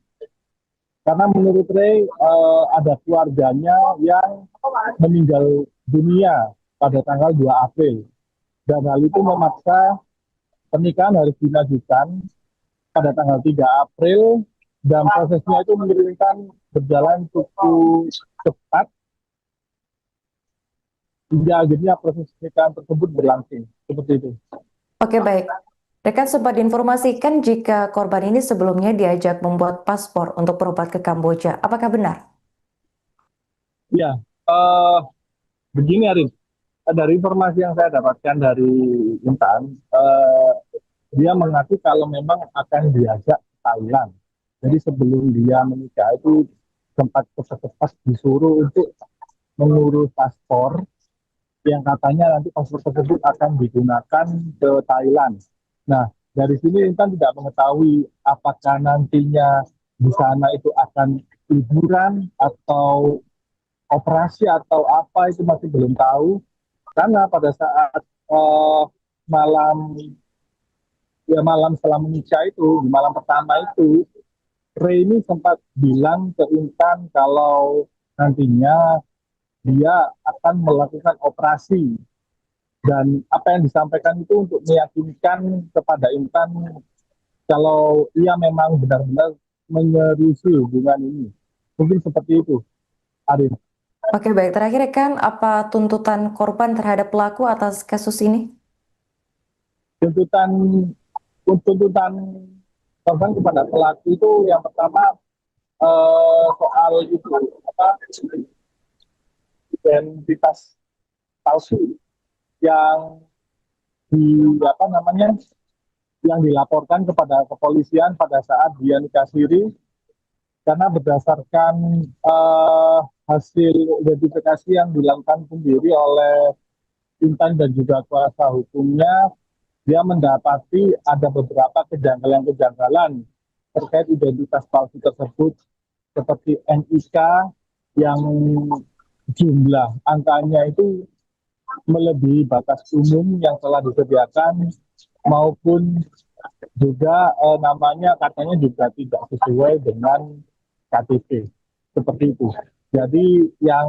Speaker 5: karena menurut Ray ada keluarganya yang meninggal dunia pada tanggal 2 April, dan hal itu memaksa pernikahan harus dimajukan pada tanggal 3 April, dan prosesnya itu mengirimkan berjalan cukup cepat hingga akhirnya proses pernikahan tersebut berlangsung. Seperti itu.
Speaker 4: Oke, baik. Rekan sempat diinformasikan jika korban ini sebelumnya diajak membuat paspor untuk berobat ke Kamboja. Apakah benar?
Speaker 5: Ya, begini Arif. Dari informasi yang saya dapatkan dari Intan, dia mengaku kalau memang akan diajak ke Thailand. Jadi sebelum dia menikah itu sempat cepat-cepat disuruh untuk mengurus paspor, yang katanya nanti paspor tersebut akan digunakan ke Thailand. Nah, dari sini Intan tidak mengetahui apakah nantinya di sana itu akan liburan atau operasi atau apa, itu masih belum tahu. Karena pada saat malam setelah menikah itu, di malam pertama itu, Ray ini sempat bilang ke Intan kalau nantinya dia akan melakukan operasi, dan apa yang disampaikan itu untuk meyakinkan kepada Intan kalau ia memang benar-benar menyerusi hubungan ini. Mungkin seperti itu, Arif.
Speaker 4: Oke, baik. Terakhir, rekan, apa tuntutan korban terhadap pelaku atas kasus ini?
Speaker 5: Tuntutan korban kepada pelaku itu yang pertama soal itu identitas palsu yang yang dilaporkan kepada kepolisian pada saat dia nikah siri, karena berdasarkan hasil identifikasi yang dilakukan sendiri oleh Intan dan juga kuasa hukumnya, dia mendapati ada beberapa kejanggalan-kejanggalan terkait identitas palsu tersebut, seperti NIK yang jumlah angkanya itu melebihi batas umum yang telah disediakan, maupun juga namanya katanya juga tidak sesuai dengan KTP, seperti itu. Jadi yang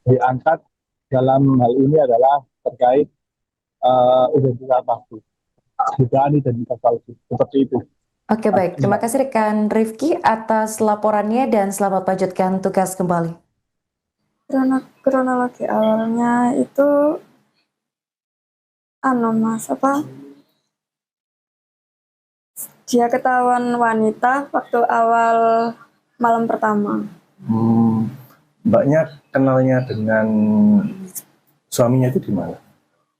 Speaker 5: diangkat dalam hal ini adalah terkait identitas palsu, dugaan identitas palsu, seperti itu.
Speaker 4: Oke, baik. Terima kasih rekan Rifki atas laporannya dan selamat lanjutkan tugas kembali.
Speaker 2: Kronologi awalnya itu Mas, dia ketahuan wanita waktu awal malam pertama.
Speaker 3: Mbaknya kenalnya dengan suaminya itu di mana?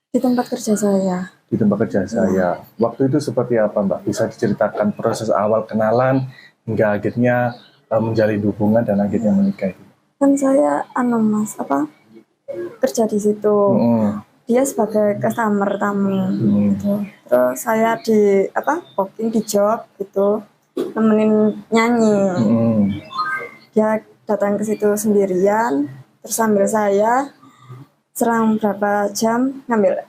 Speaker 2: Di tempat kerja saya.
Speaker 3: Di tempat kerja saya. Waktu itu seperti apa, Mbak? Bisa diceritakan proses awal kenalan hingga akhirnya menjalin hubungan dan akhirnya menikah itu?
Speaker 2: Kan saya Mas, kerja di situ. Dia sebagai customer tamu gitu. Terus saya di booking di job gitu, nemenin nyanyi. Dia datang ke situ sendirian, terus sambil saya selang berapa jam ngambil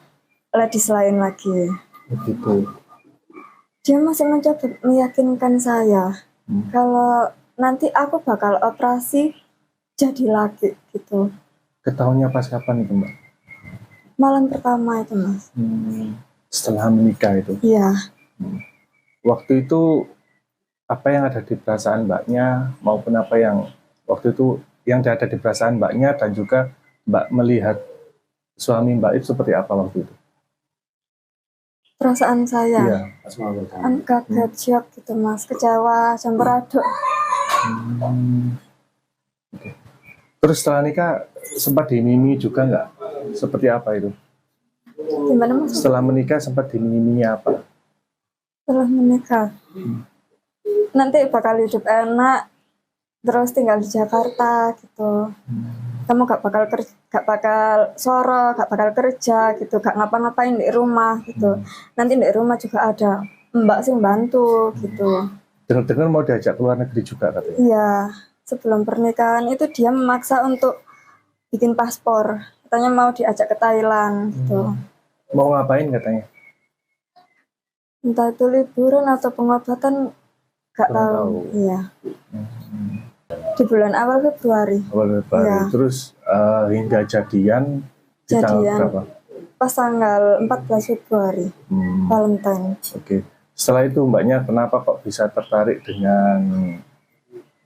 Speaker 2: ladies lain lagi.
Speaker 3: Begitu.
Speaker 2: Dia masih mencoba meyakinkan saya kalau nanti aku bakal operasi jadi laki gitu.
Speaker 3: Ketahuannya pas kapan itu, Mbak?
Speaker 2: Malam pertama itu, Mas.
Speaker 3: Setelah menikah itu?
Speaker 2: Iya.
Speaker 3: Waktu itu apa yang ada di perasaan Mbaknya, maupun apa yang waktu itu yang ada di perasaan Mbaknya, dan juga Mbak melihat suami Mbak itu seperti apa waktu itu?
Speaker 2: Perasaan saya?
Speaker 3: Iya.
Speaker 2: Kaget, shock gitu, Mas. Kecewa, campur aduk.
Speaker 3: Terus setelah nikah sempat dimimi juga nggak? Seperti apa itu?
Speaker 2: Gimana, Mas?
Speaker 3: Setelah menikah sempat dimimi apa?
Speaker 2: Setelah menikah, nanti bakal hidup enak, terus tinggal di Jakarta gitu. Kamu gak bakal soro, gak bakal kerja gitu, gak ngapa-ngapain di rumah gitu. Nanti di rumah juga ada mbak sing bantu gitu.
Speaker 3: Dengar-dengar mau diajak ke luar negeri juga katanya?
Speaker 2: Iya. Sebelum pernikahan itu dia memaksa untuk bikin paspor. Katanya mau diajak ke Thailand gitu.
Speaker 3: Mau ngapain katanya?
Speaker 2: Entah itu liburan atau pengobatan, gak tahu. Iya. Di bulan awal Februari.
Speaker 3: Awal Februari.
Speaker 2: Iya.
Speaker 3: Terus hingga jadian di tanggal berapa?
Speaker 2: Pas tanggal 14 Februari. Valentine.
Speaker 3: Oke. Setelah itu Mbaknya kenapa kok bisa tertarik dengan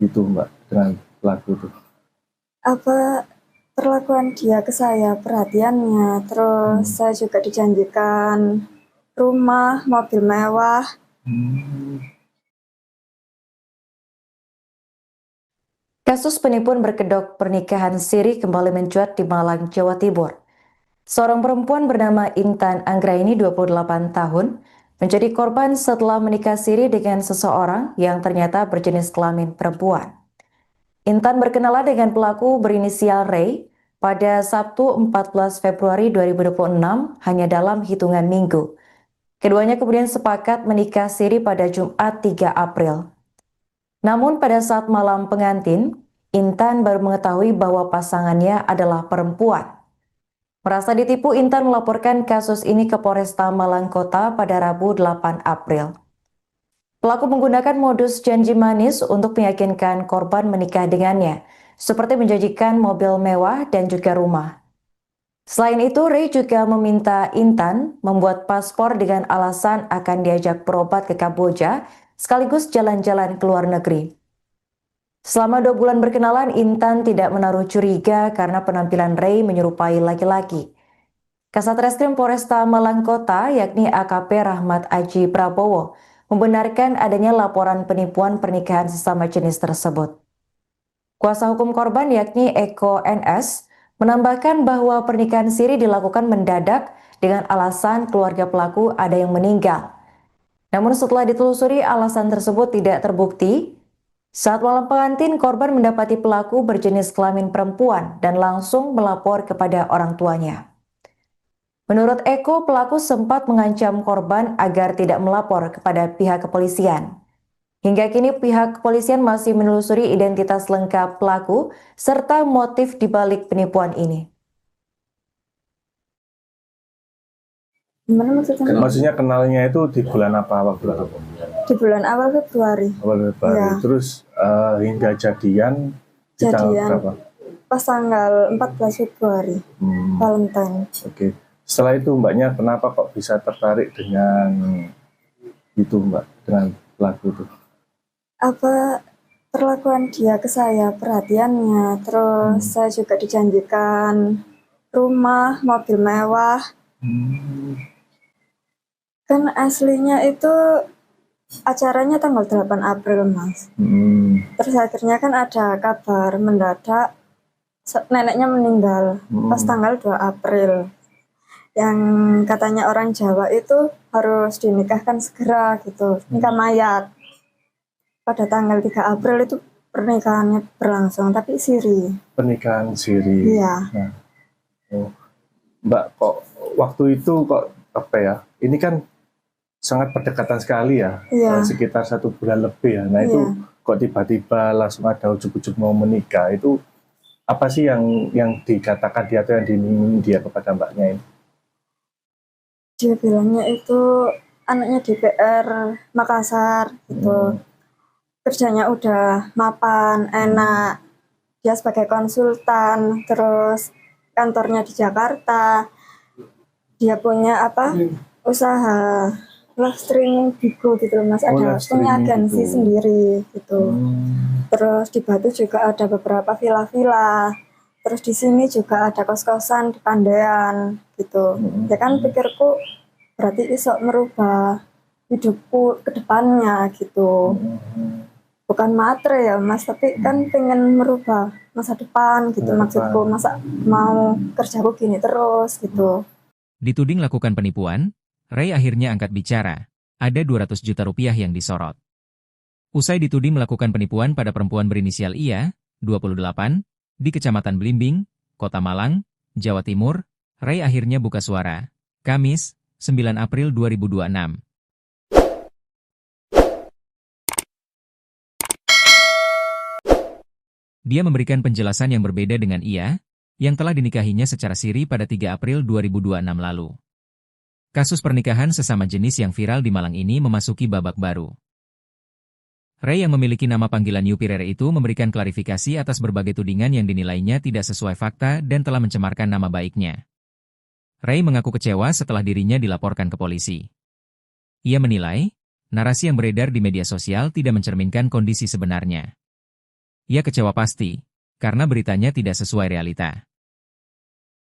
Speaker 3: itu, Mbak, dengan pelaku itu?
Speaker 2: Perlakuan dia ke saya, perhatiannya, terus saya juga dijanjikan rumah, mobil mewah.
Speaker 4: Kasus penipuan berkedok pernikahan siri kembali mencuat di Malang, Jawa Timur. Seorang perempuan bernama Intan Anggraini, 28 tahun, menjadi korban setelah menikah siri dengan seseorang yang ternyata berjenis kelamin perempuan. Intan berkenalan dengan pelaku berinisial Ray pada Sabtu 14 Februari 2026 hanya dalam hitungan minggu. Keduanya kemudian sepakat menikah siri pada Jumat 3 April. Namun pada saat malam pengantin, Intan baru mengetahui bahwa pasangannya adalah perempuan. Merasa ditipu, Intan melaporkan kasus ini ke Polresta Malang Kota pada Rabu 8 April. Pelaku menggunakan modus janji manis untuk meyakinkan korban menikah dengannya, seperti menjanjikan mobil mewah dan juga rumah. Selain itu, Ray juga meminta Intan membuat paspor dengan alasan akan diajak berobat ke Kamboja, sekaligus jalan-jalan ke luar negeri. Selama 2 bulan berkenalan, Intan tidak menaruh curiga karena penampilan Ray menyerupai laki-laki. Kasat Reskrim Polresta Malang Kota, yakni AKP Rahmat Aji Prabowo, membenarkan adanya laporan penipuan pernikahan sesama jenis tersebut. Kuasa hukum korban yakni Eko NS menambahkan bahwa pernikahan siri dilakukan mendadak dengan alasan keluarga pelaku ada yang meninggal. Namun setelah ditelusuri alasan tersebut tidak terbukti. Saat malam pengantin, korban mendapati pelaku berjenis kelamin perempuan dan langsung melapor kepada orang tuanya. Menurut Eko, pelaku sempat mengancam korban agar tidak melapor kepada pihak kepolisian. Hingga kini pihak kepolisian masih menelusuri identitas lengkap pelaku serta motif dibalik penipuan ini.
Speaker 2: Gimana maksudnya?
Speaker 3: Maksudnya kenalnya itu di bulan apa waktu itu?
Speaker 2: Di bulan awal Februari.
Speaker 3: Awal Februari.
Speaker 2: Ya.
Speaker 3: Terus hingga jadian di tanggal berapa?
Speaker 2: Pas tanggal 14 Februari, Valentine.
Speaker 3: Oke. Setelah itu mbaknya kenapa kok bisa tertarik dengan itu mbak, dengan pelaku itu?
Speaker 2: Apa perlakuan dia ke saya, perhatiannya, terus saya juga dijanjikan rumah, mobil mewah. Kan aslinya itu acaranya tanggal 8 April, Mas. Terus akhirnya kan ada kabar mendadak neneknya meninggal pas tanggal 2 April. Yang katanya orang Jawa itu harus dinikahkan segera gitu, nikah mayat. Pada tanggal 3 April itu pernikahannya berlangsung, tapi siri.
Speaker 3: Pernikahan siri.
Speaker 2: Iya.
Speaker 3: Nah, Mbak, kok waktu itu kok apa ya? Ini kan sangat berdekatan sekali ya, sekitar 1 bulan lebih ya. Nah itu kok tiba-tiba langsung ada ujuk-ujuk mau menikah, itu apa sih yang dikatakan dia atau yang diminta dia kepada mbaknya ini?
Speaker 2: Dia bilangnya itu anaknya DPR Makassar gitu, kerjanya udah mapan, enak, dia sebagai konsultan, terus kantornya di Jakarta, dia punya usaha live streaming Bigo gitu loh Mas, ada punya agensi sendiri gitu. Terus di Batu juga ada beberapa villa-villa. Terus di sini juga ada kos-kosan di Pandean gitu. Ya kan pikirku berarti iso merubah hidupku ke depannya gitu. Bukan matre ya Mas, tapi kan pengen merubah masa depan gitu maksudku. Masa mau kerjaku gini terus gitu.
Speaker 1: Dituding lakukan penipuan, Ray akhirnya angkat bicara. Ada 200 juta rupiah yang disorot. Usai dituding melakukan penipuan pada perempuan berinisial IA, 28, di Kecamatan Blimbing, Kota Malang, Jawa Timur, Ray akhirnya buka suara. Kamis, 9 April 2026. Dia memberikan penjelasan yang berbeda dengan IA, yang telah dinikahinya secara siri pada 3 April 2026 lalu. Kasus pernikahan sesama jenis yang viral di Malang ini memasuki babak baru. Ray yang memiliki nama panggilan Yupirere itu memberikan klarifikasi atas berbagai tudingan yang dinilainya tidak sesuai fakta dan telah mencemarkan nama baiknya. Ray mengaku kecewa setelah dirinya dilaporkan ke polisi. Ia menilai, narasi yang beredar di media sosial tidak mencerminkan kondisi sebenarnya. Ia kecewa pasti, karena beritanya tidak sesuai realita.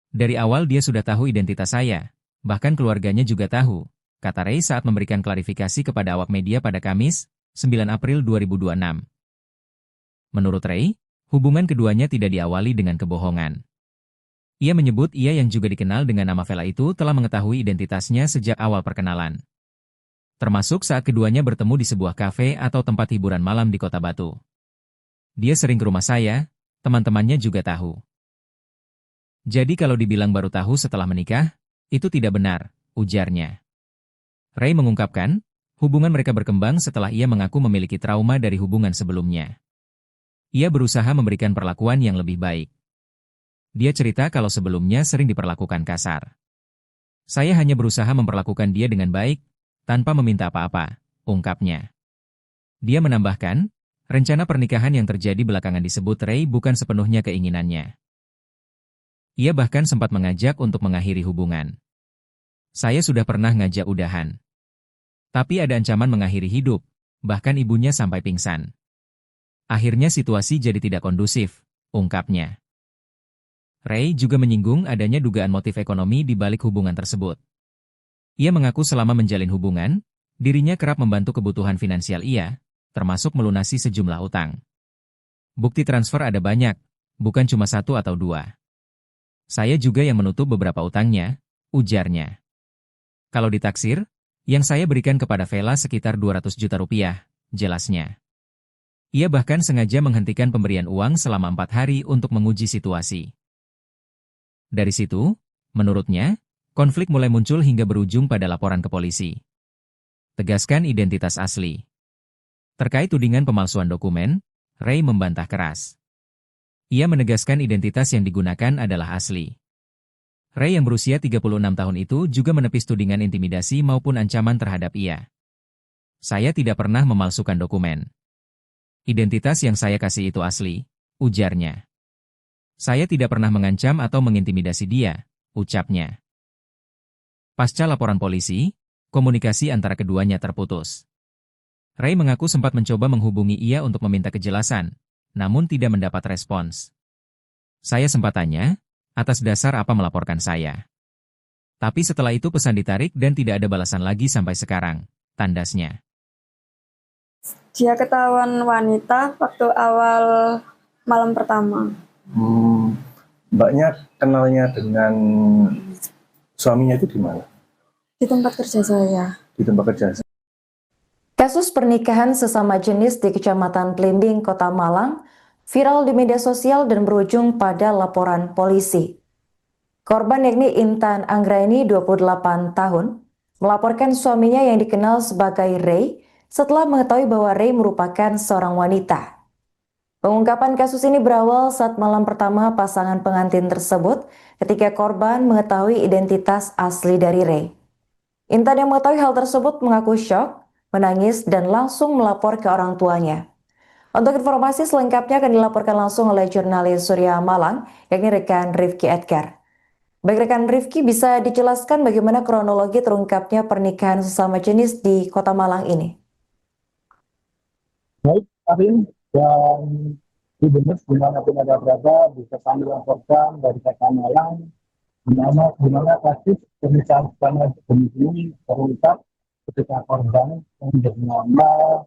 Speaker 1: Dari awal dia sudah tahu identitas saya, bahkan keluarganya juga tahu, kata Ray saat memberikan klarifikasi kepada awak media pada Kamis, 9 April 2026. Menurut Ray, hubungan keduanya tidak diawali dengan kebohongan. Ia menyebut ia yang juga dikenal dengan nama Vela itu telah mengetahui identitasnya sejak awal perkenalan. Termasuk saat keduanya bertemu di sebuah kafe atau tempat hiburan malam di Kota Batu. Dia sering ke rumah saya, teman-temannya juga tahu. Jadi kalau dibilang baru tahu setelah menikah, itu tidak benar, ujarnya. Ray mengungkapkan, hubungan mereka berkembang setelah ia mengaku memiliki trauma dari hubungan sebelumnya. Ia berusaha memberikan perlakuan yang lebih baik. Dia cerita kalau sebelumnya sering diperlakukan kasar. Saya hanya berusaha memperlakukan dia dengan baik, tanpa meminta apa-apa, ungkapnya. Dia menambahkan, rencana pernikahan yang terjadi belakangan disebut Ray bukan sepenuhnya keinginannya. Ia bahkan sempat mengajak untuk mengakhiri hubungan. Saya sudah pernah ngajak udahan. Tapi ada ancaman mengakhiri hidup, bahkan ibunya sampai pingsan. Akhirnya situasi jadi tidak kondusif, ungkapnya. Ray juga menyinggung adanya dugaan motif ekonomi di balik hubungan tersebut. Ia mengaku selama menjalin hubungan, dirinya kerap membantu kebutuhan finansial ia, termasuk melunasi sejumlah utang. Bukti transfer ada banyak, bukan cuma 1 atau 2. Saya juga yang menutup beberapa utangnya, ujarnya. Kalau ditaksir, yang saya berikan kepada Vela sekitar 200 juta rupiah, jelasnya. Ia bahkan sengaja menghentikan pemberian uang selama 4 hari untuk menguji situasi. Dari situ, menurutnya, konflik mulai muncul hingga berujung pada laporan ke polisi. Tegaskan identitas asli. Terkait tudingan pemalsuan dokumen, Ray membantah keras. Ia menegaskan identitas yang digunakan adalah asli. Ray yang berusia 36 tahun itu juga menepis tudingan intimidasi maupun ancaman terhadap ia. Saya tidak pernah memalsukan dokumen. Identitas yang saya kasih itu asli, ujarnya. Saya tidak pernah mengancam atau mengintimidasi dia, ucapnya. Pasca laporan polisi, komunikasi antara keduanya terputus. Ray mengaku sempat mencoba menghubungi ia untuk meminta kejelasan, namun tidak mendapat respons. Saya sempat tanya, atas dasar apa melaporkan saya. Tapi setelah itu pesan ditarik dan tidak ada balasan lagi sampai sekarang, tandasnya.
Speaker 2: Dia ketahuan wanita waktu awal malam pertama.
Speaker 3: Mbaknya kenalnya dengan suaminya itu di mana?
Speaker 2: Di tempat kerja saya.
Speaker 3: Di tempat kerja.
Speaker 4: Kasus pernikahan sesama jenis di Kecamatan Blimbing, Kota Malang, viral di media sosial dan berujung pada laporan polisi. Korban yakni Intan Anggraini, 28 tahun, melaporkan suaminya yang dikenal sebagai Ray setelah mengetahui bahwa Ray merupakan seorang wanita. Pengungkapan kasus ini berawal saat malam pertama pasangan pengantin tersebut ketika korban mengetahui identitas asli dari Ray. Intan yang mengetahui hal tersebut mengaku syok, menangis, dan langsung melapor ke orang tuanya. Untuk informasi selengkapnya akan dilaporkan langsung oleh jurnalis Surya Malang, yakni rekan Rifki Edgar. Baik rekan Rifki, bisa dijelaskan bagaimana kronologi terungkapnya pernikahan sesama jenis di Kota Malang ini?
Speaker 5: Baik, Arin, dan di benar dimanapun ada berada, bisa kami laporkan dari Kota Malang, di mana kasus pernikahan sesama jenis ini terungkap ketika korban yang bernama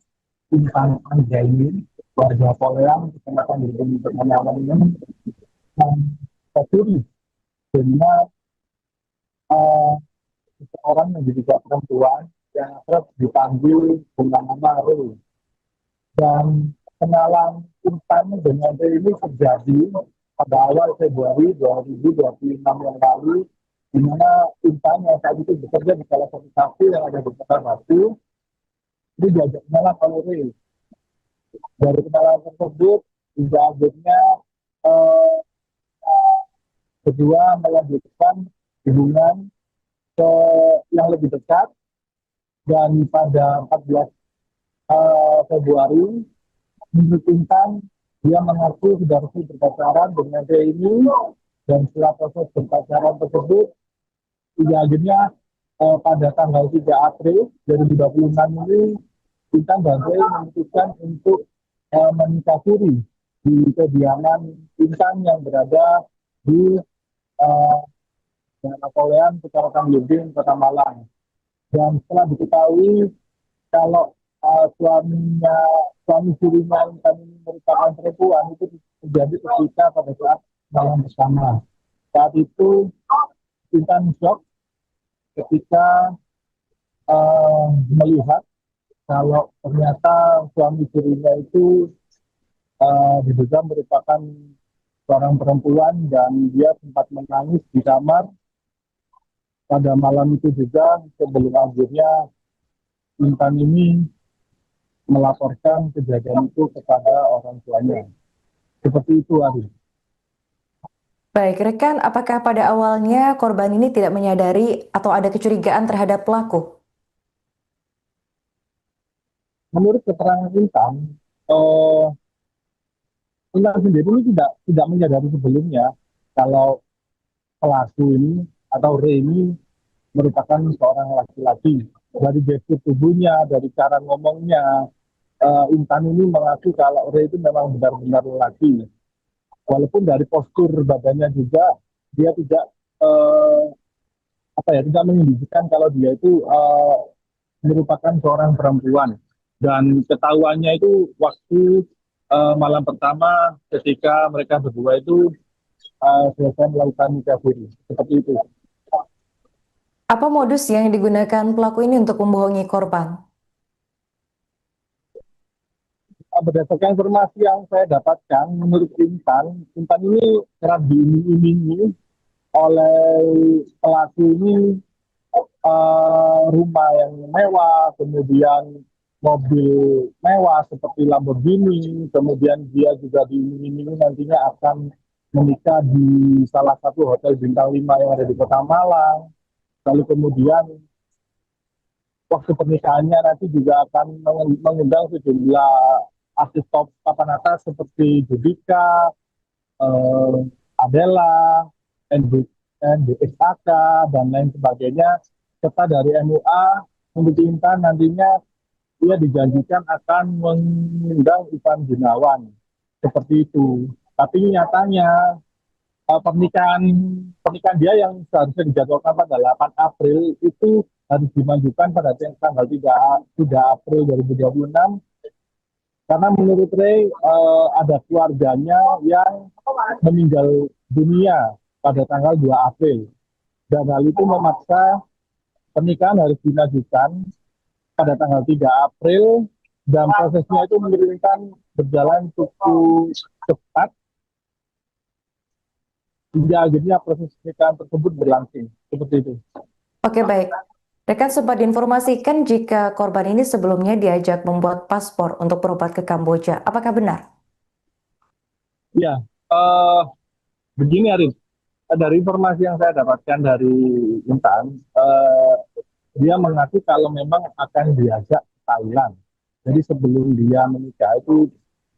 Speaker 5: Intan Anggraini, warga Poleang, kecamatan Blimbing, Kota Malang ini, tercuri dengan seseorang yang diduga perempuan yang akrab dipanggil dengan nama Ray. Dan kenalan Intan dengan Ray ini terjadi pada awal Februari 2026 yang lalu, di mana Intan yang saat itu bekerja di salah satu kafe yang ada di Kota Batu, ini diajak kenalan oleh Ray. Dari kenalan tersebut, hingga akhirnya kedua melanjutkan hubungan yang lebih dekat, dan pada 14 Februari, menurut Intan, dia mengaku sudah resmi berpacaran dengan Ray ini, dan setelah proses berpacaran tersebut, hingga akhirnya pada tanggal 3 April 2026 ini, Intan dan Ray memutuskan untuk menikah siri di kediaman Intan yang berada di Poleang, Kecamatan Blimbing, Kota Malang. Dan setelah diketahui kalau suami sirinya Intan ini merupakan perempuan, itu terjadi ketika pada saat malam bersama. Saat itu Intan shock ketika melihat kalau ternyata suami sirinya itu diduga merupakan seorang perempuan, dan dia sempat menangis di kamar pada malam itu juga, sebelum akhirnya Intan ini melaporkan kejadian itu kepada orang tuanya. Seperti itu, Ari.
Speaker 4: Baik, rekan, apakah pada awalnya korban ini tidak menyadari atau ada kecurigaan terhadap pelaku?
Speaker 5: Menurut keterangan Intan, Intan sendiri ini tidak menyadari sebelumnya kalau pelaku ini atau Ray ini merupakan seorang laki-laki. Dari gestur tubuhnya, dari cara ngomongnya, Intan ini mengaku kalau Ray itu memang benar-benar laki. Walaupun dari postur badannya juga dia tidak tidak menunjukkan kalau dia itu merupakan seorang perempuan. Dan ketahuannya itu waktu malam pertama ketika mereka berdua itu selesai melakukan nikah siri. Seperti itu.
Speaker 4: Apa modus yang digunakan pelaku ini untuk membohongi korban?
Speaker 5: Berdasarkan informasi yang saya dapatkan, menurut Intan ini kerap diiming-imingi oleh pelaku ini rumah yang mewah, kemudian mobil mewah seperti Lamborghini, kemudian dia juga diiming-imingi nantinya akan menikah di salah satu hotel bintang 5 yang ada di Kota Malang. Lalu kemudian waktu pernikahannya nanti juga akan mengundang sejumlah artis top papan atas seperti Judika, Adela, NDXAK, dan lain sebagainya. Serta dari MUA, untuk Intan nantinya dia dijanjikan akan mengundang Ivan Gunawan. Seperti itu. Tapi nyatanya pernikahan dia yang seharusnya dijadwalkan pada 8 April itu harus dimajukan pada tanggal 3 April 2026 karena menurut Ray ada keluarganya yang meninggal dunia pada tanggal 2 April dan hal itu memaksa pernikahan harus dimajukan pada tanggal 3 April dan prosesnya itu mengirimkan berjalan cukup cepat hingga akhirnya proses pernikahan tersebut berlangsung seperti itu.
Speaker 4: Oke, baik. Rekan sempat diinformasikan jika korban ini sebelumnya diajak membuat paspor untuk berobat ke Kamboja. Apakah benar?
Speaker 5: Ya, begini Arif. Dari informasi yang saya dapatkan dari Intan, dia mengaku kalau memang akan diajak ke Thailand. Jadi sebelum dia menikah itu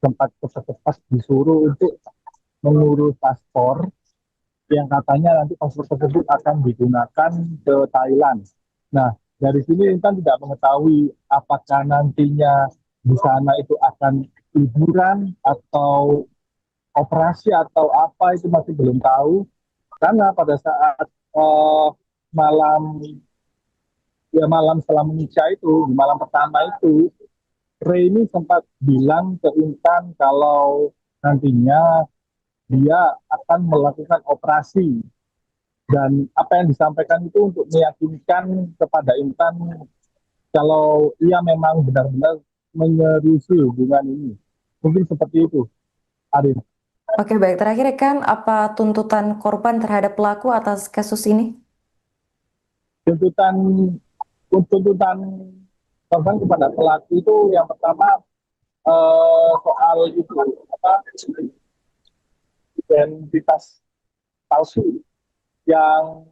Speaker 5: sempat cepat-cepat disuruh untuk mengurus paspor yang katanya nanti paspor tersebut akan digunakan ke Thailand. Nah, dari sini Intan tidak mengetahui apakah nantinya di sana itu akan liburan atau operasi atau apa itu masih belum tahu. Karena pada saat malam setelah menikah itu, di malam pertama itu, Ray ini sempat bilang ke Intan kalau nantinya dia akan melakukan operasi. Dan apa yang disampaikan itu untuk meyakinkan kepada Intan kalau ia memang benar-benar menyerusi hubungan ini. Mungkin seperti itu, Arif.
Speaker 4: Oke, baik. Terakhir, rekan, apa tuntutan korban terhadap pelaku atas kasus ini?
Speaker 5: Tuntutan korban kepada pelaku itu yang pertama soal itu identitas palsu yang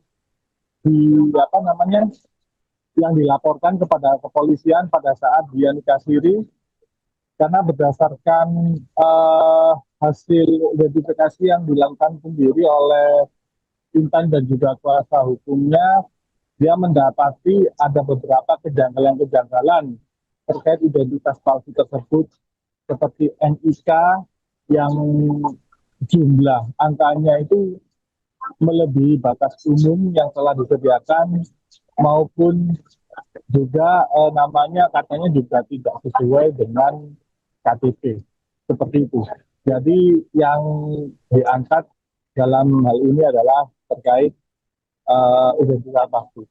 Speaker 5: yang dilaporkan kepada kepolisian pada saat dia nikah siri karena berdasarkan hasil identifikasi yang dilakukan sendiri oleh Intan dan juga kuasa hukumnya, dia mendapati ada beberapa kejanggalan-kejanggalan terkait identitas palsu tersebut seperti NIK yang jumlah angkanya itu melebihi batas umum yang telah disediakan maupun juga namanya katanya juga tidak sesuai dengan KTP seperti itu. Jadi yang diangkat dalam hal ini adalah terkait identitas palsu,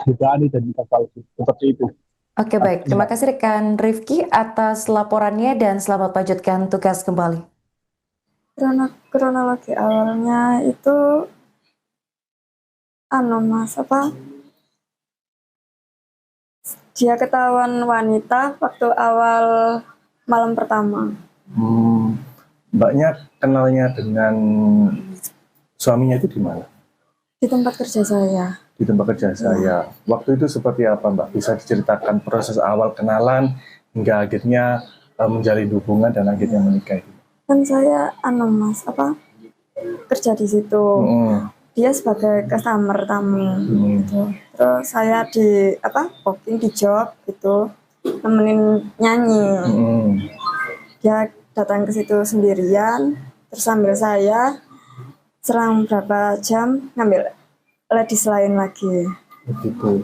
Speaker 5: dugaan identitas palsu seperti itu.
Speaker 4: Oke, baik. Terima kasih rekan Rifki atas laporannya dan selamat lanjutkan tugas kembali.
Speaker 2: Kronologi awalnya itu dia ketahuan wanita waktu awal malam pertama.
Speaker 3: Mbaknya kenalnya dengan suaminya itu di mana?
Speaker 2: Di tempat kerja saya.
Speaker 3: Di tempat kerja saya. Waktu itu seperti apa, Mbak? Bisa diceritakan proses awal kenalan hingga akhirnya menjalin hubungan dan akhirnya menikah itu?
Speaker 2: Kan saya kerja di situ. Dia sebagai customer tamu gitu. Terus saya di booking di job gitu, nemenin nyanyi. Dia datang ke situ sendirian, terus sambil saya selang berapa jam ngambil ladies lain lagi. Begitu.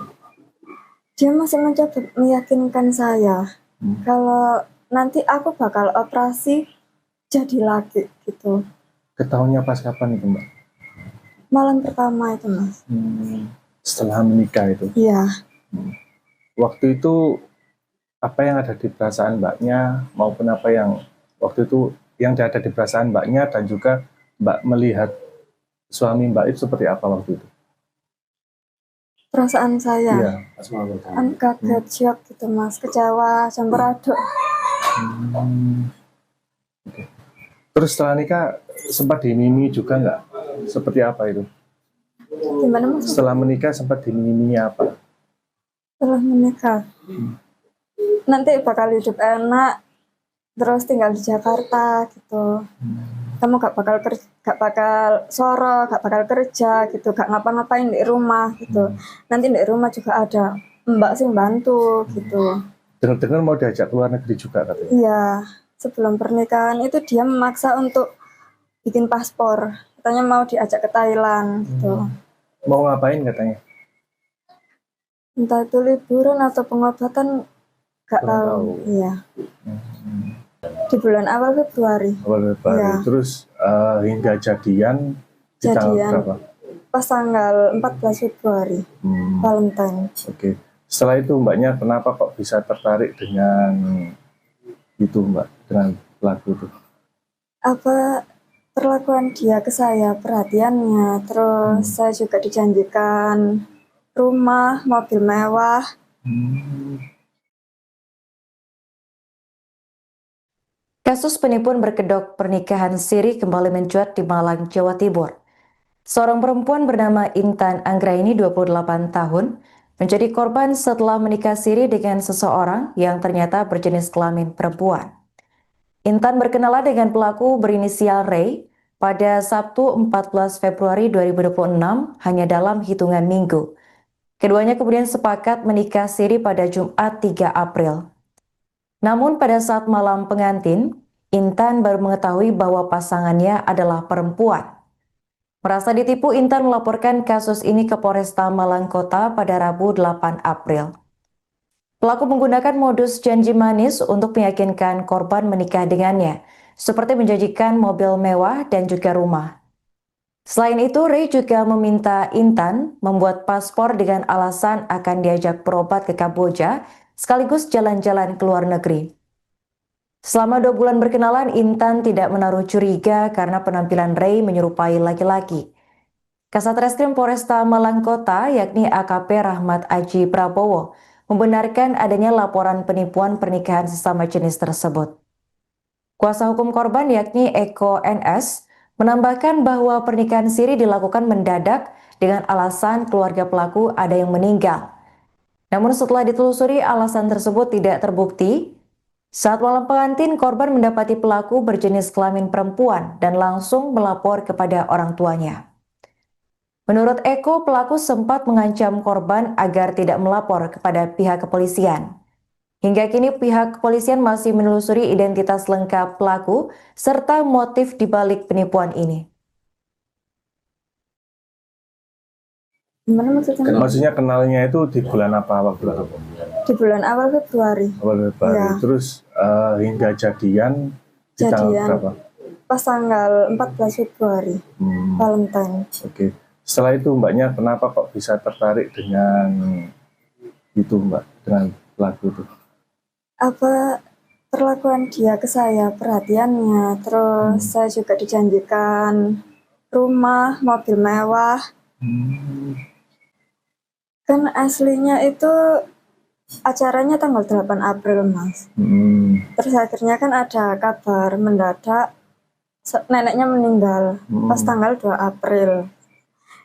Speaker 2: Dia masih mencoba meyakinkan saya kalau nanti aku bakal operasi jadi lagi gitu.
Speaker 3: Ketahuannya pas kapan itu Mbak?
Speaker 2: Malam pertama itu Mas.
Speaker 3: Setelah menikah itu?
Speaker 2: Iya.
Speaker 3: Waktu itu apa yang ada di perasaan Mbaknya maupun apa yang waktu itu yang ada di perasaan Mbaknya dan juga Mbak melihat suami Mbak itu seperti apa waktu itu?
Speaker 2: Perasaan saya
Speaker 3: Iya.
Speaker 2: kan kaget, shock gitu Mas, kecewa, campur aduk.
Speaker 3: Oke. Terus setelah nikah sempat dimimi juga nggak? Seperti apa itu?
Speaker 2: Gimana Mas?
Speaker 3: Setelah menikah sempat dimimi apa?
Speaker 2: Setelah menikah nanti bakal hidup enak, terus tinggal di Jakarta gitu. Kamu gak bakal soro, gak bakal kerja gitu, gak ngapa-ngapain di rumah gitu. Nanti di rumah juga ada mbak sing bantu gitu.
Speaker 3: Dengar-dengar mau diajak ke luar negeri juga katanya?
Speaker 2: Iya, sebelum pernikahan itu dia memaksa untuk bikin paspor. Katanya mau diajak ke Thailand gitu.
Speaker 3: Mau ngapain katanya?
Speaker 2: Entah itu liburan atau pengobatan, gak
Speaker 3: Kurang
Speaker 2: tahu.
Speaker 3: tahu.
Speaker 2: Iya. Di bulan awal Februari.
Speaker 3: Awal Februari.
Speaker 2: Iya.
Speaker 3: Terus hingga jadian di tanggal
Speaker 2: Jadian
Speaker 3: berapa?
Speaker 2: pas tanggal 14 Februari, Valentine.
Speaker 3: Oke. Setelah itu Mbaknya kenapa kok bisa tertarik dengan itu Mbak, dengan pelaku itu?
Speaker 2: Apa perlakuan dia ke saya, perhatiannya, terus saya juga dijanjikan rumah, mobil mewah.
Speaker 4: Kasus penipuan berkedok pernikahan siri kembali mencuat di Malang, Jawa Timur. Seorang perempuan bernama Intan Anggraini, 28 tahun, menjadi korban setelah menikah siri dengan seseorang yang ternyata berjenis kelamin perempuan. Intan berkenalan dengan pelaku berinisial Ray pada Sabtu 14 Februari 2026 hanya dalam hitungan minggu. Keduanya kemudian sepakat menikah siri pada Jumat 3 April. Namun pada saat malam pengantin, Intan baru mengetahui bahwa pasangannya adalah perempuan. Merasa ditipu, Intan melaporkan kasus ini ke Polresta Malang Kota pada Rabu 8 April. Pelaku menggunakan modus janji manis untuk meyakinkan korban menikah dengannya, seperti menjanjikan mobil mewah dan juga rumah. Selain itu, Ray juga meminta Intan membuat paspor dengan alasan akan diajak berobat ke Kamboja, sekaligus jalan-jalan ke luar negeri. Selama 2 bulan berkenalan, Intan tidak menaruh curiga karena penampilan Ray menyerupai laki-laki. Kasat Reskrim Polresta Malang Kota, yakni AKP Rahmat Aji Prabowo, membenarkan adanya laporan penipuan pernikahan sesama jenis tersebut. Kuasa hukum korban, yakni Eko NS, menambahkan bahwa pernikahan siri dilakukan mendadak dengan alasan keluarga pelaku ada yang meninggal. Namun setelah ditelusuri, alasan tersebut tidak terbukti. Saat malam pengantin, korban mendapati pelaku berjenis kelamin perempuan dan langsung melapor kepada orang tuanya. Menurut Eko, pelaku sempat mengancam korban agar tidak melapor kepada pihak kepolisian. Hingga kini pihak kepolisian masih menelusuri identitas lengkap pelaku serta motif dibalik penipuan ini.
Speaker 2: Gimana maksudnya?
Speaker 3: Maksudnya kenalnya itu di bulan apa waktu itu?
Speaker 2: Di bulan awal Februari.
Speaker 3: Awal Februari.
Speaker 2: Iya.
Speaker 3: Terus hingga jadian di tanggal berapa?
Speaker 2: Pas tanggal 14 Februari, Valentine.
Speaker 3: Oke. Setelah itu Mbaknya kenapa kok bisa tertarik dengan itu Mbak, dengan pelaku itu?
Speaker 2: Apa perlakuan dia ke saya, perhatiannya, terus saya juga dijanjikan rumah, mobil mewah. Kan aslinya itu acaranya tanggal 8 April, Mas. Terus akhirnya kan ada kabar mendadak neneknya meninggal pas tanggal 2 April.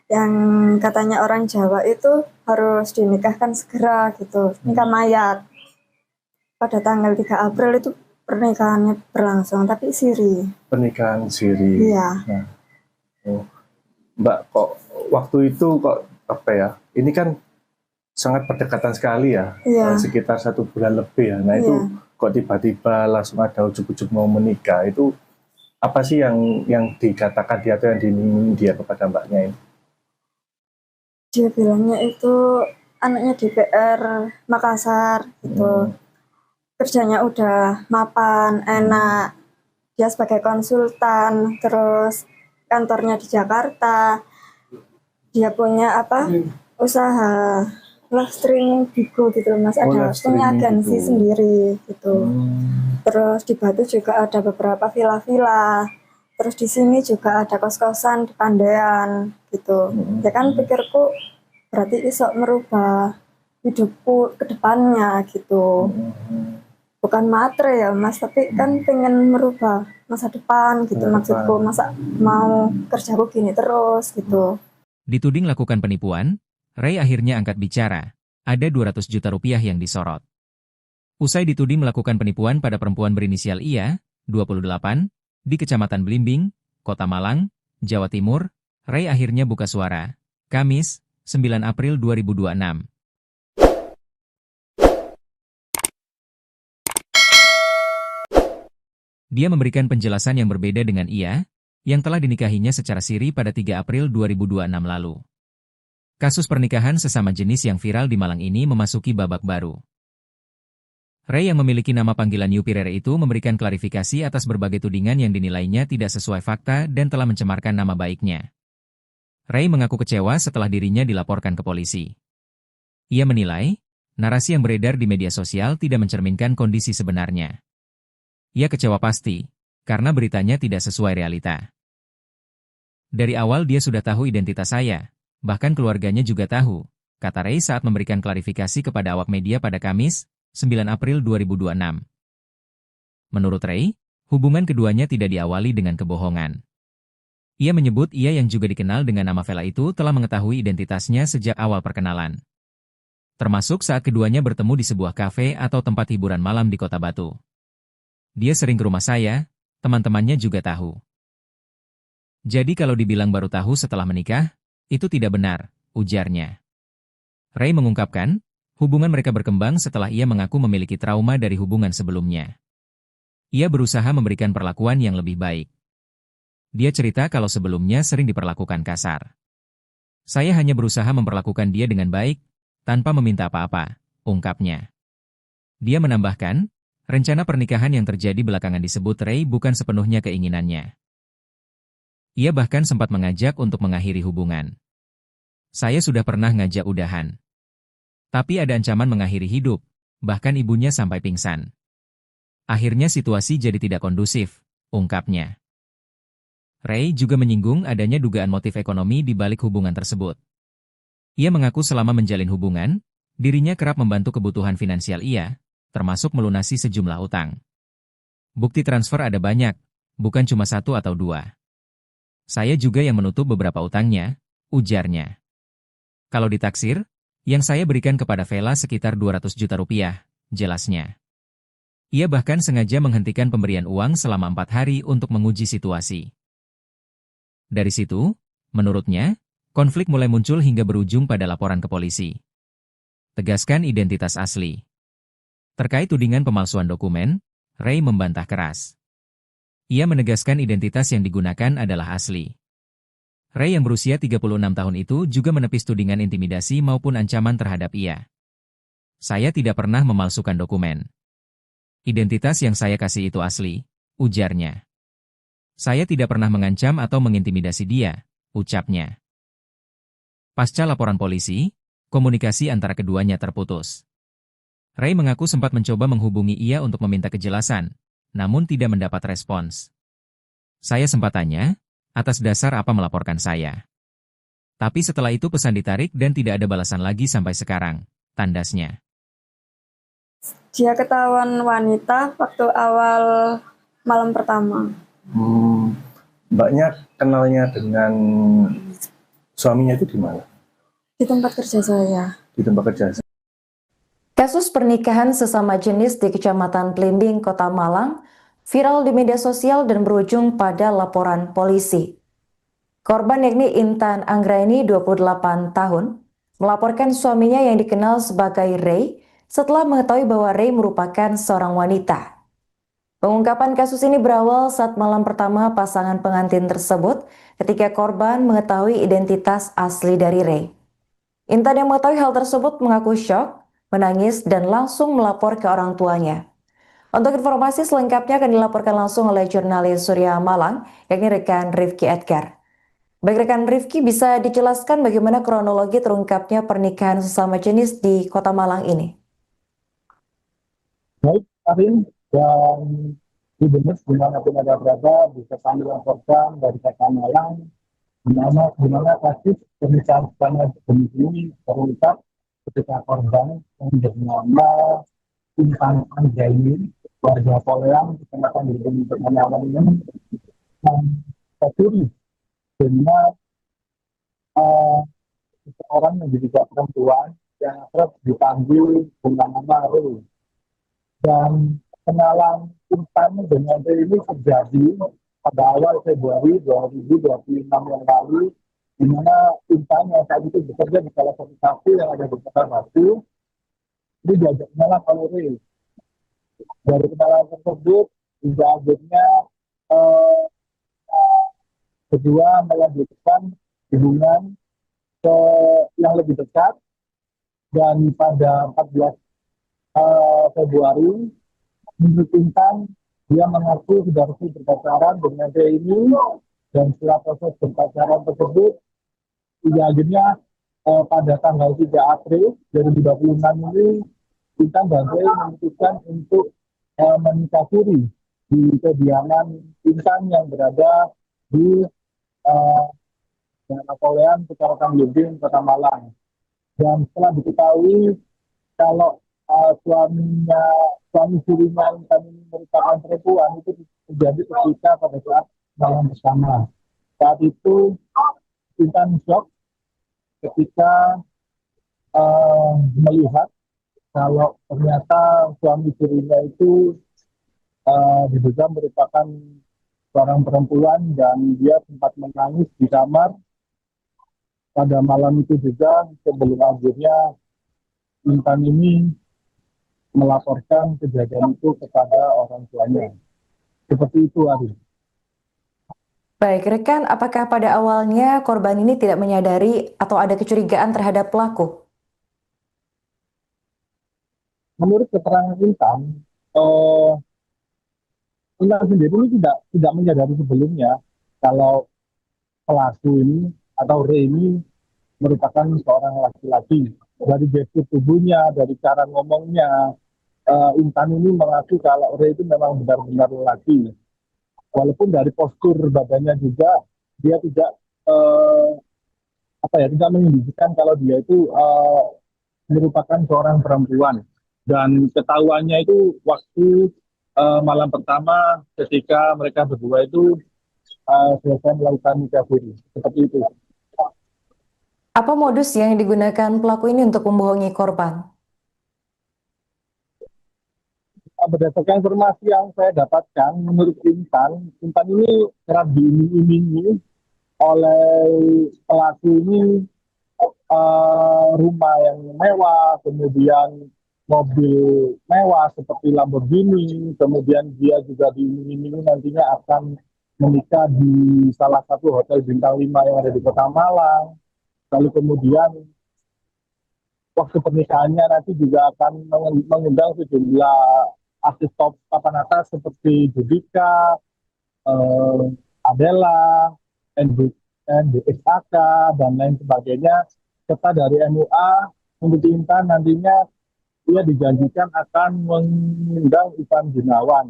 Speaker 2: Yang katanya orang Jawa itu harus dinikahkan segera gitu, nikah mayat. Pada tanggal 3 April itu pernikahannya berlangsung, tapi siri.
Speaker 3: Pernikahan siri.
Speaker 2: Iya.
Speaker 3: Nah, Mbak, kok waktu itu kok apa ya? Ini kan sangat berdekatan sekali ya, sekitar 1 bulan lebih ya. Nah itu kok tiba-tiba langsung ada ujuk-ujuk mau menikah, itu apa sih yang dikatakan dia atau yang diminta dia kepada Mbaknya ini?
Speaker 2: Dia bilangnya itu anaknya DPR Makassar gitu. kerjanya udah mapan, enak. Dia sebagai konsultan, terus kantornya di Jakarta. Dia punya usaha live streaming Bigo gitu loh Mas, ada punya agensi sendiri gitu. Terus di Batu juga ada beberapa villa-villa. Terus di sini juga ada kos-kosan di Pandean gitu. Ya kan pikirku berarti iso merubah hidupku ke depannya gitu. Bukan matre ya Mas, tapi kan pengen merubah masa depan gitu maksudku. Masa mau kerjaku gini terus gitu.
Speaker 1: Dituding lakukan penipuan, Ray akhirnya angkat bicara. Ada 200 juta rupiah yang disorot. Usai dituding melakukan penipuan pada perempuan berinisial IA, 28, di Kecamatan Blimbing, Kota Malang, Jawa Timur, Ray akhirnya buka suara. Kamis, 9 April 2026. Dia memberikan penjelasan yang berbeda dengan IA, yang telah dinikahinya secara siri pada 3 April 2026 lalu. Kasus pernikahan sesama jenis yang viral di Malang ini memasuki babak baru. Ray yang memiliki nama panggilan Yupirere itu memberikan klarifikasi atas berbagai tudingan yang dinilainya tidak sesuai fakta dan telah mencemarkan nama baiknya. Ray mengaku kecewa setelah dirinya dilaporkan ke polisi. Ia menilai, narasi yang beredar di media sosial tidak mencerminkan kondisi sebenarnya. Ia kecewa pasti, karena beritanya tidak sesuai realita. Dari awal dia sudah tahu identitas saya. Bahkan keluarganya juga tahu, kata Ray saat memberikan klarifikasi kepada awak media pada Kamis, 9 April 2026. Menurut Ray, hubungan keduanya tidak diawali dengan kebohongan. Ia menyebut ia yang juga dikenal dengan nama Vela itu telah mengetahui identitasnya sejak awal perkenalan. Termasuk saat keduanya bertemu di sebuah kafe atau tempat hiburan malam di Kota Batu. Dia sering ke rumah saya, teman-temannya juga tahu. Jadi kalau dibilang baru tahu setelah menikah, itu tidak benar, ujarnya. Ray mengungkapkan, hubungan mereka berkembang setelah ia mengaku memiliki trauma dari hubungan sebelumnya. Ia berusaha memberikan perlakuan yang lebih baik. Dia cerita kalau sebelumnya sering diperlakukan kasar. Saya hanya berusaha memperlakukan dia dengan baik, tanpa meminta apa-apa, ungkapnya. Dia menambahkan, rencana pernikahan yang terjadi belakangan disebut Ray bukan sepenuhnya keinginannya. Ia bahkan sempat mengajak untuk mengakhiri hubungan. Saya sudah pernah ngajak udahan. Tapi ada ancaman mengakhiri hidup, bahkan ibunya sampai pingsan. Akhirnya situasi jadi tidak kondusif, ungkapnya. Ray juga menyinggung adanya dugaan motif ekonomi di balik hubungan tersebut. Ia mengaku selama menjalin hubungan, dirinya kerap membantu kebutuhan finansial ia, termasuk melunasi sejumlah utang. Bukti transfer ada banyak, bukan cuma 1 atau 2. Saya juga yang menutup beberapa utangnya, ujarnya. Kalau ditaksir, yang saya berikan kepada Vela sekitar 200 juta rupiah, jelasnya. Ia bahkan sengaja menghentikan pemberian uang selama 4 hari untuk menguji situasi. Dari situ, menurutnya, konflik mulai muncul hingga berujung pada laporan ke polisi. Tegaskan identitas asli. Terkait tudingan pemalsuan dokumen, Ray membantah keras. Ia menegaskan identitas yang digunakan adalah asli. Ray yang berusia 36 tahun itu juga menepis tudingan intimidasi maupun ancaman terhadap ia. Saya tidak pernah memalsukan dokumen. Identitas yang saya kasih itu asli, ujarnya. Saya tidak pernah mengancam atau mengintimidasi dia, ucapnya. Pasca laporan polisi, komunikasi antara keduanya terputus. Ray mengaku sempat mencoba menghubungi ia untuk meminta kejelasan, namun tidak mendapat respons. Saya sempat tanya, atas dasar apa melaporkan saya. Tapi setelah itu pesan ditarik dan tidak ada balasan lagi sampai sekarang, tandasnya.
Speaker 2: Dia ketahuan wanita waktu awal malam pertama.
Speaker 3: Mbaknya kenalnya dengan suaminya itu di mana?
Speaker 2: Di tempat kerja saya.
Speaker 3: Di tempat kerja.
Speaker 4: Kasus pernikahan sesama jenis di Kecamatan Blimbing, Kota Malang, viral di media sosial dan berujung pada laporan polisi. Korban yakni Intan Anggraini, 28 tahun, melaporkan suaminya yang dikenal sebagai Ray setelah mengetahui bahwa Ray merupakan seorang wanita. Pengungkapan kasus ini berawal saat malam pertama pasangan pengantin tersebut ketika korban mengetahui identitas asli dari Ray. Intan yang mengetahui hal tersebut mengaku syok, menangis dan langsung melapor ke orang tuanya. Untuk informasi selengkapnya akan dilaporkan langsung oleh jurnalis Surya Malang, yakni rekan Rifki Edgar. Baik rekan Rifki, bisa dijelaskan bagaimana kronologi terungkapnya pernikahan sesama jenis di Kota Malang ini?
Speaker 5: Baik, Arin, dan Gubernur dimanapun ada berada bisa kami laporkan dari Kota Malang, di mana kasus pernikahan sesama jenis ini terungkap ketika korban yang bernama Intan Anjani, warga Poleang, kecamatan Gedung Malang ini, tercuri dengan seseorang yang juga perempuan yang akrab dipanggil dengan nama Ru. Dan kenalan Intan dengan Ru ini terjadi pada awal Februari 2026 yang lalu, di mana Intan yang saat itu bekerja di salah satu kafe yang ada di Kota Batu, ini diajak kenalan oleh Ru. Dari kenalan tersebut, hingga akhirnya kedua melanjutkan hubungan ke yang lebih dekat, dan pada 14 Februari menurut Intan dia mengaku sudah resmi berpacaran dengan dia ini, dan setelah proses berpacaran tersebut hingga akhirnya pada tanggal 3 April 2026 ini Intan dan dia memutuskan untuk menikah siri di kediaman Intan yang berada di Napoleon, Kecamatan Lubing, Kota Malang. Dan setelah diketahui kalau suami sirinya Intan ini merupakan perempuan, itu terjadi ketika pada saat malam bersama. Saat itu Intan shock ketika melihat kalau ternyata suami sirinya itu diduga merupakan seorang perempuan, dan dia sempat menangis di kamar pada malam itu juga, sebelum akhirnya Intan ini melaporkan kejadian itu kepada orang tuanya. Seperti itu, Ari.
Speaker 4: Baik, rekan, apakah pada awalnya korban ini tidak menyadari atau ada kecurigaan terhadap pelaku?
Speaker 5: Menurut keterangan Intan, Intan sendiri ini tidak menyadari sebelumnya kalau pelaku ini atau Re ini merupakan seorang laki-laki. Dari gestur tubuhnya, dari cara ngomongnya, Intan ini mengaku kalau Re itu memang benar-benar laki. Walaupun dari postur badannya juga dia tidak tidak menunjukkan kalau dia itu merupakan seorang perempuan. Dan ketahuannya itu waktu malam pertama ketika mereka berdua itu selesai melakukan nikah siri. Seperti itu.
Speaker 4: Apa modus yang digunakan pelaku ini untuk membohongi korban?
Speaker 5: Berdasarkan informasi yang saya dapatkan, menurut Intan ini kerap diiming-imingi oleh pelaku ini rumah yang mewah, kemudian mobil mewah seperti Lamborghini, kemudian dia juga diiming-imingi nantinya akan menikah di salah satu hotel bintang 5 yang ada di Kota Malang. Lalu kemudian waktu pernikahannya nanti juga akan mengundang sejumlah artis top papan atas seperti Judika, Adela, NDSAK, dan lain sebagainya. Serta dari MUA, menurut Intan nantinya ia dijanjikan akan mengundang Ivan Gunawan.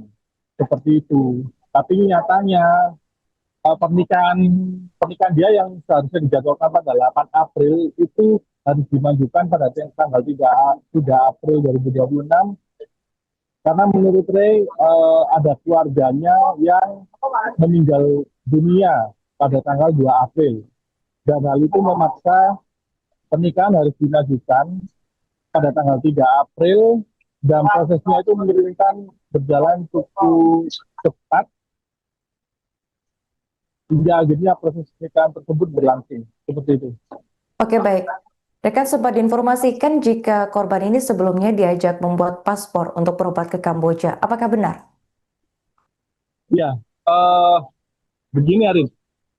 Speaker 5: Seperti itu. Tapi nyatanya pernikahan dia yang seharusnya dijadwalkan pada 8 April itu harus dimajukan pada tanggal 3 April 2026, karena menurut Ray ada keluarganya yang meninggal dunia pada tanggal 2 April, dan hal itu memaksa pernikahan harus dimajukan pada tanggal 3 April, dan prosesnya itu menurunkan berjalan cukup cepat hingga akhirnya proses pernikahan tersebut berlangsung. Seperti itu.
Speaker 4: Oke, baik. Rekan sempat diinformasikan jika korban ini sebelumnya diajak membuat paspor untuk berobat ke Kamboja. Apakah benar?
Speaker 5: Ya, begini Arif.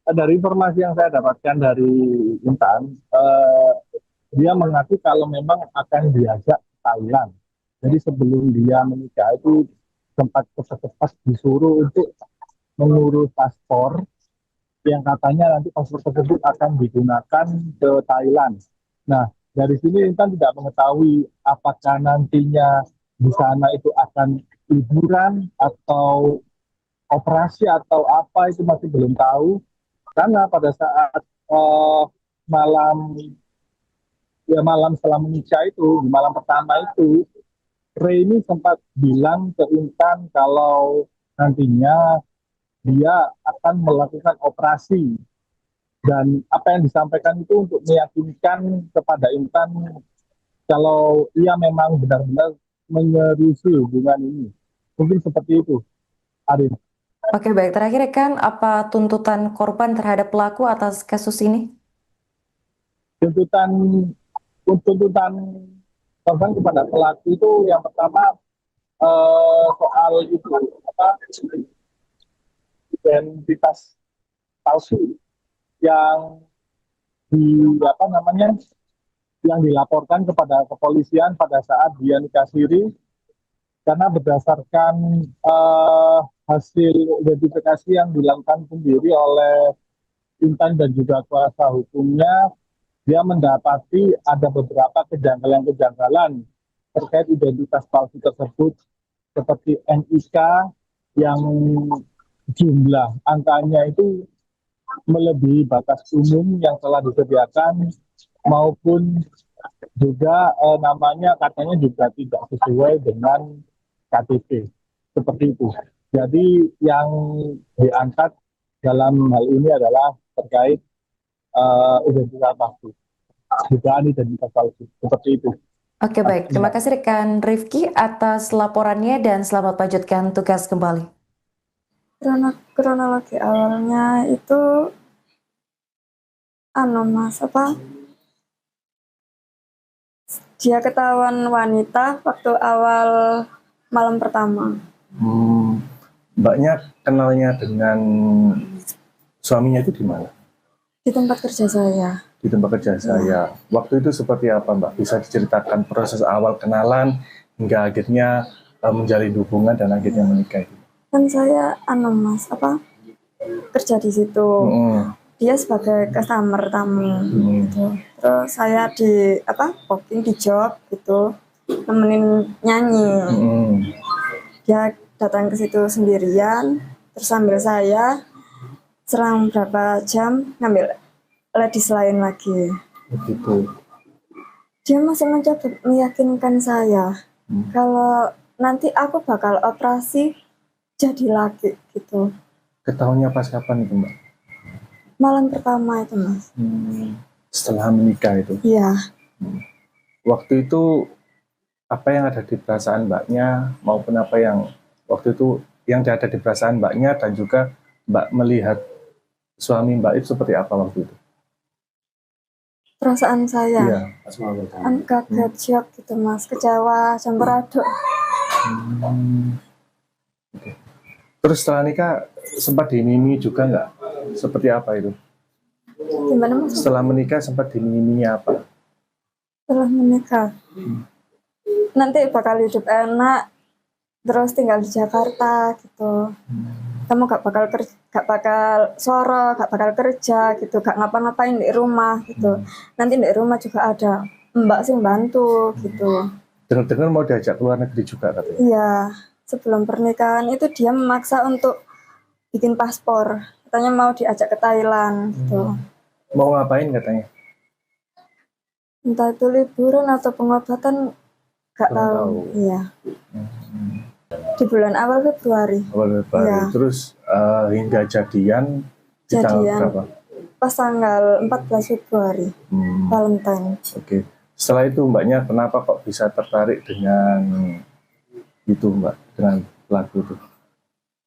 Speaker 5: Dari informasi yang saya dapatkan dari Intan, dia mengaku kalau memang akan diajak ke Thailand. Jadi sebelum dia menikah itu sempat cepat-cepat disuruh untuk mengurus paspor yang katanya nanti paspor tersebut akan digunakan ke Thailand. Nah, dari sini Intan tidak mengetahui apakah nantinya di sana itu akan liburan atau operasi atau apa, itu masih belum tahu. Karena pada saat malam malam setelah menikah itu, di malam pertama itu, Ray ini sempat bilang ke Intan kalau nantinya dia akan melakukan operasi, dan apa yang disampaikan itu untuk meyakinkan kepada Intan kalau ia memang benar-benar menyeriusi hubungan ini. Mungkin seperti itu, Arin.
Speaker 4: Oke, baik. Terakhir rekan, apa tuntutan korban terhadap pelaku atas kasus ini?
Speaker 5: Tuntutan korban kepada pelaku itu yang pertama soal itu identitas palsu yang yang dilaporkan kepada kepolisian pada saat dia nikah siri, karena berdasarkan hasil identifikasi yang dilakukan sendiri oleh Intan dan juga kuasa hukumnya, dia mendapati ada beberapa kejanggalan-kejanggalan terkait identitas palsu tersebut, seperti NIK yang jumlah angkanya itu melebihi batas umum yang telah disediakan, maupun juga namanya katanya juga tidak sesuai dengan KTP, seperti itu. Jadi yang diangkat dalam hal ini adalah terkait identitas palsu, dugaan identitas palsu, seperti itu.
Speaker 4: Oke, baik. Terima kasih rekan Rifki atas laporannya dan selamat lanjutkan tugas kembali.
Speaker 2: Kronologi awalnya itu dia ketahuan wanita waktu awal malam pertama.
Speaker 3: Mbaknya kenalnya dengan suaminya itu di mana?
Speaker 2: Di tempat kerja saya.
Speaker 3: Di tempat kerja saya. Waktu itu seperti apa, Mbak? Bisa diceritakan proses awal kenalan hingga akhirnya menjalin hubungan dan akhirnya menikah itu?
Speaker 2: Kan saya kerja di situ. Dia sebagai customer tamu gitu. Terus saya di booking di job gitu, nemenin nyanyi. Dia datang ke situ sendirian, terus sambil saya selang berapa jam ngambil ladies lain lagi.
Speaker 3: Begitu.
Speaker 2: Dia masih mencoba meyakinkan saya kalau nanti aku bakal operasi jadi laki gitu.
Speaker 3: Ketahuannya pas kapan itu, Mbak?
Speaker 2: Malam pertama itu, Mas.
Speaker 3: Setelah menikah itu?
Speaker 2: Iya.
Speaker 3: Waktu itu apa yang ada di perasaan Mbaknya, maupun apa yang waktu itu yang ada di perasaan Mbaknya, dan juga Mbak melihat suami Mbak itu seperti apa waktu itu?
Speaker 2: Perasaan saya?
Speaker 3: Iya.
Speaker 2: Kaget, shock gitu, Mas. Kecewa, campur aduk.
Speaker 3: Okay. Terus setelah nikah sempat dimimi juga nggak? Seperti apa itu?
Speaker 2: Gimana, Mas?
Speaker 3: Setelah menikah sempat dimiminya apa?
Speaker 2: Setelah menikah, nanti bakal hidup enak, terus tinggal di Jakarta gitu. Kamu gak bakal soro, gak bakal kerja gitu, gak ngapa-ngapain di rumah gitu. Nanti di rumah juga ada mbak sih bantu gitu.
Speaker 3: Dengar-dengar mau diajak ke luar negeri juga katanya?
Speaker 2: Iya, sebelum pernikahan itu dia memaksa untuk bikin paspor. Katanya mau diajak ke Thailand gitu.
Speaker 3: Mau ngapain katanya?
Speaker 2: Entah itu liburan atau pengobatan, gak tahu. Iya. Di bulan awal Februari.
Speaker 3: Ya. Terus hingga jadian di tanggal berapa?
Speaker 2: Pas tanggal 14 Februari, Valentine.
Speaker 3: Oke. Setelah itu Mbaknya kenapa kok bisa tertarik dengan itu, Mbak, dengan pelaku itu?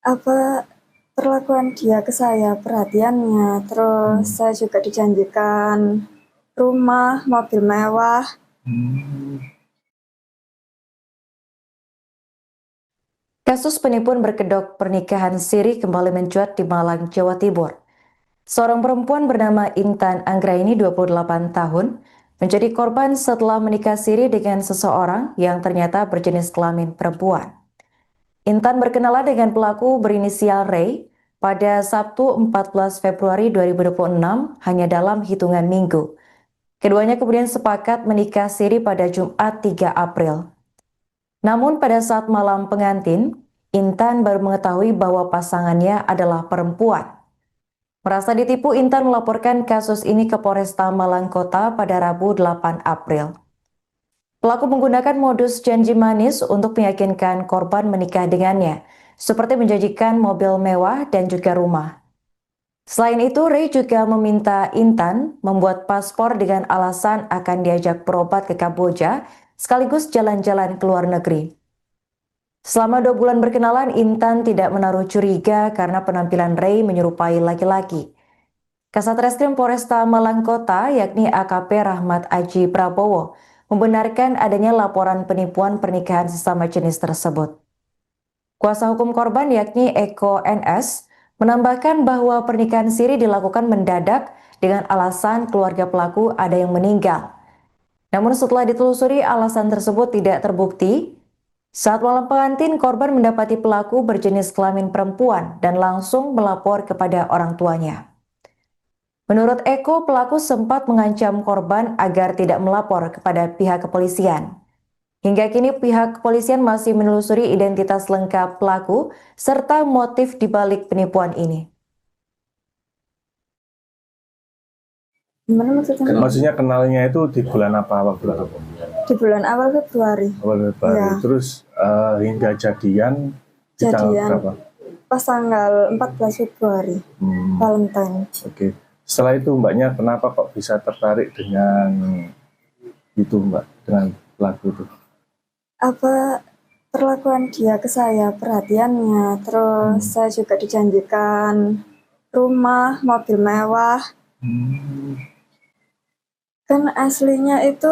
Speaker 2: Apa perlakuan dia ke saya, perhatiannya, terus saya juga dijanjikan rumah, mobil mewah.
Speaker 4: Kasus penipuan berkedok pernikahan siri kembali mencuat di Malang, Jawa Timur. Seorang perempuan bernama Intan Anggraini, 28 tahun, menjadi korban setelah menikah siri dengan seseorang yang ternyata berjenis kelamin perempuan. Intan berkenalan dengan pelaku berinisial Ray pada Sabtu 14 Februari 2026 hanya dalam hitungan minggu. Keduanya kemudian sepakat menikah siri pada Jumat 3 April. Namun pada saat malam pengantin, Intan baru mengetahui bahwa pasangannya adalah perempuan. Merasa ditipu, Intan melaporkan kasus ini ke Polresta Malang Kota pada Rabu 8 April. Pelaku menggunakan modus janji manis untuk meyakinkan korban menikah dengannya, seperti menjanjikan mobil mewah dan juga rumah. Selain itu, Ray juga meminta Intan membuat paspor dengan alasan akan diajak berobat ke Kamboja, sekaligus jalan-jalan ke luar negeri. Selama 2 bulan berkenalan, Intan tidak menaruh curiga karena penampilan Ray menyerupai laki-laki. Kasat Reskrim Polresta Malang Kota, yakni AKP Rahmat Aji Prabowo, membenarkan adanya laporan penipuan pernikahan sesama jenis tersebut. Kuasa hukum korban, yakni Eko NS, menambahkan bahwa pernikahan siri dilakukan mendadak dengan alasan keluarga pelaku ada yang meninggal. Namun setelah ditelusuri, alasan tersebut tidak terbukti. Saat malam pengantin, korban mendapati pelaku berjenis kelamin perempuan dan langsung melapor kepada orang tuanya. Menurut Eko, pelaku sempat mengancam korban agar tidak melapor kepada pihak kepolisian. Hingga kini pihak kepolisian masih menelusuri identitas lengkap pelaku serta motif dibalik penipuan ini.
Speaker 2: Gimana maksudnya?
Speaker 3: Maksudnya kenalnya itu di bulan apa? Bulan apa?
Speaker 2: Di bulan awal Februari.
Speaker 3: Awal Februari.
Speaker 2: Ya.
Speaker 3: Terus hingga jadian di tanggal berapa?
Speaker 2: Pas tanggal 14 Februari, Valentine.
Speaker 3: Oke. Setelah itu mbaknya kenapa kok bisa tertarik dengan itu mbak, dengan pelaku itu?
Speaker 2: Apa perlakuan dia ke saya, perhatiannya, terus saya juga dijanjikan rumah, mobil mewah. Kan aslinya itu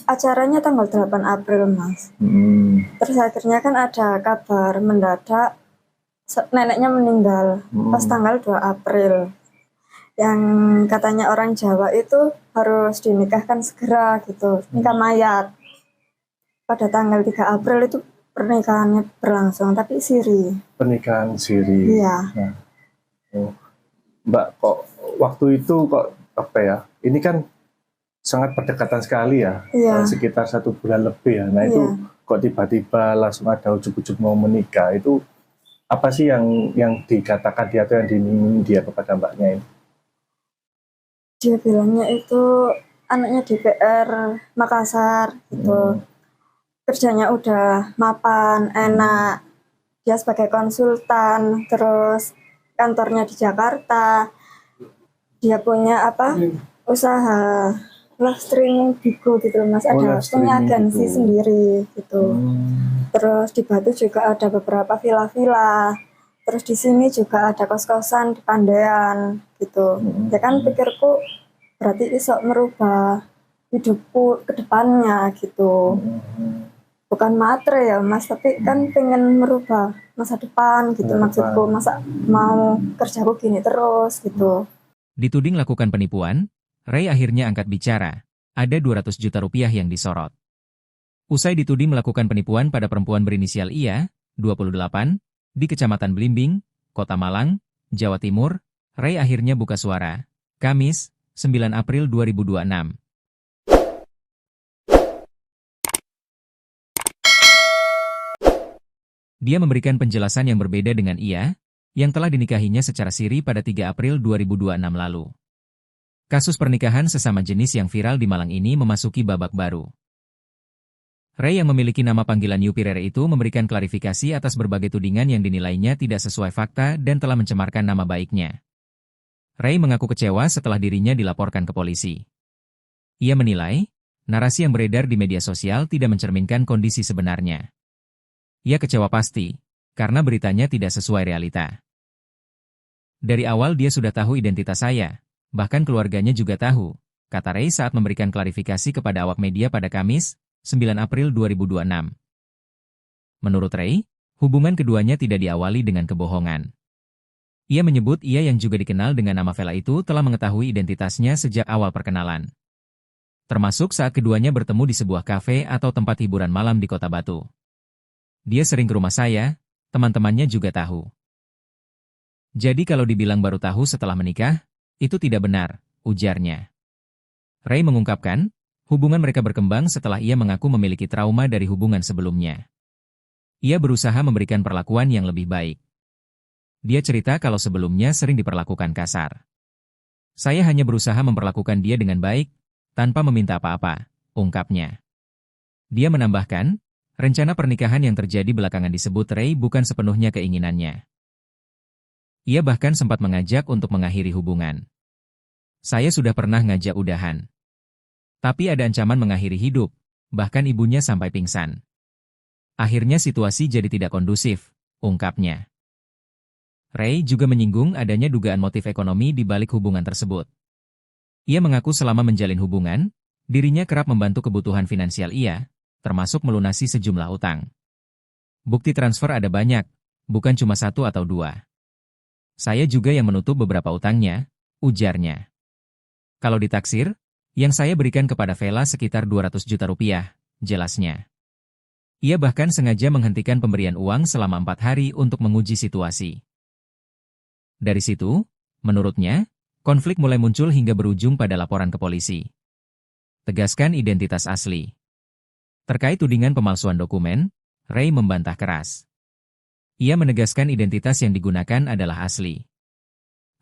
Speaker 2: acaranya tanggal 8 April, Mas. Terus akhirnya kan ada kabar mendadak neneknya meninggal pas tanggal 2 April. Yang katanya orang Jawa itu harus dinikahkan segera gitu, nikah mayat. Pada tanggal 3 April itu pernikahannya berlangsung, tapi siri.
Speaker 3: Pernikahan siri.
Speaker 2: Iya.
Speaker 3: Nah, Mbak, kok waktu itu kok apa ya? Ini kan sangat berdekatan sekali ya, sekitar 1 bulan lebih ya. Nah itu kok tiba-tiba langsung ada ujuk-ujuk mau menikah, itu apa sih yang dikatakan dia atau yang diminta dia kepada mbaknya ini?
Speaker 2: Dia bilangnya itu anaknya DPR Makassar gitu. Kerjanya udah mapan, enak. Dia sebagai konsultan, terus kantornya di Jakarta. Dia punya usaha live streaming Bigo gitu loh, Mas. Ada punya agensi sendiri gitu. Terus di Batu juga ada beberapa villa-villa. Terus di sini juga ada kos-kosan di Pandean gitu. Ya kan pikirku berarti iso merubah hidupku ke depannya gitu. Bukan matre ya, Mas, tapi kan pengen merubah masa depan gitu maksudku. Masa mau kerjaku gini terus gitu.
Speaker 1: Dituding lakukan penipuan, Ray akhirnya angkat bicara. Ada 200 juta rupiah yang disorot. Usai dituding melakukan penipuan pada perempuan berinisial IA, 28, di Kecamatan Blimbing, Kota Malang, Jawa Timur, Ray akhirnya buka suara. Kamis, 9 April 2026. Dia memberikan penjelasan yang berbeda dengan IA, yang telah dinikahinya secara siri pada 3 April 2026 lalu. Kasus pernikahan sesama jenis yang viral di Malang ini memasuki babak baru. Ray yang memiliki nama panggilan Yupirere itu memberikan klarifikasi atas berbagai tudingan yang dinilainya tidak sesuai fakta dan telah mencemarkan nama baiknya. Ray mengaku kecewa setelah dirinya dilaporkan ke polisi. Ia menilai, narasi yang beredar di media sosial tidak mencerminkan kondisi sebenarnya. Ia kecewa pasti, karena beritanya tidak sesuai realita. Dari awal dia sudah tahu identitas saya, bahkan keluarganya juga tahu, kata Ray saat memberikan klarifikasi kepada awak media pada Kamis, 9 April 2026. Menurut Ray, hubungan keduanya tidak diawali dengan kebohongan. Ia menyebut ia yang juga dikenal dengan nama Vela itu telah mengetahui identitasnya sejak awal perkenalan. Termasuk saat keduanya bertemu di sebuah kafe atau tempat hiburan malam di Kota Batu. Dia sering ke rumah saya, teman-temannya juga tahu. Jadi kalau dibilang baru tahu setelah menikah, itu tidak benar, ujarnya. Ray mengungkapkan, hubungan mereka berkembang setelah ia mengaku memiliki trauma dari hubungan sebelumnya. Ia berusaha memberikan perlakuan yang lebih baik. Dia cerita kalau sebelumnya sering diperlakukan kasar. Saya hanya berusaha memperlakukan dia dengan baik, tanpa meminta apa-apa, ungkapnya. Dia menambahkan, rencana pernikahan yang terjadi belakangan disebut Ray bukan sepenuhnya keinginannya. Ia bahkan sempat mengajak untuk mengakhiri hubungan. Saya sudah pernah ngajak udahan. Tapi ada ancaman mengakhiri hidup, bahkan ibunya sampai pingsan. Akhirnya situasi jadi tidak kondusif, ungkapnya. Ray juga menyinggung adanya dugaan motif ekonomi di balik hubungan tersebut. Ia mengaku selama menjalin hubungan, dirinya kerap membantu kebutuhan finansial ia, termasuk melunasi sejumlah utang. Bukti transfer ada banyak, bukan cuma 1 atau 2. Saya juga yang menutup beberapa utangnya, ujarnya. Kalau ditaksir, yang saya berikan kepada Vela sekitar 200 juta rupiah, jelasnya. Ia bahkan sengaja menghentikan pemberian uang selama 4 hari untuk menguji situasi. Dari situ, menurutnya, konflik mulai muncul hingga berujung pada laporan ke polisi. Tegaskan identitas asli. Terkait tudingan pemalsuan dokumen, Ray membantah keras. Ia menegaskan identitas yang digunakan adalah asli.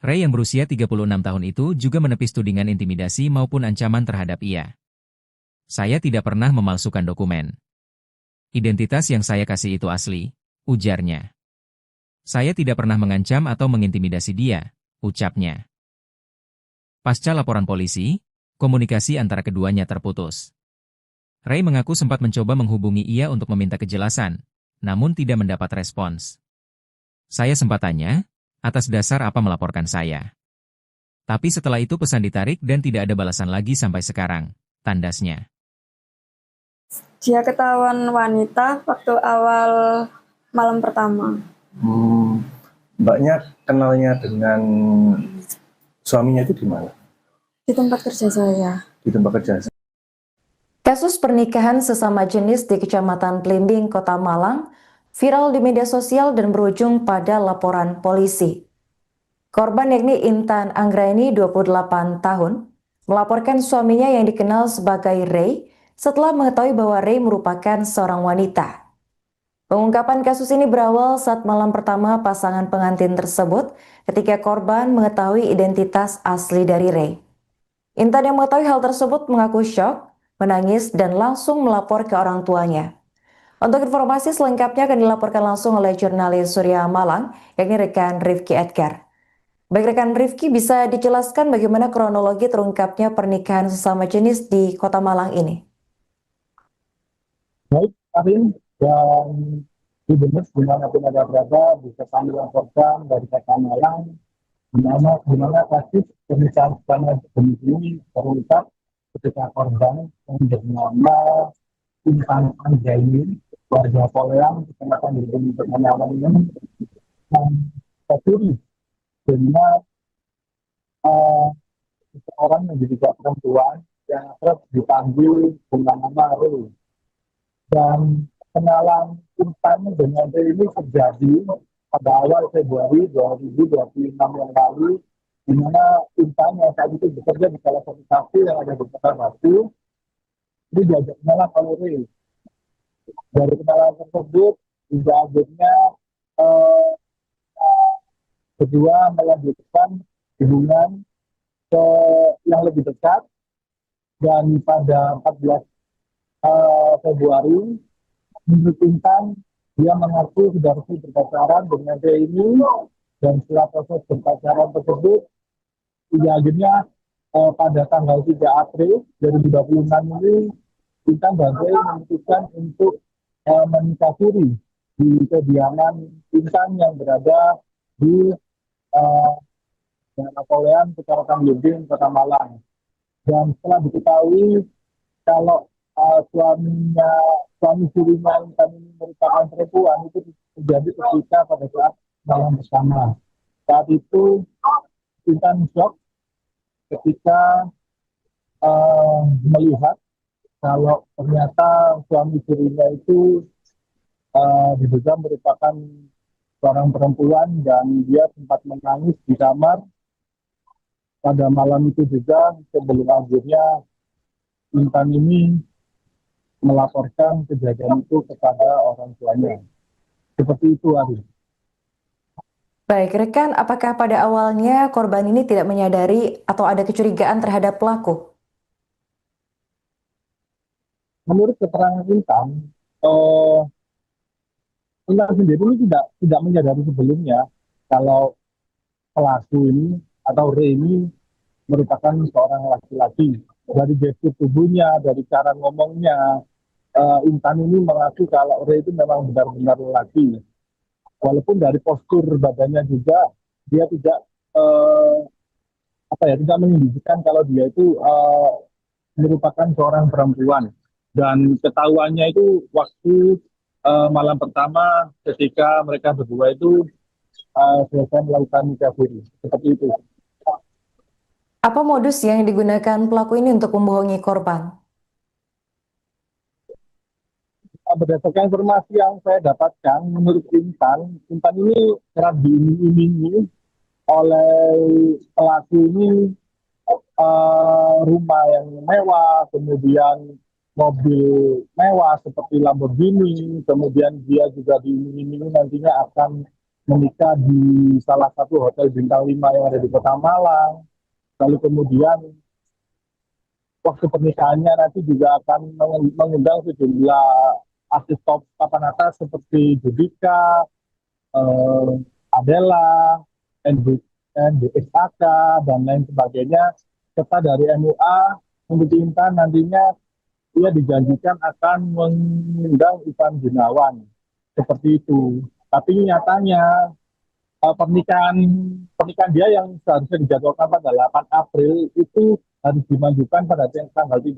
Speaker 1: Ray yang berusia 36 tahun itu juga menepis tudingan intimidasi maupun ancaman terhadap ia. Saya tidak pernah memalsukan dokumen. Identitas yang saya kasih itu asli, ujarnya. Saya tidak pernah mengancam atau mengintimidasi dia, ucapnya. Pasca laporan polisi, komunikasi antara keduanya terputus. Ray mengaku sempat mencoba menghubungi ia untuk meminta kejelasan, namun tidak mendapat respons. Saya sempat tanya, atas dasar apa melaporkan saya. Tapi setelah itu pesan ditarik dan tidak ada balasan lagi sampai sekarang, tandasnya.
Speaker 2: Dia ketahuan wanita waktu awal malam pertama.
Speaker 3: Mbaknya kenalnya dengan suaminya itu di mana?
Speaker 2: Di tempat kerja saya.
Speaker 3: Di tempat kerja.
Speaker 4: Kasus pernikahan sesama jenis di Kecamatan Blimbing, Kota Malang, viral di media sosial dan berujung pada laporan polisi. Korban yakni Intan Anggraini, 28 tahun, melaporkan suaminya yang dikenal sebagai Ray setelah mengetahui bahwa Ray merupakan seorang wanita. Pengungkapan kasus ini berawal saat malam pertama pasangan pengantin tersebut ketika korban mengetahui identitas asli dari Ray. Intan yang mengetahui hal tersebut mengaku syok, menangis, dan langsung melapor ke orang tuanya. Untuk informasi selengkapnya akan dilaporkan langsung oleh jurnalis Surya Malang, yakni rekan Rifki Edgar. Baik rekan Rifki, bisa dijelaskan bagaimana kronologi terungkapnya pernikahan sesama jenis di Kota Malang ini?
Speaker 5: Baik, Karin, dan di Benes dimanapun ada berada, bisa kami laporkan dari Kota Malang, di mana kasus pernikahan sesama jenis ini terungkap ketika korban yang bernama Intan Anggraini, warga Poleang, kecamatan Blimbing, Kota Malang ini, tercuri dengan seorang yang diduga perempuan yang terus dipanggil dengan nama Ray. Dan kenalan Intan dengan Ray ini terjadi pada awal Februari 2026 yang lalu, di mana Intan yang saat itu bekerja di salah satu kafe yang ada di Kota Batu, ini diajak kenalan oleh Ray. Dari kenalan tersebut, hingga akhirnya kedua melanjutkan hubungan yang lebih dekat, dan pada 14 Februari, menurut Intan, dia mengaku sudah resmi berpacaran dengan Ray ini, dan setelah proses berpacaran tersebut, hingga akhirnya pada tanggal 3 April 2026 ini, Intan dan Ray memutuskan untuk menikah siri di kediaman Intan yang berada di Napoleon, Kecamatan Blimbing, Kota Malang. Dan setelah diketahui kalau suami sirinya Intan ini merupakan perempuan, itu terjadi ketika pada saat malam bersama. Saat itu Intan shock ketika melihat kalau ternyata suami sirinya itu diduga merupakan seorang perempuan dan dia sempat menangis di kamar pada malam itu juga sebelum akhirnya Intan ini melaporkan kejadian itu kepada orang tuanya. Seperti itu, Ari.
Speaker 4: Baik, rekan, apakah pada awalnya korban ini tidak menyadari atau ada kecurigaan terhadap pelaku?
Speaker 5: Menurut keterangan Intan sendiri ini tidak menyadari sebelumnya kalau pelaku ini atau Re ini merupakan seorang laki-laki. Dari gestur tubuhnya, dari cara ngomongnya, Intan ini mengaku kalau Re itu memang benar-benar laki. Walaupun dari postur badannya juga dia tidak tidak menunjukkan kalau dia itu merupakan seorang perempuan. Dan ketahuannya itu waktu malam pertama ketika mereka berdua itu selesai melakukan nikah siri. Seperti itu.
Speaker 4: Apa modus yang digunakan pelaku ini untuk membohongi korban?
Speaker 5: Berdasarkan informasi yang saya dapatkan, menurut Intan ini kerap diiming-imingi oleh pelaku ini rumah yang mewah, kemudian mobil mewah seperti Lamborghini, kemudian dia juga diiming-imingi nantinya akan menikah di salah satu hotel bintang 5 yang ada di Kota Malang. Lalu kemudian waktu pernikahannya nanti juga akan mengundang sejumlah artis top papan atas seperti Judika, Adela, NDXAK, dan lain sebagainya. Serta dari MUA, untuk Intan nantinya ia dijanjikan akan mengundang Ivan Gunawan. Seperti itu. Tapi nyatanya pernikahan dia yang seharusnya dijadwalkan pada 8 April itu harus dimajukan pada tanggal 3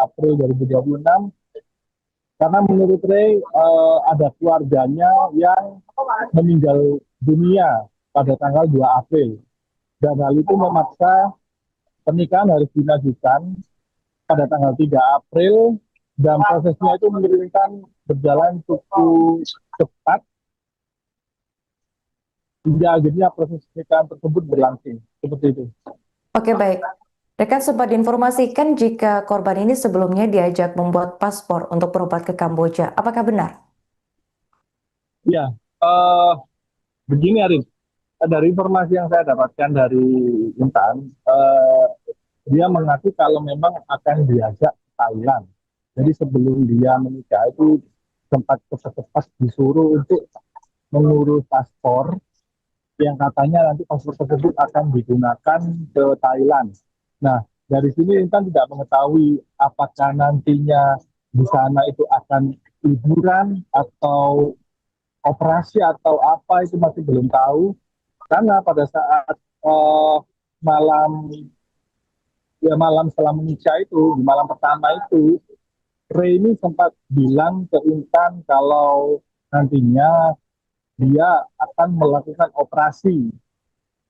Speaker 5: April 2026 karena menurut Ray ada keluarganya yang meninggal dunia pada tanggal 2 April dan hal itu memaksa pernikahan harus dimajukan pada tanggal 3 April dan prosesnya itu menurunkan berjalan cukup cepat hingga akhirnya proses pernikahan tersebut berlangsung. Seperti itu.
Speaker 4: Oke, baik. Rekan sempat diinformasikan jika korban ini sebelumnya diajak membuat paspor untuk berobat ke Kamboja. Apakah benar?
Speaker 5: Ya, begini Arif. Dari informasi yang saya dapatkan dari Intan, dia mengaku kalau memang akan diajak ke Thailand. Jadi sebelum dia menikah itu sempat cepat-cepat disuruh untuk mengurus paspor yang katanya nanti paspor tersebut akan digunakan ke Thailand. Nah, dari sini Intan tidak mengetahui apakah nantinya di sana itu akan liburan atau operasi atau apa itu masih belum tahu. Karena pada saat malam setelah menikah itu, di malam pertama itu, Ray ini sempat bilang ke Intan kalau nantinya dia akan melakukan operasi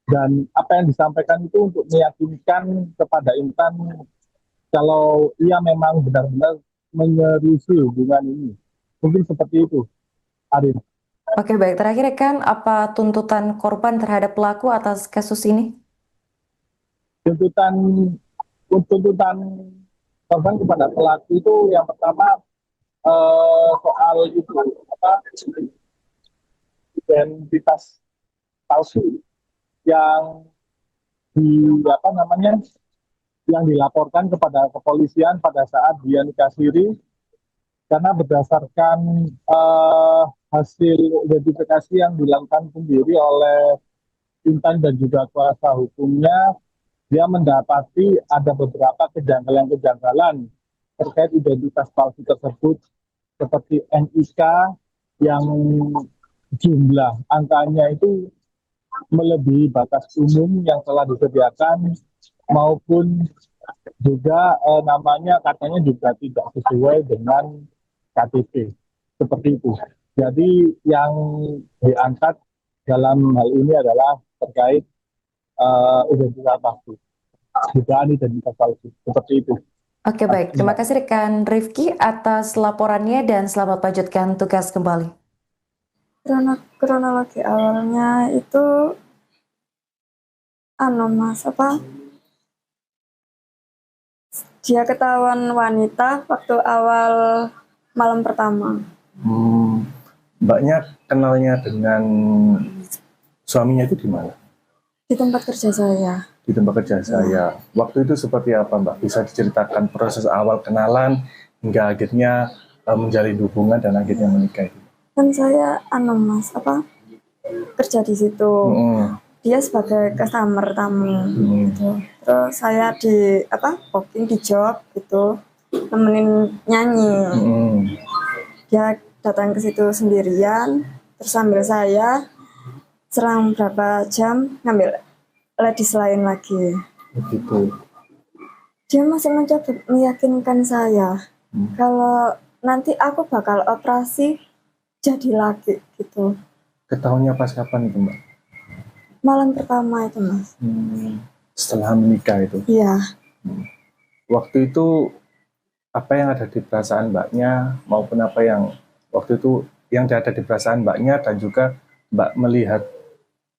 Speaker 5: dan apa yang disampaikan itu untuk meyakinkan kepada Intan kalau ia memang benar-benar menyerusi hubungan ini. Mungkin seperti itu, Arif.
Speaker 4: Oke, baik. Terakhir, rekan, apa tuntutan korban terhadap pelaku atas kasus ini?
Speaker 5: Tuntutan korban kepada pelaku itu yang pertama soal itu identitas palsu yang yang dilaporkan kepada kepolisian pada saat dia nikah siri karena berdasarkan hasil identifikasi yang dilakukan sendiri oleh Intan dan juga kuasa hukumnya, dia mendapati ada beberapa kejanggalan-kejanggalan terkait identitas palsu tersebut seperti NIK yang jumlah angkanya itu melebihi batas umum yang telah disediakan maupun juga namanya katanya juga tidak sesuai dengan KTP seperti itu. Jadi yang diangkat dalam hal ini adalah terkait identitas palsu, dugaan identitas palsu seperti itu.
Speaker 4: Oke, baik. Terima kasih rekan Rifki atas laporannya dan selamat melanjutkan tugas kembali.
Speaker 2: Kronologi awalnya itu Mas, dia ketahuan wanita waktu awal malam pertama.
Speaker 3: Mbaknya kenalnya dengan suaminya itu di mana?
Speaker 2: Di tempat kerja saya.
Speaker 3: Di tempat kerja saya. Waktu itu seperti apa, Mbak? Bisa diceritakan proses awal kenalan hingga akhirnya menjalin hubungan dan akhirnya menikah itu?
Speaker 2: Kan saya Mas, kerja di situ. Dia sebagai customer tamu gitu. Terus saya di booking di job gitu, nemenin nyanyi. Dia datang ke situ sendirian, terus sambil saya serang berapa jam ngambil ladies lain lagi.
Speaker 3: Begitu.
Speaker 2: Dia masih mencoba meyakinkan saya kalau nanti aku bakal operasi jadi laki gitu.
Speaker 3: Ketahuannya pas kapan itu, Mbak?
Speaker 2: Malam pertama itu, Mas.
Speaker 3: Setelah menikah itu?
Speaker 2: Iya.
Speaker 3: Waktu itu apa yang ada di perasaan Mbaknya maupun apa yang waktu itu yang ada di perasaan Mbaknya dan juga Mbak melihat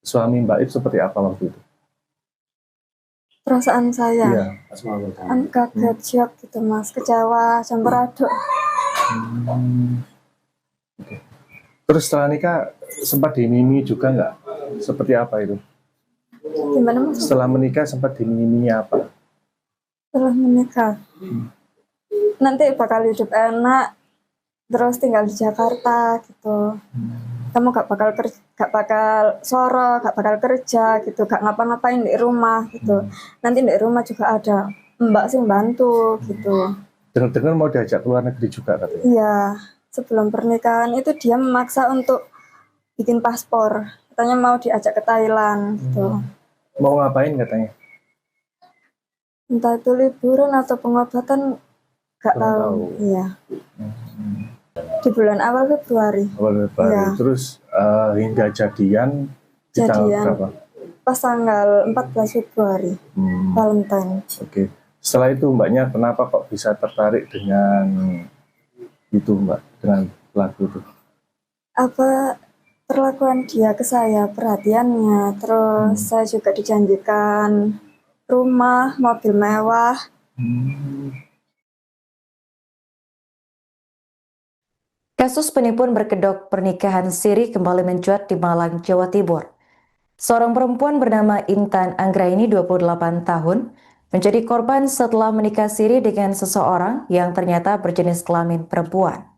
Speaker 3: suami Mbak itu seperti apa waktu itu?
Speaker 2: Perasaan saya?
Speaker 3: Iya.
Speaker 2: Kaget, shock gitu, Mas. Kecewa, campur aduk.
Speaker 3: Terus setelah nikah sempat dimimi juga nggak? Seperti apa itu?
Speaker 2: Gimana, Mas?
Speaker 3: Setelah menikah sempat dimiminya apa?
Speaker 2: Setelah menikah, nanti bakal hidup enak, terus tinggal di Jakarta gitu. Kamu gak bakal soro, gak bakal kerja gitu, gak ngapa-ngapain di rumah gitu. Nanti di rumah juga ada mbak sih bantu gitu.
Speaker 3: Dengar-dengar mau diajak ke luar negeri juga katanya?
Speaker 2: Iya, sebelum pernikahan itu dia memaksa untuk bikin paspor. Katanya mau diajak ke Thailand gitu.
Speaker 3: Mau ngapain katanya?
Speaker 2: Entah itu liburan atau pengobatan, gak tahu. Iya. Di bulan awal Februari.
Speaker 3: Ya. Terus hingga jadian di tanggal berapa?
Speaker 2: Pas tanggal 14 Februari, Valentine.
Speaker 3: Oke. Setelah itu Mbaknya kenapa kok bisa tertarik dengan itu, Mbak, dengan pelaku itu?
Speaker 2: Perlakuan dia ke saya, perhatiannya, terus saya juga dijanjikan rumah, mobil mewah.
Speaker 4: Kasus penipuan berkedok pernikahan siri kembali mencuat di Malang, Jawa Timur. Seorang perempuan bernama Intan Anggraini 28 tahun menjadi korban setelah menikah siri dengan seseorang yang ternyata berjenis kelamin perempuan.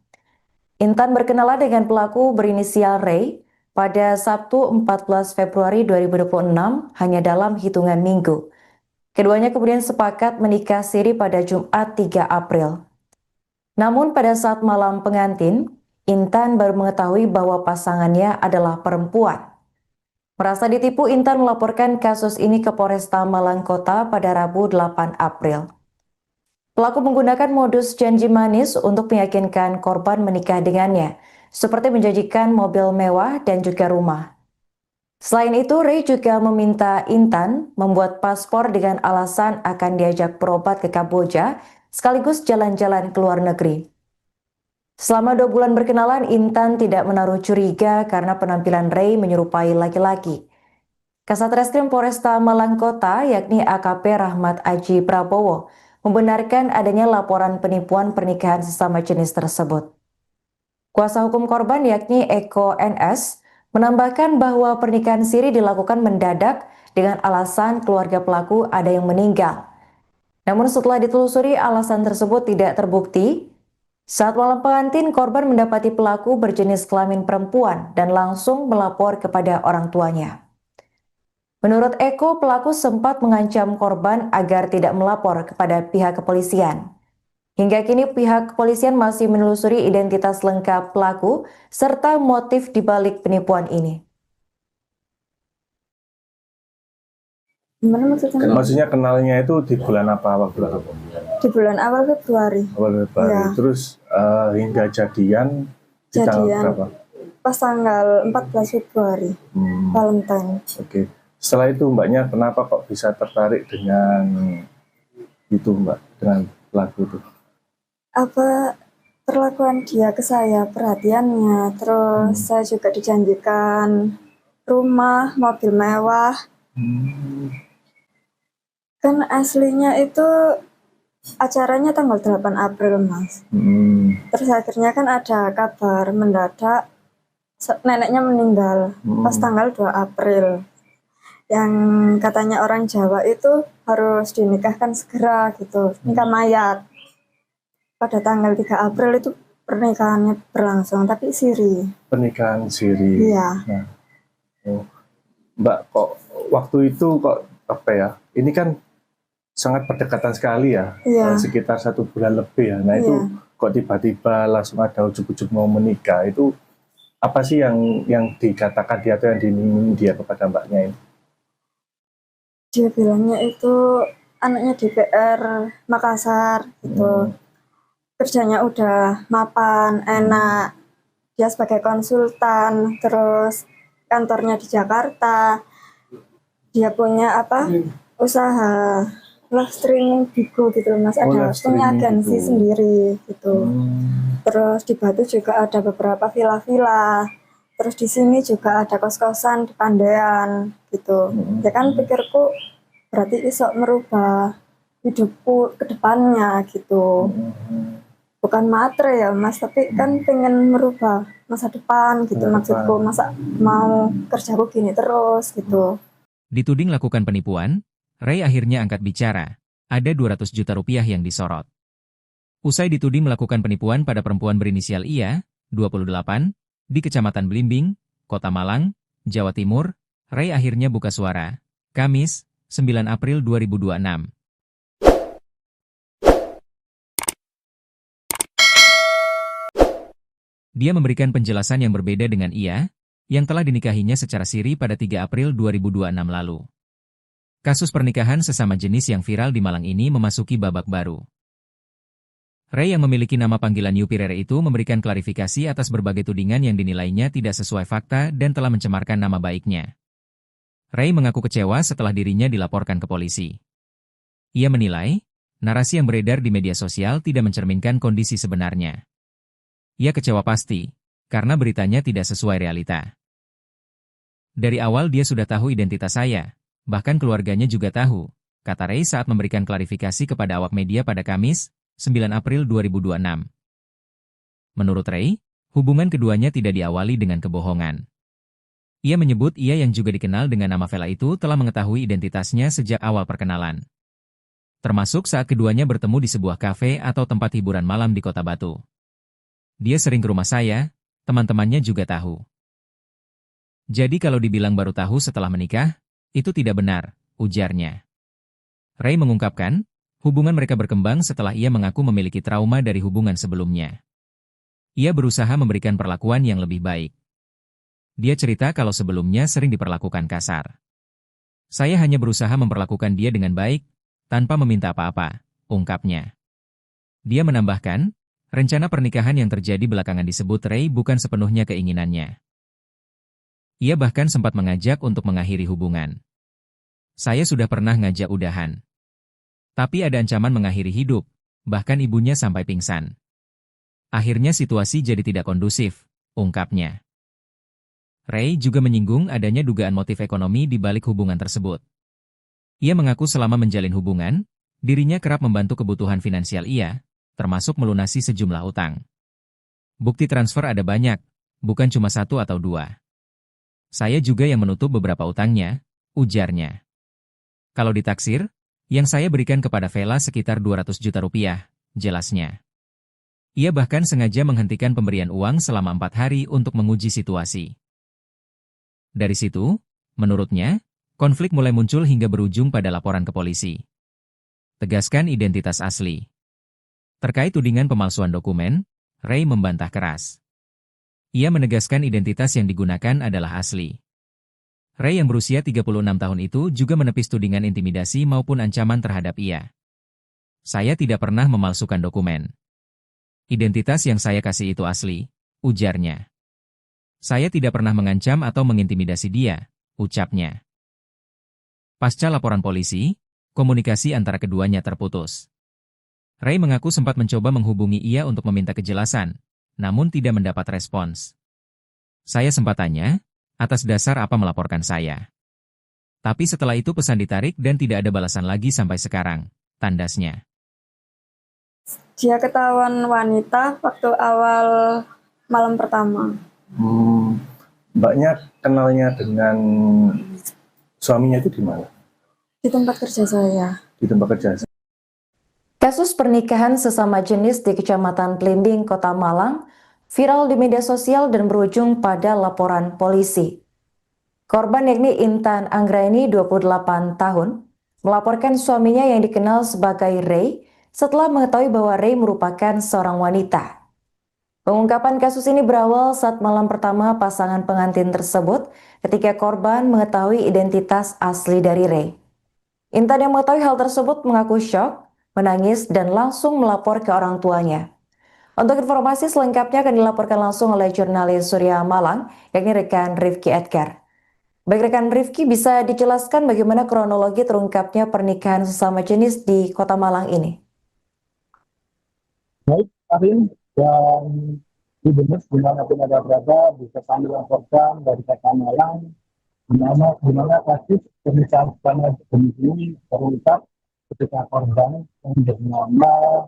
Speaker 4: Intan berkenalan dengan pelaku berinisial Ray pada Sabtu 14 Februari 2026 hanya dalam hitungan minggu. Keduanya kemudian sepakat menikah siri pada Jumat 3 April. Namun pada saat malam pengantin, Intan baru mengetahui bahwa pasangannya adalah perempuan. Merasa ditipu, Intan melaporkan kasus ini ke Polresta Malang Kota pada Rabu 8 April. Pelaku menggunakan modus janji manis untuk meyakinkan korban menikah dengannya, seperti menjanjikan mobil mewah dan juga rumah. Selain itu, Ray juga meminta Intan membuat paspor dengan alasan akan diajak berobat ke Kamboja, sekaligus jalan-jalan ke luar negeri. Selama 2 bulan berkenalan, Intan tidak menaruh curiga karena penampilan Ray menyerupai laki-laki. Kasat Reskrim Polresta Malang Kota, yakni AKP Rahmat Aji Prabowo, membenarkan adanya laporan penipuan pernikahan sesama jenis tersebut. Kuasa hukum korban, yakni Eko NS, menambahkan bahwa pernikahan siri dilakukan mendadak dengan alasan keluarga pelaku ada yang meninggal. Namun setelah ditelusuri, alasan tersebut tidak terbukti. Saat malam pengantin, korban mendapati pelaku berjenis kelamin perempuan dan langsung melapor kepada orang tuanya. Menurut Eko, pelaku sempat mengancam korban agar tidak melapor kepada pihak kepolisian. Hingga kini pihak kepolisian masih menelusuri identitas lengkap pelaku serta motif dibalik penipuan ini.
Speaker 2: Gimana maksudnya?
Speaker 3: Maksudnya kenalnya itu di bulan apa waktu itu?
Speaker 2: Di bulan awal Februari.
Speaker 3: Awal Februari. Ya. Terus hingga jadian di tanggal berapa?
Speaker 2: Pas tanggal 14 Februari, Valentine.
Speaker 3: Oke. Setelah itu Mbaknya kenapa kok bisa tertarik dengan itu, Mbak, dengan pelaku itu?
Speaker 2: Apa perlakuan dia ke saya, perhatiannya, terus saya juga dijanjikan rumah, mobil mewah. Kan aslinya itu acaranya tanggal 8 April, Mas. Terus akhirnya kan ada kabar mendadak neneknya meninggal pas tanggal 2 April. Yang katanya orang Jawa itu harus dinikahkan segera gitu, nikah mayat. Pada tanggal 3 April itu pernikahannya berlangsung, tapi siri.
Speaker 3: Pernikahan siri.
Speaker 2: Iya.
Speaker 3: Nah, Mbak, kok waktu itu kok apa ya? Ini kan sangat berdekatan sekali ya,
Speaker 2: Iya.
Speaker 3: sekitar 1 bulan lebih ya. Nah itu kok tiba-tiba langsung ada ujuk-ujuk mau menikah, itu apa sih yang dikatakan dia atau yang diiming dia kepada mbaknya ini?
Speaker 2: Dia bilangnya itu anaknya DPR Makassar gitu. Kerjanya udah mapan, enak. Dia sebagai konsultan, terus kantornya di Jakarta. Dia punya usaha live streaming Bigo gitu Mas, ada punya agensi sendiri gitu. Terus di Batu juga ada beberapa villa-villa. Terus di sini juga ada kos-kosan di Pandean gitu. Ya kan pikirku berarti iso merubah hidupku ke depannya gitu. Bukan matre ya Mas, tapi kan pengen merubah masa depan gitu maksudku. Masa mau kerjaku gini terus gitu.
Speaker 1: Dituding lakukan penipuan, Ray akhirnya angkat bicara. Ada 200 juta rupiah yang disorot. Usai dituding melakukan penipuan pada perempuan berinisial IA, 28, di Kecamatan Blimbing, Kota Malang, Jawa Timur, Ray akhirnya buka suara. Kamis, 9 April 2026. Dia memberikan penjelasan yang berbeda dengan IA, yang telah dinikahinya secara siri pada 3 April 2026 lalu. Kasus pernikahan sesama jenis yang viral di Malang ini memasuki babak baru. Ray yang memiliki nama panggilan Yupirere itu memberikan klarifikasi atas berbagai tudingan yang dinilainya tidak sesuai fakta dan telah mencemarkan nama baiknya. Ray mengaku kecewa setelah dirinya dilaporkan ke polisi. Ia menilai, narasi yang beredar di media sosial tidak mencerminkan kondisi sebenarnya. Ia kecewa pasti, karena beritanya tidak sesuai realita. Dari awal dia sudah tahu identitas saya, bahkan keluarganya juga tahu, kata Ray saat memberikan klarifikasi kepada awak media pada Kamis, 9 April 2026. Menurut Ray, hubungan keduanya tidak diawali dengan kebohongan. Ia menyebut ia yang juga dikenal dengan nama Vela itu telah mengetahui identitasnya sejak awal perkenalan. Termasuk saat keduanya bertemu di sebuah kafe atau tempat hiburan malam di Kota Batu. Dia sering ke rumah saya, teman-temannya juga tahu. Jadi kalau dibilang baru tahu setelah menikah, itu tidak benar, ujarnya. Ray mengungkapkan, hubungan mereka berkembang setelah ia mengaku memiliki trauma dari hubungan sebelumnya. Ia berusaha memberikan perlakuan yang lebih baik. Dia cerita kalau sebelumnya sering diperlakukan kasar. Saya hanya berusaha memperlakukan dia dengan baik, tanpa meminta apa-apa, ungkapnya. Dia menambahkan, rencana pernikahan yang terjadi belakangan disebut Ray bukan sepenuhnya keinginannya. Ia bahkan sempat mengajak untuk mengakhiri hubungan. Saya sudah pernah ngajak udahan. Tapi ada ancaman mengakhiri hidup, bahkan ibunya sampai pingsan. Akhirnya situasi jadi tidak kondusif, ungkapnya. Ray juga menyinggung adanya dugaan motif ekonomi di balik hubungan tersebut. Ia mengaku selama menjalin hubungan, dirinya kerap membantu kebutuhan finansial ia, termasuk melunasi sejumlah utang. Bukti transfer ada banyak, bukan cuma 1 atau 2. Saya juga yang menutup beberapa utangnya, ujarnya. Kalau ditaksir, yang saya berikan kepada Vela sekitar 200 juta rupiah, jelasnya. Ia bahkan sengaja menghentikan pemberian uang selama 4 hari untuk menguji situasi. Dari situ, menurutnya, konflik mulai muncul hingga berujung pada laporan ke polisi. Tegaskan identitas asli. Terkait tudingan pemalsuan dokumen, Ray membantah keras. Ia menegaskan identitas yang digunakan adalah asli. Ray yang berusia 36 tahun itu juga menepis tudingan intimidasi maupun ancaman terhadap ia. Saya tidak pernah memalsukan dokumen. Identitas yang saya kasih itu asli, ujarnya. Saya tidak pernah mengancam atau mengintimidasi dia, ucapnya. Pasca laporan polisi, komunikasi antara keduanya terputus. Ray mengaku sempat mencoba menghubungi ia untuk meminta kejelasan, namun tidak mendapat respons. Saya sempat tanya, atas dasar apa melaporkan saya? Tapi setelah itu pesan ditarik dan tidak ada balasan lagi sampai sekarang, tandasnya.
Speaker 2: Dia ketahuan wanita waktu awal malam pertama.
Speaker 3: Mbaknya kenalnya dengan suaminya itu di mana?
Speaker 2: Di tempat kerja saya.
Speaker 3: Di tempat kerja.
Speaker 4: Kasus pernikahan sesama jenis di Kecamatan Blimbing, Kota Malang, viral di media sosial dan berujung pada laporan polisi. Korban yakni Intan Anggraini, 28 tahun, melaporkan suaminya yang dikenal sebagai Ray setelah mengetahui bahwa Ray merupakan seorang wanita. Pengungkapan kasus ini berawal saat malam pertama pasangan pengantin tersebut ketika korban mengetahui identitas asli dari Ray. Intan yang mengetahui hal tersebut mengaku syok, menangis, dan langsung melapor ke orang tuanya. Untuk informasi selengkapnya akan dilaporkan langsung oleh jurnalis Surya Malang, yakni rekan Rifki Edgar. Baik rekan Rifki, bisa dijelaskan bagaimana kronologi terungkapnya pernikahan sesama jenis di Kota Malang ini?
Speaker 5: Baik, Arin, dan Gubernur dimanapun ada berada bisa kami laporkan dari Kota Malang, di mana kasus pernikahan sesama jenis ini terungkap ketika korban yang bernama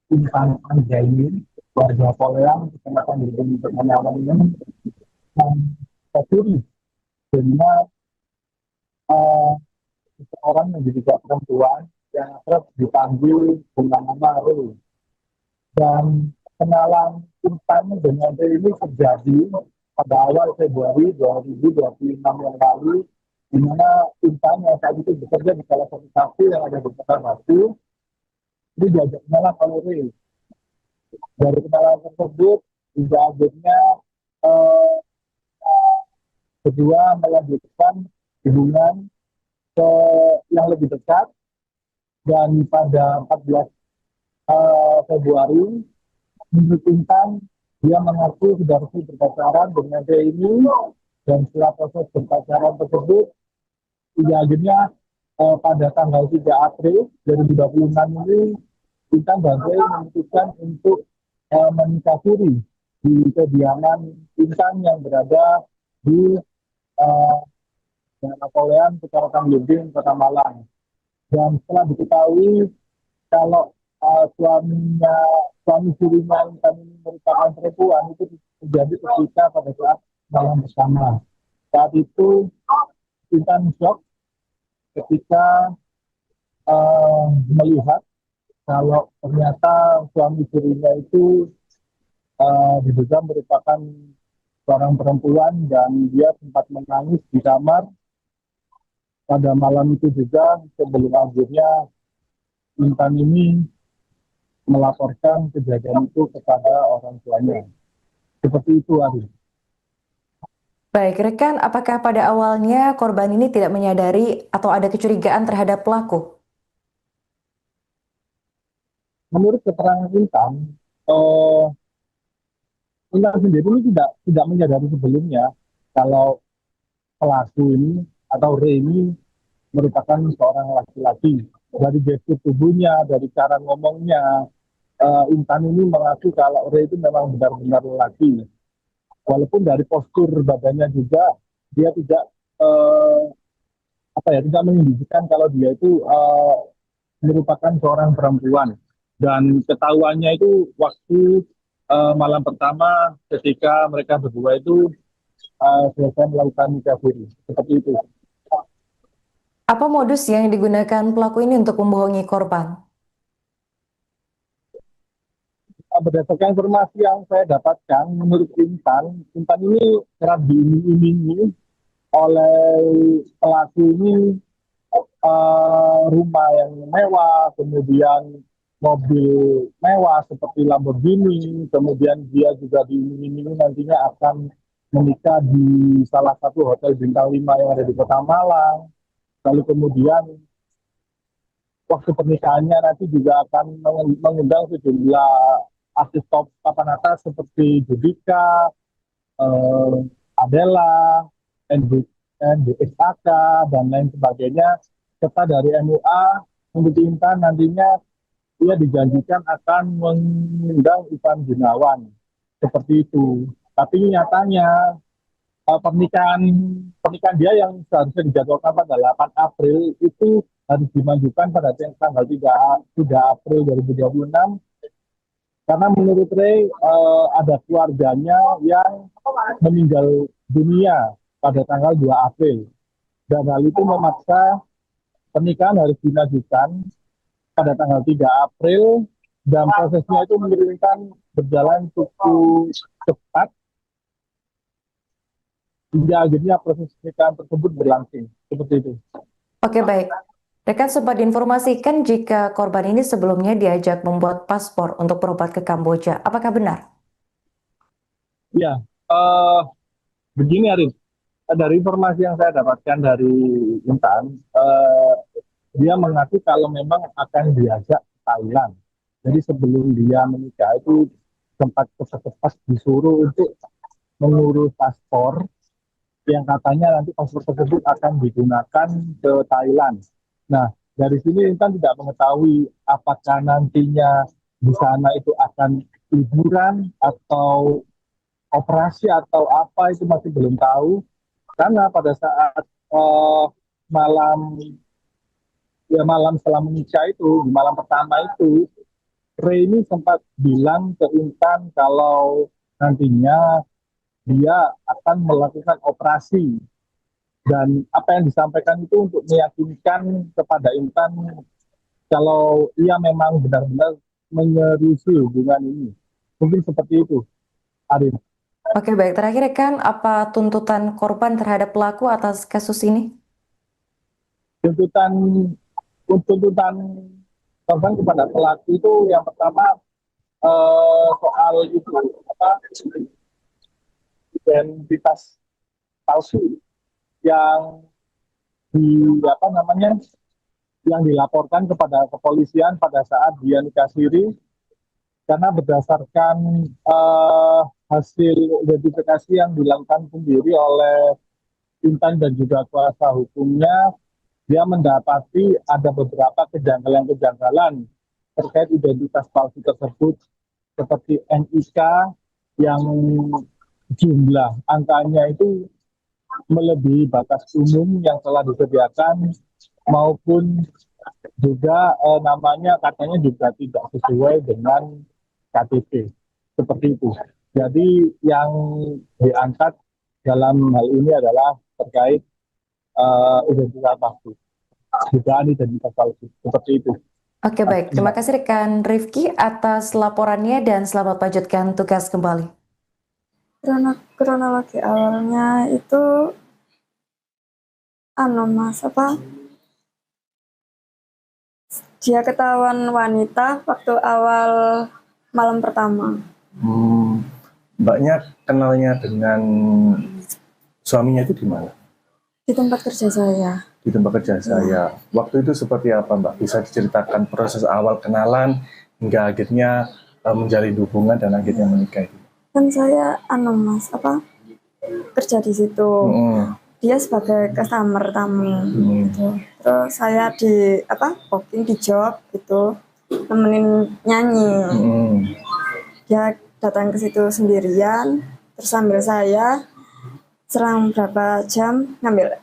Speaker 5: Intan Anggraini, warga Poleang, Kecamatan Blimbing, Kota Malang ini, tercuri dengan seorang yang diduga perempuan yang terus dipanggil dengan nama Ray. Dan kenalan Intan dengan Ray ini terjadi pada awal Februari 2026 yang lalu, di mana Intan yang saat itu bekerja di salah satu kafe yang ada di Kota Batu, ini diajak kenalan oleh Ray. Dari kenalan tersebut, hingga akhirnya kedua melanjutkan hubungan yang lebih dekat, dan pada 14 Februari, menurut Intan, dia mengaku sudah resmi berpacaran dengan Ray ini, dan setelah proses berpacaran tersebut, hingga akhirnya pada tanggal 3 April 2026 ini, Intan dan Ray memutuskan untuk menikah siri di kediaman Intan yang berada di Poleang, Kecamatan Blimbing, Kota Malang. Dan setelah diketahui kalau suami sirinya Intan ini merupakan perempuan, itu terjadi ketika pada saat malam bersama. Saat itu Intan shock ketika melihat kalau ternyata suami sirinya itu diduga merupakan seorang perempuan, dan dia sempat menangis di kamar pada malam itu juga, sebelum akhirnya Intan ini melaporkan kejadian itu kepada orang tuanya. Seperti itu, Ari.
Speaker 4: Baik, rekan, apakah pada awalnya korban ini tidak menyadari atau ada kecurigaan terhadap pelaku?
Speaker 5: Menurut keterangan Intan, Intan sendiri ini tidak menyadari sebelumnya kalau pelaku ini atau Ray ini merupakan seorang laki-laki. Dari gestur tubuhnya, dari cara ngomongnya, Intan ini mengaku kalau Ray itu memang benar-benar laki. Walaupun dari postur badannya juga dia tidak tidak menunjukkan kalau dia itu merupakan seorang perempuan. Dan ketahuannya itu waktu malam pertama ketika mereka berdua itu selesai melakukan nikah siri. Seperti itu.
Speaker 4: Apa modus yang digunakan pelaku ini untuk membohongi korban?
Speaker 5: Berdasarkan informasi yang saya dapatkan, menurut Intan ini kerap diiming-imingi oleh pelaku ini rumah yang mewah, kemudian mobil mewah seperti Lamborghini, kemudian dia juga diiming-imingi nantinya akan menikah di salah satu hotel bintang 5 yang ada di Kota Malang. Lalu kemudian waktu pernikahannya nanti juga akan mengundang sejumlah artis top papan atas seperti Judika, Adela, NBSAK, dan lain sebagainya. Serta dari MUA, menurut Intan nantinya ia dijanjikan akan mengundang Ivan Gunawan seperti itu. Tapi nyatanya pernikahan pernikahan dia yang seharusnya dijadwalkan pada 8 April itu harus dimajukan pada tanggal 3 April 2026 karena menurut Ray ada keluarganya yang meninggal dunia pada tanggal 2 April dan hal itu memaksa pernikahan harus dimajukan pada tanggal 3 April dan prosesnya itu mengirimkan berjalan cukup cepat hingga akhirnya proses pernikahan tersebut berlangsung seperti itu.
Speaker 4: Oke, baik. Rekan sempat diinformasikan jika korban ini sebelumnya diajak membuat paspor untuk berobat ke Kamboja. Apakah benar?
Speaker 5: Ya, begini Arif, dari informasi yang saya dapatkan dari Intan, dia mengaku kalau memang akan diajak ke Thailand. Jadi sebelum dia menikah itu sempat cepat-cepat disuruh untuk mengurus paspor yang katanya nanti paspor tersebut akan digunakan ke Thailand. Nah, dari sini Intan tidak mengetahui apakah nantinya di sana itu akan liburan atau operasi atau apa itu masih belum tahu. Karena pada saat malam malam setelah menikah itu, di malam pertama itu, Ray ini sempat bilang ke Intan kalau nantinya dia akan melakukan operasi dan apa yang disampaikan itu untuk meyakinkan kepada Intan kalau ia memang benar-benar menyerisi hubungan ini. Mungkin seperti itu, Arif.
Speaker 4: Oke, baik. Terakhir, rekan, apa tuntutan korban terhadap pelaku atas kasus ini?
Speaker 5: Tuntutan korban kepada pelaku itu yang pertama soal itu identitas palsu yang yang dilaporkan kepada kepolisian pada saat dia nikah siri karena berdasarkan hasil identifikasi yang dilakukan sendiri oleh Intan dan juga kuasa hukumnya, dia mendapati ada beberapa kejanggalan-kejanggalan terkait identitas palsu tersebut seperti NIK yang jumlah angkanya itu melebihi batas umum yang telah disediakan maupun juga namanya katanya juga tidak sesuai dengan KTP seperti itu. Jadi yang diangkat dalam hal ini adalah terkait identitas palsu, dugaan identitas palsu seperti itu.
Speaker 4: Oke, baik. Terima kasih rekan Rifki atas laporannya dan selamat lanjutkan tugas kembali.
Speaker 2: Kronologi awalnya itu Mas, dia ketahuan wanita waktu awal malam pertama.
Speaker 3: Mbaknya kenalnya dengan suaminya itu di mana?
Speaker 2: Di tempat kerja saya.
Speaker 3: Di tempat kerja saya. Waktu itu seperti apa, Mbak? Bisa diceritakan proses awal kenalan hingga akhirnya menjalin hubungan dan akhirnya menikah itu?
Speaker 2: Kan saya Mas, kerja di situ. Dia sebagai customer tamu gitu. Terus saya di booking di job gitu, nemenin nyanyi. Dia datang ke situ sendirian, terus sambil saya selang berapa jam ngambil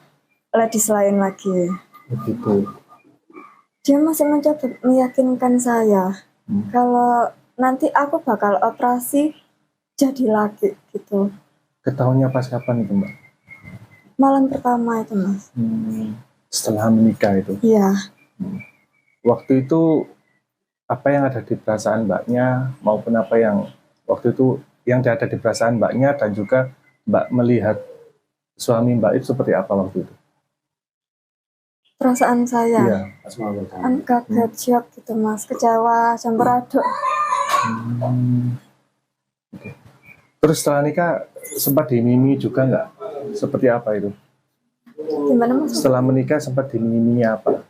Speaker 2: ladies lain lagi.
Speaker 3: Begitu.
Speaker 2: Dia masih mencoba meyakinkan saya kalau nanti aku bakal operasi jadi laki gitu.
Speaker 3: Ketahuannya pas kapan itu, Mbak?
Speaker 2: Malam pertama itu, Mas.
Speaker 3: Setelah menikah itu?
Speaker 2: Iya.
Speaker 3: Waktu itu apa yang ada di perasaan Mbaknya maupun apa yang waktu itu yang ada di perasaan Mbaknya dan juga Mbak melihat suami Mbak itu seperti apa waktu itu?
Speaker 2: Perasaan saya?
Speaker 3: Iya.
Speaker 2: Kaget, shock gitu, Mas. Kecewa, campur aduk.
Speaker 3: Okay. Terus setelah nikah sempat dimimi juga nggak? Seperti apa itu?
Speaker 2: Gimana, Mas?
Speaker 3: Setelah menikah sempat dimimi apa?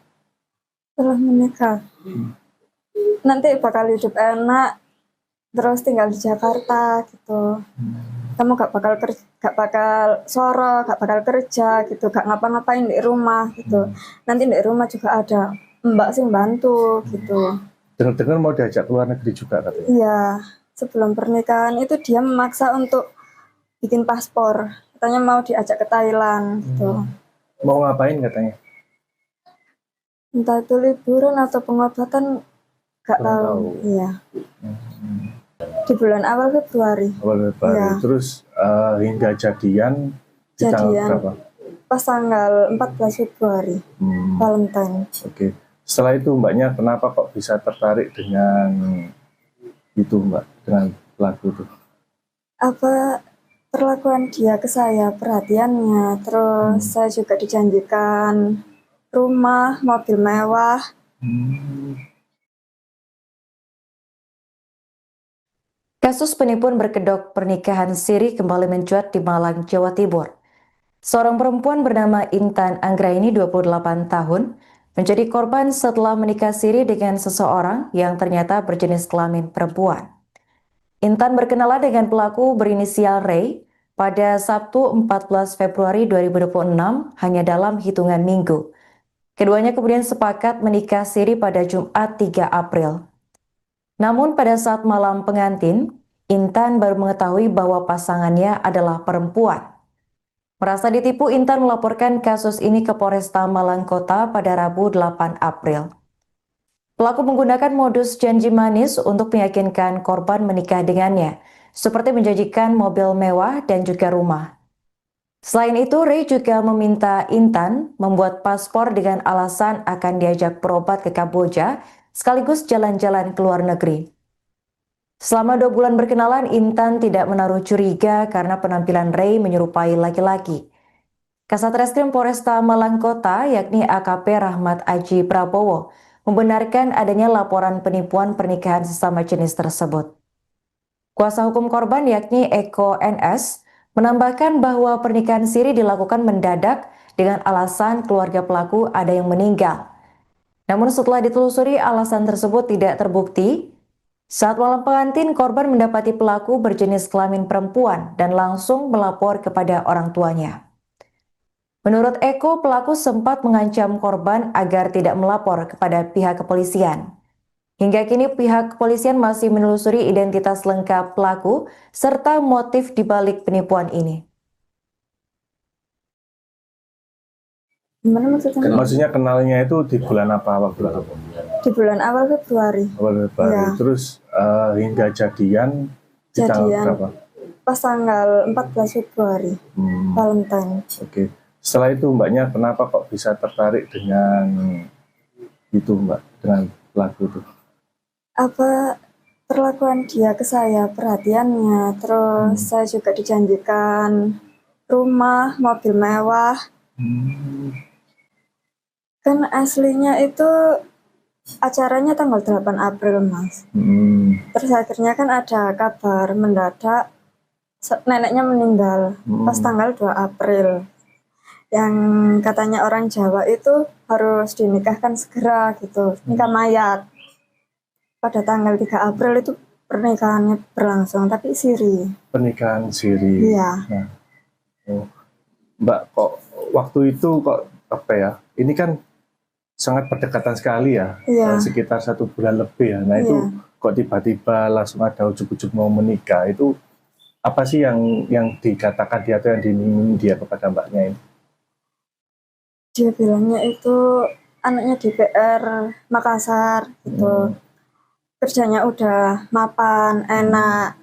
Speaker 2: Setelah menikah, nanti bakal hidup enak, terus tinggal di Jakarta gitu. Kamu gak bakal soro, gak bakal kerja gitu, gak ngapa-ngapain di rumah gitu. Nanti di rumah juga ada mbak sih bantu gitu.
Speaker 3: Dengar-dengar mau diajak ke luar negeri juga katanya.
Speaker 2: Iya, sebelum pernikahan itu dia memaksa untuk bikin paspor. Katanya mau diajak ke Thailand gitu.
Speaker 3: Mau ngapain katanya?
Speaker 2: Entah itu liburan atau pengobatan, nggak
Speaker 3: Kurang
Speaker 2: tahu.
Speaker 3: tahu.
Speaker 2: Iya,
Speaker 3: Hmm.
Speaker 2: di bulan awal Februari.
Speaker 3: Awal Februari.
Speaker 2: Iya.
Speaker 3: Terus hingga jadian di tanggal
Speaker 2: Jadian
Speaker 3: berapa?
Speaker 2: pas tanggal 14 Februari, Valentine.
Speaker 3: Oke. Setelah itu mbaknya kenapa kok bisa tertarik dengan itu mbak, dengan lagu itu?
Speaker 2: Apa perlakuan dia ke saya, perhatiannya, terus saya juga dijanjikan rumah, mobil mewah.
Speaker 4: Kasus penipuan berkedok pernikahan siri kembali mencuat di Malang, Jawa Timur. Seorang perempuan bernama Intan Anggraini 28 tahun menjadi korban setelah menikah siri dengan seseorang yang ternyata berjenis kelamin perempuan. Intan berkenalan dengan pelaku berinisial Ray pada Sabtu 14 Februari 2026 hanya dalam hitungan minggu. Keduanya kemudian sepakat menikah siri pada Jumat 3 April. Namun pada saat malam pengantin, Intan baru mengetahui bahwa pasangannya adalah perempuan. Merasa ditipu, Intan melaporkan kasus ini ke Polresta Malang Kota pada Rabu 8 April. Pelaku menggunakan modus janji manis untuk meyakinkan korban menikah dengannya, seperti menjanjikan mobil mewah dan juga rumah. Selain itu, Ray juga meminta Intan membuat paspor dengan alasan akan diajak berobat ke Kamboja, sekaligus jalan-jalan ke luar negeri. Selama 2 bulan berkenalan, Intan tidak menaruh curiga karena penampilan Ray menyerupai laki-laki. Kasat Reskrim Polresta Malang Kota, yakni AKP Rahmat Aji Prabowo, membenarkan adanya laporan penipuan pernikahan sesama jenis tersebut. Kuasa hukum korban, yakni Eko NS, menambahkan bahwa pernikahan siri dilakukan mendadak dengan alasan keluarga pelaku ada yang meninggal. Namun setelah ditelusuri, alasan tersebut tidak terbukti. Saat malam pengantin, korban mendapati pelaku berjenis kelamin perempuan dan langsung melapor kepada orang tuanya. Menurut Eko, pelaku sempat mengancam korban agar tidak melapor kepada pihak kepolisian. Hingga kini pihak kepolisian masih menelusuri identitas lengkap pelaku serta motif dibalik penipuan ini.
Speaker 2: Gimana maksudnya?
Speaker 3: Maksudnya kenalnya itu di bulan apa? Bulan apa?
Speaker 2: Di bulan awal Februari.
Speaker 3: Awal Februari.
Speaker 2: Iya.
Speaker 3: Terus hingga jadian di tanggal berapa?
Speaker 2: Pas tanggal 14 Februari, Valentine.
Speaker 3: Oke. Setelah itu mbaknya kenapa kok bisa tertarik dengan itu mbak, dengan lagu itu?
Speaker 2: Apa perlakuan dia ke saya, perhatiannya, terus saya juga dijanjikan rumah, mobil mewah. Kan aslinya itu acaranya tanggal 8 April, Mas. Terus akhirnya kan ada kabar mendadak neneknya meninggal pas tanggal 2 April. Yang katanya orang Jawa itu harus dinikahkan segera gitu, nikah mayat. Pada tanggal 3 April itu pernikahannya berlangsung, tapi siri.
Speaker 3: Pernikahan siri.
Speaker 2: Iya.
Speaker 3: Nah, Mbak, kok waktu itu kok apa ya? Ini kan sangat berdekatan sekali ya,
Speaker 2: Iya.
Speaker 3: sekitar 1 bulan lebih ya. Nah itu kok tiba-tiba langsung ada ujuk-ujuk mau menikah, itu apa sih yang dikatakan dia atau yang diminta dia kepada mbaknya ini?
Speaker 2: Dia bilangnya itu anaknya DPR Makassar gitu. Kerjanya udah mapan, enak.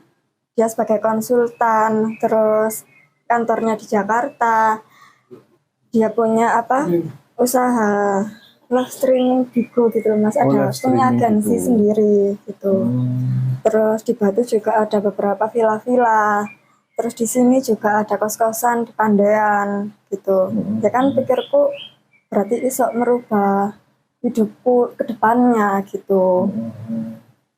Speaker 2: Dia sebagai konsultan, terus kantornya di Jakarta. Dia punya usaha live streaming Bigo gitu loh, Mas. Ada punya agensi sendiri gitu. Terus di Batu juga ada beberapa villa-villa. Terus di sini juga ada kos-kosan di Pandean gitu. Ya kan pikirku berarti iso merubah hidupku ke depannya gitu.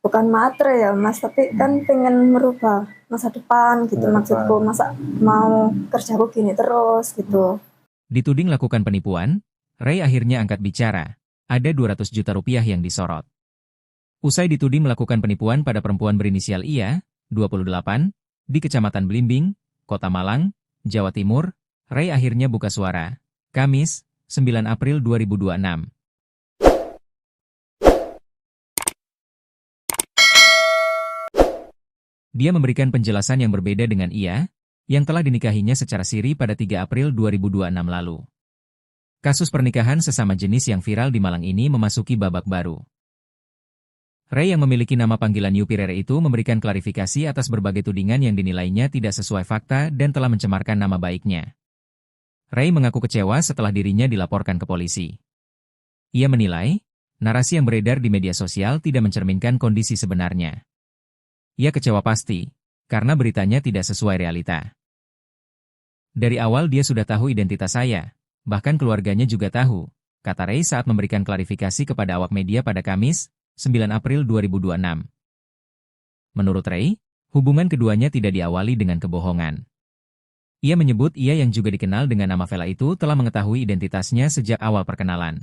Speaker 2: Bukan matre ya Mas, tapi kan pengen merubah masa depan gitu maksudku. Masa mau kerjaku gini terus gitu.
Speaker 1: Dituding lakukan penipuan, Ray akhirnya angkat bicara. Ada 200 juta rupiah yang disorot. Usai dituding melakukan penipuan pada perempuan berinisial IA, 28, di Kecamatan Blimbing, Kota Malang, Jawa Timur, Ray akhirnya buka suara. Kamis, 9 April 2026. Dia memberikan penjelasan yang berbeda dengan ia, yang telah dinikahinya secara siri pada 3 April 2026 lalu. Kasus pernikahan sesama jenis yang viral di Malang ini memasuki babak baru. Ray yang memiliki nama panggilan Yupirere itu memberikan klarifikasi atas berbagai tudingan yang dinilainya tidak sesuai fakta dan telah mencemarkan nama baiknya. Ray mengaku kecewa setelah dirinya dilaporkan ke polisi. Ia menilai, narasi yang beredar di media sosial tidak mencerminkan kondisi sebenarnya. Ia kecewa pasti, karena beritanya tidak sesuai realita. Dari awal dia sudah tahu identitas saya, bahkan keluarganya juga tahu, kata Ray saat memberikan klarifikasi kepada awak media pada Kamis, 9 April 2026. Menurut Ray, hubungan keduanya tidak diawali dengan kebohongan. Ia menyebut ia yang juga dikenal dengan nama Vela itu telah mengetahui identitasnya sejak awal perkenalan.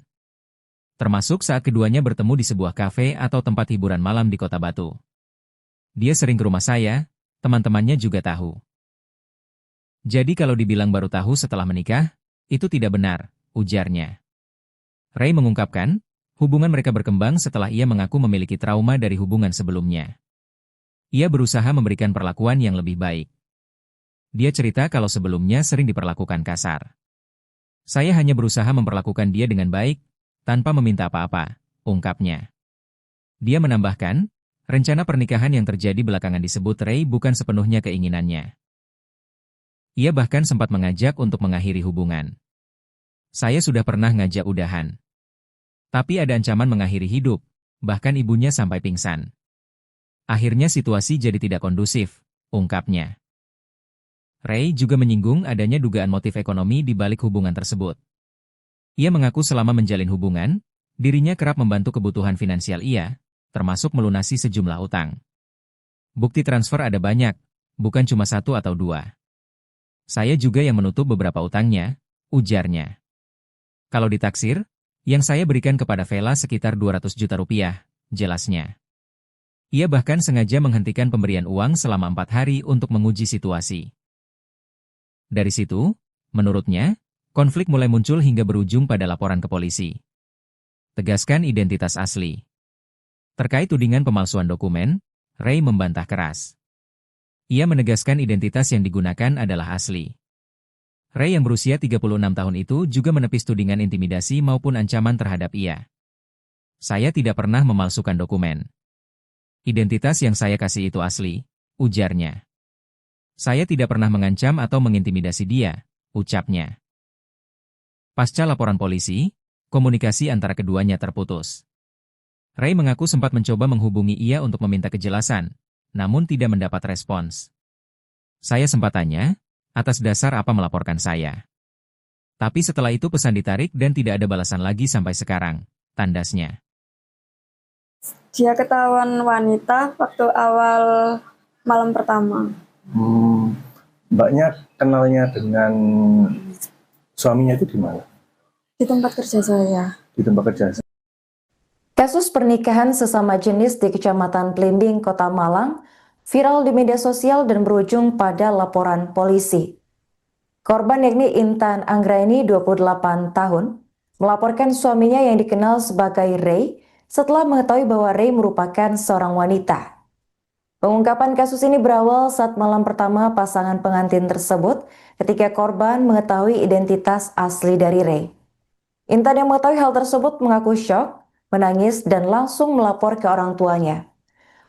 Speaker 1: Termasuk saat keduanya bertemu di sebuah kafe atau tempat hiburan malam di Kota Batu. Dia sering ke rumah saya, teman-temannya juga tahu. Jadi kalau dibilang baru tahu setelah menikah, itu tidak benar, ujarnya. Ray mengungkapkan, hubungan mereka berkembang setelah ia mengaku memiliki trauma dari hubungan sebelumnya. Ia berusaha memberikan perlakuan yang lebih baik. Dia cerita kalau sebelumnya sering diperlakukan kasar. Saya hanya berusaha memperlakukan dia dengan baik, tanpa meminta apa-apa, ungkapnya. Dia menambahkan, rencana pernikahan yang terjadi belakangan disebut Ray bukan sepenuhnya keinginannya. Ia bahkan sempat mengajak untuk mengakhiri hubungan. Saya sudah pernah ngajak udahan. Tapi ada ancaman mengakhiri hidup, bahkan ibunya sampai pingsan. Akhirnya situasi jadi tidak kondusif, ungkapnya. Ray juga menyinggung adanya dugaan motif ekonomi di balik hubungan tersebut. Ia mengaku selama menjalin hubungan, dirinya kerap membantu kebutuhan finansial ia, termasuk melunasi sejumlah utang. Bukti transfer ada banyak, bukan cuma 1 atau 2. Saya juga yang menutup beberapa utangnya, ujarnya. Kalau ditaksir, yang saya berikan kepada Vela sekitar 200 juta rupiah, jelasnya. Ia bahkan sengaja menghentikan pemberian uang selama 4 hari untuk menguji situasi. Dari situ, menurutnya, konflik mulai muncul hingga berujung pada laporan ke polisi. Tegaskan identitas asli. Terkait tudingan pemalsuan dokumen, Ray membantah keras. Ia menegaskan identitas yang digunakan adalah asli. Ray yang berusia 36 tahun itu juga menepis tudingan intimidasi maupun ancaman terhadap ia. Saya tidak pernah memalsukan dokumen. Identitas yang saya kasih itu asli, ujarnya. Saya tidak pernah mengancam atau mengintimidasi dia, ucapnya. Pasca laporan polisi, komunikasi antara keduanya terputus. Ray mengaku sempat mencoba menghubungi ia untuk meminta kejelasan, namun tidak mendapat respons. Saya sempat tanya, atas dasar apa melaporkan saya. Tapi setelah itu pesan ditarik dan tidak ada balasan lagi sampai sekarang, tandasnya.
Speaker 2: Dia ketahuan wanita waktu awal malam pertama.
Speaker 3: Mbaknya kenalnya dengan suaminya itu di mana?
Speaker 2: Di tempat kerja saya.
Speaker 3: Di tempat kerja.
Speaker 4: Kasus pernikahan sesama jenis di Kecamatan Blimbing, Kota Malang, viral di media sosial dan berujung pada laporan polisi. Korban yakni Intan Anggraini, 28 tahun, melaporkan suaminya yang dikenal sebagai Ray setelah mengetahui bahwa Ray merupakan seorang wanita. Pengungkapan kasus ini berawal saat malam pertama pasangan pengantin tersebut ketika korban mengetahui identitas asli dari Ray. Intan yang mengetahui hal tersebut mengaku syok, menangis, dan langsung melapor ke orang tuanya.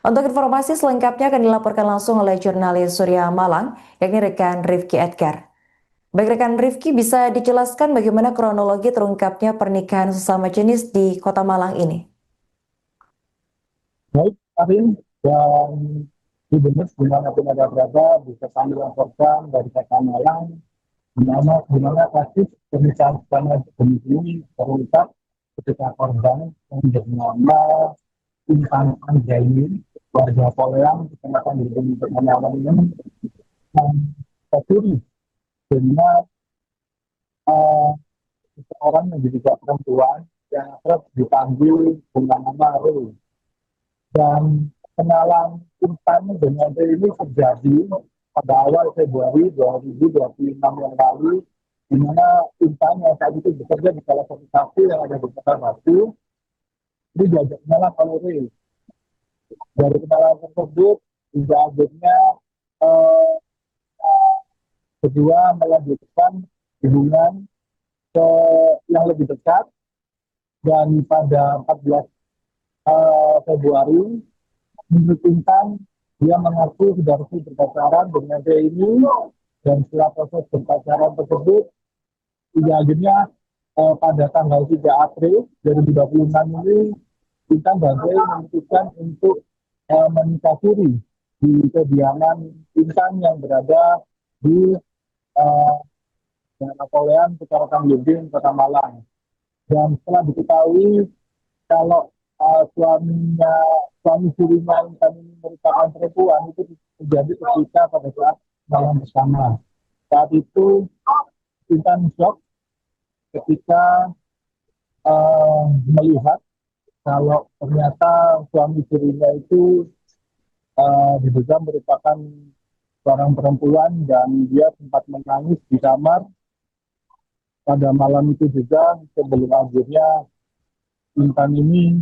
Speaker 4: Untuk informasi selengkapnya akan dilaporkan langsung oleh jurnalis Surya Malang, yakni rekan Rifki Edgar. Baik rekan Rifki, bisa dijelaskan bagaimana kronologi terungkapnya pernikahan sesama jenis di Kota Malang ini?
Speaker 5: Baik, Arin, dan di Benes dimanapun ada berada, bisa kami laporkan dari Kota Malang, di mana kasus pernikahan sesama jenis ini terungkap ketika korban yang bernama Intan Anggraini, warga Poleang, kecamatan Blimbing, Kota Malang ini, tercuri dengan seorang yang diduga perempuan yang kerap dipanggil dengan nama Ray. Dan kenalan Intan dengan Ray ini terjadi pada awal Februari 2026 yang lalu, di mana Intan yang saat itu bekerja di salah satu kafe yang ada di Kota Batu, ini diajak kenalan oleh Ray. Dari kenalan tersebut, hingga akhirnya eh, kedua melanjutkan hubungan ke yang lebih dekat, dan pada 14 Februari menurut Intan dia mengaku sudah resmi berpacaran dengan ini, dan setelah proses berpacaran tersebut hingga akhirnya pada tanggal 3 April 2026 ini Intan dan Ray memutuskan untuk menikah siri di kediaman Intan yang berada di Napoleon, Kecamatan Blimbing, Kota Malang. Dan setelah diketahui kalau suami sirinya Intan ini merupakan perempuan, itu terjadi ketika pada saat malam bersama. Saat itu Intan shock ketika melihat kalau ternyata suami sirinya itu diduga merupakan seorang perempuan, dan dia sempat menangis di kamar pada malam itu juga, sebelum akhirnya Intan ini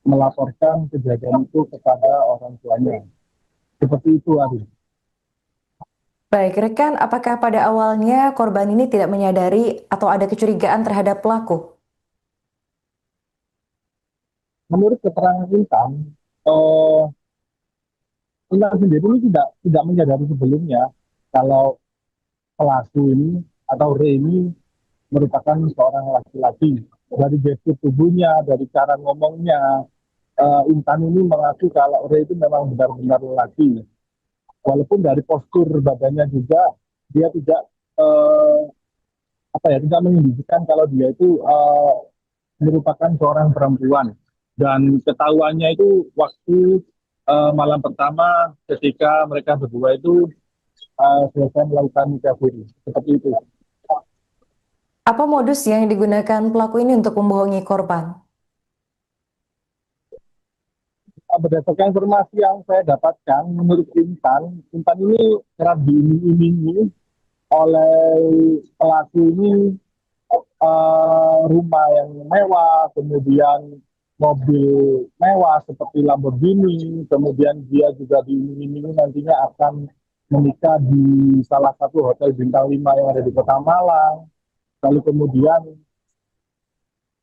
Speaker 5: melaporkan kejadian itu kepada orang tuanya. Seperti itu, Ari.
Speaker 4: Baik, rekan, apakah pada awalnya korban ini tidak menyadari atau ada kecurigaan terhadap pelaku?
Speaker 5: Menurut keterangan Intan, Intan sendiri ini tidak menyadari sebelumnya kalau pelaku ini atau Ray ini merupakan seorang laki-laki. Dari gestur tubuhnya, dari cara ngomongnya, Intan ini mengaku kalau Ray itu memang benar-benar laki. Walaupun dari postur badannya juga dia tidak tidak menunjukkan kalau dia itu merupakan seorang perempuan. Dan ketahuannya itu waktu malam pertama ketika mereka berdua itu selesai melakukan nikah siri. Seperti itu.
Speaker 4: Apa modus yang digunakan pelaku ini untuk membohongi korban?
Speaker 5: Berdasarkan informasi yang saya dapatkan, menurut Intan ini kerap diiming-imingi oleh pelaku ini rumah yang mewah, kemudian mobil mewah seperti Lamborghini, kemudian dia juga diiming-imingi nantinya akan menikah di salah satu hotel bintang 5 yang ada di Kota Malang. Lalu kemudian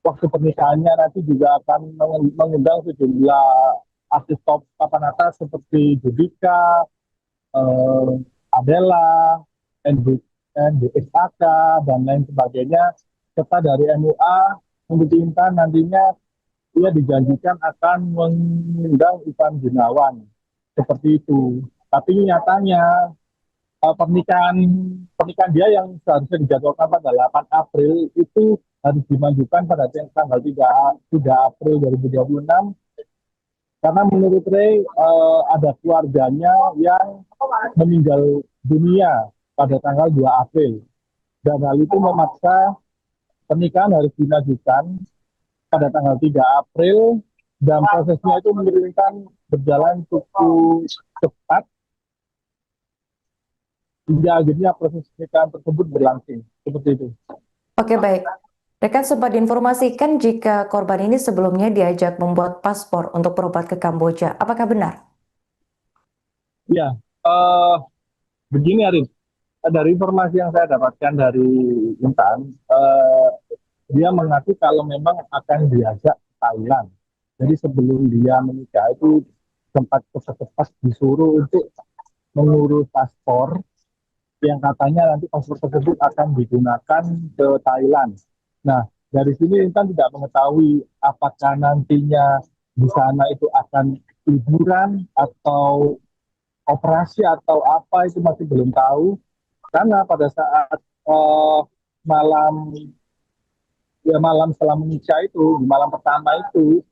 Speaker 5: waktu pernikahannya nanti juga akan mengundang sejumlah artis top papan atas seperti Judika, Adela, NDXAK, dan lain sebagainya. Serta dari MUA, menurut Intan nantinya dia dijanjikan akan mengundang Ivan Gunawan. Seperti itu. Tapi nyatanya pernikahan dia yang seharusnya dijadwalkan pada 8 April itu harus dimajukan pada tanggal 3 April 2026. Karena menurut Ray ada keluarganya yang meninggal dunia pada tanggal 2 April. Dan hal itu memaksa pernikahan harus dimajukan pada tanggal 3 April, dan prosesnya itu menurunkan berjalan cukup cepat hingga akhirnya proses pernikahan tersebut berlangsung. Seperti itu.
Speaker 4: Oke, baik. Rekan sempat diinformasikan jika korban ini sebelumnya diajak membuat paspor untuk berobat ke Kamboja. Apakah benar?
Speaker 5: Ya, begini Arif. Dari informasi yang saya dapatkan dari Intan, dia mengaku kalau memang akan diajak ke Thailand. Jadi sebelum dia menikah itu sempat cepat-cepat disuruh untuk mengurus paspor yang katanya nanti paspor tersebut akan digunakan ke Thailand. Nah, dari sini Intan tidak mengetahui apakah nantinya di sana itu akan liburan atau operasi atau apa, itu masih belum tahu. Karena pada saat malam setelah menikah itu, di malam pertama itu,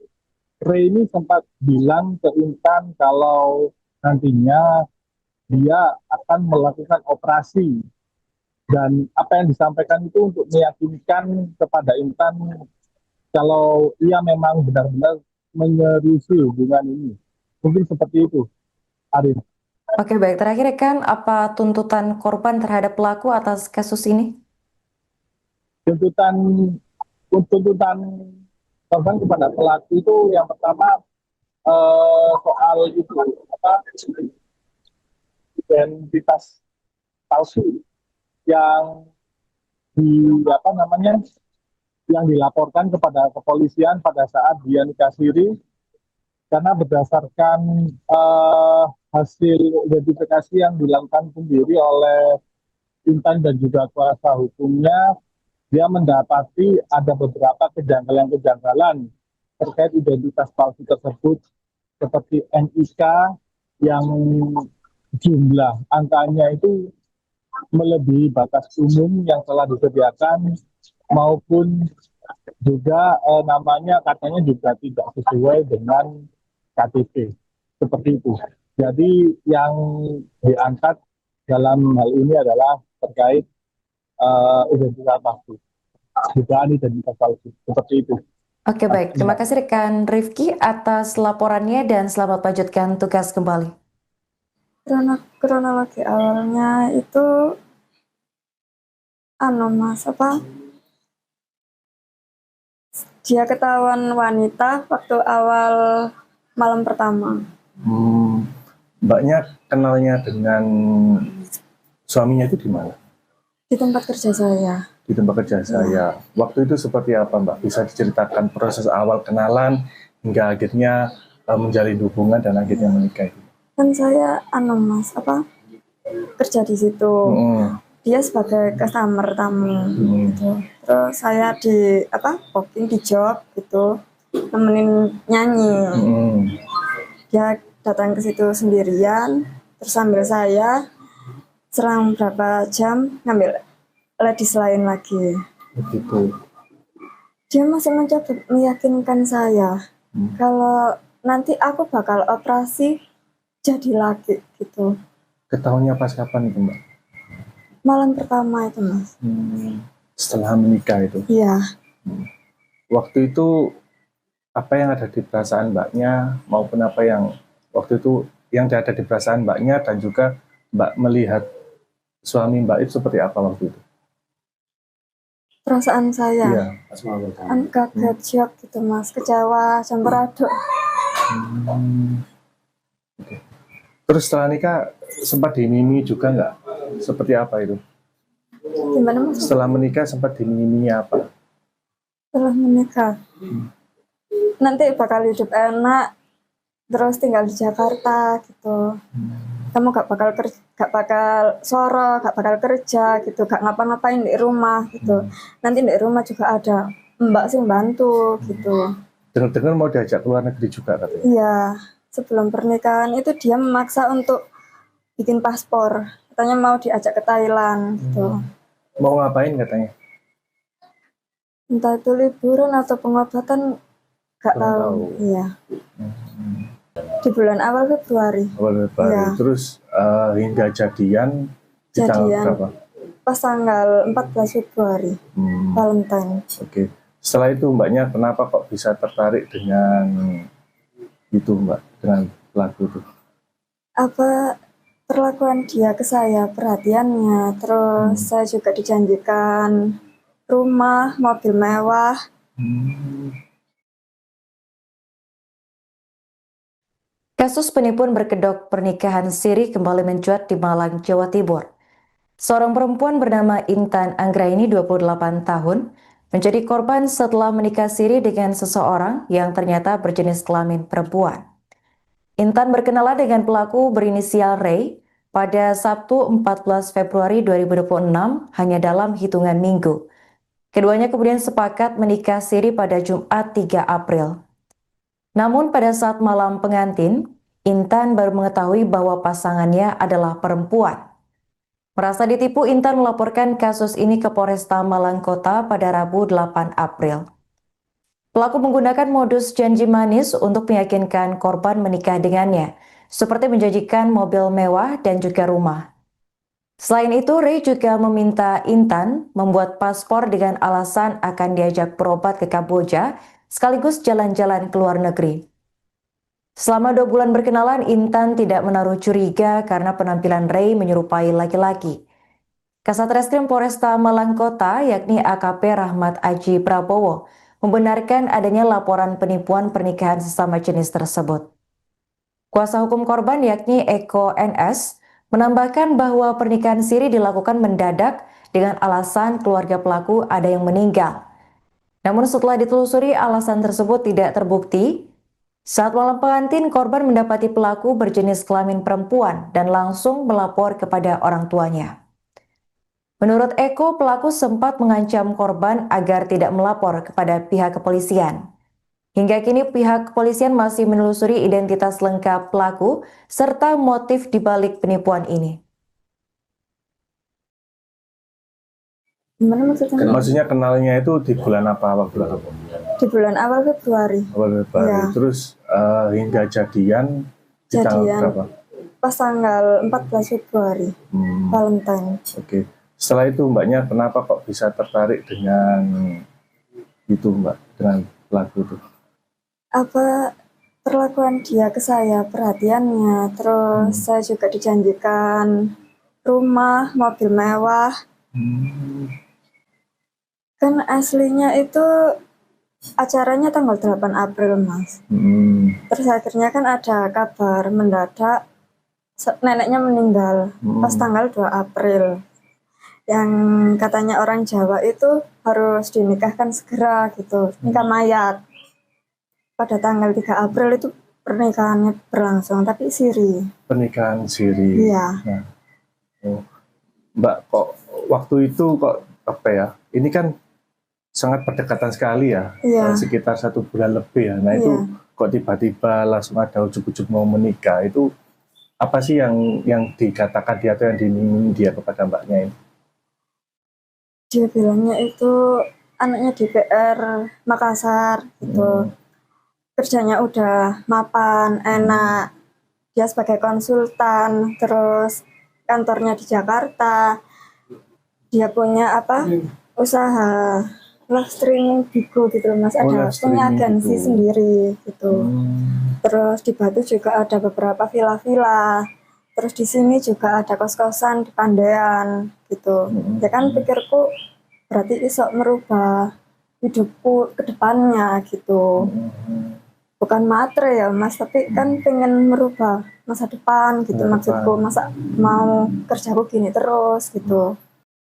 Speaker 5: Ray ini sempat bilang ke Intan kalau nantinya dia akan melakukan operasi. Dan apa yang disampaikan itu untuk meyakinkan kepada Intan kalau ia memang benar-benar menyeriusi hubungan ini. Mungkin seperti itu, Arif.
Speaker 4: Oke, baik. Terakhir, rekan, apa tuntutan korban terhadap pelaku atas kasus ini?
Speaker 5: Tuntutan korban kepada pelaku itu yang pertama soal itu apa identitas palsu yang apa namanya yang dilaporkan kepada kepolisian pada saat dia nikah siri, karena berdasarkan hasil identifikasi yang dilakukan sendiri oleh Intan dan juga kuasa hukumnya, dia mendapati ada beberapa kejanggalan-kejanggalan terkait identitas palsu tersebut, seperti NIK yang jumlah angkanya itu melebihi batas umum yang telah disediakan, maupun juga namanya katanya juga tidak sesuai dengan KTP, seperti itu. Jadi yang diangkat dalam hal ini adalah terkait identitas palsu, dugaan identitas palsu, seperti itu.
Speaker 4: Oke, baik. Terima kasih rekan Rifki atas laporannya dan selamat melanjutkan tugas kembali.
Speaker 2: Kronologi awalnya itu Mas, dia ketahuan wanita waktu awal malam pertama.
Speaker 3: Mbaknya kenalnya dengan suaminya itu di mana?
Speaker 2: Di tempat kerja saya.
Speaker 3: Di tempat kerja saya. Waktu itu seperti apa, Mbak? Bisa diceritakan proses awal kenalan hingga akhirnya menjalin hubungan dan akhirnya menikah itu?
Speaker 2: Kan saya Mas, kerja di situ. Dia sebagai customer tamu gitu. Terus saya di booking di job gitu, nemenin nyanyi. Dia datang ke situ sendirian, terus sambil saya selang berapa jam ngambil ladies lain lagi.
Speaker 3: Begitu.
Speaker 2: Dia masih mencoba meyakinkan saya kalau nanti aku bakal operasi jadi laki gitu.
Speaker 3: Ketahuannya pas kapan itu, Mbak?
Speaker 2: Malam pertama itu, Mas.
Speaker 3: Setelah menikah itu?
Speaker 2: Iya.
Speaker 3: Waktu itu apa yang ada di perasaan Mbaknya maupun apa yang waktu itu yang ada di perasaan Mbaknya dan juga Mbak melihat suami Mbak itu seperti apa waktu itu?
Speaker 2: Perasaan saya?
Speaker 3: Iya.
Speaker 2: Kaget, shock gitu, Mas. Kecewa, campur aduk.
Speaker 3: Okay. Terus setelah nikah sempat dimimi juga nggak? Seperti apa itu?
Speaker 2: Gimana, Mas?
Speaker 3: Setelah menikah sempat dimimi apa?
Speaker 2: Setelah menikah, nanti bakal hidup enak, terus tinggal di Jakarta gitu. Kamu gak bakal soro, gak bakal kerja gitu, gak ngapa-ngapain di rumah gitu. Nanti di rumah juga ada mbak sih bantu gitu.
Speaker 3: Dengar-dengar mau diajak keluar negeri juga katanya?
Speaker 2: Iya, sebelum pernikahan itu dia memaksa untuk bikin paspor. Katanya mau diajak ke Thailand gitu.
Speaker 3: Mau ngapain katanya?
Speaker 2: Entah itu liburan atau pengobatan, gak tahu. Iya. Di bulan awal Februari.
Speaker 3: Ya. Terus hingga jadian di tanggal berapa?
Speaker 2: Pas tanggal 14 Februari, Valentine.
Speaker 3: Oke. Setelah itu Mbaknya kenapa kok bisa tertarik dengan itu, Mbak, dengan pelaku itu?
Speaker 2: Perlakuan dia ke saya, perhatiannya, terus saya juga dijanjikan rumah, mobil mewah.
Speaker 4: Kasus penipuan berkedok pernikahan siri kembali mencuat di Malang, Jawa Timur. Seorang perempuan bernama Intan Anggraini 28 tahun menjadi korban setelah menikah siri dengan seseorang yang ternyata berjenis kelamin perempuan. Intan berkenalan dengan pelaku berinisial Ray pada Sabtu 14 Februari 2026 hanya dalam hitungan minggu. Keduanya kemudian sepakat menikah siri pada Jumat 3 April. Namun pada saat malam pengantin, Intan baru mengetahui bahwa pasangannya adalah perempuan. Merasa ditipu, Intan melaporkan kasus ini ke Polresta Malang Kota pada Rabu 8 April. Pelaku menggunakan modus janji manis untuk meyakinkan korban menikah dengannya, seperti menjanjikan mobil mewah dan juga rumah. Selain itu, Ray juga meminta Intan membuat paspor dengan alasan akan diajak berobat ke Kamboja, sekaligus jalan-jalan ke luar negeri. Selama 2 bulan berkenalan, Intan tidak menaruh curiga karena penampilan Ray menyerupai laki-laki. Kasat Reskrim Polresta Malang Kota, yakni AKP Rahmat Aji Prabowo, membenarkan adanya laporan penipuan pernikahan sesama jenis tersebut. Kuasa hukum korban yakni Eko NS menambahkan bahwa pernikahan siri dilakukan mendadak dengan alasan keluarga pelaku ada yang meninggal. Namun setelah ditelusuri alasan tersebut tidak terbukti. Saat malam pengantin, korban mendapati pelaku berjenis kelamin perempuan dan langsung melapor kepada orang tuanya. Menurut Eko, pelaku sempat mengancam korban agar tidak melapor kepada pihak kepolisian. Hingga kini pihak kepolisian masih menelusuri identitas lengkap pelaku serta motif dibalik penipuan ini.
Speaker 2: Gimana maksudnya?
Speaker 3: Maksudnya kenalnya itu di bulan apa?
Speaker 2: Di bulan awal Februari.
Speaker 3: Awal Februari.
Speaker 2: Ya.
Speaker 3: Terus hingga jadian di tanggal berapa?
Speaker 2: Pas tanggal 14 Februari, Valentine.
Speaker 3: Oke. Setelah itu mbaknya kenapa kok bisa tertarik dengan itu mbak, dengan pelaku itu?
Speaker 2: Apa perlakuan dia ke saya, perhatiannya, terus saya juga dijanjikan rumah, mobil mewah. Kan aslinya itu acaranya tanggal 8 April, Mas. Terus akhirnya kan ada kabar mendadak neneknya meninggal pas tanggal 2 April. Yang katanya orang Jawa itu harus dinikahkan segera gitu, nikah mayat. Pada tanggal 3 April itu pernikahannya berlangsung, tapi siri.
Speaker 3: Pernikahan siri.
Speaker 2: Iya.
Speaker 3: Nah, Mbak, kok waktu itu kok apa ya? Ini kan sangat berdekatan sekali ya,
Speaker 2: Iya.
Speaker 3: sekitar 1 bulan lebih ya. Nah itu kok tiba-tiba langsung ada ujuk-ujuk mau menikah, itu apa sih yang dikatakan dia atau yang diiming dia kepada mbaknya ini?
Speaker 2: Dia bilangnya itu anaknya DPR Makassar gitu. Kerjanya udah mapan, enak. Dia sebagai konsultan, terus kantornya di Jakarta. Dia punya usaha live streaming Bigo gitu Mas, ada punya agensi sendiri gitu. Terus di Batu juga ada beberapa villa-villa. Terus di sini juga ada kos-kosan di Pandean gitu. Ya kan pikirku berarti iso merubah hidupku ke depannya gitu. Bukan matre ya Mas, tapi kan pengen merubah masa depan gitu maksudku. Masa mau kerjaku gini terus gitu.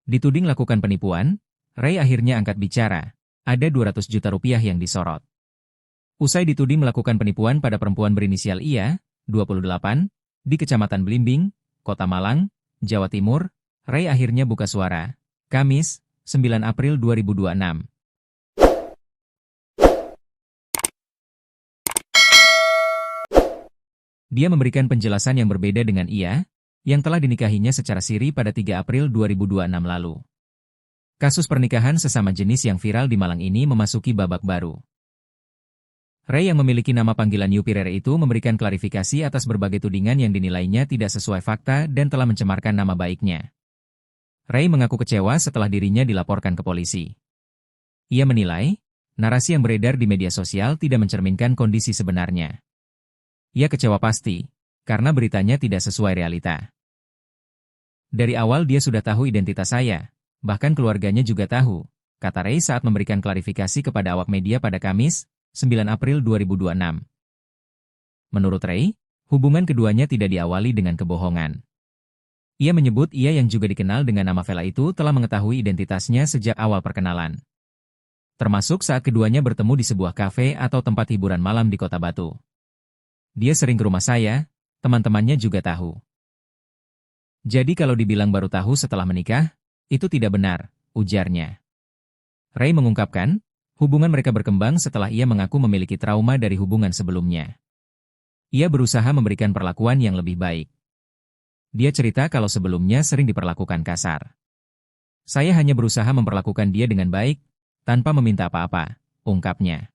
Speaker 1: Dituding lakukan penipuan, Ray akhirnya angkat bicara. Ada 200 juta rupiah yang disorot. Usai dituding melakukan penipuan pada perempuan berinisial IA, 28, di Kecamatan Blimbing, Kota Malang, Jawa Timur, Ray akhirnya buka suara. Kamis, 9 April 2026. Dia memberikan penjelasan yang berbeda dengan IA, yang telah dinikahinya secara siri pada 3 April 2026 lalu. Kasus pernikahan sesama jenis yang viral di Malang ini memasuki babak baru. Ray yang memiliki nama panggilan Yupirere itu memberikan klarifikasi atas berbagai tudingan yang dinilainya tidak sesuai fakta dan telah mencemarkan nama baiknya. Ray mengaku kecewa setelah dirinya dilaporkan ke polisi. Ia menilai, narasi yang beredar di media sosial tidak mencerminkan kondisi sebenarnya. Ia kecewa pasti, karena beritanya tidak sesuai realita. Dari awal dia sudah tahu identitas saya, bahkan keluarganya juga tahu, kata Ray saat memberikan klarifikasi kepada awak media pada Kamis, 9 April 2026. Menurut Ray, hubungan keduanya tidak diawali dengan kebohongan. Ia menyebut ia yang juga dikenal dengan nama Vela itu telah mengetahui identitasnya sejak awal perkenalan. Termasuk saat keduanya bertemu di sebuah kafe atau tempat hiburan malam di Kota Batu. Dia sering ke rumah saya, teman-temannya juga tahu. Jadi kalau dibilang baru tahu setelah menikah, itu tidak benar, ujarnya. Ray mengungkapkan, hubungan mereka berkembang setelah ia mengaku memiliki trauma dari hubungan sebelumnya. Ia berusaha memberikan perlakuan yang lebih baik. Dia cerita kalau sebelumnya sering diperlakukan kasar. Saya hanya berusaha memperlakukan dia dengan baik, tanpa meminta apa-apa, ungkapnya.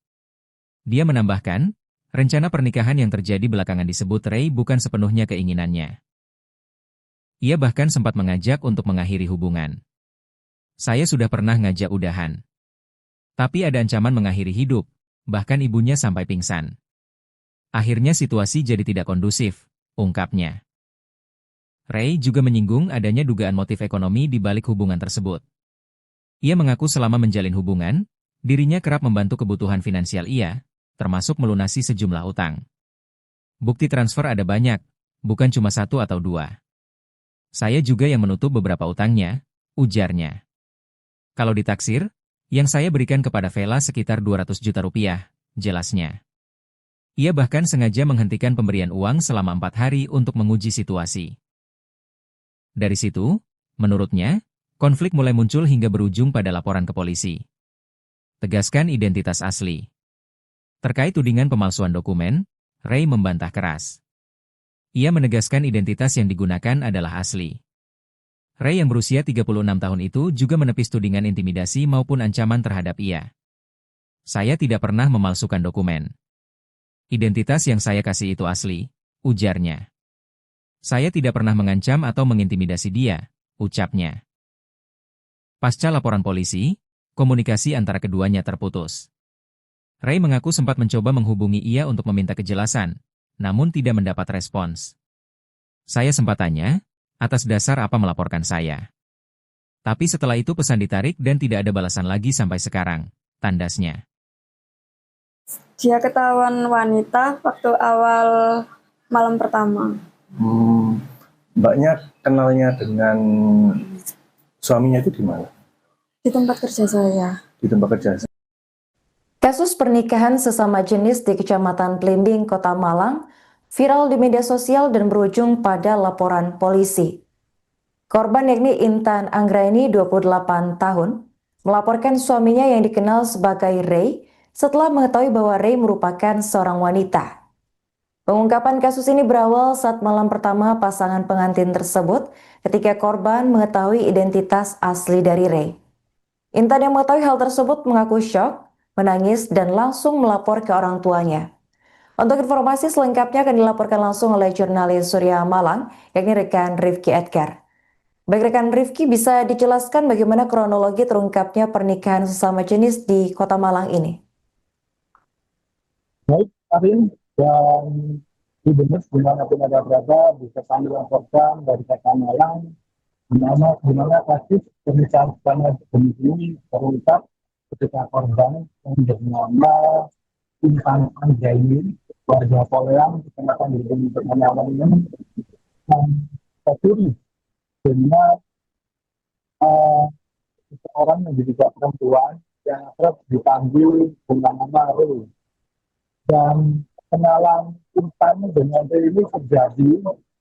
Speaker 1: Dia menambahkan, rencana pernikahan yang terjadi belakangan disebut Ray bukan sepenuhnya keinginannya. Ia bahkan sempat mengajak untuk mengakhiri hubungan. Saya sudah pernah ngajak udahan. Tapi ada ancaman mengakhiri hidup, bahkan ibunya sampai pingsan. Akhirnya situasi jadi tidak kondusif, ungkapnya. Ray juga menyinggung adanya dugaan motif ekonomi di balik hubungan tersebut. Ia mengaku selama menjalin hubungan, Dirinya kerap membantu kebutuhan finansial ia, termasuk melunasi sejumlah utang. Bukti transfer ada banyak, bukan cuma 1 atau 2. Saya juga yang menutup beberapa utangnya, ujarnya. Kalau ditaksir, yang saya berikan kepada Vela sekitar 200 juta rupiah, jelasnya. Ia bahkan sengaja menghentikan pemberian uang selama 4 hari untuk menguji situasi. Dari situ, menurutnya, konflik mulai muncul hingga berujung pada laporan ke polisi. Tegaskan identitas asli. Terkait tudingan pemalsuan dokumen, Ray membantah keras. Ia menegaskan identitas yang digunakan adalah asli. Ray yang berusia 36 tahun itu juga menepis tudingan intimidasi maupun ancaman terhadap ia. Saya tidak pernah memalsukan dokumen. Identitas yang saya kasih itu asli, ujarnya. Saya tidak pernah mengancam atau mengintimidasi dia, ucapnya. Pasca laporan polisi, komunikasi antara keduanya terputus. Ray mengaku sempat mencoba menghubungi ia untuk meminta kejelasan, namun tidak mendapat respons. Saya sempat tanya, atas dasar apa melaporkan saya. Tapi setelah itu pesan ditarik dan tidak ada balasan lagi sampai sekarang, tandasnya.
Speaker 2: Dia ketahuan wanita waktu awal malam pertama.
Speaker 3: Mbaknya kenalnya dengan suaminya itu di mana?
Speaker 2: Di tempat kerja saya.
Speaker 3: Di tempat kerja.
Speaker 4: Kasus pernikahan sesama jenis di Kecamatan Blimbing, Kota Malang, viral di media sosial dan berujung pada laporan polisi. Korban yakni Intan Anggraini, 28 tahun, melaporkan suaminya yang dikenal sebagai Ray setelah mengetahui bahwa Ray merupakan seorang wanita. Pengungkapan kasus ini berawal saat malam pertama pasangan pengantin tersebut ketika korban mengetahui identitas asli dari Ray. Intan yang mengetahui hal tersebut mengaku syok, menangis, dan langsung melapor ke orang tuanya. Untuk informasi selengkapnya akan dilaporkan langsung oleh jurnalis Surya Malang, yakni rekan Rifki Edgar. Baik rekan Rifki, bisa dijelaskan bagaimana kronologi terungkapnya pernikahan sesama jenis di Kota Malang ini?
Speaker 5: Baik, Arin, dan di benar dimanapun ada berada, bisa kami laporkan dari Kota Malang, di mana kasus pernikahan sesama jenis ini terungkap ketika korban yang bernama Intan Anggraini, warga Poleang, kecamatan Blimbing, Kota Malang ini, tercuri dengan seseorang yang diduga perempuan yang akrab dipanggil dengan nama Ray. Dan kenalan Intan dengan Ray ini terjadi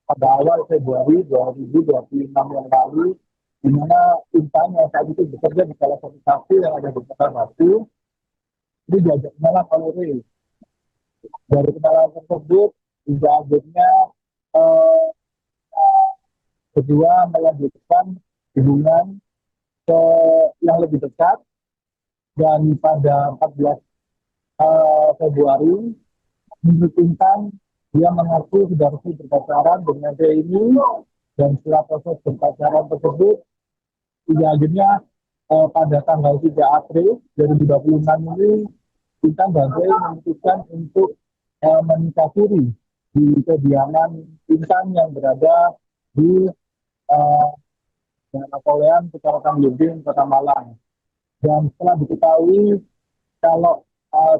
Speaker 5: pada awal Februari 2026 yang lalu, di mana Intan yang saat itu bekerja di salah satu kafe yang ada di Kota Batu, ini diajak kenalan oleh Ray. Dari kenalan tersebut, hingga akhirnya kedua melanjutkan hubungan ke yang lebih dekat, dan pada 14 Februari menurut Intan, dia mengaku sudah resmi berpacaran dengan Ray ini, dan setelah proses berpacaran tersebut, hingga akhirnya pada tanggal 3 April 2026 ini, Intan dan Ray memutuskan untuk menikah siri di kediaman Intan yang berada di Poleang, Kecamatan Blimbing, Kota Malang. Dan setelah diketahui kalau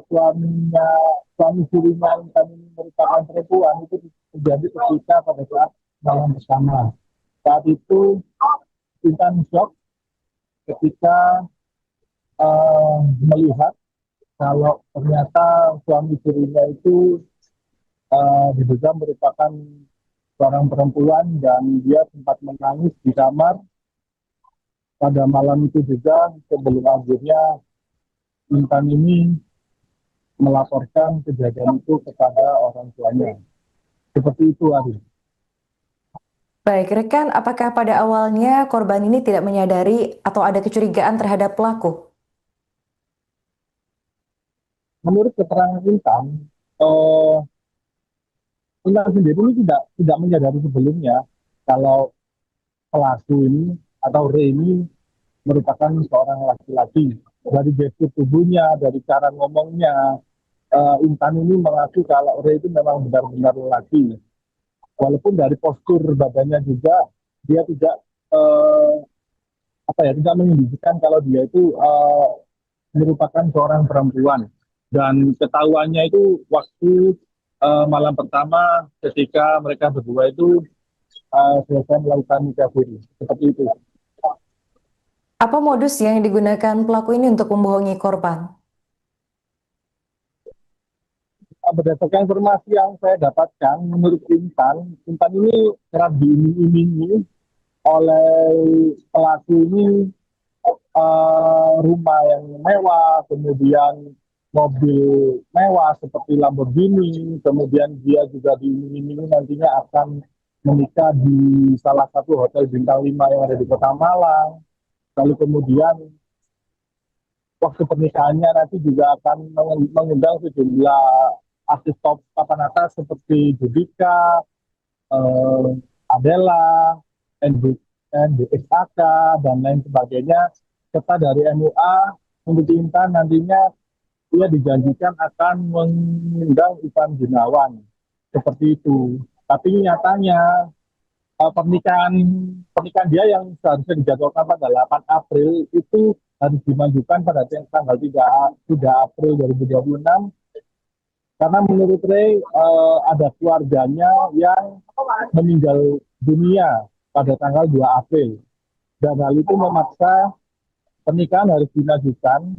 Speaker 5: suami sirinya Intan ini merupakan perempuan, itu terjadi ketika pada saat malam bersama. Saat itu Intan shock ketika melihat kalau ternyata suami sirinya itu diduga merupakan seorang perempuan, dan dia sempat menangis di kamar pada malam itu juga, sebelum akhirnya Intan ini melaporkan kejadian itu kepada orang tuanya. Seperti itu, Ari.
Speaker 4: Baik, rekan, apakah pada awalnya korban ini tidak menyadari atau ada kecurigaan terhadap pelaku?
Speaker 5: Menurut keterangan Intan, Intan sendiri ini tidak menyadari sebelumnya kalau pelaku ini atau Ray ini merupakan seorang laki-laki. Dari gestur tubuhnya, dari cara ngomongnya, Intan ini mengaku kalau Ray itu memang benar-benar laki. Walaupun dari postur badannya juga dia tidak tidak menunjukkan kalau dia itu merupakan seorang perempuan. Dan ketahuannya itu waktu malam pertama ketika mereka berdua itu selesai melakukan nikah siri. Seperti itu.
Speaker 4: Apa modus yang digunakan pelaku ini untuk membohongi korban?
Speaker 5: Berdasarkan informasi yang saya dapatkan, menurut Intan ini kerap diiming-imingi oleh pelaku ini rumah yang mewah, kemudian mobil mewah seperti Lamborghini, kemudian dia juga diiming-imingi nantinya akan menikah di salah satu hotel bintang 5 yang ada di Kota Malang. Lalu kemudian waktu pernikahannya nanti juga akan mengundang sejumlah artis top papan atas seperti Judika, Adela, NDXAK, dan lain sebagainya. Serta dari MUA, untuk Intan nantinya dia dijanjikan akan mengundang Ivan Gunawan. Seperti itu. Tapi nyatanya pernikahan dia yang seharusnya dijadwalkan pada 8 April itu harus dimajukan pada tanggal 3 April 2026. Karena menurut Ray ada keluarganya yang meninggal dunia pada tanggal 2 April. Dan hal itu memaksa pernikahan harus dimajukan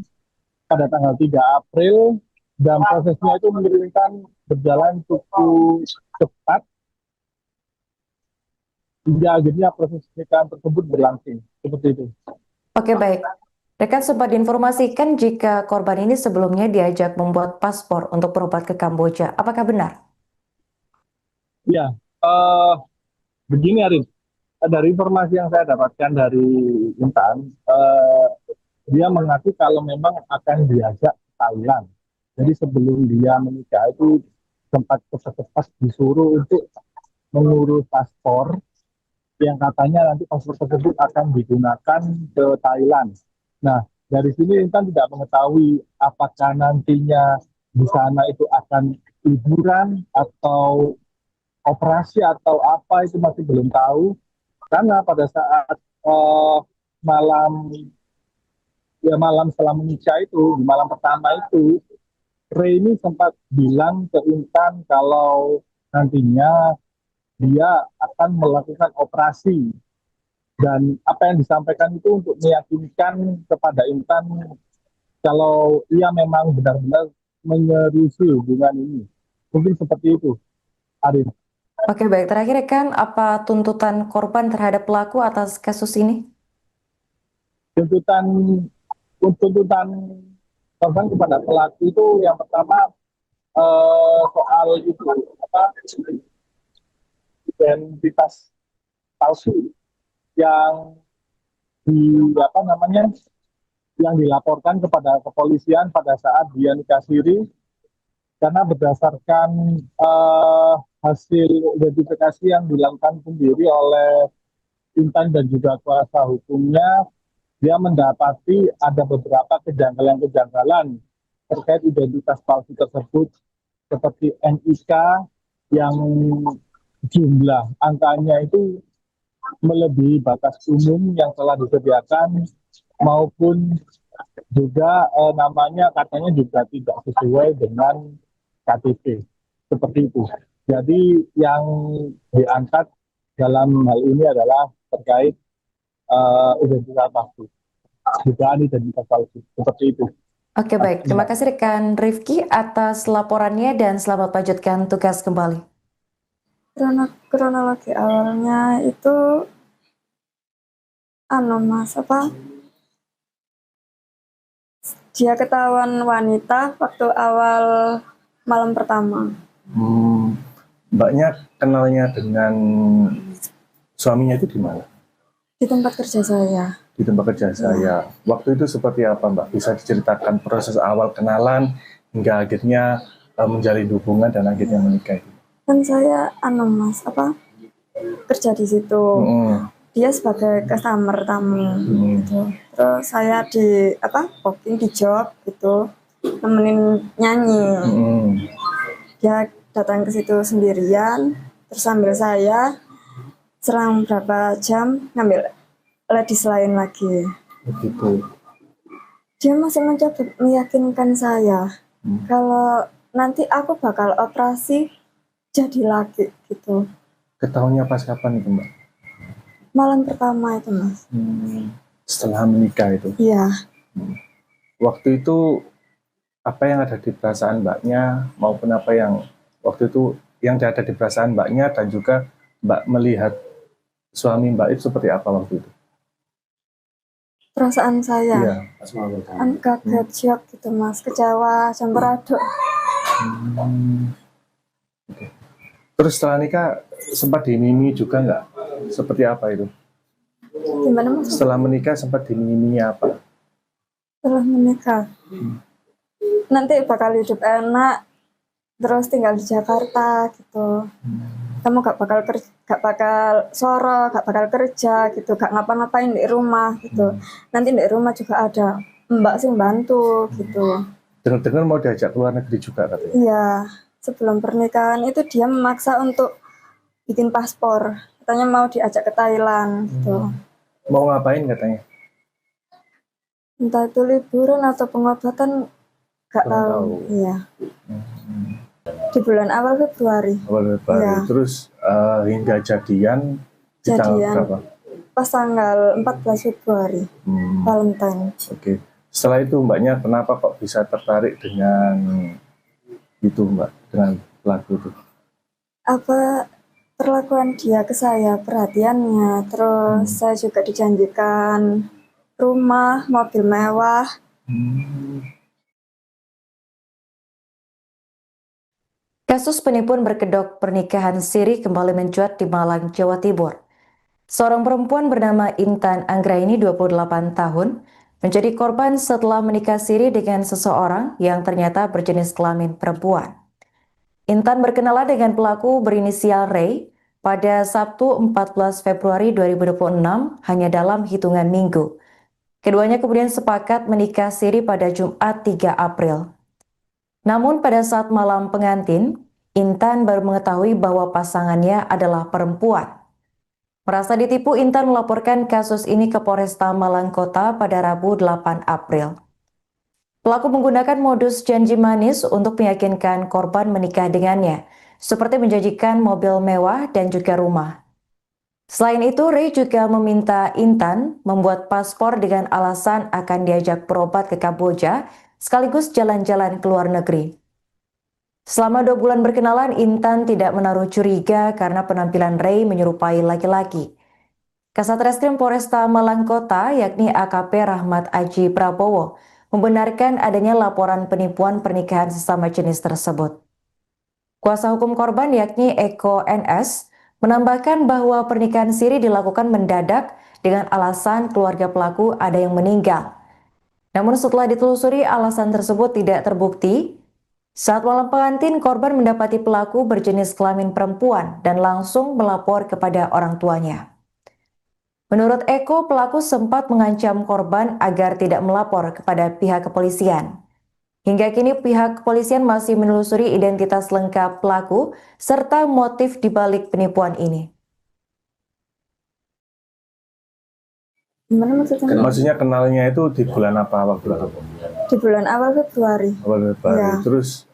Speaker 5: pada tanggal 3 April dan prosesnya itu mengirimkan berjalan cukup cepat hingga akhirnya proses pernikahan tersebut berlangsung. Seperti itu.
Speaker 4: Oke, baik. Rekan sempat diinformasikan jika korban ini sebelumnya diajak membuat paspor untuk berobat ke Kamboja. Apakah benar?
Speaker 5: Ya, begini Arif. Dari informasi yang saya dapatkan dari Intan, dia mengaku kalau memang akan diajak ke Thailand. Jadi sebelum dia menikah itu sempat cepat-cepat disuruh untuk mengurus paspor yang katanya nanti paspor tersebut akan digunakan ke Thailand. Nah, dari sini Intan tidak mengetahui apakah nantinya di sana itu akan liburan atau operasi atau apa, itu masih belum tahu. Karena pada saat malam setelah menikah itu, di malam pertama itu, Ray ini sempat bilang ke Intan kalau nantinya dia akan melakukan operasi. Dan apa yang disampaikan itu untuk meyakinkan kepada Intan kalau ia memang benar-benar menyerusi hubungan ini. Mungkin seperti itu, Arif.
Speaker 4: Oke, baik. Terakhir, rekan, apa tuntutan korban terhadap pelaku atas kasus ini?
Speaker 5: Tuntutan korban kepada pelaku itu yang pertama soal itu identitas palsu yang dilaporkan kepada kepolisian pada saat dia nikah siri, karena berdasarkan hasil identifikasi yang dilakukan sendiri oleh Intan dan juga kuasa hukumnya, dia mendapati ada beberapa kejanggalan-kejanggalan terkait identitas palsu tersebut, seperti NIK yang jumlah angkanya itu melebihi batas umum yang telah disediakan, maupun juga namanya katanya juga tidak sesuai dengan KTP. Seperti itu. Jadi yang diangkat dalam hal ini adalah terkait identitas palsu. Dugaan identitas palsu. Seperti itu.
Speaker 4: Oke, baik. Terima kasih rekan Rifki atas laporannya dan selamat lanjutkan tugas kembali.
Speaker 2: Kronologi awalnya itu dia ketahuan wanita waktu awal malam pertama.
Speaker 3: Mbaknya kenalnya dengan suaminya itu di mana?
Speaker 2: Di tempat kerja saya.
Speaker 3: Di tempat kerja saya. Waktu itu seperti apa, Mbak? Bisa diceritakan proses awal kenalan hingga akhirnya menjalin hubungan dan akhirnya menikah itu?
Speaker 2: Kan saya kerja di situ. Dia sebagai customer tamu gitu. Terus saya di booking di job gitu, nemenin nyanyi. Dia datang ke situ sendirian, terus sambil saya selang berapa jam ngambil ladies lain lagi.
Speaker 3: Begitu.
Speaker 2: Dia masih mencoba meyakinkan saya kalau nanti aku bakal operasi jadi laki gitu.
Speaker 3: Ketahuannya pas kapan itu Mbak?
Speaker 2: Malam pertama itu Mas.
Speaker 3: Setelah menikah itu?
Speaker 2: Iya.
Speaker 3: Waktu itu apa yang ada di perasaan Mbaknya maupun apa yang waktu itu yang ada di perasaan Mbaknya dan juga Mbak melihat suami Mbak itu seperti apa waktu itu?
Speaker 2: Perasaan saya
Speaker 3: Iya.
Speaker 2: kan kaget, shock gitu Mas, kecewa, campur aduk.
Speaker 3: Terus setelah nikah sempat dimimi juga nggak? Seperti apa itu?
Speaker 2: Gimana Mas?
Speaker 3: Setelah menikah sempat dimimi apa?
Speaker 2: Setelah menikah nanti bakal hidup enak, terus tinggal di Jakarta gitu. Kamu gak bakal soro, gak bakal kerja gitu, gak ngapa-ngapain di rumah gitu. Nanti di rumah juga ada mbak sing bantu gitu.
Speaker 3: Dengar-dengar mau diajak ke luar negeri juga katanya?
Speaker 2: Iya, sebelum pernikahan itu dia memaksa untuk bikin paspor. Katanya mau diajak ke Thailand gitu.
Speaker 3: Mau ngapain katanya?
Speaker 2: Entah itu liburan atau pengobatan, gak
Speaker 3: Kurang
Speaker 2: tahu.
Speaker 3: tahu.
Speaker 2: Iya. Di bulan awal Februari.
Speaker 3: Awal Februari.
Speaker 2: Iya.
Speaker 3: Terus hingga jadian di tanggal
Speaker 2: Jadian
Speaker 3: berapa?
Speaker 2: pas tanggal 14 Februari, Valentine.
Speaker 3: Oke. Setelah itu Mbaknya kenapa kok bisa tertarik dengan itu Mbak, dengan pelaku itu?
Speaker 2: Apa perlakuan dia ke saya, perhatiannya, terus saya juga dijanjikan rumah, mobil mewah.
Speaker 4: Kasus penipuan berkedok pernikahan siri kembali mencuat di Malang, Jawa Timur. Seorang perempuan bernama Intan Anggraini 28 tahun menjadi korban setelah menikah siri dengan seseorang yang ternyata berjenis kelamin perempuan. Intan berkenalan dengan pelaku berinisial Ray pada Sabtu 14 Februari 2026 hanya dalam hitungan minggu. Keduanya kemudian sepakat menikah siri pada Jumat 3 April. Namun pada saat malam pengantin, Intan baru mengetahui bahwa pasangannya adalah perempuan. Merasa ditipu, Intan melaporkan kasus ini ke Polresta Malang Kota pada Rabu 8 April. Pelaku menggunakan modus janji manis untuk meyakinkan korban menikah dengannya, seperti menjanjikan mobil mewah dan juga rumah. Selain itu, Ray juga meminta Intan membuat paspor dengan alasan akan diajak berobat ke Kamboja sekaligus jalan-jalan ke luar negeri. Selama 2 bulan berkenalan, Intan tidak menaruh curiga karena penampilan Ray menyerupai laki-laki. Kasat Reskrim Polresta Malang Kota, yakni AKP Rahmat Aji Prabowo, membenarkan adanya laporan penipuan pernikahan sesama jenis tersebut. Kuasa hukum korban, yakni Eko NS, menambahkan bahwa pernikahan siri dilakukan mendadak dengan alasan keluarga pelaku ada yang meninggal. Namun setelah ditelusuri, alasan tersebut tidak terbukti. Saat malam pengantin, korban mendapati pelaku berjenis kelamin perempuan dan langsung melapor kepada orang tuanya. Menurut Eko, pelaku sempat mengancam korban agar tidak melapor kepada pihak kepolisian. Hingga kini pihak kepolisian masih menelusuri identitas lengkap pelaku serta motif dibalik penipuan ini.
Speaker 2: Gimana maksudnya?
Speaker 3: Maksudnya kenalnya itu di bulan apa waktu itu?
Speaker 2: Di bulan awal Februari.
Speaker 3: Awal Februari.
Speaker 2: Ya.
Speaker 3: Terus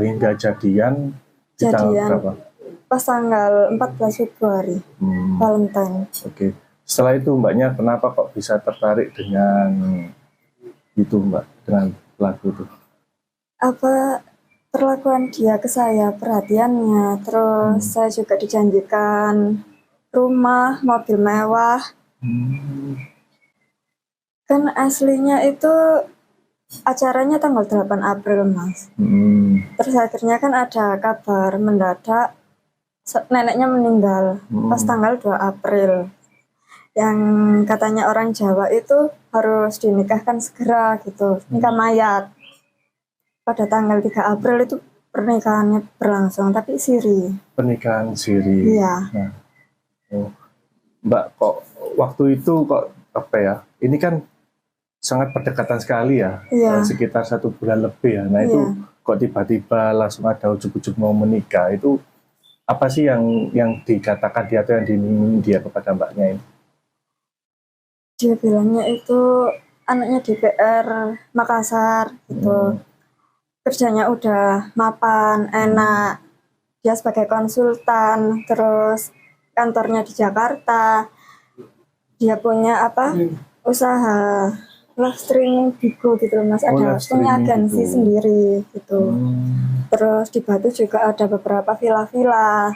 Speaker 3: hingga jadian di tanggal berapa?
Speaker 2: Pas tanggal 14 Februari, Valentine.
Speaker 3: Oke. Setelah itu Mbaknya kenapa kok bisa tertarik dengan itu Mbak, dengan pelaku itu?
Speaker 2: Apa perlakuan dia ke saya, perhatiannya, terus saya juga dijanjikan rumah, mobil mewah. Kan aslinya itu acaranya tanggal 8 April, Mas. Terus akhirnya kan ada kabar mendadak neneknya meninggal pas tanggal 2 April. Yang katanya orang Jawa itu harus dinikahkan segera gitu, nikah mayat. Pada tanggal 3 April itu pernikahannya berlangsung, tapi siri.
Speaker 3: Pernikahan siri.
Speaker 2: Iya.
Speaker 3: Nah, Mbak, kok waktu itu kok apa ya? Ini kan sangat berdekatan sekali ya, sekitar 1 bulan lebih ya. Nah itu kok tiba-tiba langsung ada ujuk-ujuk mau menikah, itu apa sih yang dikatakan dia atau yang diminta dia kepada Mbaknya ini?
Speaker 2: Dia bilangnya itu anaknya DPR Makassar gitu. Kerjanya udah mapan, enak. Dia sebagai konsultan, terus kantornya di Jakarta. Dia punya usaha live streaming Bigo gitu loh Mas. Ada punya agensi sendiri gitu. Terus di Batu juga ada beberapa villa-villa.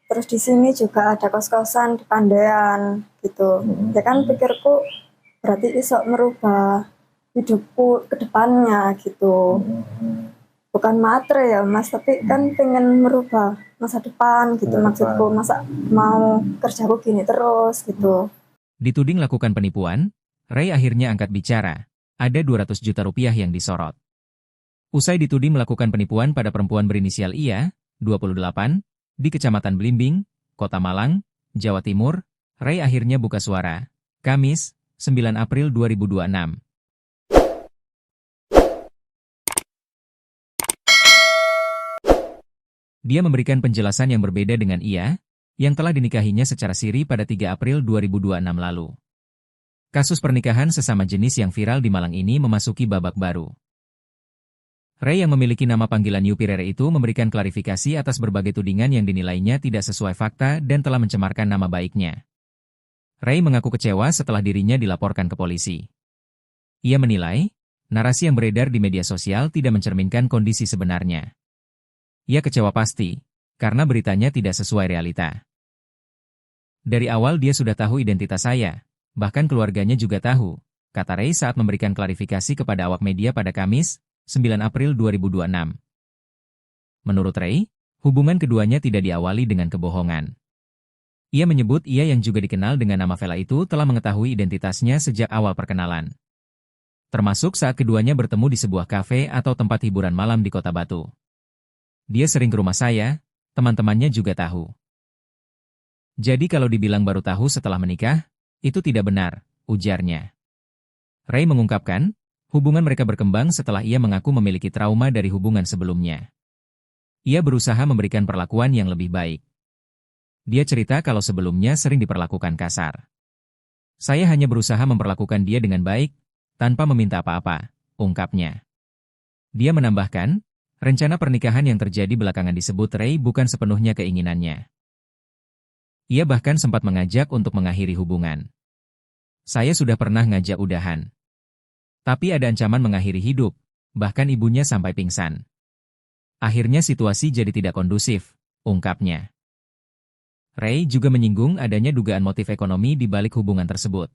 Speaker 2: Terus di sini juga ada kos-kosan di Pandean gitu. Ya kan pikirku berarti iso merubah hidupku ke depannya gitu. Bukan matre ya Mas, tapi kan pengen merubah masa depan gitu maksudku. Masa mau kerjaku gini terus gitu.
Speaker 1: Dituding lakukan penipuan, Ray akhirnya angkat bicara. Ada 200 juta rupiah yang disorot. Usai dituding melakukan penipuan pada perempuan berinisial IA, 28, di Kecamatan Blimbing, Kota Malang, Jawa Timur, Ray akhirnya buka suara. Kamis, 9 April 2026. Dia memberikan penjelasan yang berbeda dengan IA, yang telah dinikahinya secara siri pada 3 April 2026 lalu. Kasus pernikahan sesama jenis yang viral di Malang ini memasuki babak baru. Ray yang memiliki nama panggilan Yupirere itu memberikan klarifikasi atas berbagai tudingan yang dinilainya tidak sesuai fakta dan telah mencemarkan nama baiknya. Ray mengaku kecewa setelah dirinya dilaporkan ke polisi. Ia menilai, narasi yang beredar di media sosial tidak mencerminkan kondisi sebenarnya. Ia kecewa pasti, karena beritanya tidak sesuai realita. Dari awal dia sudah tahu identitas saya, bahkan keluarganya juga tahu, kata Ray saat memberikan klarifikasi kepada awak media pada Kamis, 9 April 2026. Menurut Ray, hubungan keduanya tidak diawali dengan kebohongan. Ia menyebut ia yang juga dikenal dengan nama Vela itu telah mengetahui identitasnya sejak awal perkenalan. Termasuk saat keduanya bertemu di sebuah kafe atau tempat hiburan malam di Kota Batu. Dia sering ke rumah saya, teman-temannya juga tahu. Jadi kalau dibilang baru tahu setelah menikah, itu tidak benar, ujarnya. Ray mengungkapkan, hubungan mereka berkembang setelah ia mengaku memiliki trauma dari hubungan sebelumnya. Ia berusaha memberikan perlakuan yang lebih baik. Dia cerita kalau sebelumnya sering diperlakukan kasar. Saya hanya berusaha memperlakukan dia dengan baik, tanpa meminta apa-apa, ungkapnya. Dia menambahkan, rencana pernikahan yang terjadi belakangan disebut Ray bukan sepenuhnya keinginannya. Ia bahkan sempat mengajak untuk mengakhiri hubungan. Saya sudah pernah ngajak udahan. Tapi ada ancaman mengakhiri hidup, bahkan ibunya sampai pingsan. Akhirnya situasi jadi tidak kondusif, ungkapnya. Ray juga menyinggung adanya dugaan motif ekonomi di balik hubungan tersebut.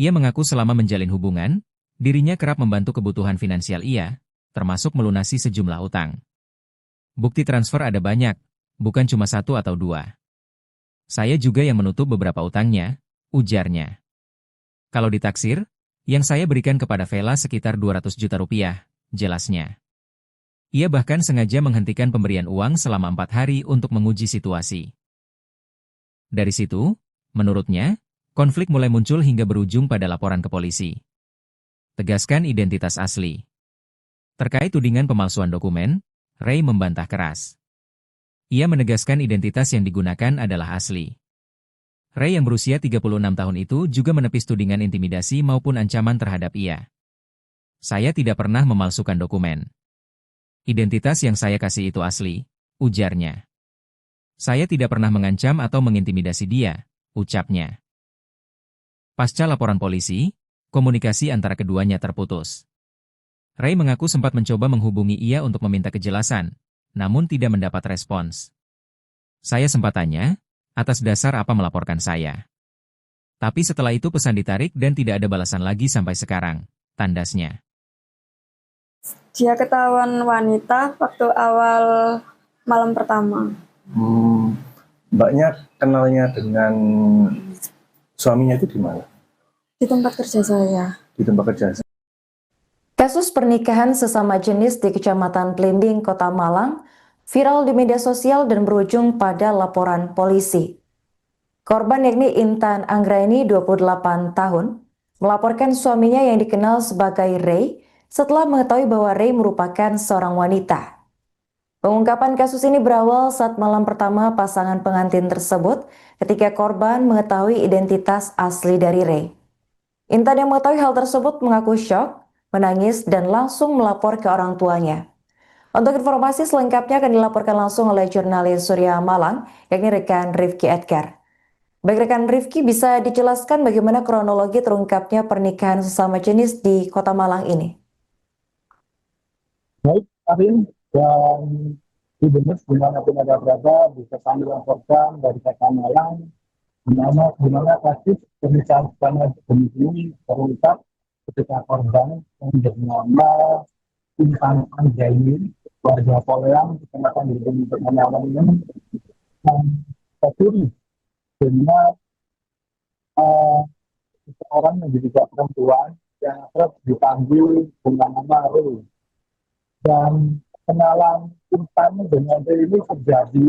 Speaker 1: Ia mengaku selama menjalin hubungan, dirinya kerap membantu kebutuhan finansial ia, termasuk melunasi sejumlah utang. Bukti transfer ada banyak, bukan cuma 1 atau 2. Saya juga yang menutup beberapa utangnya, ujarnya. Kalau ditaksir, yang saya berikan kepada Vela sekitar 200 juta rupiah, jelasnya. Ia bahkan sengaja menghentikan pemberian uang selama 4 hari untuk menguji situasi. Dari situ, menurutnya, konflik mulai muncul hingga berujung pada laporan ke polisi. Tegaskan identitas asli. Terkait tudingan pemalsuan dokumen, Ray membantah keras. Ia menegaskan identitas yang digunakan adalah asli. Ray yang berusia 36 tahun itu juga menepis tudingan intimidasi maupun ancaman terhadap ia. Saya tidak pernah memalsukan dokumen. Identitas yang saya kasih itu asli, ujarnya. Saya tidak pernah mengancam atau mengintimidasi dia, ucapnya. Pasca laporan polisi, komunikasi antara keduanya terputus. Ray mengaku sempat mencoba menghubungi ia untuk meminta kejelasan, namun tidak mendapat respons. Saya sempat tanya, atas dasar apa melaporkan saya. Tapi setelah itu pesan ditarik dan tidak ada balasan lagi sampai sekarang, tandasnya.
Speaker 2: Dia ketahuan wanita waktu awal malam pertama.
Speaker 3: Mbaknya kenalnya dengan suaminya itu di mana?
Speaker 2: Di tempat kerja saya.
Speaker 3: Di tempat kerja.
Speaker 4: Kasus pernikahan sesama jenis di Kecamatan Blimbing, Kota Malang, viral di media sosial dan berujung pada laporan polisi. Korban yakni Intan Anggraini, 28 tahun, melaporkan suaminya yang dikenal sebagai Ray setelah mengetahui bahwa Ray merupakan seorang wanita. Pengungkapan kasus ini berawal saat malam pertama pasangan pengantin tersebut ketika korban mengetahui identitas asli dari Ray. Intan yang mengetahui hal tersebut mengaku syok, menangis, dan langsung melapor ke orang tuanya. Untuk informasi selengkapnya akan dilaporkan langsung oleh jurnalis Surya Malang, yakni rekan Rifki Edgar. Baik rekan Rifki, bisa dijelaskan bagaimana kronologi terungkapnya pernikahan sesama jenis di Kota Malang ini?
Speaker 5: Baik, Arin, dan Ibu dimanapun ada berada, bisa kami laporkan dari Kota Malang, di mana kasus pernikahan sesama jenis ini terungkap ketika korban yang bernama Intan Anjaini, warga Poleang, kecamatan Gilgin, Kota Malang ini, tercuri dengan seseorang yang diduga perempuan yang terus dipanggil dengan nama Ru. Dan kenalan Intan dengan Ru ini terjadi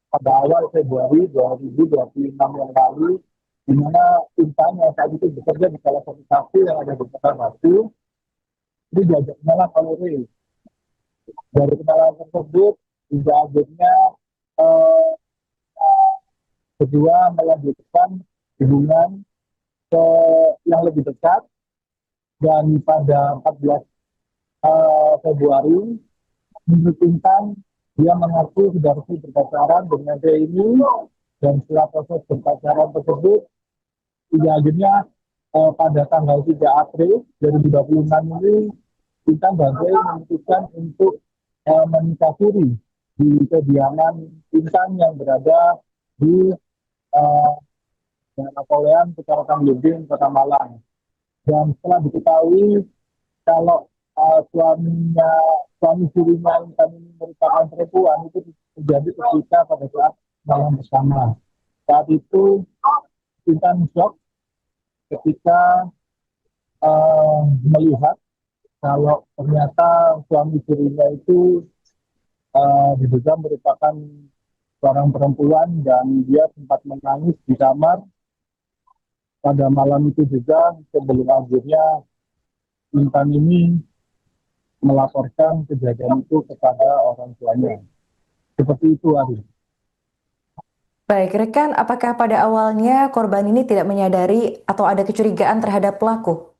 Speaker 5: pada awal Februari 2026 yang lalu, di mana Intan yang saat itu bekerja di salah satu kafe yang ada di Kota Batu, ini diajak kenalan oleh Ru. Dari kenalan tersebut, hingga akhirnya eh, kedua melanjutkan hubungan ke yang lebih dekat, dan pada 14 Februari menurut Intan dia mengaku sudah resmi berpacaran dengan dia ini, dan setelah proses berpacaran tersebut hingga akhirnya pada tanggal 3 April 2026 ini Intan dan dia memutuskan untuk menikah siri di kediaman Intan yang berada di Napoleon, Kecamatan Gilgin, Kota Malang. Dan setelah diketahui kalau suami sirinya Intan ini merupakan perempuan, itu terjadi ketika pada saat malam bersama. Saat itu Intan shock ketika melihat kalau ternyata suami sirinya itu diduga merupakan seorang perempuan, dan dia sempat menangis di kamar pada malam itu juga, sebelum akhirnya Intan ini melaporkan kejadian itu kepada orang tuanya. Seperti itu, Ari.
Speaker 4: Baik, rekan, apakah pada awalnya korban ini tidak menyadari atau ada kecurigaan terhadap pelaku?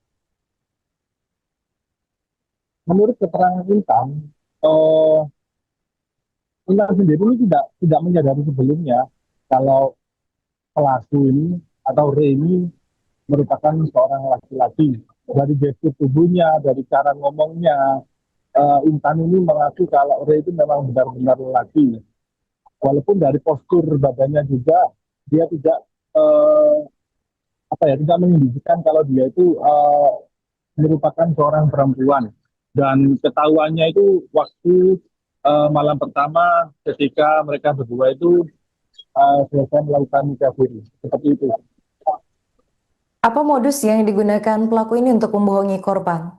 Speaker 5: Menurut keterangan Intan, Intan sendiri ini tidak menyadari sebelumnya kalau pelaku ini atau Re ini merupakan seorang laki-laki. Dari gestur tubuhnya, dari cara ngomongnya, Intan ini mengaku kalau Re itu memang benar-benar laki. Walaupun dari postur badannya juga dia tidak tidak menunjukkan kalau dia itu merupakan seorang perempuan. Dan ketahuannya itu waktu malam pertama ketika mereka berdua itu selesai melakukan nikah siri. Seperti itu.
Speaker 4: Apa modus yang digunakan pelaku ini untuk membohongi korban?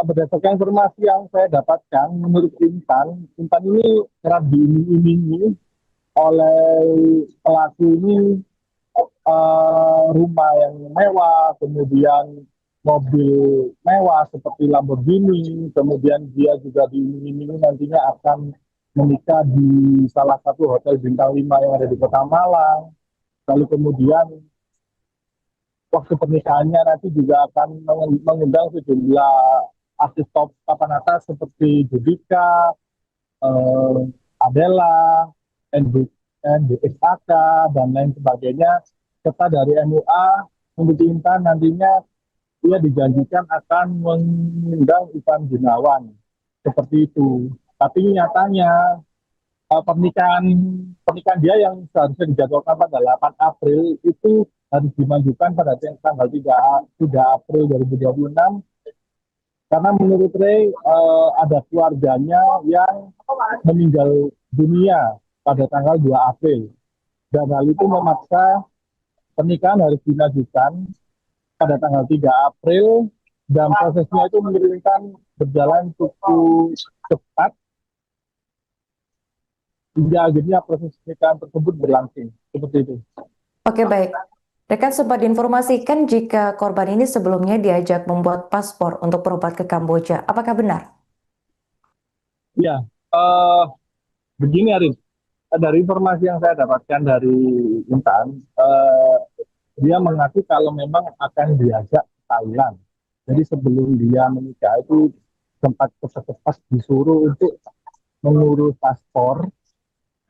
Speaker 5: Berdasarkan informasi yang saya dapatkan, menurut Intan ini kerap diiming-imingi oleh pelaku ini rumah yang mewah, kemudian mobil mewah seperti Lamborghini, kemudian dia juga diiming-imingi nantinya akan menikah di salah satu hotel bintang 5 yang ada di Kota Malang. Lalu kemudian waktu pernikahannya nanti juga akan mengundang sejumlah artis top papan atas seperti Judika, Adela, NDXAK, dan lain sebagainya. Serta dari MUA, untuk Intan nantinya ia dijanjikan akan mengundang Ivan Gunawan. Seperti itu. Tapi nyatanya pernikahan dia yang seharusnya dijadwalkan pada 8 April itu harus dimajukan pada tanggal 3 April 2026, karena menurut Ray ada keluarganya yang meninggal dunia pada tanggal 2 April, dan hal itu memaksa pernikahan harus dimajukan pada tanggal 3 April, dan prosesnya itu menurunkan berjalan cukup cepat hingga akhirnya proses pernikahan tersebut berlangsung. Seperti itu.
Speaker 4: Oke, baik. Rekan sempat diinformasikan jika korban ini sebelumnya diajak membuat paspor untuk berobat ke Kamboja. Apakah benar?
Speaker 5: Ya, begini Arif. Dari informasi yang saya dapatkan dari Intan, dia mengaku kalau memang akan diajak ke Thailand. Jadi sebelum dia menikah itu sempat cepat-cepat disuruh untuk mengurus paspor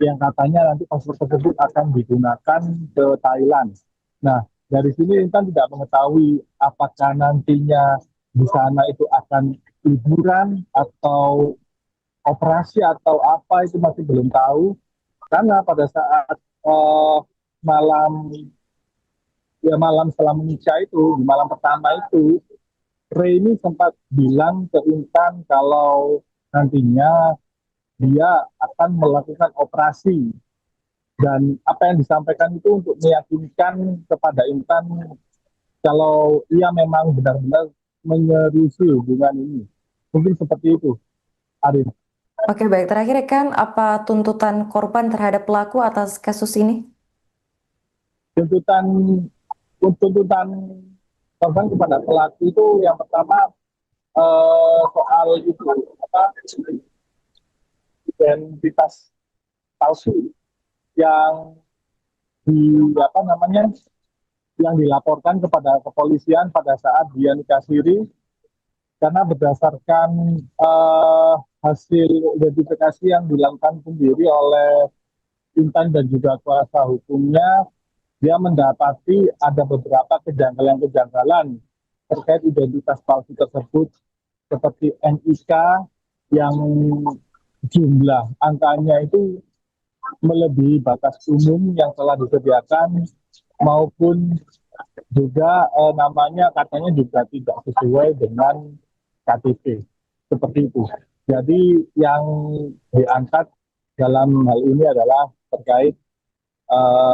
Speaker 5: yang katanya nanti paspor tersebut akan digunakan ke Thailand. Nah, dari sini Intan tidak mengetahui apakah nantinya di sana itu akan liburan atau operasi atau apa, itu masih belum tahu. Karena pada saat malam malam setelah menikah itu, di malam pertama itu, Ray ini sempat bilang ke Intan kalau nantinya dia akan melakukan operasi, dan apa yang disampaikan itu untuk meyakinkan kepada Intan kalau ia memang benar-benar menyerusi hubungan ini. Mungkin seperti itu, Arif.
Speaker 4: Oke, baik. Terakhir rekan, apa tuntutan korban terhadap pelaku atas kasus ini?
Speaker 5: Tuntutan korban kepada pelaku itu yang pertama soal itu identitas palsu yang yang dilaporkan kepada kepolisian pada saat dia nikah siri, karena berdasarkan hasil identifikasi yang dilakukan sendiri oleh Intan dan juga kuasa hukumnya, dia mendapati ada beberapa kejanggalan-kejanggalan terkait identitas palsu tersebut, seperti NIK yang jumlah angkanya itu melebihi batas umum yang telah disediakan, maupun juga namanya katanya juga tidak sesuai dengan KTP, seperti itu. Jadi yang diangkat dalam hal ini adalah terkait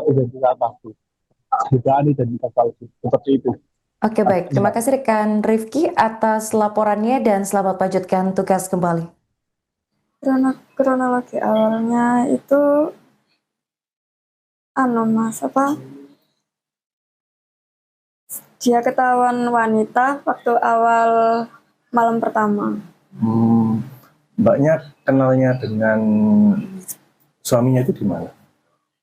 Speaker 5: identitas palsu, dugaan identitas palsu, seperti itu.
Speaker 4: Oke, baik. Terima kasih rekan Rifki atas laporannya dan selamat lanjutkan tugas kembali.
Speaker 2: Kronologi awalnya itu Mas, dia ketahuan wanita waktu awal malam pertama.
Speaker 3: Mbaknya kenalnya dengan suaminya itu di mana?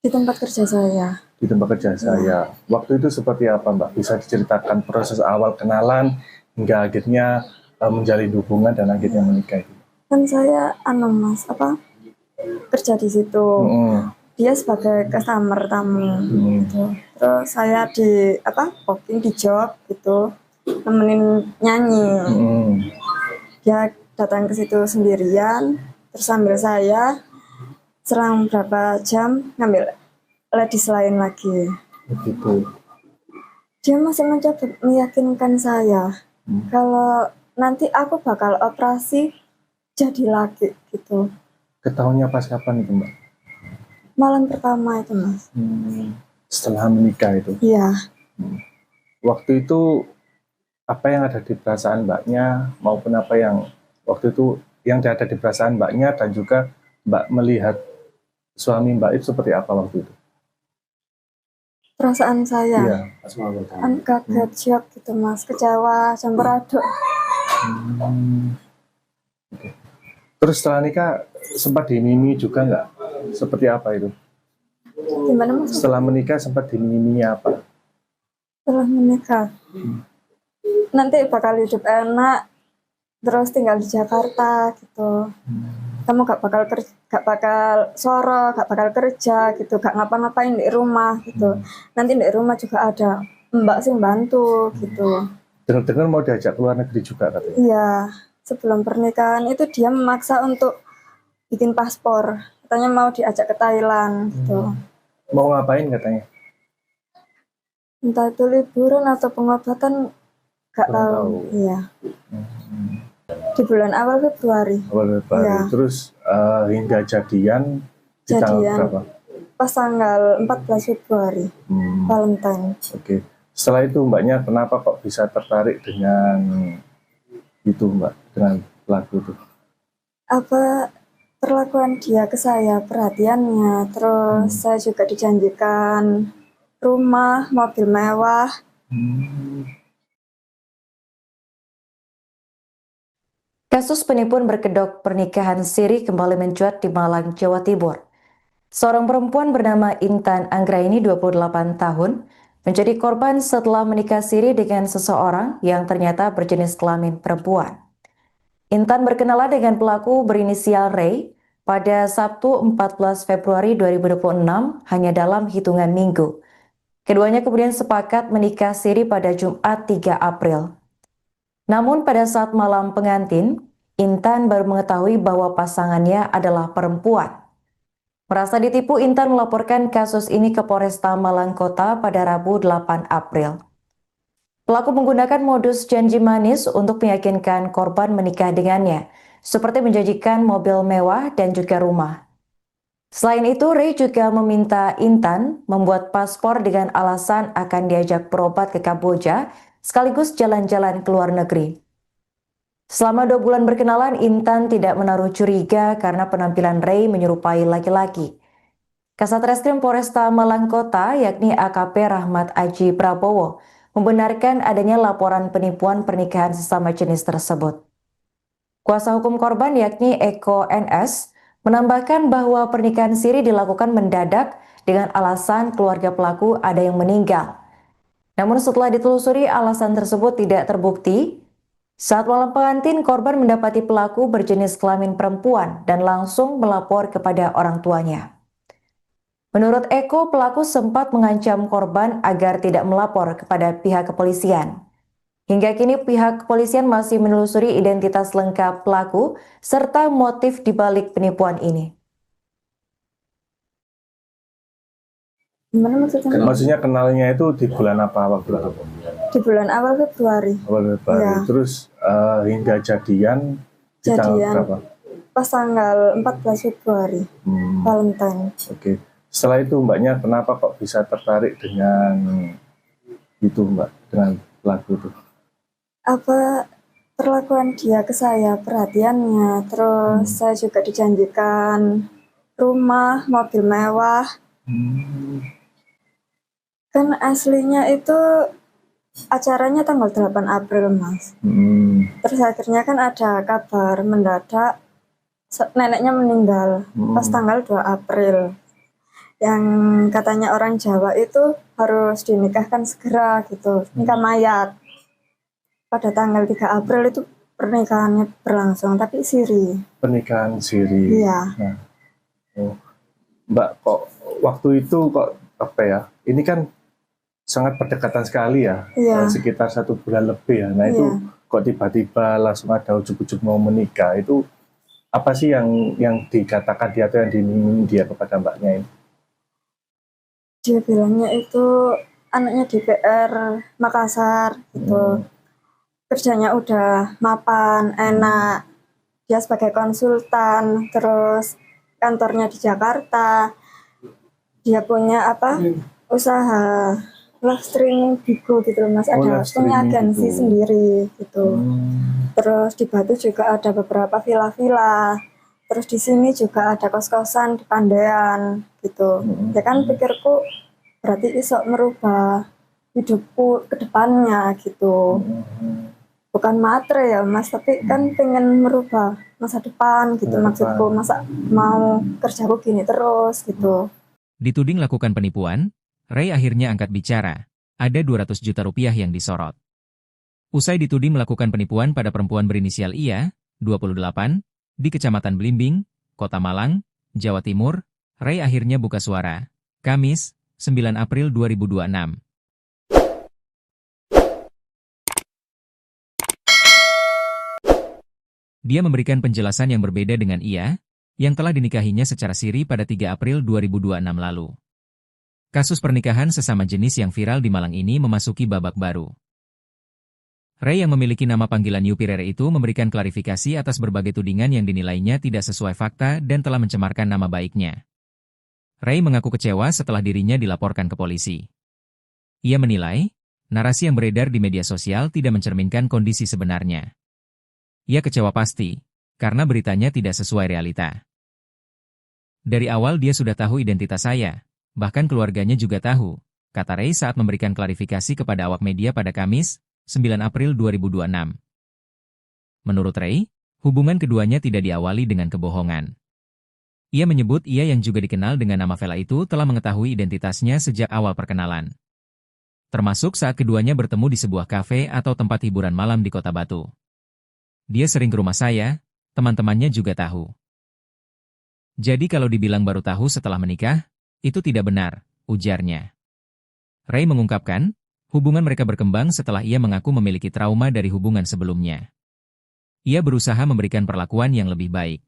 Speaker 2: Di tempat kerja saya.
Speaker 3: Di tempat kerja saya. Waktu itu seperti apa, Mbak? Bisa diceritakan proses awal kenalan hingga akhirnya menjalin hubungan dan akhirnya menikah itu?
Speaker 2: Kan saya Mas, kerja di situ. Dia sebagai customer tamu gitu. Terus saya di booking di job gitu, nemenin nyanyi. Dia datang ke situ sendirian, terus sambil saya selang berapa jam ngambil ladies lain lagi.
Speaker 3: Begitu.
Speaker 2: Dia masih mencoba meyakinkan saya kalau nanti aku bakal operasi jadi laki gitu.
Speaker 3: Ketahuannya pas kapan itu, Mbak?
Speaker 2: Malam pertama itu, Mas.
Speaker 3: Setelah menikah itu?
Speaker 2: Iya.
Speaker 3: Waktu itu apa yang ada di perasaan Mbaknya, maupun apa yang waktu itu yang ada di perasaan Mbaknya, dan juga Mbak melihat suami Mbak itu seperti apa waktu itu?
Speaker 2: Perasaan saya?
Speaker 3: Iya.
Speaker 2: Kaget, shock gitu, Mas. Kecewa, campur aduk.
Speaker 3: Okay. Terus setelah nikah sempat dimimi juga nggak? Seperti apa itu?
Speaker 2: Gimana, Mas?
Speaker 3: Setelah menikah sempat dimimi apa?
Speaker 2: Setelah menikah, nanti bakal hidup enak, terus tinggal di Jakarta gitu. Kamu gak bakal soro, gak bakal kerja gitu, gak ngapa-ngapain di rumah gitu. Nanti di rumah juga ada mbak sih bantu gitu.
Speaker 3: Dengar-dengar mau diajak ke luar negeri juga katanya?
Speaker 2: Iya, sebelum pernikahan itu dia memaksa untuk bikin paspor. Katanya mau diajak ke Thailand gitu.
Speaker 3: Mau ngapain katanya?
Speaker 2: Entah itu liburan atau pengobatan, gak tahu. Iya. Di bulan awal Februari.
Speaker 3: Ya. Terus hingga jadian di tanggal berapa?
Speaker 2: Pas tanggal 14 Februari, Valentine.
Speaker 3: Oke. Setelah itu Mbaknya kenapa kok bisa tertarik dengan itu, Mbak, dengan pelaku itu?
Speaker 2: Perlakuan dia ke saya, perhatiannya, terus saya juga dijanjikan rumah, mobil mewah.
Speaker 4: Kasus penipuan berkedok pernikahan siri kembali mencuat di Malang, Jawa Timur. Seorang perempuan bernama Intan Anggraini, 28 tahun, menjadi korban setelah menikah siri dengan seseorang yang ternyata berjenis kelamin perempuan. Intan berkenalan dengan pelaku berinisial Ray pada Sabtu 14 Februari 2026 hanya dalam hitungan minggu. Keduanya kemudian sepakat menikah siri pada Jumat 3 April. Namun pada saat malam pengantin, Intan baru mengetahui bahwa pasangannya adalah perempuan. Merasa ditipu, Intan melaporkan kasus ini ke Polresta Malang Kota pada Rabu 8 April. Pelaku menggunakan modus janji manis untuk meyakinkan korban menikah dengannya, seperti menjanjikan mobil mewah dan juga rumah. Selain itu, Ray juga meminta Intan membuat paspor dengan alasan akan diajak berobat ke Kamboja, sekaligus jalan-jalan ke luar negeri. Selama 2 bulan berkenalan, Intan tidak menaruh curiga karena penampilan Ray menyerupai laki-laki. Kasat Reskrim Polresta Malang Kota, yakni AKP Rahmat Aji Prabowo, membenarkan adanya laporan penipuan pernikahan sesama jenis tersebut. Kuasa hukum korban, yakni Eko NS, menambahkan bahwa pernikahan siri dilakukan mendadak dengan alasan keluarga pelaku ada yang meninggal. Namun setelah ditelusuri, alasan tersebut tidak terbukti. Saat malam pengantin, korban mendapati pelaku berjenis kelamin perempuan dan langsung melapor kepada orang tuanya. Menurut Eko, pelaku sempat mengancam korban agar tidak melapor kepada pihak kepolisian. Hingga kini pihak kepolisian masih menelusuri identitas lengkap pelaku serta motif dibalik penipuan ini.
Speaker 2: Gimana maksudnya?
Speaker 3: Maksudnya kenalnya itu di bulan apa waktu itu?
Speaker 2: Di bulan awal Februari.
Speaker 3: Awal Februari.
Speaker 2: Ya.
Speaker 3: Terus hingga jadian di tanggal berapa?
Speaker 2: Pas tanggal 14 Februari, Valentine.
Speaker 3: Oke. Setelah itu mbaknya kenapa kok bisa tertarik dengan itu mbak, dengan pelaku itu?
Speaker 2: Apa perlakuan dia ke saya, perhatiannya, terus saya juga dijanjikan rumah, mobil mewah. Kan aslinya itu acaranya tanggal 8 April, Mas. Terus akhirnya kan ada kabar mendadak neneknya meninggal pas tanggal 2 April. Yang katanya orang Jawa itu harus dinikahkan segera gitu, nikah mayat. Pada tanggal 3 April itu pernikahannya berlangsung, tapi siri.
Speaker 3: Pernikahan siri.
Speaker 2: Iya.
Speaker 3: Nah, Mbak, kok waktu itu kok apa ya? Ini kan sangat berdekatan sekali ya,
Speaker 2: Iya.
Speaker 3: sekitar 1 bulan lebih ya. Nah itu kok tiba-tiba langsung ada ujuk-ujuk mau menikah, itu apa sih yang dikatakan dia atau yang diminta dia kepada mbaknya ini?
Speaker 2: Dia bilangnya itu anaknya DPR Makassar gitu. Kerjanya udah mapan, enak. Dia sebagai konsultan, terus kantornya di Jakarta. Dia punya usaha live streaming Bigo gitu Mas, ada punya agensi sendiri gitu. Terus di Batu juga ada beberapa villa-villa. Terus di sini juga ada kos-kosan di Pandean gitu. Ya kan pikirku berarti iso merubah hidupku ke depannya gitu. Bukan matre ya Mas, tapi kan pengen merubah masa depan gitu maksudku. Masa mau kerjaku gini terus gitu.
Speaker 1: Dituding lakukan penipuan, Ray akhirnya angkat bicara. Ada 200 juta rupiah yang disorot. Usai dituding melakukan penipuan pada perempuan berinisial IA, 28, di Kecamatan Blimbing, Kota Malang, Jawa Timur, Ray akhirnya buka suara. Kamis, 9 April 2026. Dia memberikan penjelasan yang berbeda dengan IA, yang telah dinikahinya secara siri pada 3 April 2026 lalu. Kasus pernikahan sesama jenis yang viral di Malang ini memasuki babak baru. Ray yang memiliki nama panggilan Yupirere itu memberikan klarifikasi atas berbagai tudingan yang dinilainya tidak sesuai fakta dan telah mencemarkan nama baiknya. Ray mengaku kecewa setelah dirinya dilaporkan ke polisi. Ia menilai, narasi yang beredar di media sosial tidak mencerminkan kondisi sebenarnya. Ia kecewa pasti, karena beritanya tidak sesuai realita. Dari awal dia sudah tahu identitas saya, bahkan keluarganya juga tahu, kata Ray saat memberikan klarifikasi kepada awak media pada Kamis, 9 April 2026. Menurut Ray, hubungan keduanya tidak diawali dengan kebohongan. Ia menyebut ia yang juga dikenal dengan nama Vela itu telah mengetahui identitasnya sejak awal perkenalan. termasuk saat keduanya bertemu di sebuah kafe atau tempat hiburan malam di Kota Batu. Dia sering ke rumah saya, teman-temannya juga tahu. Jadi kalau dibilang baru tahu setelah menikah, itu tidak benar, ujarnya. Ray mengungkapkan, hubungan mereka berkembang setelah ia mengaku memiliki trauma dari hubungan sebelumnya. Ia berusaha memberikan perlakuan yang lebih baik.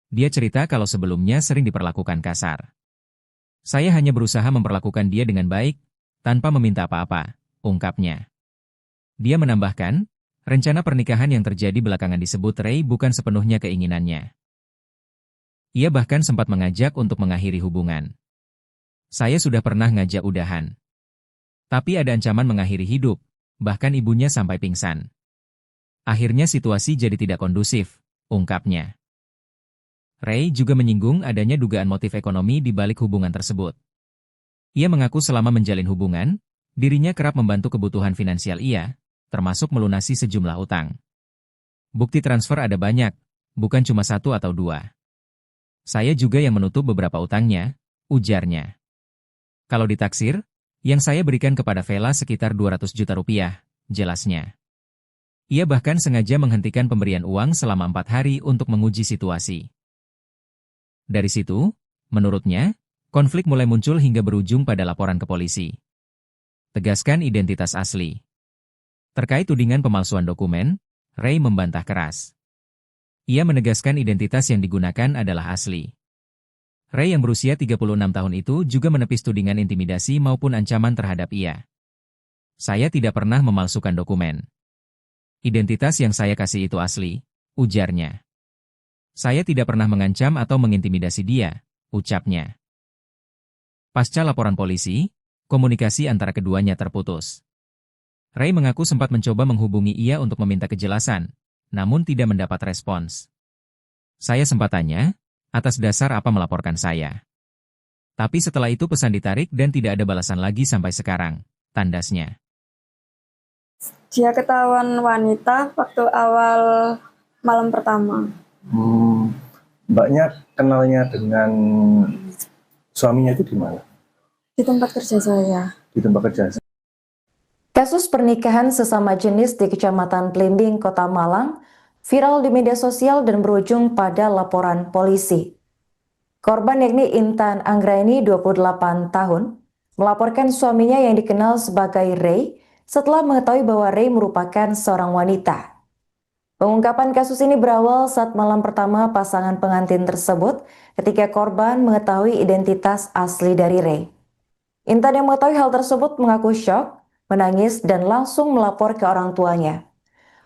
Speaker 1: Dia cerita kalau sebelumnya sering diperlakukan kasar. Saya hanya berusaha memperlakukan dia dengan baik, tanpa meminta apa-apa, ungkapnya. Dia menambahkan, rencana pernikahan yang terjadi belakangan disebut Ray bukan sepenuhnya keinginannya. Ia bahkan sempat mengajak untuk mengakhiri hubungan. Saya sudah pernah ngajak udahan. Tapi ada ancaman mengakhiri hidup, bahkan ibunya sampai pingsan. Akhirnya situasi jadi tidak kondusif, ungkapnya. Ray juga menyinggung adanya dugaan motif ekonomi di balik hubungan tersebut. Ia mengaku selama menjalin hubungan, dirinya kerap membantu kebutuhan finansial ia, termasuk melunasi sejumlah utang. Bukti transfer ada banyak, bukan cuma 1 atau 2. Saya juga yang menutup beberapa utangnya, ujarnya. Kalau ditaksir, yang saya berikan kepada Vela sekitar 200 juta rupiah, jelasnya. Ia bahkan sengaja menghentikan pemberian uang selama 4 hari untuk menguji situasi. Dari situ, menurutnya, konflik mulai muncul hingga berujung pada laporan ke polisi. Tegaskan identitas asli. Terkait tudingan pemalsuan dokumen, Ray membantah keras. Ia menegaskan identitas yang digunakan adalah asli. Ray yang berusia 36 tahun itu juga menepis tudingan intimidasi maupun ancaman terhadap ia. Saya tidak pernah memalsukan dokumen. Identitas yang saya kasih itu asli, ujarnya. Saya tidak pernah mengancam atau mengintimidasi dia, ucapnya. Pasca laporan polisi, komunikasi antara keduanya terputus. Ray mengaku sempat mencoba menghubungi ia untuk meminta kejelasan, namun tidak mendapat respons. Saya sempat tanya, atas dasar apa melaporkan saya. Tapi setelah itu pesan ditarik dan tidak ada balasan lagi sampai sekarang, tandasnya.
Speaker 2: Dia ketahuan wanita waktu awal malam pertama.
Speaker 3: Mbaknya kenalnya dengan suaminya itu di mana?
Speaker 2: Di tempat kerja saya.
Speaker 3: Di tempat kerja.
Speaker 4: Kasus pernikahan sesama jenis di Kecamatan Blimbing, Kota Malang, viral di media sosial dan berujung pada laporan polisi. Korban yakni Intan Anggraini, 28 tahun, melaporkan suaminya yang dikenal sebagai Ray setelah mengetahui bahwa Ray merupakan seorang wanita. Pengungkapan kasus ini berawal saat malam pertama pasangan pengantin tersebut ketika korban mengetahui identitas asli dari Ray. Intan yang mengetahui hal tersebut mengaku syok, menangis, dan langsung melapor ke orang tuanya.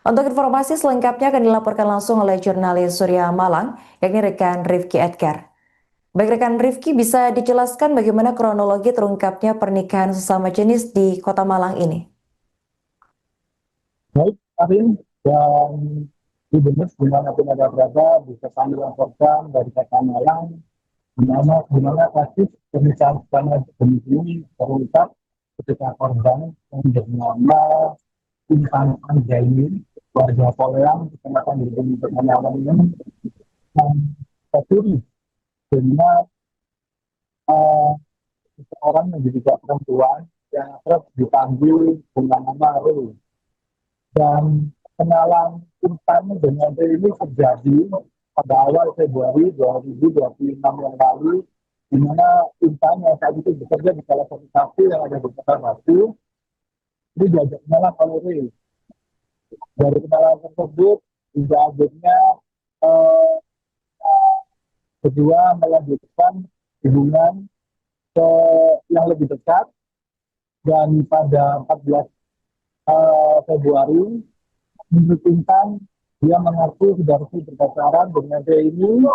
Speaker 4: Untuk informasi selengkapnya akan dilaporkan langsung oleh jurnalis Surya Malang, yakni rekan Rifki Edgar. Baik rekan Rifki, bisa dijelaskan bagaimana kronologi terungkapnya pernikahan sesama jenis di Kota Malang ini?
Speaker 5: Baik, Karin, dan di benar dimanapun ada berada bisa kami laporkan dari Kota Malang di mana kasus pernikahan sesama jenis ini terungkap ketika korban yang bernama Intan Anggraini, warga Poleang, Kecamatan Blimbing, Kota Malang ini tercuri dengan seorang yang juga perempuan yang kerap dipanggil dengan nama Ray. Dan kenalan Intan dengan Ray ini terjadi pada awal Februari 2026 yang lalu, di mana Intan yang saat itu bekerja di salah satu kafe yang ada di Kota Batu, ini diajak kenalan oleh Ray. Dari kenalan tersebut, hingga akhirnya kedua melanjutkan hubungan yang lebih dekat, dan pada 14 Februari menurut Intan dia mengaku sudah resmi berpacaran dengan Ray ini,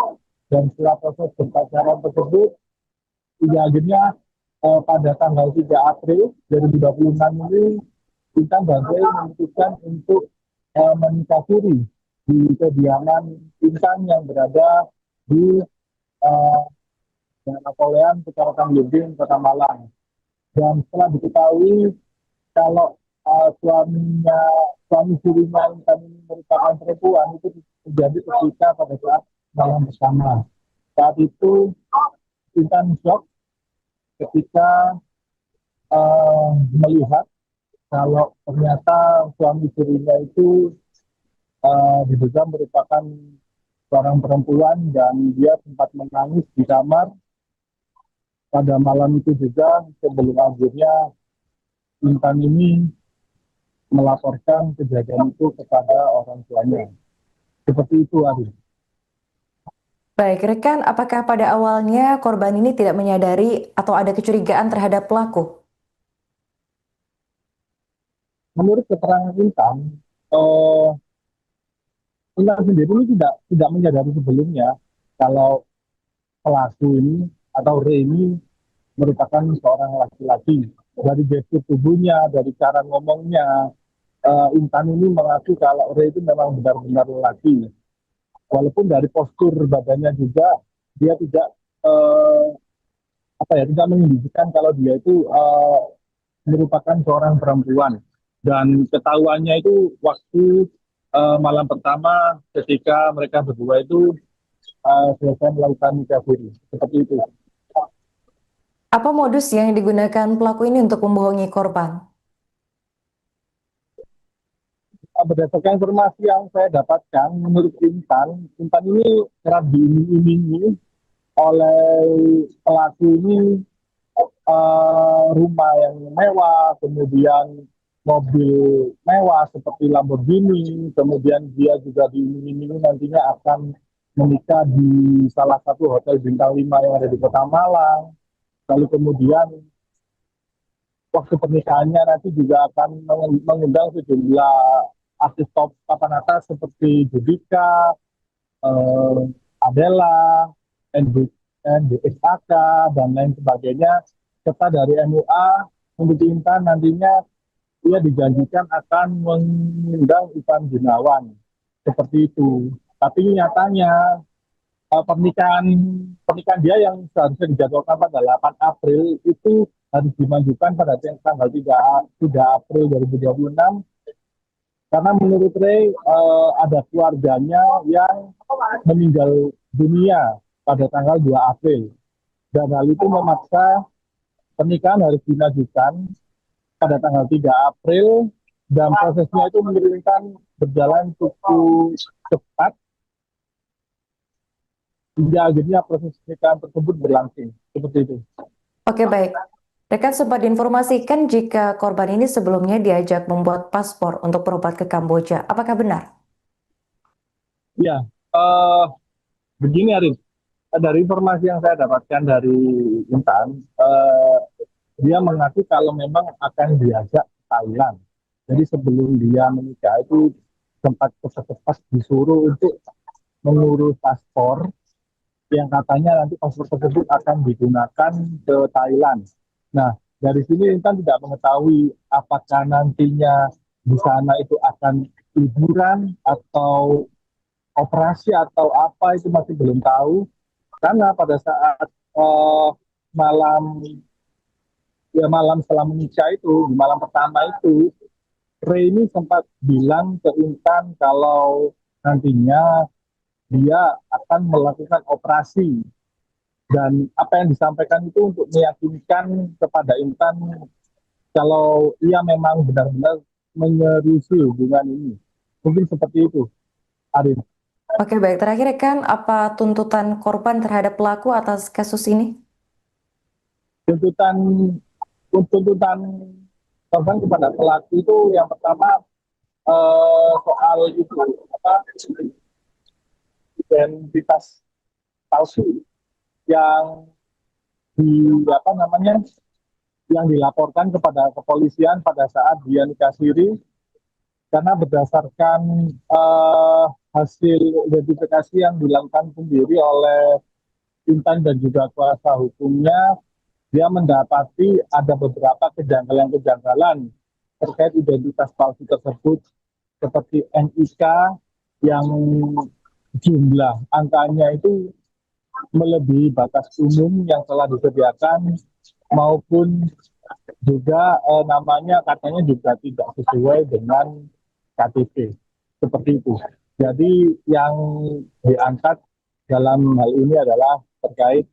Speaker 5: dan setelah proses berpacaran tersebut hingga akhirnya pada tanggal 3 April 2026 ini Intan dan Ray memutuskan untuk menikah siri di kediaman Intan yang berada di Napoleon, Kecamatan Blimbing, Kota Malang. Dan setelah diketahui kalau suami sirinya Intan ini merupakan perempuan, itu terjadi ketika pada saat malam bersama. Saat itu Intan shock ketika melihat kalau ternyata suami istrinya itu diduga merupakan seorang perempuan dan dia sempat menangis di kamar pada malam itu juga sebelum akhirnya Intan ini melaporkan kejadian itu kepada orang tuanya. Seperti itu, Ari.
Speaker 4: Baik, rekan, apakah pada awalnya korban ini tidak menyadari atau ada kecurigaan terhadap pelaku?
Speaker 5: Menurut keterangan Intan, Intan sendiri ini tidak menyadari sebelumnya kalau pelaku ini atau Re ini merupakan seorang laki-laki. Dari gestur tubuhnya, dari cara ngomongnya, Intan ini mengaku kalau Re itu memang benar-benar laki. Walaupun dari postur badannya juga dia tidak tidak menunjukkan kalau dia itu merupakan seorang perempuan. Dan ketahuannya itu waktu malam pertama ketika mereka berdua itu selesai melakukan nikah siri. Seperti itu.
Speaker 4: Apa modus yang digunakan pelaku ini untuk membohongi korban?
Speaker 5: Berdasarkan informasi yang saya dapatkan, menurut Intan ini kerap diiming-imingi oleh pelaku ini rumah yang mewah, kemudian mobil mewah seperti Lamborghini, kemudian dia juga diiming-imingi nantinya akan menikah di salah satu hotel bintang 5 yang ada di Kota Malang. Lalu kemudian waktu pernikahannya nanti juga akan mengundang sejumlah artis top papan atas seperti Judika, Adela, NDXAK, dan lain sebagainya. Serta dari MUA, untuk Intan nantinya ia dijanjikan akan mengundang Ivan Gunawan. Seperti itu. Tapi nyatanya pernikahan dia yang seharusnya dijadwalkan pada 8 April itu harus dimajukan pada tanggal 3 April 2026 karena menurut Ray ada keluarganya yang meninggal dunia pada tanggal 2 April dan hal itu memaksa pernikahan harus dimajukan pada tanggal 3 April dan prosesnya itu menurunkan berjalan cukup cepat hingga akhirnya proses pernikahan tersebut berlangsung seperti itu.
Speaker 4: Oke, baik. Rekan sempat diinformasikan jika korban ini sebelumnya diajak membuat paspor untuk berobat ke Kamboja. Apakah benar?
Speaker 5: Ya, begini Arif. Dari informasi yang saya dapatkan dari Intan, dia mengaku kalau memang akan diajak ke Thailand. Jadi sebelum dia menikah itu sempat cepat-cepat disuruh untuk mengurus paspor yang katanya nanti paspor tersebut akan digunakan ke Thailand. Nah, dari sini Intan tidak mengetahui apakah nantinya di sana itu akan liburan atau operasi atau apa itu masih belum tahu. Karena pada saat malam setelah menikah itu, di malam pertama itu, Ray ini sempat bilang ke Intan kalau nantinya dia akan melakukan operasi. Dan apa yang disampaikan itu untuk meyakinkan kepada Intan kalau ia memang benar-benar menyerusi hubungan ini. Mungkin seperti itu, Arif.
Speaker 4: Oke, baik. Terakhir, rekan, apa tuntutan korban terhadap pelaku atas kasus ini?
Speaker 5: Tuntutan korban kepada pelaku itu yang pertama soal itu identitas palsu yang yang dilaporkan kepada kepolisian pada saat dia nikah siri karena berdasarkan hasil identifikasi yang dilakukan sendiri oleh Intan dan juga kuasa hukumnya, dia mendapati ada beberapa kejanggalan-kejanggalan terkait identitas palsu tersebut seperti NIK yang jumlah angkanya itu melebihi batas umum yang telah disediakan maupun juga namanya katanya juga tidak sesuai dengan KTP seperti itu. Jadi yang diangkat dalam hal ini adalah terkait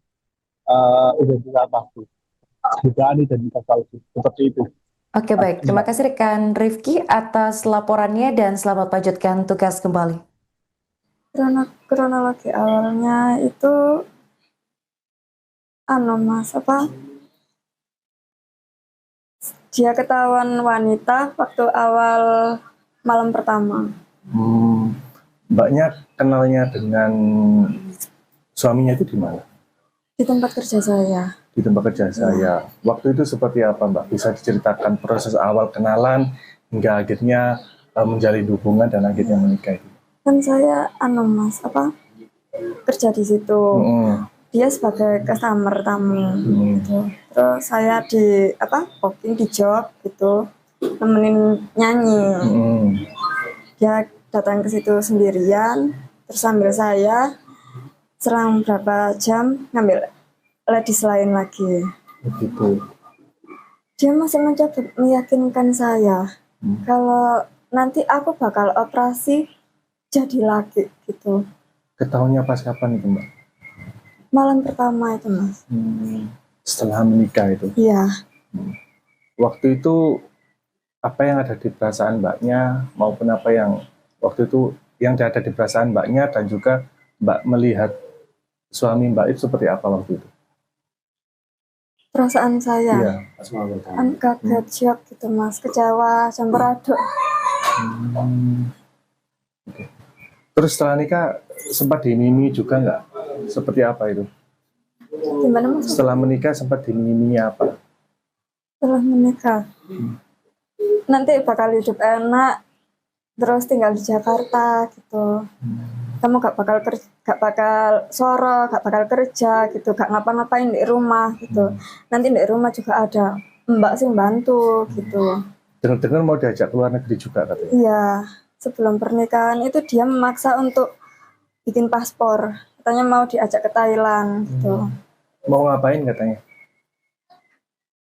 Speaker 5: identitas palsu. dugaan identitas palsu seperti itu.
Speaker 4: Oke, baik. Terima kasih rekan Rifki atas laporannya dan selamat melanjutkan tugas kembali.
Speaker 2: Kronologi awalnya itu Mas, dia ketahuan wanita waktu awal malam pertama.
Speaker 3: Mbaknya kenalnya dengan suaminya itu di mana?
Speaker 2: Di tempat kerja saya.
Speaker 3: Di tempat kerja saya. Waktu itu seperti apa, Mbak? Bisa diceritakan proses awal kenalan hingga akhirnya menjalin hubungan dan akhirnya menikah itu?
Speaker 2: Kan saya Mas, kerja di situ. Dia sebagai customer tamu gitu. Terus saya di booking di job gitu, nemenin nyanyi. Dia datang ke situ sendirian, terus sambil saya serang berapa jam ngambil ladies lain lagi.
Speaker 3: Begitu.
Speaker 2: Dia masih mencoba meyakinkan saya kalau nanti aku bakal operasi jadi laki gitu.
Speaker 3: Ketahuannya pas kapan itu, Mbak?
Speaker 2: Malam pertama itu, Mas.
Speaker 3: Setelah menikah itu?
Speaker 2: Iya.
Speaker 3: Waktu itu apa yang ada di perasaan Mbaknya maupun apa yang waktu itu yang ada di perasaan Mbaknya dan juga Mbak melihat suami Mbak itu seperti apa waktu itu?
Speaker 2: Perasaan saya?
Speaker 3: Iya.
Speaker 2: Kaget, shock gitu, Mas. Kecewa, campur aduk.
Speaker 3: Terus setelah nikah sempat dimimi juga nggak? Seperti apa itu?
Speaker 2: Gimana, Mas?
Speaker 3: Setelah menikah sempat dimimi apa?
Speaker 2: Setelah menikah, nanti bakal hidup enak, terus tinggal di Jakarta gitu. Kamu gak bakal soro, gak bakal kerja gitu, gak ngapa-ngapain di rumah gitu. Nanti di rumah juga ada mbak sih bantu gitu.
Speaker 3: Dengar-dengar mau diajak keluar negeri juga katanya?
Speaker 2: Iya, sebelum pernikahan itu dia memaksa untuk bikin paspor. Katanya mau diajak ke Thailand gitu.
Speaker 3: Mau ngapain katanya?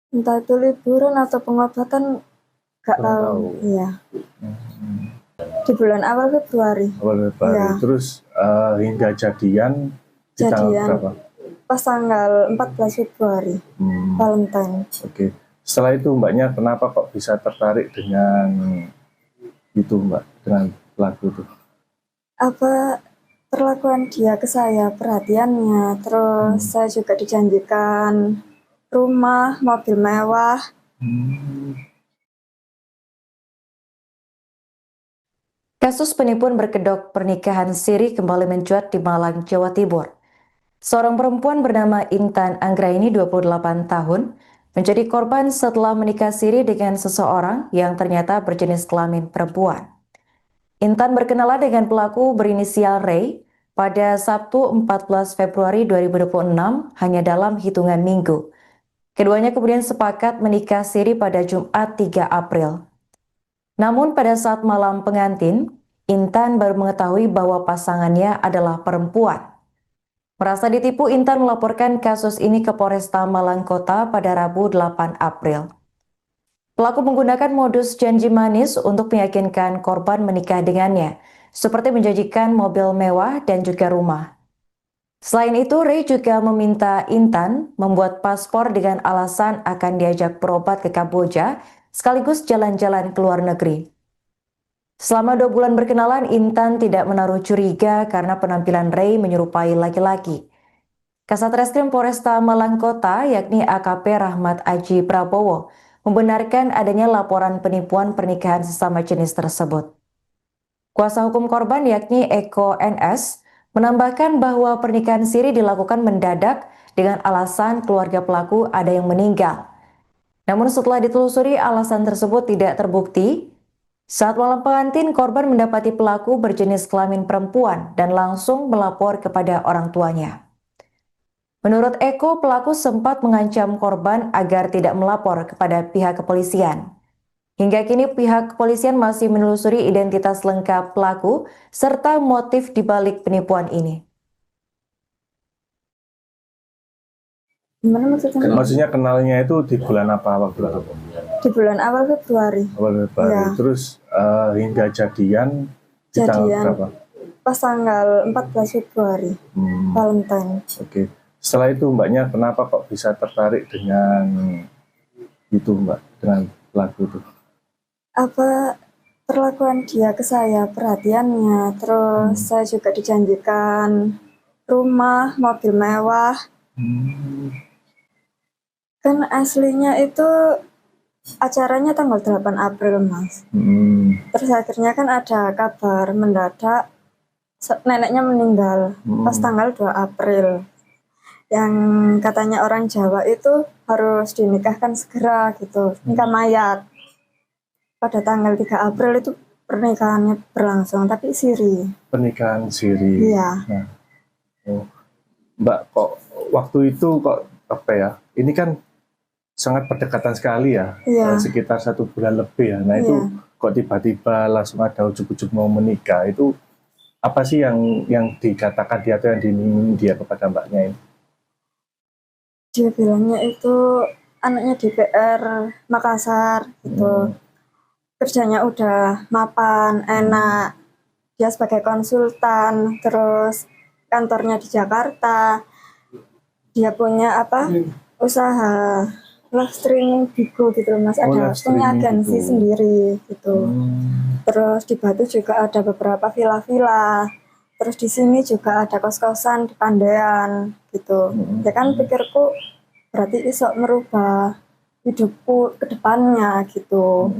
Speaker 2: Entah itu liburan atau pengobatan, gak tahu. Iya. Di bulan awal Februari.
Speaker 3: Awal Februari.
Speaker 2: Iya.
Speaker 3: Terus hingga jadian di tanggal berapa?
Speaker 2: Pas tanggal 14 Februari, Valentine.
Speaker 3: Oke. Setelah itu Mbaknya kenapa kok bisa tertarik dengan itu, Mbak, dengan pelaku itu?
Speaker 2: Perlakuan dia ke saya, perhatiannya, terus saya juga dijanjikan rumah, mobil mewah.
Speaker 4: Kasus penipuan berkedok pernikahan siri kembali mencuat di Malang, Jawa Timur. Seorang perempuan bernama Intan Anggraini 28 tahun menjadi korban setelah menikah siri dengan seseorang yang ternyata berjenis kelamin perempuan. Intan berkenalan dengan pelaku berinisial Ray pada Sabtu 14 Februari 2026 hanya dalam hitungan minggu. Keduanya kemudian sepakat menikah siri pada Jumat 3 April. Namun pada saat malam pengantin, Intan baru mengetahui bahwa pasangannya adalah perempuan. Merasa ditipu, Intan melaporkan kasus ini ke Polresta Malang Kota pada Rabu 8 April. Pelaku menggunakan modus janji manis untuk meyakinkan korban menikah dengannya, seperti menjanjikan mobil mewah dan juga rumah. Selain itu, Ray juga meminta Intan membuat paspor dengan alasan akan diajak berobat ke Kamboja, sekaligus jalan-jalan ke luar negeri. Selama 2 bulan berkenalan, Intan tidak menaruh curiga karena penampilan Ray menyerupai laki-laki. Kasat Reskrim Polresta Malang Kota, yakni AKP Rahmat Aji Prabowo, membenarkan adanya laporan penipuan pernikahan sesama jenis tersebut. Kuasa hukum korban, yakni Eko NS, menambahkan bahwa pernikahan siri dilakukan mendadak dengan alasan keluarga pelaku ada yang meninggal. Namun setelah ditelusuri, alasan tersebut tidak terbukti. Saat malam pengantin, korban mendapati pelaku berjenis kelamin perempuan dan langsung melapor kepada orang tuanya. Menurut Eko, pelaku sempat mengancam korban agar tidak melapor kepada pihak kepolisian. Hingga kini pihak kepolisian masih menelusuri identitas lengkap pelaku serta motif dibalik penipuan ini.
Speaker 2: Gimana maksudnya?
Speaker 3: Maksudnya kenalnya itu di bulan apa waktu itu?
Speaker 2: Di bulan awal Februari.
Speaker 3: Awal Februari.
Speaker 2: Ya.
Speaker 3: Terus hingga jadian di tanggal berapa?
Speaker 2: Pas tanggal 14 Februari, Valentine.
Speaker 3: Oke. Setelah itu mbaknya kenapa kok bisa tertarik dengan itu mbak, dengan lagu itu?
Speaker 2: Apa perlakuan dia ke saya, perhatiannya, terus saya juga dijanjikan rumah, mobil mewah. Kan aslinya itu acaranya tanggal 8 April, Mas. Terus akhirnya kan ada kabar mendadak neneknya meninggal pas tanggal 2 April. Yang katanya orang Jawa itu harus dinikahkan segera gitu, nikah mayat. Pada tanggal 3 April itu pernikahannya berlangsung, tapi siri.
Speaker 3: Pernikahan siri.
Speaker 2: Iya.
Speaker 3: Nah, Mbak, kok waktu itu kok apa ya? Ini kan sangat berdekatan sekali ya,
Speaker 2: Iya.
Speaker 3: sekitar 1 bulan lebih ya. Nah itu kok tiba-tiba langsung ada ujuk-ujuk mau menikah, itu apa sih yang dikatakan dia atau yang diiming dia kepada mbaknya ini?
Speaker 2: Dia bilangnya itu anaknya DPR Makassar gitu. Kerjanya udah mapan, enak. Dia sebagai konsultan, terus kantornya di Jakarta. Dia punya usaha live streaming Bigo gitu Mas. Ada punya agensi sendiri gitu. Terus di Batu juga ada beberapa villa-villa. Terus di sini juga ada kos-kosan di Pandean gitu. Ya kan pikirku berarti iso merubah hidupku ke depannya gitu.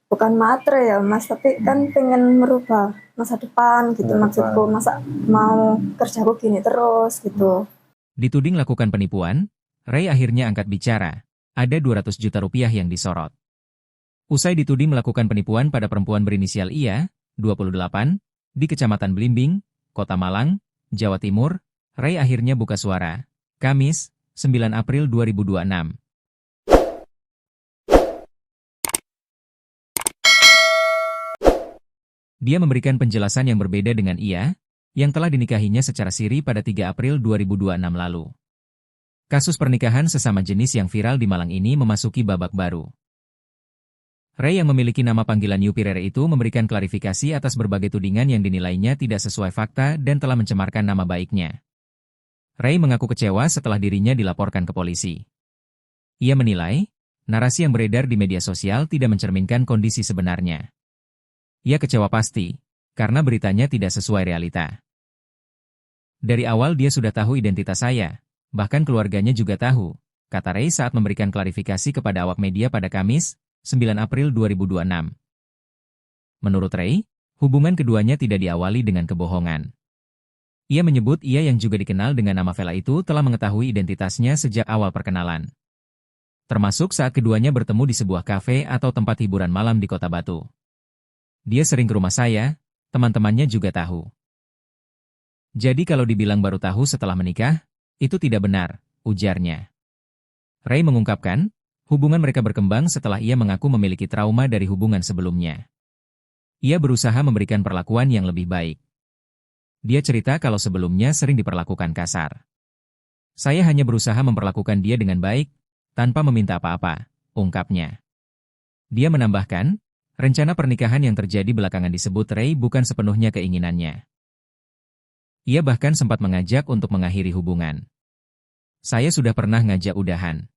Speaker 2: Bukan matre ya Mas, tapi kan pengen merubah masa depan gitu maksudku. Masa mau kerjaku gini terus gitu.
Speaker 1: Dituding lakukan penipuan, Ray akhirnya angkat bicara. Ada 200 juta rupiah yang disorot. Usai dituding melakukan penipuan pada perempuan berinisial IA, 28, di Kecamatan Blimbing, Kota Malang, Jawa Timur, Ray akhirnya buka suara. Kamis, 9 April 2026. Dia memberikan penjelasan yang berbeda dengan IA, yang telah dinikahinya secara siri pada 3 April 2026 lalu. Kasus pernikahan sesama jenis yang viral di Malang ini memasuki babak baru. Ray yang memiliki nama panggilan Yupirere itu memberikan klarifikasi atas berbagai tudingan yang dinilainya tidak sesuai fakta dan telah mencemarkan nama baiknya. Ray mengaku kecewa setelah dirinya dilaporkan ke polisi. Ia menilai, narasi yang beredar di media sosial tidak mencerminkan kondisi sebenarnya. Ia kecewa pasti, karena beritanya tidak sesuai realita. Dari awal dia sudah tahu identitas saya, bahkan keluarganya juga tahu, kata Ray saat memberikan klarifikasi kepada awak media pada Kamis, 9 April 2026. Menurut Ray, hubungan keduanya tidak diawali dengan kebohongan. Ia menyebut ia yang juga dikenal dengan nama Vela itu telah mengetahui identitasnya sejak awal perkenalan. Termasuk saat keduanya bertemu di sebuah kafe atau tempat hiburan malam di Kota Batu. Dia sering ke rumah saya, teman-temannya juga tahu. Jadi kalau dibilang baru tahu setelah menikah, itu tidak benar, ujarnya. Ray mengungkapkan, hubungan mereka berkembang setelah ia mengaku memiliki trauma dari hubungan sebelumnya. Ia berusaha memberikan perlakuan yang lebih baik. Dia cerita kalau sebelumnya sering diperlakukan kasar. Saya hanya berusaha memperlakukan dia dengan baik, tanpa meminta apa-apa, ungkapnya. Dia menambahkan, rencana pernikahan yang terjadi belakangan disebut Ray bukan sepenuhnya keinginannya. Ia bahkan sempat mengajak untuk mengakhiri hubungan. Saya sudah pernah ngajak udahan.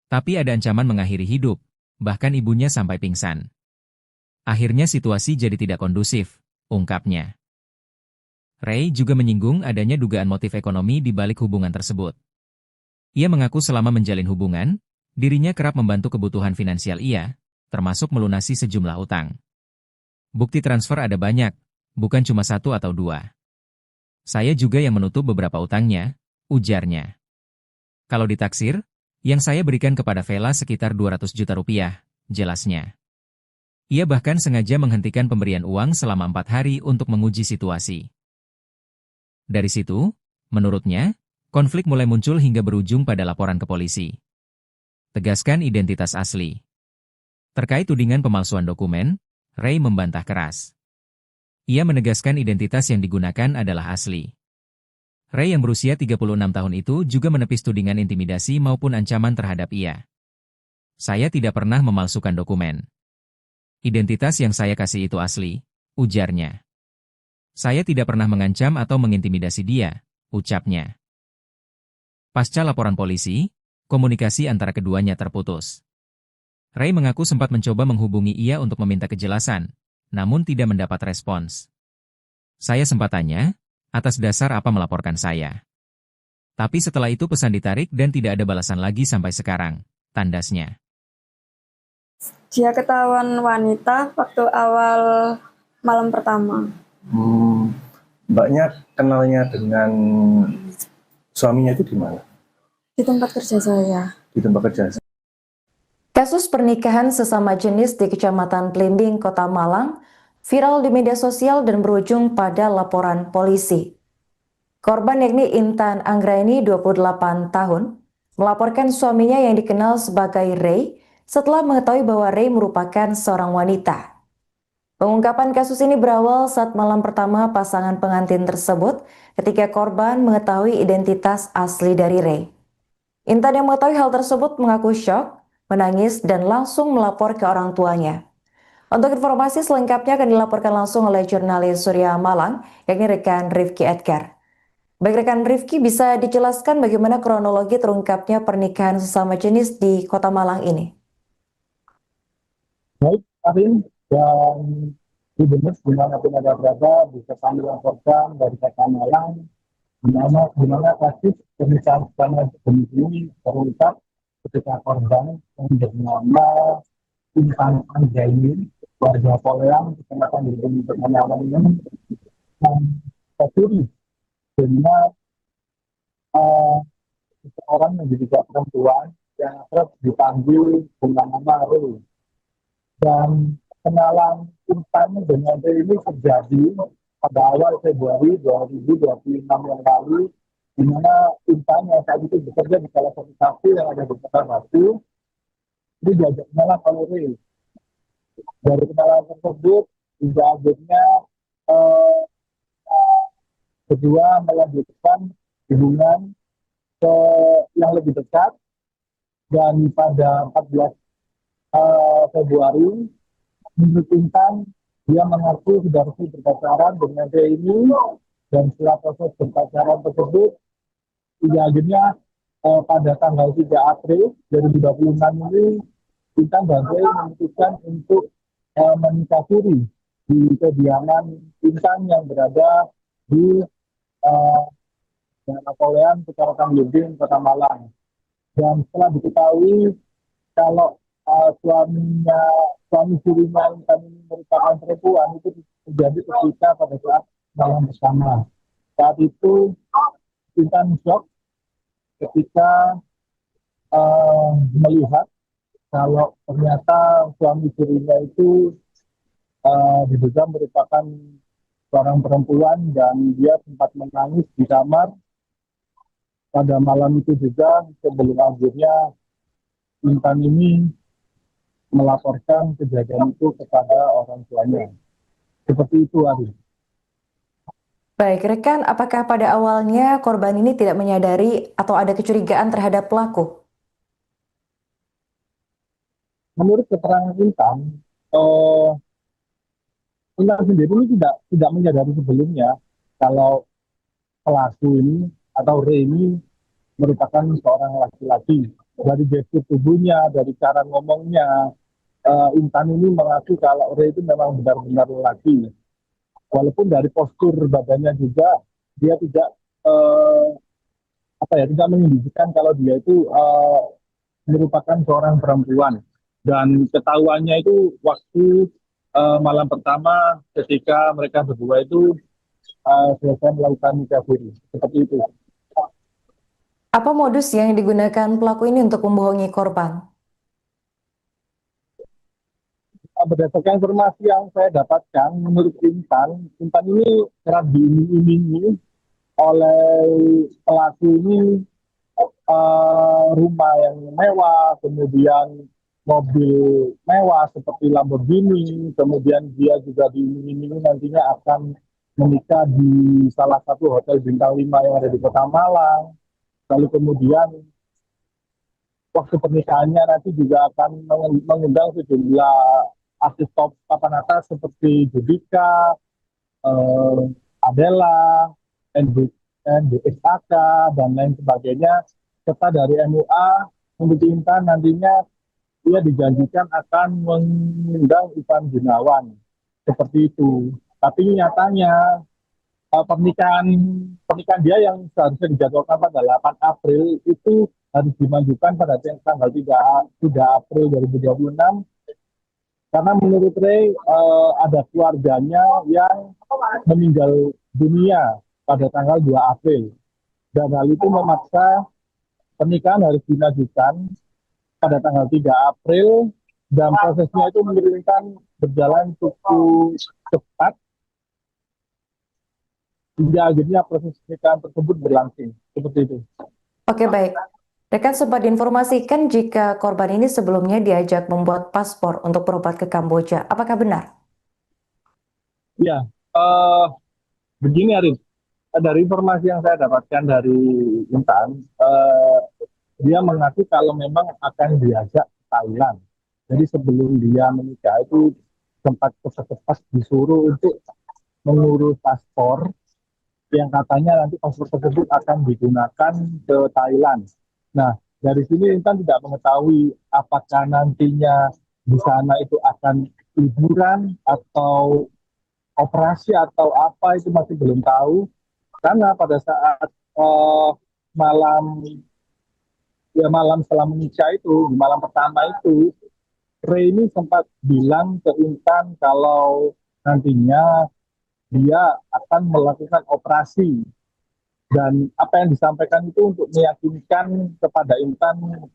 Speaker 1: Tapi ada ancaman mengakhiri hidup, bahkan ibunya sampai pingsan. Akhirnya situasi jadi tidak kondusif, ungkapnya. Ray juga menyinggung adanya dugaan motif ekonomi di balik hubungan tersebut. Ia mengaku selama menjalin hubungan, dirinya kerap membantu kebutuhan finansial ia, termasuk melunasi sejumlah utang. Bukti transfer ada banyak, bukan cuma 1 atau 2. Saya juga yang menutup beberapa utangnya, ujarnya. Kalau ditaksir, yang saya berikan kepada Vela sekitar 200 juta rupiah, jelasnya. Ia bahkan sengaja menghentikan pemberian uang selama 4 hari untuk menguji situasi. Dari situ, menurutnya, konflik mulai muncul hingga berujung pada laporan ke polisi. Tegaskan identitas asli. Terkait tudingan pemalsuan dokumen, Ray membantah keras. Ia menegaskan identitas yang digunakan adalah asli. Ray yang berusia 36 tahun itu juga menepis tudingan intimidasi maupun ancaman terhadap ia. Saya tidak pernah memalsukan dokumen. Identitas yang saya kasih itu asli, ujarnya. Saya tidak pernah mengancam atau mengintimidasi dia, ucapnya. Pasca laporan polisi, komunikasi antara keduanya terputus. Ray mengaku sempat mencoba menghubungi ia untuk meminta kejelasan, namun tidak mendapat respons. Saya sempat tanya, atas dasar apa melaporkan saya? Tapi setelah itu pesan ditarik dan tidak ada balasan lagi sampai sekarang, tandasnya.
Speaker 2: Dia ketahuan wanita waktu awal malam pertama.
Speaker 3: Mbaknya kenalnya dengan suaminya itu di mana?
Speaker 2: Di tempat kerja saya.
Speaker 3: Di tempat kerja.
Speaker 4: Kasus pernikahan sesama jenis di Kecamatan Blimbing, Kota Malang, viral di media sosial dan berujung pada laporan polisi. Korban yakni Intan Anggraini, 28 tahun, melaporkan suaminya yang dikenal sebagai Ray setelah mengetahui bahwa Ray merupakan seorang wanita. Pengungkapan kasus ini berawal saat malam pertama pasangan pengantin tersebut ketika korban mengetahui identitas asli dari Ray. Intan yang mengetahui hal tersebut mengaku syok, menangis, dan langsung melapor ke orang tuanya. Untuk informasi selengkapnya akan dilaporkan langsung oleh jurnalis Surya Malang, yakni rekan Rifki Edgar. Baik rekan Rifki, bisa dijelaskan bagaimana kronologi terungkapnya pernikahan sesama jenis di Kota Malang ini?
Speaker 5: Baik, Arin, dan Gubernur dimanapun ada berada bisa kami laporkan dari Kota Malang di mana kasus pernikahan sesama jenis ini terungkap ketika korban yang bernama Intan Anggraini, warga Poleang, Kecamatan Blimbing, Kota Malang ini tercuri dengan seseorang yang diduga perempuan yang akrab dipanggil dengan nama Ray. Dan kenalan Intan dengan Ray ini terjadi pada awal Februari 2026 yang lalu, di mana Intan yang saat itu bekerja di salah satu kafe yang ada di Kota Batu, ini diajak kenalan oleh Ray. Dari kenalan tersebut, hingga akhirnya kedua melanjutkan hubungan yang lebih dekat, dan pada 14 Februari, menurut Intan, dia mengaku sudah resmi berpacaran dengan Ray ini, dan setelah proses berpacaran tersebut, hingga akhirnya pada tanggal 3 April 2026 ini, Intan dan Ray memutuskan untuk menikah siri di kediaman Intan yang berada di Poleang, Kecamatan Blimbing, Kota Malang. Dan setelah diketahui kalau suami sirinya Intan ini merupakan perempuan, itu terjadi ketika pada saat malam bersama. Saat itu Intan shock ketika melihat kalau ternyata suami sirinya itu diduga merupakan seorang perempuan, dan dia sempat menangis di kamar pada malam itu juga, sebelum akhirnya Intan ini melaporkan kejadian itu kepada orang tuanya. Seperti itu, Ari.
Speaker 4: Baik, rekan, apakah pada awalnya korban ini tidak menyadari atau ada kecurigaan terhadap pelaku?
Speaker 5: Menurut keterangan Intan, Intan sendiri ini tidak menyadari sebelumnya kalau pelaku ini atau Ray ini merupakan seorang laki-laki. Dari gestur tubuhnya, dari cara ngomongnya, Intan ini mengaku kalau Ray itu memang benar-benar laki. Walaupun dari postur badannya juga dia tidak tidak menunjukkan kalau dia itu merupakan seorang perempuan. Dan ketahuannya itu waktu malam pertama ketika mereka berdua itu selesai melakukan nikah siri. Seperti itu.
Speaker 4: Apa modus yang digunakan pelaku ini untuk membohongi korban?
Speaker 5: Berdasarkan informasi yang saya dapatkan, menurut Intan ini kerap diiming-imingi oleh pelaku ini rumah yang mewah, kemudian mobil mewah seperti Lamborghini, kemudian dia juga diiming-imingi nantinya akan menikah di salah satu hotel bintang 5 yang ada di Kota Malang. Lalu kemudian waktu pernikahannya nanti juga akan mengundang sejumlah artis top papan atas seperti Judika, Adela, NBSAK, dan lain sebagainya serta dari MUA untuk Intan nantinya ia dijanjikan akan mengundang Ivan Gunawan seperti itu. Tapi nyatanya pernikahan pernikahan dia yang seharusnya dijadwalkan pada 8 April itu harus dimajukan pada tanggal 3 April 2026 karena menurut Ray ada keluarganya yang meninggal dunia pada tanggal 2 April dan hal itu memaksa pernikahan harus dimajukan pada tanggal 3 April dan prosesnya itu mengirimkan berjalan cukup cepat hingga akhirnya proses pernikahan tersebut berlangsung seperti itu.
Speaker 4: Oke, baik. Rekan sempat diinformasikan jika korban ini sebelumnya diajak membuat paspor untuk berobat ke Kamboja. Apakah benar?
Speaker 5: Ya, begini Arif, dari informasi yang saya dapatkan dari Intan, dia mengaku kalau memang akan diajak ke Thailand. Jadi sebelum dia menikah itu sempat cepat-cepat disuruh untuk mengurus paspor yang katanya nanti paspor tersebut akan digunakan ke Thailand. Nah, dari sini Intan tidak mengetahui apakah nantinya di sana itu akan liburan atau operasi atau apa itu masih belum tahu. Karena pada saat malam setelah menikah itu, di malam pertama itu, Ray ini sempat bilang ke Intan kalau nantinya dia akan melakukan operasi. Dan apa yang disampaikan itu untuk meyakinkan kepada Intan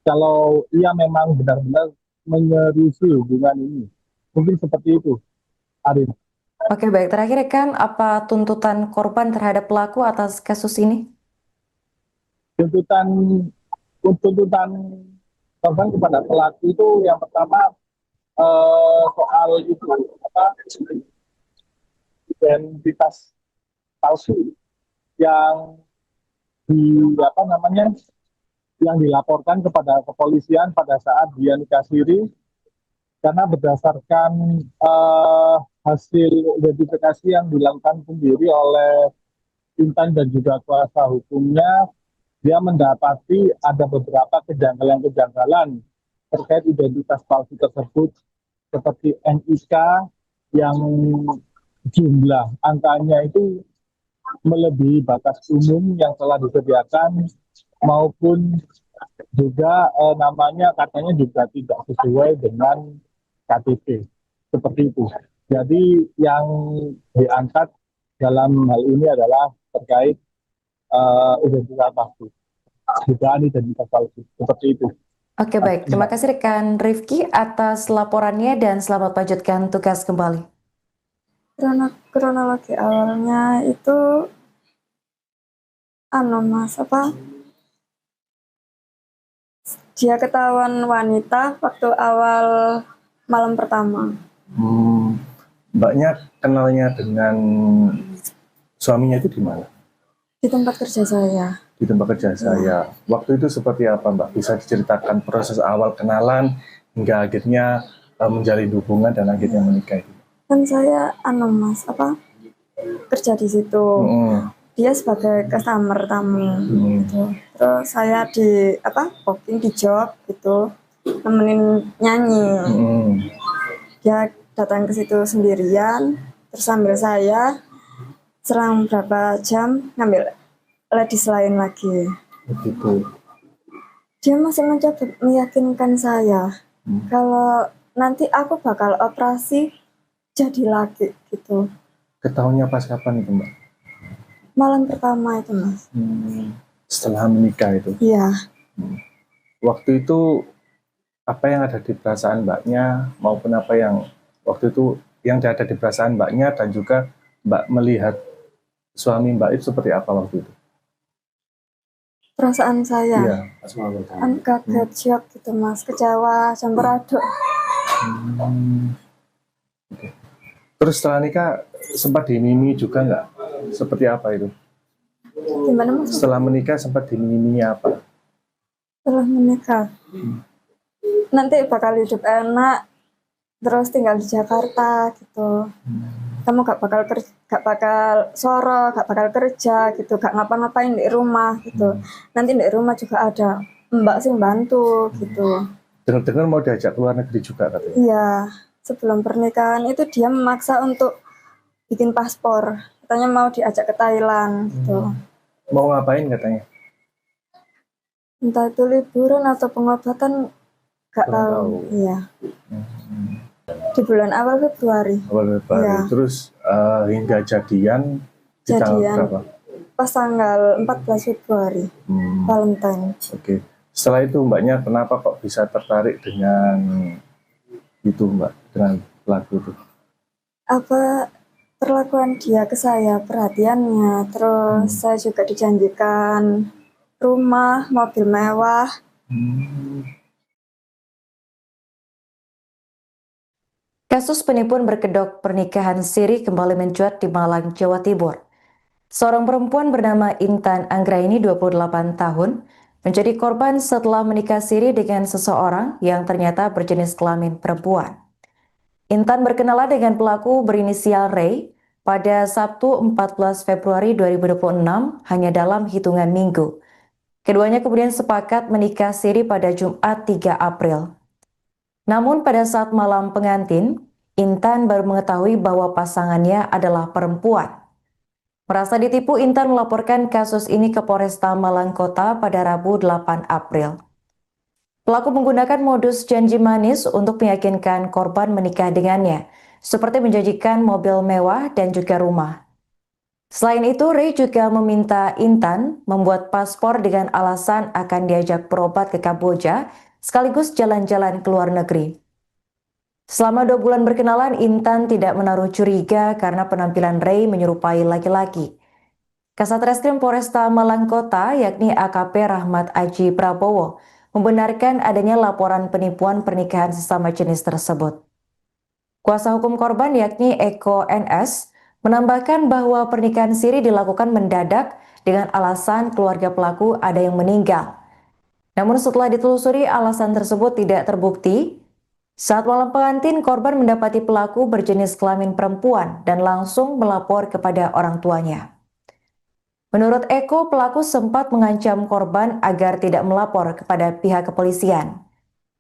Speaker 5: kalau ia memang benar-benar menyerisi hubungan ini. Mungkin seperti itu, Arif.
Speaker 4: Oke, baik. Terakhir, rekan, apa tuntutan korban terhadap pelaku atas kasus ini?
Speaker 5: Tuntutan korban kepada pelaku itu yang pertama soal itu identitas palsu yang yang dilaporkan kepada kepolisian pada saat dia nikah siri karena berdasarkan hasil identifikasi yang dilakukan sendiri oleh Intan dan juga kuasa hukumnya, dia mendapati ada beberapa kejanggalan-kejanggalan terkait identitas palsu tersebut seperti NIK yang jumlah angkanya itu melebihi batas umum yang telah disediakan maupun juga namanya katanya juga tidak sesuai dengan KTP seperti itu. Jadi yang diangkat dalam hal ini adalah terkait identitas palsu, dugaan identitas palsu seperti itu.
Speaker 4: Oke, baik. Terima kasih rekan Rifki atas laporannya dan selamat lanjutkan tugas kembali.
Speaker 2: Kronologi awalnya itu Mas, dia ketahuan wanita waktu awal malam pertama.
Speaker 3: Mbaknya kenalnya dengan suaminya itu di mana?
Speaker 2: Di tempat kerja saya.
Speaker 3: Di tempat kerja saya. Waktu itu seperti apa, Mbak? Bisa diceritakan proses awal kenalan hingga akhirnya menjalin hubungan dan akhirnya menikah itu?
Speaker 2: Kan saya Mas, kerja di situ. Dia sebagai customer tamu gitu. Terus saya di booking di job gitu, nemenin nyanyi. Dia datang ke situ sendirian, terus sambil saya selang berapa jam ngambil ladies lain lagi.
Speaker 3: Begitu.
Speaker 2: Dia masih mencoba meyakinkan saya kalau nanti aku bakal operasi jadi laki gitu.
Speaker 3: Ketahuannya pas kapan itu, Mbak?
Speaker 2: Malam pertama itu, Mas.
Speaker 3: Setelah menikah itu?
Speaker 2: Iya.
Speaker 3: Waktu itu apa yang ada di perasaan Mbaknya maupun apa yang waktu itu yang ada di perasaan Mbaknya dan juga Mbak melihat suami Mbak itu seperti apa waktu itu?
Speaker 2: Perasaan saya?
Speaker 3: Iya.
Speaker 2: Kaget, shock gitu, Mas. Kecewa, campur aduk.
Speaker 3: Okay. Terus setelah nikah sempat dimimi juga nggak? Seperti apa itu?
Speaker 2: Gimana, Mas?
Speaker 3: Setelah menikah sempat dimimi apa?
Speaker 2: Setelah menikah, nanti bakal hidup enak, terus tinggal di Jakarta gitu. kamu gak bakal soro, gak bakal kerja gitu, gak ngapa-ngapain di rumah gitu. Nanti di rumah juga ada mbak sih bantu gitu.
Speaker 3: Dengar-dengar mau diajak ke luar negeri juga katanya.
Speaker 2: Iya, sebelum pernikahan itu dia memaksa untuk bikin paspor. Katanya mau diajak ke Thailand gitu.
Speaker 3: Mau ngapain katanya?
Speaker 2: Entah itu liburan atau pengobatan, gak
Speaker 3: Kurang
Speaker 2: tahu.
Speaker 3: tahu.
Speaker 2: Iya. Di bulan awal Februari.
Speaker 3: Awal Februari.
Speaker 2: Iya.
Speaker 3: Terus hingga jadian di tanggal
Speaker 2: Jadian
Speaker 3: berapa?
Speaker 2: pas tanggal 14 Februari, Valentine.
Speaker 3: Oke. Setelah itu mbaknya kenapa kok bisa tertarik dengan itu mbak, dengan lagu itu?
Speaker 2: Apa perlakuan dia ke saya, perhatiannya, terus saya juga dijanjikan rumah, mobil mewah.
Speaker 4: Kasus penipuan berkedok pernikahan siri kembali mencuat di Malang, Jawa Timur. Seorang perempuan bernama Intan Anggraini, 28 tahun, menjadi korban setelah menikah siri dengan seseorang yang ternyata berjenis kelamin perempuan. Intan berkenalan dengan pelaku berinisial Ray pada Sabtu 14 Februari 2026 hanya dalam hitungan minggu. Keduanya kemudian sepakat menikah siri pada Jumat 3 April. Namun pada saat malam pengantin, Intan baru mengetahui bahwa pasangannya adalah perempuan. Merasa ditipu, Intan melaporkan kasus ini ke Polresta Malang Kota pada Rabu 8 April. Pelaku menggunakan modus janji manis untuk meyakinkan korban menikah dengannya, seperti menjanjikan mobil mewah dan juga rumah. Selain itu, Ray juga meminta Intan membuat paspor dengan alasan akan diajak berobat ke Kamboja, sekaligus jalan-jalan ke luar negeri. Selama 2 bulan berkenalan, Intan tidak menaruh curiga karena penampilan Ray menyerupai laki-laki. Kasat Reskrim Polresta Malang Kota, yakni AKP Rahmat Aji Prabowo, membenarkan adanya laporan penipuan pernikahan sesama jenis tersebut. Kuasa hukum korban, yakni Eko NS, menambahkan bahwa pernikahan siri dilakukan mendadak dengan alasan keluarga pelaku ada yang meninggal. Namun setelah ditelusuri, alasan tersebut tidak terbukti. Saat malam pengantin, korban mendapati pelaku berjenis kelamin perempuan dan langsung melapor kepada orang tuanya. Menurut Eko, pelaku sempat mengancam korban agar tidak melapor kepada pihak kepolisian.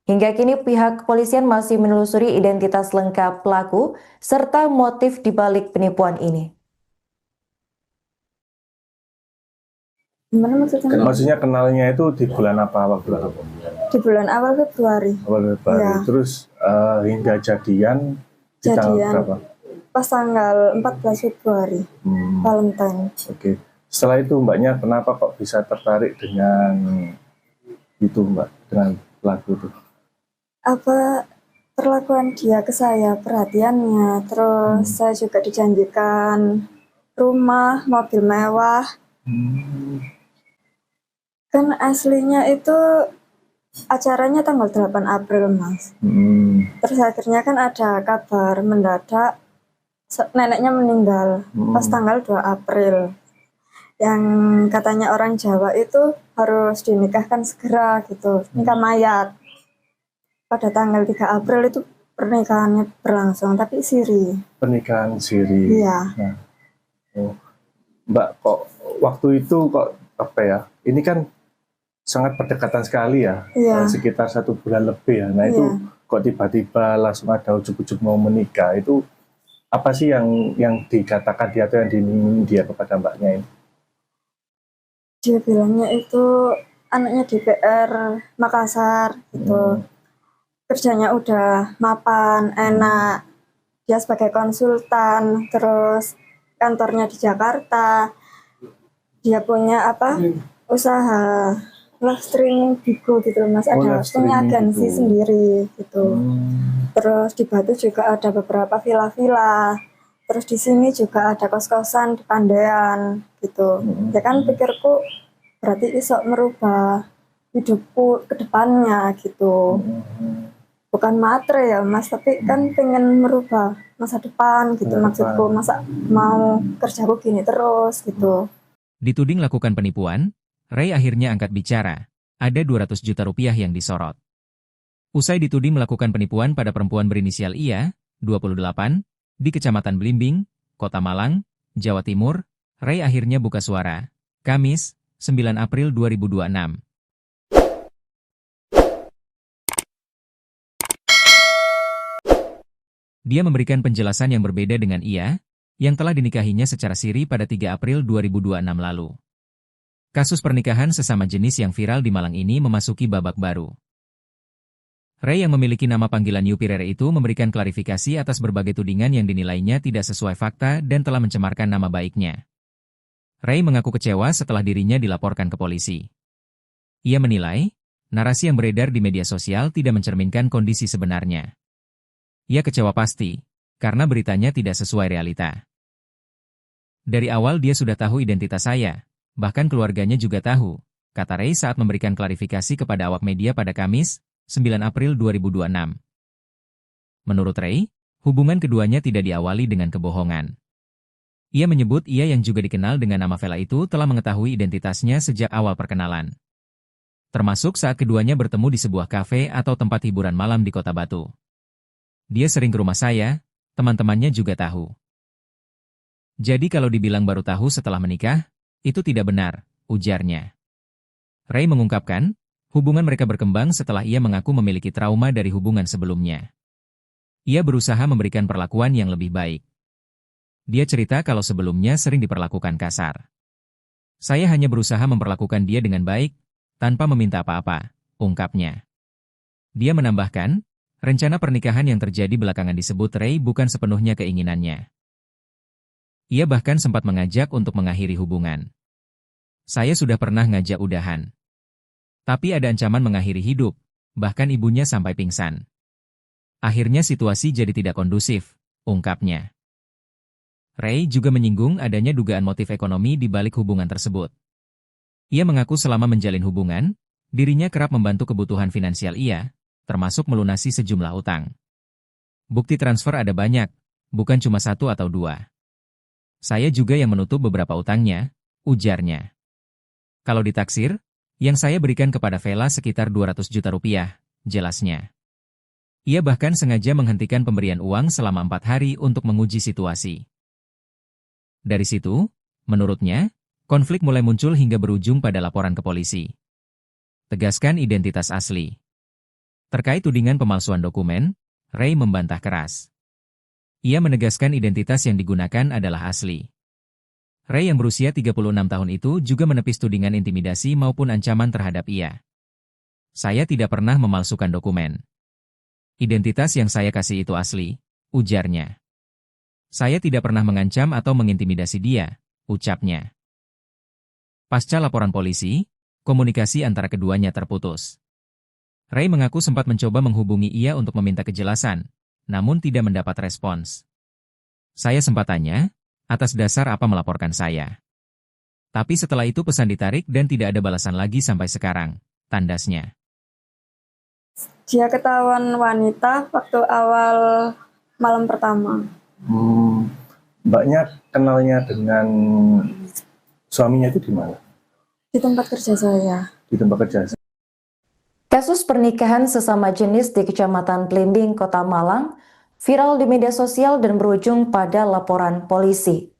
Speaker 4: Hingga kini pihak kepolisian masih menelusuri identitas lengkap pelaku serta motif dibalik penipuan ini.
Speaker 2: Gimana maksudnya?
Speaker 3: Maksudnya kenalnya itu di bulan apa? Waktu apa?
Speaker 2: Di bulan awal Februari.
Speaker 3: Awal Februari.
Speaker 2: Iya.
Speaker 3: Terus hingga jadian di tanggal berapa?
Speaker 2: Pas tanggal 14 Februari, Valentine.
Speaker 3: Oke. Setelah itu mbaknya kenapa kok bisa tertarik dengan itu mbak, dengan lagu itu?
Speaker 2: Apa perlakuan dia ke saya, perhatiannya, terus saya juga dijanjikan rumah, mobil mewah. Kan aslinya itu acaranya tanggal 8 April, Mas. Terus akhirnya kan ada kabar mendadak neneknya meninggal pas tanggal 2 April. Yang katanya orang Jawa itu harus dinikahkan segera gitu, nikah mayat. Pada tanggal 3 April itu pernikahannya berlangsung, tapi siri.
Speaker 3: Pernikahan siri.
Speaker 2: Iya.
Speaker 3: Nah, Mbak, kok waktu itu kok apa ya? Ini kan sangat berdekatan sekali ya, sekitar 1 bulan lebih ya. Nah itu kok tiba-tiba langsung ada ujuk-ujuk mau menikah, itu apa sih yang dikatakan dia atau yang diminta dia kepada mbaknya ini?
Speaker 2: Dia bilangnya itu anaknya DPR Makassar gitu, kerjanya udah mapan, enak, dia sebagai konsultan, terus kantornya di Jakarta, dia punya usaha live streaming Bigo gitu loh, Mas. Ada punya agensi sendiri gitu. Terus di Batu juga ada beberapa villa-villa. Terus di sini juga ada kos-kosan di Pandean gitu. Ya kan pikirku berarti iso merubah hidupku ke depannya gitu. Bukan matre ya, Mas, tapi kan pengen merubah masa depan gitu maksudku. Masa mau kerjaku gini terus gitu.
Speaker 1: Dituding lakukan penipuan, Ray akhirnya angkat bicara. Ada 200 juta rupiah yang disorot. Usai dituding melakukan penipuan pada perempuan berinisial IA, 28, di Kecamatan Blimbing, Kota Malang, Jawa Timur, Ray akhirnya buka suara. Kamis, 9 April 2026. Dia memberikan penjelasan yang berbeda dengan ia, yang telah dinikahinya secara siri pada 3 April 2026 lalu. Kasus pernikahan sesama jenis yang viral di Malang ini memasuki babak baru. Ray yang memiliki nama panggilan Yupirere itu memberikan klarifikasi atas berbagai tudingan yang dinilainya tidak sesuai fakta dan telah mencemarkan nama baiknya. Ray mengaku kecewa setelah dirinya dilaporkan ke polisi. Ia menilai, narasi yang beredar di media sosial tidak mencerminkan kondisi sebenarnya. Ia kecewa pasti, karena beritanya tidak sesuai realita. Dari awal dia sudah tahu identitas saya, bahkan keluarganya juga tahu, kata Ray saat memberikan klarifikasi kepada awak media pada Kamis, 9 April 2026. Menurut Ray, hubungan keduanya tidak diawali dengan kebohongan. Ia menyebut ia yang juga dikenal dengan nama Vela itu telah mengetahui identitasnya sejak awal perkenalan. Termasuk saat keduanya bertemu di sebuah kafe atau tempat hiburan malam di Kota Batu. Dia sering ke rumah saya, teman-temannya juga tahu. Jadi kalau dibilang baru tahu setelah menikah, itu tidak benar, ujarnya. Ray mengungkapkan, hubungan mereka berkembang setelah ia mengaku memiliki trauma dari hubungan sebelumnya. Ia berusaha memberikan perlakuan yang lebih baik. Dia cerita kalau sebelumnya sering diperlakukan kasar. Saya hanya berusaha memperlakukan dia dengan baik, tanpa meminta apa-apa, ungkapnya. Dia menambahkan, rencana pernikahan yang terjadi belakangan disebut Ray bukan sepenuhnya keinginannya. Ia bahkan sempat mengajak untuk mengakhiri hubungan. Saya sudah pernah ngajak udahan. Tapi ada ancaman mengakhiri hidup, bahkan ibunya sampai pingsan. Akhirnya situasi jadi tidak kondusif, ungkapnya. Ray juga menyinggung adanya dugaan motif ekonomi di balik hubungan tersebut. Ia mengaku selama menjalin hubungan, dirinya kerap membantu kebutuhan finansial ia, termasuk melunasi sejumlah utang. Bukti transfer ada banyak, bukan cuma 1 atau 2. Saya juga yang menutup beberapa utangnya, ujarnya. Kalau ditaksir, yang saya berikan kepada Vela sekitar 200 juta rupiah, jelasnya. Ia bahkan sengaja menghentikan pemberian uang selama 4 hari untuk menguji situasi. Dari situ, menurutnya, konflik mulai muncul hingga berujung pada laporan ke polisi. Tegaskan identitas asli. Terkait tudingan pemalsuan dokumen, Ray membantah keras. Ia menegaskan identitas yang digunakan adalah asli. Ray yang berusia 36 tahun itu juga menepis tudingan intimidasi maupun ancaman terhadap ia. Saya tidak pernah memalsukan dokumen. Identitas yang saya kasih itu asli, ujarnya. Saya tidak pernah mengancam atau mengintimidasi dia, ucapnya. Pasca laporan polisi, komunikasi antara keduanya terputus. Ray mengaku sempat mencoba menghubungi ia untuk meminta kejelasan, namun tidak mendapat respons. Saya sempat tanya, atas dasar apa melaporkan saya. Tapi setelah itu pesan ditarik dan tidak ada balasan lagi sampai sekarang, tandasnya.
Speaker 2: Dia ketahuan wanita waktu awal malam pertama.
Speaker 3: Mbaknya kenalnya dengan suaminya itu di mana?
Speaker 2: Di tempat kerja saya.
Speaker 3: Di tempat kerja.
Speaker 4: Kasus pernikahan sesama jenis di Kecamatan Blimbing, Kota Malang, viral di media sosial dan berujung pada laporan polisi.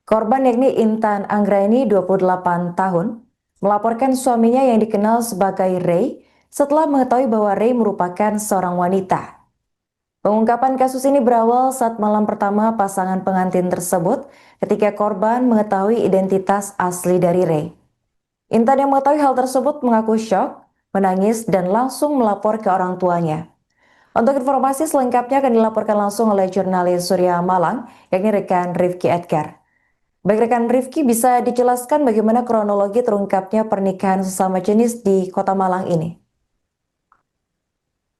Speaker 4: Korban yakni Intan Anggraini, 28 tahun, melaporkan suaminya yang dikenal sebagai Ray setelah mengetahui bahwa Ray merupakan seorang wanita. Pengungkapan kasus ini berawal saat malam pertama pasangan pengantin tersebut ketika korban mengetahui identitas asli dari Ray. Intan yang mengetahui hal tersebut mengaku syok, menangis, dan langsung melapor ke orang tuanya. Untuk informasi selengkapnya akan dilaporkan langsung oleh jurnalis Surya Malang, yakni rekan Rifki Edgar. Baik rekan Rifki, bisa dijelaskan bagaimana kronologi terungkapnya pernikahan sesama jenis di Kota Malang ini?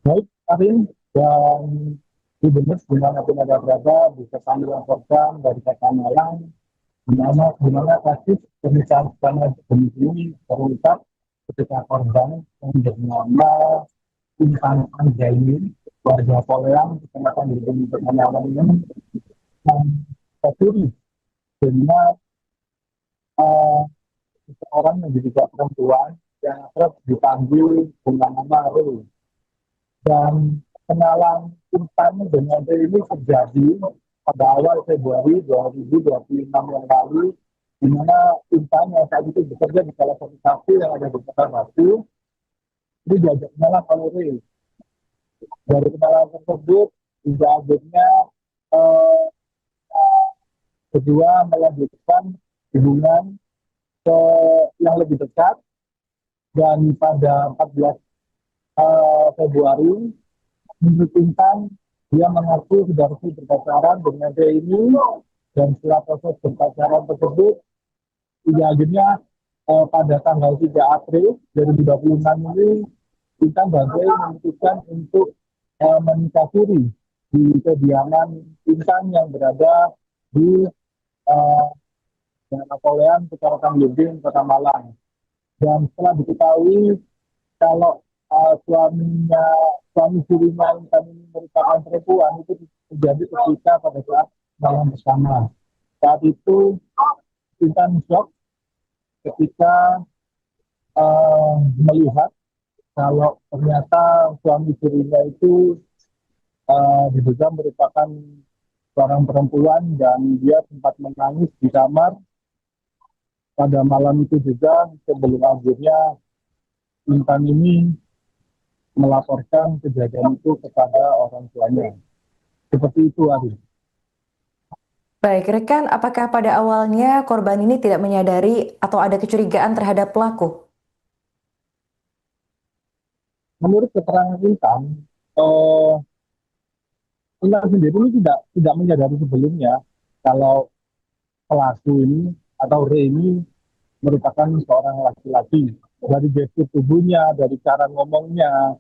Speaker 5: Baik, Karin, dan di benar dimanapun ada berada, bisa kami laporkan dari Kota Malang, di mana kasus pernikahan sesama jenis ini terungkap ketika korban yang bernama Intan Anggraini, warga Poleang, kecamatan Blimbing, Kota Malang ini, yang tercuri dengan seorang yang diduga perempuan yang akrab dipanggil dengan nama Ray. Dan kenalan Intan dengan Ray ini terjadi pada awal Februari 2026 yang lalu, di mana Intan yang saat itu bekerja di salah satu kafe yang ada di Kota Batu, itu diajak kenalan oleh Ray. Dari kenalan tersebut, hingga akhirnya eh, kedua melanjutkan hubungan ke yang lebih dekat, dan pada 14 Februari menurut Intan dia mengaku sudah resmi berpacaran dengan Ray ini, dan setelah proses berpacaran tersebut hingga akhirnya pada tanggal 3 April 2026 ini Intan dan Ray memutuskan untuk menikah siri di kediaman Intan yang berada di Jalan Napoleon, Kecamatan Belimbing, Kota Malang. Dan setelah diketahui kalau suami sirinya Intan ini merupakan perempuan, itu terjadi ketika pada saat malam bersama. Saat itu Intan shock ketika melihat kalau ternyata suami sirinya itu diduga merupakan seorang perempuan, dan dia sempat menangis di kamar pada malam itu juga, sebelum akhirnya Intan ini melaporkan kejadian itu kepada orang tuanya. Seperti itu, Ari.
Speaker 4: Baik, rekan, apakah pada awalnya korban ini tidak menyadari atau ada kecurigaan terhadap pelaku?
Speaker 5: Menurut keterangan Intan, Intan sendiri ini tidak menyadari sebelumnya kalau pelaku ini atau Ray ini merupakan seorang laki-laki. Dari gestur tubuhnya, dari cara ngomongnya,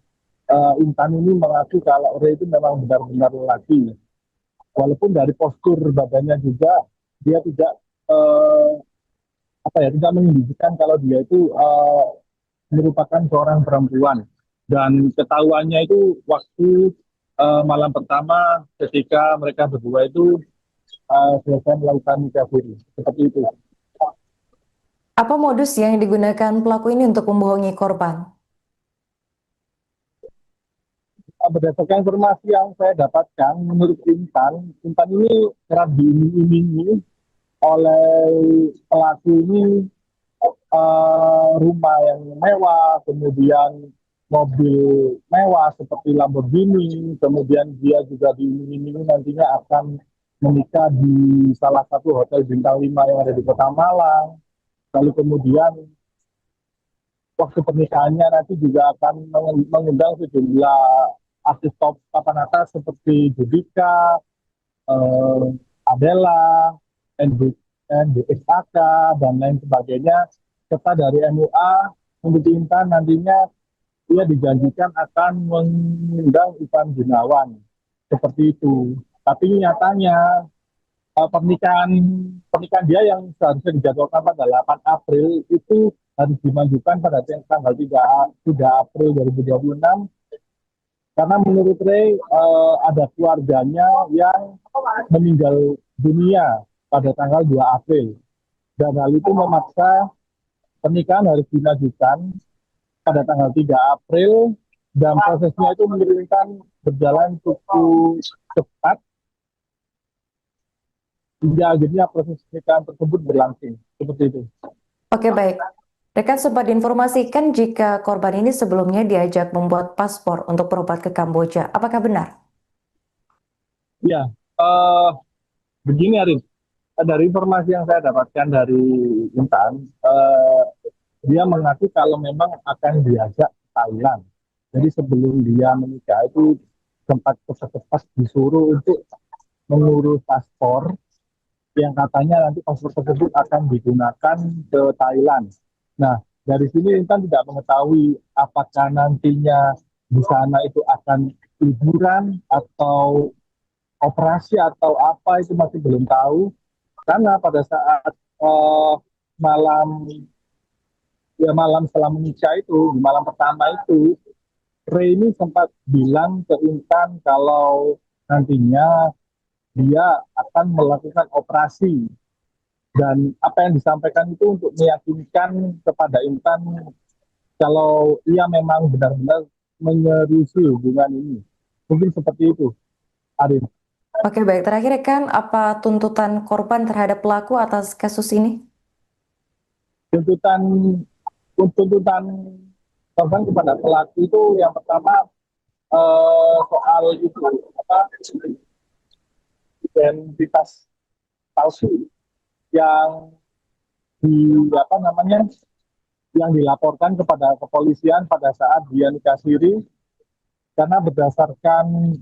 Speaker 5: Intan ini mengaku kalau Ray itu memang benar-benar laki. Walaupun dari postur badannya juga dia tidak tidak menunjukkan kalau dia itu merupakan seorang perempuan. Dan ketahuannya itu waktu malam pertama ketika mereka berdua itu selesai melakukan nikah siri. Seperti itu.
Speaker 4: Apa modus yang digunakan pelaku ini untuk membohongi korban?
Speaker 5: Berdasarkan informasi yang saya dapatkan, menurut Intan ini kerap diiming-imingi oleh pelaku ini rumah yang mewah, kemudian mobil mewah seperti Lamborghini, kemudian dia juga diiming-imingi nantinya akan menikah di salah satu hotel bintang 5 yang ada di Kota Malang. Lalu kemudian waktu pernikahannya nanti juga akan mengundang sejumlah artis top papan atas seperti Judika, Adela, NDXAK, dan lain sebagainya. Serta dari MUA, menurut Intan nantinya dia dijanjikan akan mengundang Ivan Gunawan. Seperti itu. Tapi nyatanya pernikahan dia yang seharusnya dijadwalkan pada 8 April itu harus dimajukan pada tanggal 3 April 2026, karena menurut Ray ada keluarganya yang meninggal dunia pada tanggal 2 April, dan hal itu memaksa pernikahan harus dimajukan pada tanggal 3 April, dan prosesnya itu menurunkan berjalan cukup cepat hingga akhirnya proses pernikahan tersebut berlangsung. Seperti itu.
Speaker 4: Oke, baik. Rekan sempat diinformasikan jika korban ini sebelumnya diajak membuat paspor untuk berobat ke Kamboja. Apakah benar?
Speaker 5: Ya, begini Arif. Dari informasi yang saya dapatkan dari Intan, dia mengaku kalau memang akan diajak ke Thailand. Jadi sebelum dia menikah itu sempat cepat-cepat disuruh untuk mengurus paspor, yang katanya nanti paspor tersebut akan digunakan ke Thailand. Nah, dari sini Intan tidak mengetahui apakah nantinya di sana itu akan liburan atau operasi atau apa, itu masih belum tahu. Karena pada saat malam setelah menikah itu, di malam pertama itu, Ray ini sempat bilang ke Intan kalau nantinya dia akan melakukan operasi, dan apa yang disampaikan itu untuk meyakinkan kepada Intan kalau ia memang benar-benar menyeriusi hubungan ini. Mungkin seperti itu, Arif.
Speaker 4: Oke, baik. Terakhir rekan, apa tuntutan korban terhadap pelaku atas kasus ini?
Speaker 5: Tuntutan tuntutan korban kepada pelaku itu yang pertama soal itu apa identitas palsu yang apa namanya yang dilaporkan kepada kepolisian pada saat dia nikah siri, karena berdasarkan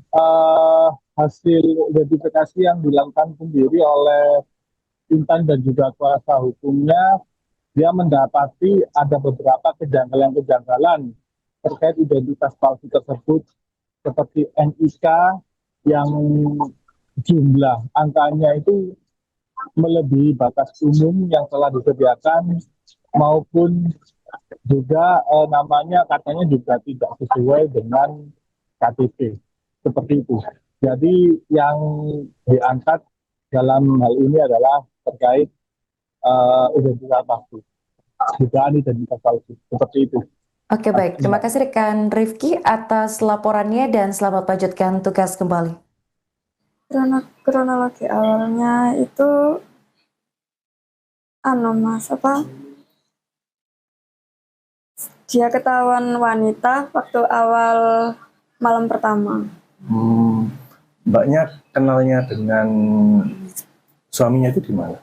Speaker 5: hasil identifikasi yang dilakukan sendiri oleh Intan dan juga kuasa hukumnya, dia mendapati ada beberapa kejanggalan-kejanggalan terkait identitas palsu tersebut, seperti NIK yang jumlah angkanya itu melebihi batas umum yang telah disediakan, maupun juga namanya katanya juga tidak sesuai dengan KTP, seperti itu. Jadi yang diangkat dalam hal ini adalah terkait identitas palsu, dugaan identitas palsu, seperti itu.
Speaker 4: Oke, baik. Terima kasih rekan Rifki atas laporannya dan selamat melanjutkan tugas kembali.
Speaker 2: Kronologi awalnya itu Mas, dia ketahuan wanita waktu awal malam pertama.
Speaker 3: Mbaknya kenalnya dengan suaminya itu di mana?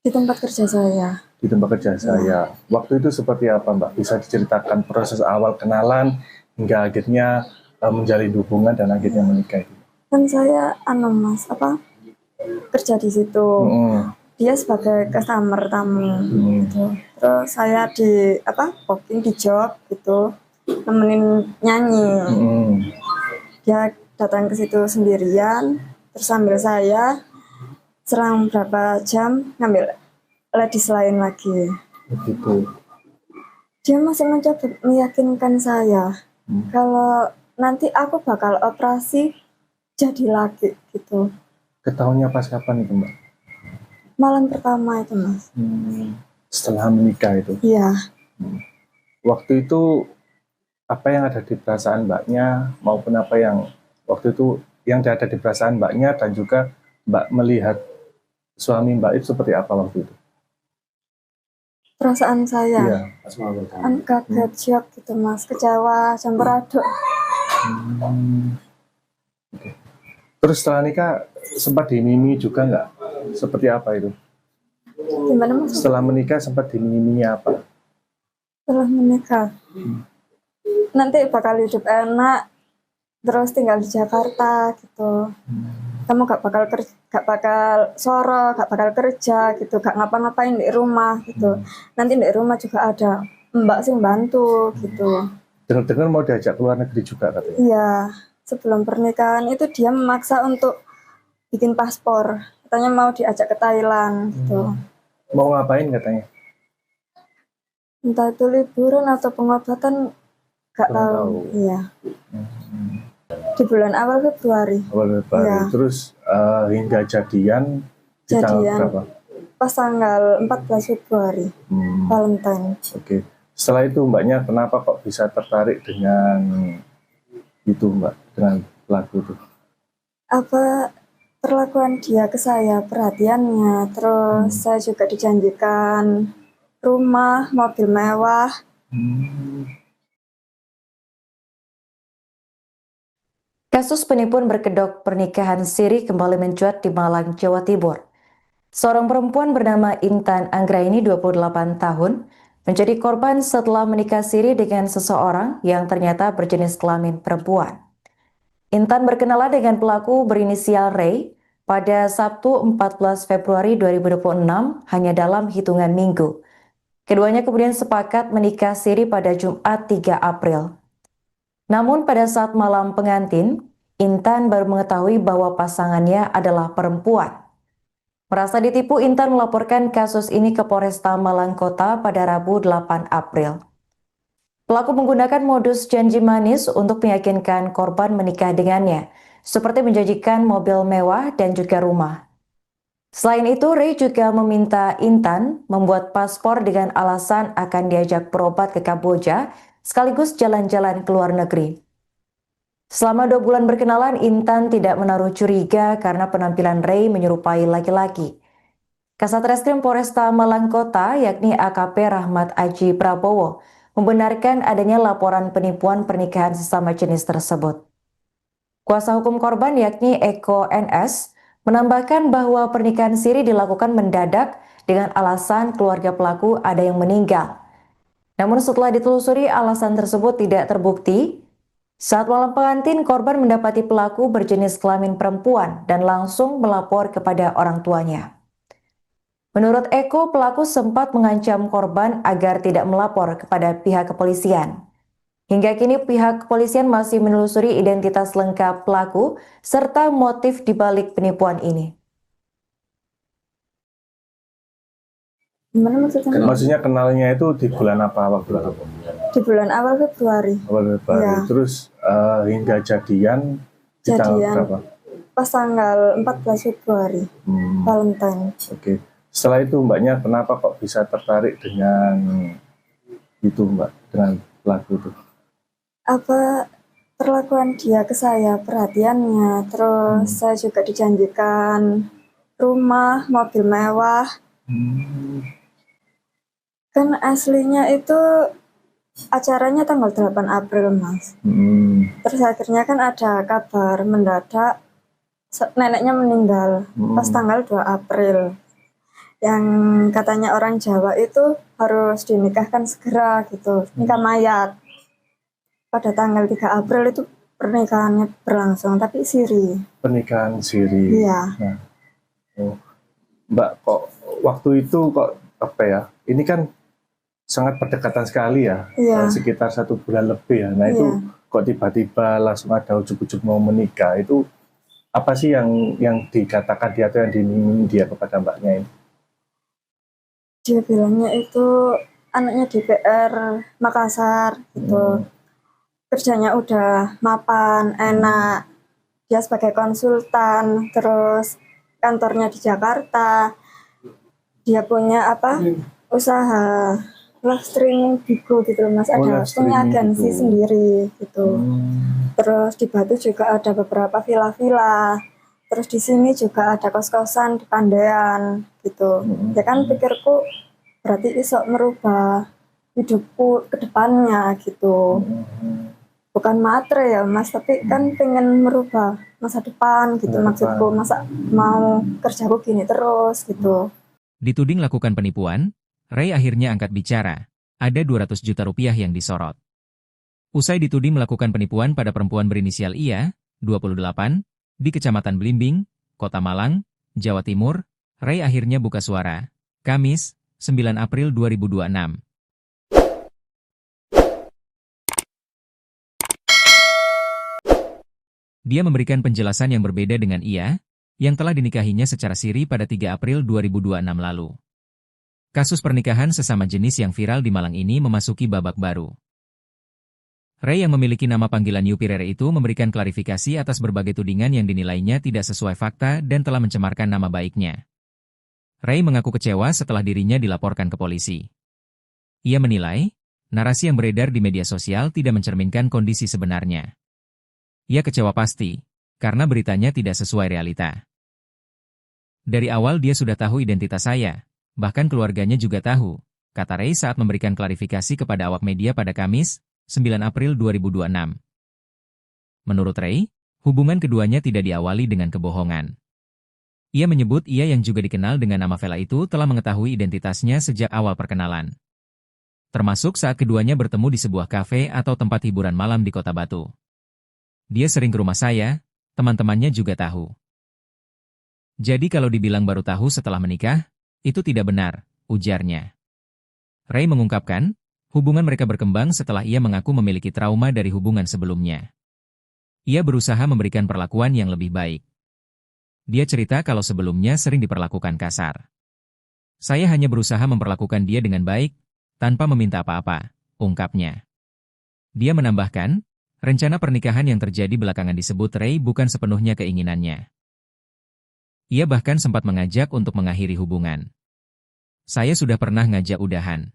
Speaker 2: Di tempat kerja saya.
Speaker 3: Di tempat kerja saya. Waktu itu seperti apa, Mbak? Bisa diceritakan proses awal kenalan hingga akhirnya menjalin hubungan dan akhirnya menikah itu?
Speaker 2: Kan saya Mas, kerja di situ. Dia sebagai customer tamu gitu. Terus saya di booking di job gitu, nemenin nyanyi. Dia datang ke situ sendirian, terus sambil saya serang berapa jam ngambil ladies lain lagi.
Speaker 3: Begitu.
Speaker 2: Dia masih mencoba meyakinkan saya kalau nanti aku bakal operasi jadi laki gitu.
Speaker 3: Ketahuannya pas kapan itu, Mbak?
Speaker 2: Malam pertama itu, Mas.
Speaker 3: Setelah menikah itu?
Speaker 2: Iya.
Speaker 3: Waktu itu apa yang ada di perasaan Mbaknya maupun apa yang waktu itu yang ada di perasaan Mbaknya dan juga Mbak melihat suami Mbak itu seperti apa waktu itu?
Speaker 2: Perasaan saya?
Speaker 3: Iya.
Speaker 2: Kaget, shock gitu, Mas. Kecewa, campur aduk.
Speaker 3: Terus setelah nikah sempat dimimi juga nggak? Seperti apa itu?
Speaker 2: Gimana, Mas?
Speaker 3: Setelah menikah sempat dimimi apa?
Speaker 2: Setelah menikah, nanti bakal hidup enak, terus tinggal di Jakarta gitu. Kamu gak bakal soro, gak bakal kerja gitu, gak ngapa-ngapain di rumah gitu. Nanti di rumah juga ada mbak sih bantu gitu.
Speaker 3: Dengar-dengar mau diajak keluar negeri juga katanya?
Speaker 2: Iya, sebelum pernikahan itu dia memaksa untuk bikin paspor. Katanya mau diajak ke Thailand gitu.
Speaker 3: Mau ngapain katanya?
Speaker 2: Entah itu liburan atau pengobatan, gak tahu. Iya. Di bulan awal Februari.
Speaker 3: Ya. Terus hingga jadian di tanggal berapa?
Speaker 2: Pas tanggal 14 Februari, Valentine.
Speaker 3: Oke. Setelah itu Mbaknya kenapa kok bisa tertarik dengan itu, Mbak, dengan pelaku itu?
Speaker 2: Perlakuan dia ke saya, perhatiannya, terus saya juga dijanjikan rumah, mobil mewah.
Speaker 4: Kasus penipuan berkedok pernikahan siri kembali mencuat di Malang, Jawa Timur. Seorang perempuan bernama Intan Anggraini 28 tahun menjadi korban setelah menikah siri dengan seseorang yang ternyata berjenis kelamin perempuan. Intan berkenalan dengan pelaku berinisial Ray pada Sabtu 14 Februari 2026 hanya dalam hitungan minggu. Keduanya kemudian sepakat menikah siri pada Jumat 3 April. Namun pada saat malam pengantin, Intan baru mengetahui bahwa pasangannya adalah perempuan. Merasa ditipu, Intan melaporkan kasus ini ke Polresta Malang Kota pada Rabu 8 April. Pelaku menggunakan modus janji manis untuk meyakinkan korban menikah dengannya, seperti menjanjikan mobil mewah dan juga rumah. Selain itu, Ray juga meminta Intan membuat paspor dengan alasan akan diajak berobat ke Kamboja sekaligus jalan-jalan ke luar negeri. Selama 2 bulan berkenalan, Intan tidak menaruh curiga karena penampilan Ray menyerupai laki-laki. Kasat Reskrim Polresta Malang Kota, yakni AKP Rahmat Aji Prabowo, membenarkan adanya laporan penipuan pernikahan sesama jenis tersebut. Kuasa hukum korban, yakni Eko NS, menambahkan bahwa pernikahan siri dilakukan mendadak dengan alasan keluarga pelaku ada yang meninggal. Namun setelah ditelusuri, alasan tersebut tidak terbukti. Saat malam pengantin, korban mendapati pelaku berjenis kelamin perempuan dan langsung melapor kepada orang tuanya. Menurut Eko, pelaku sempat mengancam korban agar tidak melapor kepada pihak kepolisian. Hingga kini pihak kepolisian masih menelusuri identitas lengkap pelaku serta motif dibalik penipuan ini.
Speaker 2: Gimana maksudnya?
Speaker 3: Maksudnya kenalnya itu di bulan apa, waktu apa?
Speaker 2: Di bulan awal Februari.
Speaker 3: Awal Februari.
Speaker 2: Ya.
Speaker 3: Terus hingga jadian di tanggal berapa?
Speaker 2: Pas tanggal 14 Februari, Valentine.
Speaker 3: Oke. Setelah itu mbaknya kenapa kok bisa tertarik dengan itu mbak, dengan pelaku itu?
Speaker 2: Apa perlakuan dia ke saya, perhatiannya, terus saya juga dijanjikan rumah, mobil mewah. Kan aslinya itu acaranya tanggal 8 April, Mas. Terus akhirnya kan ada kabar mendadak neneknya meninggal pas tanggal 2 April. Yang katanya orang Jawa itu harus dinikahkan segera gitu, nikah mayat. Pada tanggal 3 April itu pernikahannya berlangsung, tapi siri.
Speaker 3: Pernikahan siri.
Speaker 2: Iya.
Speaker 3: Nah, Mbak, kok waktu itu kok apa ya? Ini kan sangat berdekatan sekali ya,
Speaker 2: Iya.
Speaker 3: sekitar 1 bulan lebih ya. Nah itu kok tiba-tiba langsung ada ujuk-ujuk mau menikah, itu apa sih yang dikatakan dia atau yang diiming dia kepada mbaknya ini?
Speaker 2: Dia bilangnya itu anaknya DPR Makassar gitu. Kerjanya udah mapan, enak. Dia sebagai konsultan, terus kantornya di Jakarta. Dia punya usaha live streaming Bigo gitu loh, Mas. Ada punya agensi sendiri gitu. Terus di Batu juga ada beberapa villa-villa. Terus di sini juga ada kos-kosan di Pandean gitu. Ya kan pikirku berarti iso merubah hidupku ke depannya gitu. Bukan matre ya Mas, tapi kan pengen merubah masa depan gitu maksudku. Masa mau kerjaku gini terus gitu.
Speaker 1: Dituding lakukan penipuan, Ray akhirnya angkat bicara. Ada 200 juta rupiah yang disorot. Usai dituding melakukan penipuan pada perempuan berinisial IA, 28, di Kecamatan Blimbing, Kota Malang, Jawa Timur, Ray akhirnya buka suara. Kamis, 9 April 2026. Dia memberikan penjelasan yang berbeda dengan IA, yang telah dinikahinya secara siri pada 3 April 2026 lalu. Kasus pernikahan sesama jenis yang viral di Malang ini memasuki babak baru. Ray yang memiliki nama panggilan Yupi Rere itu memberikan klarifikasi atas berbagai tudingan yang dinilainya tidak sesuai fakta dan telah mencemarkan nama baiknya. Ray mengaku kecewa setelah dirinya dilaporkan ke polisi. Ia menilai, narasi yang beredar di media sosial tidak mencerminkan kondisi sebenarnya. Ia kecewa pasti, karena beritanya tidak sesuai realita. Dari awal dia sudah tahu identitas saya, bahkan keluarganya juga tahu, kata Ray saat memberikan klarifikasi kepada awak media pada Kamis, 9 April 2026. Menurut Ray, hubungan keduanya tidak diawali dengan kebohongan. Ia menyebut ia yang juga dikenal dengan nama Vela itu telah mengetahui identitasnya sejak awal perkenalan. Termasuk saat keduanya bertemu di sebuah kafe atau tempat hiburan malam di Kota Batu. Dia sering ke rumah saya, teman-temannya juga tahu. Jadi kalau dibilang baru tahu setelah menikah, itu tidak benar, ujarnya. Ray mengungkapkan, hubungan mereka berkembang setelah ia mengaku memiliki trauma dari hubungan sebelumnya. Ia berusaha memberikan perlakuan yang lebih baik. Dia cerita kalau sebelumnya sering diperlakukan kasar. Saya hanya berusaha memperlakukan dia dengan baik, tanpa meminta apa-apa, ungkapnya. Dia menambahkan, rencana pernikahan yang terjadi belakangan disebut Ray bukan sepenuhnya keinginannya. Ia bahkan sempat mengajak untuk mengakhiri hubungan. Saya sudah pernah ngajak udahan.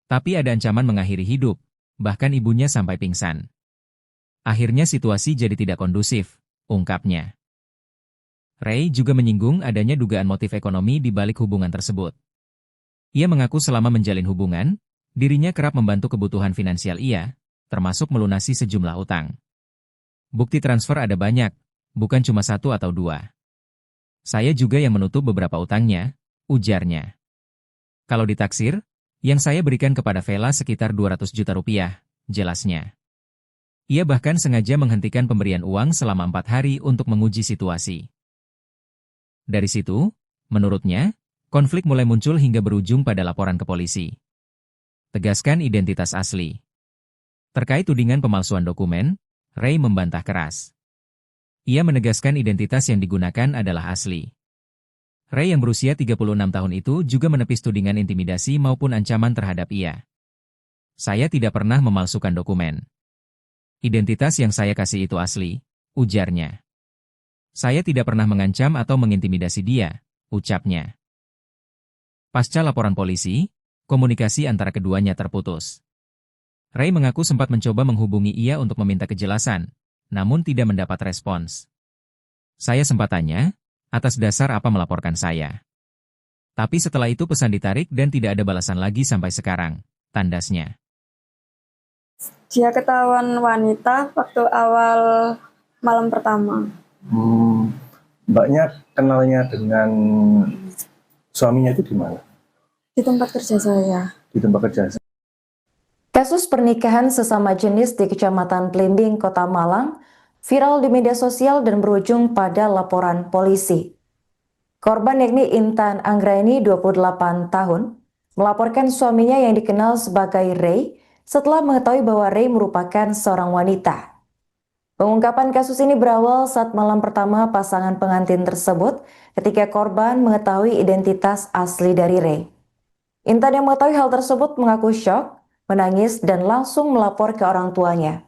Speaker 1: Tapi ada ancaman mengakhiri hidup, bahkan ibunya sampai pingsan. Akhirnya situasi jadi tidak kondusif, ungkapnya. Ray juga menyinggung adanya dugaan motif ekonomi di balik hubungan tersebut. Ia mengaku selama menjalin hubungan, dirinya kerap membantu kebutuhan finansial ia, termasuk melunasi sejumlah utang. Bukti transfer ada banyak, bukan cuma 1 atau 2. Saya juga yang menutup beberapa utangnya, ujarnya. Kalau ditaksir, yang saya berikan kepada Vela sekitar 200 juta rupiah, jelasnya. Ia bahkan sengaja menghentikan pemberian uang selama 4 hari untuk menguji situasi. Dari situ, menurutnya, konflik mulai muncul hingga berujung pada laporan ke polisi. Tegaskan identitas asli. Terkait tudingan pemalsuan dokumen, Ray membantah keras. Ia menegaskan identitas yang digunakan adalah asli. Ray yang berusia 36 tahun itu juga menepis tudingan intimidasi maupun ancaman terhadap ia. Saya tidak pernah memalsukan dokumen. Identitas yang saya kasih itu asli, ujarnya. Saya tidak pernah mengancam atau mengintimidasi dia, ucapnya. Pasca laporan polisi, komunikasi antara keduanya terputus. Ray mengaku sempat mencoba menghubungi ia untuk meminta kejelasan, namun tidak mendapat respons. Saya sempat tanya, atas dasar apa melaporkan saya. Tapi setelah itu pesan ditarik dan tidak ada balasan lagi sampai sekarang, tandasnya.
Speaker 2: Dia ketahuan wanita waktu awal malam pertama.
Speaker 3: Mbaknya kenalnya dengan suaminya itu di mana?
Speaker 2: Di tempat kerja saya.
Speaker 3: Di tempat kerja.
Speaker 4: Kasus pernikahan sesama jenis di Kecamatan Blimbing, Kota Malang, viral di media sosial dan berujung pada laporan polisi. Korban yakni Intan Anggraini, 28 tahun, melaporkan suaminya yang dikenal sebagai Ray setelah mengetahui bahwa Ray merupakan seorang wanita. Pengungkapan kasus ini berawal saat malam pertama pasangan pengantin tersebut ketika korban mengetahui identitas asli dari Ray. Intan yang mengetahui hal tersebut mengaku syok, menangis, dan langsung melapor ke orang tuanya.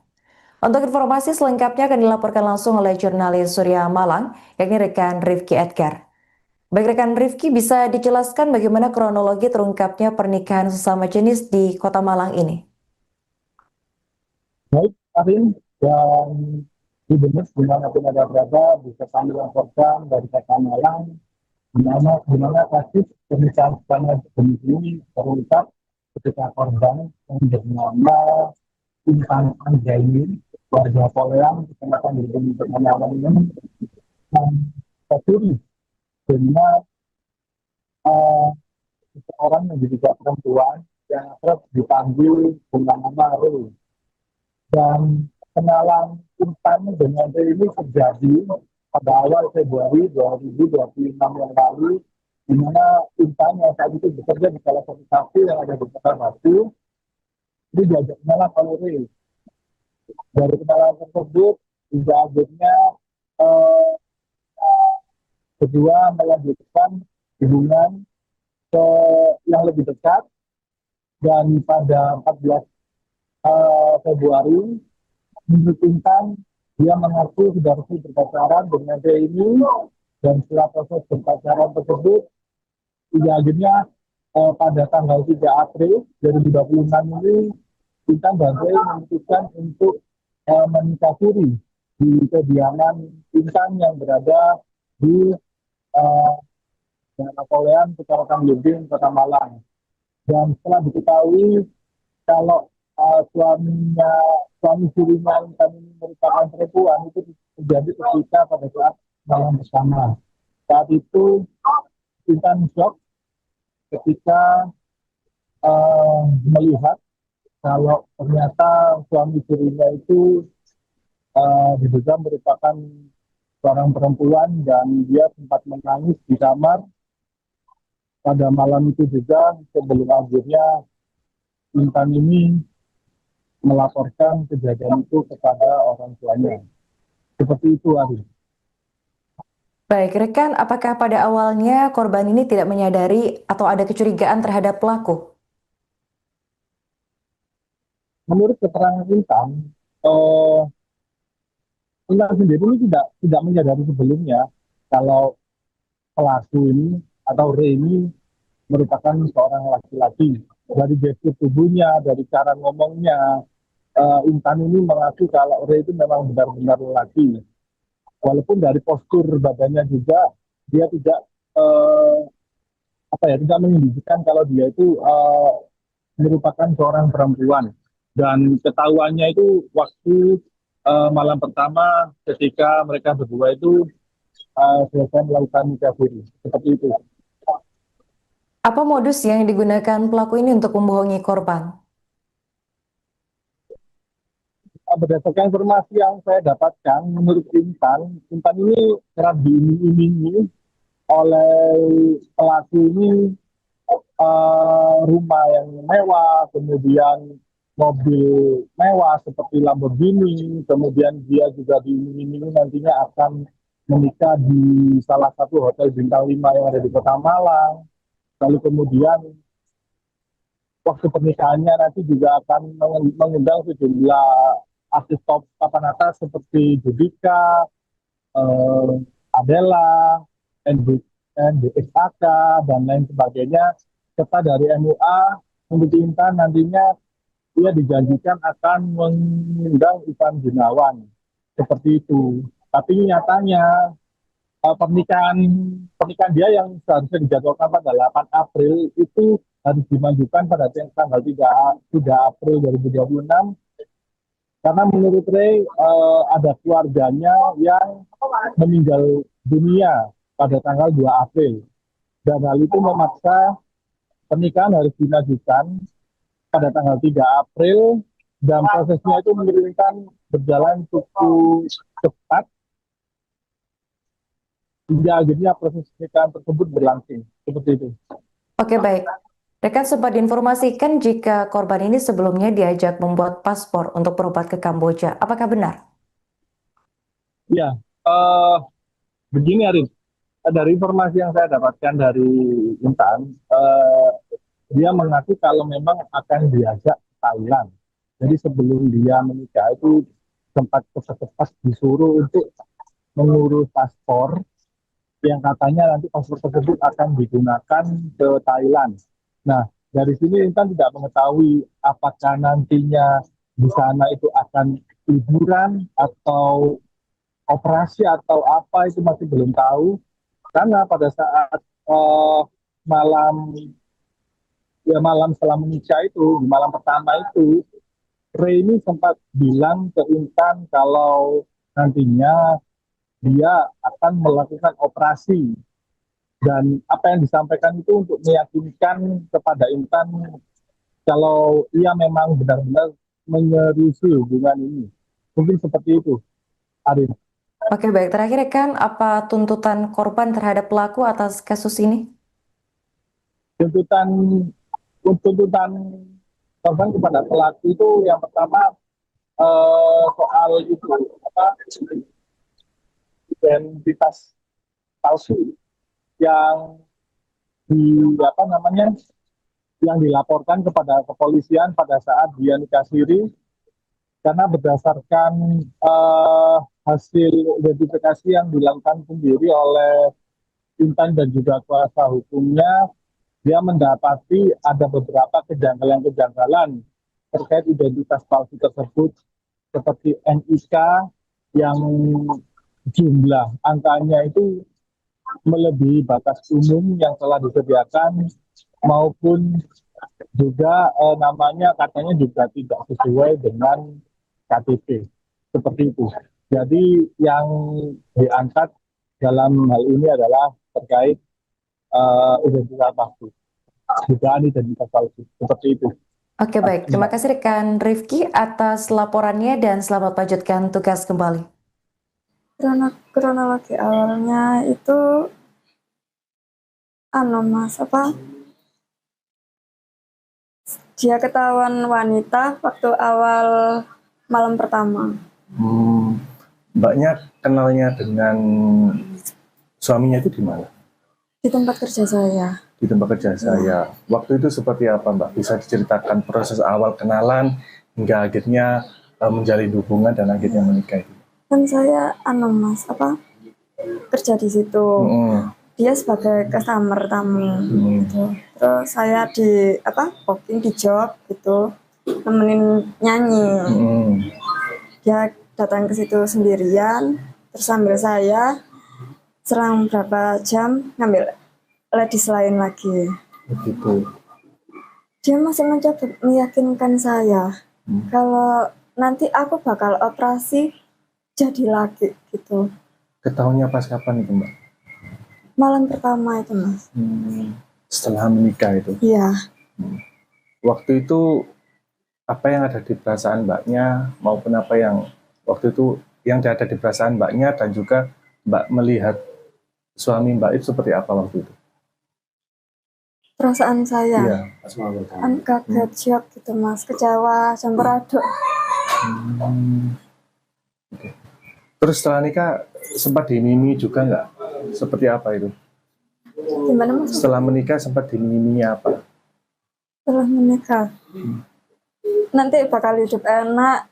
Speaker 4: Untuk informasi selengkapnya akan dilaporkan langsung oleh jurnalis Surya Malang, yakni rekan Rifki Edgar. Baik rekan Rifki, bisa dijelaskan bagaimana kronologi terungkapnya pernikahan sesama jenis di Kota Malang ini?
Speaker 5: Baik, Arin, dan Gubernur dimanapun ada berada bisa kami laporkan dari Kota Malang di mana kasus pernikahan sesama jenis ini terungkap ketika korban yang bernama Intan Anggraini, warga Poleang, Kecamatan Blimbing, Kota Malang ini tercuri dengan seorang yang diduga perempuan yang terus dipanggil dengan nama Ray. Dan kenalan Intan dengan Ray ini terjadi pada awal Februari 2026 yang lalu, di mana Intan yang saat itu bekerja di salah satu kafe yang ada di Kota Batu, ini diajak kenalan oleh Ray. Dari kenalan tersebut, hingga akhirnya kedua melanjutkan hubungan yang lebih dekat, dan pada 14 Februari menurut Intan dia mengaku sudah resmi berpacaran dengan Ray ini, dan setelah proses berpacaran tersebut hingga akhirnya pada tanggal 3 April 2026 ini Intan dan Ray memutuskan untuk menikah siri di kediaman Intan yang berada di Poleang, Kecamatan Blimbing, Kota Malang. Dan setelah diketahui kalau suami sirinya Intan ini merupakan perempuan, itu terjadi ketika pada saat malam bersama. Saat itu Intan shock ketika melihat kalau ternyata suami sirinya itu diduga merupakan seorang perempuan, dan dia sempat menangis di kamar pada malam itu juga, sebelum akhirnya Intan ini melaporkan kejadian itu kepada orang tuanya. Seperti itu, Ari.
Speaker 4: Baik, rekan, apakah pada awalnya korban ini tidak menyadari atau ada kecurigaan terhadap pelaku?
Speaker 5: Menurut keterangan Intan, Intan sendiri ini tidak menyadari sebelumnya kalau pelaku ini atau Ray ini merupakan seorang laki-laki. Dari gestur tubuhnya, dari cara ngomongnya, Intan ini mengaku kalau Ray itu memang benar-benar lelaki. Walaupun dari postur badannya juga dia tidak tidak menunjukkan kalau dia itu merupakan seorang perempuan. Dan ketahuannya itu waktu malam pertama ketika mereka berdua itu selesai melakukan nikah siri. Seperti itu.
Speaker 4: Apa modus yang digunakan pelaku ini untuk membohongi korban?
Speaker 5: Berdasarkan informasi yang saya dapatkan, menurut Intan ini kerap diiming-imingi oleh pelaku ini rumah yang mewah, kemudian mobil mewah seperti Lamborghini, kemudian dia juga diiming-imingi nantinya akan menikah di salah satu hotel bintang 5 yang ada di Kota Malang. Lalu kemudian waktu pernikahannya nanti juga akan mengundang sejumlah artis top papan atas seperti Judika, Adela, NDXAK, dan lain sebagainya. Serta dari MUA, untuk Intan nantinya dia dijanjikan akan mengundang Ivan Gunawan. Seperti itu. Tapi nyatanya pernikahan dia yang seharusnya dijadwalkan pada 8 April itu harus dimajukan pada tanggal 3 April 2026 karena menurut Ray ada keluarganya yang meninggal dunia pada tanggal 2 April dan hal itu memaksa pernikahan harus dimajukan pada tanggal 3 April dan prosesnya itu menurunkan berjalan cukup cepat hingga akhirnya proses pernikahan tersebut berlangsung seperti itu.
Speaker 4: Oke, baik. Rekan sempat diinformasikan jika korban ini sebelumnya diajak membuat paspor untuk berobat ke Kamboja. Apakah benar?
Speaker 5: Ya, begini Arif. Dari informasi yang saya dapatkan dari Intan, dia mengaku kalau memang akan diajak ke Thailand. Jadi sebelum dia menikah itu sempat cepat-cepat disuruh untuk mengurus paspor yang katanya nanti paspor tersebut akan digunakan ke Thailand. Nah, dari sini Intan tidak mengetahui apakah nantinya di sana itu akan liburan atau operasi atau apa itu masih belum tahu. Karena pada saat malam setelah menikah itu, di malam pertama itu, Ray ini sempat bilang ke Intan kalau nantinya dia akan melakukan operasi. Dan apa yang disampaikan itu untuk meyakinkan kepada Intan kalau ia memang benar-benar menyerisi hubungan ini. Mungkin seperti itu, Arif.
Speaker 4: Oke, baik. Terakhir, rekan, apa tuntutan korban terhadap pelaku atas kasus ini?
Speaker 5: Tuntutan korban kepada pelaku itu yang pertama soal itu identitas palsu yang yang dilaporkan kepada kepolisian pada saat dia nikah siri karena berdasarkan hasil identifikasi yang dilakukan sendiri oleh Intan dan juga kuasa hukumnya, dia mendapati ada beberapa kejanggalan-kejanggalan terkait identitas palsu tersebut seperti NIK yang jumlah angkanya itu melebihi batas umum yang telah disediakan maupun juga namanya katanya juga tidak sesuai dengan KTP seperti itu. Jadi yang diangkat dalam hal ini adalah terkait identitas palsu, dugaan identitas palsu seperti itu.
Speaker 4: Oke, baik. Terima kasih rekan Rifki atas laporannya dan selamat lanjutkan tugas kembali.
Speaker 2: Kronologi awalnya itu dia ketahuan wanita waktu awal malam pertama.
Speaker 3: Mbaknya kenalnya dengan suaminya itu di mana?
Speaker 2: Di tempat kerja saya.
Speaker 3: Di tempat kerja saya. Waktu itu seperti apa, Mbak? Bisa diceritakan proses awal kenalan hingga akhirnya menjalin hubungan dan akhirnya menikah itu?
Speaker 2: Kan saya kerja di situ. Dia sebagai customer tamu gitu. Terus saya di booking di job gitu. nemenin nyanyi. Dia datang ke situ sendirian, terus sambil saya selang berapa jam ngambil ladies lain lagi.
Speaker 3: Begitu.
Speaker 2: Dia masih mencoba meyakinkan saya kalau nanti aku bakal operasi jadi lagi gitu.
Speaker 3: Ketahuinya pas kapan itu Mbak?
Speaker 2: Malam pertama itu Mas.
Speaker 3: Setelah menikah itu?
Speaker 2: Iya.
Speaker 3: Waktu itu apa yang ada di perasaan Mbaknya maupun apa yang waktu itu yang ada di perasaan Mbaknya dan juga Mbak melihat suami Mbak itu seperti apa waktu itu?
Speaker 2: Perasaan saya
Speaker 3: Iya.
Speaker 2: kaget, shock gitu Mas, kecewa, campur aduk.
Speaker 3: Oke. Terus setelah nikah sempat dimimi juga nggak? Seperti apa itu?
Speaker 2: Gimana Mas?
Speaker 3: Setelah menikah sempat dimiminya apa?
Speaker 2: Setelah menikah nanti bakal hidup enak,